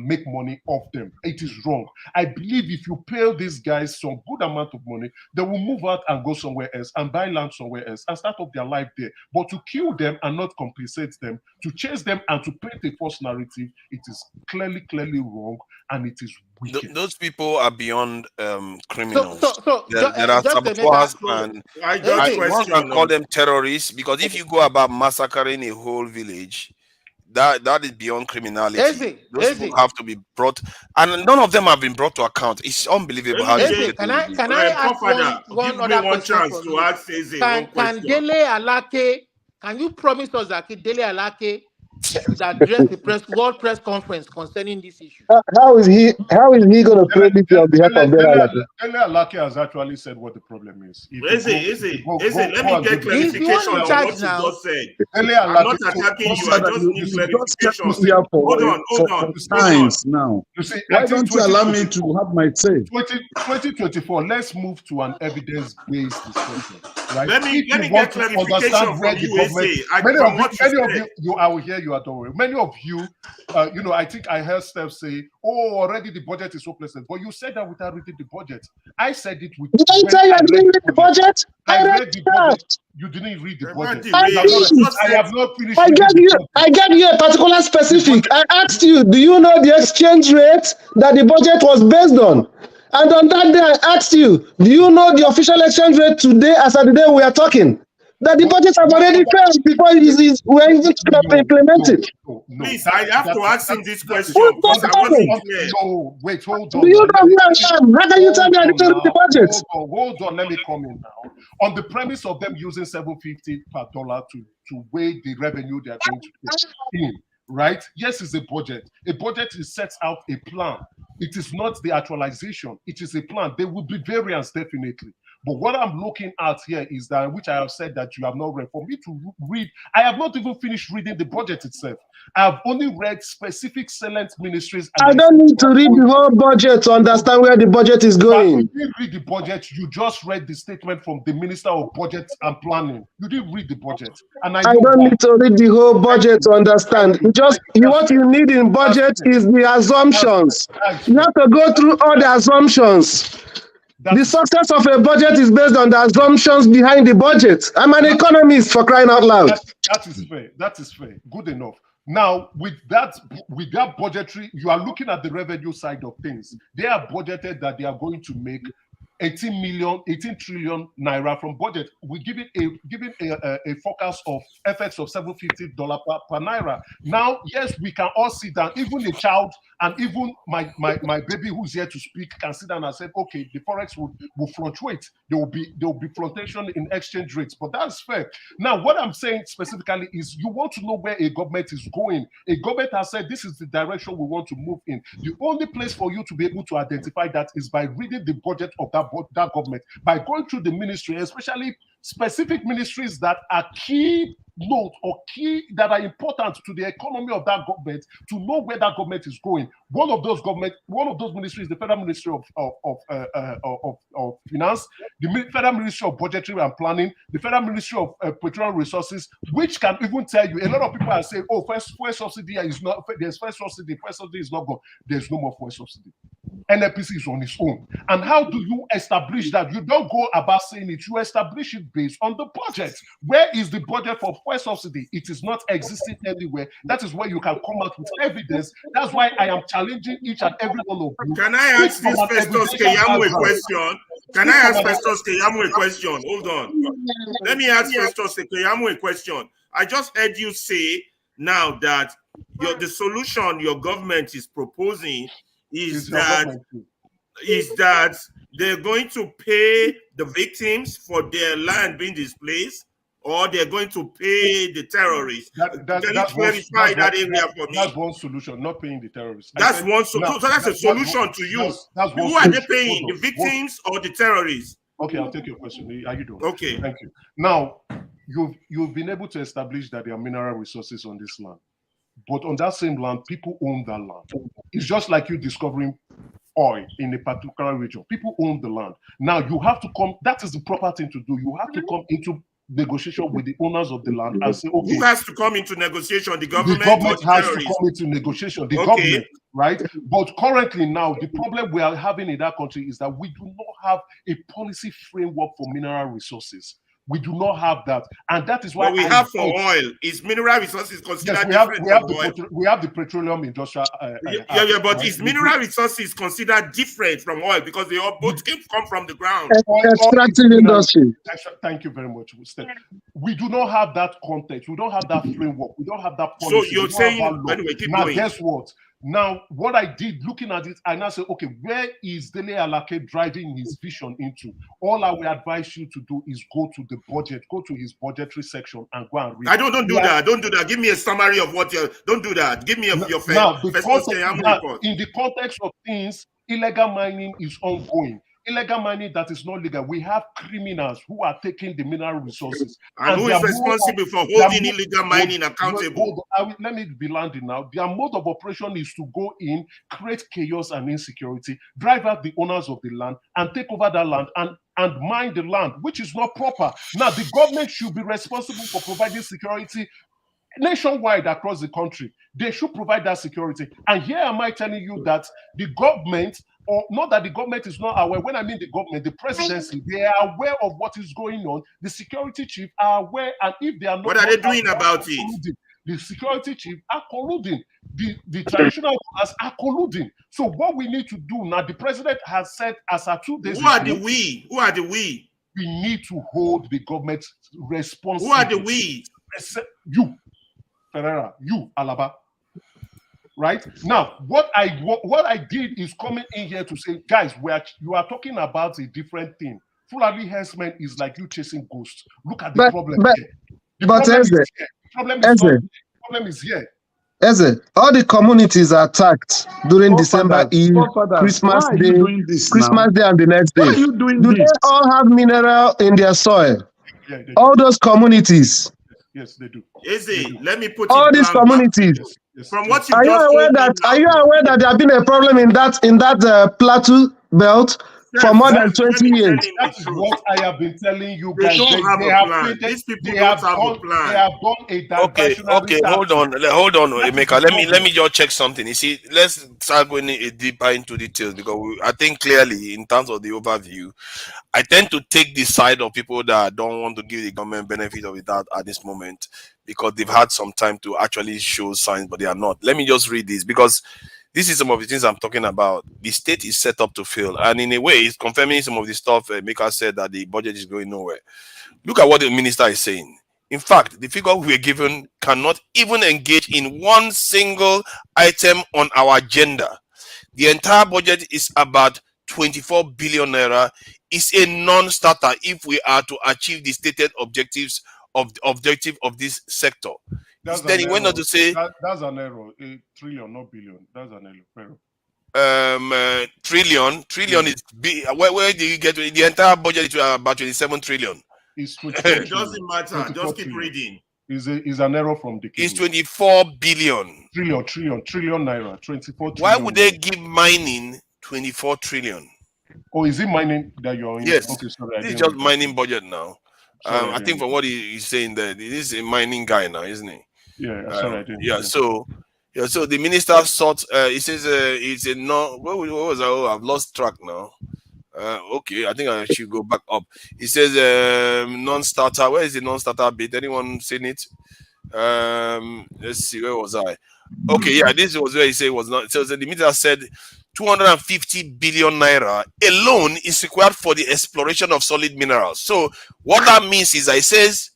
make money off them. It is wrong. I believe if you pay these guys some good amount of money, they will move out and go somewhere else and buy land somewhere else and start up their life there. But to kill them and not compensate them, to chase them and to paint a false narrative, it is clearly wrong, and it is wicked. Those people are beyond criminals. There are saboteurs, and I can call them terrorists, because if you go about massacring a whole village, that is beyond criminality. Those people have to be brought, and none of them have been brought to account. It's unbelievable how they Can I ask one other question? Can Dele Alake, can you promise us that Dele Alake should address the World Press Conference concerning this issue? How is he going to pray this on behalf of Dele Alake? Dele Alake has actually said what the problem is. Let me get clarification on what you just said. I'm not attacking you. I just need clarification. Hold on. Now, why don't you allow me to have my say? 2024. Let's move to an evidence-based discussion. Right? Let me get clarification from you. I will hear you. Don't worry. Many of you, I think I heard Steph say, "Oh, already the budget is hopeless." But you said that without reading the budget. I said it with. Did I tell you I didn't read the budget? I read the budget. You didn't read the budget. I have not finished. I gave you a particular specific. I asked you, do you know the exchange rate that the budget was based on? And on that day, I asked you, do you know the official exchange rate today, as of the day we are talking? That the budget have already failed before we're even implemented. Please, I have to ask him this question. Wait, hold on. Do you know who I am? How can you tell me I didn't read the budget? Hold on, let me come in now. On the premise of them using $7.50 per dollar to weigh the revenue they are going to take in, right? Yes, it's a budget. A budget sets out a plan. It is not the actualization. It is a plan. There will be variance, definitely. But what I'm looking at here is that, which I have said that you have not read, for me to read, I have not even finished reading the budget itself. I have only read specific salient ministries. And I don't need to read the whole budget to understand where the budget is going. You didn't read the budget. You just read the statement from the Minister of Budget and Planning. You didn't read the budget. And I don't need to read the whole budget to understand. What you need in budget is the assumptions. You have to go through all the assumptions. The success of a budget is based on the assumptions behind the budget. I'm an economist, for crying out loud. That is fair. That is fair. Good enough. Now, with that budgetary, you are looking at the revenue side of things. They are budgeted that they are going to make 18 trillion naira from budget. We give it a forecast of FX of $750 per naira. Now, yes, we can all sit down. Even a child and even my baby who's here to speak can sit down and say, okay, the forex will fluctuate. There will be fluctuation in exchange rates, but that's fair. Now, what I'm saying specifically is you want to know where a government is going. A government has said this is the direction we want to move in. The only place for you to be able to identify that is by reading the budget of that government, by going through the ministry, especially specific ministries that are key note or key that are important to the economy of that government, to know where that government is going. One of those ministries, the Federal Ministry of Finance, the Federal Ministry of Budgetary and Planning, the Federal Ministry of Petroleum Resources, which can even tell you. A lot of people are saying, "Oh, fuel subsidy is not. There's fuel subsidy. Fuel subsidy is not gone. There's no more fuel subsidy. NNPC is on its own." And how do you establish that? You don't go about saying it. You establish it based on the budget. Where is the budget for fuel subsidy? It is not existing anywhere. That is where you can come out with evidence. That's why I am challenging each and every one of you. Can I ask this Festus Keyamo a question? Can I ask Festus Keyamo a question? Hold on. Let me ask Festus Keyamo a question. I just heard you say now that the solution your government is proposing is that they're going to pay the victims for their land being displaced, or they're going to pay the terrorists. Can you clarify that area for me? That's one solution, not paying the terrorists. That's one solution. So that's a solution to you. Who are they paying, the victims or the terrorists? Okay, I'll take your question. Are you doing? Okay. Thank you. Now, you've been able to establish that there are mineral resources on this land. But on that same land, people own that land. It's just like you discovering oil in a particular region. People own the land. Now you have to come, that is the proper thing to do. You have to come into negotiation with the owners of the land and say, okay. Who has to come into negotiation? The government? The government has to come into negotiation. The government, right? But currently now, the problem we are having in that country is that we do not have a policy framework for mineral resources. We do not have that, and that is why we have for oil. Is mineral resources considered different from oil? We have the petroleum industrial. But is mineral resources considered different from oil because they all both come from the ground? Extractive industry. Thank you very much. We do not have that context. We don't have that framework. We don't have that policy. So you're saying anyway, keep going. Guess what? Now, what I did, looking at it, I now say, okay, where is Dele Alake driving his vision into? All I will advise you to do is go to the budget, go to his budgetary section and go and read. Don't do that. Don't do that. Give me a summary of what you're. Don't do that. Give me your report. In the context of things, illegal mining is ongoing. Illegal mining that is not legal. We have criminals who are taking the mineral resources. And who is responsible for holding illegal mining accountable? Let me be landing now. Their mode of operation is to go in, create chaos and insecurity, drive out the owners of the land, and take over that land and mine the land, which is not proper. Now, the government should be responsible for providing security nationwide across the country. They should provide that security. And here am I telling you that the government, or not that the government is not aware. When I mean the government, the presidency, they are aware of what is going on. The security chief are aware, and if they are not, what are they doing about it? The security chief are colluding. The traditional rulers are colluding. So what we need to do now, the president has said as of 2 days. Who are the we? Who are the we? We need to hold the government responsible. Who are the we? You, Ferreira, you, Alaba. Right now, what I did is coming in here to say, guys, you are talking about a different thing. Fulani herdsmen is like you chasing ghosts. Look at the problem here. The problem is here. Eze, all the communities are attacked during December Eve, Forefathers, why Christmas are Day, you doing this now? Christmas Day, and the next Why day. are you doing Do this? they all have mineral in their soil? Yeah, they All do. those communities. Yes, they do. Easy. Let me put All it these blunt. communities. From what you Are you just aware told me that? now, Are you aware that there have been a problem in that plateau belt for more than 20 years? That is what I have been telling you They guys. don't have a have plan. created, These people don't have a plan. They have done a Okay, diversionary hold on, tactic. Emeka. Let me just check something. You see, let's start going deeper into details because I think clearly in terms of the overview, I tend to take the side of people that don't want to give the government benefit of the doubt at this moment because they've had some time to actually show signs, but they are not. Let me just read this because this is some of the things I'm talking about. The state is set up to fail, and in a way, it's confirming some of the stuff Emeka said that the budget is going nowhere. Look at what the minister is saying. In fact, the figure we are given cannot even engage in one single item on our agenda. The entire budget is about 24 billion naira. Is a non-starter if we are to achieve the stated objective of this sector. That's Then an he went on error. to say, That's an error. A trillion, not billion. That's an error. trillion is big. Where do you get to? The entire budget is about 27 trillion. It's 24 It doesn't matter. Just keep reading. Is an error from the It's 24 billion. Trillion naira, 24 trillion. Why would they give mining 24 trillion? Oh, is it mining that you're in? Yes. Okay, sorry. This is just mining budget now. Sorry, I think from what he's saying there, this is a mining guy now, isn't he? Yeah, sorry, I didn't. Yeah, so the minister sought he says it's a no what was I? Oh, I've lost track now. Okay, I think I should go back up. He says non-starter. Where is the non-starter bit? Anyone seen it? Let's see, where was I? Okay, yeah, this was where he said it was not. So the minister said 250 billion naira alone is required for the exploration of solid minerals. So what that means is, he says,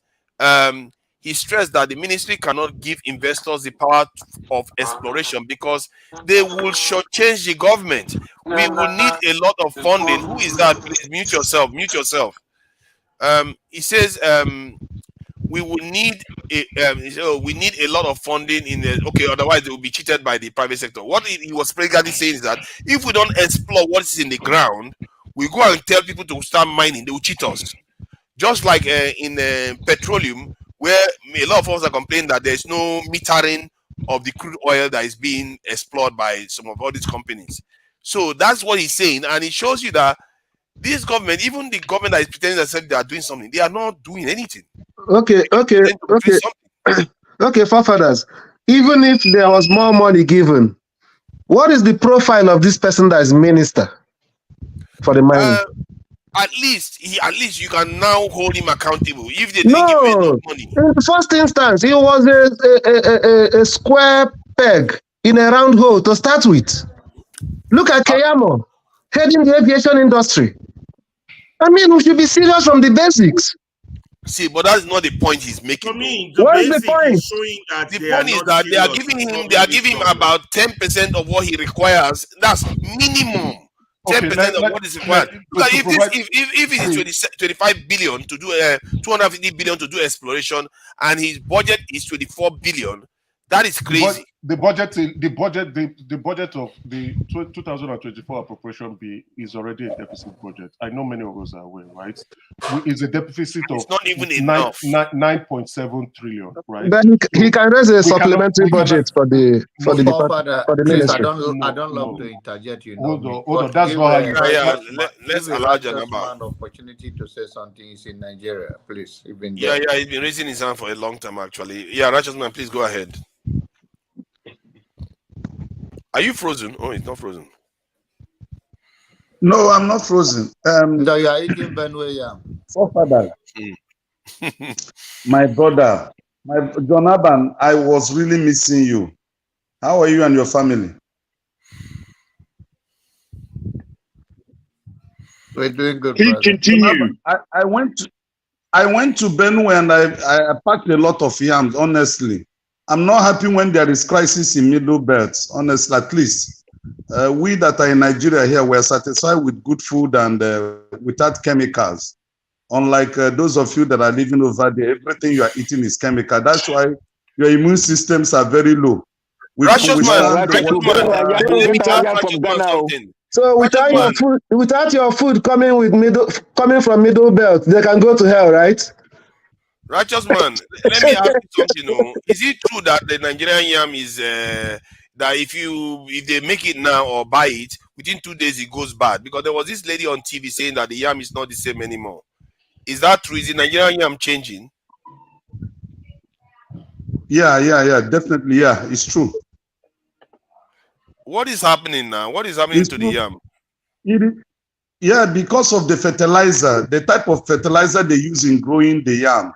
he stressed that the ministry cannot give investors the power of exploration because they will shortchange the government. We will need a lot of funding. Who is that? Please mute yourself. Mute yourself. He says we will need we need a lot of funding in the otherwise they will be cheated by the private sector. What he was basically saying is that if we don't explore what is in the ground, we go and tell people to start mining, they will cheat us. Just like in petroleum, where a lot of us are complaining that there's no metering of the crude oil that is being explored by some of all these companies. So that's what he's saying, and it shows you that this government, even the government that is pretending that they are doing something, they are not doing anything. Okay. Okay, forefathers. Even if there was more money given, what is the profile of this person that is minister for the mining? At least you can now hold him accountable. If they didn't give you enough money. In the first instance, he was a square peg in a round hole to start with. Look at Keyamo, heading the aviation industry. I mean, we should be serious from the basics. See, but that's not the point he's making. For me, what is the point? The point is that they are giving him about 10% of what he requires. That's minimum. 10% of what is required. Look, if it is 25 billion to do 250 billion to do exploration, and his budget is 24 billion, that is crazy. The budget of the 2024 appropriation bill is already a deficit budget. I know many of us are aware, right? It's a deficit of it's not even enough. 9.7 trillion, right? Then he can raise a supplementary budget for the ministry. ministry. I don't love to interject. Hold on. That's not how you. Let's allow Janaba an opportunity to say something. Is in Nigeria, please. He's been raising his hand for a long time, actually. Yeah, righteous man, please go ahead. Are you frozen? Oh, it's not frozen. No, I'm not frozen. No, you are eating Benway yam. Forefather, my brother, John Aban, I was really missing you. How are you and your family? We're doing good. Please continue. I went to Benue and I packed a lot of yams, honestly. I'm not happy when there is crisis in Middle Belt, honestly, at least. We that are in Nigeria here, we're satisfied with good food and without chemicals. Unlike those of you that are living over there, everything you are eating is chemical. That's why your immune systems are very low. Righteous man, let me tell Righteous man something. So without your food coming from middle belt, they can go to hell, right? Righteous man, let me ask you something. Is it true that the Nigerian yam is that if they make it now or buy it, within 2 days it goes bad? Because there was this lady on TV saying that the yam is not the same anymore. Is that true? Is the Nigerian yam changing? Yeah, definitely. Yeah, it's true. What is happening now? What is happening to the yam? Yeah, because of the fertilizer, the type of fertilizer they use in growing the yam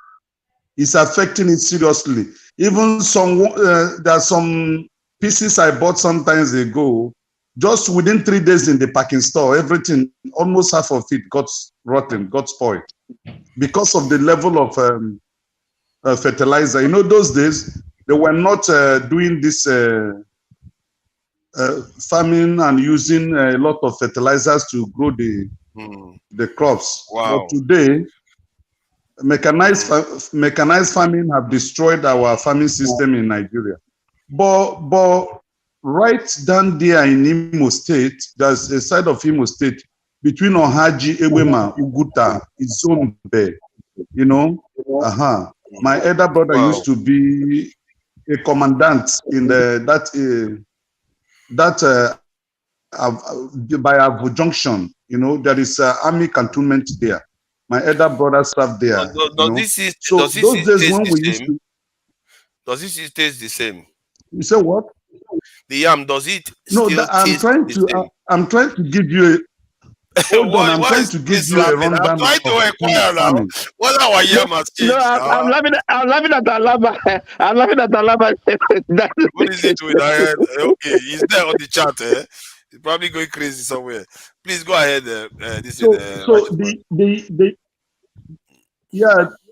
is affecting it seriously. Even there are some pieces I bought some time ago, just within 3 days in the packing store, everything, almost half of it got rotten, got spoiled because of the level of fertilizer. You know, those days, they were not doing this farming and using a lot of fertilizers to grow the crops. Wow. But today, mechanized farming have destroyed our farming system in Nigeria. But right down there in Imo State, there's a side of Imo State between Ohaji, Ewema, Uguta, Izombe. You know, my elder brother used to be a commandant in by Abu Junction. You know, there is an army cantonment there. My elder brother served there. Does this taste the same? You say what? The yam, does it I'm trying to give you a hold on, I'm trying to give you a rundown. I'm trying to inquire now. What our yam has changed? I'm laughing at Alaba. I'm laughing at Alaba. What is it with that? Okay, he's there on the chat. He's probably going crazy somewhere. Please go ahead.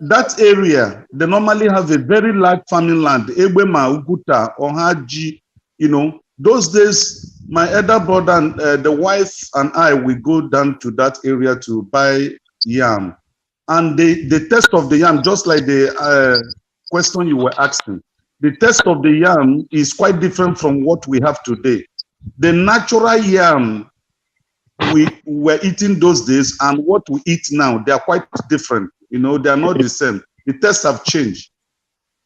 That area, they normally have a very large farming land. Ebema, Uguta, Ohaji, you know. Those days, my elder brother and the wife and I, we go down to that area to buy yam. And the taste of the yam, just like the question you were asking, the taste of the yam is quite different from what we have today. The natural yam we were eating those days and what we eat now, they are quite different. You know, they are not the same. The tastes have changed.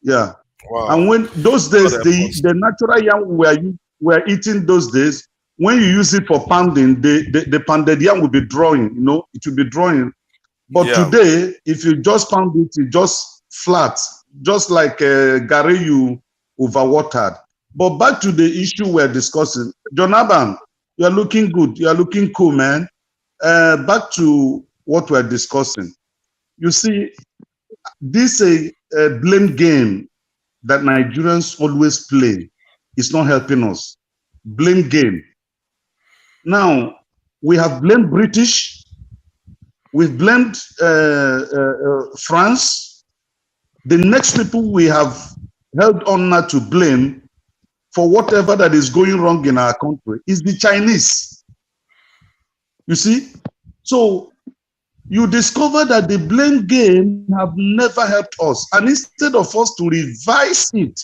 Yeah. Wow. And when those days, the natural yam we're eating those days, when you use it for pounding, the pounded yam will be drawing, you know, it will be drawing. But today, if you just pound it, it's just flat, just like Gary you overwatered. But back to the issue we're discussing. John Aban, you're looking good. You're looking cool, man. Back to what we're discussing. You see, this is a blame game that Nigerians always play. It's not helping us. Blame game. Now, we have blamed British. We've blamed France. The next people we have held on now to blame for whatever that is going wrong in our country is the Chinese. You see? So, you discover that the blame game have never helped us. And instead of us to revise it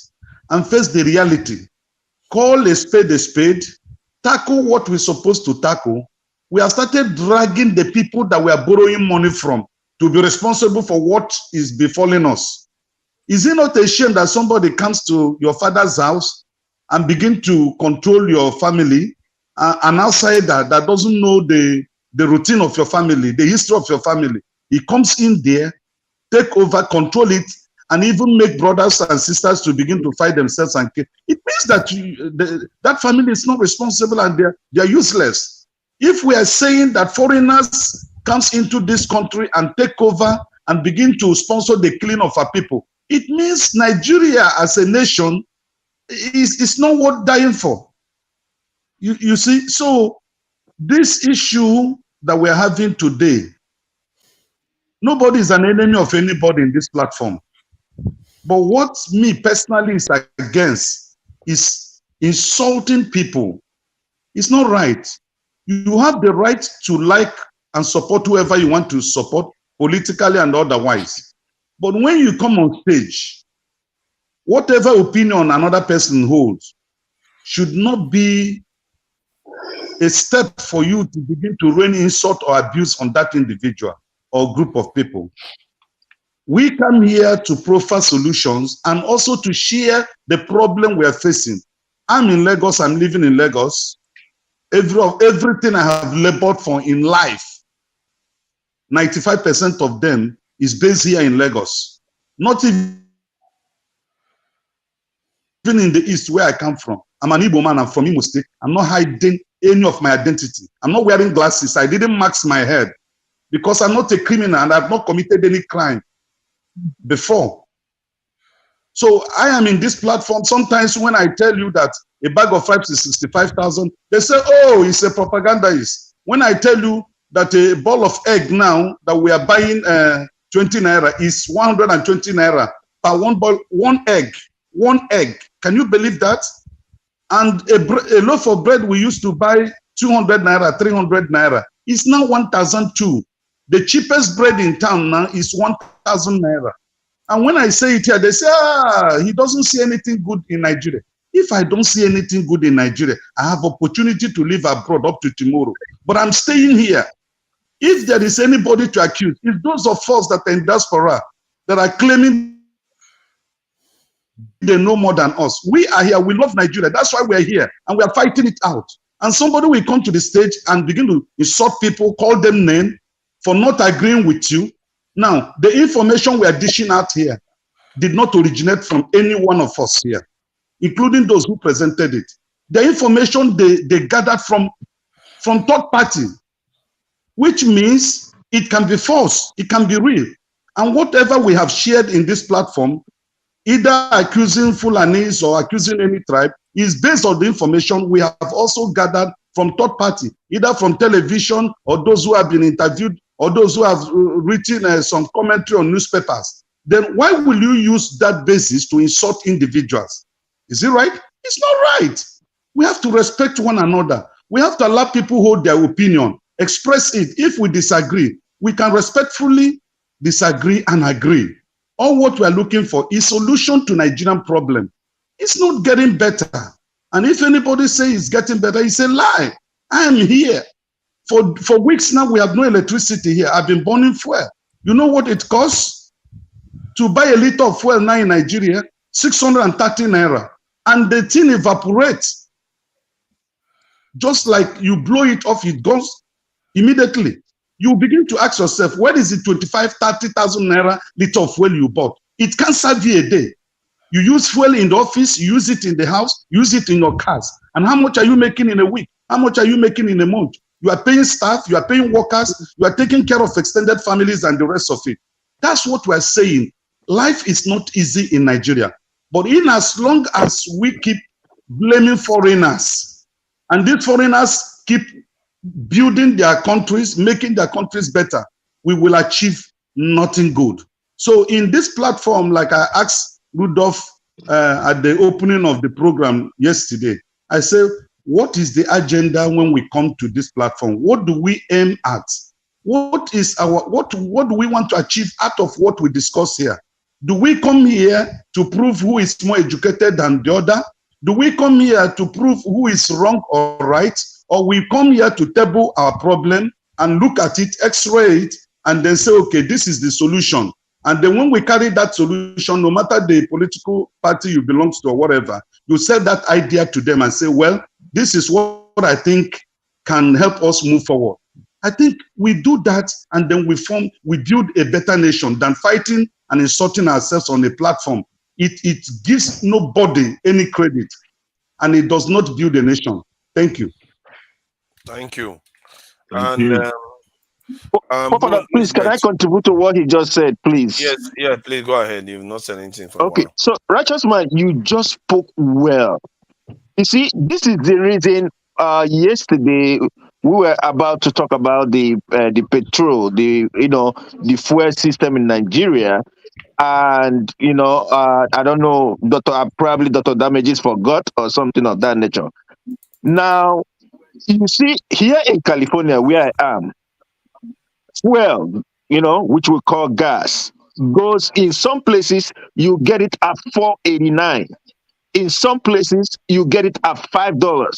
and face the reality, call a spade, tackle what we're supposed to tackle, we have started dragging the people that we are borrowing money from to be responsible for what is befalling us. Is it not a shame that somebody comes to your father's house and begin to control your family, an outsider that doesn't know the routine of your family, the history of your family? He comes in there, take over, control it, and even make brothers and sisters to begin to fight themselves. And it means that that family is not responsible and they're useless. If we are saying that foreigners comes into this country and take over and begin to sponsor the killing of our people, it means Nigeria as a nation is not worth dying for. You see, so this issue that we're having today, nobody is an enemy of anybody in this platform. But what me personally is against is insulting people. It's not right. You have the right to like and support whoever you want to support, politically and otherwise. But when you come on stage, whatever opinion another person holds, should not be a step for you to begin to rain insult or abuse on that individual or group of people. We come here to proffer solutions and also to share the problem we are facing. I'm in Lagos, I'm living in Lagos. Everything I have labored for in life, 95% of them is based here in Lagos. Not even in the East where I come from. I'm an Igbo man, I'm from Imo State. I'm not hiding any of my identity. I'm not wearing glasses. I didn't mask my head because I'm not a criminal and I've not committed any crime before. So I am in this platform. Sometimes when I tell you that a bag of rice is 65,000, they say, oh, it's a propagandist. When I tell you that a ball of egg now that we are buying 20 naira is 120 naira per one egg. Can you believe that? And a loaf of bread we used to buy 200 naira, 300 naira. It's now 1,002. The cheapest bread in town now is 1,000 naira. And when I say it here, they say, he doesn't see anything good in Nigeria. If I don't see anything good in Nigeria, I have opportunity to live abroad up to tomorrow. But I'm staying here. If there is anybody to accuse, it's those of us that are in diaspora that are claiming they know more than us. We are here. We love Nigeria. That's why we're here. And we are fighting it out. And somebody will come to the stage and begin to insult people, call them names for not agreeing with you. Now, the information we are dishing out here did not originate from any one of us here, including those who presented it. The information they gathered from third party, which means it can be false, it can be real. And whatever we have shared in this platform, either accusing Fulanis or accusing any tribe, is based on the information we have also gathered from third party, either from television or those who have been interviewed or those who have written some commentary on newspapers. Then why will you use that basis to insult individuals? Is it right? It's not right. We have to respect one another. We have to allow people hold their opinion, express it. If we disagree, we can respectfully disagree and agree. All what we are looking for is solution to Nigerian problem. It's not getting better. And if anybody says it's getting better, it's a lie. I am here. For weeks now, we have no electricity here. I've been burning fuel. You know what it costs to buy a liter of fuel now in Nigeria? 630 naira. And the thing evaporates. Just like you blow it off, it goes immediately. You begin to ask yourself, where is the 25, 30,000 naira liter of fuel you bought? It can't serve you a day. You use fuel in the office, you use it in the house, use it in your cars. And how much are you making in a week? How much are you making in a month? You are paying staff, you are paying workers, you are taking care of extended families and the rest of it. That's what we're saying. Life is not easy in Nigeria. But in as long as we keep blaming foreigners, and these foreigners keep building their countries, making their countries better, we will achieve nothing good. So in this platform, like I asked Rudolph at the opening of the program yesterday, I said, what is the agenda when we come to this platform? What do we aim at? What do we want to achieve out of what we discuss here? Do we come here to prove who is more educated than the other? Do we come here to prove who is wrong or right? Or we come here to table our problem and look at it, x-ray it, and then say, okay, this is the solution. And then when we carry that solution, no matter the political party you belong to or whatever, you sell that idea to them and say, well, this is what I think can help us move forward. I think we do that and then we build a better nation than fighting and insulting ourselves on a platform. It gives nobody any credit and it does not build a nation. Thank you. Thank you. Thank you. Please, can I contribute to what he just said, please? Yes, yeah, please go ahead. You've not said anything for a Okay, while. so Righteous Man, you just spoke well. You see, this is the reason yesterday we were about to talk about the petrol, the fuel system in Nigeria. And I don't know, probably Dr. Damages forgot or something of that nature. Now, you see, here in California, where I am, fuel, which we call gas, goes in some places, you get it at $4.89. In some places, you get it at $5.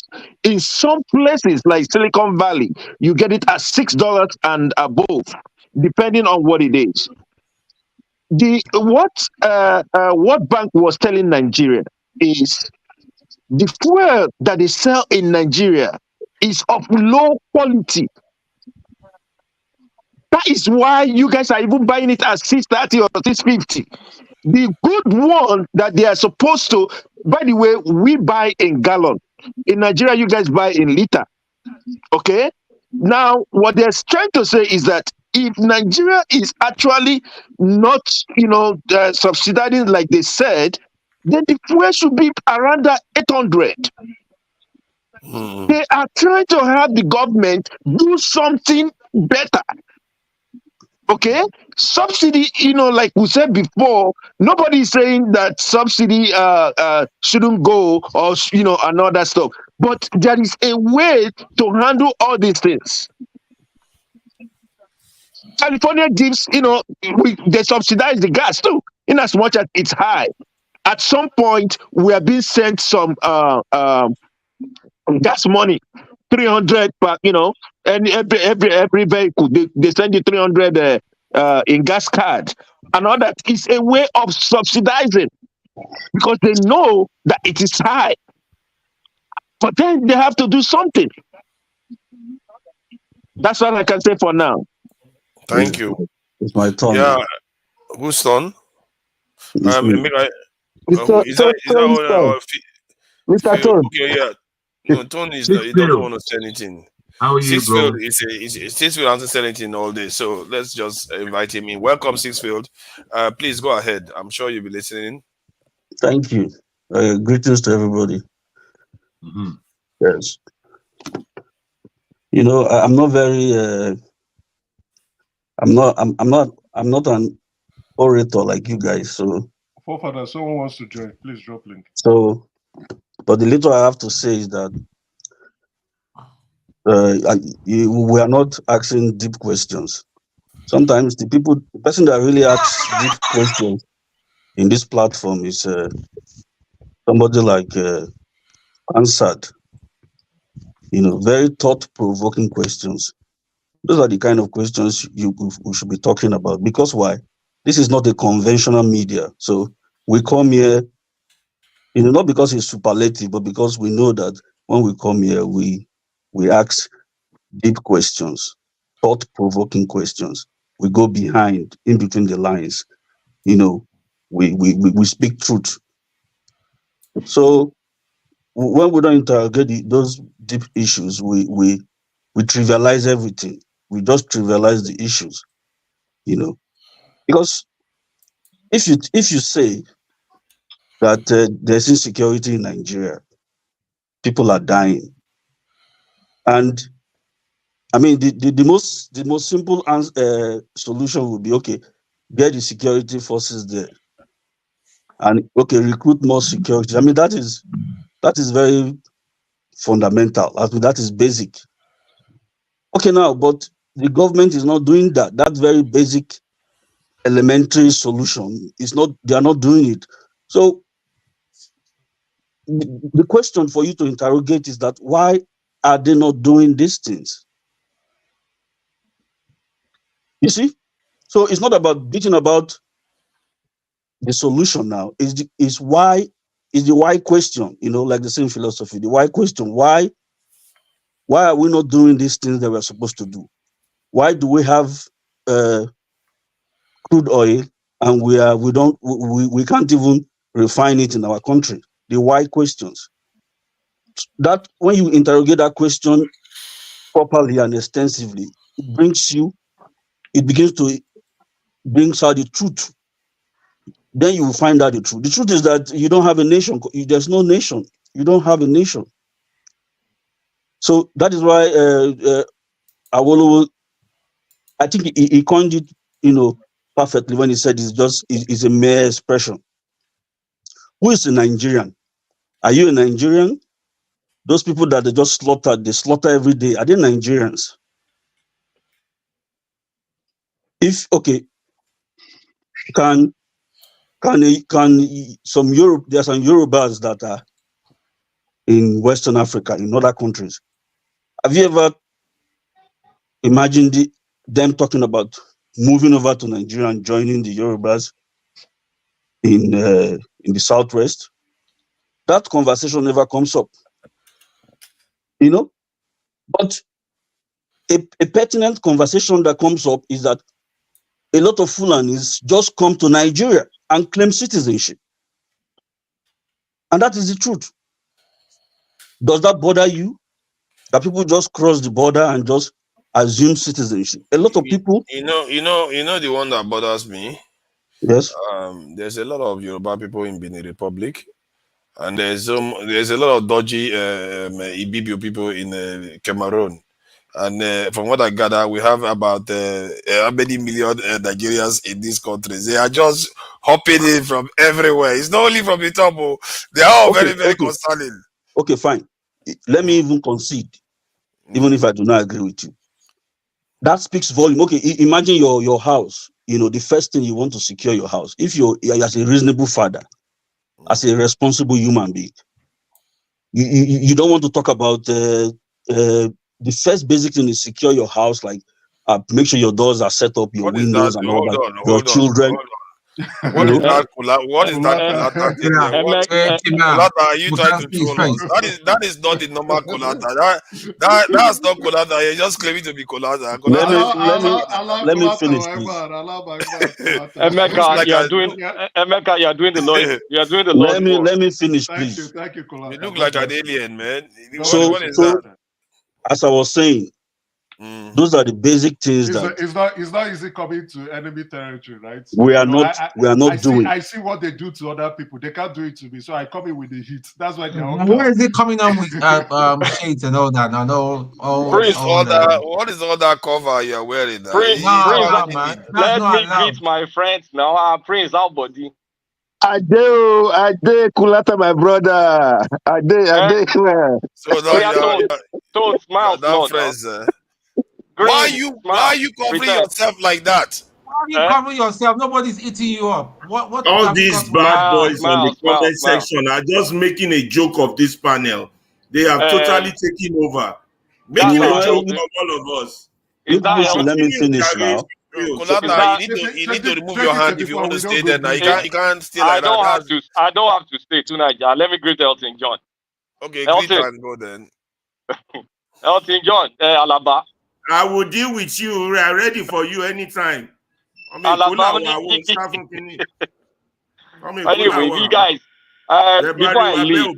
In some places, like Silicon Valley, you get it at $6 and above, depending on what it is. What bank was telling Nigeria is the fuel that they sell in Nigeria is of low quality. That is why you guys are even buying it at 630 or 650. The good one that they are supposed to, by the way, we buy in gallon. In Nigeria, you guys buy in liter. Okay? Now, what they're trying to say is that if Nigeria is actually not, subsidizing like they said, then the fuel should be around that 800. They are trying to have the government do something better. Okay, subsidy, like we said before, nobody is saying that subsidy shouldn't go or and all that stuff. But there is a way to handle all these things. California gives, they subsidize the gas too, in as much as it's high. At some point, we are being sent some gas money, 300 per, and every vehicle they send you 300 in gas card, and all that is a way of subsidizing because they know that it is high, but then they have to do something. That's all I can say for now. Thank you. It's my turn. Yeah, who's turn? Mr. Okay, yeah. No, Tony he doesn't want to say anything. How are you, bro? Sixfield hasn't said anything all day, so let's just invite him in. Welcome, Sixfield. Please go ahead. I'm sure you'll be listening. Thank you. Greetings to everybody. Mm-hmm. Yes. I'm not very. I'm not an orator like you guys. So. Forefather, someone wants to join. Please drop link. So, but the little I have to say is that we are not asking deep questions. Sometimes the person that really asks deep questions in this platform is somebody like Answered. Very thought-provoking questions. Those are the kind of questions we should be talking about. Because why? This is not a conventional media. So we come here, not because it's superlative, but because we know that when we come here, we ask deep questions, thought-provoking questions. We go behind, in between the lines. We speak truth. So when we don't interrogate those deep issues, we trivialize everything. We just trivialize the issues. Because if you say that there's insecurity in Nigeria, people are dying, and I mean the most simple solution would be, okay, get the security forces there, and okay, recruit more security. I mean that is very fundamental. I mean that is basic. Okay, now, but the government is not doing that. That very basic elementary solution is not. They are not doing it. So the question for you to interrogate is that why are they not doing these things? You see, so it's not about beating about the solution now. Is the why question? Like the same philosophy. The why question: Why are we not doing these things that we're supposed to do? Why do we have crude oil and we can't even refine it in our country? The why questions. That when you interrogate that question properly and extensively, it begins to bring out the truth. Then you will find out the truth. The truth is that you don't have a nation. There's no nation. You don't have a nation. So that is why Awolowo, I think he coined it, perfectly when he said it's a mere expression. Who is a Nigerian? Are you a Nigerian? Those people that they just they slaughter every day, are they Nigerians? Can some there are some Yorubas that are in Western Africa, in other countries. Have you ever imagined them talking about moving over to Nigeria and joining the Yorubas in the Southwest? That conversation never comes up, you know. But a pertinent conversation that comes up is that a lot of Fulanis just come to Nigeria and claim citizenship. And that is the truth. Does that bother you? That people just cross the border and just assume citizenship? A lot of people. You know the one that bothers me. Yes. There's a lot of Yoruba people in Benin Republic, and there's a lot of dodgy Ibibio people in Cameroon. And from what I gather, we have about how many million Nigerians in these countries. They are just hopping in from everywhere. It's not only from the top. They are all very, very concerning. Okay, fine. Let me even concede, even if I do not agree with you. That speaks volume. Okay, imagine your house. You know, the first thing you want to secure your house. If you're as a reasonable father, as a responsible human being, you don't want to talk about the first basic thing is secure your house, like make sure your doors are set up, your windows and all that. Your children. What is that? What is that? Colata, are you trying to troll us? That is not the normal colata. That's not colata. You're just claiming to be colata. Let me finish, please. Emeka, you are doing the Lord. You are doing the Lord. Let me finish, please. Thank you, Colata. You look like an alien, man. What is that? As I was saying, those are the basic things it's not easy coming to enemy territory, right? We are not doing. I see what they do to other people. They can't do it to me, so I come in with the heat. That's why they're all. Where is it coming on with shades and all that? What is all that cover you're wearing? Prince, let me greet my friends now. Prince, our body. Ade, Kulata, my brother. Ade. So don't smile, friends. Why are you covering yourself like that? Why are you covering yourself? Nobody's eating you up. What all these bad boys on the comment section are just making a joke of this panel. They have totally taken over, making a joke of all of us. Let me finish now. Kolata, you need to remove your hand if you want to stay there. Now you can't stay like that. I don't have to stay tonight. Let me greet Elton John. Okay, greet and go then. Elton John, Alaba. I will deal with you. We are ready for you anytime. Anyway, you guys, before I leave,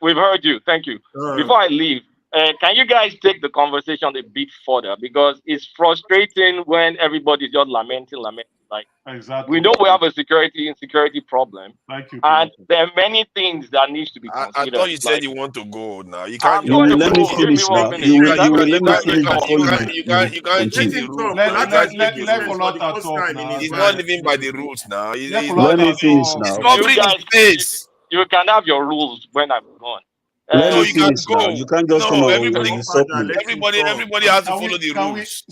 we've heard you. Thank you. Before I leave, can you guys take the conversation a bit further? Because it's frustrating when everybody's just lamenting. Like, exactly. We know we have a insecurity problem. Thank you. And there are many things that needs to be considered. I thought you said you want to go now. You can't. Let me finish now. You will let me finish before you can't change the rules. He's not living by the rules now. Let me finish now. He's covering his face. You can have your rules when I'm gone. Let me finish now. You can't just come over and stop me. Everybody has to follow the rules.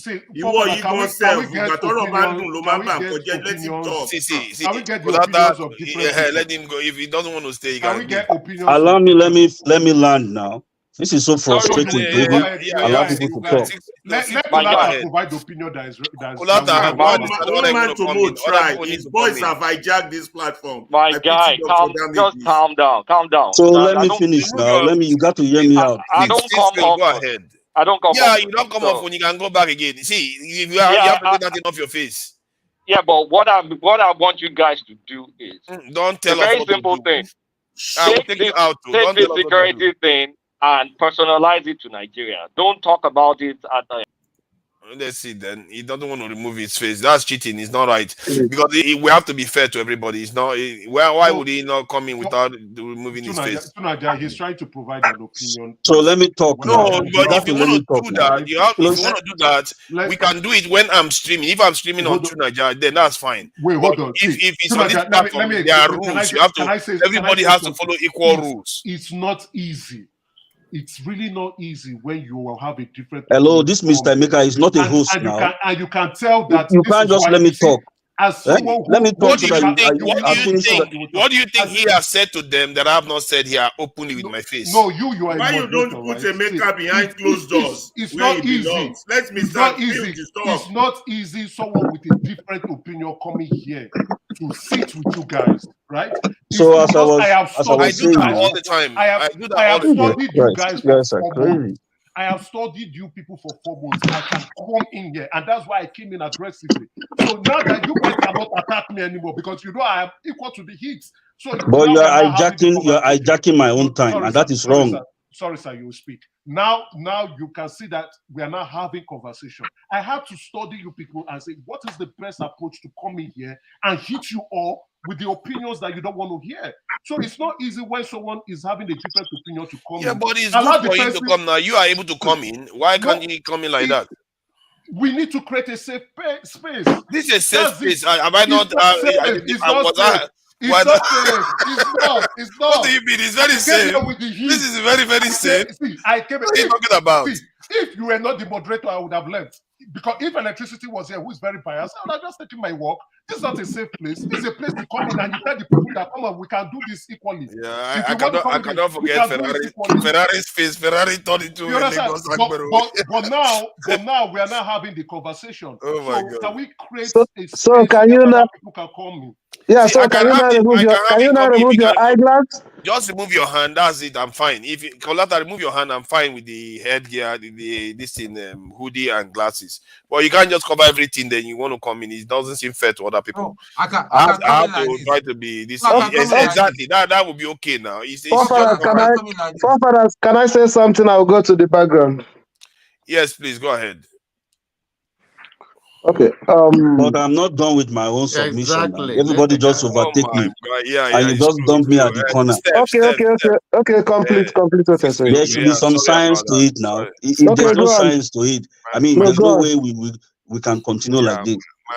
Let him go. If he doesn't want to stay, he can get opinions. Allow me. Let me land now. This is so frustrating. Allow people to talk. Let Kulata provide the opinion that is. One man to more try. His boys have hijacked this platform. My guy, just calm down. So let me finish now. You got to hear me out. I don't come off. Go ahead. I don't come. Yeah, you don't come off when you can go back again. See, if you have to get that off your face. Yeah, but what I want you guys to do is don't tell a very simple thing. Take this security thing and personalize it to Nigeria. Don't talk about it at the. Let's see then. He doesn't want to remove his face. That's cheating. It's not right. Because we have to be fair to everybody. It's not. Why would he not come in without removing his face? He's trying to provide an opinion. So let me talk. No, but if you want to do that, if you want to do that, we can do it when I'm streaming. If I'm streaming on True Nigeria, then that's fine. Wait, hold on. If it's on this platform, there are rules. You have to. Everybody has to follow equal rules. It's not easy. It's really not easy when you will have a different. Hello, this Mr. Emeka is not a host now. And you can tell that you can't just let me talk. As someone Let me talk What so do that you think? you are finished so that What do you think he has said to them that I have not said here openly with my face? No, you are a Why you moderator, don't put right? a maker behind closed doors It's where not he easy. belongs? Let It's Mr. not Phil easy. just talk. It's not easy. Someone with a different opinion coming here to sit with you guys, right? so It's because I have studied I do you that guys. all the time. I do that I all have the time. studied you guys for guys are 4 crazy. months. I have studied you people for 4 months. I can come in here, and that's why I came in aggressively. So now that you guys cannot attack me anymore because you know I am equal to the heat. So But now you we are are now having the conversation. hijacking my own time, Sorry, and sir. that is Sorry, wrong. sir. Sorry, sir, you will speak. Now you can see that we are now having conversation. I have to study you people and say, what is the best approach to come in here and hit you all with the opinions that you don't want to hear? So it's not easy when someone is having a different opinion to come Yeah, in. but it's Allow good the for him to person. come now. You are able to come in. Why can't you come in like that? We need to create a safe space. This is a safe That's space. it. Have I not? It's not safe. It's not safe. It's not safe. It's not. It's not. What do you mean? It's very I came safe. here with the heat. This is very, very safe. I came. What are you talking about? See, if you were not the moderator, I would have left. Because if electricity was here, who is very biased, I would have just taken my walk. This is not a safe place. This is a place to come in and you tell the people that come on, we can do this equally. Yeah, If I you want to come I with me, cannot we forget can do it Ferrari. equally. Ferrari's face. Ferrari turned into You a understand? Lagos Agbero. But now we are now having the conversation. Oh my So God. can we create So, a so space can you where now? other people can come in? Yeah. See, So can you now remove your? Can you now remove your eyeglass? Just remove your hand. That's it. I'm fine. If you Colata, remove your hand. I'm fine with the headgear, this thing, hoodie and glasses. But you can't just cover everything. Then you want to come in. It doesn't seem fair to other people. Oh, I can I come have in like to this. try to be this. No, I can come in like Exactly. That would be okay now. It's Forefathers, just forefathers, can I say something? I'll go to the background. Yes, please go ahead. Okay. But I'm not done with my own submission. Exactly. Now. Everybody just Oh overtake my me, God. Yeah, and you it's just true. dump me at the corner. Okay. Complete what you're saying. There should be some sorry science about to that. it now. Sorry. If there's Okay, no go on. science to it, I mean, No, there's go no on. way we can continue like this.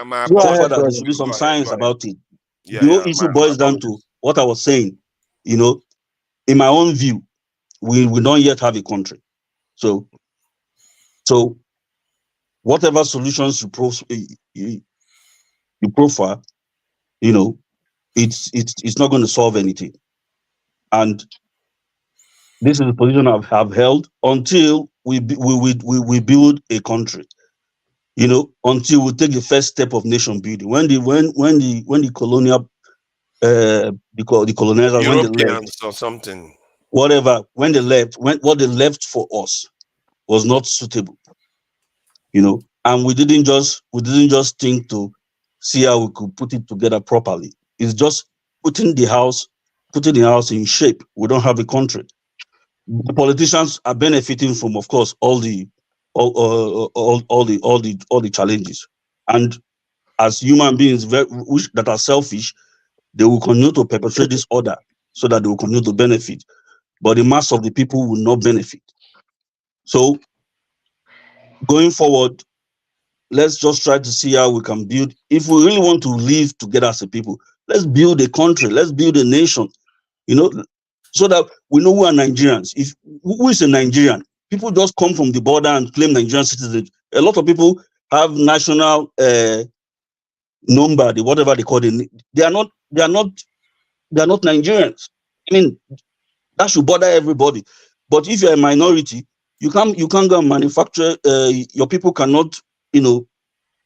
My Go ahead, apologies. Forefather, there brother. should be some Go ahead. science about it. Yeah, The whole my issue boils down apologies. to what I was saying. You know, in my own view, we don't yet have a country. So whatever solutions you profile, you know, it's not going to solve anything. And this is the position I've held until we build a country. You know, until we take the first step of nation building. When the colonial the colonizers, when they left, Europeans or something. whatever, when they left, what they left for us was not suitable. You know, and we didn't just think to see how we could put it together properly. It's just putting the house in shape. We don't have a country. The politicians are benefiting from, of course, all the challenges. And as human beings that are selfish, they will continue to perpetrate this order so that they will continue to benefit. But the mass of the people will not benefit. So going forward, let's just try to see how we can build. If we really want to live together as a people, let's build a country, let's build a nation, you know, so that we know who are Nigerians. If who is a Nigerian? People just come from the border and claim Nigerian citizens. A lot of people have national number, whatever they call it. They are not Nigerians. I mean, that should bother everybody. But if you're a minority, you can't go and manufacture. Your people cannot, you know,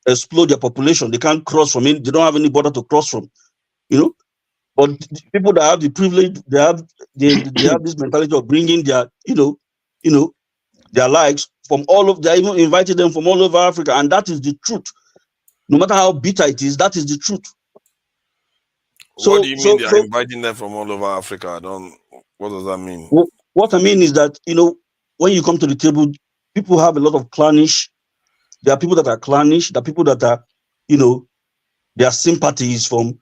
explode their population. They can't cross from it. They don't have any border to cross from, you know. But people that have the privilege, they have this mentality of bringing their, you know, their likes from all of. They even invited them from all over Africa, and that is the truth. No matter how bitter it is, that is the truth. What do you mean they are inviting them from all over Africa? What does that mean? What I mean is that, you know, when you come to the table, people have a lot of clannish. There are people that are clannish. There are people that are, you know, their sympathy is for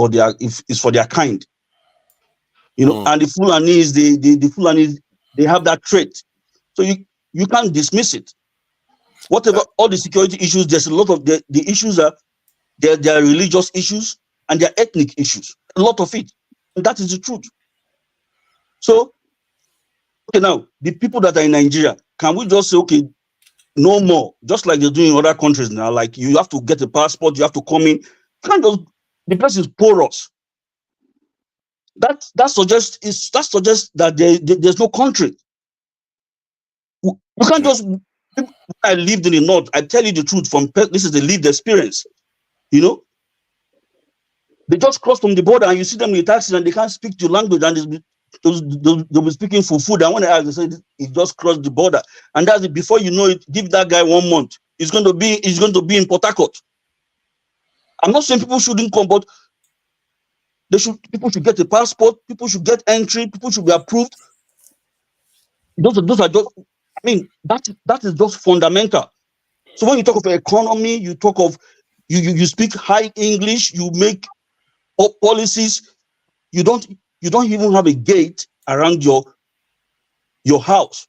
their kind. You know, and the Fulanis, the Fulanis, they have that trait. So you can't dismiss it. Whatever all the security issues, there's a lot of the issues are there are religious issues and there are ethnic issues. A lot of it. And that is the truth. So okay, now the people that are in Nigeria, can we just say, okay, No more. Just like they're doing in other countries now. Like you have to get a passport, you have to come in. Kind of the place is porous. That suggests that there's no country. You can't just. I lived in the north. I tell you the truth. This is the lived experience. You know, they just cross from the border, and you see them in the taxis, and they can't speak your language, and they'll be speaking for food. And when I ask, they say he just crossed the border, and that's it. Before you know it, give that guy 1 month. He's going to be in Port Harcourt. I'm not saying people shouldn't come, but people should get a passport. People should get entry. People should be approved. Those are just. I mean, that is just fundamental. So when you talk of economy, you talk of you speak high English, you make policies. You don't even have a gate around your house.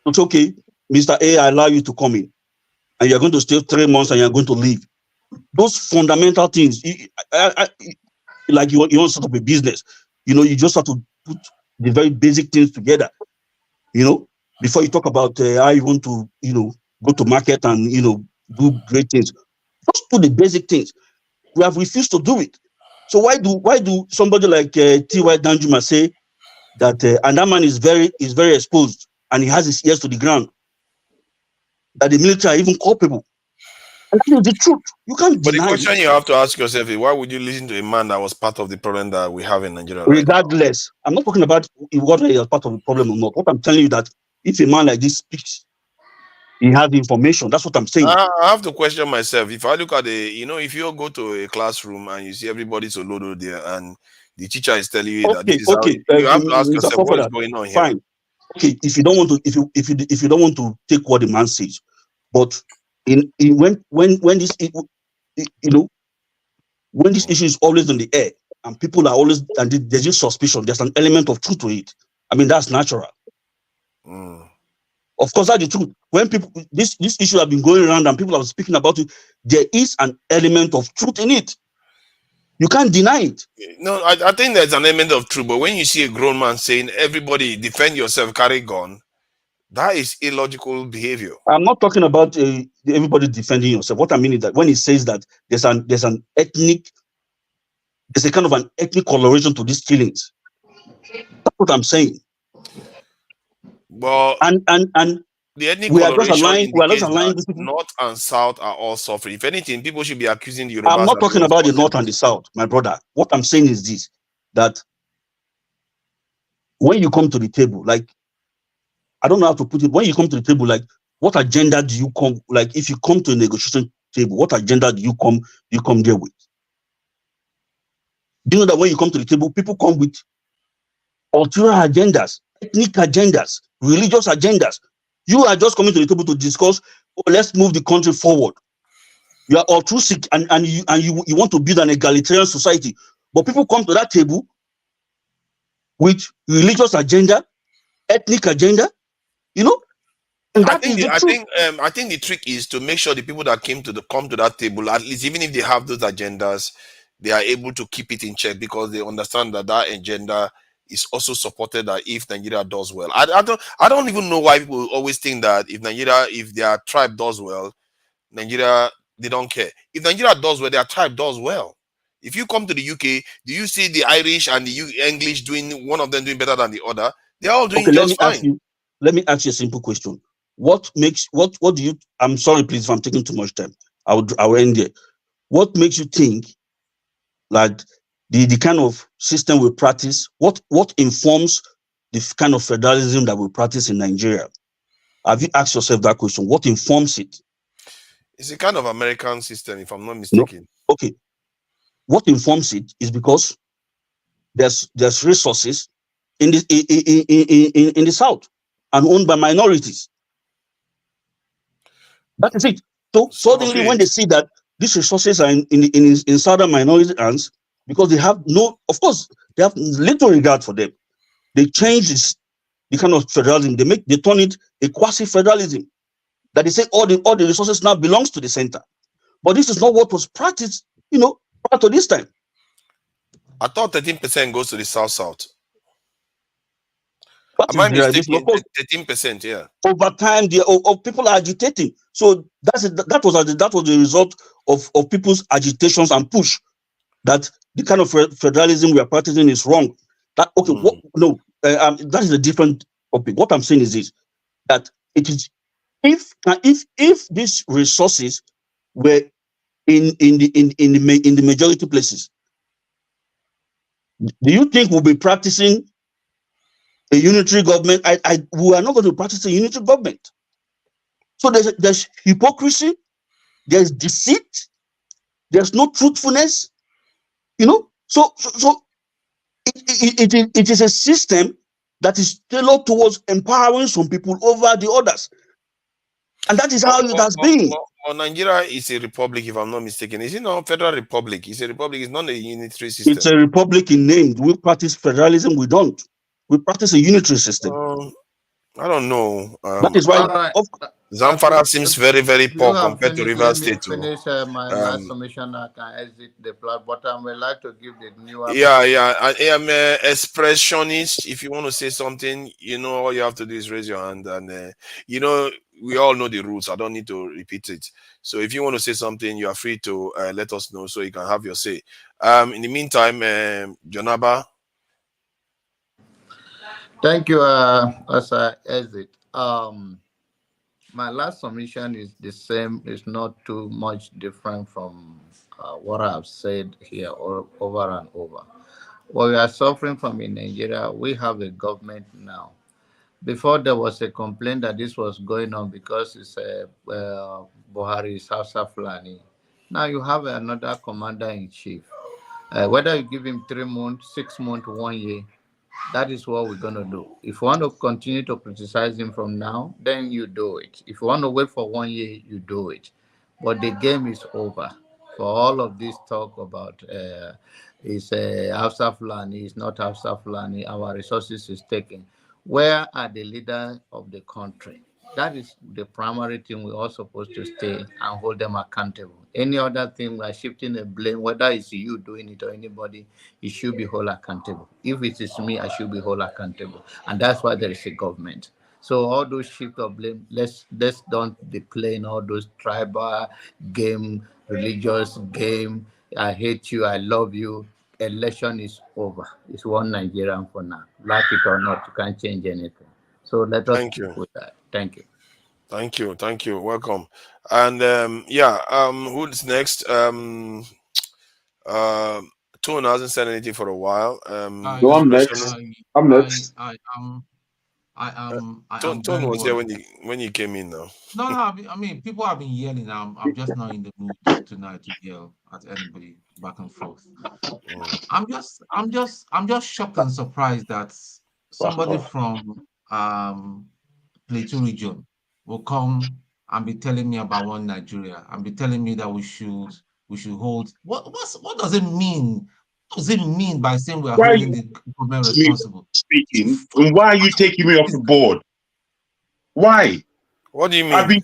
It's okay, Mr. A, I allow you to come in, and you're going to stay 3 months, and you're going to leave. Those fundamental things, like you want to set up a business, you just have to put the very basic things together, before you talk about how you want to, go to market and, do great things. Just do the basic things. We have refused to do it. So why do somebody like T.Y. Danjuma say that and that man is very exposed and he has his ears to the ground, that the military are even culpable? And that is the truth. You can't But the deny question it. you have to ask yourself is, why would you listen to a man that was part of the problem that we have in Nigeria right now? Regardless, I'm not talking about whether he is part of the problem or not. What I'm telling you that if a man like this speaks, he has the information. That's what I'm saying. I have to question myself. If I look at if you go to a classroom and you see everybody solo there, and the teacher is telling you that this is how you have to ask yourself, what is going on here? Fine. Okay, if you don't want to, if you don't want to take what the man says, but when this when this issue is always in the air and people are always, and there's just suspicion, there's an element of truth to it. I mean, that's natural. Of course, that's the truth. When people, this issue have been going around and people are speaking about it, there is an element of truth in it. You can't deny it. No, I think there's an element of truth, but when you see a grown man saying, everybody defend yourself, carry gun, that is illogical behavior. I'm not talking about everybody defending yourself. What I mean is that when he says that there's a kind of an ethnic coloration to these killings. That's what I'm saying. Well, and the ethnic we are just coloration aligned. That North and South are all suffering. If anything, people should be accusing the Yorubas. I'm not talking about the North and the South, my brother. What I'm saying is this, that when you come to the table, like, I don't know how to put it. When you come to the table, like, what agenda do you come? Like, if you come to a negotiation table, what agenda do you come there with? Do you know that when you come to the table, people come with ulterior agendas, ethnic agendas, religious agendas? You are just coming to the table to discuss, let's move the country forward. You are altruistic and you want to build an egalitarian society. But people come to that table with religious agenda, ethnic agenda, and I think the trick is to make sure the people that come to that table, at least even if they have those agendas, they are able to keep it in check, because they understand that agenda is also supported that if Nigeria does well. I don't even know why people always think that if their tribe does well, Nigeria, they don't care. If Nigeria does well, their tribe does well. If you come to the UK, do you see the Irish and the English one of them doing better than the other? They're all doing just fine. Let me ask you a simple question. What do you, I'm sorry, please, if I'm taking too much time, I will end there. What makes you think like the kind of system we practice, what informs the kind of federalism that we practice in Nigeria? Have you asked yourself that question? What informs it? It's a kind of American system, if I'm not mistaken. No. Okay. What informs it is because there's resources in the South and owned by minorities. That is it. So suddenly, when they see that these resources are in Southern minority hands, because they have they have little regard for them, they change the kind of federalism. They turn it a quasi-federalism, that they say all the resources now belongs to the center. But this is not what was practiced, prior to this time. I thought 13% goes to the South. What Am I is deregulation? mistaken? Of course, 13%, yeah. over time, people are agitating. So that was the result of people's agitations and push that the kind of federalism we are practicing is wrong. That that is a different topic. What I'm saying is this: that it is if these resources were in the majority places, do you think we'll be practicing a unitary government? We are not going to practice a unitary government. So there's hypocrisy, there's deceit, there's no truthfulness. So it is a system that is tailored towards empowering some people over the others, and that is how it has been. Nigeria is a republic, if I'm not mistaken. Is it not a federal republic? It's a republic. It's not a unitary system. It's a republic in name. We practice federalism. We don't. We practice a unitary system. I don't know. That is why Zamfara seems very, very poor compared to Rivers State. Finish my last submission. I can exit the plot, but I would like to give the newer. Yeah. I am an expressionist. If you want to say something, all you have to do is raise your hand, and we all know the rules. I don't need to repeat it. So if you want to say something, you are free to let us know so you can have your say. In the meantime, Jonaba. Thank you. As I exit, my last submission is the same. It's not too much different from what I've said here over and over. What we are suffering from in Nigeria, we have a government now. Before there was a complaint that this was going on because it's Buhari's Hausa Fulani. Now you have another commander in chief. Whether you give him 3 months, 6 months, 1 year, that is what we're going to do. If you want to continue to criticize him from now, then you do it. If you want to wait for 1 year, you do it. But the game is over. For all of this talk about is Hausa Fulani, is not Hausa Fulani, our resources is taken. Where are the leaders of the country? That is the primary thing we're all supposed to stay and hold them accountable. Any other thing we're shifting the blame, whether it's you doing it or anybody, it should be held accountable. If it is me, I should be held accountable. And that's why there is a government. So all those shift of blame, let's don't be playing all those tribal game, religious game. I hate you, I love you. Election is over. It's one Nigerian for now. Like it or not, you can't change anything. So let us keep with that. Thank you. Thank you. Welcome. And who's next? Tone hasn't said anything for a while. I'm next. Tone was here when you came in now. No, I mean people have been yelling. I'm just not in the mood tonight to yell at anybody back and forth. I'm just shocked and surprised that somebody from Plateau region will come and be telling me about one Nigeria and be telling me that we should hold. What does it mean? What does it mean by saying we are holding the government responsible? Speaking, and why are you taking me off the board? Why? What do you mean? I've been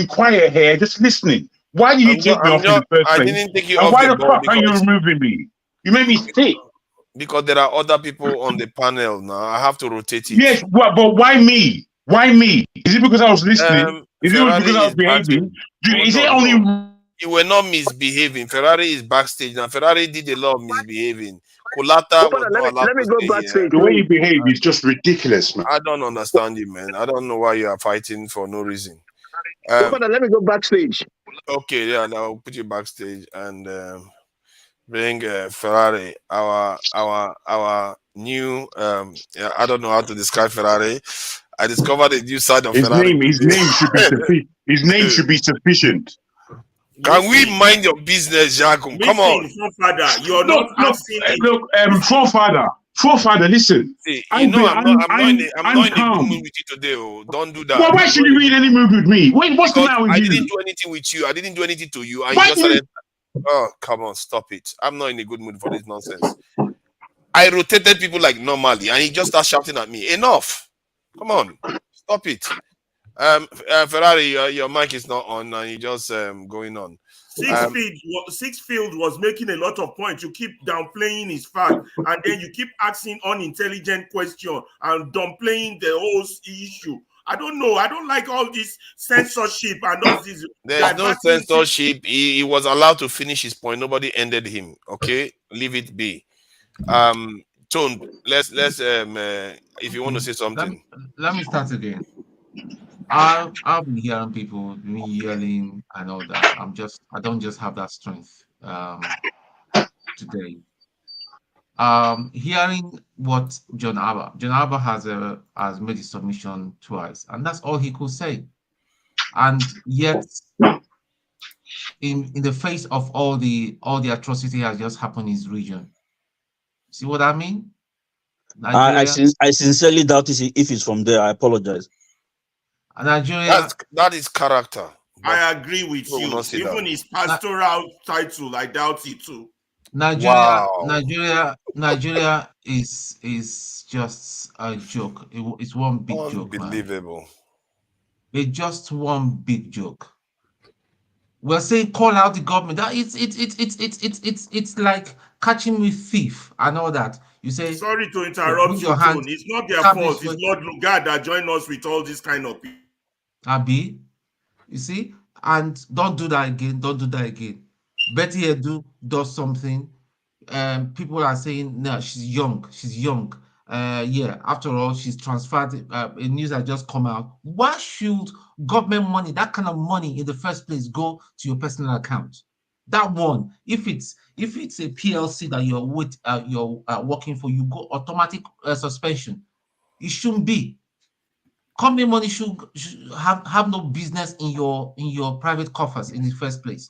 quiet here, just listening. Why did you take me off in the first place? I didn't take you and off why the the board fuck are you removing me? You made me sick. Because there are other people on the panel now. I have to rotate it. Yes, but why me? Why me? Is it because I was listening? Is it because I was behaving? Is it only... You were not misbehaving. Ferrari is backstage now. Ferrari did a lot of misbehaving. Kulata was not allowed let me go backstage. The way you behave is just ridiculous, man. I don't understand you, man. I don't know why you are fighting for no reason. Let me go backstage. Okay, yeah, now I'll put you backstage and bring Ferrari, our new. I don't know how to describe Ferrari. I discovered a new side of Ferrari. His name should be sufficient. Can we mind your business, Jacob? Come on. Forefather, you're not asking. Forefather, listen. See, I'm not in the good mood with you today. Oh. Don't do that. Well, why should you be in any mood with me? Wait, what's the matter with you? I didn't do anything with you. I didn't do anything to you. And you just started. Oh, come on, stop it. I'm not in a good mood for this nonsense. I rotated people like normally, and he just started shouting at me. Enough. Come on, stop it. Ferrari, your mic is not on, and you're just going on. Sixfield was making a lot of points. You keep downplaying his fact, and then you keep asking unintelligent questions and downplaying the whole issue. I don't know. I don't like all this censorship and all this. There's no censorship. He was allowed to finish his point. Nobody ended him. Okay, leave it be. Tone, let's if you want to say something. Let me start again. I've been hearing people yelling and all that. I don't just have that strength today. Hearing what John Abba has made his submission twice, and that's all he could say. And yet, in the face of all the atrocity has just happened in his region. See what I mean? I sincerely doubt if it's from there. I apologize. Nigeria. That is character. I agree with you. Even his pastoral title, I doubt it too. Nigeria is just a joke. It's one big joke. Unbelievable. It's just one big joke. We're saying call out the government. That it's like catching with thief and all that. You say sorry to interrupt you, Tone. It's not their fault. It's Lord Lugard that joined us with all this kind of people. Abi, you see, and don't do that again. Don't do that again. Betty Edu does something. People are saying no, she's young. She's young. Yeah, after all, she's transferred. News has just come out. Why should government money, that kind of money in the first place, go to your personal account? That one, if it's a PLC that you're working for, you go automatic suspension. It shouldn't be. Company money should have no business in your private coffers in the first place.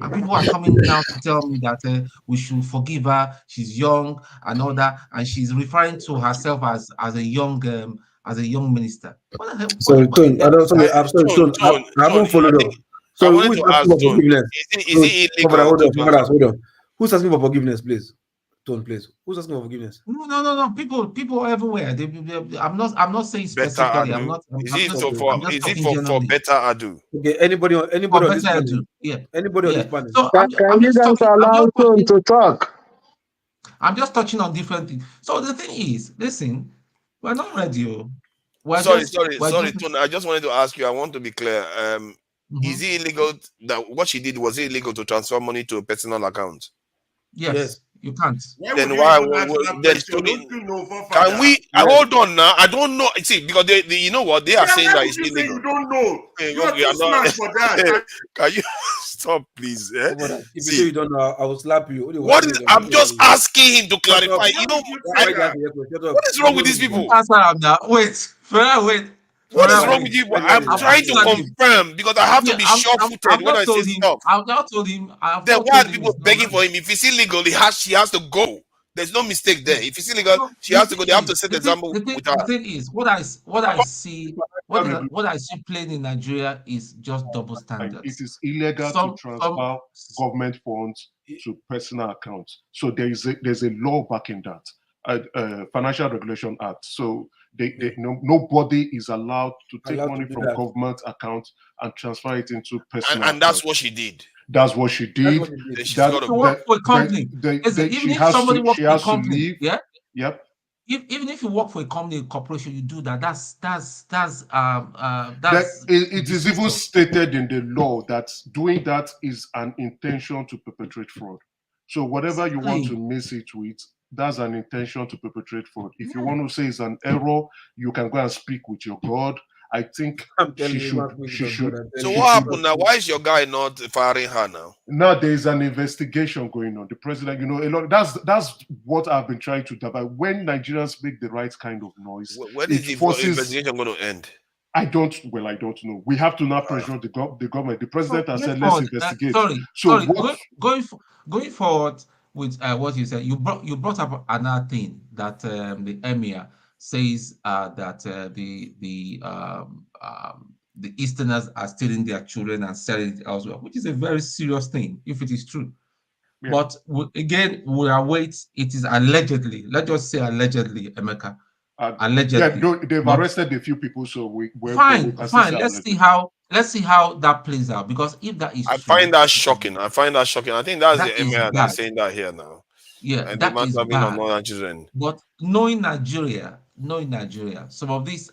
And people are coming now to tell me that we should forgive her. She's young and all that, and she's referring to herself as a young minister. Sorry, Tone. I haven't followed up. So who is asking for forgiveness? Is it illegal? Hold on. Who's asking for forgiveness, please? Tone, please. Who's asking for forgiveness? No. People everywhere. I'm not saying specifically. Is it for better Adu? Okay. Anybody on this panel? Yeah. Anybody on this panel? So can you guys allow Tone to talk? I'm just touching on different things. So the thing is, listen, we're not radio. Sorry, Tone. I just wanted to ask you. I want to be clear. Is it illegal that what she did was it illegal to transfer money to a personal account? Yes. You can't. Then why? Can we? Hold on now. I don't know. See, because they you know what they are saying that it's illegal. You don't know. You are too smart for that. Can you stop, please? If you say you don't know, I will slap you. What is? I'm just asking him to clarify. You know, what is wrong with these people? Wait. What is wrong with you? I'm trying to confirm because I have to be sure-footed when I say stuff. I've not told him. Then why are people begging for him? If it's illegal, she has to go. There's no mistake there. If it's illegal, she has to go. They have to set the example with her. The thing is, what I see playing in Nigeria is just double standards. It is illegal to transfer government funds to personal accounts. So there's a law backing that. Financial Regulation Act. So nobody is allowed to take money from government accounts and transfer it into personal. And that's what she did. That's what she did. She has to work for a company. Even if somebody works for a company, yeah. Yep. Even if you work for a company, a corporation, you do that. It is even stated in the law that doing that is an intention to perpetrate fraud. So whatever you want to miss it with, that's an intention to perpetrate fraud. If you want to say it's an error, you can go and speak with your God. I think she should. So what happened now? Why is your guy not firing her now? Now there is an investigation going on. The president, a lot. That's what I've been trying to do. But when Nigerians make the right kind of noise, when is the investigation going to end? I don't know. We have to now pressure the government. The president has said, let's investigate. Going forward with what you said, you brought up another thing that the emir says that the Easterners are stealing their children and selling it elsewhere, which is a very serious thing if it is true. Yeah. But again, we await. It is allegedly. Let's just say allegedly, Emeka. Allegedly. Yeah, they've arrested a few people, so fine. Let's see how let's see how that plays out, because if that is I true, find that shocking. I find that shocking. I think that's that the is emir bad. that's saying that here now. Yeah, And the that man is coming on bad. northern children. But knowing Nigeria, some of these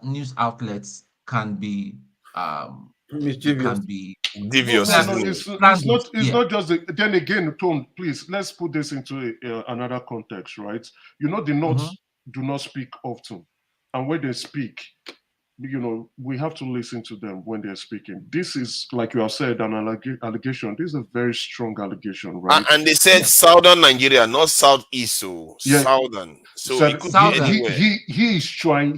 news outlets can be mischievous. Devious, no, isn't it? it's not just then again, Tom, please, let's put this into another context, right? You know, the North do not speak often, and when they speak, you know, we have to listen to them when they're speaking. This is, like you have said, an allegation. This is a very strong allegation, right? And they said southern Nigeria, not southeast, so southern. So it could be anywhere. He is trying.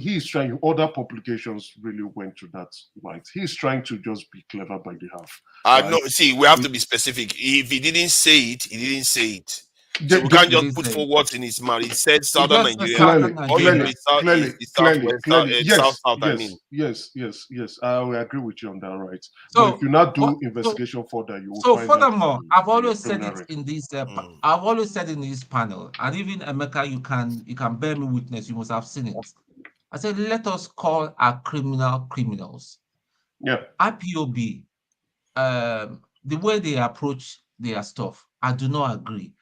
Other publications really went to that right. He's trying to just be clever by the half. No, see, we have to be specific. If he didn't say it, he didn't say it. So we can't just put forward words in his mouth. He said southern Nigeria. Or usually southeast, southwest, south, I mean. Yes. I will agree with you on that, right? So but if you not do investigation further, you will find furthermore, I've always said it in this. I've always said in this panel, and even Emeka, you can bear me witness. You must have seen it. I said, let us call our criminals. Yeah. IPOB, the way they approach their stuff, I do not agree.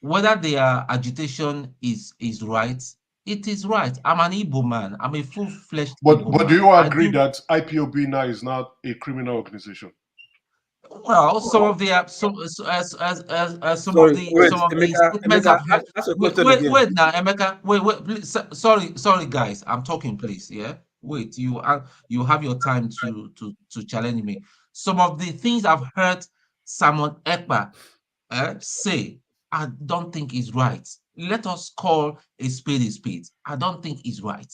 Whether their agitation is right, it is right. I'm an Igbo man. I'm a full-fledged Igbo But do you agree that IPOB now is not a criminal organization? Well, some of the statements I've heard. Wait now, Emeka. Wait, please, sorry, guys. I'm talking, please. Yeah. Wait, you have your time to challenge me. Some of the things I've heard Simon Ekpa say, I don't think is right. Let us call a spade a spade. I don't think is right.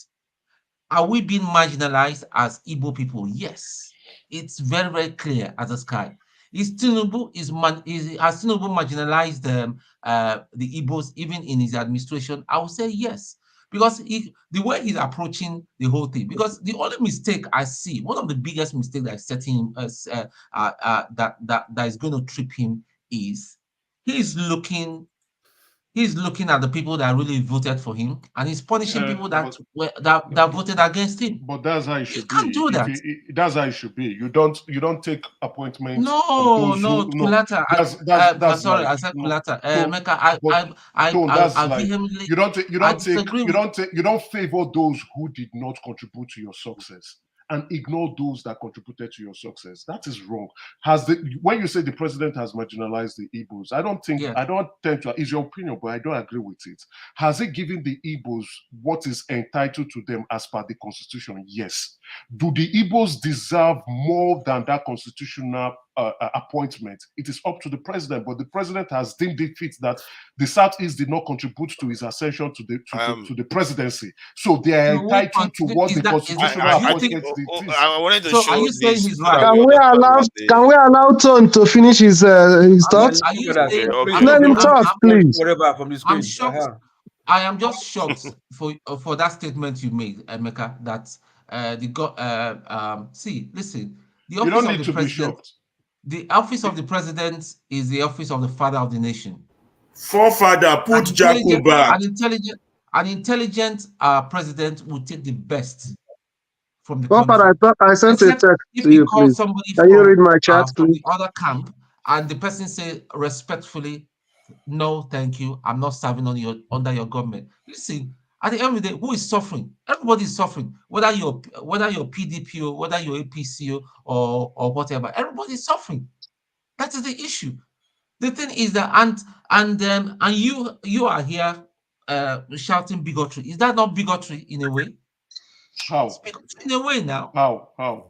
Are we being marginalized as Igbo people? Yes. It's very, very clear as the sky. Has Tinubu marginalized the Igbos even in his administration? I would say yes, because the way he's approaching the whole thing. Because the only mistake I see, one of the biggest mistakes that is setting that is going to trip him is he's looking at the people that really voted for him, and he's punishing people that voted against him. But that's how it should be. Can't do that. That's how it should be. You don't take appointments. No, Kulata. Sorry, I said Kulata. You don't favor those who did not contribute to your success and ignore those that contributed to your success. That is wrong. When you say the president has marginalized the Igbos, I don't tend to, it's your opinion, but I don't agree with it. Has he given the Igbos what is entitled to them as per the constitution? Yes. Do the Igbos deserve more than that constitutional appointment? It is up to the president, but the president has deemed it fit that the Southeast did not contribute to his ascension to the presidency. So they are entitled to what the constitutional appointment is. I wanted to show are you saying he's right? Can we allow Ton to finish his thoughts? Let him talk, please. I'm shocked. I am just shocked for that statement you made, Emeka, that listen, the office of the president, the office of the president is the office of the father of the nation. Forefather, put Jacob back. An intelligent president will take the best from the country. I sent a text to you, please. Can you read my chat, please? The other camp, and the person say respectfully, no, thank you. I'm not serving under your government. Listen, at the end of the day, who is suffering? Everybody is suffering. Whether you're PDP, whether you're APC or whatever, everybody is suffering. That is the issue. The thing is that and you are here shouting bigotry. Is that not bigotry in a way? How? It's bigotry in a way now. How?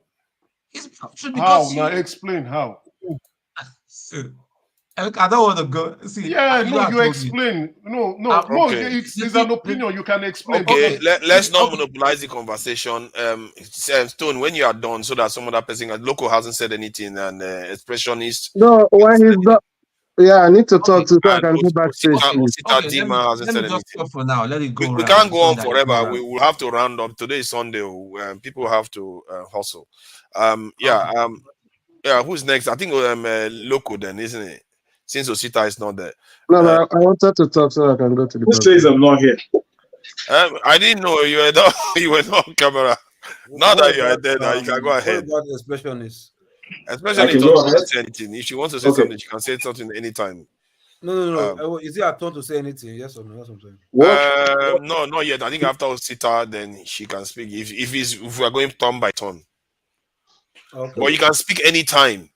It's bigotry because now explain how. I don't want to go. See, you explain. No. It's an opinion. You can explain. Okay, let's not monopolize the conversation. Stone, when you are done, so that some other person, local hasn't said anything, and expressionist. No, when he's not. Yeah, I need to talk to so I can go backstage. Let me just stop for now. Let it go. We can't go on forever. We will have to round up. Today is Sunday. People have to hustle. Who's next? I think Loco then, isn't it? Since Osita is not there. No, I wanted to talk so I can go to the. Who says I'm not here? I didn't know you were not on camera. Now What that you are about there, now you can go what ahead. about the expressionist? Especially I if can you don't go want to ahead. say anything. If she wants to say Okay. something, she can say something anytime. No. Is it her turn to say anything? Yes or no? That's what I'm saying. What? No, not yet. I think after Osita, then she can speak. If we are going turn by turn, Okay. but you can speak anytime.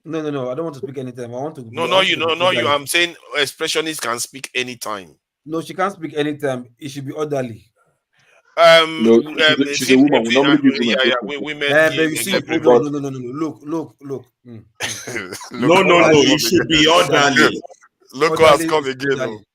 No. I don't want to speak anytime. I want to be. No, orderly. I'm saying expressionists can speak anytime. No, she can't speak anytime. It should be orderly. No, she's a woman. We normally give women yeah, preference. women But you get see, hold But on. No. Look. Look No. who has come It should be again. orderly. Look who has Orderly come is again. orderly.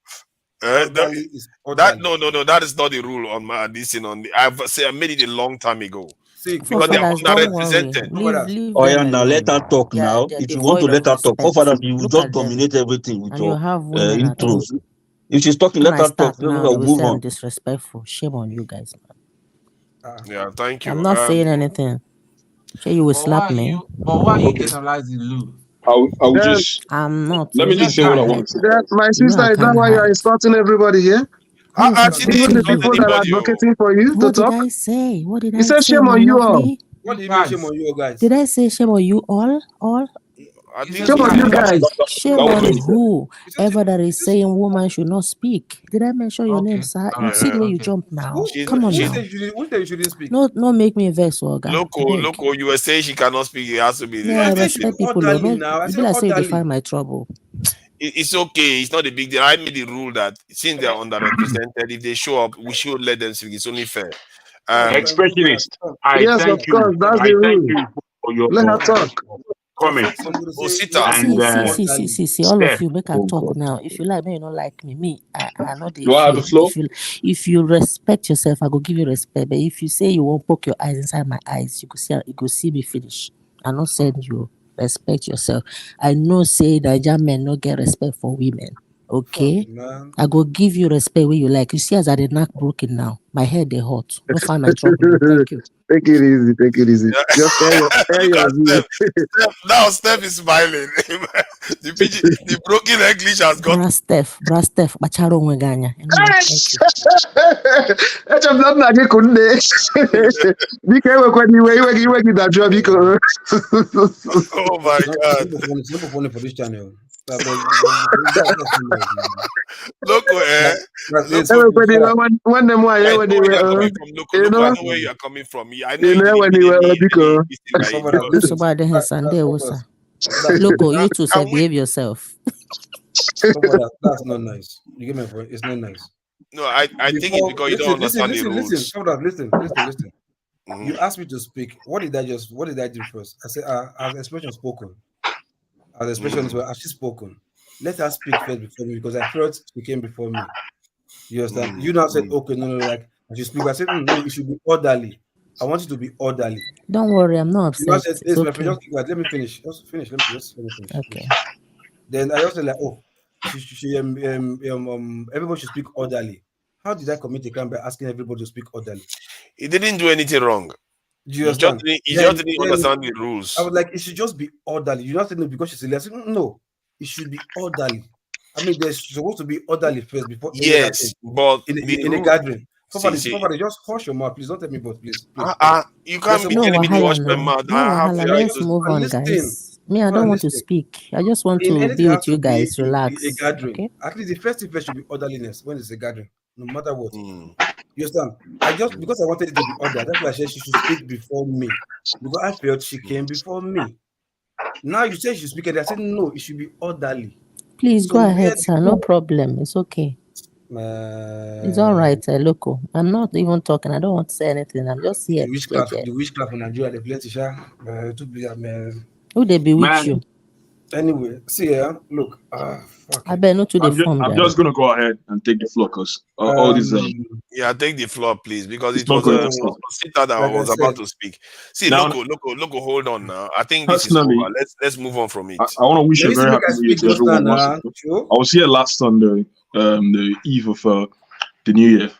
That, Orderly is that orderly. no, that is not the rule on my this thing on the. I made it a long time ago See, because they are Forefathers, don't worry. underrepresented. Leave Oh yeah, them now let alone. her talk now. They're If you want to devoid of let her talk, respect. forefathers, you will Look just at them. dominate everything with And you your have women at home. intros. If she's talking, When let I her talk. start Then now, we'll they will move say I'm on. disrespectful. Shame on you guys, man. Yeah, thank you. I'm not saying anything. Sure, you will slap me. But why are you okay, generalizing Lou? I will Then, just I'm not. let You me know I just say what can't I hide. want to. then my You know sister, I is that can't why you are hide. insulting everybody here? Who is She didn't Even the insulting insult you? people that are anybody. advocating for you to What did talk? I say? What did He I said, say, shame my on you all. lovely? what do you mean, shame on you guys? Did I say shame on you all? All? I think Shame so. on you guys. Shame That was on what he said. who? Ever that is saying woman should not speak. Did I mention your name, Okay. sir? All You right. see the way you Okay. jump now. She's Come on Who she's now. said you shouldn't speak? No, make me vex, Oga. I beg. loco. You were saying she cannot speak. It has to be. No, I Yeah, said it should be respect people. Oh, orderly no, now. I you said be like say they orderly. find my trouble. It's okay. It's not a big deal. I made the rule that since they are underrepresented, if they show up, we should let them speak. It's only fair. Expressionist, I Yes, of thank you. course. That's I the thank rule. you for your Let her talk. comment. Osita. And See, all of Steph. you make a Oh talk God. now. If you like me, you don't like me. I know the Do I have fear. the floor? If you respect yourself, I go give you respect. But if you say you won't poke your eyes inside my eyes, you could see me finish. I not saying you respect yourself. I know say Nigerian men no get respect for women. Okay? Fucking man. I go give you respect where you like. You see as I the knack broken now. My head they hot. No find my trouble. Thank you. Take it easy. Take it easy. Just air Look your at view. Now Steph is smiling. the broken English has got. Bra Steph, Bacharo Weganya. Anyway, thank you. Echefula nna gị kụ nne biko ewekwana iwe gị dajụọ biko. Oh my God. Simple funny for this channel. Loco, Ewekwana iwe nwanne m nwaanyị I ewena know where you're iwe. coming from, Loco. I know where you're coming from. I know Ị you didn't na-ewena really iwe biko. by it because Who's about the Sunday, sir? Loco, you two say behave yourself. That's not nice. You get my point? It's not nice. no, I think it's because you don't understand the rules. Listen. Mhm. You asked me to speak. What did I do first? I said, as expression spoken. As expressions were actually spoken. Let her speak first before me because I felt she came before me. You understand? You now said, okay, no, like I should speak. I said, no, it should be orderly. I want you to be orderly. Don't worry, I'm not You now upset. said, It's okay. let me finish. Just finish. Let me finish. Okay. Then I also like, oh, everybody should speak orderly. How did I commit a crime by asking everybody to speak orderly? He didn't do anything wrong. Do you understand? He just didn't understand the rules. I was like, it should just be orderly. You not saying no because she's a lesson. No, it should be orderly. I mean, there's supposed to be orderly first before Yes, but in a gathering. Somebody, just hush your mouth, please. Don't tell me, but please. You can't be No telling me to wash wahala my now. mouth. No I have wahala. to. Let's move on, guys. Me, I don't want to speak. I just want In to anything be with has you to be guys. Relax. a gathering. Okay. At least the first thing first should be orderliness when it's a gathering, no matter what. You understand? Because I wanted it to be order. That's why I said she should speak before me because I felt she came before me. Now you say she should speak, and I said no, it should be orderly. Please go ahead, sir. No problem. It's okay. It's all right, Loco. I'm not even talking. I don't want to say anything. I'm just here. The witchcraft in Nigeria, the plenty, Who they bewitch you? Anyway, see here. Look, fuck. I better not to the form. I'm just gonna go ahead and take the floor because all these. Yeah, take the floor, please, because it's it was not a Sita that was about to speak. See, now, Loco, hold on now. I think this is over. Let's move on from it. I want to wish a very happy New Year to everyone. I was here last on the eve of the New Year,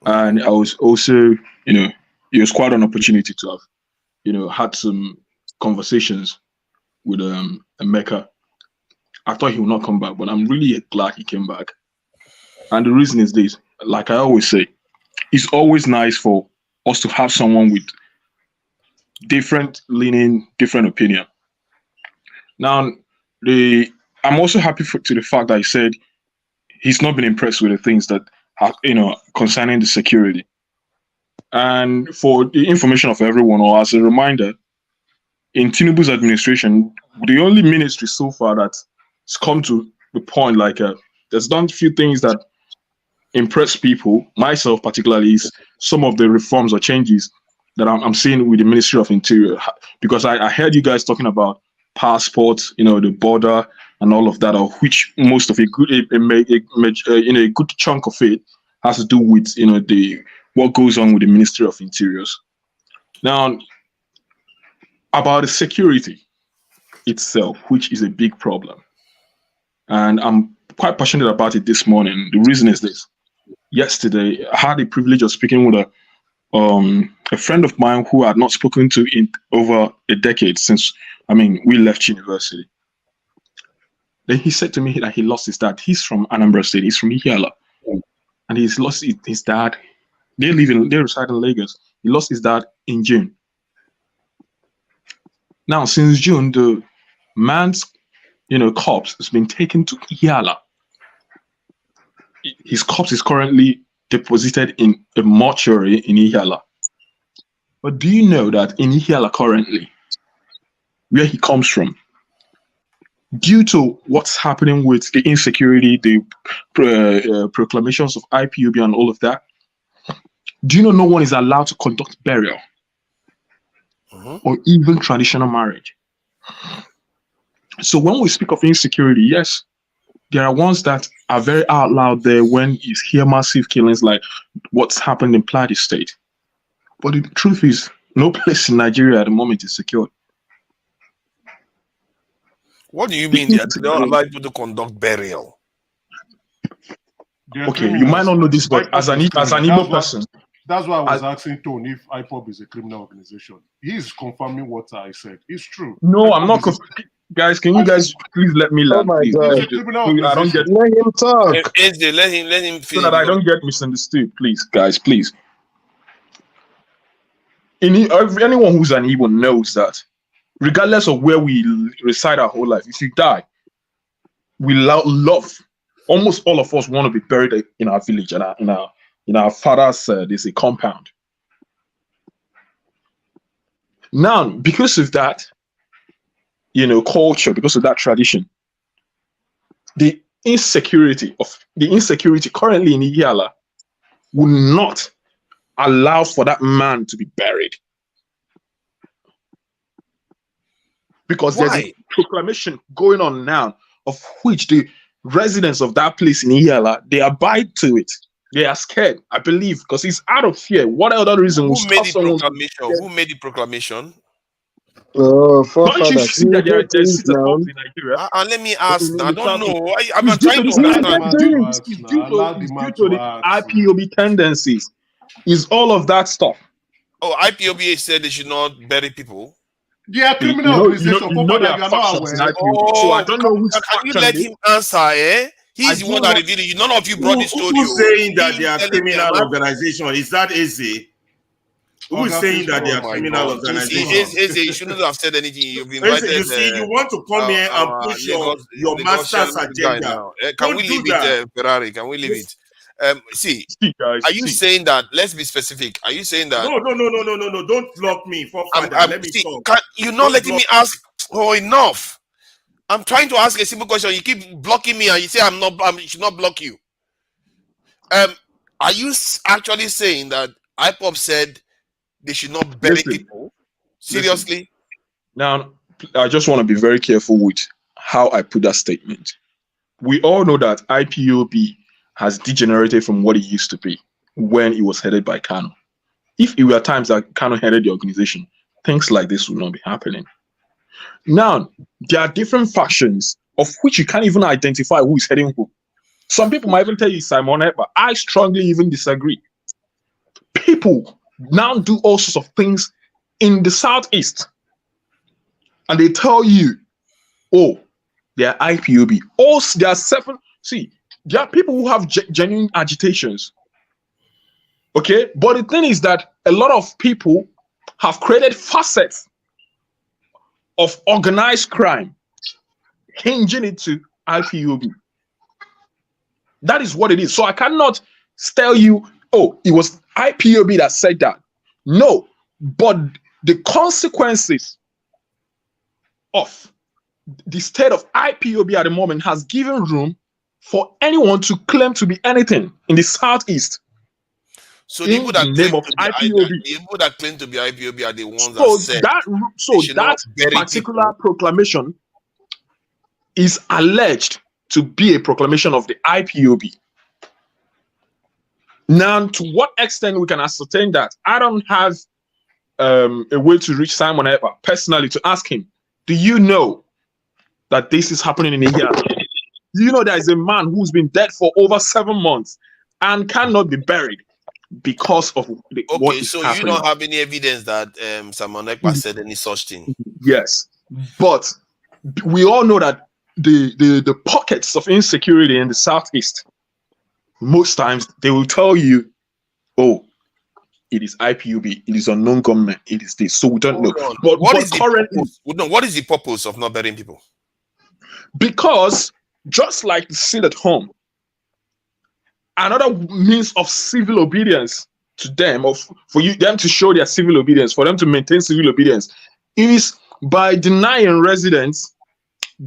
and I was also, it was quite an opportunity to have, had some conversations with Emeka. I thought he would not come back, but I'm really glad he came back. And the reason is this: like I always say, it's always nice for us to have someone with different leaning, different opinion. Now, I'm also happy to the fact that he said he's not been impressed with the things that are, concerning the security. And for the information of everyone, or as a reminder, in Tinubu's administration, the only ministry so far that's come to the point, there's done a few things that impress people, myself particularly, is some of the reforms or changes that I'm seeing with the Ministry of Interior. Because I heard you guys talking about passports, the border and all of that, of which most of a good chunk of it has to do with what goes on with the Ministry of Interiors. Now, about the security itself, which is a big problem, and I'm quite passionate about it this morning. The reason is this: yesterday, I had the privilege of speaking with a friend of mine who I had not spoken to in over a decade since we left university. Then he said to me that he lost his dad. He's from Anambra State. He's from Ihiala, and he's lost his dad. They reside in Lagos. He lost his dad in June. Now, since June, the man's corpse has been taken to Ihiala. His corpse is currently deposited in a mortuary in Ihiala. But do you know that in Ihiala currently, where he comes from, due to what's happening with the insecurity, the proclamations of IPOB and all of that, do you know no one is allowed to conduct burial or even traditional marriage? So when we speak of insecurity, yes, there are ones that are very out loud there when you hear massive killings like what's happened in Plateau State. But the truth is, no place in Nigeria at the moment is secure. What do you mean they don't allow people to conduct burial? Okay, you might not know this, but as an Igbo person, that's why I was asking Tony if IPOB is a criminal organization. He's confirming what I said. It's true. No, IPOB I'm not. Guys, can you guys please let me learn? Oh my God! I don't get. Let him talk. Let him finish. So that I don't get misunderstood, please, guys, please. Anyone who's an Igbo knows that, regardless of where we reside our whole life, if you die, we love. Almost all of us want to be buried in our village and in our father's there's a compound. Now, because of that, culture, because of that tradition, the insecurity currently in Ihiala will not allow for that man to be buried. Because there's a proclamation going on now of which the residents of that place in Ihiala, they abide to it. They are scared, I believe, because it's out of fear. What other reason will stop someone? Who made the proclamation? Oh, don't you see that there are citizens in Nigeria? And let me ask. I don't know. I'm trying to understand. It's due to the IPOB tendencies. Is all of that stuff? Oh, IPOB said they should not bury people. Yeah, criminal organization. There are factions in IPOB, so I don't know which faction. Can you let him answer? He's the one that revealed it. None of you brought this story. Who's saying that they are criminal organization? Is that Eze? Who is saying that they are criminal organization? Eze, you shouldn't have said anything. You've been invited. You see, you want to come here and push your master's agenda. Can we leave it, Ferrari? Can we leave it? See, guys, are you saying that? Let's be specific. Are you saying that? No. Don't block me. Let me talk. You're not letting me ask. Oh, enough. I'm trying to ask a simple question. You keep blocking me, and you say I should not block you. Are you actually saying that IPOB said they should not bury people? Seriously? Now, I just want to be very careful with how I put that statement. We all know that IPOB has degenerated from what it used to be when it was headed by Kano. If it were times that Kano headed the organization, things like this would not be happening. Now, there are different factions of which you can't even identify who is heading who. Some people might even tell you Simon, but I strongly even disagree. People now do all sorts of things in the Southeast, and they tell you, oh, they are IPOB. Also, there are seven. See, there are people who have genuine agitations. Okay, but the thing is that a lot of people have created facets of organized crime, hinging it to IPOB. That is what it is. So I cannot tell you, oh, it was IPOB that said that. No, but the consequences of the state of IPOB at the moment has given room for anyone to claim to be anything in the Southeast. So the people that in the claim name of to be IPOB. the people that claim to be IPOB are the ones So that said that particular proclamation is alleged to be a proclamation of the IPOB. Now, to what extent we can ascertain that, I don't have a way to reach Simon Eber personally to ask him, do you know that this is happening in India? Do you know there is a man who's been dead for over 7 months and cannot be buried because of what is so happening? you don't have any evidence that Simon Ekpa said any such thing? Yes, but we all know that the pockets of insecurity in the Southeast, most times they will tell you, oh, it is IPOB, it is unknown government, it is this. So we don't know. But what is currently, what is the purpose of not burying people? Because just like the sit at home, another means of civil obedience to them, them to show their civil obedience, for them to maintain civil obedience, is by denying residents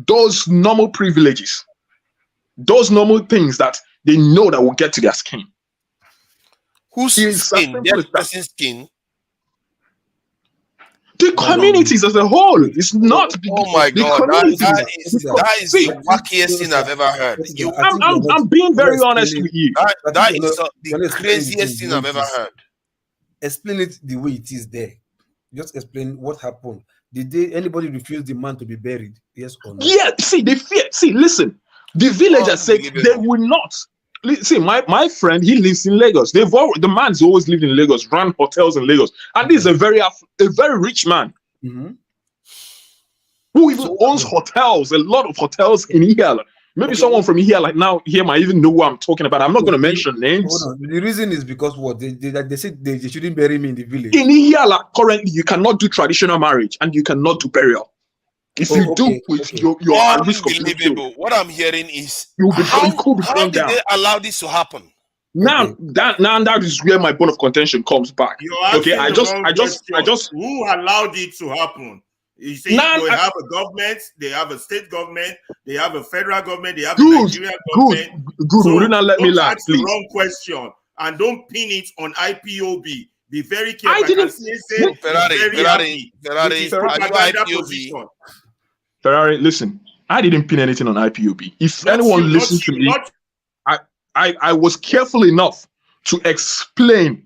those normal privileges, those normal things that they know that will get to their skin. Whose skin? Their person's skin? The communities as a whole. It's not. Oh my God! That is the wackiest thing I've ever heard. I'm being very honest with you. That is the craziest thing I've ever heard. Explain it the way it is there. Just explain what happened. Did anybody refuse the man to be buried? Yes or no? Yeah. See, they fear. See, listen. The villagers said they will not. See, my friend, he lives in Lagos. The man's always lived in Lagos, ran hotels in Lagos, and this is a very rich man who even owns hotels, a lot of hotels in Ihiala. Maybe someone from Ihiala now here might even know who I'm talking about. I'm not going to mention names. The reason is because what they said they shouldn't bury me in the village. In Ihiala, currently, you cannot do traditional marriage and you cannot do burial. If you do, you're at risk of being killed. What I'm hearing is how did they allow this to happen? Now that is where my bone of contention comes back. Okay, I just who allowed it to happen? You see, they have a government, they have a state government, they have a federal government, they have a Nigerian government. Good. So do not let me laugh, please. The wrong question and don't pin it on IPOB. Be very careful. Ferrari, listen, I didn't pin anything on IPOB. If anyone listens to me, I was careful enough to explain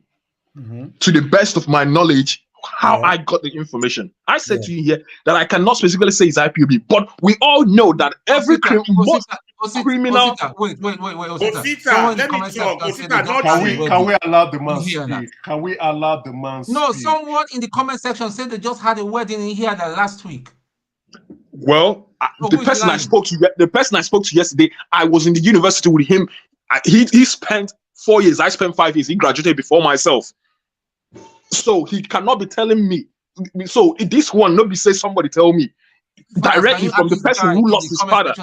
to the best of my knowledge how I got the information. I said to you here that I cannot specifically say it's IPOB, but we all know that every criminal. Wait. Can we allow the man speak? Can we allow the man speak? No, someone in the comment section said they just had a wedding in here last week. Well, the person I spoke to yesterday, I was in the university with him. He spent 4 years. I spent 5 years. He graduated before myself. So he cannot be telling me. So this one, nobody says somebody tell me directly from the person who lost his father.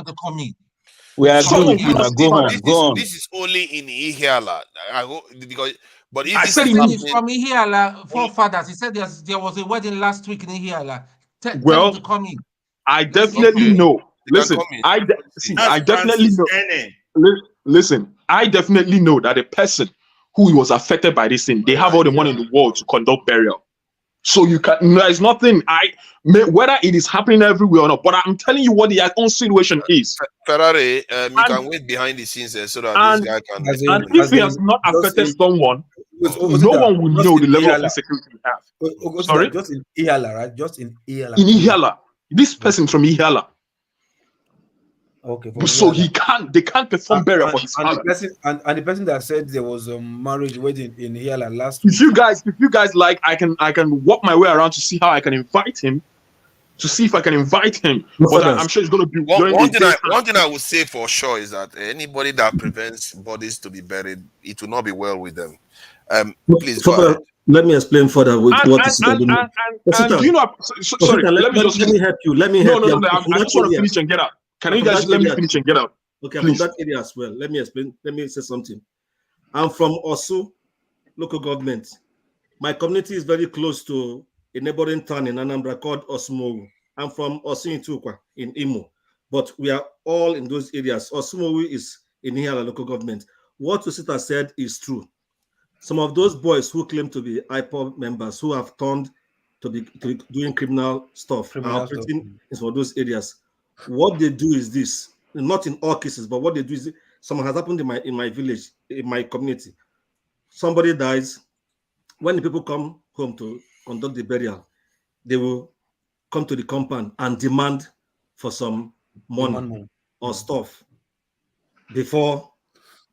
We are going to go on. This is only in Ihiala. But if I said from Ihiala forefathers, he said there was a wedding last week in Ihiala. Tell him to come in. I definitely know. Listen, I definitely know. Listen, I definitely know that a person who was affected by this thing, they have all the money in the world to conduct burial. So you can. There's nothing. Whether it is happening everywhere or not, but I'm telling you what the own situation is. Ferrari, you can wait behind the scenes so that this guy can. And if he has not affected someone, no one will know the level of insecurity we have. Sorry, just in Ihiala, right? Just in Ihiala. In Ihiala, this person from Ihiala. Okay. So they can't perform burial for his father. And the person that said there was a marriage wedding in Ihiala last week. If you guys like, I can walk my way around to see how I can invite him to see if I can invite him. But I'm sure it's going to be one thing I would say for sure is that anybody that prevents bodies to be buried, it will not be well with them. Please go ahead. Let me explain further with what is and do you know? Sorry, let me help you. Let me help you. No. I just want to finish and get out. Can you guys let me finish and get out? Okay, from that area as well. Let me explain. Let me say something. I'm from Osu local government. My community is very close to a neighboring town in Anambra called Osmowu. I'm from Osu Itukwa in Imo, but we are all in those areas. Osmowu is in Ihiala local government. What Osita said is true. Some of those boys who claim to be IPOB members who have turned to be doing criminal stuff are operating in some of those areas. What they do is this, not in all cases, but what they do is something has happened in my village, in my community. Somebody dies. When the people come home to conduct the burial, they will come to the compound and demand for some money or stuff before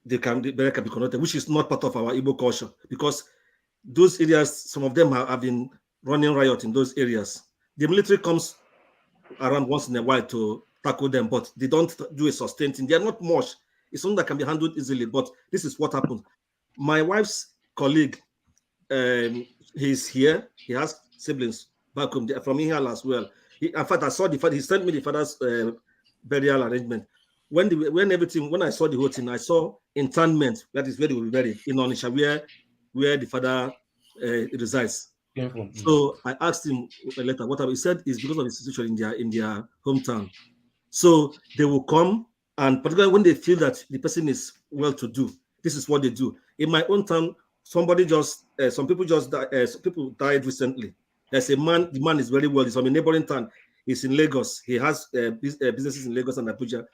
the burial can be conducted, which is not part of our Igbo culture, because those areas, some of them have been running riot in those areas. The military comes around once in a while to tackle them, but they don't do a sustained thing. They are not much. It's something that can be handled easily, but this is what happened. My wife's colleague, he's here. He has siblings back home from Ihal as well. In fact, I saw the father. He sent me the father's burial arrangement. When I saw the whole thing, I saw internment. That is where they will be buried in Onisha, where the father resides. So I asked him later what he said is because of the situation in their hometown. So they will come, and particularly when they feel that the person is well to do, this is what they do. In my own town, some people died recently. There's a man, the man is very well. He's from a neighboring town. He's in Lagos. He has businesses in Lagos and Abuja.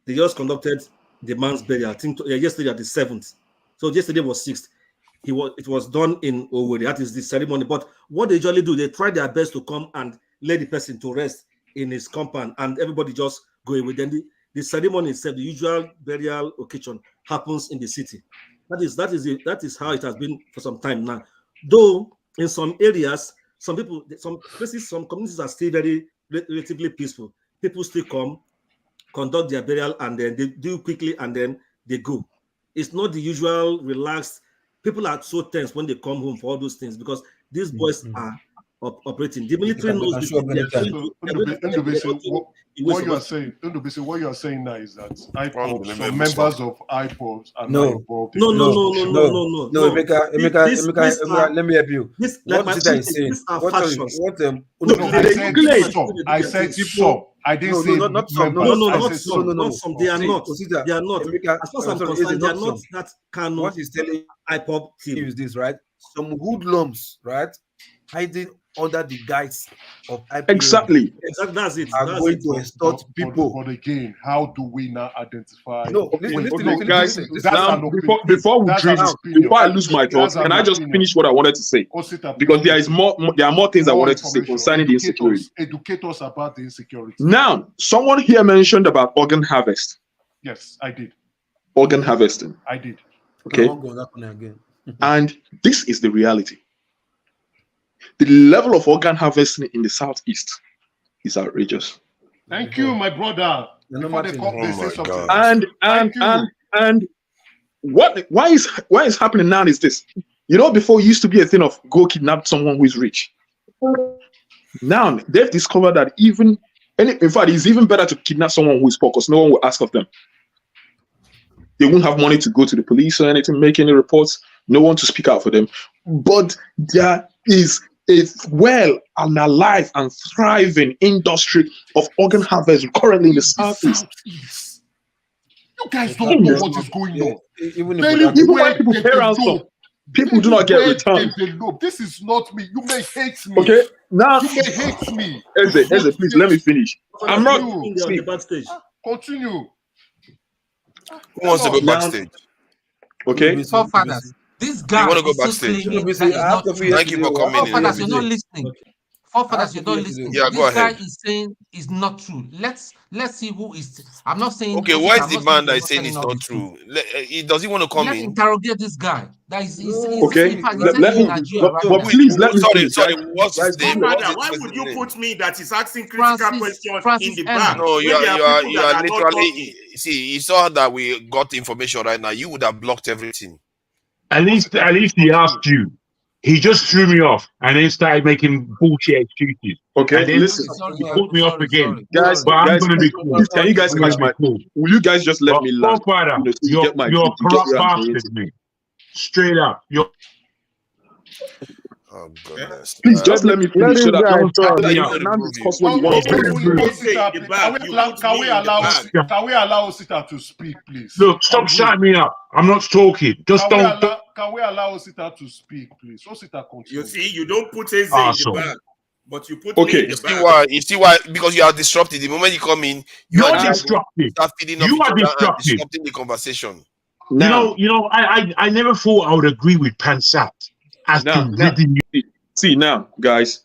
They just conducted the man's burial, I think yesterday at the 7th. So yesterday was 6th. It was done in Owerri. That is the ceremony. But what they usually do, they try their best to come and lay the person to rest in his compound, and everybody just go away. Then the ceremony itself, the usual burial occasion, happens in the city. That is how it has been for some time now. Though in some areas, some places, some communities are still very relatively peaceful. People still come, conduct their burial, and then they do quickly, and then they go. It's not the usual relaxed. People are so tense when they come home for all those things because these boys are operating. The military knows this. What you are saying now is that some members of IPOBs are not involved. No, Emeka, let me help you. What Sita is saying. I said some. I didn't say not some. Not some. They are not. They are not. As far as I'm concerned, they are not that kind of. What he's telling IPOB team is this, right? Some hoodlums, right, hiding under the guise of IPOB. Exactly. That's it. Are going to extort people. But again, how do we now identify? Guys, before we drift, before I lose my thoughts, can I just finish what I wanted to say? Because there are more things I wanted to say concerning the insecurity. Educate us about the insecurity. Now, someone here mentioned about organ harvest. Yes, I did. Organ harvesting. I did. Okay. And this is the reality. The level of organ harvesting in the southeast is outrageous. Thank you, my brother. And why is happening now is this. You know, before it used to be a thing of go kidnap someone who is rich. Now they've discovered that in fact, it's even better to kidnap someone who is poor because no one will ask of them. They won't have money to go to the police or anything, make any reports, no one to speak out for them. But there is a well and alive and thriving industry of organ harvest currently in the southeast. You guys don't know what is going on. Even when people pay ransom, people do not get returned. This is not me. You may hate me. Okay, now you may hate me. Eze, please let me finish. I'm not. Continue. Who wants to go backstage? Okay. Forefathers, this guy. You want to go backstage? Thank you for coming in. Forefathers, you're not listening. forefathers, you don't listen. Yeah, This go guy ahead. is saying is not true. Let's see who is. I'm not saying. Okay, Osita, why is I'm the not saying man that you're is not saying telling it's us not the truth. true? Does he want to come Let's in? interrogate this guy. That is, Okay, in fact, he said he's in Nigeria right but now. please let me finish, Sorry, guys. what's his Guys, name? Father, What's why his would you name? put me that is asking critical questions in the back No, when there are people you that are are not literally. talking? See, you saw that we got the information right now. You would have blocked everything. At least he asked you. He just threw me off and then started making bullshit excuses. Okay, and then listen. he put me off again. Guys, But I'm guys, gonna be cool. please, can you guys I'm gonna catch be my? cool. Will you guys just let But me land? forefather, You know, so you get my. you're a You get corrupt where I'm going bastard, to. mate. Straight up, you're. Oh goodness. Please just let me finish so that me you up. can now discuss You're what you want to do. Osita, in the back, you put me in the back. Can we allow Osita to speak, please? Look, stop shutting me up. I'm not talking. Just don't. Can we allow Osita to speak, please? Osita, continue. You see, you don't put Eze in the Arsehole. back, but you put me in You the see back. why? You see why? Because you are disrupted. The moment you come in, you You're and disruptive. start feeding off You each are other and disruptive. disrupting the conversation. Now, I never thought I would agree with Pansat as to ridding you. See now, guys,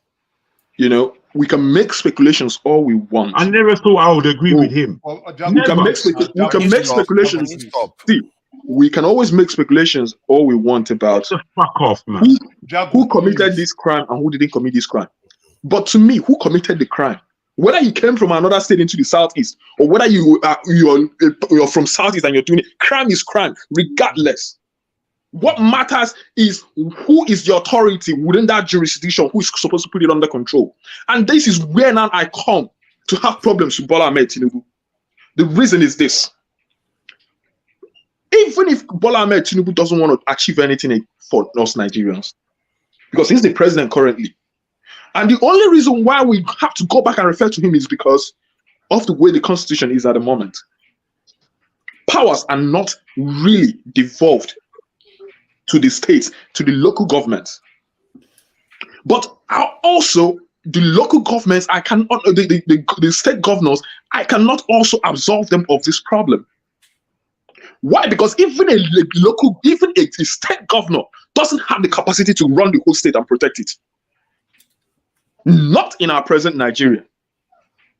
you know, we can make speculations all we want. I never thought I would agree with him. We can make speculations. See, we can always make speculations all we want about fuck off, man. Who committed this crime and who didn't commit this crime. But to me, who committed the crime? Whether you came from another state into the southeast, or whether you're from southeast and you're doing it, crime is crime, regardless. What matters is who is the authority within that jurisdiction who is supposed to put it under control. And this is where now I come to have problems with Bola Ahmed Tinubu. The reason is this. Even if Bola Ahmed Tinubu doesn't want to achieve anything for us Nigerians, because he's the president currently, and the only reason why we have to go back and refer to him is because of the way the constitution is at the moment. Powers are not really devolved to the states, to the local governments. But also, the local governments, I cannot, the state governors, I cannot also absolve them of this problem. Why? Because even a state governor doesn't have the capacity to run the whole state and protect it. Not in our present Nigeria.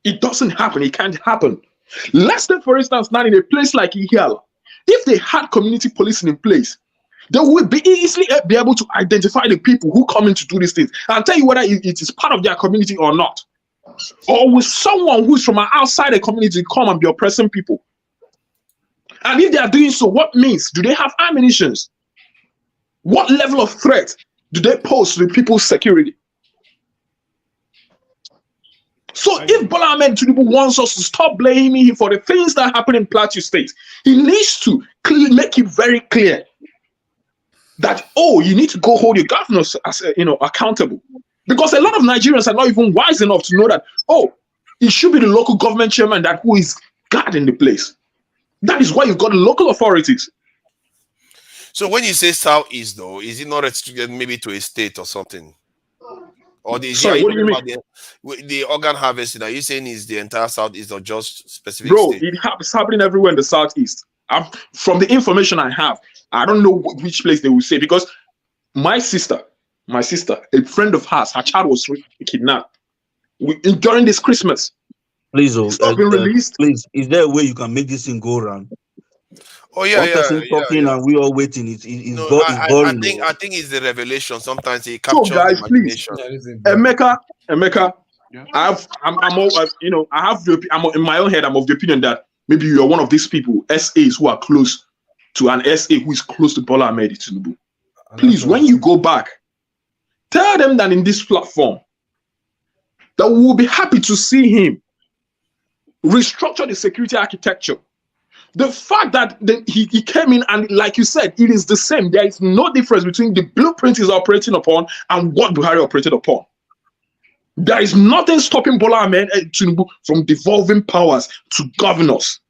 It doesn't happen. It can't happen. Let's say, for instance, now in a place like Ihiala, if they had community policing in place, they would be easily be able to identify the people who come in to do these things and tell you whether it is part of their community or not. Or with someone who's from outside the community come and be oppressing people. And if they are doing so, what means? Do they have ammunition? What level of threat do they pose to the people's security? So if Bola Ahmed Tinubu wants us to stop blaming him for the things that happen in Plateau State, he needs to make it very clear that, oh, you need to go hold your governors as accountable. Because a lot of Nigerians are not even wise enough to know that, oh, it should be the local government chairman that who is guarding the place. That is why you've got the local authorities. So when you say southeast, though, is it not restricted maybe to a state or something? Or Sorry, what do you mean? The organ harvesting, are you saying is the entire southeast or just specific Bro, state? it's happening everywhere in the southeast. From the information I have, I don't know which place they will say, because my sister, a friend of hers, her child was kidnapped during this Christmas. Please, been released. Please, is there a way you can make this thing go around? Oh yeah, One person talking and we all waiting. It's boring. I think it's the revelation. Sometimes it So captures guys, the imagination. Emeka, I'm in my own head. I'm of the opinion that maybe you are one of these people, SAs who are close to an SA who is close to Bola Ahmed Tinubu. Please, when you go back, tell them that in this platform that we will be happy to see him restructure the security architecture. The fact that he came in and, like you said, it is the same. There is no difference between the blueprint he's operating upon and what Buhari operated upon. There is nothing stopping Bola Ahmed Tinubu from devolving powers to governors,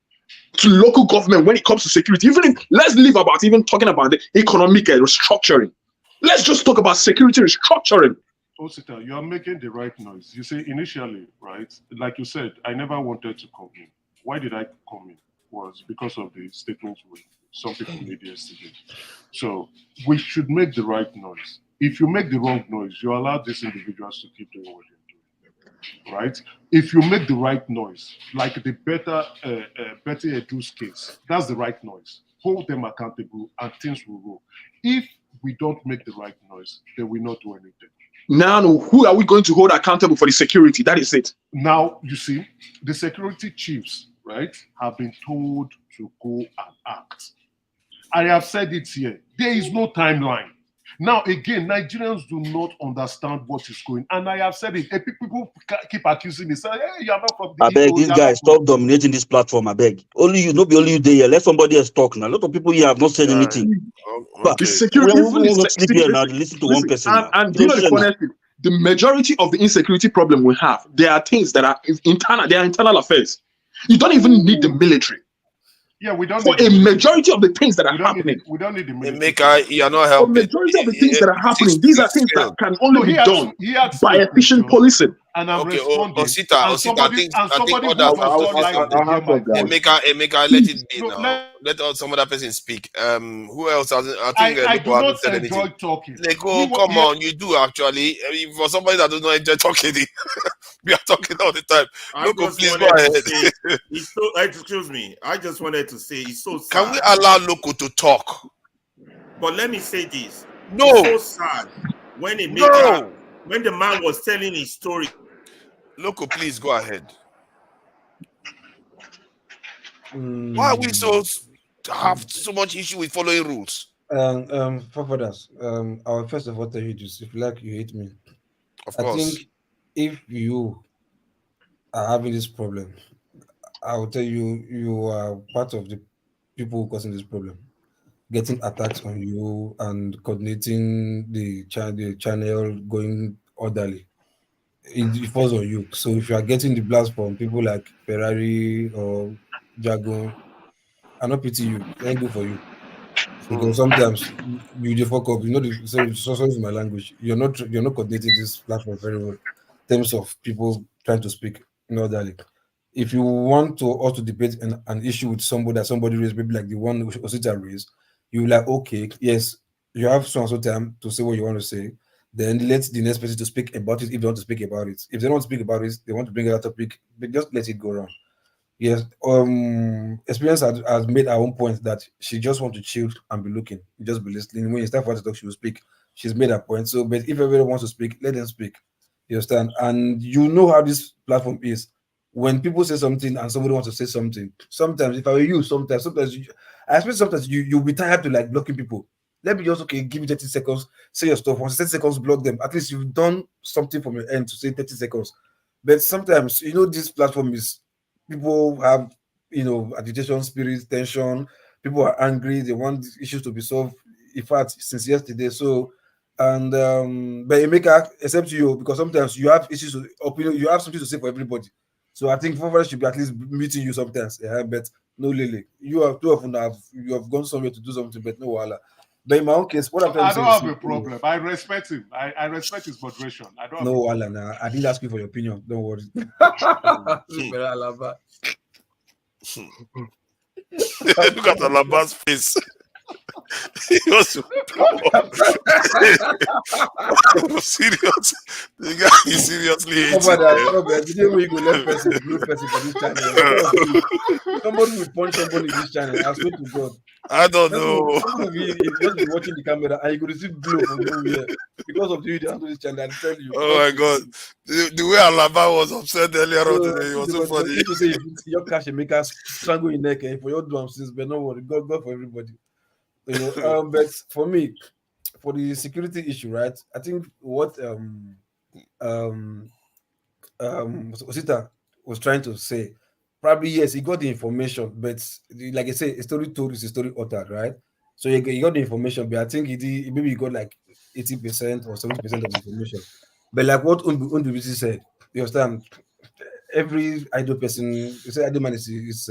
to local government when it comes to security. Let's leave about even talking about the economic restructuring. Let's just talk about security restructuring. Osita, you are making the right noise. You say initially, right? Like you said, I never wanted to come in. Why did I come in? Was because of the statements some people made yesterday. So we should make the right noise. If you make the wrong noise, you allow these individuals to keep doing what they're doing. right? If you make the right noise, like the Betty Edu's case, that's the right noise. Hold them accountable and things will roll. If we don't make the right noise, they will not do anything. Now, who are we going to hold accountable for the security? That is it. Now, you see, the security chiefs, right, have been told to go and act. I have said it here. There is no timeline. Now, again, Nigerians do not understand what is going on. And I have said it. People keep accusing me, saying, hey, you are not from the I beg Igbo, this you are guy, not stop dominating this platform. I beg. Only you, be only you there. Let somebody else talk now. A lot of people here have not said anything. But The security we won't sleep here now. Listen to one person now. And you know the funniest thing? The majority of the insecurity problem we have, there are things that are internal. They are internal affairs. You don't even need the military. Yeah, we don't for need a majority of the things that are happening. We don't need the military. Emeka, you are not For helping. majority of the things that are happening, these are things that can only be done by efficient policing. And I'm Okay, responding. Osita, somebody I think who others does not like to hear my voice. Emeka, let it be now. Let some other person speak. Who else hasn't? I think I do Leko not hasn't said enjoy anything. talking. Leko, come on, you do actually. I mean, for somebody that does not enjoy talking, we are talking all the time. Loko, please go ahead. It's so, excuse me. I just wanted to say it's so sad. Can we allow Loko to talk? But let me say this. No. It's so sad when when the man was telling his story. Loco, please go ahead. Why are we have so much issue with following rules? Fathers, I'll first of all tell you this. If you like, you hate me. Of course. I think if you are having this problem, I will tell you, you are part of the people causing this problem. Getting attacks on you and coordinating the channel going orderly. It falls on you. So if you are getting the blast from people like Ferrari or Jaguar, I not pity you. It ain't good for you. Because sometimes you just fuck up. You know, sorry for my language. You're not coordinating this platform very well in terms of people trying to speak orderly. If you want to also debate an issue with somebody that somebody raised, maybe like the one Osita raised, you like, okay, yes, you have so and so time to say what you want to say. Then let the next person to speak about it if they want to speak about it. If they don't want to speak about it, they want to bring a topic, but just let it go around. Yes, experience has made her own point that she just want to chill and be looking, just be listening. When it's time for her to talk, she will speak. She's made her point. So, but if everyone wants to speak, let them speak. You understand? And you know how this platform is. When people say something and somebody wants to say something, sometimes if I were you, sometimes I expect sometimes you'll be tired to like blocking people. Let me just give you 30 seconds, say your stuff. Once 30 seconds, block them. At least you've done something from your end to say 30 seconds. But sometimes, this platform is people have, agitation, spirit, tension. People are angry. They want issues to be solved. In fact, since yesterday. So, and but Emeka, except you, because sometimes you have issues, opinion. You have something to say for everybody. So I think Fovara should be at least meeting you sometimes. Yeah, but no, Lily, you have too often you have gone somewhere to do something, but no wala. But in my own case, what I'm trying to say I don't is, have a problem. I respect him. I respect his moderation. I don't. No wala, nah. I didn't ask you for your opinion. Don't worry. Look at Alaba's face. He was serious. The guy is seriously hating. You go left person for this channel. Somebody will punch somebody in this channel. I swear to God. I don't know. Somebody will be watching the camera and you could receive blow from nowhere because of the video on this channel. I tell you. Oh my God. The way Alaba was upset earlier on today, it was so funny. People say your cash and make us strangle your neck for your drums, but no worry, God for everybody. But for me, for the security issue, right? I think what Osita was trying to say, probably yes, he got the information, but like I say, a story told is a story uttered, right? So he got the information, but I think maybe he got like 80% or 70% of the information. But like what Undubisi said, you understand? Every idle person, you say idle man is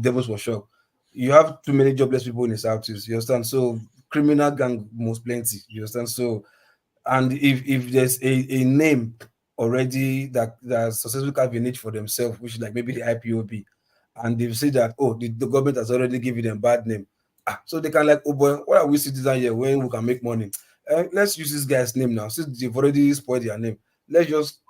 devil's workshop. You have too many jobless people in the Southeast, you understand? So criminal gang most plenty, you understand? So, and if there's a name already that successfully have a niche for themselves, which is like maybe the IPOB, and they say that, oh, the government has already given them bad name. So they can like, oh boy, what are we citizens here when we can make money? Let's use this guy's name now. Since they've already spoiled their name, let's just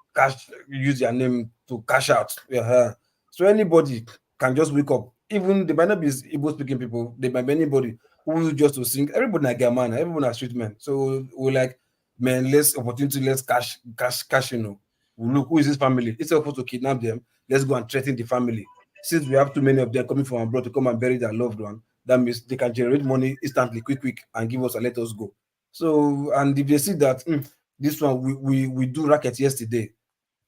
use their name to cash out. Yeah. So anybody can just wake up. Even they might not be Igbo speaking people, they might be anybody who just to sing. Everybody like a man, everyone are street men. So we're like, man, let's opportunity, let's cash, We look who is this family. Instead of us to kidnap them, let's go and threaten the family. Since we have too many of them coming from abroad to come and bury their loved one, that means they can generate money instantly, quick, and give us and let us go. So, and if they see that this one we do racket yesterday,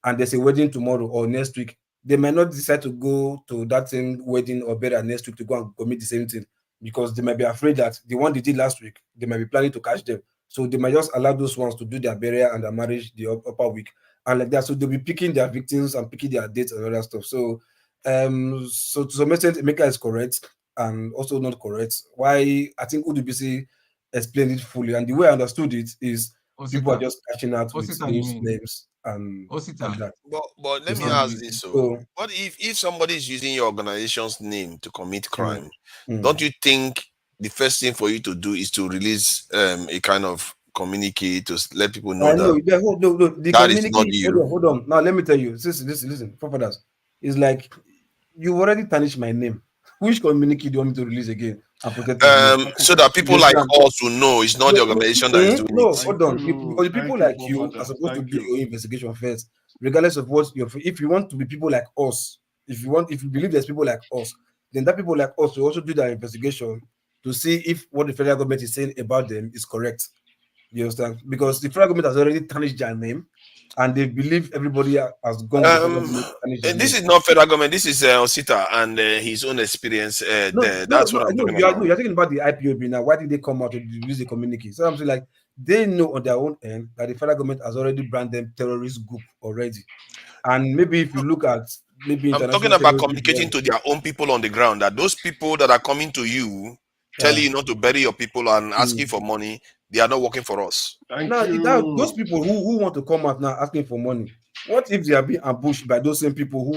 and there's a wedding tomorrow or next week, they might not decide to go to that same wedding or burial next week to go and commit the same thing, because they might be afraid that the one they did last week, they might be planning to catch them. So they might just allow those ones to do their burial and their marriage the upper week and like that. So they'll be picking their victims and picking their dates and other stuff. So so to some extent, Emeka is correct and also not correct. Why I think UDBC explained it fully, and the way I understood it is people are just catching out with those names and that. But let me ask this: so, what if somebody is using your organization's name to commit crime? Don't you think the first thing for you to do is to release a kind of communique to let people know that that is not you? Hold on. Now let me tell you. Listen, fathers. It's like you've already tarnished my name. Which communique do you want me to release again and protect his name? So that people like us will know it's not the organization that is doing it. Hold on. Because people like you are supposed to do your investigation first, regardless of what you're. If you want to be people like us, if you believe there's people like us, then that people like us will also do their investigation to see if what the federal government is saying about them is correct. You understand? Because the federal government has already tarnished their name, and they believe everybody has gone. This is not federal government. This is Osita and his own experience. That's what I'm talking about. You're talking about the IPOB now. Why did they come out to release the communique? So I'm saying, like, they know on their own end that the federal government has already branded them terrorist group already. And maybe if you look at I'm talking about communicating to their own people on the ground, that those people that are coming to you, telling you not to bury your people and asking for money, they are not working for us. Those people who want to come out now asking for money, what if they are being ambushed by those same people who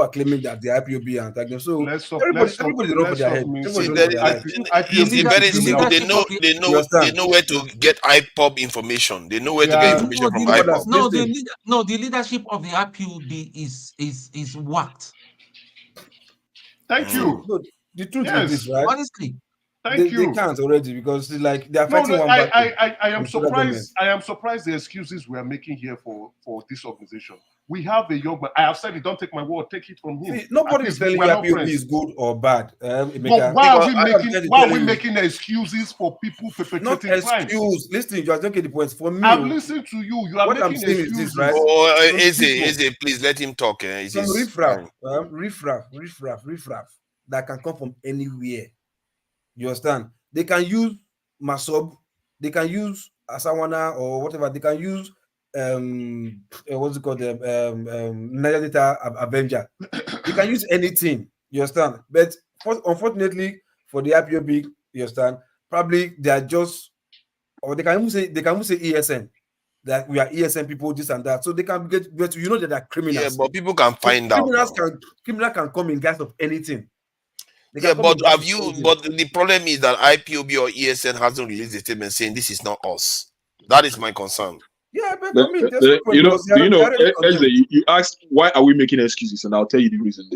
are claiming that the IPOB are attacking them? So everybody run for their head. It's very simple. They know where to get IPOB information. They know where to get information from IPOB. The leadership of the IPOB is whacked. Thank you. No, the truth is this, right? Honestly. They can't already, because it's like they are fighting one battle. I am surprised. I am surprised the excuses we are making here for this organization. We have a young man. I have said it. Don't take my word. Take it from him. See, nobody is telling you IPOB is good or bad. Why are we making excuses for people perpetrating crime? Listen, you just don't get the point. For me, I'm listening to you. You are what making I'm saying excuses. is this, right? Eze, please let him talk. Some riffraff that can come from anywhere. You understand? They can use Masob, they can use Asawana or whatever. They can use what's it called? Niger Delta Avenger. They can use anything. You understand? But unfortunately for the IPOB, you understand? Probably they are just, or they can even say ESN, that we are ESN people, this and that. So they can get, but you know that they are criminals. Yeah, but people can find out. Criminals can come in guise of anything. Yeah, but But the problem is that IPOB or ESN hasn't released a statement saying this is not us. That is my concern. Yeah, but you asked why are we making excuses, and I'll tell you the reason.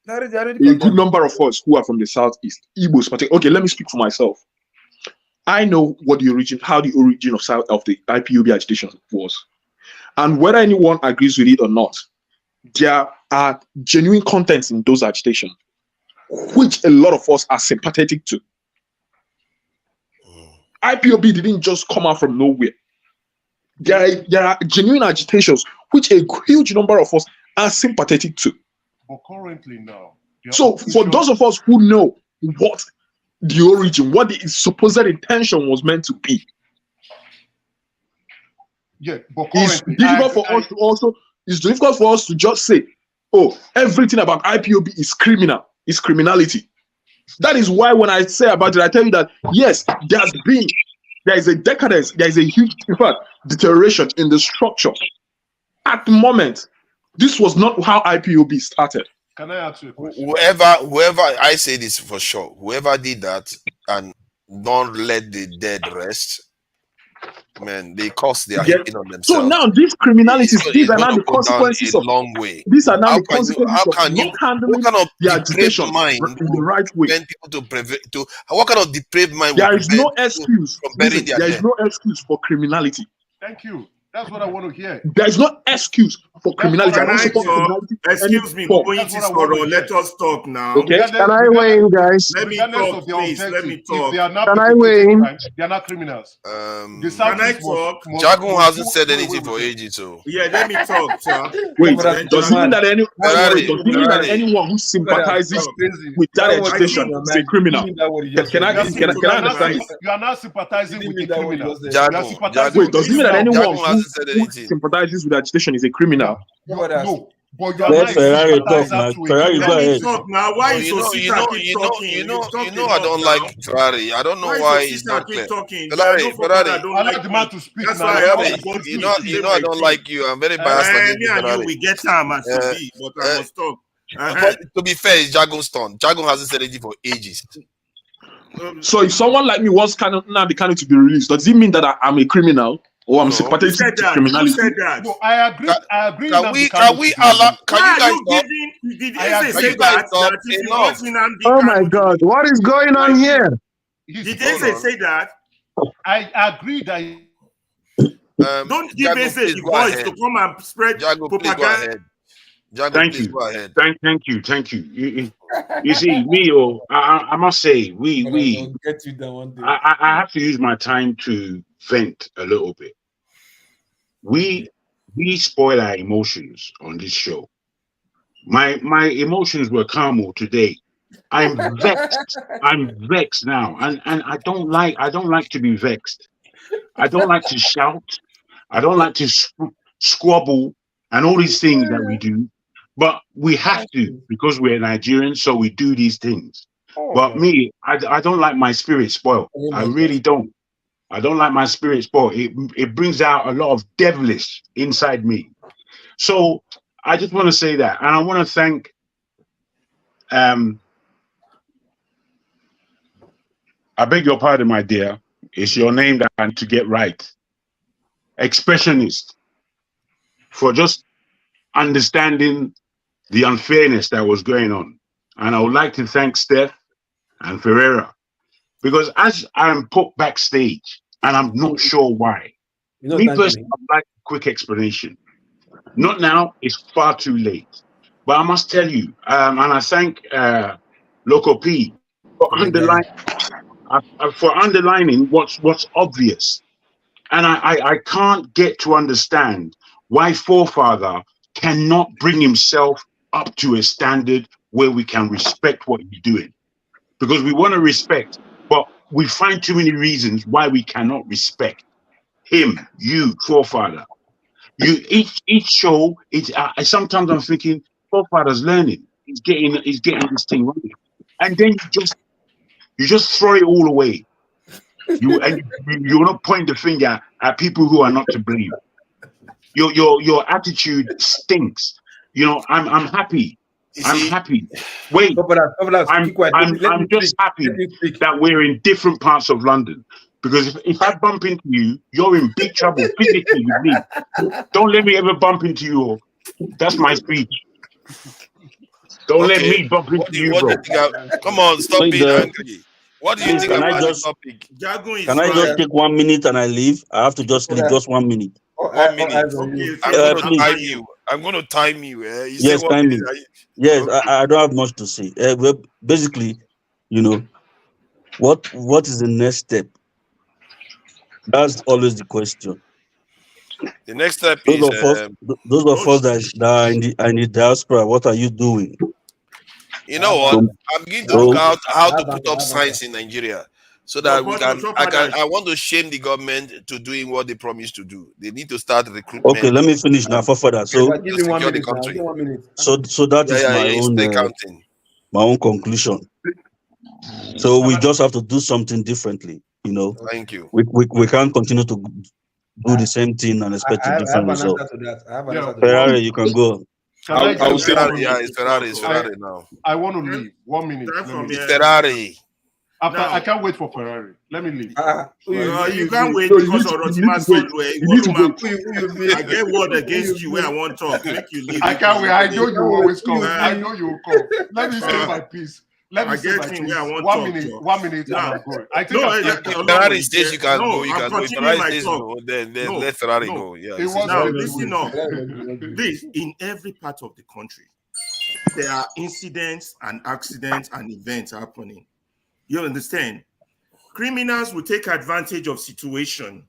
A good number of us who are from the southeast, Igbos, particularly. Okay, let me speak for myself. I know how the origin of the IPOB agitation was, and whether anyone agrees with it or not, there are genuine contents in those agitations which a lot of us are sympathetic to. IPOB didn't just come out from nowhere. There are genuine agitations which a huge number of us are sympathetic to. But currently now, so for those of us who know what the origin, what the supposed intention was meant to be, but it's difficult for us to just say, oh, everything about IPOB is criminal. Is criminality. That is why when I say about it, I tell you that yes, there is a decadence, there is a huge, in fact, deterioration in the structure. At the moment, this was not how IPOB started. Can I ask you a question? Whoever, I say this for sure, whoever did that and don't let the dead rest, man. The cost they are Yeah. hitting on So themselves. now these criminalities, these It's are now going the to go down consequences a of. long way. These are now How the can you? consequences How of can you? not What handling kind of the depraved agitation mind in the would right way. prevent people to? What kind of depraved mind would There is prevent no people excuse. from burying Listen, their there is dead? no excuse for criminality. Thank you. That's what I want to hear. There is no excuse for That's what criminality. I I don't want to support hear. criminality. Excuse me, Form. going to sorrow. Let us talk now. Okay. Can I weigh in, guys? Let me Regardless talk, of their please. Let objective, me if they talk. are not Can I weigh perpetrating in? crime, they are not criminals. The Can I Southeast talk? Jagun hasn't do said away anything for with them. ages, so. Yeah, let me talk, sir. Wait, Then does it mean that Ferrari, anyone who sympathizes with that agitation is a criminal? Can I understand it? You are not sympathizing with the criminal. Jagun, Wait, does it mean that anyone Jagun hasn't said who anything. sympathizes with agitation is a criminal? No, but you are Let not a Ferrari talk sympathizer now. to a Ferrari, criminal go Let me ahead. talk now. Why No, is you know, Osita keep talking? I don't like Ferrari. I don't know why he's Osita not keep clear. talking? I Ferrari, know for that I Ferrari, don't allow like the man me. to speak That's now. why I Now have Ferrari. to go You through know, to say I my don't thing. like you. I'm very biased against Me you, and you, Ferrari. we get time as to be, but I must talk. But to be fair, it's Jagun's turn. Jagun hasn't said anything for ages. So if someone like me wants Nnamdi Kanu to be released, does it mean that I'm a criminal or I'm No. sympathetic Who said to that? criminality? Who said that? No, I agree. I agree. Can we allow? Can Why you are guys you stop? giving? Did I they agree. Can say you guys that? stop? That if you Enough. want Nnamdi Oh my Kanu to God, be what is going on here? did they Hold on. say that? I agree that Don't give Jagun, us a please go voice ahead. to come and spread Jagun, please go propaganda. ahead. Jagun, Thank please you. go ahead. Thank you. You see, me, I must say, I have to use my time to vent a little bit. We spoil our emotions on this show. My emotions were calm today. I'm vexed. I'm vexed now, and I don't like to be vexed. I don't like to shout. I don't like to squabble and all these things that we do. But we have to because we're Nigerians, so we do these things. But me, I don't like my spirit spoiled. I really don't. I don't like my spirit spoiled. It brings out a lot of devilish inside me. So I just want to say that, and I want to thank I beg your pardon, my dear. It's your name that I need to get right. Expressionist, for just understanding the unfairness that was going on. And I would like to thank Steph and Ferreira, because as I'm put backstage, and I'm not sure why, me personally, I'd like a quick explanation. Not now, it's far too late. But I must tell you, and I thank Loco P for underlining what's obvious. And I can't get to understand why Forefather cannot bring himself up to a standard where we can respect what he's doing. Because we want to respect, but we find too many reasons why we cannot respect him, you, Forefather. Each show, sometimes I'm thinking, Forefather's learning. He's getting this thing right. And then you just throw it all away. You want to point the finger at people who are not to blame. Your attitude stinks. You know, I'm happy. I'm happy. Wait, I'm just happy that we're in different parts of London. Because if I bump into you, you're in big trouble physically with me. Don't let me ever bump into you. That's my speech. Don't let me bump into you, bro. Come on, stop being angry. What do you think about the topic? Can I just take 1 minute and I leave? I have to just leave just 1 minute. 1 minute. I'm going to time you. I'm going to time you. You say Yes, 1 time minute. me. Yes, Okay. I don't have much to say. Well, basically, you know, what is the next step? That's always the question. The next step Those is of us that are in the diaspora, what are you doing? you know what? I'm beginning to look out how to put up signs in Nigeria so that we can. I want to shame the government to doing what they promised to do. They need to start recruitment. Okay, let me finish now for further. So, to secure the country. so that is my own conclusion. So we just have to do something differently. You know, Thank you. We can't continue to do the same thing and expect a different result. Ferrari, you can go. I will say Ferrari. Yeah, it's Ferrari. It's Ferrari now. I want to leave 1 minute. It's Ferrari. After I can't wait for Ferrari. Let me leave. You can't wait because of Rotima I get word against you where I want to talk. Make you leave. I can't wait. I know you always come. I know you will come. Let me say my piece. Let me say my piece. 1 minute, and I'm going. I think Ferrari says you can go. You can go. Ferrari says no. Then let Ferrari go. Yeah. Now listen up. This in every part of the country, there are incidents and accidents and events happening. You understand? Criminals will take advantage of situation.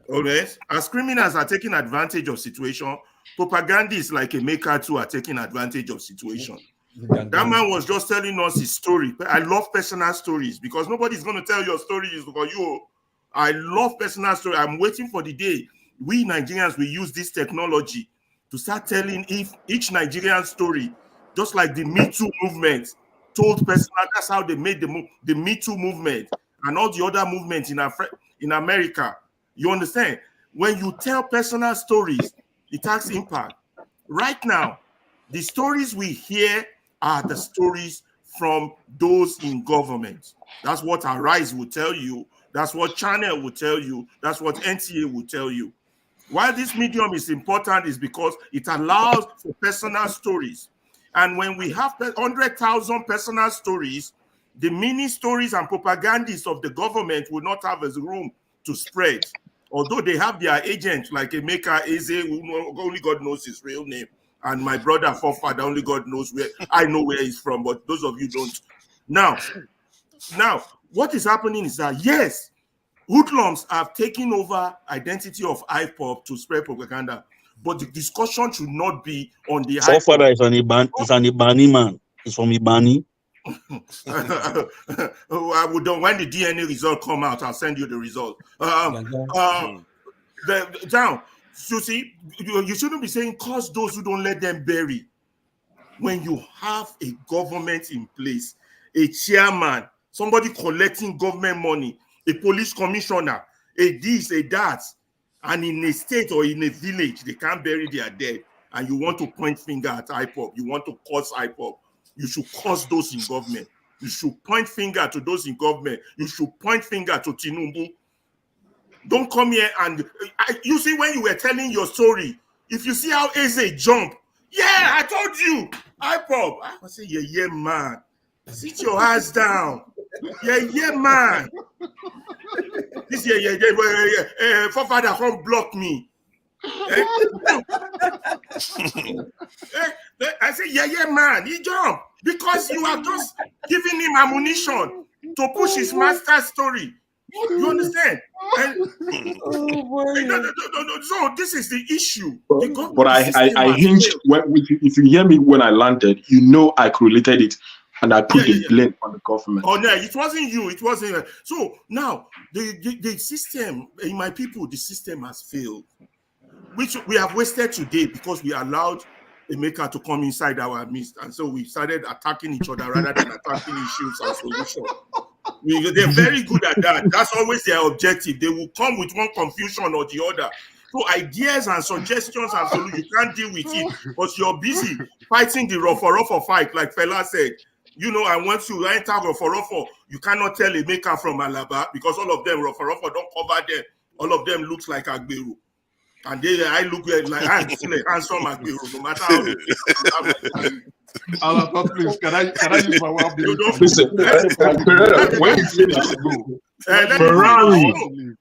Alright? As criminals are taking advantage of situation, propagandists like Emeka too are taking advantage of situation. That man was just telling us his story. I love personal stories because nobody's going to tell your stories because you. I love personal stories. I'm waiting for the day we Nigerians will use this technology to start telling each Nigerian story, just like the Me Too movement told personal. That's how they made the Me Too movement and all the other movements in America. You understand? When you tell personal stories, it has impact. Right now, the stories we hear are the stories from those in government. That's what Arise will tell you. That's what Channel will tell you. That's what NTA will tell you. Why this medium is important is because it allows for personal stories. And when we have 100,000 personal stories, the mini stories and propagandists of the government will not have as room to spread. Although they have their agents like Emeka Eze, who only God knows his real name, and my brother forefather, only God knows where. I know where he's from, but those of you don't. Now, what is happening is that, yes, hoodlums have taken over identity of IPOP to spread propaganda, but the discussion should not be on the forefather is an Ibani man. He's from Ibani. When the DNA result come out, I'll send you the result. You see, you shouldn't be saying curse those who don't let them bury. When you have a government in place, a chairman, somebody collecting government money, a police commissioner, a this, a that, and in a state or in a village, they can't bury their dead, and you want to point finger at IPOP, you want to curse IPOP, you should curse those in government. You should point finger to those in government. You should point finger to Tinubu. Don't come here and you see when you were telling your story, if you see how Eze jump, yeah, I told you, IPOP. I say, yeah, man. Sit your ass down. Yeah, man. This forefather can't block me. I say, yeah, man. He jumped because you are just giving him ammunition to push his master story. You understand? So this is the issue. But I hinged. If you hear me when I landed, you know I correlated it, and I put the blame on the government. Oh no, it wasn't you. It wasn't. So now the system, in my people, the system has failed, which we have wasted today because we allowed Emeka to come inside our midst, and so we started attacking each other rather than attacking issues and solutions. They're very good at that. That's always their objective. They will come with one confusion or the other. So ideas and suggestions and solutions, you can't deal with it, but you're busy fighting the rough fight, like Fela said. You know, and once you enter rough, you cannot tell a maker from Alaba because all of them rough don't cover them. All of them looks like Agberu. And I look like I'm still a handsome Agberu, no matter how. Alaba, please, can I use my 1 minute? Listen, when you finish, go. Ferrari.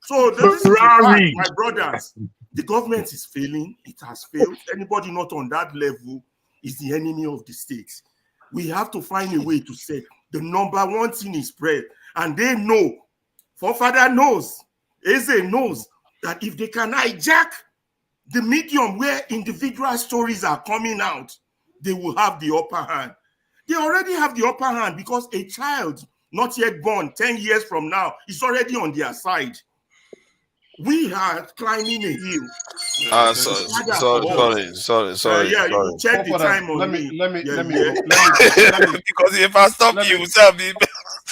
So this is the fact, my brothers. The government is failing. It has failed. Anybody not on that level is the enemy of the state. We have to find a way to say the number one thing is prayer. And they know, forefather knows, Eze knows that if they can hijack the medium where individual stories are coming out, they will have the upper hand. They already have the upper hand because a child not yet born 10 years from now is already on their side. We are climbing a hill. Sorry. Yeah, you check the time on me. Let me because if I stop you,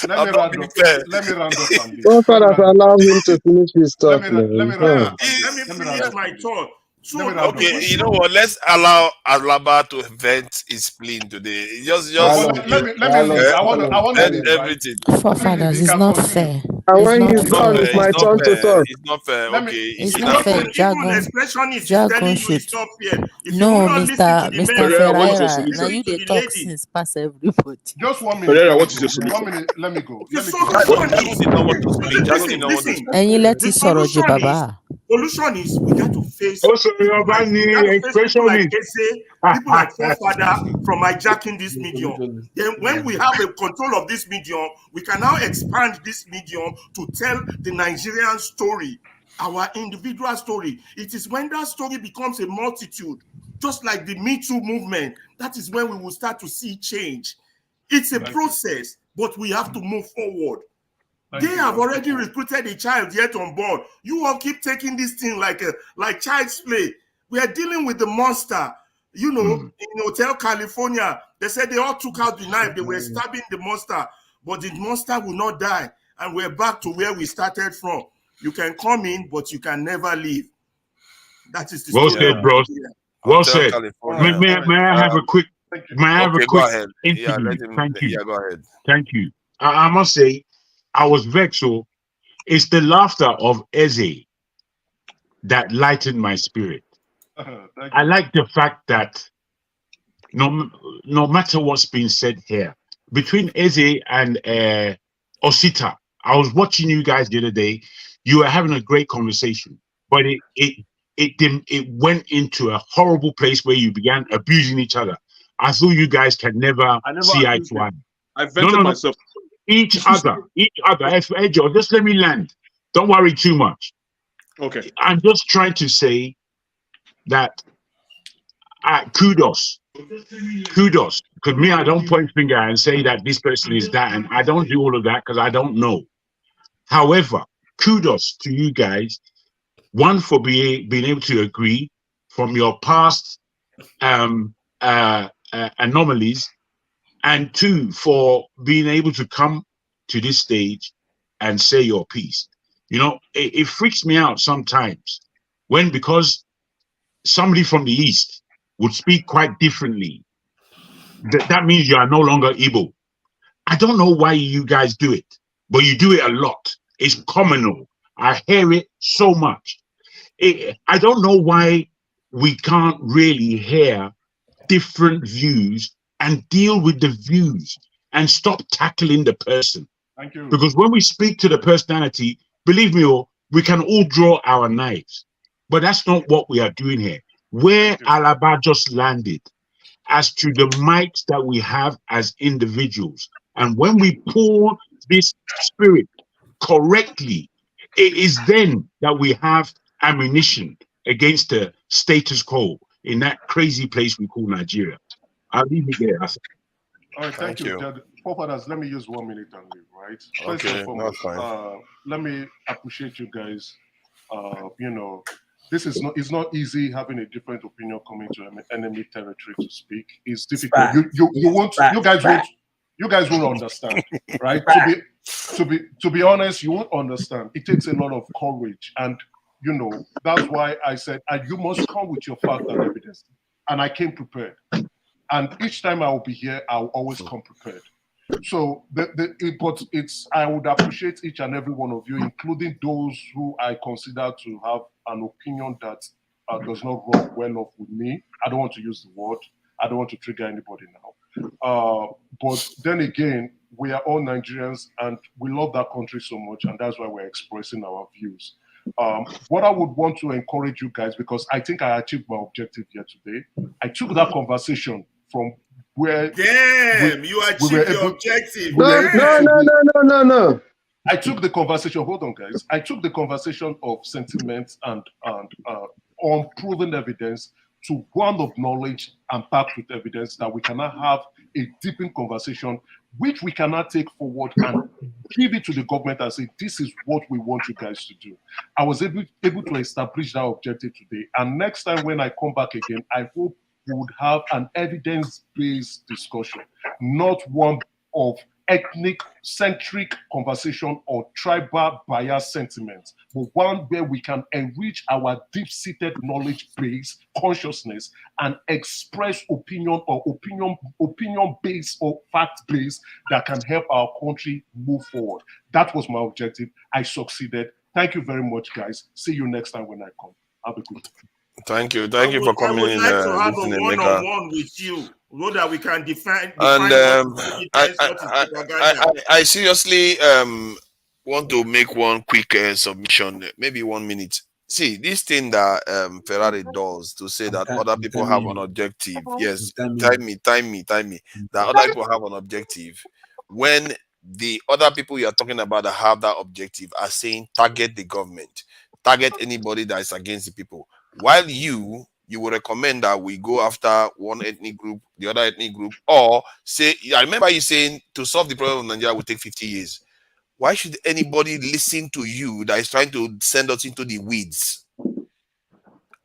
let me round up on this. Allow him to finish his talk. Let me finish my thought. So okay, you know what? Let's allow Alaba to vent his spleen today. Just let me leave. I want to leave, right? everything. Forefathers, it's not fair. And It's when not he's done, it's my turn to talk. It's not fair. Let me- Okay, It's in not fair. Even Jargon, expressionist is jargon telling you should. it's not fair. If No, you will not listen to Mr. the Mr. men, What is your Ferreira. Now solution? you they the talk lady. since pass everybody. Just 1 minute. Pereira, Let what me is your go. solution? 1 minute. Let me go. The Let me go. solution Jago is did not want to speak. Jago did not want to listen. speak. And you let The it sorrow you, solution is Baba. we got to face Also, people your like expressionist. Eze, people like Forefather from hijacking this medium. Then when we have a control of this medium, we can now expand this medium to tell the Nigerian story, our individual story. It is when that story becomes a multitude, just like the Me Too movement, that is when we will start to see change. It's a process, but we have to move forward. They have already recruited a child yet on board. You all keep taking this thing like child's play. We are dealing with the monster. You know, in Hotel California, they said they all took out the knife. They were stabbing the monster, but the monster will not die. And we're back to where we started from. You can come in, but you can never leave. That is the Well story. said, bros. Well Hotel said. California. May I have a quick? May I have a Okay, quick go ahead. Yeah, interview? let him. Thank you. Yeah, go ahead. Thank you. I must say, I was vexed. So it's the laughter of Eze that lightened my spirit. I like the fact that no matter what's been said here, between Eze and Osita, I was watching you guys the other day. You were having a great conversation, but it went into a horrible place where you began abusing each other. I thought you guys can never see eye to eye. I vented myself. Each other. Ejo, just let me land. Don't worry too much. Okay. I'm just trying to say that kudos. Because me, I don't point finger and say that this person is that, and I don't do all of that because I don't know. However, kudos to you guys. One, for being able to agree from your past anomalies, and two, for being able to come to this stage and say your piece. You know, it freaks me out sometimes when, because somebody from the East would speak quite differently, that means you are no longer Igbo. I don't know why you guys do it, but you do it a lot. It's communal. I hear it so much. I don't know why we can't really hear different views and deal with the views and stop tackling the person. Thank you. Because when we speak to the personality, believe me, we can all draw our knives, but that's not what we are doing here. Where Alaba just landed as to the might that we have as individuals, and when we pour this spirit correctly, it is then that we have ammunition against the status quo in that crazy place we call Nigeria. I'll leave it there. All right, thank you. Forefathers, let me use 1 minute and leave, right? First Okay, and foremost, that's fine. let me appreciate you guys. You know, this is it's not easy having a different opinion coming to enemy territory to speak. It's difficult. You guys won't understand, right? To be honest, you won't understand. It takes a lot of courage, and you know that's why I said, and you must come with your fact and evidence. And I came prepared. And each time I will be here, I'll always come prepared. So, I would appreciate each and every one of you, including those who I consider to have an opinion that does not run well off with me. I don't want to use the word. I don't want to trigger anybody now. But then again, we are all Nigerians and we love that country so much, and that's why we're expressing our views. What I would want to encourage you guys, because I think I achieved my objective here today. I took that conversation from where you achieved your objective. No. I took the conversation. Hold on, guys. I took the conversation of sentiment and unproven evidence to one of knowledge and packed with evidence that we cannot have a deepened conversation, which we cannot take forward and give it to the government and say, this is what we want you guys to do. I was able to establish that objective today. And next time when I come back again, I hope we would have an evidence-based discussion, not one of ethnic-centric conversation or tribal bias sentiments, but one where we can enrich our deep-seated knowledge base, consciousness, and express opinion or opinion-based or fact-based that can help our country move forward. That was my objective. I succeeded. Thank you very much, guys. See you next time when I come. Have a good day. Thank you for coming in. I would like to have a one-on-one with you, so that we can define what is propaganda. I seriously want to make one quick submission, maybe 1 minute. See, this thing that Ferrari does to say that other people have an objective. Yes, time me. That other people have an objective. When the other people you are talking about that have that objective are saying target the government, target anybody that is against the people. While you will recommend that we go after one ethnic group, the other ethnic group, or say, I remember you saying to solve the problem of Nigeria will take 50 years. Why should anybody listen to you that is trying to send us into the weeds?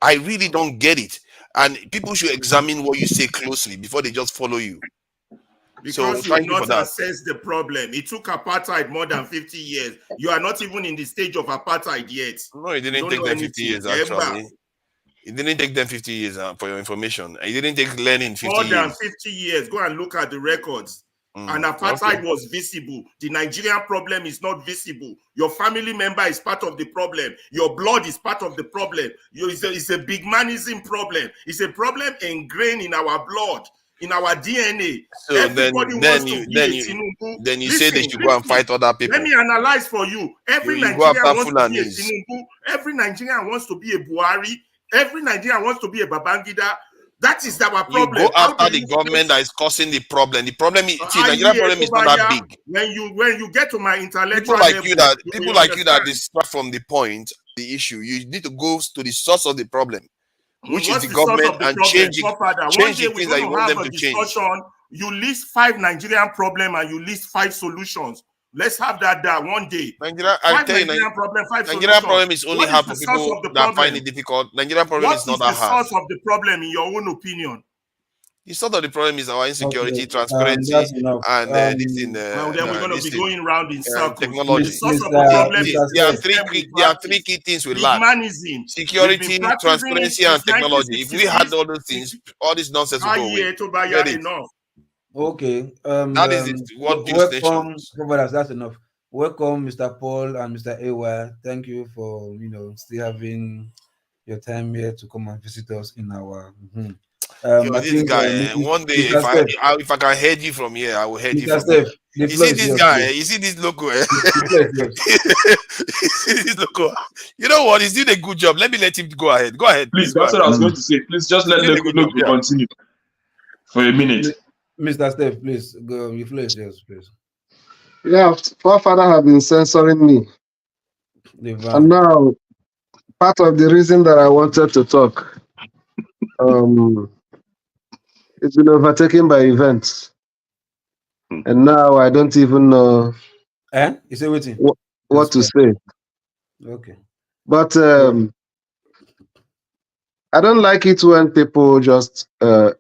I really don't get it. And people should examine what you say closely before they just follow you. Because you did not assess the problem. It took apartheid more than 50 years. You are not even in the stage of apartheid yet. No, it didn't take them 50 years, actually. It didn't take them 50 years for your information. It didn't take learning 50 years. More than 50 years. Go and look at the records. And apartheid was visible. The Nigerian problem is not visible. Your family member is part of the problem. Your blood is part of the problem. It's a big manism problem. It's a problem ingrained in our blood, in our DNA. So then you say they should go and fight other people. Let me analyze for you. Every Nigerian wants to be a Tinubu. Every Nigerian wants to be a Buhari. Every Nigerian wants to be a Babangida. That is our problem. You go after the government that is causing the problem. The problem is, see, Nigerian problem is not that big. When you get to my intellectual people like you that distract from the point, the issue, you need to go to the source of the problem, which is the government, and change the things that you want them to change. You list 5 Nigerian problems and you list 5 solutions. Let's have that one day. Nigerian problem is only hard for people that find it difficult. Nigerian problem is not that hard. What is the source of the problem, in your own opinion? The source of the problem is our insecurity, transparency, and this in well, then we're going to be going round in circles. Technology. The source of the problem there are three key things we lack: security, transparency, and technology. If we had all those things, all this nonsense would go away. Okay. That is what welcome, brothers. That's enough. Welcome, Mr. Paul and Mr. Awa. Thank you for still having your time here to come and visit us in our. This guy. One day, if I can head you from here, I will head you from here. You see this guy? You see this logo? You see this logo? You know what? He's doing a good job. Let me let him go ahead. Go ahead. Please, that's what I was going to say. Please just let the logo continue for a minute. Mr. Steph, please go. You flash yours, please. Yeah, forefather have been censoring me, and now part of the reason that I wanted to talk, it's been overtaken by events, and now I don't even know. You say what to say. Okay, but I don't like it when people just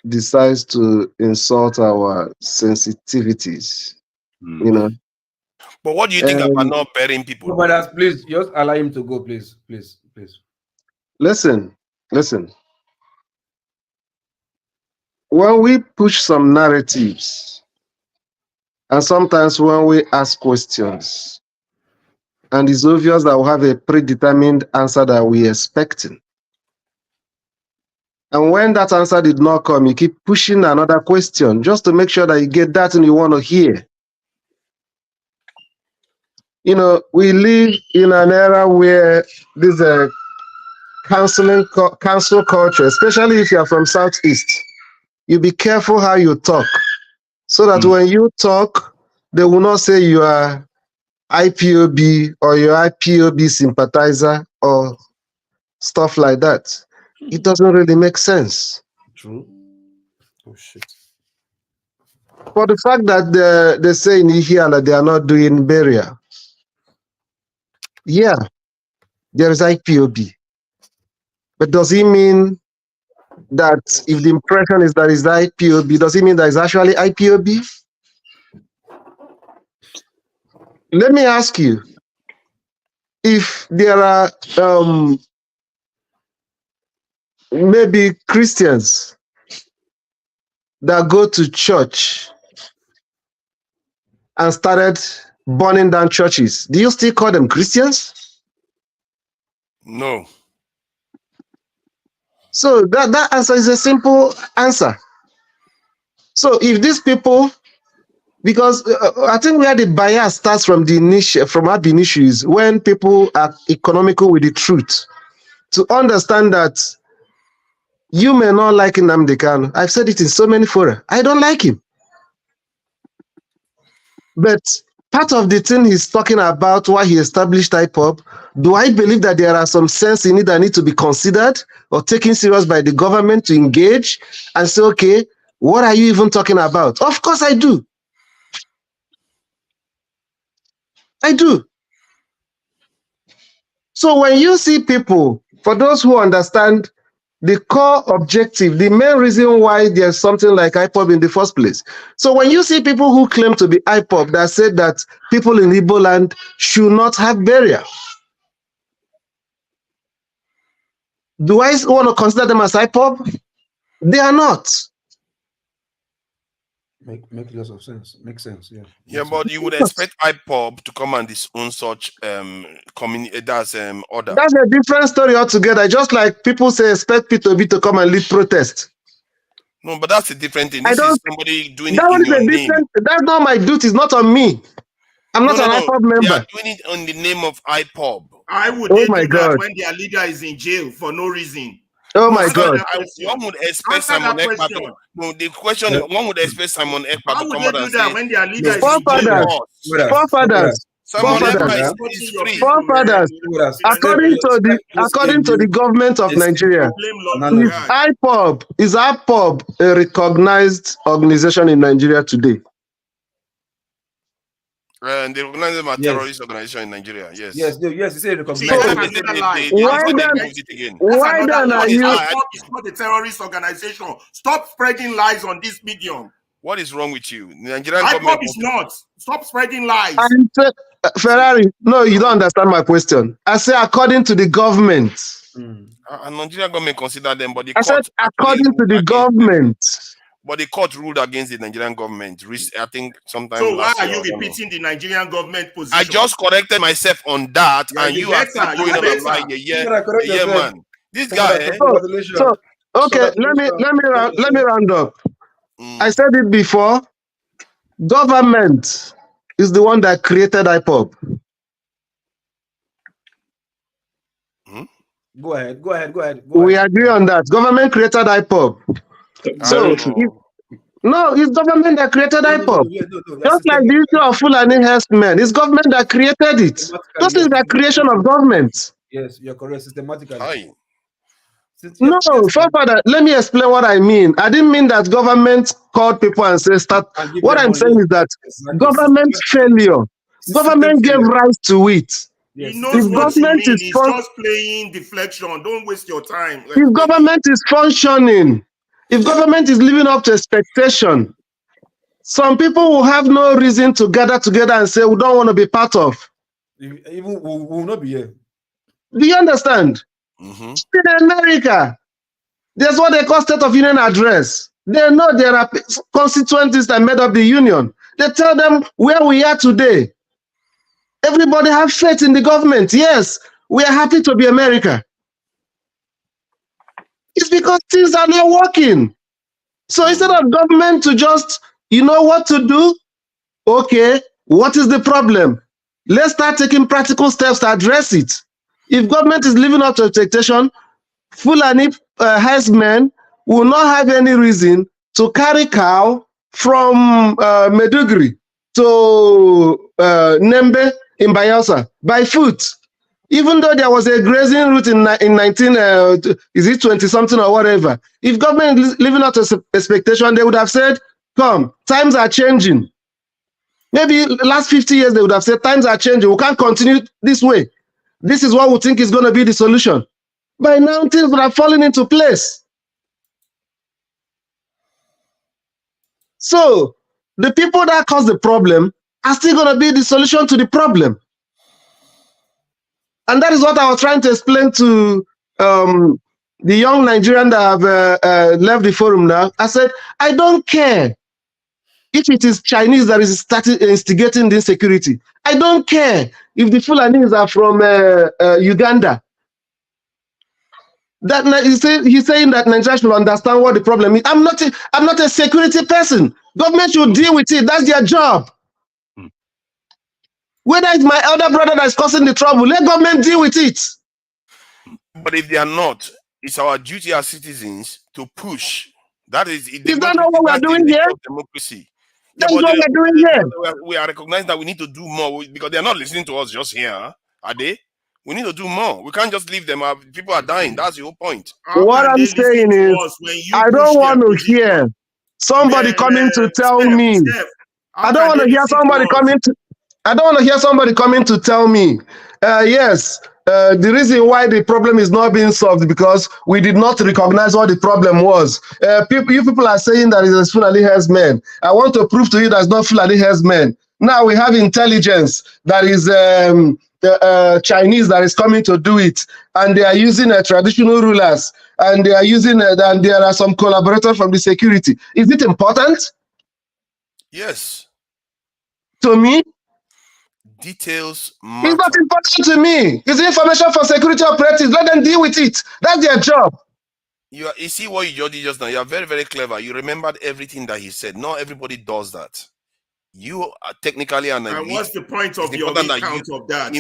decide to insult our sensitivities, But what do you think about not burying people? Brothers, please just allow him to go, please. Listen. When we push some narratives, and sometimes when we ask questions, and it's obvious that we have a predetermined answer that we're expecting. And when that answer did not come, you keep pushing another question just to make sure that you get that and you want to hear. We live in an era where this cancel culture, especially if you're from Southeast, you be careful how you talk, so that when you talk, they will not say you are IPOB or you're IPOB sympathizer or stuff like that. It doesn't really make sense. True. Oh shit. For the fact that they say in here that they are not doing burial. Yeah, there is IPOB. But does it mean that if the impression is that it's IPOB, does it mean that it's actually IPOB? let me ask you, if there are maybe Christians that go to church and started burning down churches, do you still call them Christians? No. So that answer is a simple answer. So if these people, because I think where the bias starts from the initial, from ab initio is when people are economical with the truth, to understand that you may not like Nnamdi Kanu. I've said it in so many fora. I don't like him. But part of the thing he's talking about why he established IPOB, do I believe that there are some sense in it that need to be considered or taken serious by the government to engage and say, okay, what are you even talking about? Of course I do. I do. So when you see people, for those who understand the core objective, the main reason why there's something like IPOB in the first place. So when you see people who claim to be IPOB that said that people in Igbo land should not have burial, do I want to consider them as IPOB? They are not. Make lots of sense. Makes sense, yeah. Yeah, but you would expect IPOB to come and disown such community order. That's a different story altogether. Just like people say expect P2B to come and lead protest. No, but that's a different thing. This is somebody doing it That in is your a name. different. That's not my duty. It's not on me. I'm not an IPOB member. They are doing it on the name of IPOB. Why would they do that when their leader is in jail for no reason? Oh my God! One would expect Simon Ekpa to. No, the question. One would expect Simon Ekpa to come out and say, when their leader is in forefathers, according to the government of Nigeria, is IPOB a recognized organization in Nigeria today? And they recognize them as terrorist organization in Nigeria. Yes. Yes. You say recognized. Why then are you? It's not a terrorist organization. Stop spreading lies on this medium. What is wrong with you? The Nigerian IPOB government is not. Stop spreading lies. Ferrari, no, you don't understand my question. I say according to the government. And Nigerian government consider them, but the I said according to the government. But the court ruled against the Nigerian government. I think sometime. So why are you repeating the Nigerian government position? I just corrected myself on that, and you are still going on like yeah, man. This guy. So okay, let me round up. I said it before. Government is the one that created IPOB. Go ahead. We agree on that. Government created IPOB. So, no, it's government that created IPOB. Just like the issue of Fulani herdsmen, it's government that created it. Those things are creation of government. Yes, you're correct. Systematically. No, father, let me explain what I mean. I didn't mean that government called people and said start. What I'm saying is that government failure. Government gave rise to it. He knows what you mean. He's just playing deflection. Don't waste your time. If government is functioning, if government is living up to expectation, some people will have no reason to gather together and say we don't want to be part of. Even we will not be here. Do you understand? In America, there's what they call State of Union address. They know there are constituencies that made up the union. They tell them where we are today. Everybody have faith in the government. Yes, we are happy to be America. It's because things are not working. So instead of government to just, you know what to do? Okay, what is the problem? Let's start taking practical steps to address it. If government is living up to expectation, Fulani herdsmen will not have any reason to carry cow from Meduguri to Nembe in Bayelsa by foot. Even though there was a grazing route in 20 something or whatever. If government is living up to expectation, they would have said, come, times are changing. Maybe last 50 years, they would have said, times are changing. We can't continue this way. This is what we think is going to be the solution. By now, things would have fallen into place. So, the people that caused the problem are still going to be the solution to the problem. And that is what I was trying to explain to the young Nigerian that have left the forum now. I said, I don't care if it is Chinese that is instigating the insecurity. I don't care if the Fulanis are from Uganda. That he's saying that Nigeria should understand what the problem is. I'm not a security person. Government should deal with it. That's their job. Whether it's my elder brother that is causing the trouble, let government deal with it. But if they are not, it's our duty as citizens to push. That is that not what we are doing here? Democracy. That's what we're doing here. We are recognizing that we need to do more because they are not listening to us just here, are they? We need to do more. We can't just leave them. People are dying. That's the whole point. What I'm saying is, I don't want to hear somebody coming to tell me. I don't want to hear somebody coming to. I don't want to hear somebody coming to tell me, yes, the reason why the problem is not being solved because we did not recognize what the problem was. You people are saying that it is Fulani herdsmen. I want to prove to you that it's not Fulani herdsmen. Now we have intelligence that is Chinese that is coming to do it, and they are using traditional rulers, and they are using, and there are some collaborators from the security. Is it important? Yes. To me? Details matter. It's not important to me. It's information for security operatives. Let them deal with it. That's their job. You see what you did just now. You are very, very clever. You remembered everything that he said. Not everybody does that. You are technically an elite. What's the point of your account of that?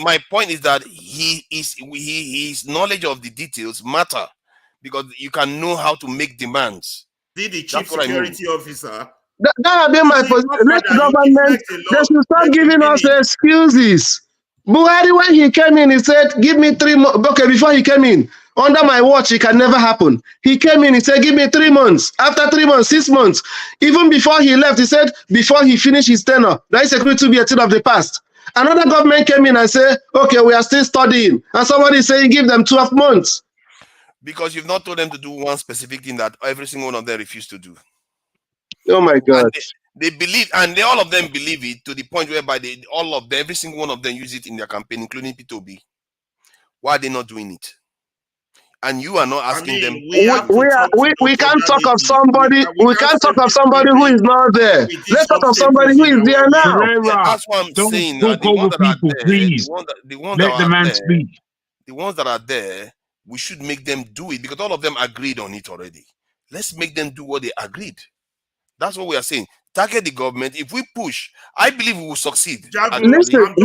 My point is that his knowledge of the details matter because you can know how to make demands. Did the chief security officer? That have been my position. Let the government, they should start giving us excuses. Buhari, when he came in, he said, give me 3 months. Okay, before he came in, under my watch, it can never happen. He came in, he said, give me 3 months. After 3 months, 6 months. Even before he left, he said, before he finished his tenure, that security will be a thing of the past. Another government came in and said, okay, we are still studying. And somebody is saying, give them 12 months. Because you've not told them to do one specific thing that every single one of them refused to do. Oh my God! They believe, and all of them believe it to the point whereby all of them, every single one of them, use it in their campaign, including P2B. Why are they not doing it? And you are not asking them. We can't talk of somebody. We can't talk of somebody who is not there. Let's talk of somebody who is there now. That's what I'm saying. Don't over people, please. Let the man speak. The ones that are there, we should make them do it because all of them agreed on it already. Let's make them do what they agreed. That's what we are saying. Target the government. If we push, I believe we will succeed. Listen.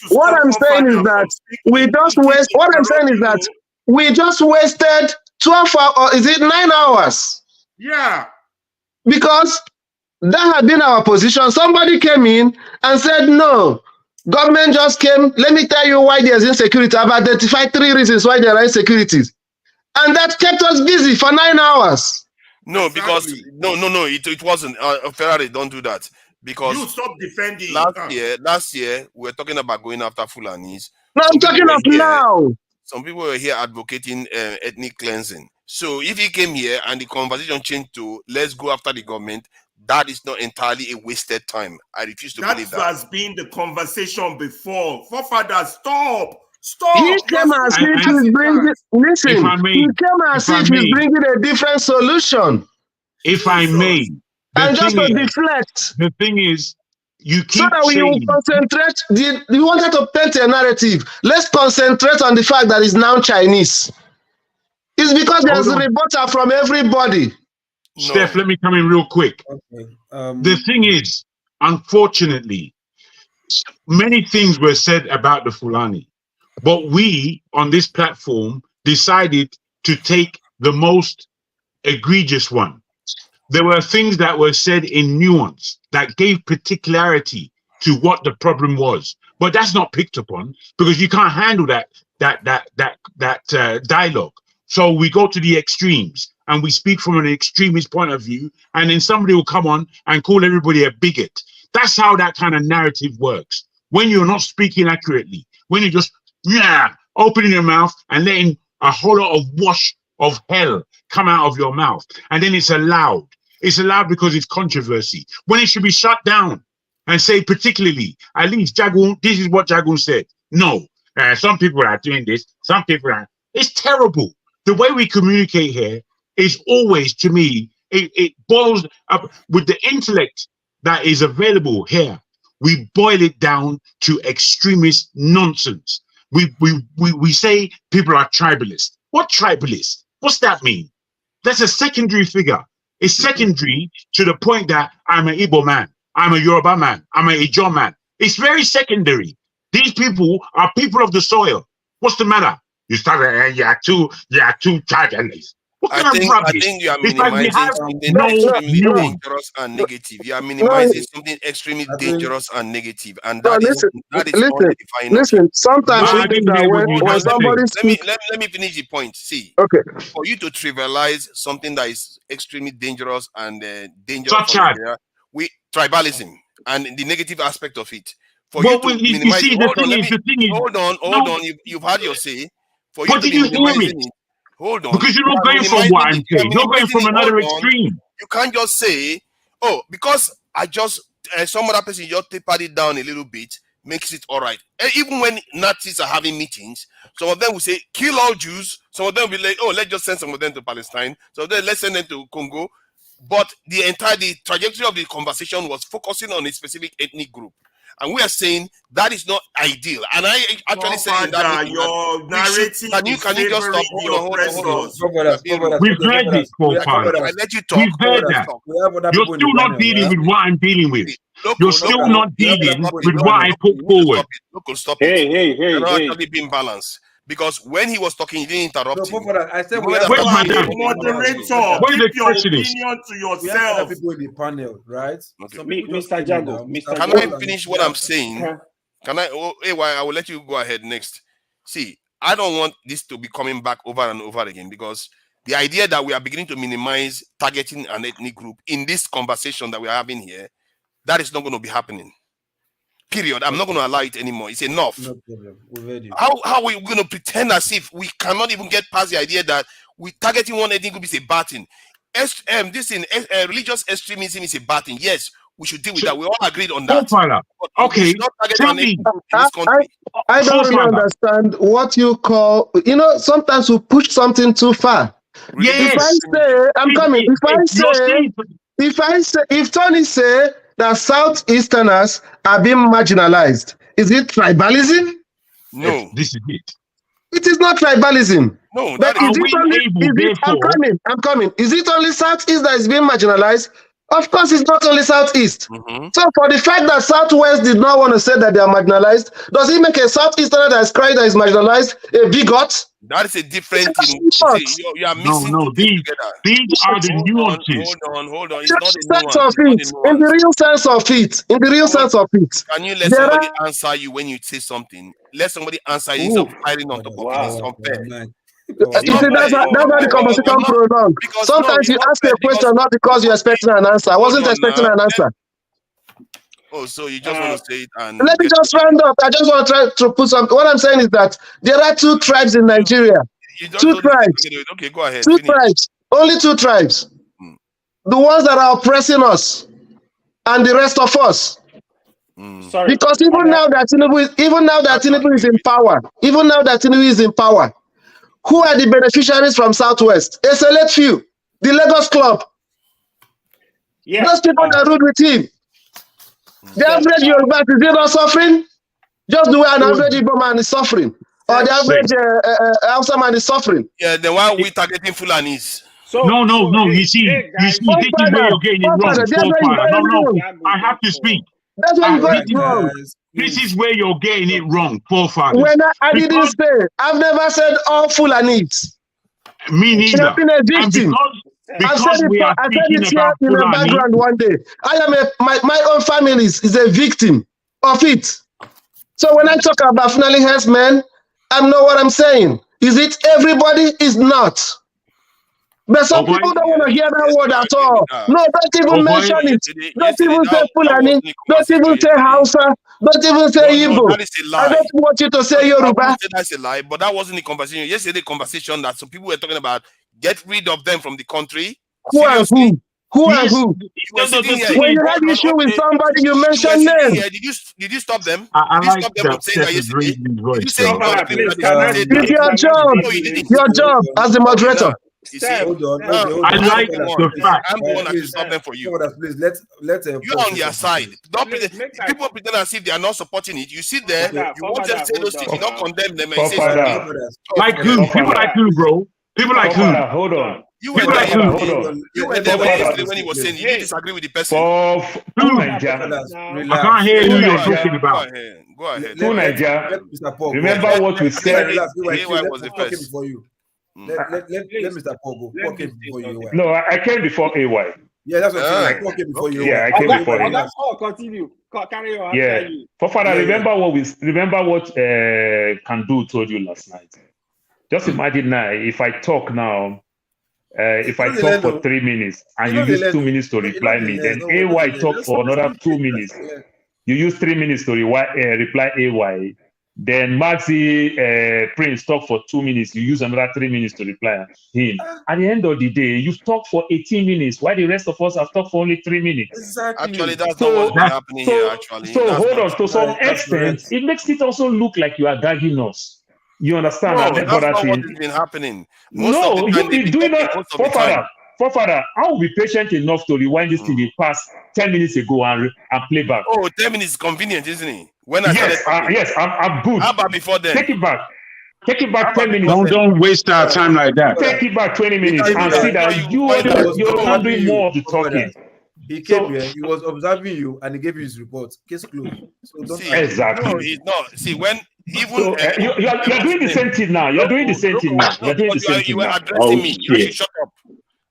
What I'm saying is that we just waste. What I'm saying is that we just wasted 12 hours, or is it 9 hours? Yeah. Because that had been our position. Somebody came in and said, no, government just came. Let me tell you why there's insecurity. I've identified 3 reasons why there are insecurities. And that kept us busy for 9 hours. No, because it wasn't. Ferrari, don't do that. Because you stop defending. Last year, we were talking about going after Fulanis. No, I'm talking of now. Some people were here advocating ethnic cleansing. So if he came here and the conversation changed to let's go after the government, that is not entirely a wasted time. I refuse to believe that. That has been the conversation before. Forefathers, stop. Stop. He came as if he's bringing. Listen, he came as if he's bringing a different solution. If I may, and just to deflect. The thing is, you keep so that we saying, will concentrate. We wanted to paint a narrative. Let's concentrate on the fact that it's now Chinese. It's because there's a rebuttal from everybody. Steph, let me come in real quick. Okay. The thing is, unfortunately, many things were said about the Fulani. But we, on this platform, decided to take the most egregious one. There were things that were said in nuance that gave particularity to what the problem was. But that's not picked upon because you can't handle that dialogue. So we go to the extremes and we speak from an extremist point of view, and then somebody will come on and call everybody a bigot. That's how that kind of narrative works. When you're not speaking accurately, when you're just opening your mouth and letting a whole lot of wash of hell come out of your mouth. And then it's allowed. It's allowed because it's controversy. When it should be shut down. and say particularly, at least Jagun, this is what Jagun said. No, some people are doing this, some people are. It's terrible. The way we communicate here is always, to me, it boils up with the intellect that is available here. We boil it down to extremist nonsense. We say people are tribalist. What tribalist? What's that mean? That's a secondary figure. It's secondary to the point that I'm an Igbo man, I'm a Yoruba man, I'm an Ijaw man. It's very secondary. These people are people of the soil. What's the matter? You started, you are too tribalists. I think you are minimizing something extremely dangerous and negative. You are minimizing something extremely dangerous and negative, and that is unedifying. Listen. Sometimes we think that when somebody speaks, let me finish the point. See, okay, for you to trivialize something that is extremely dangerous and dangerous for Nigeria, tribalism and the negative aspect of it. For you to minimize it, hold on. You've had your say. For you to be minimizing it. Hold on. Because you're not going from one thing, you're going from another extreme. You can't just say, oh, because I just, some other person just tapered it down a little bit, makes it all right. And even when Nazis are having meetings, some of them will say, kill all Jews. Some of them will be like, oh, let's just send some of them to Palestine. So then let's send them to Congo. But the trajectory of the conversation was focusing on a specific ethnic group. And we are saying that is not ideal. And I actually say that your narrative can you just stop? Hold on. We've heard it, Paul. I let you talk. We've heard that. You're still not dealing with what I'm dealing with. You're still not dealing with what I put forward. Stop it. Hey. You're not actually being balanced. Because when he was talking, he didn't interrupt him. I said, where's my moderator? Keep your opinion to yourself. We have other people in the panel, right? Okay. Mr. Jago, can I finish what I'm saying? Can I? I will let you go ahead next. See, I don't want this to be coming back over and over again, because the idea that we are beginning to minimize targeting an ethnic group in this conversation that we are having here, that is not going to be happening. Period. I'm not going to allow it anymore. It's enough. No problem. We've heard you. How are we going to pretend as if we cannot even get past the idea that we targeting one ethnic group is a bad thing? Religious extremism is a bad thing. Yes, we should deal with that. We all agreed on that. Okay. I don't really understand what you call. Sometimes we push something too far. Yes. If I say, I'm coming. If Tony say that Southeasterners are being marginalized, is it tribalism? No. This is it. It is not tribalism. No, but I'm coming. Is it only Southeast that is being marginalized? Of course, it's not only Southeast. So for the fact that Southwest did not want to say that they are marginalized, does it make a Southeasterner that is crying that is marginalized a bigot? That is a different thing. You are missing these are the nuances. Hold on. It's not a nuance. In the real sense of it. Can you let somebody answer you when you say something? Let somebody answer you. Stop firing on top of it. It's unfair. You see, that's how the conversation prolonged. Sometimes you ask a question not because you're expecting an answer. I wasn't expecting an answer. Oh, so you just want to say it and let me just round up. I just want to try to put something. What I'm saying is that there are two tribes in Nigeria. Two tribes. Okay, go ahead. Two tribes. Only two tribes. The ones that are oppressing us and the rest of us. Sorry. Because even now that Tinubu is in power, who are the beneficiaries from Southwest? A select few. The Lagos Club. Yeah. Those people that ruled with him. The average Yoruba is not suffering? Just the way an average Igbo man is suffering. Or the average Hausa man is suffering. Yeah, then why are we targeting Fulanis? No. You see, this is where you're getting it wrong. No. I have to speak. That's why you got it wrong. This is where you're getting it wrong, forefathers. When I didn't say, I've never said all Fulanis. Me neither. I've been a victim. I said it here in the background one day. My own family is a victim of it. So when I talk about Fulani herdsmen, I know what I'm saying. Is it everybody? Is not. But some people don't want to hear that word at all. No, don't even mention it. Don't even say Fulani. Don't even say Hausa. Don't even say Igbo. That is a lie. I don't want you to say Yoruba. That's a lie, but that wasn't the conversation. Yesterday, conversation that some people were talking about. Get rid of them from the country. Who and who? Who and who? You were sitting here. When you had issue with somebody, you mentioned names. Did you stop them? I Did you like stop them from that saying that Steph is yesterday? raising his Did you voice, say you though. were Please, It's your job. No, you didn't. Your job as the moderator. You see, Hold on. I like the fact. I'm the one that should stop them for you. Please, let You're on their side. Don't people pretend as if they are not supporting it. You sit there, you want them to say those things, you don't condemn them, and you say Like who? People like who, bro? People like who? Hold on. You were People like there. who? You were there when he was saying you didn't disagree with the person. I can't hear who you're talking about. Go ahead. To Nigeria. Remember what we said. Was the first. Let Mr. Paul go. Paul came before you. No, I came before AY. Yeah, that's what I'm saying. Paul came before you. Yeah, I came before you. Continue. Carry on. Yeah. Father, remember what Kandu told you last night. Just imagine now, if I talk now, if I talk for 3 minutes and you use 2 minutes to reply me, then AY talk for another 2 minutes. You use 3 minutes to reply AY. Then Maxi Prince talk for 2 minutes. You use another 3 minutes to reply him. At the end of the day, you've talked for 18 minutes, while the rest of us have talked for only 3 minutes. Exactly. Actually, that's not what's been happening here. Actually, so hold on. To some extent, it makes it also look like you are gagging us. You understand? No, that's not what has been happening. No, you've been doing that. Forefather, I will be patient enough to rewind this thing past 10 minutes ago and play back. Oh, 10 minutes is convenient, isn't it? When I yes, I'm good. How about before then? Take it back. Take it back 10 minutes. Don't waste our time like that. Take it back 20 minutes and see that you're not doing more of the talking. He came here, he was observing you, and he gave you his report. Case closed. So don't exactly. No, he's not. See, when even you're doing the same thing now. You're doing the same thing now. You're doing the same thing now. You were addressing me. I should shut up.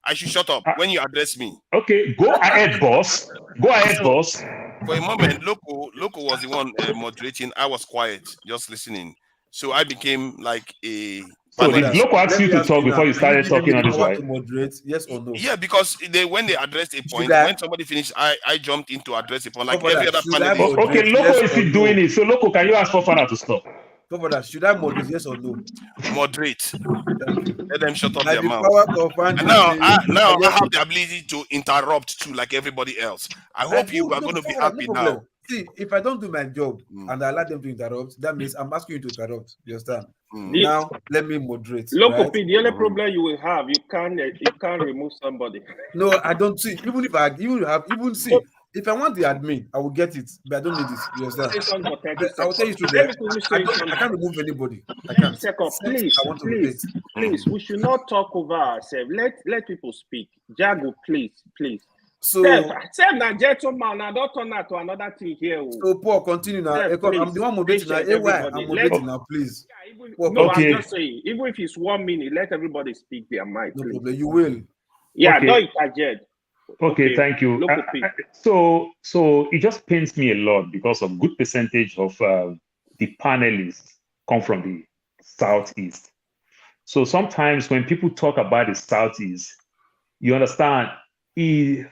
I should shut up when you address me. Okay, go ahead, boss. Go ahead, boss. For a moment, Loco was the one moderating. I was quiet, just listening. So I became like a. So did Loco ask you to talk before you started talking on this, right? To moderate, yes or no? Yeah, because when they addressed a point, when somebody finished, I jumped in to address a point like every other panelist. Okay, Loco is still doing it. So Loco, can you ask for Fana to stop? Should I moderate, yes or no? Moderate. Let them shut up their mouth. And now I have the ability to interrupt too, like everybody else. I hope you are going to be happy now. See, if I don't do my job and I allow them to interrupt, that means I'm asking you to interrupt. You understand? Now let me moderate. Local P, the only problem you will have, you can't remove somebody. No, I don't see. If I want the admin, I will get it, but I don't need it. You understand? I will tell you today. I can't remove anybody. I can't. Please, we should not talk over ourselves. Let people speak. Jago, please. So, Save na gentleman, I don't turn that to another thing here. So, Paul, continue now. I'm the one moderating now. I'm moderating now, please. I'm just saying, even if it's 1 minute, let everybody speak their mind. No problem, you will. Yeah, no interject. Okay, thank you. So it just pains me a lot because a good percentage of the panelists come from the Southeast. So sometimes when people talk about the Southeast, you understand, it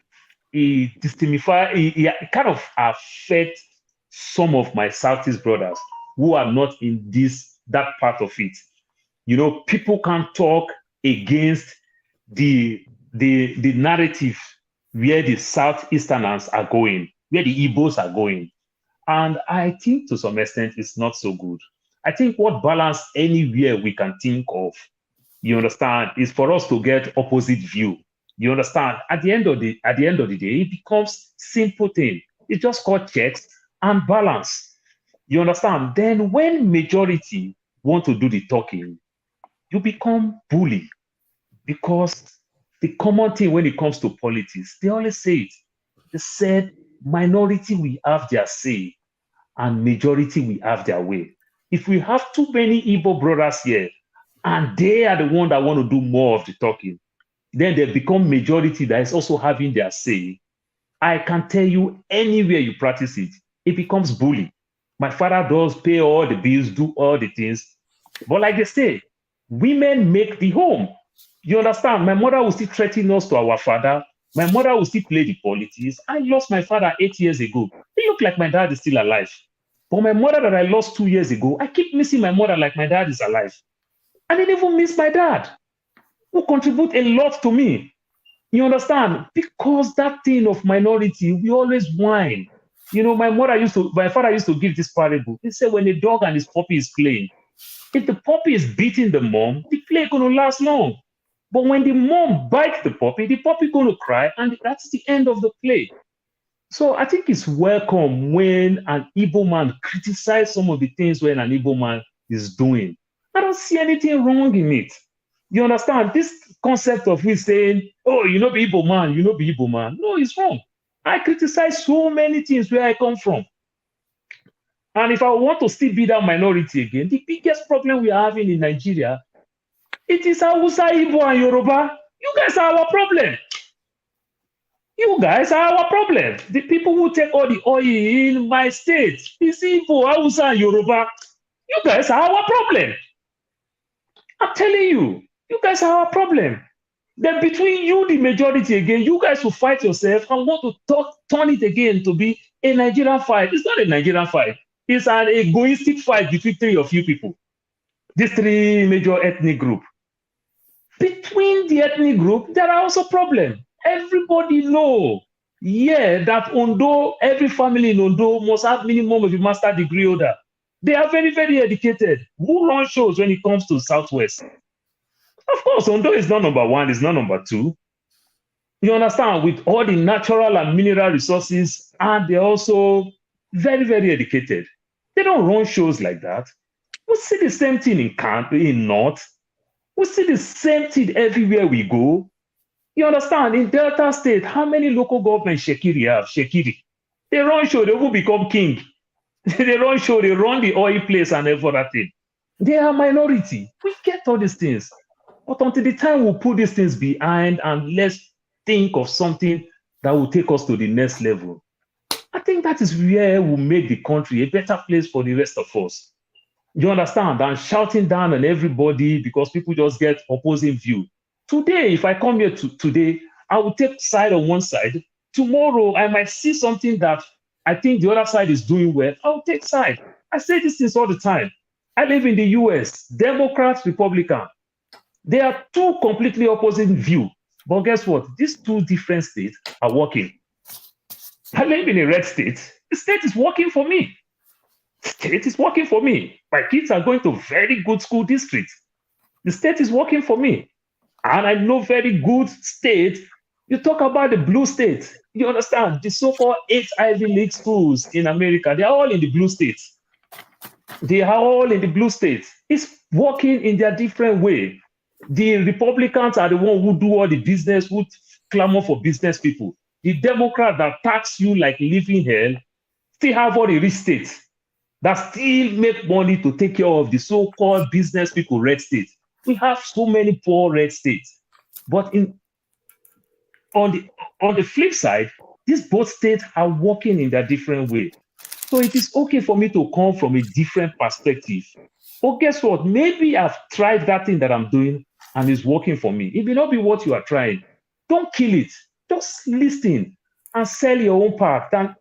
kind of affects some of my Southeast brothers who are not in that part of it. You know, people can talk against the narrative where the Southeasterners are going, where the Igbos are going. And I think to some extent it's not so good. I think what balance anywhere we can think of, you understand, is for us to get opposite view. You understand? At the end of the day, it becomes simple thing. It's just called checks and balance. You understand? Then when majority want to do the talking, you become bully. Because the common thing when it comes to politics, they always say it. They said minority will have their say and majority will have their way. If we have too many Igbo brothers here and they are the one that want to do more of the talking, then they become majority that is also having their say. I can tell you anywhere you practice it, it becomes bully. My father does pay all the bills, do all the things. But like they say, women make the home. You understand? My mother will still threaten us to our father. My mother will still play the politics. I lost my father 8 years ago. It looked like my dad is still alive. But my mother that I lost 2 years ago, I keep missing my mother like my dad is alive. I didn't even miss my dad, who contribute a lot to me. You understand? Because that thing of minority, we always whine. You know, my father used to give this parable. He said, when a dog and his puppy is playing, if the puppy is beating the mom, the play gonna last long. But when the mom bites the puppy gonna cry, and that's the end of the play. So I think it's welcome when an Igbo man criticizes some of the things when an Igbo man is doing. I don't see anything wrong in it. You understand? This concept of we saying, oh, you know be Igbo man, you know be Igbo man. No, it's wrong. I criticize so many things where I come from. And if I want to still be that minority again, the biggest problem we are having in Nigeria, it is Hausa, Igbo, and Yoruba. You guys are our problem. You guys are our problem. The people who take all the oil in my state is Igbo, Hausa, and Yoruba. You guys are our problem. I'm telling you, you guys are our problem. Then between you, the majority again, you guys will fight yourself and want to turn it again to be a Nigerian fight. It's not a Nigerian fight. It's an egoistic fight between three of you people. These three major ethnic groups. Between the ethnic group, there are also problems. Everybody know, yeah, that Ondo, every family in Ondo must have minimum of a master degree holder. They are very, very educated. Who run shows when it comes to Southwest? Of course, Ondo is not number one, it's not number two. You understand? With all the natural and mineral resources, and they're also very, very educated. They don't run shows like that. We see the same thing in North. We see the same thing everywhere we go. You understand? In Delta State, how many local governments Shekiri have? Shekiri. They run show, they will become king. They run show, they run the oil place and everything. They are minority. We get all these things. But until the time we put these things behind and let's think of something that will take us to the next level, I think that is where we'll make the country a better place for the rest of us. You understand? And shouting down on everybody because people just get opposing view. Today, if I come here today, I will take side on one side. Tomorrow, I might see something that I think the other side is doing well. I'll take side. I say these things all the time. I live in the US, Democrats, Republican. They are two completely opposite views. But guess what? These two different states are working. I live in a red state. The state is working for me. The state is working for me. My kids are going to very good school districts. The state is working for me. And I know very good state. You talk about the blue state. You understand? The so-called 8 Ivy League schools in America, they are all in the blue states. They are all in the blue states. It's working in their different way. The Republicans are the one who do all the business, who clamor for business people. The Democrats that tax you like living hell still have all the rich states that still make money to take care of the so-called business people, red states. We have so many poor red states. But on the flip side, these both states are working in their different way. So it is okay for me to come from a different perspective. But guess what? Maybe I've tried that thing that I'm doing and it's working for me. It may not be what you are trying. Don't kill it. Just listen and sell your own part. And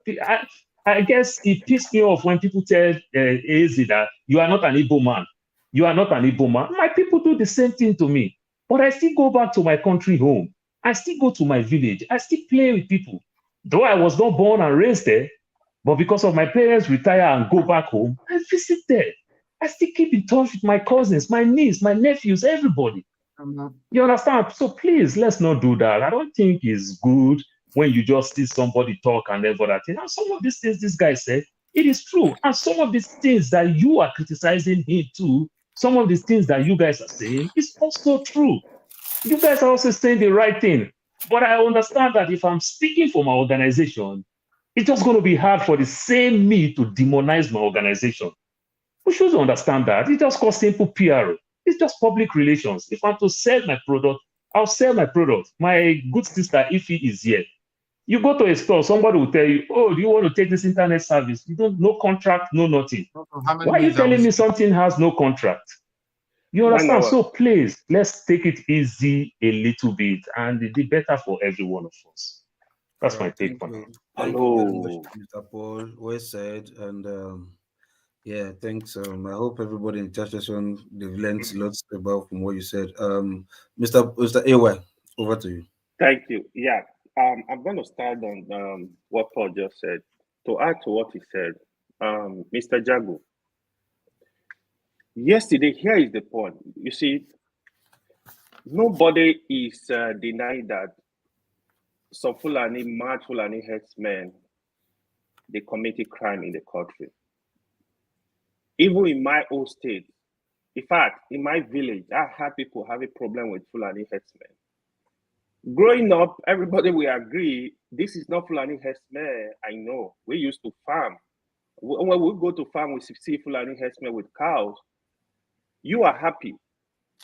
I guess it pissed me off when people tell AZ that you are not an Igbo man. You are not an Igbo man. My people do the same thing to me. But I still go back to my country home. I still go to my village. I still play with people. Though I was not born and raised there, but because of my parents retire and go back home, I visit there. I still keep in touch with my cousins, my niece, my nephews, everybody. You understand? So please, let's not do that. I don't think it's good when you just see somebody talk and everything. And some of these things this guy said, it is true. And some of these things that you are criticizing him too, some of these things that you guys are saying is also true. You guys are also saying the right thing. But I understand that if I'm speaking for my organization, it's just going to be hard for the same me to demonize my organization. We should understand that. It's just called simple PR. It's just public relations. If I'm to sell my product, I'll sell my product. My good sister, Ify, is here. You go to a store, somebody will tell you, oh, do you want to take this internet service? You don't, no contract, no nothing. Why are you telling me something has no contract? You understand? So please, let's take it easy a little bit and it'll be better for every one of us. That's my take on it. Thank you very much, Mr. Paul. Well said. And yeah, thanks. I hope everybody in the chat session they've learned lots about from what you said. Mr. AY, over to you. Thank you. Yeah, I'm going to start on what Paul just said. To add to what he said, Mr. Jago, yesterday, here is the point. You see, nobody is denying that some Fulani, mad Fulani headsmen, they committed crime in the country. Even in my own state, in fact, in my village, I had people have a problem with Fulani headsmen. Growing up, everybody will agree this is not Fulani herdsmen. I know we used to farm. When we go to farm, we see Fulani herdsmen with cows. You are happy.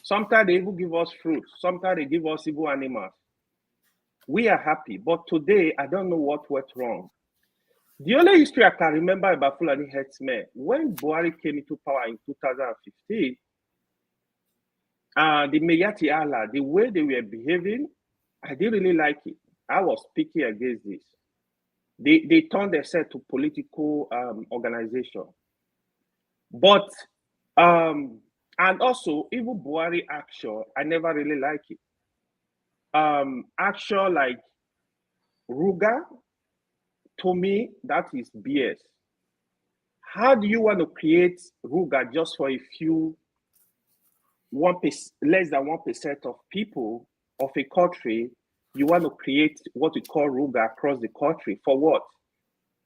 Sometimes they even give us fruit. Sometimes they give us evil animals. We are happy. But today, I don't know what went wrong. The only history I can remember about Fulani herdsmen, when Buhari came into power in 2015, the Meyati Allah, the way they were behaving, I didn't really like it. I was speaking against this. They turned themselves to political organization. But, and also, even Buhari action, I never really like it. Action like Ruga, to me, that is BS. How do you want to create Ruga just for a few, less than 1% of people of a country? You want to create what we call Ruga across the country. For what?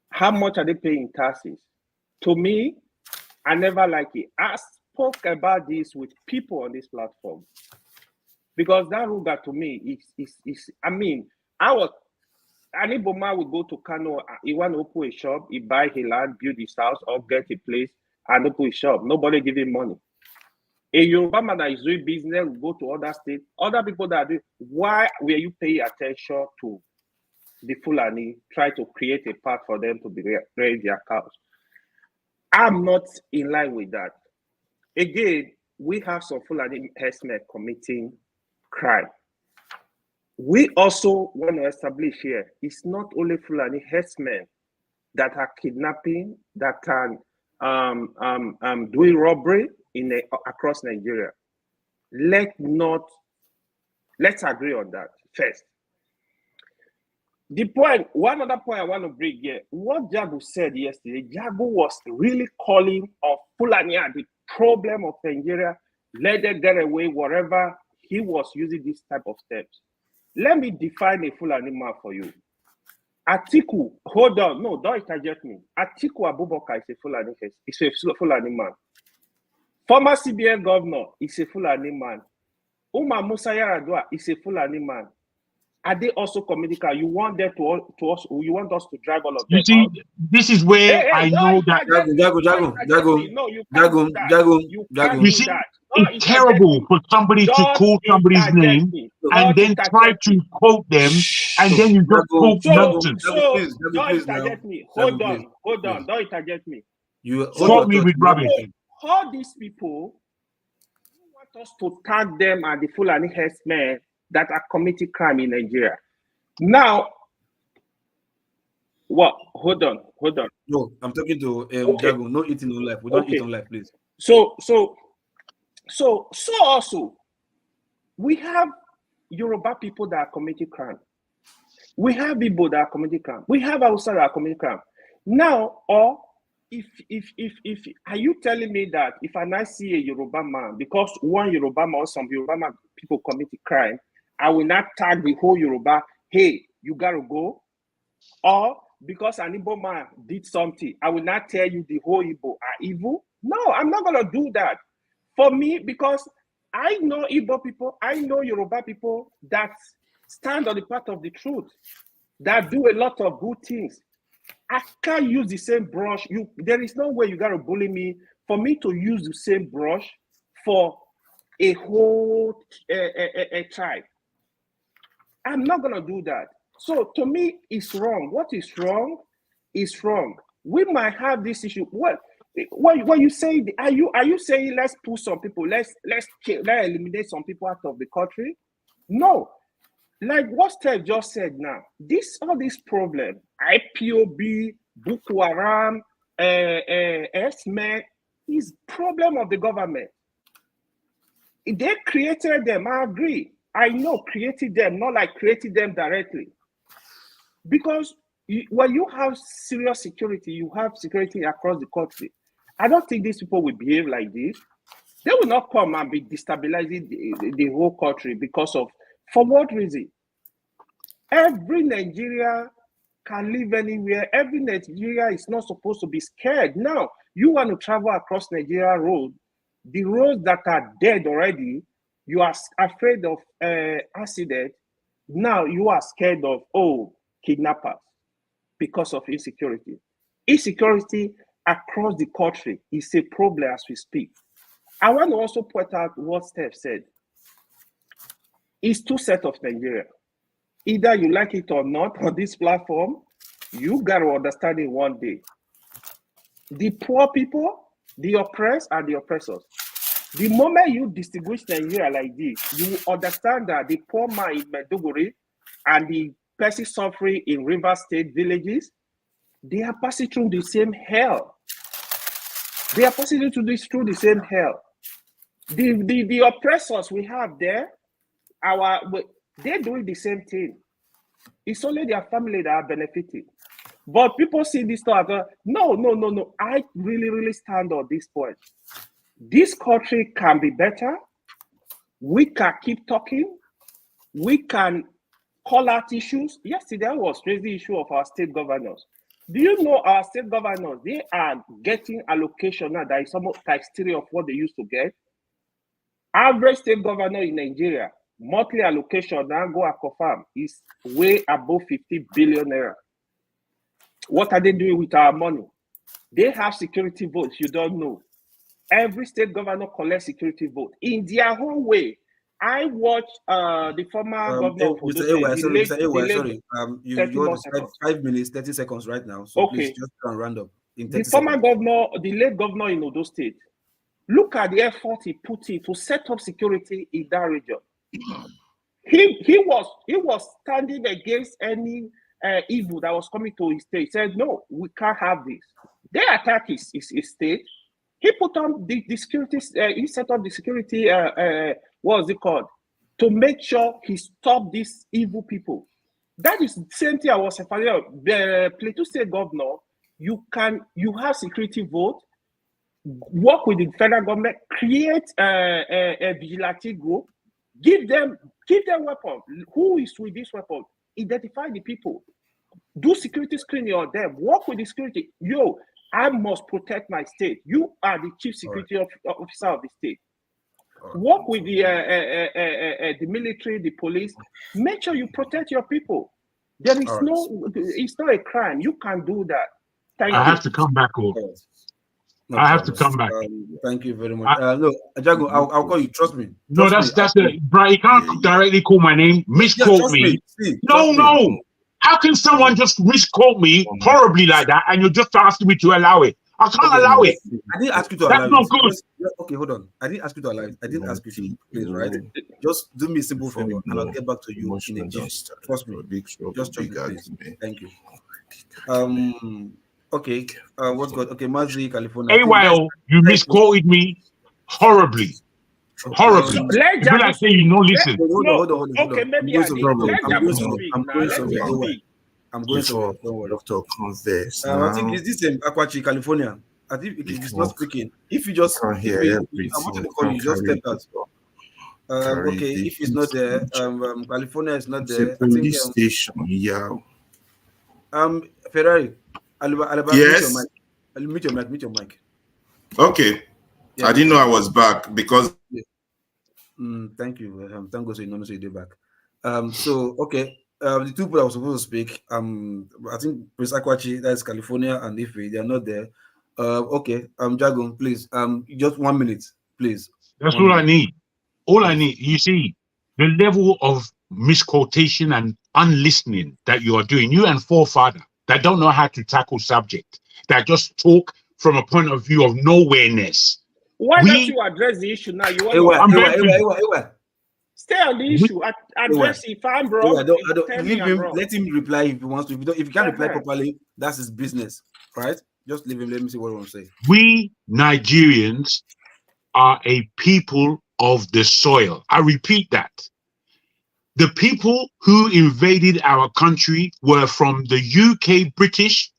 How much are they paying taxes? To me, I never like it. I spoke about this with people on this platform. Because that Ruga to me is I mean, Aniboma would go to Kano, he want to open a shop, he buy a land, build his house, or get a place and open a shop. Nobody give him money. A Yoruba man that is doing business will go to other states, other people that are doing. Why were you paying attention to the Fulani, try to create a path for them to be raise their cows? I'm not in line with that. Again, we have some Fulani herdsmen committing crime. We also want to establish here, it's not only Fulani herdsmen that are kidnapping, that can doing robbery across Nigeria. Let's agree on that first. One other point I want to bring here, what Jago said yesterday, Jago was really calling on Fulani as the problem of Nigeria, let them get away, whatever. He was using this type of steps. Let me define a Fulani man for you. Atiku, hold on, no, don't interject me. Atiku Abubakar is a Fulani man. Former CBN governor is a Fulani man. Umar Musa Yar'Adua is a Fulani man. Are they also committing crime? You want them to us? You want us to drive all of them? You see, this is where I know that. You see, it's terrible for somebody to call somebody's name and then try to quote them, and then you just quote nonsense. Don't interject me. Hold on. Don't interject me. Quote me with rubbish. All these people, you want us to tag them as the Fulani herdsmen that are committing crime in Nigeria. Now, what? Hold on. No, I'm talking to Jago. No eating on life. We don't eat on life, please. So also, we have Yoruba people that are committing crime. We have Igbo that are committing crime. We have Hausa that are committing crime. Now, or if are you telling me that if I now see a Yoruba man, because one Yoruba man or some Yoruba man people committing crime, I will not tag the whole Yoruba, hey, you gotta go? Or because an Igbo man did something, I will not tell you the whole Igbo are evil? No, I'm not gonna do that. For me, because I know Igbo people, I know Yoruba people that stand on the path of the truth, that do a lot of good things. I can't use the same brush. There is no way you gotta bully me for me to use the same brush for a whole tribe. I'm not gonna do that. So to me, it's wrong. What is wrong is wrong. We might have this issue. What you say? Are you saying let's pull some people? Let's eliminate some people out of the country? No. Like what Steph just said now, all this problem, IPOB, Boko Haram, S-Men, is problem of the government. They created them, I agree. I know created them, not like created them directly. Because when you have serious security, you have security across the country. I don't think these people will behave like this. They will not come and be destabilizing the whole country because of, for what reason? Every Nigeria can live anywhere. Every Nigeria is not supposed to be scared. Now, you want to travel across Nigeria road, the roads that are dead already, you are afraid of accident. Now you are scared of, kidnappers because of insecurity. Insecurity across the country is a problem as we speak. I want to also point out what Steph said. It's two sets of Nigeria. Either you like it or not on this platform, you got to understand it one day. The poor people, the oppressed, and the oppressors. The moment you distinguish Nigeria like this, you understand that the poor man in Maiduguri and the person suffering in River State villages, they are passing through the same hell. They are passing through the same hell. The oppressors we have there, they're doing the same thing. It's only their family that are benefiting. But people see this stuff. No. I really stand on this point. This country can be better. We can keep talking. We can call out issues. Yesterday, I was raising the issue of our state governors. Do you know our state governors, they are getting allocation now that is almost times 3 of what they used to get? Average state governor in Nigeria, monthly allocation, now go and confirm, is way above 50 billion naira. What are they doing with our money? They have security votes, you don't know. Every state governor collects security vote in their own way. I watched the former governor of Mr. AY, sorry. You got 5 minutes, 30 seconds right now. So please just round up. The former governor, the late governor in Odo State, look at the effort he put in to set up security in that region. He was standing against any evil that was coming to his state. He said, no, we can't have this. They attack his state. He put on the security, he set up the security, what was it called? To make sure he stopped these evil people. That is the same thing I was saying. The Plateau State governor, you have security vote, work with the federal government, create a vigilante group, give them weapons. Who is with this weapon? Identify the people. Do security screening on them. Work with the security. I must protect my state. You are the chief security officer of the state. Work with the military, the police. Make sure you protect your people. There is it's not a crime. You can do that. Thank you. I have to come back over. I have to come back. Thank you very much. Look, Jago, I'll call you. Trust me. No, that's it. Bro, you can't directly call my name. Misquote me. No. How can someone just misquote me horribly like that and you're just asking me to allow it? I can't allow it. I didn't ask you to allow it. That's not good. Okay, hold on. I didn't ask you to allow it. I didn't ask you to, please, right? Just do me a simple favor and I'll get back to you in a jiff. Trust me. Just trust me, please. Thank you. Okay. What's good? Okay, Mazi, California. AYO, you misquoted me horribly. Horribly. You feel like saying you don't listen. Hold on. Okay, maybe I'm going to Dr. Converse. I think it's this Aquachi, California. I think it's not speaking. If you just I wanted to call you, just step out. Okay, if it's not there, California is not there. I think station, Ferrari. Yes. Mute your mic. Okay. Yeah, I didn't know I was back because. Thank you. Thank God, so you know, so you're back. So okay. The two people that were supposed to speak, I think Prince Akwachi, that's California, and if they are not there, okay, Jagon, please, just 1 minute, please. That's all I need. All I need. You see, the level of misquotation and unlistening that you are doing, you and forefather that don't know how to tackle subject, that just talk from a point of view of nowhereness. Why don't you address the issue now? Stay on the issue. Address it. If I'm wrong, let him reply if he wants to. If he can't reply properly, that's his business, right? Just leave him. Let me see what he wants to say. We Nigerians are a people of the soil. I repeat that. The people who invaded our country were from the UK British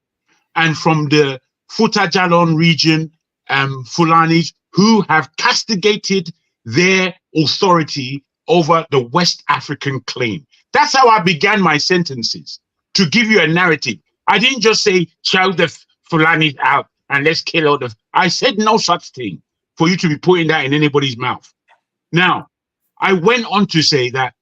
and from the Futajalon region, Fulanis, who have castigated their authority over the West African claim. That's how I began my sentences, to give you a narrative. I didn't just say, shout the Fulanis out and let's kill all the... I said no such thing for you to be putting that in anybody's mouth. Now, I went on to say that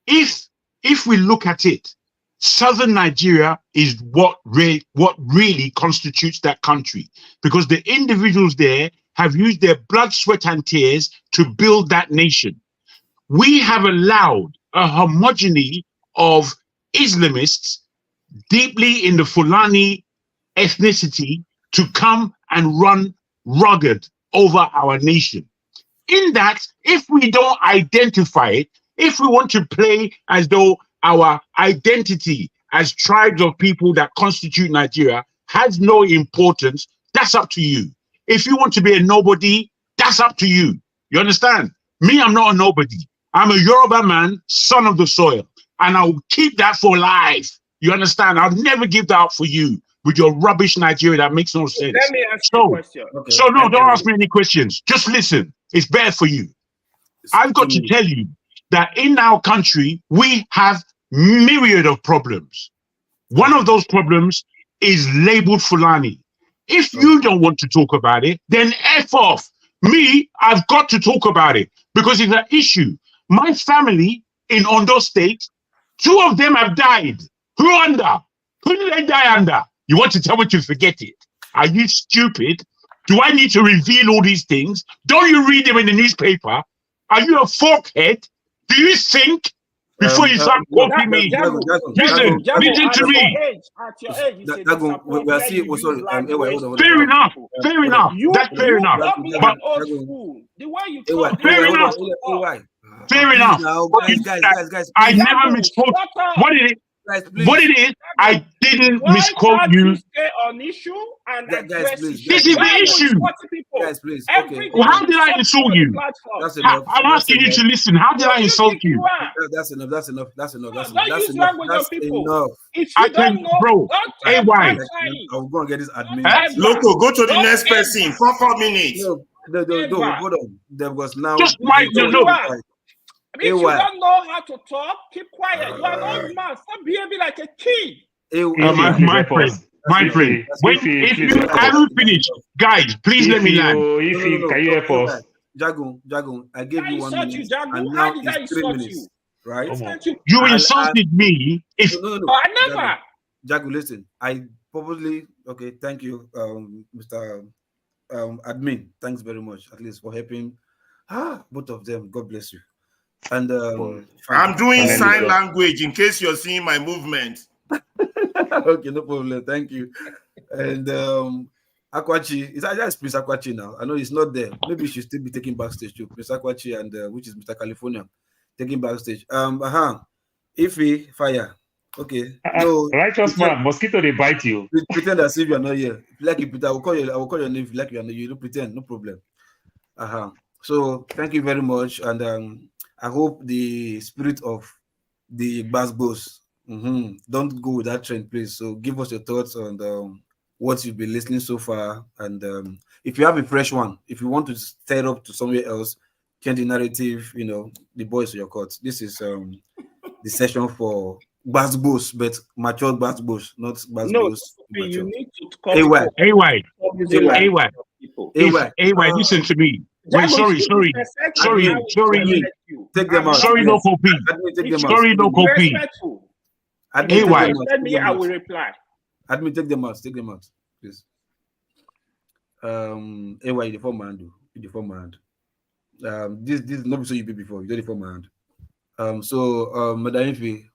if we look at it, Southern Nigeria is what really constitutes that country, because the individuals there have used their blood, sweat, and tears to build that nation. We have allowed a homogeny of Islamists deeply in the Fulani ethnicity to come and run rugged over our nation. In that, if we don't identify it, if we want to play as though our identity as tribes of people that constitute Nigeria has no importance, that's up to you. If you want to be a nobody, that's up to you. You understand? Me, I'm not a nobody. I'm a Yoruba man, son of the soil, and I'll keep that for life. You understand? I'll never give that up for you with your rubbish Nigeria that makes no sense. Let me ask you a question. So no, don't ask me any questions. Just listen. It's better for you. I've got to tell you that in our country, we have myriad of problems. One of those problems is labeled Fulani. If you don't want to talk about it, then F off. Me, I've got to talk about it because it's an issue. My family in Ondo State, 2 of them have died. Who under? Who did they die under? You want to tell me to forget it? Are you stupid? Do I need to reveal all these things? Don't you read them in the newspaper? Are you a forkhead? Do you think before you start quoting me? Listen to me. Fair enough. Fair enough. That's fair enough. But fair enough. Fair enough. Guys, I never misquote. What it is? What it is? I didn't misquote you. Stay on issue and address it. This is the issue. Guys, please. Well, how did I insult you? That's enough. I'm asking you to listen. How did I insult you? That's enough. That's enough. That's enough. That's Don't enough. use language on people. Enough. If you don't know, bro, I'm going to get this admin. Loco, go to the next person. 4 minutes. No, hold on. There was now. Just wait. If you don't know how to talk, keep quiet. You are an old man. Stop behaving like a kid. My friend. Wait, if you haven't finished, guys, please let me land. Can you help us? Jagun, I gave you 1 minute. And now it's 3 minutes. Right? You insulted me. No. I never. Jagun, listen. I probably thank you, Mr. Admin. Thanks very much, at least for helping both of them. God bless you. And I'm doing sign language in case you're seeing my movement. Okay, no problem. Thank you. And Akwachi, it's Prince Akwachi now. I know he's not there. Maybe he should still be taking backstage too. Prince Akwachi and which is Mr. California taking backstage. Ife Fire. Okay. No, righteous man, mosquito they bite you. Pretend as if you are not here. If you like you, Peter, I will call your name. If you like you are not, you don't pretend, no problem. So thank you very much, and I hope the spirit of the Basbos don't go with that trend, please. So give us your thoughts on what you've been listening so far, and if you have a fresh one, if you want to stir up to somewhere else, change the narrative. The boys are your court. This is the session for Basbos, but matured Basbos, not Basbos. No, you need to call AY, listen to me. Wait, sorry. Take them out. Sorry, local P. Sorry, local P. AY. Let me, I will reply. Admin, take them out, please. AY, the former hand. This is not so you be before. You did the former hand. So Madam Ife,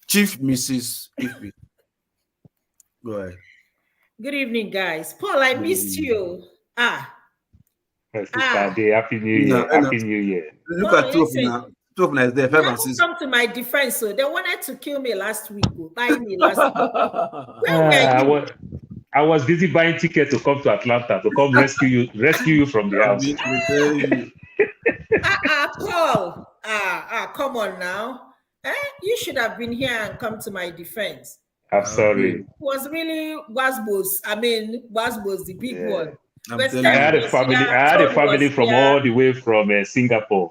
Chief Mrs. Ife. Go ahead. Good evening, guys. Paul, I missed you. Happy New Year. Happy New Year. Look at two of them. 2 of them is there. 5 and 6. Come to my defense. So they wanted to kill me last week. Buy me last week. I was busy buying tickets to come to Atlanta to come rescue you from the house. Paul. Come on now. You should have been here and come to my defense. I'm sorry. It was really Wasbos. I mean, Wasbos, the big one. But I had a family from all the way from Singapore.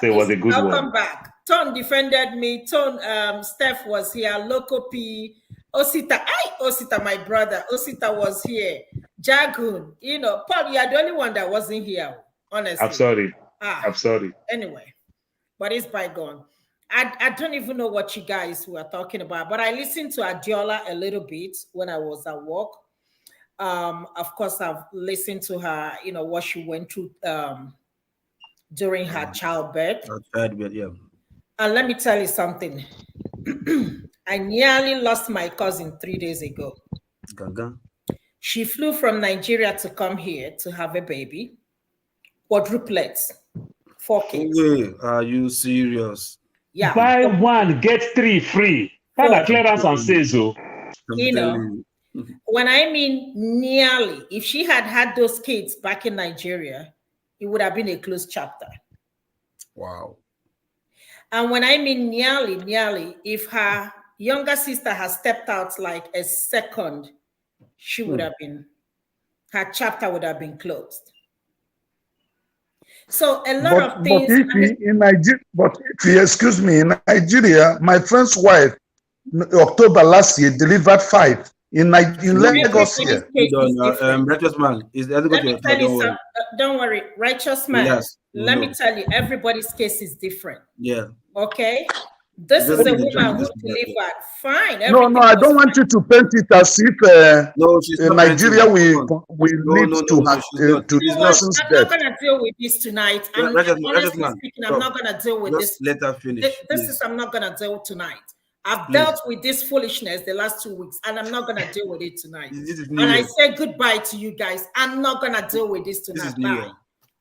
So it was a good I'll one. come back. Ton defended me. Steph was here. Loco P. Osita, my brother. Osita was here. Jagun, Paul, you are the only one that wasn't here. Honestly. I'm sorry. I'm sorry. Anyway, but it's bygone. I don't even know what you guys were talking about, but I listened to Adeola a little bit when I was at work. Of course, I've listened to her, what she went through during her childbirth. Yeah. And let me tell you something. I nearly lost my cousin 3 days ago. She flew from Nigeria to come here to have a baby. Quadruplets. 4 kids. Okay. Are you serious? Yeah. Buy one, get 3 free. That's clearance on sales. When I mean nearly, if she had had those kids back in Nigeria, it would have been a closed chapter. Wow. And when I mean nearly, if her younger sister has stepped out like a second, she would have been, her chapter would have been closed. So a lot of things. But if you excuse me, in Nigeria, my friend's wife, October last year, delivered 5 in Lagos here. Righteous man, don't worry, righteous man. Yes, let me tell you, everybody's case is different. Yeah. Okay. This is a woman who delivered. Fine. No, I don't want you to paint it as if Nigeria will lead to nation's I'm death. not gonna deal with this tonight. Honestly speaking, I'm not gonna deal with this. Let her finish. I'm not gonna deal tonight. I've dealt with this foolishness the last 2 weeks, and I'm not gonna deal with it tonight. And I say goodbye to you guys. I'm not gonna deal with this tonight. Bye.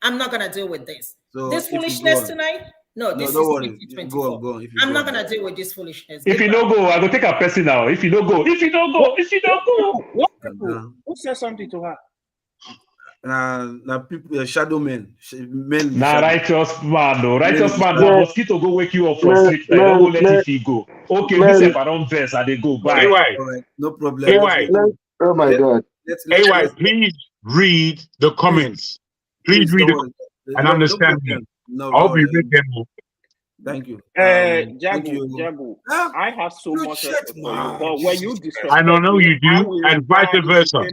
I'm not gonna deal with this. So this foolishness tonight. No, this is 2024. Go on. I'm not gonna deal with this foolishness. If you don't go, I will take a person now. If you don't go. Who said something to her? Now people, shadow men. Righteous man, though. Righteous man, the mosquito go wake you up from sleep. I don't let it go. Okay, this if I don't verse, I they go. Bye. Right, no problem. Oh my God. AY, please read the comments. Please read it and understand me. I'll be with them. Thank you. Jabu, I have so much respect for you, but when you disrespect I don't know you do, and vice versa.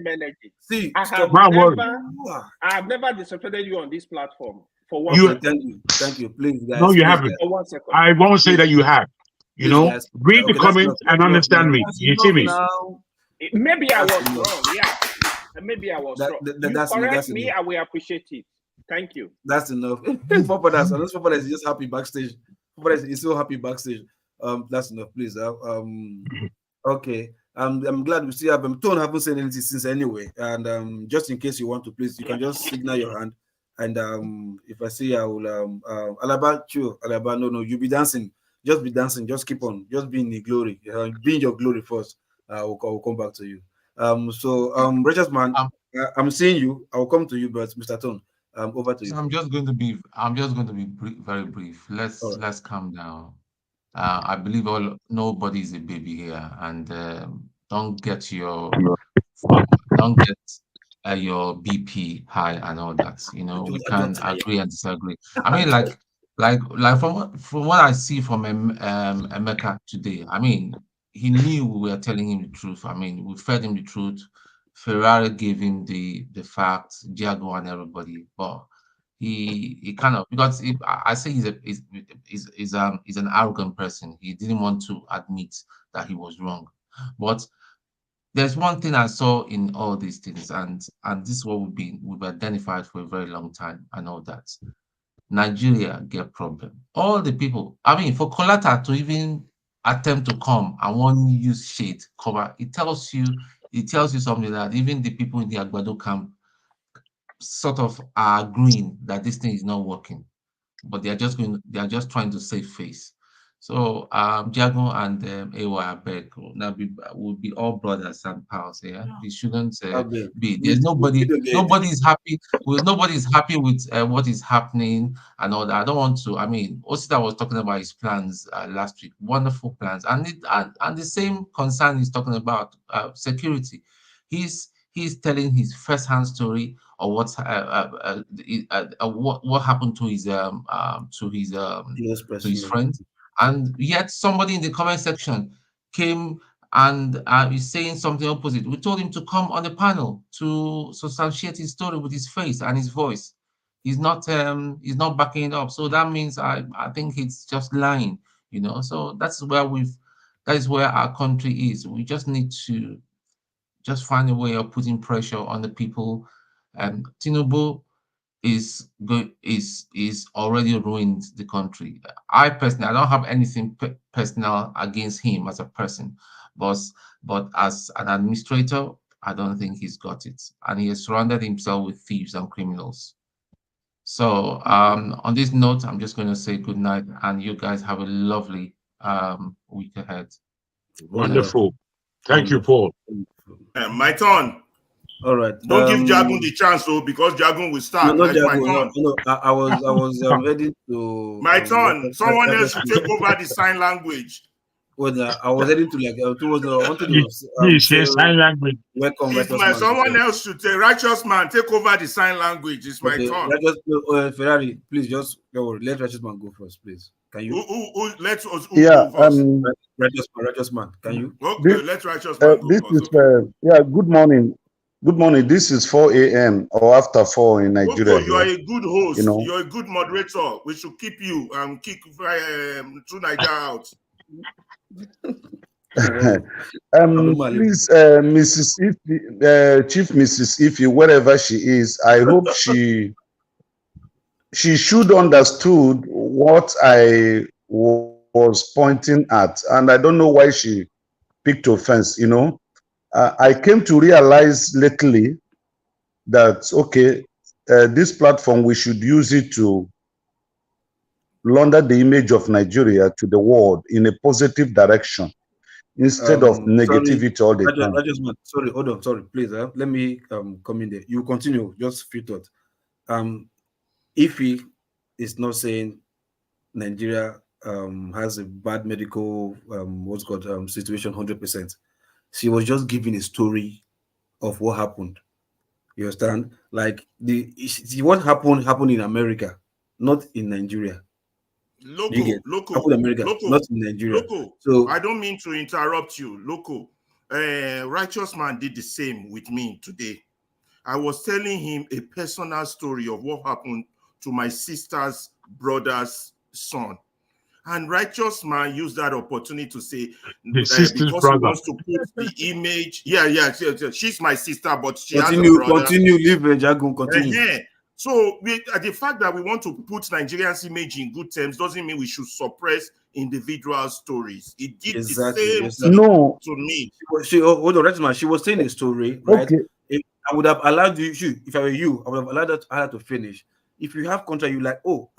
See, I have never disrespected you on this platform. For one second. Thank you. Please, guys. No, you haven't. For 1 second. I won't say that you have. You know, guys, read the comments and understand me. You see me? Maybe I was wrong. Yeah. Maybe I was wrong. You correct me, I will appreciate it. Thank you. That's enough. Papa is just happy backstage. Papa is so happy backstage. That's enough, please. Okay. I'm glad we still have Tone haven't said anything since anyway. And just in case you want to, please, you can just signal your hand. And if I see, I will Alaba, no, you'll be dancing. Just be dancing. Just keep on. Just be in the glory. Be in your glory first. I'll come back to you. Righteous man, I'm seeing you. I'll come to you, but Mr. Tone. Over to you. So I'm just going to be very brief. Let's calm down. I believe nobody is a baby here, and don't get your BP high and all that. You know, we can agree and disagree. I mean, like from what I see from Emeka today, I mean, he knew we were telling him the truth. I mean, we fed him the truth. Ferrari gave him the facts, Jaguar and everybody, but he kind of, because I say he's an arrogant person. He didn't want to admit that he was wrong. But there's one thing I saw in all these things, and this is what we've identified for a very long time and all that. Nigeria get problem. All the people, I mean, for Kolata to even attempt to come and want to use shade cover, it tells you something that even the people in the Agbado camp sort of are agreeing that this thing is not working, but they are just trying to save face. So Jago and AY beg now will be all brothers and pals. Yeah, they shouldn't be. There's nobody is happy. Nobody is happy with what is happening and all that. I don't want to. I mean, Osita was talking about his plans last week. Wonderful plans, and the same concern he's talking about security. He's telling his first-hand story of what happened to his friend, and yet somebody in the comment section came and is saying something opposite. We told him to come on the panel to substantiate his story with his face and his voice. He's not backing it up. So that means I think he's just lying, you know. So that is where our country is. We just need to just find a way of putting pressure on the people. Tinubu is already ruined the country. I don't have anything personal against him as a person, but as an administrator, I don't think he's got it, and he has surrounded himself with thieves and criminals. So on this note, I'm just going to say good night, and you guys have a lovely week ahead. Wonderful. Thank you, Paul. My turn. All right. Don't give Jagun the chance, though, because Jagun will start. No, That's my Jagun, turn. no, I was heading to My turn. Someone else should take over the sign language. Well, I was heading to towards I wanted to say sign language. Welcome, someone else should take righteous man take over the sign language. It's my turn. Ferrari, please just go. Let righteous man go first, please. Can you? Let us. Yeah. Righteous man. Can you? Okay, let righteous man go this first. Is good morning. Good morning. This is 4 a.m. or after 4 in Nigeria. Okay, you are a good host. You know? You're a good moderator. We should keep you and kick through Nigeria out. Please, Mrs. Ife, Chief Mrs. Ife, wherever she is, I hope she should understood what I was pointing at, and I don't know why she picked offense. You know, I came to realize lately that this platform, we should use it to launder the image of Nigeria to the world in a positive direction instead of negativity all the time. Sorry, hold on, sorry, please. Let me come in there. You continue, just few thoughts. If he is not saying Nigeria has a bad medical situation 100%, she was just giving a story of what happened. You understand? Like what happened in America, not in Nigeria. Local, America, not in Nigeria. So I don't mean to interrupt you. Local, righteous man did the same with me today. I was telling him a personal story of what happened to my sister's brother's son, and righteous man used that opportunity to say because he wants to put the image. Yeah. She's my sister, but she has a brother. Continue, leave Jagun. Continue. So the fact that we want to put Nigerians' image in good terms doesn't mean we should suppress individual stories. It did the same thing to me. Hold on, man. She was saying a story, right? Okay. If I would have allowed you, if I were you, I would have allowed her to finish. If you have contract, you like, or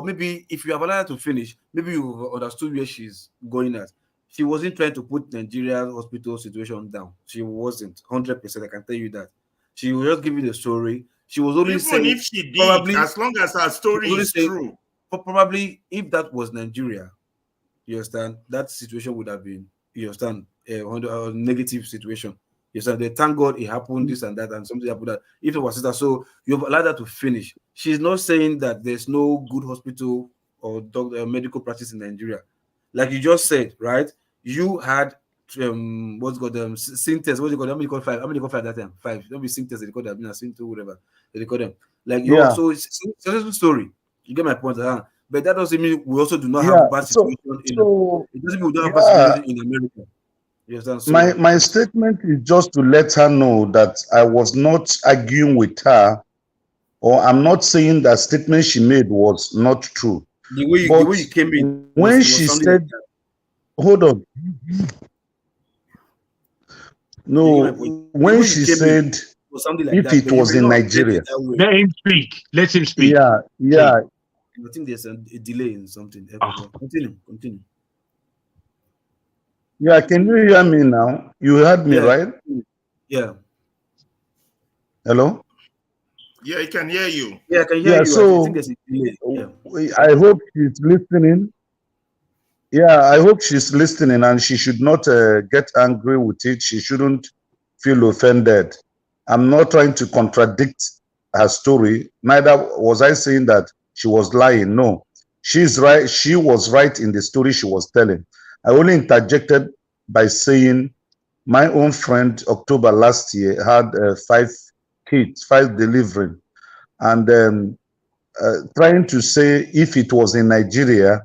maybe if you have allowed her to finish, maybe you understood where she's going at. She wasn't trying to put Nigeria's hospital situation down. She wasn't 100%. I can tell you that. She was just giving the story. She was only saying, if she did, as long as her story is true. Probably, if that was Nigeria, you understand, that situation would have been, you understand, a negative situation. You understand, they thank God it happened, this and that, and something happened that. If it was sister, so you've allowed her to finish. She's not saying that there's no good hospital or medical practice in Nigeria. Like you just said, right? You had sync test. What do you call them? How many call 5? How many call 5 that time? 5. Don't be sync test. They call them. Sync 2, whatever. They call them. Like so it's a story. You get my point, but that doesn't mean we also do not have bad situation. It doesn't mean we don't have bad situation in America. You understand? So, my statement is just to let her know that I was not arguing with her, or I'm not saying that statement she made was not true. The way you came in when she said, hold on. No, when she said something like if that, it was in Nigeria. Let him speak. Let him speak. Yeah. I think there's a delay in something. Continue. Yeah, can you hear me now? You heard me, right? Yeah. Hello? Yeah, I can hear you. Yeah, I can hear you. So I think there's a delay. Yeah. I hope she's listening. Yeah, I hope she's listening, and she should not get angry with it. She shouldn't feel offended. I'm not trying to contradict her story. Neither was I saying that she was lying. No, she's right. She was right in the story she was telling. I only interjected by saying my own friend October last year had 5 kids, 5 delivering, and trying to say if it was in Nigeria,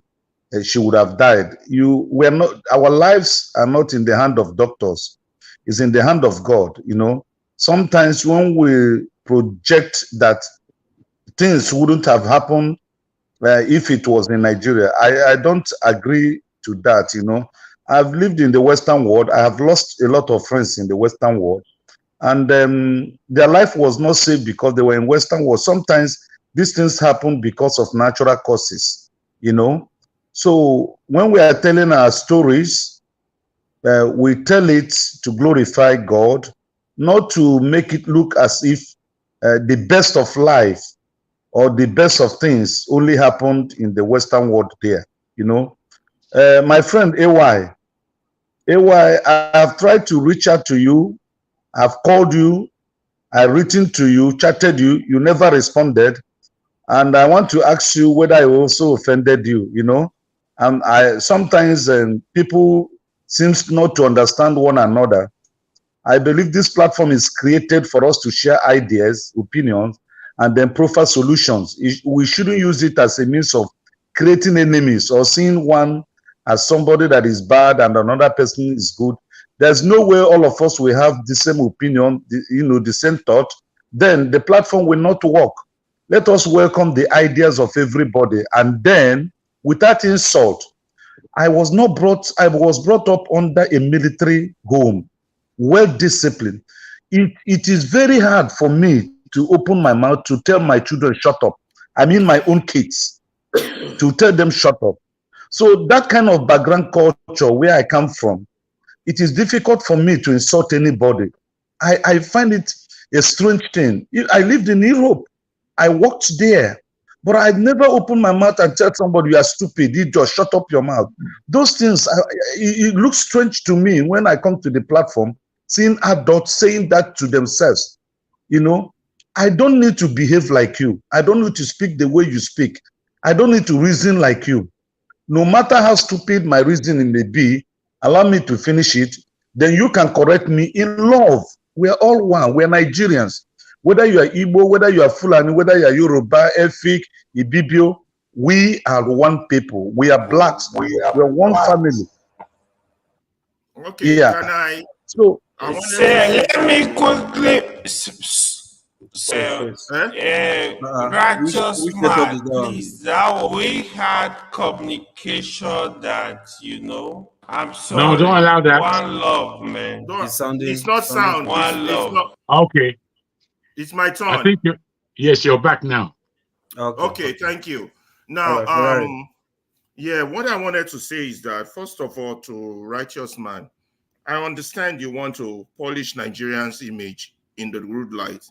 she would have died. We're not. Our lives are not in the hand of doctors; it's in the hand of God. You know. Sometimes when we project that things wouldn't have happened if it was in Nigeria, I don't agree to that. You know, I've lived in the Western world. I have lost a lot of friends in the Western world, and their life was not safe because they were in Western world. Sometimes these things happen because of natural causes. You know. So when we are telling our stories, we tell it to glorify God, not to make it look as if the best of life or the best of things only happened in the Western world there. You know, my friend AY, I have tried to reach out to you. I've called you, I've written to you, chatted you. You never responded. And I want to ask you whether I also offended you, you know. And I sometimes people seems not to understand one another. I believe this platform is created for us to share ideas, opinions, and then proffer solutions. We shouldn't use it as a means of creating enemies or seeing one as somebody that is bad and another person is good. There's no way all of us will have the same opinion, the same thought. Then the platform will not work. Let us welcome the ideas of everybody, and then without insult. I was brought up under a military home, well disciplined. It is very hard for me to open my mouth to tell my children shut up. I mean my own kids, to tell them shut up. So that kind of background culture where I come from, it is difficult for me to insult anybody. I find it a strange thing. I lived in Europe. I worked there. But I've never opened my mouth and tell somebody you are stupid. You just shut up your mouth. Those things, it looks strange to me when I come to the platform, seeing adults saying that to themselves. You know, I don't need to behave like you. I don't need to speak the way you speak. I don't need to reason like you. No matter how stupid my reasoning may be, allow me to finish it. Then you can correct me in love. We're all one. We're Nigerians. Whether you are Igbo, whether you are Fulani, whether you are Yoruba, Efik, Ibibio, we are one people. We are blacks. We're one family. Okay, yeah. Can I? So, let me quickly. Righteous man, please. Now we had communication that I'm sorry. No, don't allow that. One love, man. It's not sound. One love. Okay. It's my turn. I think you're back now. Okay, thank you. Now, yeah, what I wanted to say is that, first of all, to Righteous Man, I understand you want to polish Nigerians' image in the good light.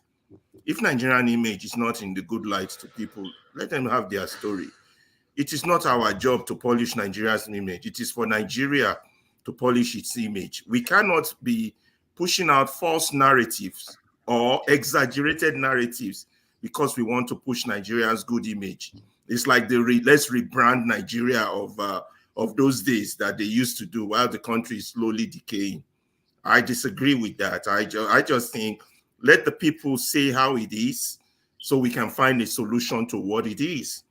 If Nigerian image is not in the good light to people, let them have their story. It is not our job to polish Nigeria's image. It is for Nigeria to polish its image. We cannot be pushing out false narratives or exaggerated narratives because we want to push Nigeria's good image. It's like let's rebrand Nigeria of those days that they used to do while the country is slowly decaying. I disagree with that. I just think let the people say how it is so we can find a solution to what it is.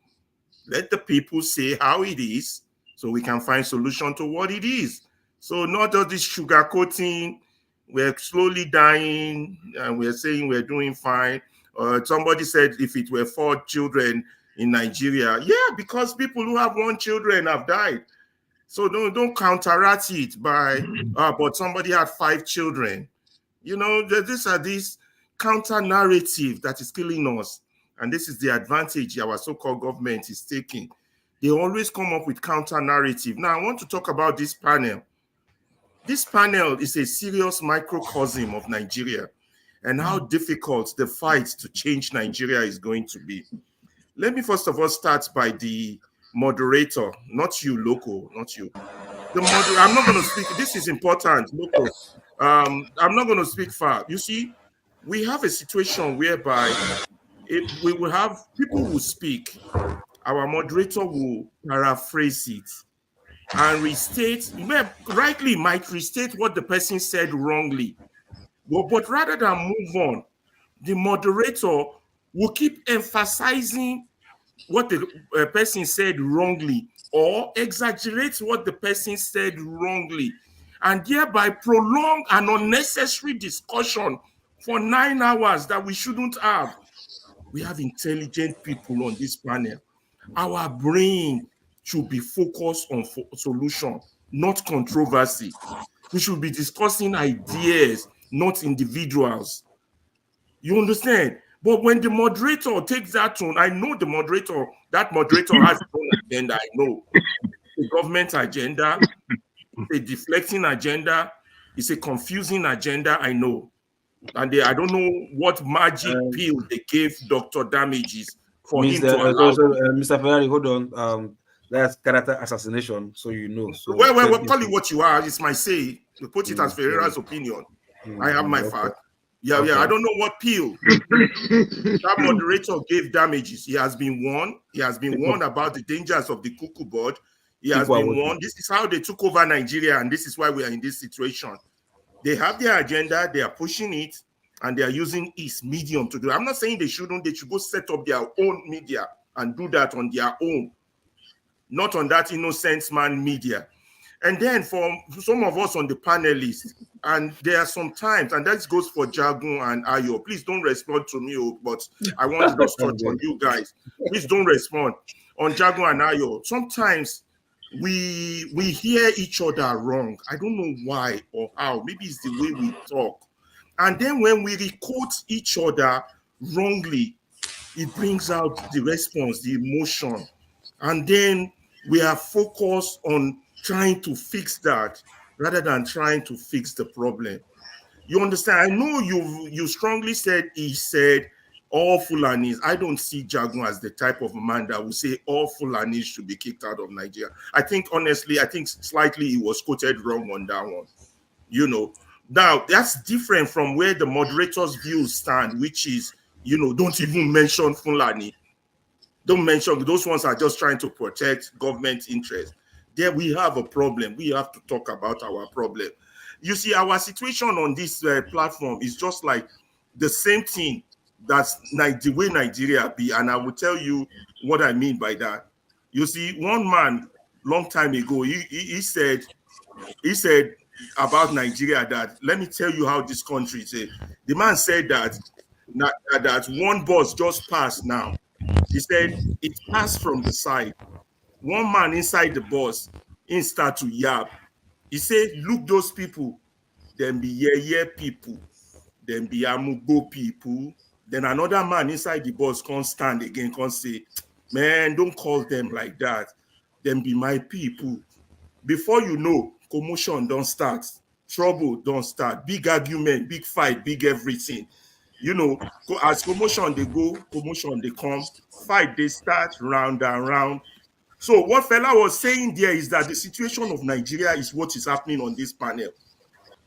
Let the people say how it is so we can find solution to what it is. So not just this sugarcoating, we're slowly dying and we're saying we're doing fine. Somebody said if it were 4 children in Nigeria, yeah, because people who have 1 children have died. So don't counteract it by, but somebody had 5 children. You know, these counter narrative that is killing us. and this is the advantage our so-called government is taking. They always come up with counter narrative. Now, I want to talk about this panel. This panel is a serious microcosm of Nigeria and how difficult the fight to change Nigeria is going to be. Let me first of all start by the moderator, not you, Loco, not you. I'm not going to speak. This is important, Loco. I'm not going to speak far. You see, we have a situation whereby we will have people who speak. Our moderator will paraphrase it and restate, rightly might restate what the person said wrongly. But rather than move on, the moderator will keep emphasizing what the person said wrongly or exaggerate what the person said wrongly and thereby prolong an unnecessary discussion for 9 hours that we shouldn't have. We have intelligent people on this panel. Our brain should be focused on solution, not controversy. We should be discussing ideas, not individuals. You understand? But when the moderator takes that tone, I know that moderator has his own agenda, I know. A government agenda, a deflecting agenda, it's a confusing agenda, I know. And I don't know what magic pill they gave Dr. Damages for him to allow. Mr. Ferrari, hold on. That's character assassination, so you know. So well, call it what you are. It's my say. You put it as Ferreira's opinion. I have my fact. Yeah, okay. I don't know what pill that moderator gave Damages. He has been warned. He has been warned about the dangers of the cuckoo board. He has been warned. This is how they took over Nigeria, and this is why we are in this situation. They have their agenda, they are pushing it, and they are using its medium to do it. I'm not saying they shouldn't, they should go set up their own media and do that on their own, not on that innocent man media. And then for some of us on the panelists, and there are some times, and that goes for Jagun and Ayo. Please don't respond to me, but I want to just touch on you guys. Please don't respond. On Jagun and Ayo, sometimes we hear each other wrong. I don't know why or how. Maybe it's the way we talk. And then when we requote each other wrongly, it brings out the response, the emotion. And then we are focused on trying to fix that rather than trying to fix the problem. You understand? I know you strongly said he said all Fulanis. I don't see Jagun as the type of man that will say all Fulanis should be kicked out of Nigeria. I think, honestly, slightly he was quoted wrong on that one. You know, now that's different from where the moderator's views stand, which is, you know, don't even mention Fulani. Don't mention, those ones are just trying to protect government interests. There we have a problem. We have to talk about our problem. You see, our situation on this platform is just like the same thing that's the way Nigeria be. And I will tell you what I mean by that. You see, one man long time ago, he said about Nigeria that, let me tell you how this country is. The man said that one bus just passed now. He said it passed from the side. One man inside the bus, he start to yap. He said, look, those people, them be yeah people, them be amugo people. Then another man inside the bus can't stand again, can't say, man, don't call them like that. Them be my people. Before you know, commotion don't start. Trouble don't start. Big argument, big fight, big everything. You know, as commotion they go, commotion they come, fight they start, round and round. So what fella was saying there is that the situation of Nigeria is what is happening on this panel.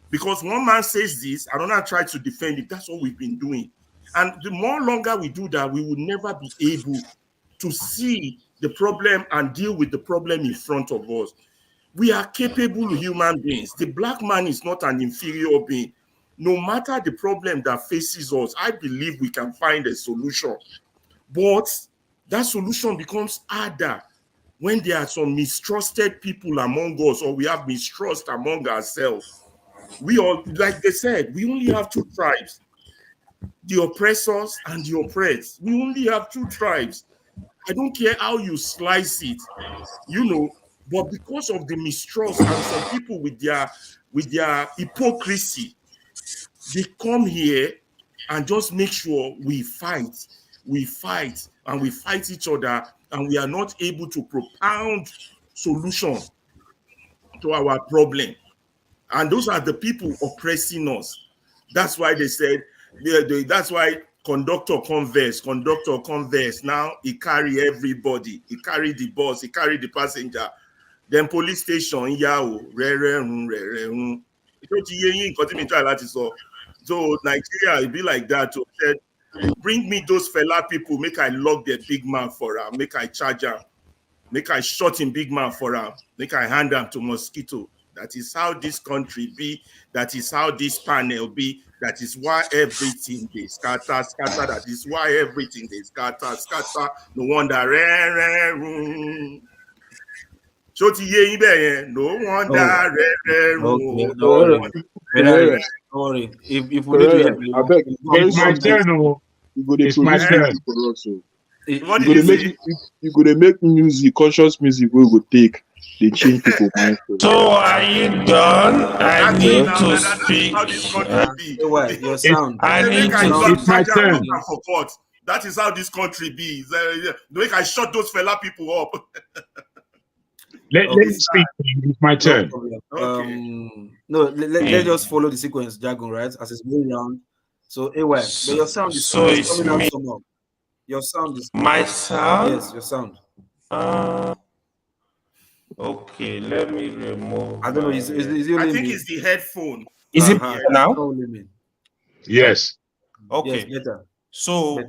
Because one man says this, another tries to defend it. That's what we've been doing. And the more longer we do that, we will never be able to see the problem and deal with the problem in front of us. We are capable human beings. The black man is not an inferior being. No matter the problem that faces us, I believe we can find a solution. But that solution becomes harder when there are some mistrusted people among us, or we have mistrust among ourselves. We all, like they said, we only have two tribes, the oppressors and the oppressed. We only have two tribes. I don't care how you slice it, you know, but because of the mistrust and some people with their hypocrisy, they come here and just make sure we fight. we fight and we fight each other, and we are not able to propound solution to our problem. And those are the people oppressing us. That's why they said, that's why conductor converse. Now he carry everybody. He carry the bus, he carry the passenger. Then police station, so Nigeria, it be like that. So said, bring me those fella people, make I lock their big man for her, make I charge her, make I shot him big man for her, make I hand them to mosquito. That is how this country be. That is how this panel be. That is why everything they scatter. That is why everything they scatter. No wonder. No wonder. Sorry. If we need to help you, it's my turn. It's my turn. You go to make music, conscious music. We go take. They change people mind. So are you done? I need to speak. Your sound. It's my turn. That is how this country be. Make I shut those fella people up. Let me speak. It's my turn. Let's just follow the sequence, Jargon, right? As it's going around. So, anyway, but your sound is coming out somehow. Your sound is my sound. Yes, your sound. Okay, let me remove. I don't know. Is I think it's the headphone. Is it now? Yes. Okay. Yes, better. So,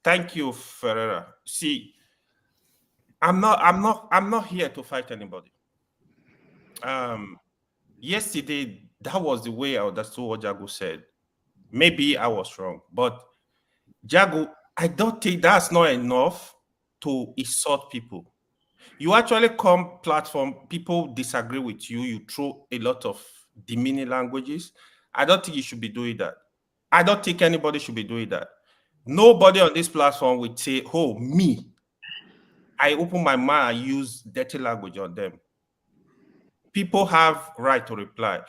thank you, Ferreira. See, I'm not here to fight anybody. Yesterday, that was the way I understood what Jago said. Maybe I was wrong, but Jago, I don't think that's not enough to insult people. You actually come platform, people disagree with you, you throw a lot of demeaning languages. I don't think you should be doing that. I don't think anybody should be doing that. Nobody on this platform would say, oh, me, I open my mouth and use dirty language on them. People have right to reply.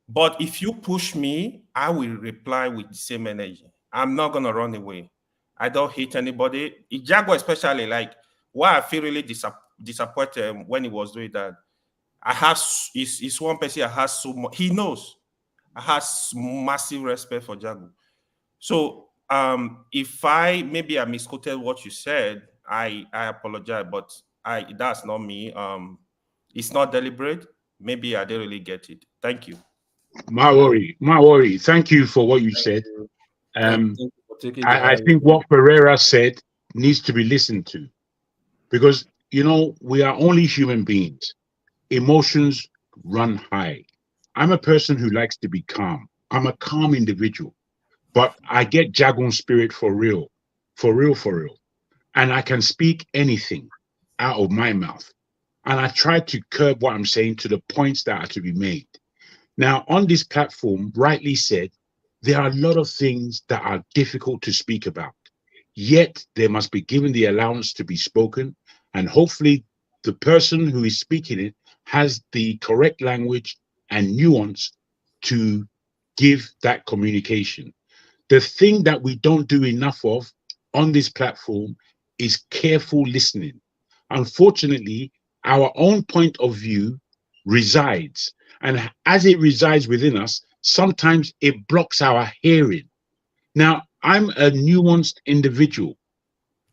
But if you push me, I will reply with the same energy. I'm not going to run away. I don't hate anybody. Jago especially, like, why I feel really disappointed when he was doing that. He's one person I have so much, he knows. I have massive respect for Jago. So if maybe I misquoted what you said, I apologize, but that's not me. It's not deliberate. Maybe I didn't really get it. Thank you. My worry. Thank you for what you said. I think what Pereira said needs to be listened to, because we are only human beings. Emotions run high. I'm a person who likes to be calm. I'm a calm individual, but I get Jagon spirit for real. And I can speak anything out of my mouth. And I try to curb what I'm saying to the points that are to be made. Now, on this platform, rightly said, there are a lot of things that are difficult to speak about. Yet, they must be given the allowance to be spoken. And hopefully, the person who is speaking it has the correct language and nuance to give that communication. The thing that we don't do enough of on this platform is careful listening. Unfortunately, our own point of view resides. And as it resides within us, sometimes it blocks our hearing. Now, I'm a nuanced individual.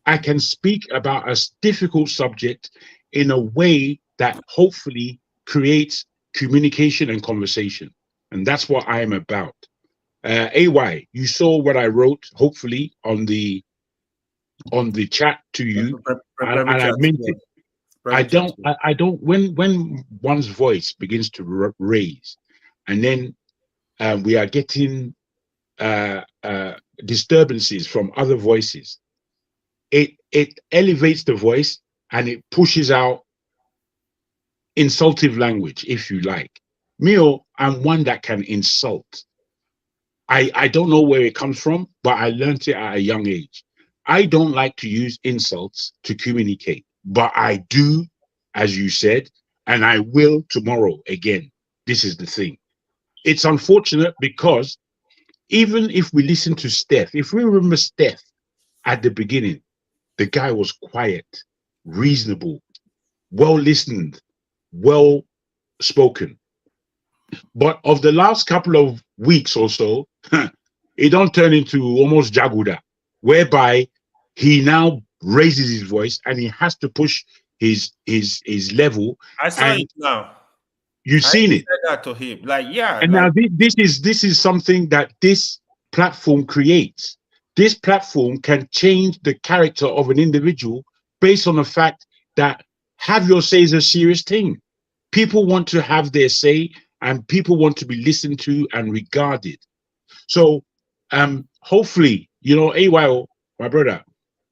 I can speak about a difficult subject in a way that hopefully creates communication and conversation. And that's what I am about. AY, you saw what I wrote, hopefully, on the chat to you. And I meant it. I don't, when one's voice begins to raise, and then we are getting disturbances from other voices, it elevates the voice and it pushes out insultive language, if you like. Me, I'm one that can insult. I don't know where it comes from, but I learned it at a young age. I don't like to use insults to communicate, but I do, as you said, and I will tomorrow again. This is the thing. It's unfortunate because even if we listen to Steph, if we remember Steph, at the beginning, the guy was quiet, reasonable, well listened, well spoken. But of the last couple of weeks or so, it don't turn into almost Jaguda, whereby he now raises his voice and he has to push his level. I saw it now. You've seen it. I said that to him. Like, yeah. And like, now this is something that this platform creates. This platform can change the character of an individual based on the fact that have your say is a serious thing. People want to have their say and people want to be listened to and regarded. So hopefully, you know, AYO, my brother,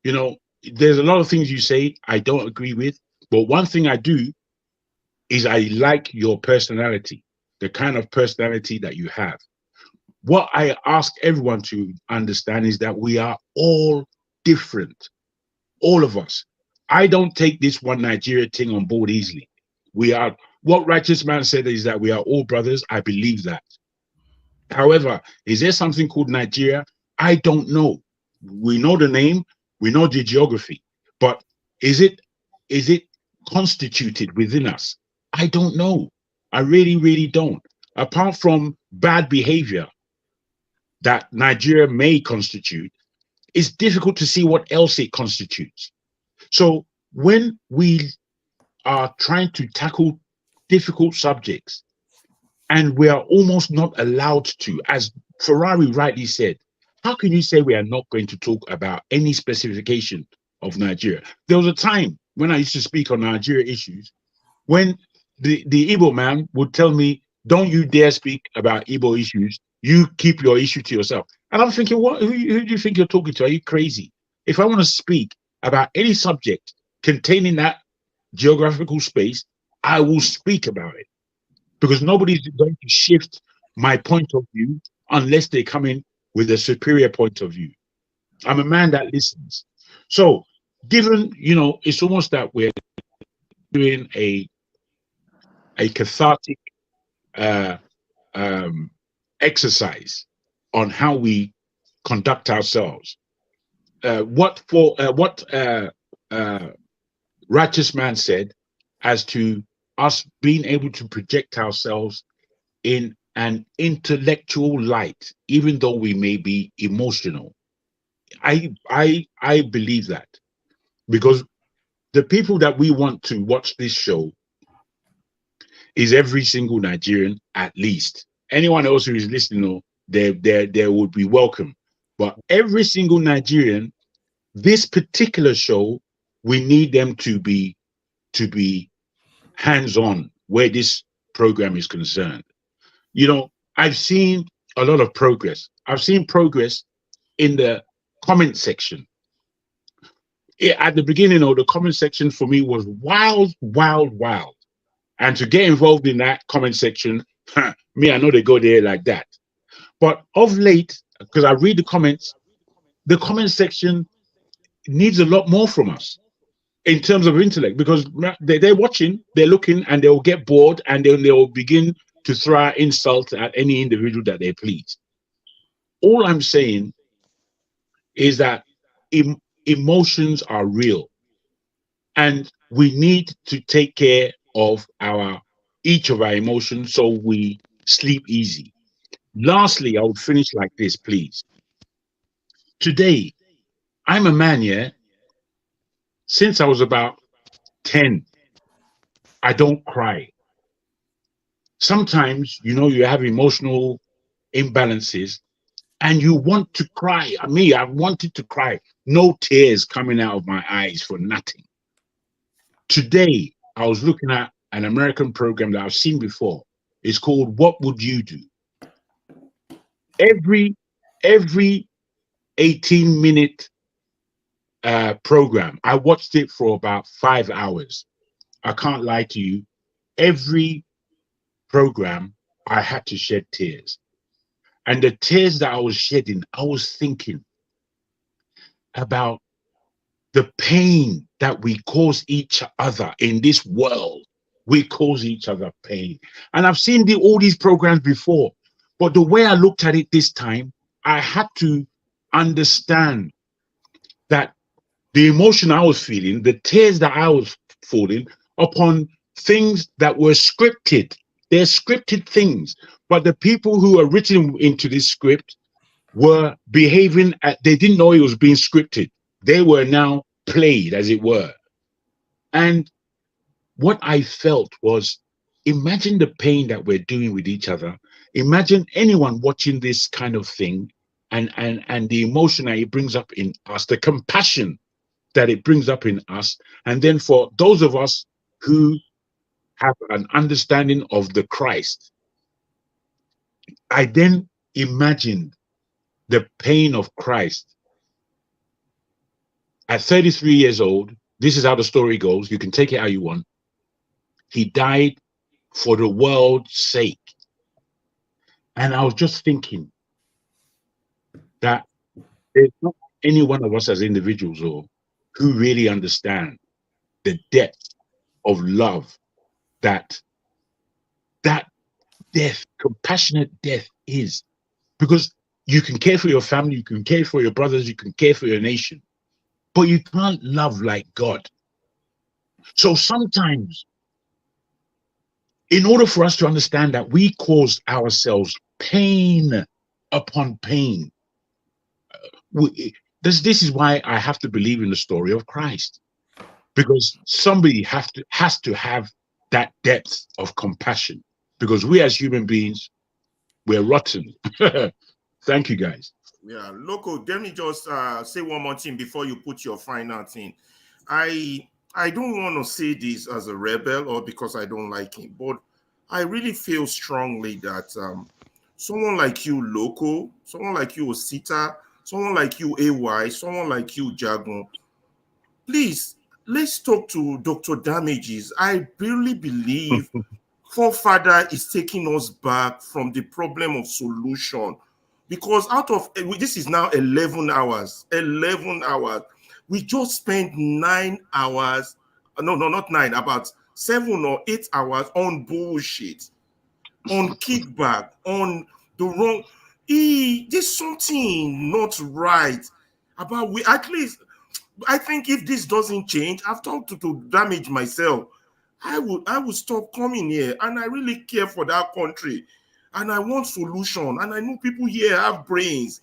you know, there's a lot of things you say I don't agree with, but one thing I do is I like your personality, the kind of personality that you have. What I ask everyone to understand is that we are all different, all of us. I don't take this one Nigeria thing on board easily. We are, what Righteous Man said is that we are all brothers. I believe that. However, is there something called Nigeria? I don't know. We know the name, we know the geography, but is it constituted within us? I don't know. I really, really don't. Apart from bad behavior that Nigeria may constitute, it's difficult to see what else it constitutes. So when we are trying to tackle difficult subjects and we are almost not allowed to, as Ferrari rightly said, how can you say we are not going to talk about any specification of Nigeria? There was a time when I used to speak on Nigeria issues when the Igbo man would tell me, don't you dare speak about Igbo issues. You keep your issue to yourself. And I'm thinking, what? Who do you think you're talking to? Are you crazy? If I want to speak about any subject containing that geographical space, I will speak about it. Because nobody's going to shift my point of view unless they come in with a superior point of view. I'm a man that listens. So given, you know, it's almost that we're doing a cathartic exercise on how we conduct ourselves. What Righteous Man said as to us being able to project ourselves in an intellectual light, even though we may be emotional. I believe that, because the people that we want to watch this show is every single Nigerian, at least. Anyone else who is listening, they would be welcome. But every single Nigerian, this particular show, we need them to be hands-on where this program is concerned. You know, I've seen a lot of progress. I've seen progress in the comment section. At the beginning, the comment section for me was wild. And to get involved in that comment section, me, I know they go there like that. But of late, because I read the comment section needs a lot more from us in terms of intellect, because they're watching, they're looking, and they'll get bored, and then they'll begin to throw insult at any individual that they please. All I'm saying is that emotions are real, and we need to take care of each of our emotions so we sleep easy. Lastly, I would finish like this, please. Today, I'm a man, yeah. Since I was about 10, I don't cry. Sometimes, you know, you have emotional imbalances and you want to cry. I wanted to cry. No tears coming out of my eyes for nothing. Today, I was looking at an American program that I've seen before. It's called What Would You Do? Every 18-minute program, I watched it for about 5 hours. I can't lie to you. Every program, I had to shed tears. And the tears that I was shedding, I was thinking about the pain that we cause each other in this world. We cause each other pain. And I've seen all these programs before, but the way I looked at it this time, I had to understand the emotion I was feeling, the tears that I was falling upon things that were scripted. They're scripted things, but the people who are written into this script were behaving they didn't know it was being scripted. They were now played, as it were. And what I felt was, imagine the pain that we're doing with each other. Imagine anyone watching this kind of thing, and the emotion that it brings up in us, the compassion that it brings up in us. And then for those of us who have an understanding of the Christ, I then imagined the pain of Christ. At 33 years old, this is how the story goes. You can take it how you want. He died for the world's sake. And I was just thinking that there's not any one of us as individuals or who really understand the depth of love that death, compassionate death is. Because you can care for your family, you can care for your brothers, you can care for your nation, but you can't love like God. So sometimes, in order for us to understand that we cause ourselves pain upon pain, this is why I have to believe in the story of Christ, because somebody has to have that depth of compassion, because we as human beings, we're rotten. Thank you, guys. Yeah, Loco, let me just say one more thing before you put your final thing. I don't want to say this as a rebel or because I don't like him, but I really feel strongly that someone like you, Loco, someone like you, Osita, someone like you, AY, someone like you, Jagun, please, let's talk to Dr. Damages. I really believe Forefather is taking us back from the problem of solution, because out of this is now 11 hours, we just spent 9 hours, no, not 9, about 7 or 8 hours on bullshit, on kickback, on the wrong. There's something not right about we. At least I think if this doesn't change, I've talked to Damage myself. I would stop coming here, and I really care for that country, and I want solution, and I know people here have brains,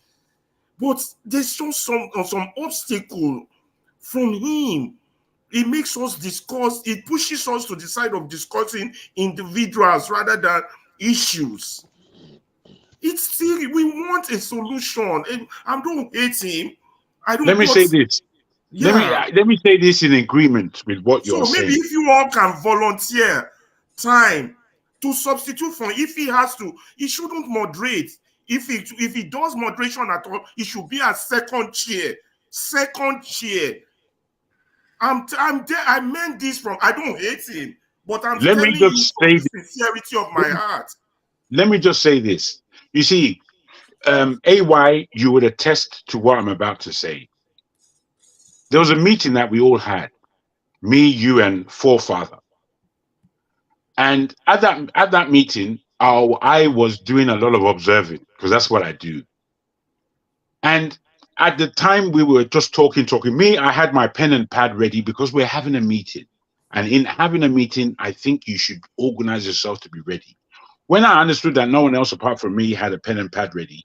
but there's just some obstacle from him. It makes us discuss, it pushes us to the side of discussing individuals rather than issues. It's still, we want a solution, and I don't hate him. I don't. Let me say this. Yeah. Let me say this in agreement with what you're So maybe saying. if you all can volunteer time to substitute for, if he has to, he shouldn't moderate. If he does moderation at all, it should be a second chair. Second chair. I'm there. I meant this from. I don't hate him, but I'm Let me telling you just from say the sincerity of my heart. Let me just say this. You see, AY, you would attest to what I'm about to say. There was a meeting that we all had, me, you, and Forefather. And at that meeting, I was doing a lot of observing, because that's what I do. And at the time we were just talking. Me, I had my pen and pad ready because we're having a meeting. And in having a meeting, I think you should organize yourself to be ready. When I understood that no one else apart from me had a pen and pad ready,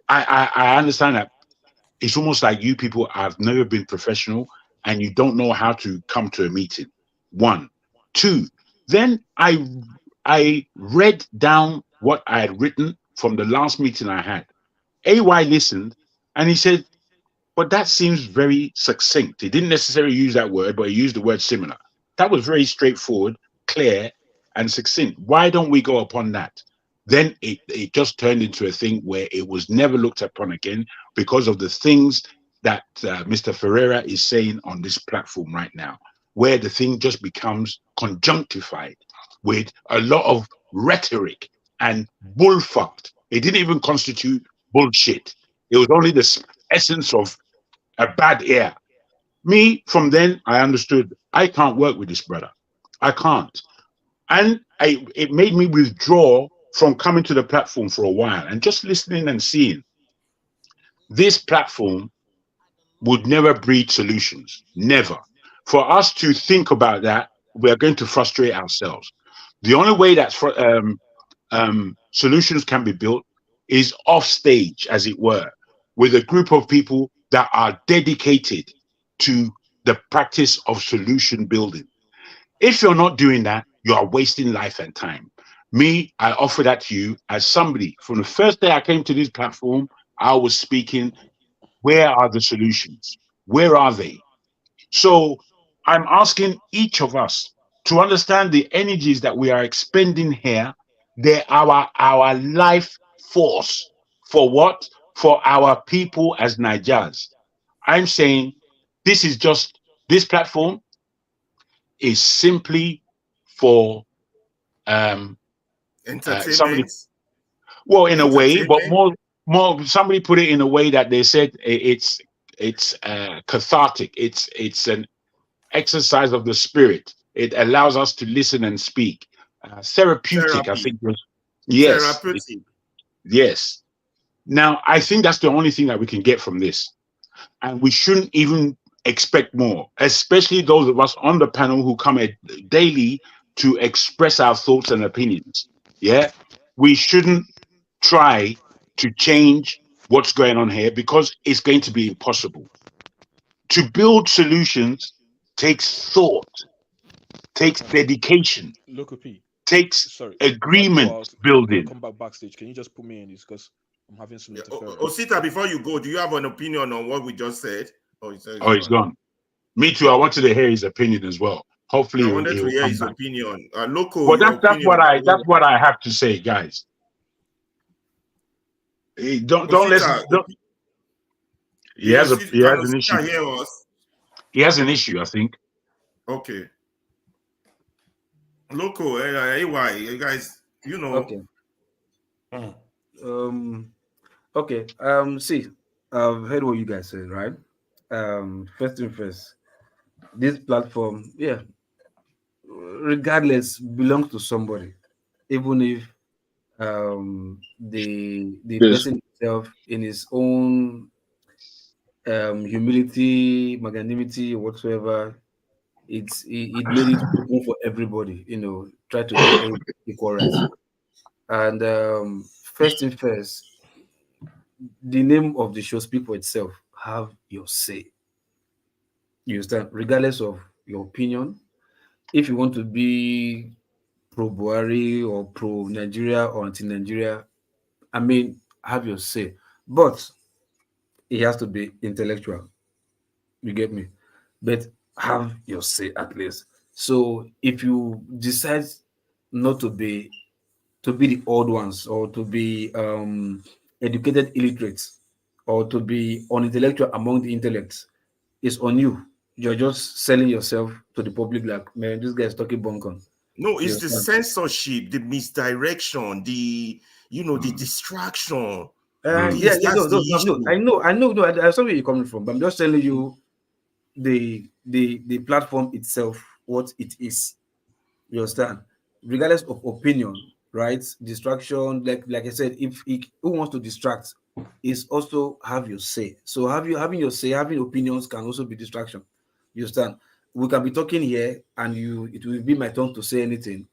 I understand that it's almost like you people have never been professional and you don't know how to come to a meeting. 1, 2. Then I read down what I had written from the last meeting I had. AY listened and he said, but that seems very succinct. He didn't necessarily use that word, but he used the word similar. That was very straightforward, clear, and succinct. Why don't we go upon that? Then it just turned into a thing where it was never looked upon again because of the things that Mr. Ferreira is saying on this platform right now, where the thing just becomes conjunctified with a lot of rhetoric and bullfucked. It didn't even constitute bullshit. It was only the essence of a bad air. Me, from then, I understood I can't work with this brother. I can't. And it made me withdraw from coming to the platform for a while and just listening and seeing. This platform would never breed solutions. Never. For us to think about that, we're going to frustrate ourselves. The only way that solutions can be built is off stage, as it were, with a group of people that are dedicated to the practice of solution building. If you're not doing that, you are wasting life and time. Me, I offer that to you as somebody. From the first day I came to this platform, I was speaking, where are the solutions? Where are they? So I'm asking each of us to understand the energies that we are expending here. They're our life force. For what? For our people as Nigerians. I'm saying this platform is simply for somebody. Entertainment. Well, in a way, but more. Somebody put it in a way that they said it's cathartic. It's an exercise of the spirit. It allows us to listen and speak. Therapeutic, I Therapy. think. Yes, Therapeutic. yes. Now, I think that's the only thing that we can get from this, and we shouldn't even expect more, especially those of us on the panel who come daily to express our thoughts and opinions. Yeah, we shouldn't try to change what's going on here because it's going to be impossible. To build solutions takes thought, takes dedication, Local P. takes Sorry, agreement I'm gonna building. come backstage. Can you just put me in this because I'm having some interference. Osita, before you go, do you have an opinion on what we just said? Oh, He's gone. Me too. I wanted to hear his opinion as well. Hopefully, I wanted to he'll hear come his back. opinion. Local, But your opinion. that's what I have to say, guys. Don't Osita, listen. He has an Osita issue. hear us? He has an issue, I think. Okay. Local, AY, you guys, you know. Okay. Okay. See, I've heard what you guys said, right? First thing first, this platform, yeah, regardless, belongs to somebody, even if the Yes. person himself in his own humility, magnanimity, whatsoever, it made it open for everybody, try to give everybody equal rights. And first thing first, the name of the show speak for itself. Have your say. You understand? Regardless of your opinion, if you want to be pro Buhari or pro Nigeria or anti Nigeria, I mean, have your say. But it has to be intellectual. You get me? But have your say at least. So if you decide not to be the odd ones, or to be educated illiterates, or to be unintellectual among the intellects, it's on you. You're just selling yourself to the public like, man, this guy's talking bunkum. No, it's the censorship, the misdirection, the distraction. No, I know. No, I saw where you're coming from, but I'm just telling you the platform itself, what it is. You understand? Regardless of opinion, right? Distraction, like I said, who wants to distract is also have your say. So having your say, having opinions can also be distraction. You understand? We can be talking here, and it will be my turn to say anything.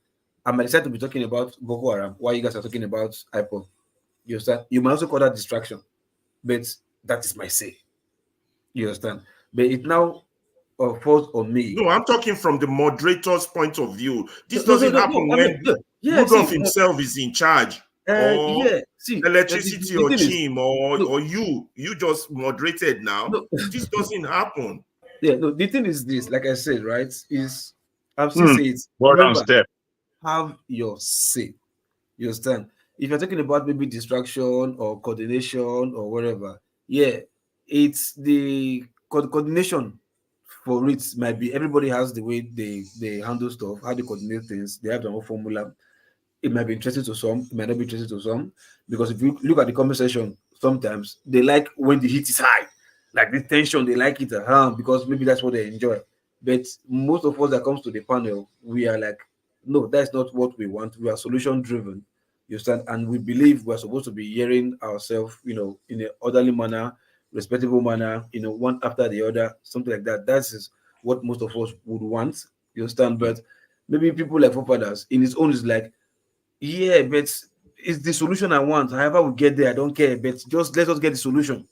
I might decide to be talking about Boko Haram while you guys are talking about IPOD. You understand? You might also call that distraction, but that is my say. You understand? But it now falls on me. No, I'm talking from the moderator's point of view. This doesn't happen when Rudolph himself is in charge, or electricity or Chim, or you just moderated now. This doesn't happen. Yeah, no, the thing is this, like I said, right, is I've still said it. Well done, Remember, Steph. have your say. You understand? If you're talking about maybe distraction or coordination or whatever, yeah, it's the coordination for it might be everybody has the way they handle stuff, how they coordinate things, they have their own formula. It might be interesting to some, it might not be interesting to some, because if you look at the conversation, sometimes they like when the heat is high, like the tension, they like it because maybe that's what they enjoy. But most of us that comes to the panel, we are like, no, that's not what we want. We are solution driven. You understand? And we believe we're supposed to be hearing ourselves, in an orderly manner, respectable manner, one after the other, something like that. That is what most of us would want. You understand? But maybe people like forefathers in his own is like, yeah, but it's the solution I want. However we get there, I don't care. But just let us get the solution,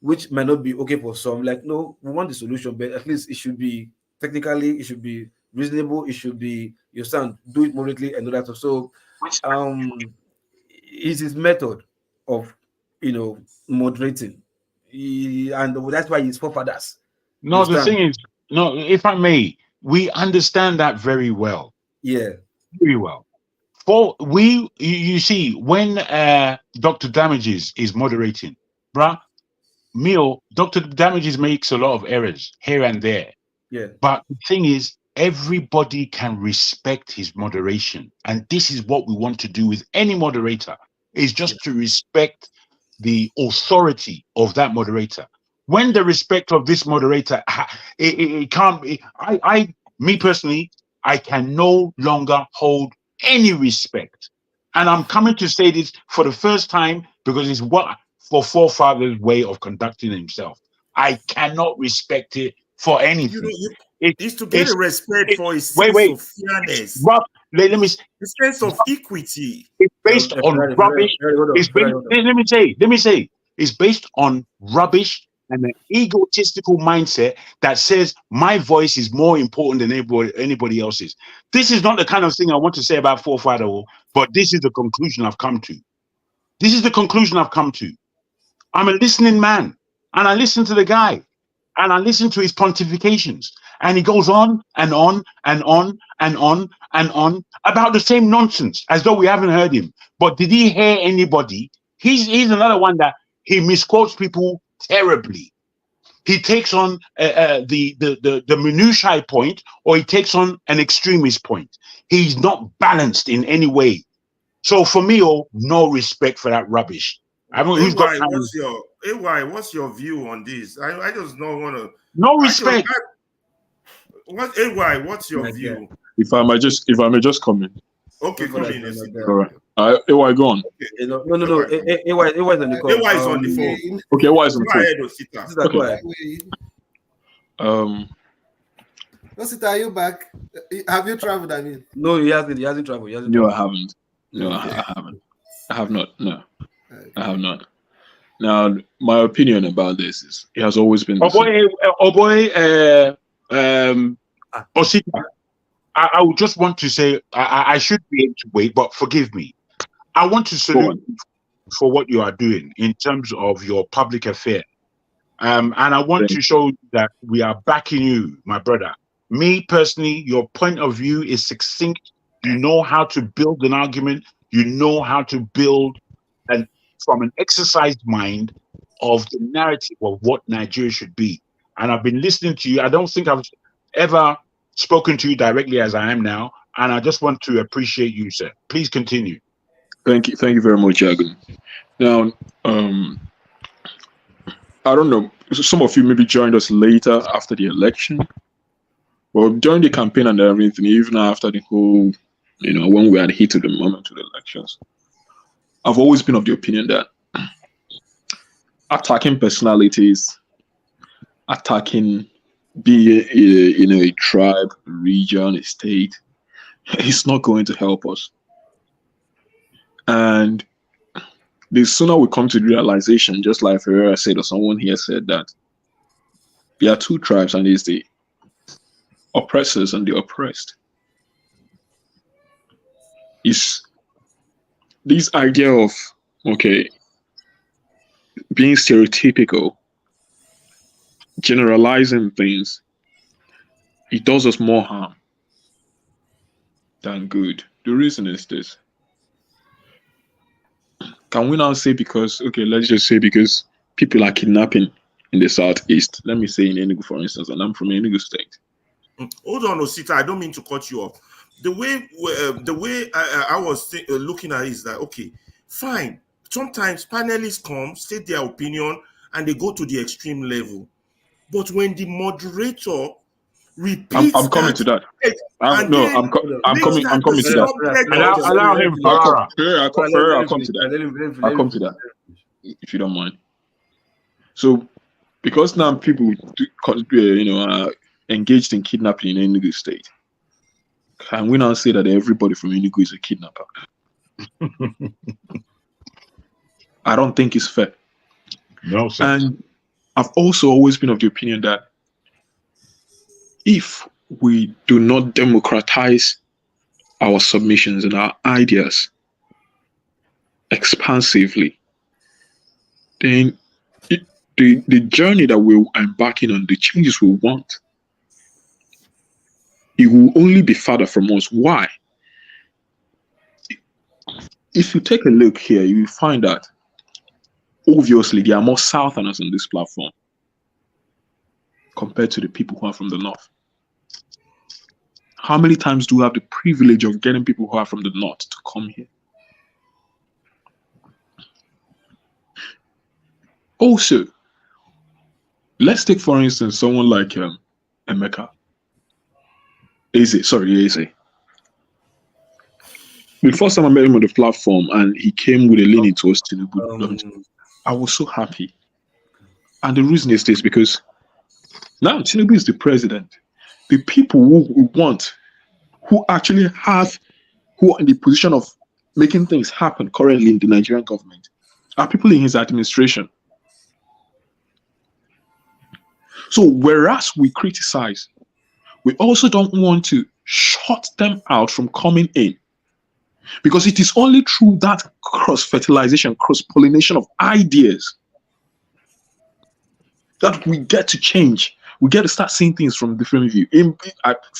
which might not be okay for some. Like, no, we want the solution, but at least it should be technically, it should be reasonable, it should be, you understand, do it moderately and all that. So is his method of moderating. And that's why his forefathers. No, the thing is, no, if I may, we understand that very well. Yeah. Very well. You see, when Dr. Damages is moderating, bruh, Dr. Damages makes a lot of errors here and there. Yeah. But the thing is, everybody can respect his moderation. And this is what we want to do with any moderator, is just to respect the authority of that moderator. When the respect of this moderator, it can't be, me personally, I can no longer hold any respect. And I'm coming to say this for the first time because it's what for forefathers' way of conducting himself. I cannot respect it for anything. It's to get a respect for his sense of fairness. Let me the sense of equity. It's based on rubbish. Let me say, it's based on rubbish and an egotistical mindset that says my voice is more important than anybody else's. This is not the kind of thing I want to say about forefather, but this is the conclusion I've come to. This is the conclusion I've come to. I'm a listening man, and I listen to the guy, and I listen to his pontifications, and he goes on and on and on and on and on about the same nonsense as though we haven't heard him. But did he hear anybody? He's another one that he misquotes people terribly. He takes on the minutiae point, or he takes on an extremist point. He's not balanced in any way. So for me, no respect for that rubbish. What's your view on this? I just don't want to. No respect. What's your view? If I may just come in. Okay, come in. All right. AY, go on. Okay. No. AY is on the call. AY is on the phone. Okay, AY is on the phone. Osita, are you back? Have you traveled? I mean, no, he hasn't traveled. No, I haven't. No, I haven't. I have not. No, I have not. Now, my opinion about this is it has always been. Osita, I would just want to say I should be able to wait, but forgive me. I want to salute you for what you are doing in terms of your public affair. And I want to show you that we are backing you, my brother. Me personally, your point of view is succinct. You know how to build an argument. You know how to build from an exercised mind of the narrative of what Nigeria should be. And I've been listening to you. I don't think I've ever spoken to you directly as I am now. And I just want to appreciate you, sir. Please continue. Thank you. Thank you very much, Jagan. Now, I don't know. Some of you maybe joined us later after the election. Well, during the campaign and everything, even after the whole, when we had hit of the moment of the elections, I've always been of the opinion that attacking personalities, attacking a tribe, a region, a state, it's not going to help us. And the sooner we come to the realization, just like Ferreira said, or someone here said, that there are two tribes, and it's the oppressors and the oppressed. Is this idea of, being stereotypical, generalizing things, it does us more harm than good. The reason is this. Can we now say let's just say because people are kidnapping in the southeast, let me say in Enugu, for instance, and I'm from Enugu State. Hold on, Osita, I don't mean to cut you off. The way I was looking at it is that, okay, fine. Sometimes panelists come, state their opinion, and they go to the extreme level. But when the moderator repeats, I'm coming to that. I'm coming to that. Allow him. I'll come to that. If you don't mind. So because now people are engaged in kidnapping in Enugu State. Can we now say that everybody from Enugu is a kidnapper? I don't think it's fair. No, sir. And I've also always been of the opinion that if we do not democratize our submissions and our ideas expansively, then the journey that we're embarking on, the changes we want, it will only be farther from us. Why? If you take a look here, you will find that obviously there are more Southerners on this platform compared to the people who are from the North. How many times do we have the privilege of getting people who are from the North to come here? Also, let's take, for instance, someone like Emeka. Eze. The first time I met him on the platform and he came with a leaning towards Tinubu, I was so happy. And the reason is this, because now Tinubu is the president. The people who actually who are in the position of making things happen currently in the Nigerian government are people in his administration. So whereas we criticize, we also don't want to shut them out from coming in, because it is only through that cross-fertilization, cross-pollination of ideas that we get to change. We get to start seeing things from different view.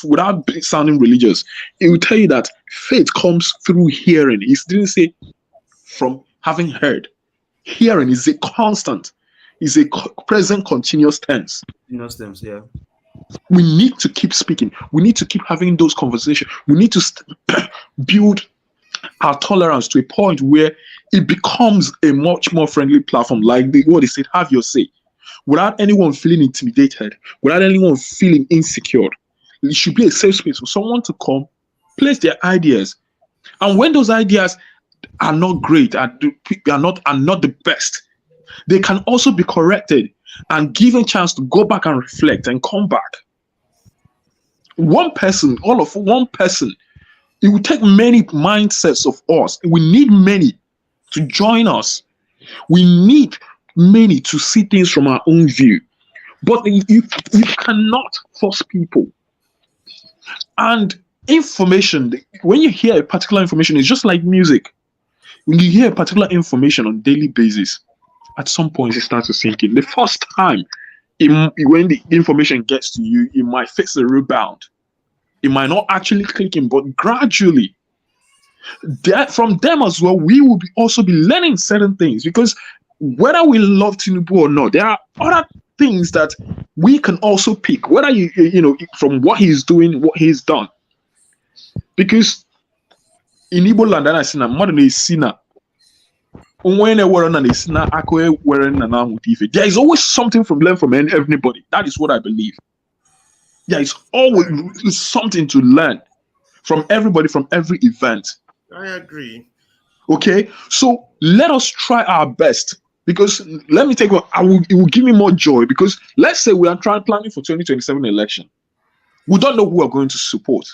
Without sounding religious, it will tell you that faith comes through hearing. He didn't say from having heard. Hearing is a constant, is a present continuous tense. Yeah. We need to keep speaking. We need to keep having those conversations. We need to build our tolerance to a point where it becomes a much more friendly platform, like what they said, have your say, without anyone feeling intimidated, without anyone feeling insecure. It should be a safe space for someone to come, place their ideas, and when those ideas are not great, are not the best, they can also be corrected and given chance to go back and reflect and come back. One person, it will take many mindsets of us. We need many to join us. We need many to see things from our own view. But you cannot force people. And information, when you hear a particular information, it's just like music. When you hear a particular information on a daily basis, at some point it starts to sink in. The first time, when the information gets to you, it might face a rebound. It might not actually click in, but gradually, from them as well, we will also be learning certain things, because whether we love Tinubu or not, there are other things that we can also pick, whether from what he's doing, what he's done. Because in Igbo land, I see more than a sinner. There is always something from learn from everybody. That is what I believe. There is always something to learn from everybody, from every event. I agree. Okay, so let us try our best, because let me take it will give me more joy, because let's say we are planning for 2027 election. We don't know who we are going to support.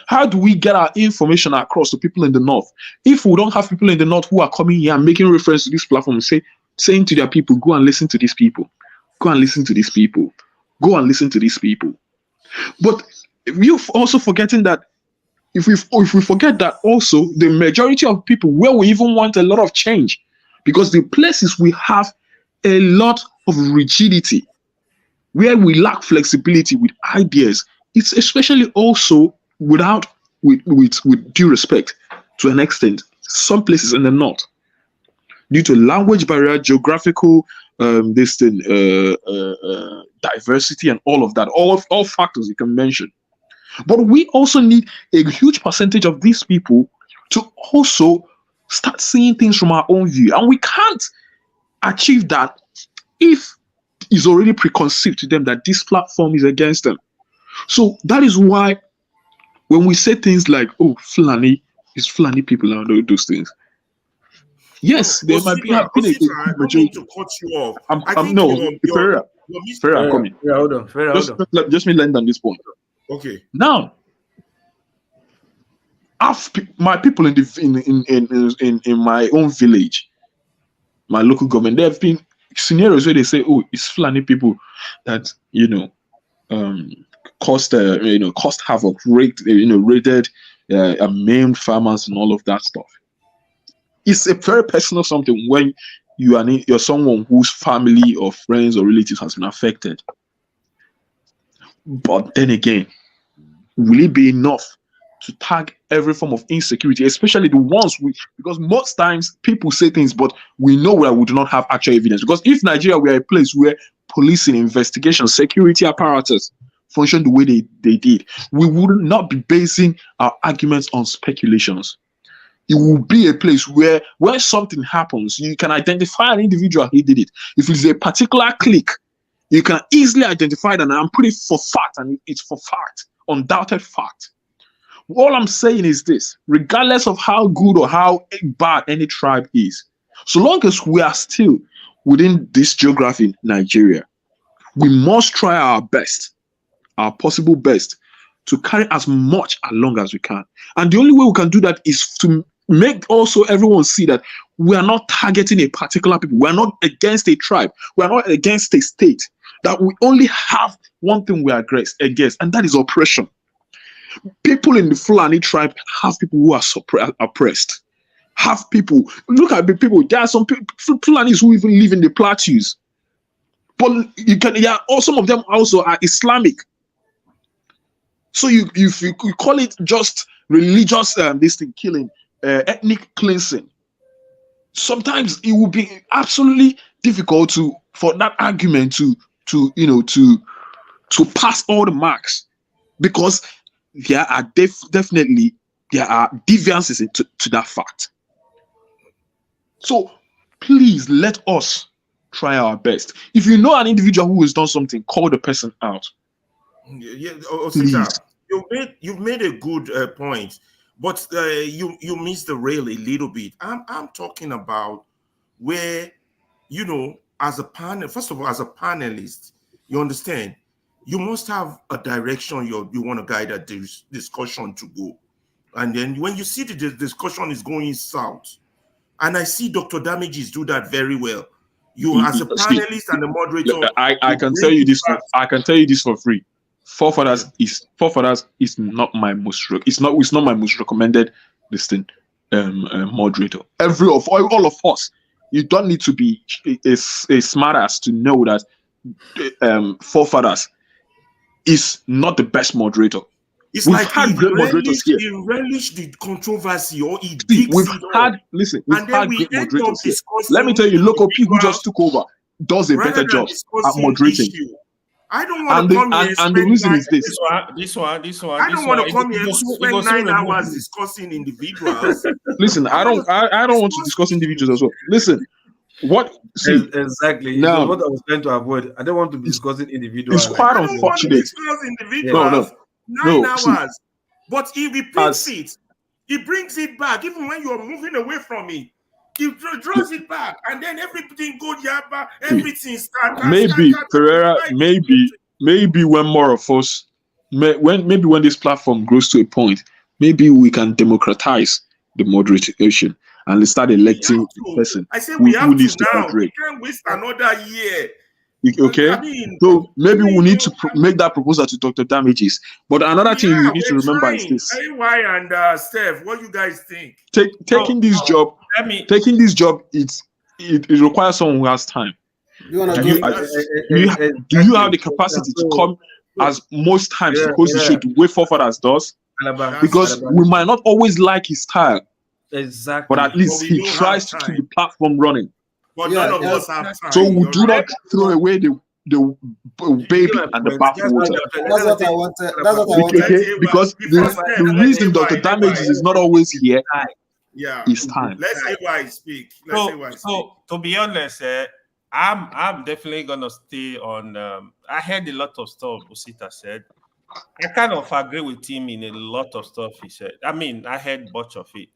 How do we get our information across to people in the North if we don't have people in the North who are coming here and making reference to this platform and saying to their people, go and listen to these people, go and listen to these people, go and listen to these people? But we're also forgetting that if we forget that also, the majority of people where we even want a lot of change, because the places we have a lot of rigidity, where we lack flexibility with ideas, it's especially also with due respect to an extent, some places in the North, due to language barrier, geographical diversity, and all of that, all factors you can mention. But we also need a huge percentage of these people to also start seeing things from our own view, and we can't achieve that if it's already preconceived to them that this platform is against them. So that is why when we say things like, oh, Fulani, it's Fulani people and all those things, Yes, there might be have been a Osita, I good don't mean majority. to cut you off. I'm I think no, you're Ferreira, I'm coming. Yeah, hold on. Ferreira, hold on. Just me land on this point. Okay. Now, my people in my own village, my local government, there have been scenarios where they say, "Oh, it's Fulani people that caused havoc, raided, and maimed farmers and all of that stuff." It's a very personal something when you're someone whose family or friends or relatives has been affected. But then again, will it be enough to tag every form of insecurity, especially the ones because most times people say things, but we know where we do not have actual evidence. Because if Nigeria were a place where policing, investigation, security apparatus function the way they did, we would not be basing our arguments on speculations. It will be a place where when something happens, you can identify an individual who did it. If it's a particular clique, you can easily identify that, and I'm putting it for fact, and it's for fact, undoubted fact. All I'm saying is this: regardless of how good or how bad any tribe is, so long as we are still within this geography in Nigeria, we must try our best, our possible best, to carry as much along as we can. And the only way we can do that is to make also everyone see that we are not targeting a particular people. We are not against a tribe. We are not against a state. That we only have one thing we are against, and that is oppression. People in the Fulani tribe have people who are oppressed. Have people, look at the people, there are some Fulanis who even live in the plateaus. But some of them also are Islamic. So you call it just religious this thing killing, ethnic cleansing. Sometimes it will be absolutely difficult for that argument to pass all the marks, because there are definitely deviances to that fact. So please let us try our best. If you know an individual who has done something, call the person out. Yeah, Osita, you've made a good point, but you missed the rail a little bit. I'm talking about where, as a panel, first of all, as a panelist, you understand, you must have a direction you want to guide that discussion to go. And then when you see the discussion is going south, and I see Dr. Damages do that very well, you as a panelist and a moderator, I can tell you this. I can tell you this for free. Forefathers is not my most. It's not my most recommended moderator. All of us. You don't need to be a smart ass to know that Forefathers is not the best moderator. It's We've like had great moderators here. He relished the controversy, or he See, digs we've it had up. listen, And we've then had we great end up moderators here. discussing Let me tell you, local P who just individual took over does a rather better than job at discussing moderating. issue. I don't want to come here and And the spend reason is this. This one. I don't want to come here and spend 9 hours discussing individuals. Listen, I don't want to discuss individuals as well. Listen, exactly. Now, what I was trying to avoid. I don't want to be discussing individuals. It's quite I don't want to unfortunate. discuss individuals. No, 9 hours. see, But he repeats it. He brings it back, even when you're moving away from it. He draws it back, and then everything goes yaba, everything starts. Maybe Pereira, maybe when more of us, when this platform grows to a point, maybe we can democratize the moderation and start electing a person who needs to moderate. We can't waste another year. Okay, so maybe we need to make that proposal to Dr. Damages. But another thing you need to remember is this: AY and Steph, what you guys think? Taking this job, it requires someone who has time. Do you have the capacity to come as most times supposed to show the way Forefathers does? Because we might not always like his style. Exactly. But at least he tries to keep the platform running. But none of us have time. So we do not throw away the baby and the bathwater. That's what I wanted. That's what I wanted. Okay, because the reason Dr. Damages is not always here is time. Let's say why speak. So to be honest, I'm definitely gonna stay on. I heard a lot of stuff Osita said. I kind of agree with him in a lot of stuff he said. I mean, I heard much of it.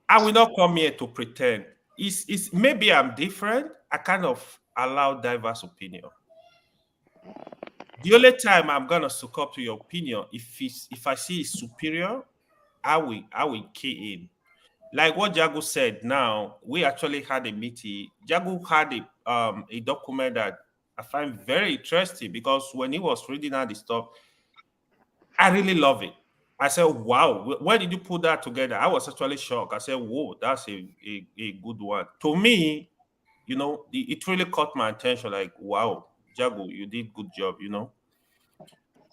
I will not come here to pretend. It's maybe I'm different. I kind of allow diverse opinion. The only time I'm gonna succumb to your opinion if I see it's superior, I will key in. Like what Jago said. Now we actually had a meeting. Jago had a document that I find very interesting because when he was reading out the stuff, I really love it. I said, wow, where did you put that together? I was actually shocked. I said, whoa, that's a good one. To me, it really caught my attention. Like, wow, Jago, you did good job,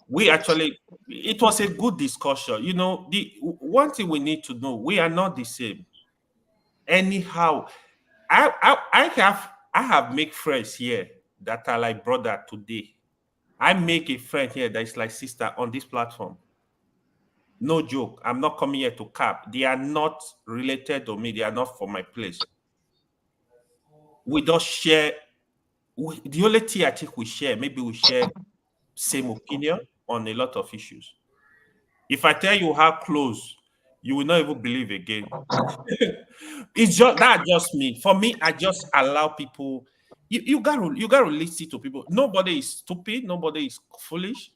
it was a good discussion. The one thing we need to know, we are not the same. Anyhow, I have make friends here that are like brother today. I make a friend here that is like sister on this platform. No joke. I'm not coming here to cap. They are not related to me. They are not from my place. We just share. The only thing I think we share, maybe we share same opinion on a lot of issues. If I tell you how close, you will not even believe again. It's just me. For me, I just allow people. You gotta listen to people. Nobody is stupid. Nobody is foolish.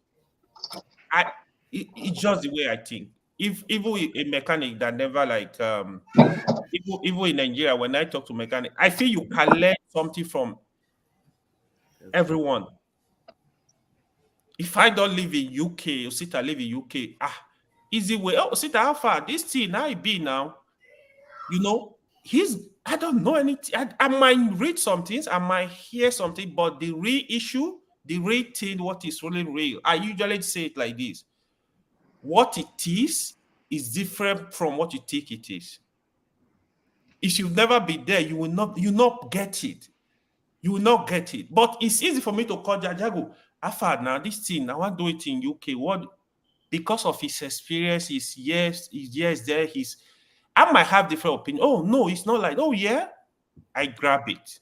It's just the way I think. If even a mechanic that never like even in Nigeria, when I talk to mechanic, I feel you can learn something from everyone. If I don't live in UK, or sit I live in UK, easy way. Oh, sit how far this thing I be now. I don't know anything. I might read some things, I might hear something, but the real issue, the real thing, what is really real, I usually say it like this. What it is different from what you think it is. If you've never been there, you not get it. You will not get it. But it's easy for me to call Jago. Afar now, this thing, I want to do it in UK. What? Because of his experience, his years there, I might have different opinion. Oh, no, it's not like, oh, yeah, I grab it.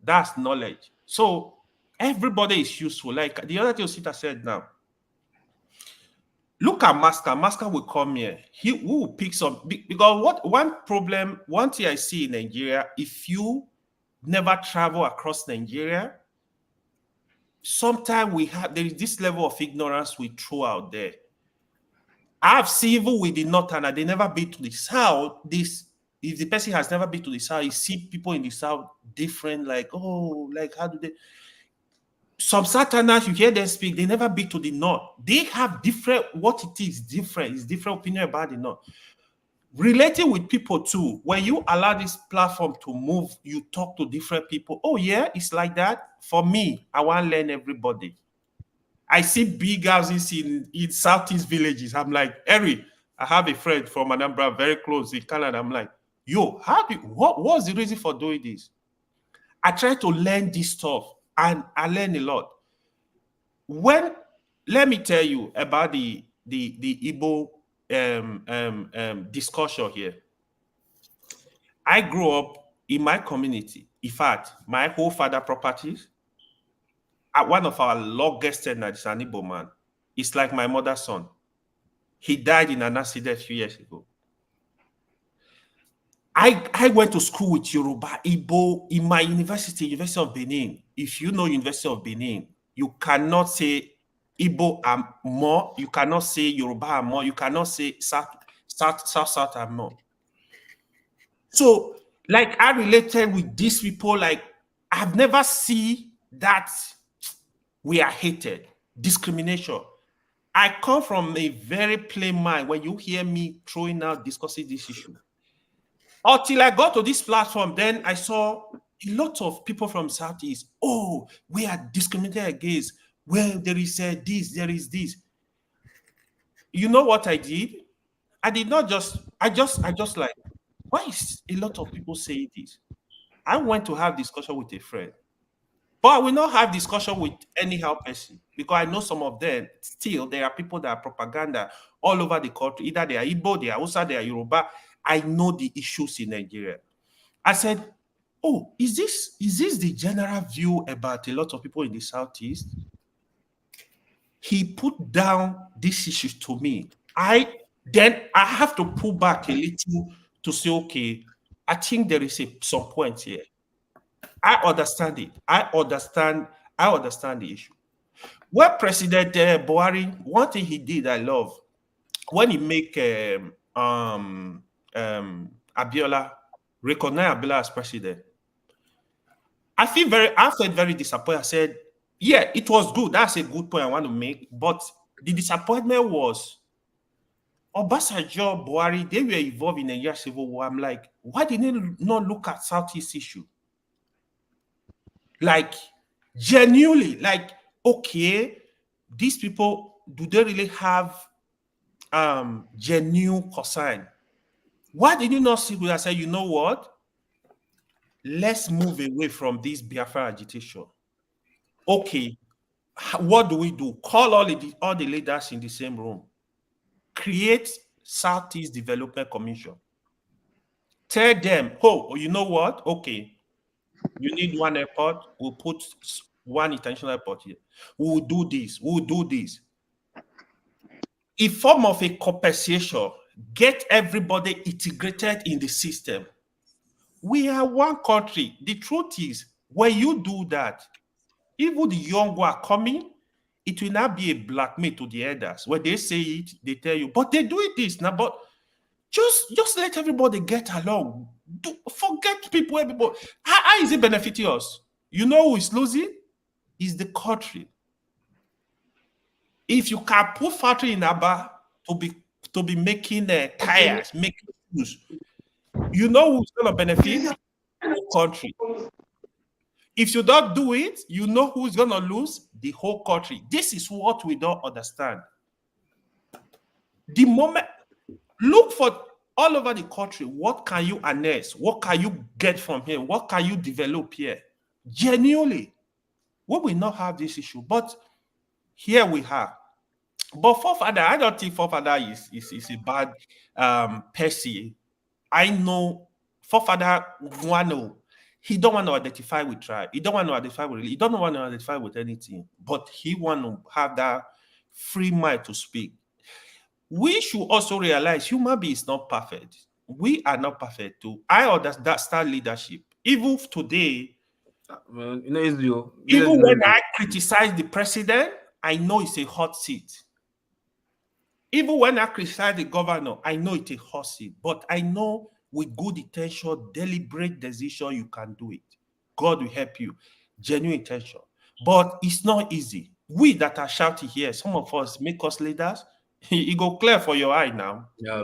That's knowledge. So everybody is useful. Like the other thing Sita said now, look at Masker. Masker will come here. He will pick some, because one thing I see in Nigeria, if you never travel across Nigeria, sometimes there is this level of ignorance we throw out there. I've seen even with the Northerner, they never been to the South. If the person has never been to the South, you see people in the South different, like, oh, like how do they? Some Southerners, you hear them speak, they never been to the North. They have different, what it is different. It's different opinion about the North. Relating with people too, when you allow this platform to move, you talk to different people. Oh yeah, it's like that. For me, I want to learn everybody. I see big houses in Southeast villages. I'm like, Harry, I have a friend from Anambra, very close in Canada. I'm like, yo, what's the reason for doing this? I try to learn this stuff, and I learn a lot. Let me tell you about the Igbo discussion here. I grew up in my community. In fact, my whole father properties, one of our longest tenants is an Igbo man. It's like my mother's son. He died in an accident a few years ago. I went to school with Yoruba, Igbo in my University of Benin. If you know University of Benin, you cannot say Igbo are more. You cannot say Yoruba are more. You cannot say South are more. So, like, I related with these people. Like, I've never seen that we are hated, discrimination. I come from a very plain mind. When you hear me throwing out, discussing this issue, until I got to this platform, then I saw a lot of people from Southeast. Oh, we are discriminated against. Well, there is this, there is this. You know what I did? I did not just, I just like, why is a lot of people saying this? I went to have discussion with a friend. But I will not have discussion with anyhow person, because I know some of them, still, there are people that are propaganda all over the country. Either they are Igbo, they are Hausa, they are Yoruba. I know the issues in Nigeria. I said, oh, is this the general view about a lot of people in the Southeast? He put down these issues to me. I have to pull back a little to say, okay, I think there is some point here. I understand it. I understand the issue. Well, President Buhari, one thing he did I love, when he make Adeola recognize Adeola as president, I felt very disappointed. I said, yeah, it was good. That's a good point I want to make. But the disappointment was Obasanjo, Buhari, they were involved in a Nigeria civil war. I'm like, why did they not look at Southeast issue? Like, genuinely, like, okay, these people, do they really have genuine concern? Why did you not see with us and say, you know what? Let's move away from this Biafra agitation. Okay, what do we do? Call all the leaders in the same room. Create Southeast Development Commission. Tell them, oh, you know what? Okay, you need one airport. We'll put one international airport here. We'll do this. We'll do this. In form of a compensation, get everybody integrated in the system. We are one country. The truth is, when you do that, even the young who are coming, it will not be a blackmail to the elders. When they say it, they tell you, but they do it this now. But just let everybody get along. Forget people. Everybody. How is it benefiting us? You know who is losing? Is the country. If you can put factory in Aba to be making tires, making shoes, you know who's going to benefit? The country. If you don't do it, you know who's going to lose? The whole country. This is what we don't understand. The moment, look for all over the country, what can you harness? What can you get from here? What can you develop here? Genuinely, we will not have this issue, but here we have. But forefather, I don't think forefather is a bad person. I know forefather he don't want to identify with tribe. He don't want to identify with religion. He don't want to identify with anything. But he want to have that free mind to speak. We should also realize human beings not perfect. We are not perfect too. I understand leadership. Even today, even when I criticize the president, I know it's a hot seat. Even when I criticize the governor, I know it's a hot seat. But I know with good intention, deliberate decision, you can do it. God will help you. Genuine intention. But it's not easy. We that are shouting here, some of us make us leaders. It go clear for your eye now. Yeah,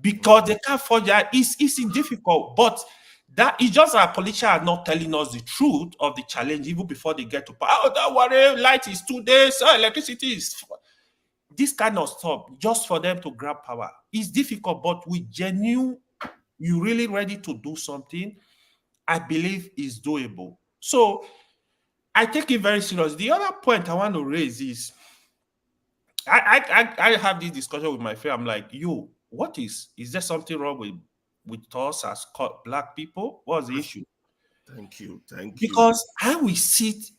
because they can't forge that. It's difficult. But that is just our politicians are not telling us the truth of the challenge even before they get to power. Oh, don't worry, light is 2 days, electricity is this kind of stuff, just for them to grab power. It's difficult, but with genuine, you really ready to do something, I believe is doable. So I take it very serious. The other point I want to raise is I have this discussion with my friend. I'm like, what is there something wrong with us as black people? What's the issue? Thank you. Because I will sit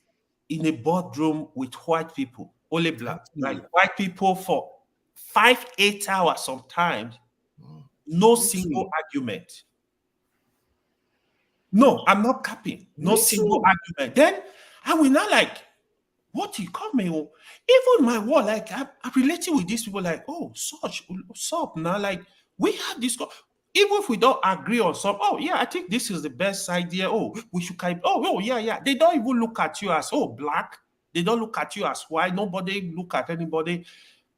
in a boardroom with white people, only black, like white people for 5-8 hours sometimes, no single argument. No, I'm not capping. No single argument. Then I will not like, what you call me? Even my word, like I'm relating with these people, like, oh, what's up now? Like, we have this. Even if we don't agree on some, oh yeah, I think this is the best idea. Oh, we should kind. Oh yeah. They don't even look at you as black. They don't look at you as white. Nobody look at anybody.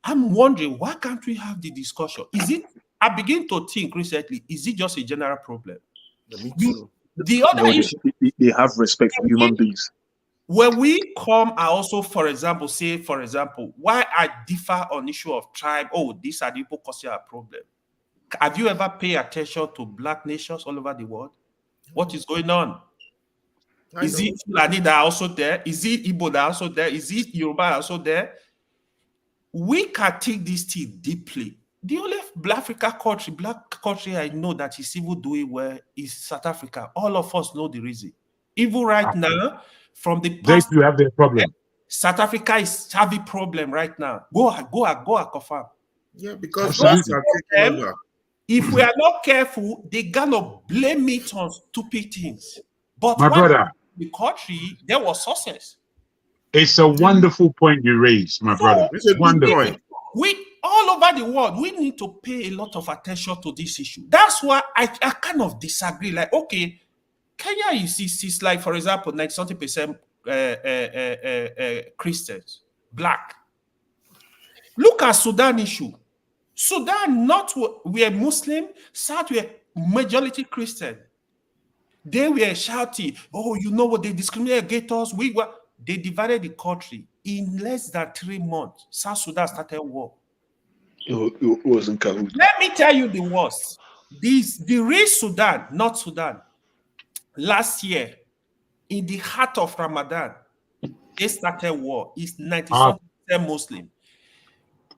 I'm wondering, why can't we have the discussion? Is it? I begin to think recently, is it just a general problem? The other issue, they have respect for human beings. When we come, I also, for example, why I differ on issue of tribe. Oh, these are the people causing a problem. Have you ever paid attention to black nations all over the world? What is going on? Is it Fulani that are also there? Is it Igbo that are also there? Is it Yoruba also there? We can take this thing deeply. The only black country I know that is even doing well is South Africa. All of us know the reason. Even right now, from the past, they do have their problem. South Africa is having a problem right now. Go confirm. Yeah, because If we are not careful, they gonna blame it on stupid things. But My when brother, the country, there was success. it's a wonderful point you raised, my brother. It's a good Wonderful. point. We all over the world, we need to pay a lot of attention to this issue. That's why I kind of disagree. Like, okay, Kenya is like, for example, 90% Christians, black. Look at Sudan issue. Sudan, not we are Muslim, South we are majority Christian. They were shouting, oh, you know what, they discriminate against us. They divided the country. In less than 3 months, South Sudan started war. It wasn't cahoots. Let me tell you the worst. The real Sudan, not Sudan, last year, in the heart of Ramadan, they started war. It's 90% Muslim.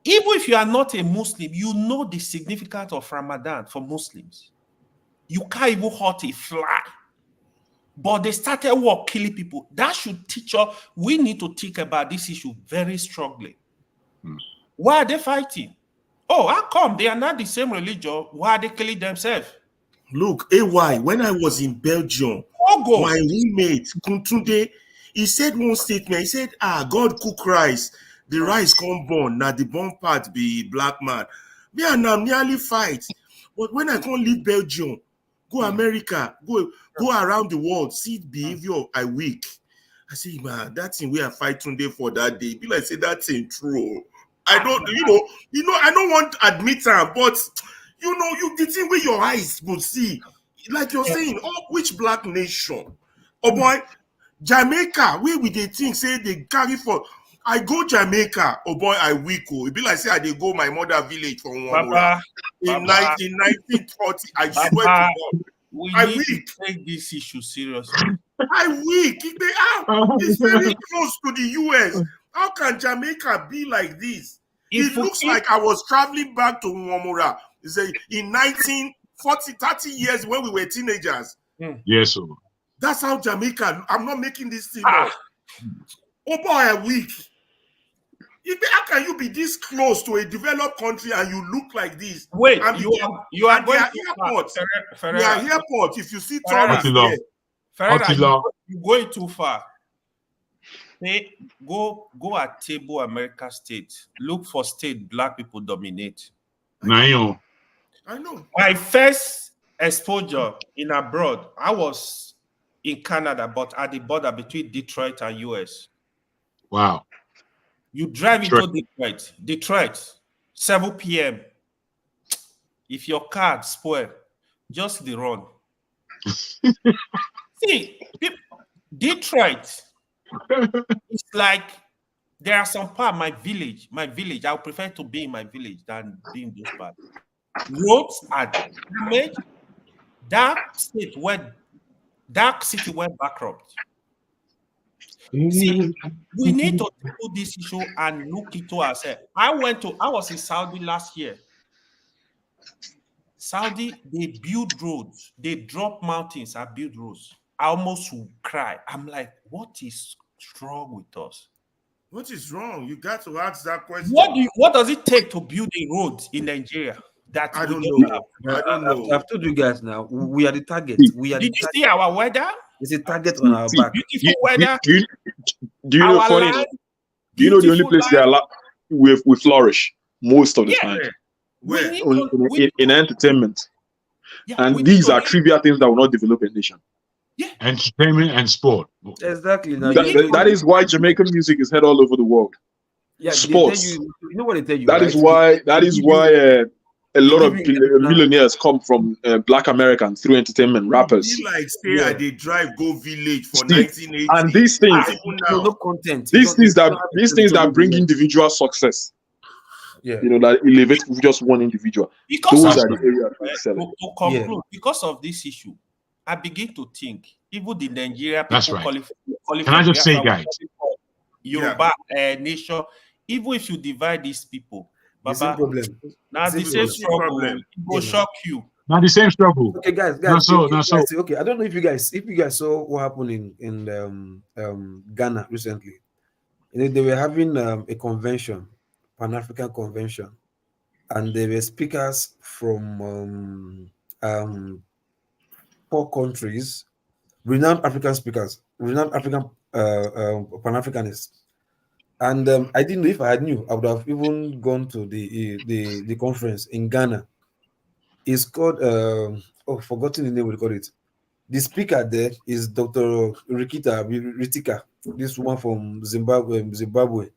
Even if you are not a Muslim, you know the significance of Ramadan for Muslims. You can't even hurt a fly. But they started war, killing people. That should teach us, we need to think about this issue very strongly. Why are they fighting? Oh, how come they are not the same religion? Why are they killing themselves? Look, AY, when I was in Belgium, my roommate, Kuntunde, he said one statement. He said, God cook rice. The rice come born. Now the born part be black man. Me and I nearly fight. But when I can't leave Belgium, go America, go around the world, see the behavior, I weak. I say, man, that thing we are fighting there for that day. People like say that thing true. I don't, I don't want to admit it, but the thing where your eyes will see, like you're saying, which black nation? Oh boy, Jamaica, where we they think say they carry for. I go Jamaica, oh boy, I weak. It be like say I they go my mother village for one in 1940. I swear to God, we I need weak. to take this issue seriously. I weak. It's very close to the US. How can Jamaica be like this? It looks like I was traveling back to Nwamura. In 1940, 30 years when we were teenagers. Yes, sir. That's how Jamaica. I'm not making this thing up. Oh boy, I'm weak. How can you be this close to a developed country and you look like this? Wait, and you are going to airports. Ferreira. They are airports. If you see Ferreira, tourists Ferreira, you're going too far. Hey, go at table America state. Look for state black people dominate. I know. My first exposure in abroad, I was in Canada, but at the border between Detroit and US. Wow. You drive into Detroit, 7 p.m. If your car spoil, just the run. See, Detroit, it's like there are some part my village, I would prefer to be in my village than be in those parts. Roads are damaged. That city went bankrupt. See, we need to tackle this issue and look into ourselves. I was in Saudi last year. Saudi, they build roads, they drop mountains and build roads. I almost would cry. I'm like, what is wrong with us? What is wrong? You got to ask that question. What does it take to build a road in Nigeria? That I don't know. I don't know. I've told you guys now. We are the target. Did you see our weather? It's a target on our back. Beautiful weather. Do you know funny? Do you know the only place they are we flourish most of the time? Where? In entertainment. And these are trivial things that will not develop a nation. Yeah. Entertainment and sport. Exactly. That is why Jamaican music is heard all over the world. Yeah, sports. You know what they tell you. That is why a lot of millionaires come from Black Americans through entertainment rappers. Like say they drive go village for 1980. And these things, no content. These things that bring individual success. Yeah. That elevate just one individual. Those are the areas to conclude, because of this issue, I begin to think even the Nigeria people That's right. Can I just say, guys, Yoruba nation, even if you divide these people, Baba, now the same struggle, it will shock you. Not the same struggle. Okay, guys. Okay, I don't know if you guys saw what happened in Ghana recently. They were having a convention, Pan-African convention, and there were speakers from 4 countries, renowned African speakers, renowned African Pan-Africanists. And I didn't know. If I knew, I would have even gone to the conference in Ghana. It's called forgotten the name we call it. The speaker there is Dr. Ritika, this woman from Zimbabwe,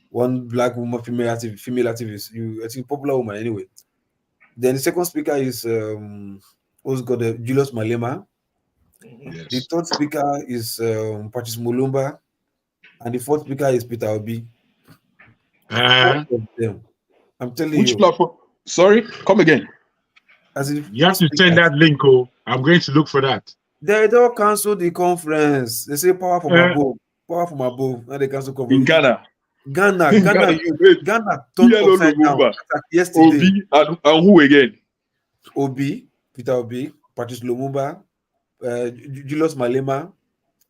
one black woman, female activist. I think popular woman anyway. Then the second speaker is who's got Julius Malema. Yes. The third speaker is Patrice Mulumba, and the fourth speaker is Peter Obi. 4 of them. I'm telling Which you. platform? Sorry, come again. As if You have to send that link. Oh, I'm going to look for that. They don't cancel the conference. They say power from above. Power from above. Now they cancel conference. In Ghana. Ghana In Ghana turned PLO upside down Lumumba, yesterday. Obi, and who again? Obi, Peter Obi, Patrice Lumumba, Julius Malema,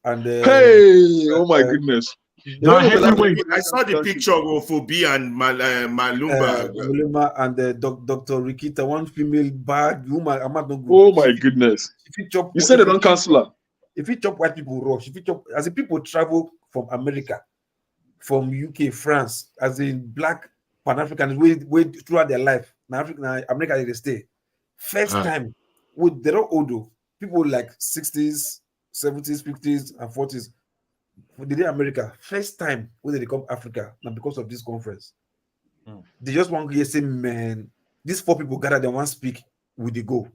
and Hey, oh my goodness. I saw the picture of Obi and Malumba. Malema and Dr. Rikita, one female bad woman. Oh my goodness. You said they don't cancel her. If you chop white people rush, if you chop as the people travel from America, from UK, France, as in black Pan-Africans way throughout their life. Now America they stay. First time with they're not old, people like 60s, 70s, 50s, and 40s. For the day America, first time when they come Africa, now because of this conference. They just want to say, man, these 4 people gather, they want to speak, will they go?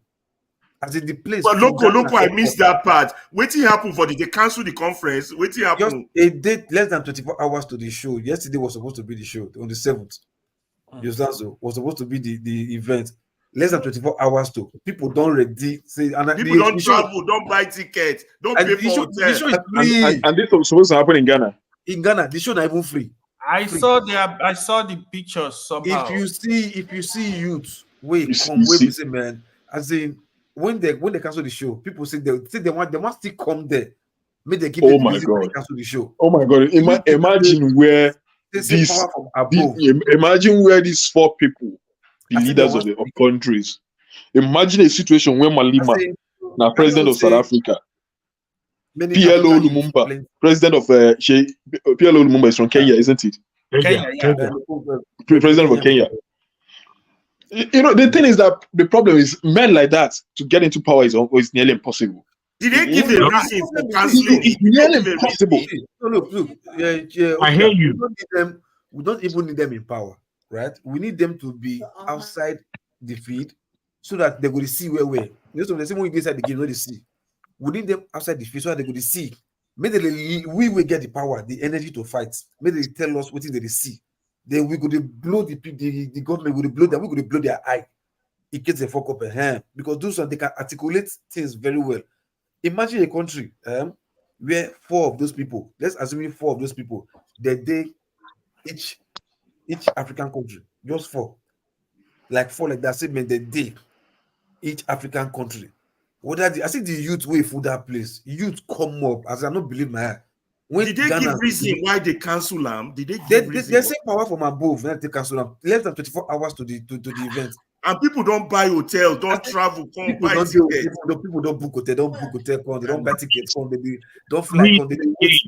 As in the place. But look, I missed that part. Waiting happened for they cancel the conference. Waiting happened. Just a date less than 24 hours to the show. Yesterday was supposed to be the show on the 7th. You understand? So was supposed to be the event. Less than 24 hours to people don't ready. Say, and people don't travel, don't buy tickets, don't pay for hotel. The show is free. And this was supposed to happen in Ghana. In Ghana, the show not even free. I saw the pictures somehow. If you see youth, we say, man, as in when they cancel the show, people say they want still come there. May they give them the reason why they cancel the show. Oh my God! Imagine where imagine where these 4 people, the leaders of countries. Imagine a situation where Malema, now president of South Africa, PLO Lumumba, president of PLO Lumumba is from Kenya, isn't it? Kenya. President of Kenya. You know, the thing is that the problem is men like that to get into power is nearly impossible. Did they give a reason for canceling? It's nearly impossible. Look. I hear you. We don't even need them in power, right? We need them to be outside the field so that they go to see where we're. The same way inside the game, they see. We need them outside the field so that they go to see. Maybe we will get the power, the energy to fight. Maybe they tell us what they see. Then we go to blow the government, we go to blow them, we go to blow their eye. It gets a fuck up a hand because those they can articulate things very well. Imagine a country where 4 of those people, let's assume 4 of those people, they each African country, just 4, like 4 like that. Say, man, they each African country. I see the youth way for that place. Youth come up as I don't believe my eye. Did they give reason why they cancel them? Did they give reason? They say power from above when they cancel them. Less than 24 hours to the event. And people don't buy hotel, don't travel, come buy tickets. People don't book hotel, they don't buy tickets, they don't fly.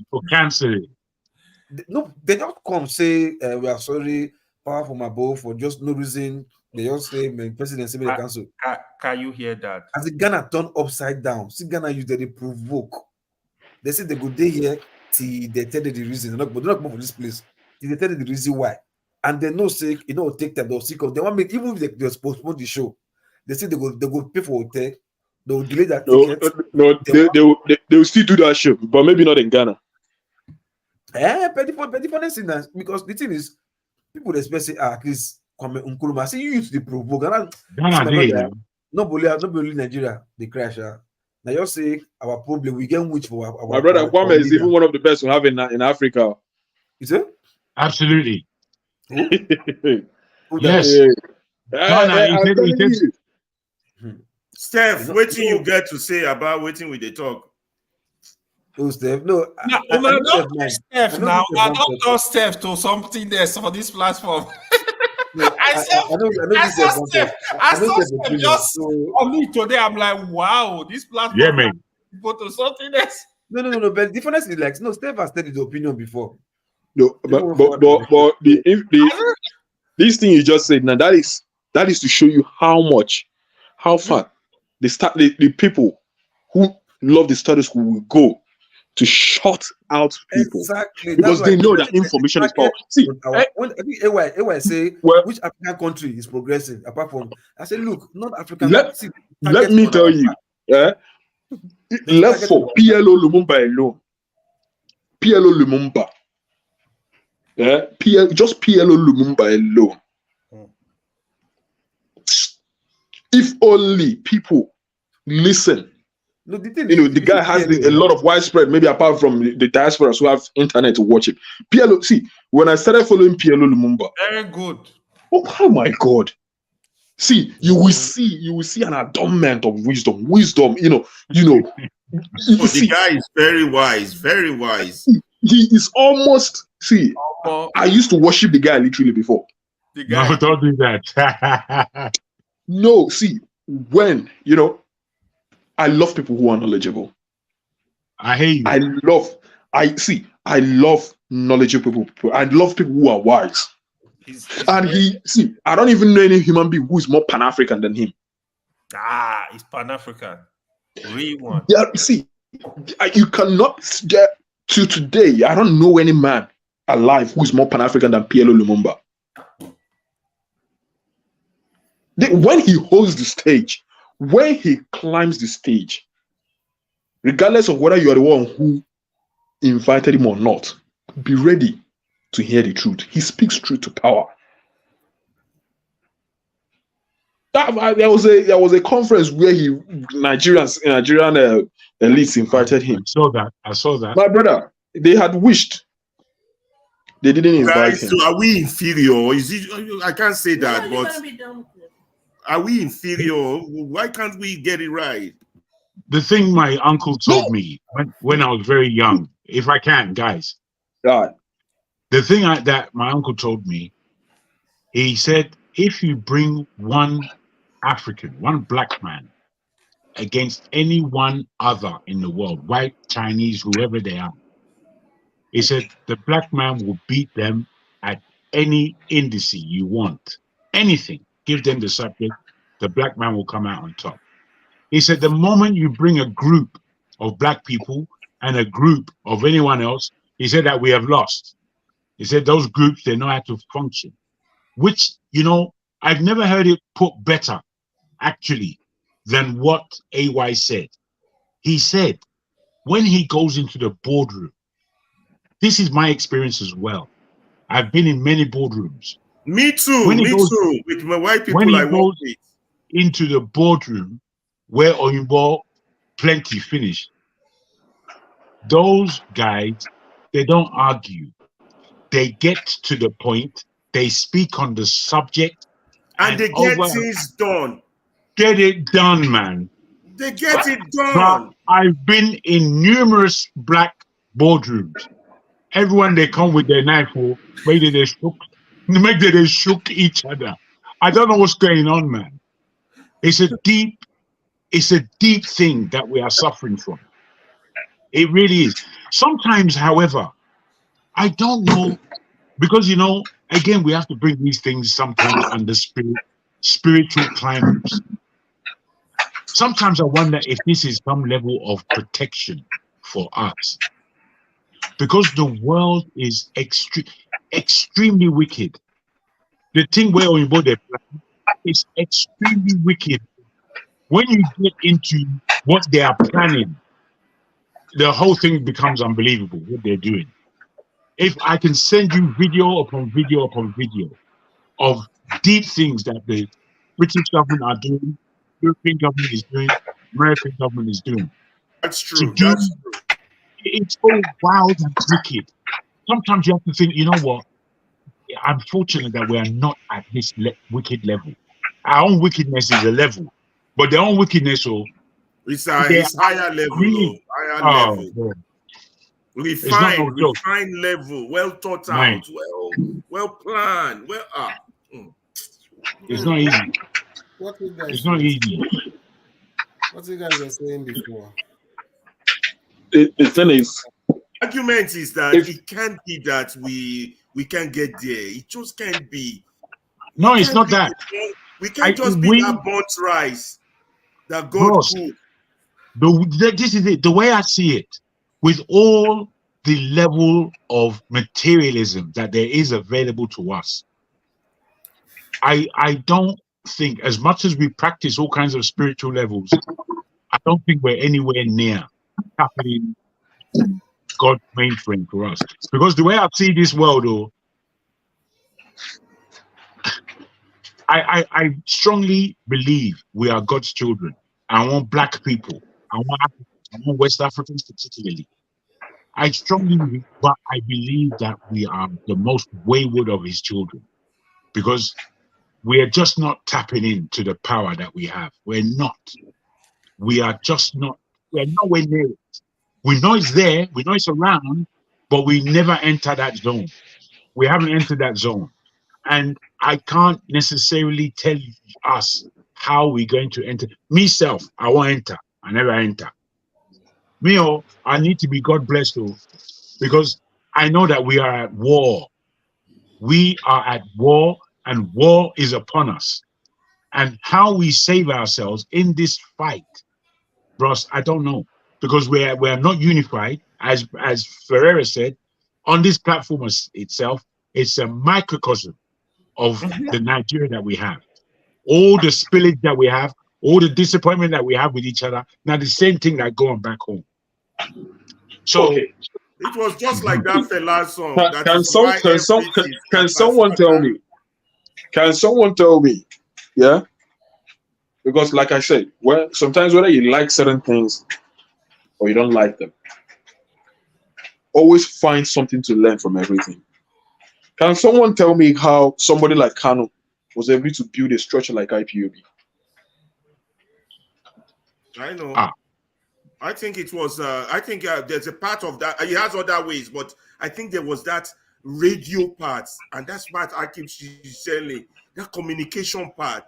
For canceling. No, they don't come say we are sorry, power from above for just no reason. They just say, man, president say they cancel. Can you hear that? As the Ghana turn upside down, see Ghana use they provoke. They say they go there here till they tell you the reason. They're not come for this place. Till they tell you the reason why. And they know say take time, they'll see because they want make even if they postpone the show, they say they go pay for hotel, they'll delay that ticket. They will still do that show, but maybe not in Ghana. But because the thing is, people expect say at least Kwame Nkrumah. See you use the provoke. Nobody Nigeria they crash. Now you say our problem we get which for our my brother Kwame is even one of the best we have in Africa. Is it? Absolutely. Yes. Steph, what do you get to say about waiting with the talk? Oh, Steph, no. Steph now. I don't know Steph to something there for this platform. I saw Steph just So, on me today. I'm like, wow, this platform. Yeah, man. Go to something else. No. But the difference is like, no, Steph has stated his opinion before. No, but this thing you just said now, that is to show you how far the people who love the status quo will go to shut out people. Exactly. Because That's they why know that information is power. See, when I think AY say which African country is progressing apart from, I say, look, not African. Let me tell you, left for PLO Lumumba alone. PLO Lumumba. Just PLO Lumumba alone. If only people listen. No, the guy has a lot of widespread, maybe apart from the diasporas who have internet to watch it. PLO, see, when I started following PLO Lumumba, very good. Oh my God. See, you will see an adornment of wisdom. The guy is very wise, very wise. He is almost, I used to worship the guy literally before. No, don't do that. No, see, when, I love people who are knowledgeable. I hate you. I love knowledgeable people. I love people who are wise. I don't even know any human being who is more Pan-African than him. He's Pan-African. Real one. Yeah, you cannot get to today. I don't know any man alive who is more Pan-African than PLO Lumumba. When he holds the stage, when he climbs the stage, regardless of whether you are the one who invited him or not, be ready to hear the truth. He speaks truth to power. There was a conference where Nigerian elites invited him. I saw that. My brother, they had wished they didn't invite him. So are we inferior? I can't say that, but are we inferior? Why can't we get it right? The thing my uncle told me when I was very young, if I can, guys. Right. The thing that my uncle told me, he said, if you bring one African, one black man against any one other in the world, white, Chinese, whoever they are, he said the black man will beat them at any indice you want. Anything. Give them the subject, the black man will come out on top. He said the moment you bring a group of black people and a group of anyone else, he said that we have lost. He said those groups, they know how to function. Which, I've never heard it put better, actually, than what AY said. He said, when he goes into the boardroom, this is my experience as well. I've been in many boardrooms. Me too. With my white people I work with. Into the boardroom where Oyinbo plenty finished. Those guys, they don't argue. They get to the point. They speak on the subject. And they get things done. Get it done, man. They get it done. But I've been in numerous black boardrooms. Everyone, they come with their knife, maybe they shook each other. I don't know what's going on, man. It's a deep thing that we are suffering from. It really is. Sometimes, however, I don't know, because again, we have to bring these things sometimes under spiritual climates. Sometimes I wonder if this is some level of protection for us, because the world is extremely wicked. The thing where Oyinbo they plan is extremely wicked. When you get into what they are planning, the whole thing becomes unbelievable, what they're doing. If I can send you video upon video upon video of deep things that the British government are doing, European government is doing, American government is doing. That's true. That's true. It's so wild and wicked. Sometimes you have to think, you know what? I'm fortunate that we are not at this wicked level. Our own wickedness is a level, but their own wickedness, it's higher level. Higher level. Refined level, well thought out, well planned, It's not easy. What you guys It's not easy. What you guys were saying before? The thing is, argument is that it can't be that we can't get there. It just can't be. No, it's not that. We can't just be that burnt rice that God Bros, cooked. this is it. The way I see it, with all the level of materialism that there is available to us, I don't think, as much as we practice all kinds of spiritual levels, I don't think we're anywhere near happening God's mainframe for us. Because the way I see this world, though, I strongly believe we are God's children. I want black people. I want West Africans particularly. I strongly believe, but I believe that we are the most wayward of his children because we are just not tapping into the power that we have. We're not. We are just not. We're nowhere near it. We know it's there. We know it's around, but we never enter that zone. We haven't entered that zone. And I can't necessarily tell us how we're going to enter. Myself, I won't enter. I never enter. Me, I need to be God blessed, though, because I know that we are at war. We are at war, and war is upon us. And how we save ourselves in this fight, bros, I don't know, because we're not unified. As Ferreira said, on this platform itself, it's a microcosm of the Nigeria that we have. All the spillage that we have, all the disappointment that we have with each other, now the same thing that going back home. So it was just like that fella's song. Can someone tell me? Can someone tell me? Yeah. Because, like I said, sometimes whether you like certain things or you don't like them, always find something to learn from everything. Can someone tell me how somebody like Kano was able to build a structure like IPOB? I know. I think it was. I think there's a part of that. He has other ways, but I think there was that radio part, and that's what I keep saying. That communication part.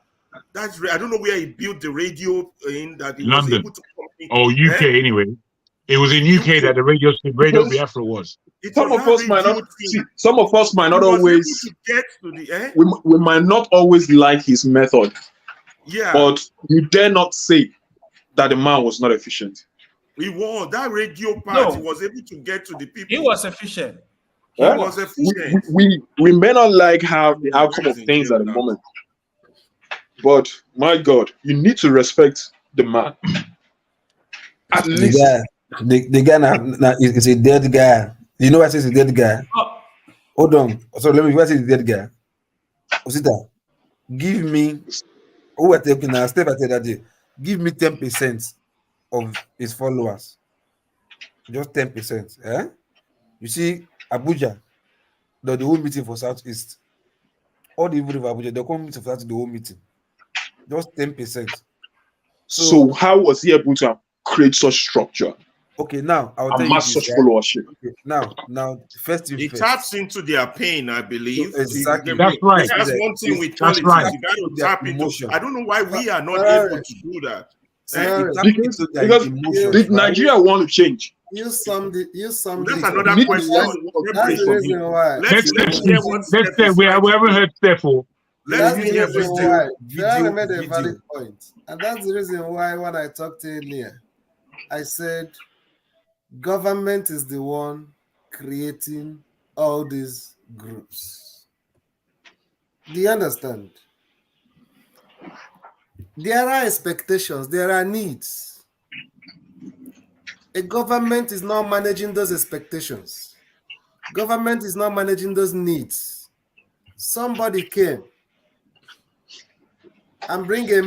I don't know where he built the radio in that he London. was able to communicate. Or UK anyway. It was in UK that the radio Biafra was. Some of us might not always. Get to the, we might not always like his method. Yeah. But you dare not say that the man was not efficient. He was. That radio part, he was able to get to the people. He was efficient. He was efficient. We may not like how the outcome of things at the moment. But my God, you need to respect the man. At least the guy now is a dead guy. You know why I say it's a dead guy? Hold on. So let me say it's a dead guy. Osita, give me who are taking now step I said that day. Give me 10% of his followers. Just 10%. Eh? You see, Abuja, the whole meeting for Southeast. All the people of Abuja, they come meet for the whole meeting. Just 10%. So how was he able to create such structure? Okay, now I'll tell you this, such followership. Okay, now, first thing it first. taps into their pain, I believe. So exactly. That's right. That's one thing with That's politics. right. You got to tap into. I don't know why we are not able to do that. Because Nigeria want to change. You summed it. That's another question. That's the reason why. Let's say we haven't heard therefore. That's the reason why. Ferrari made a valid point. And that's the reason why when I talked earlier, I said government is the one creating all these groups. Do you understand? There are expectations, there are needs. A government is not managing those expectations. Government is not managing those needs. Somebody came and bring a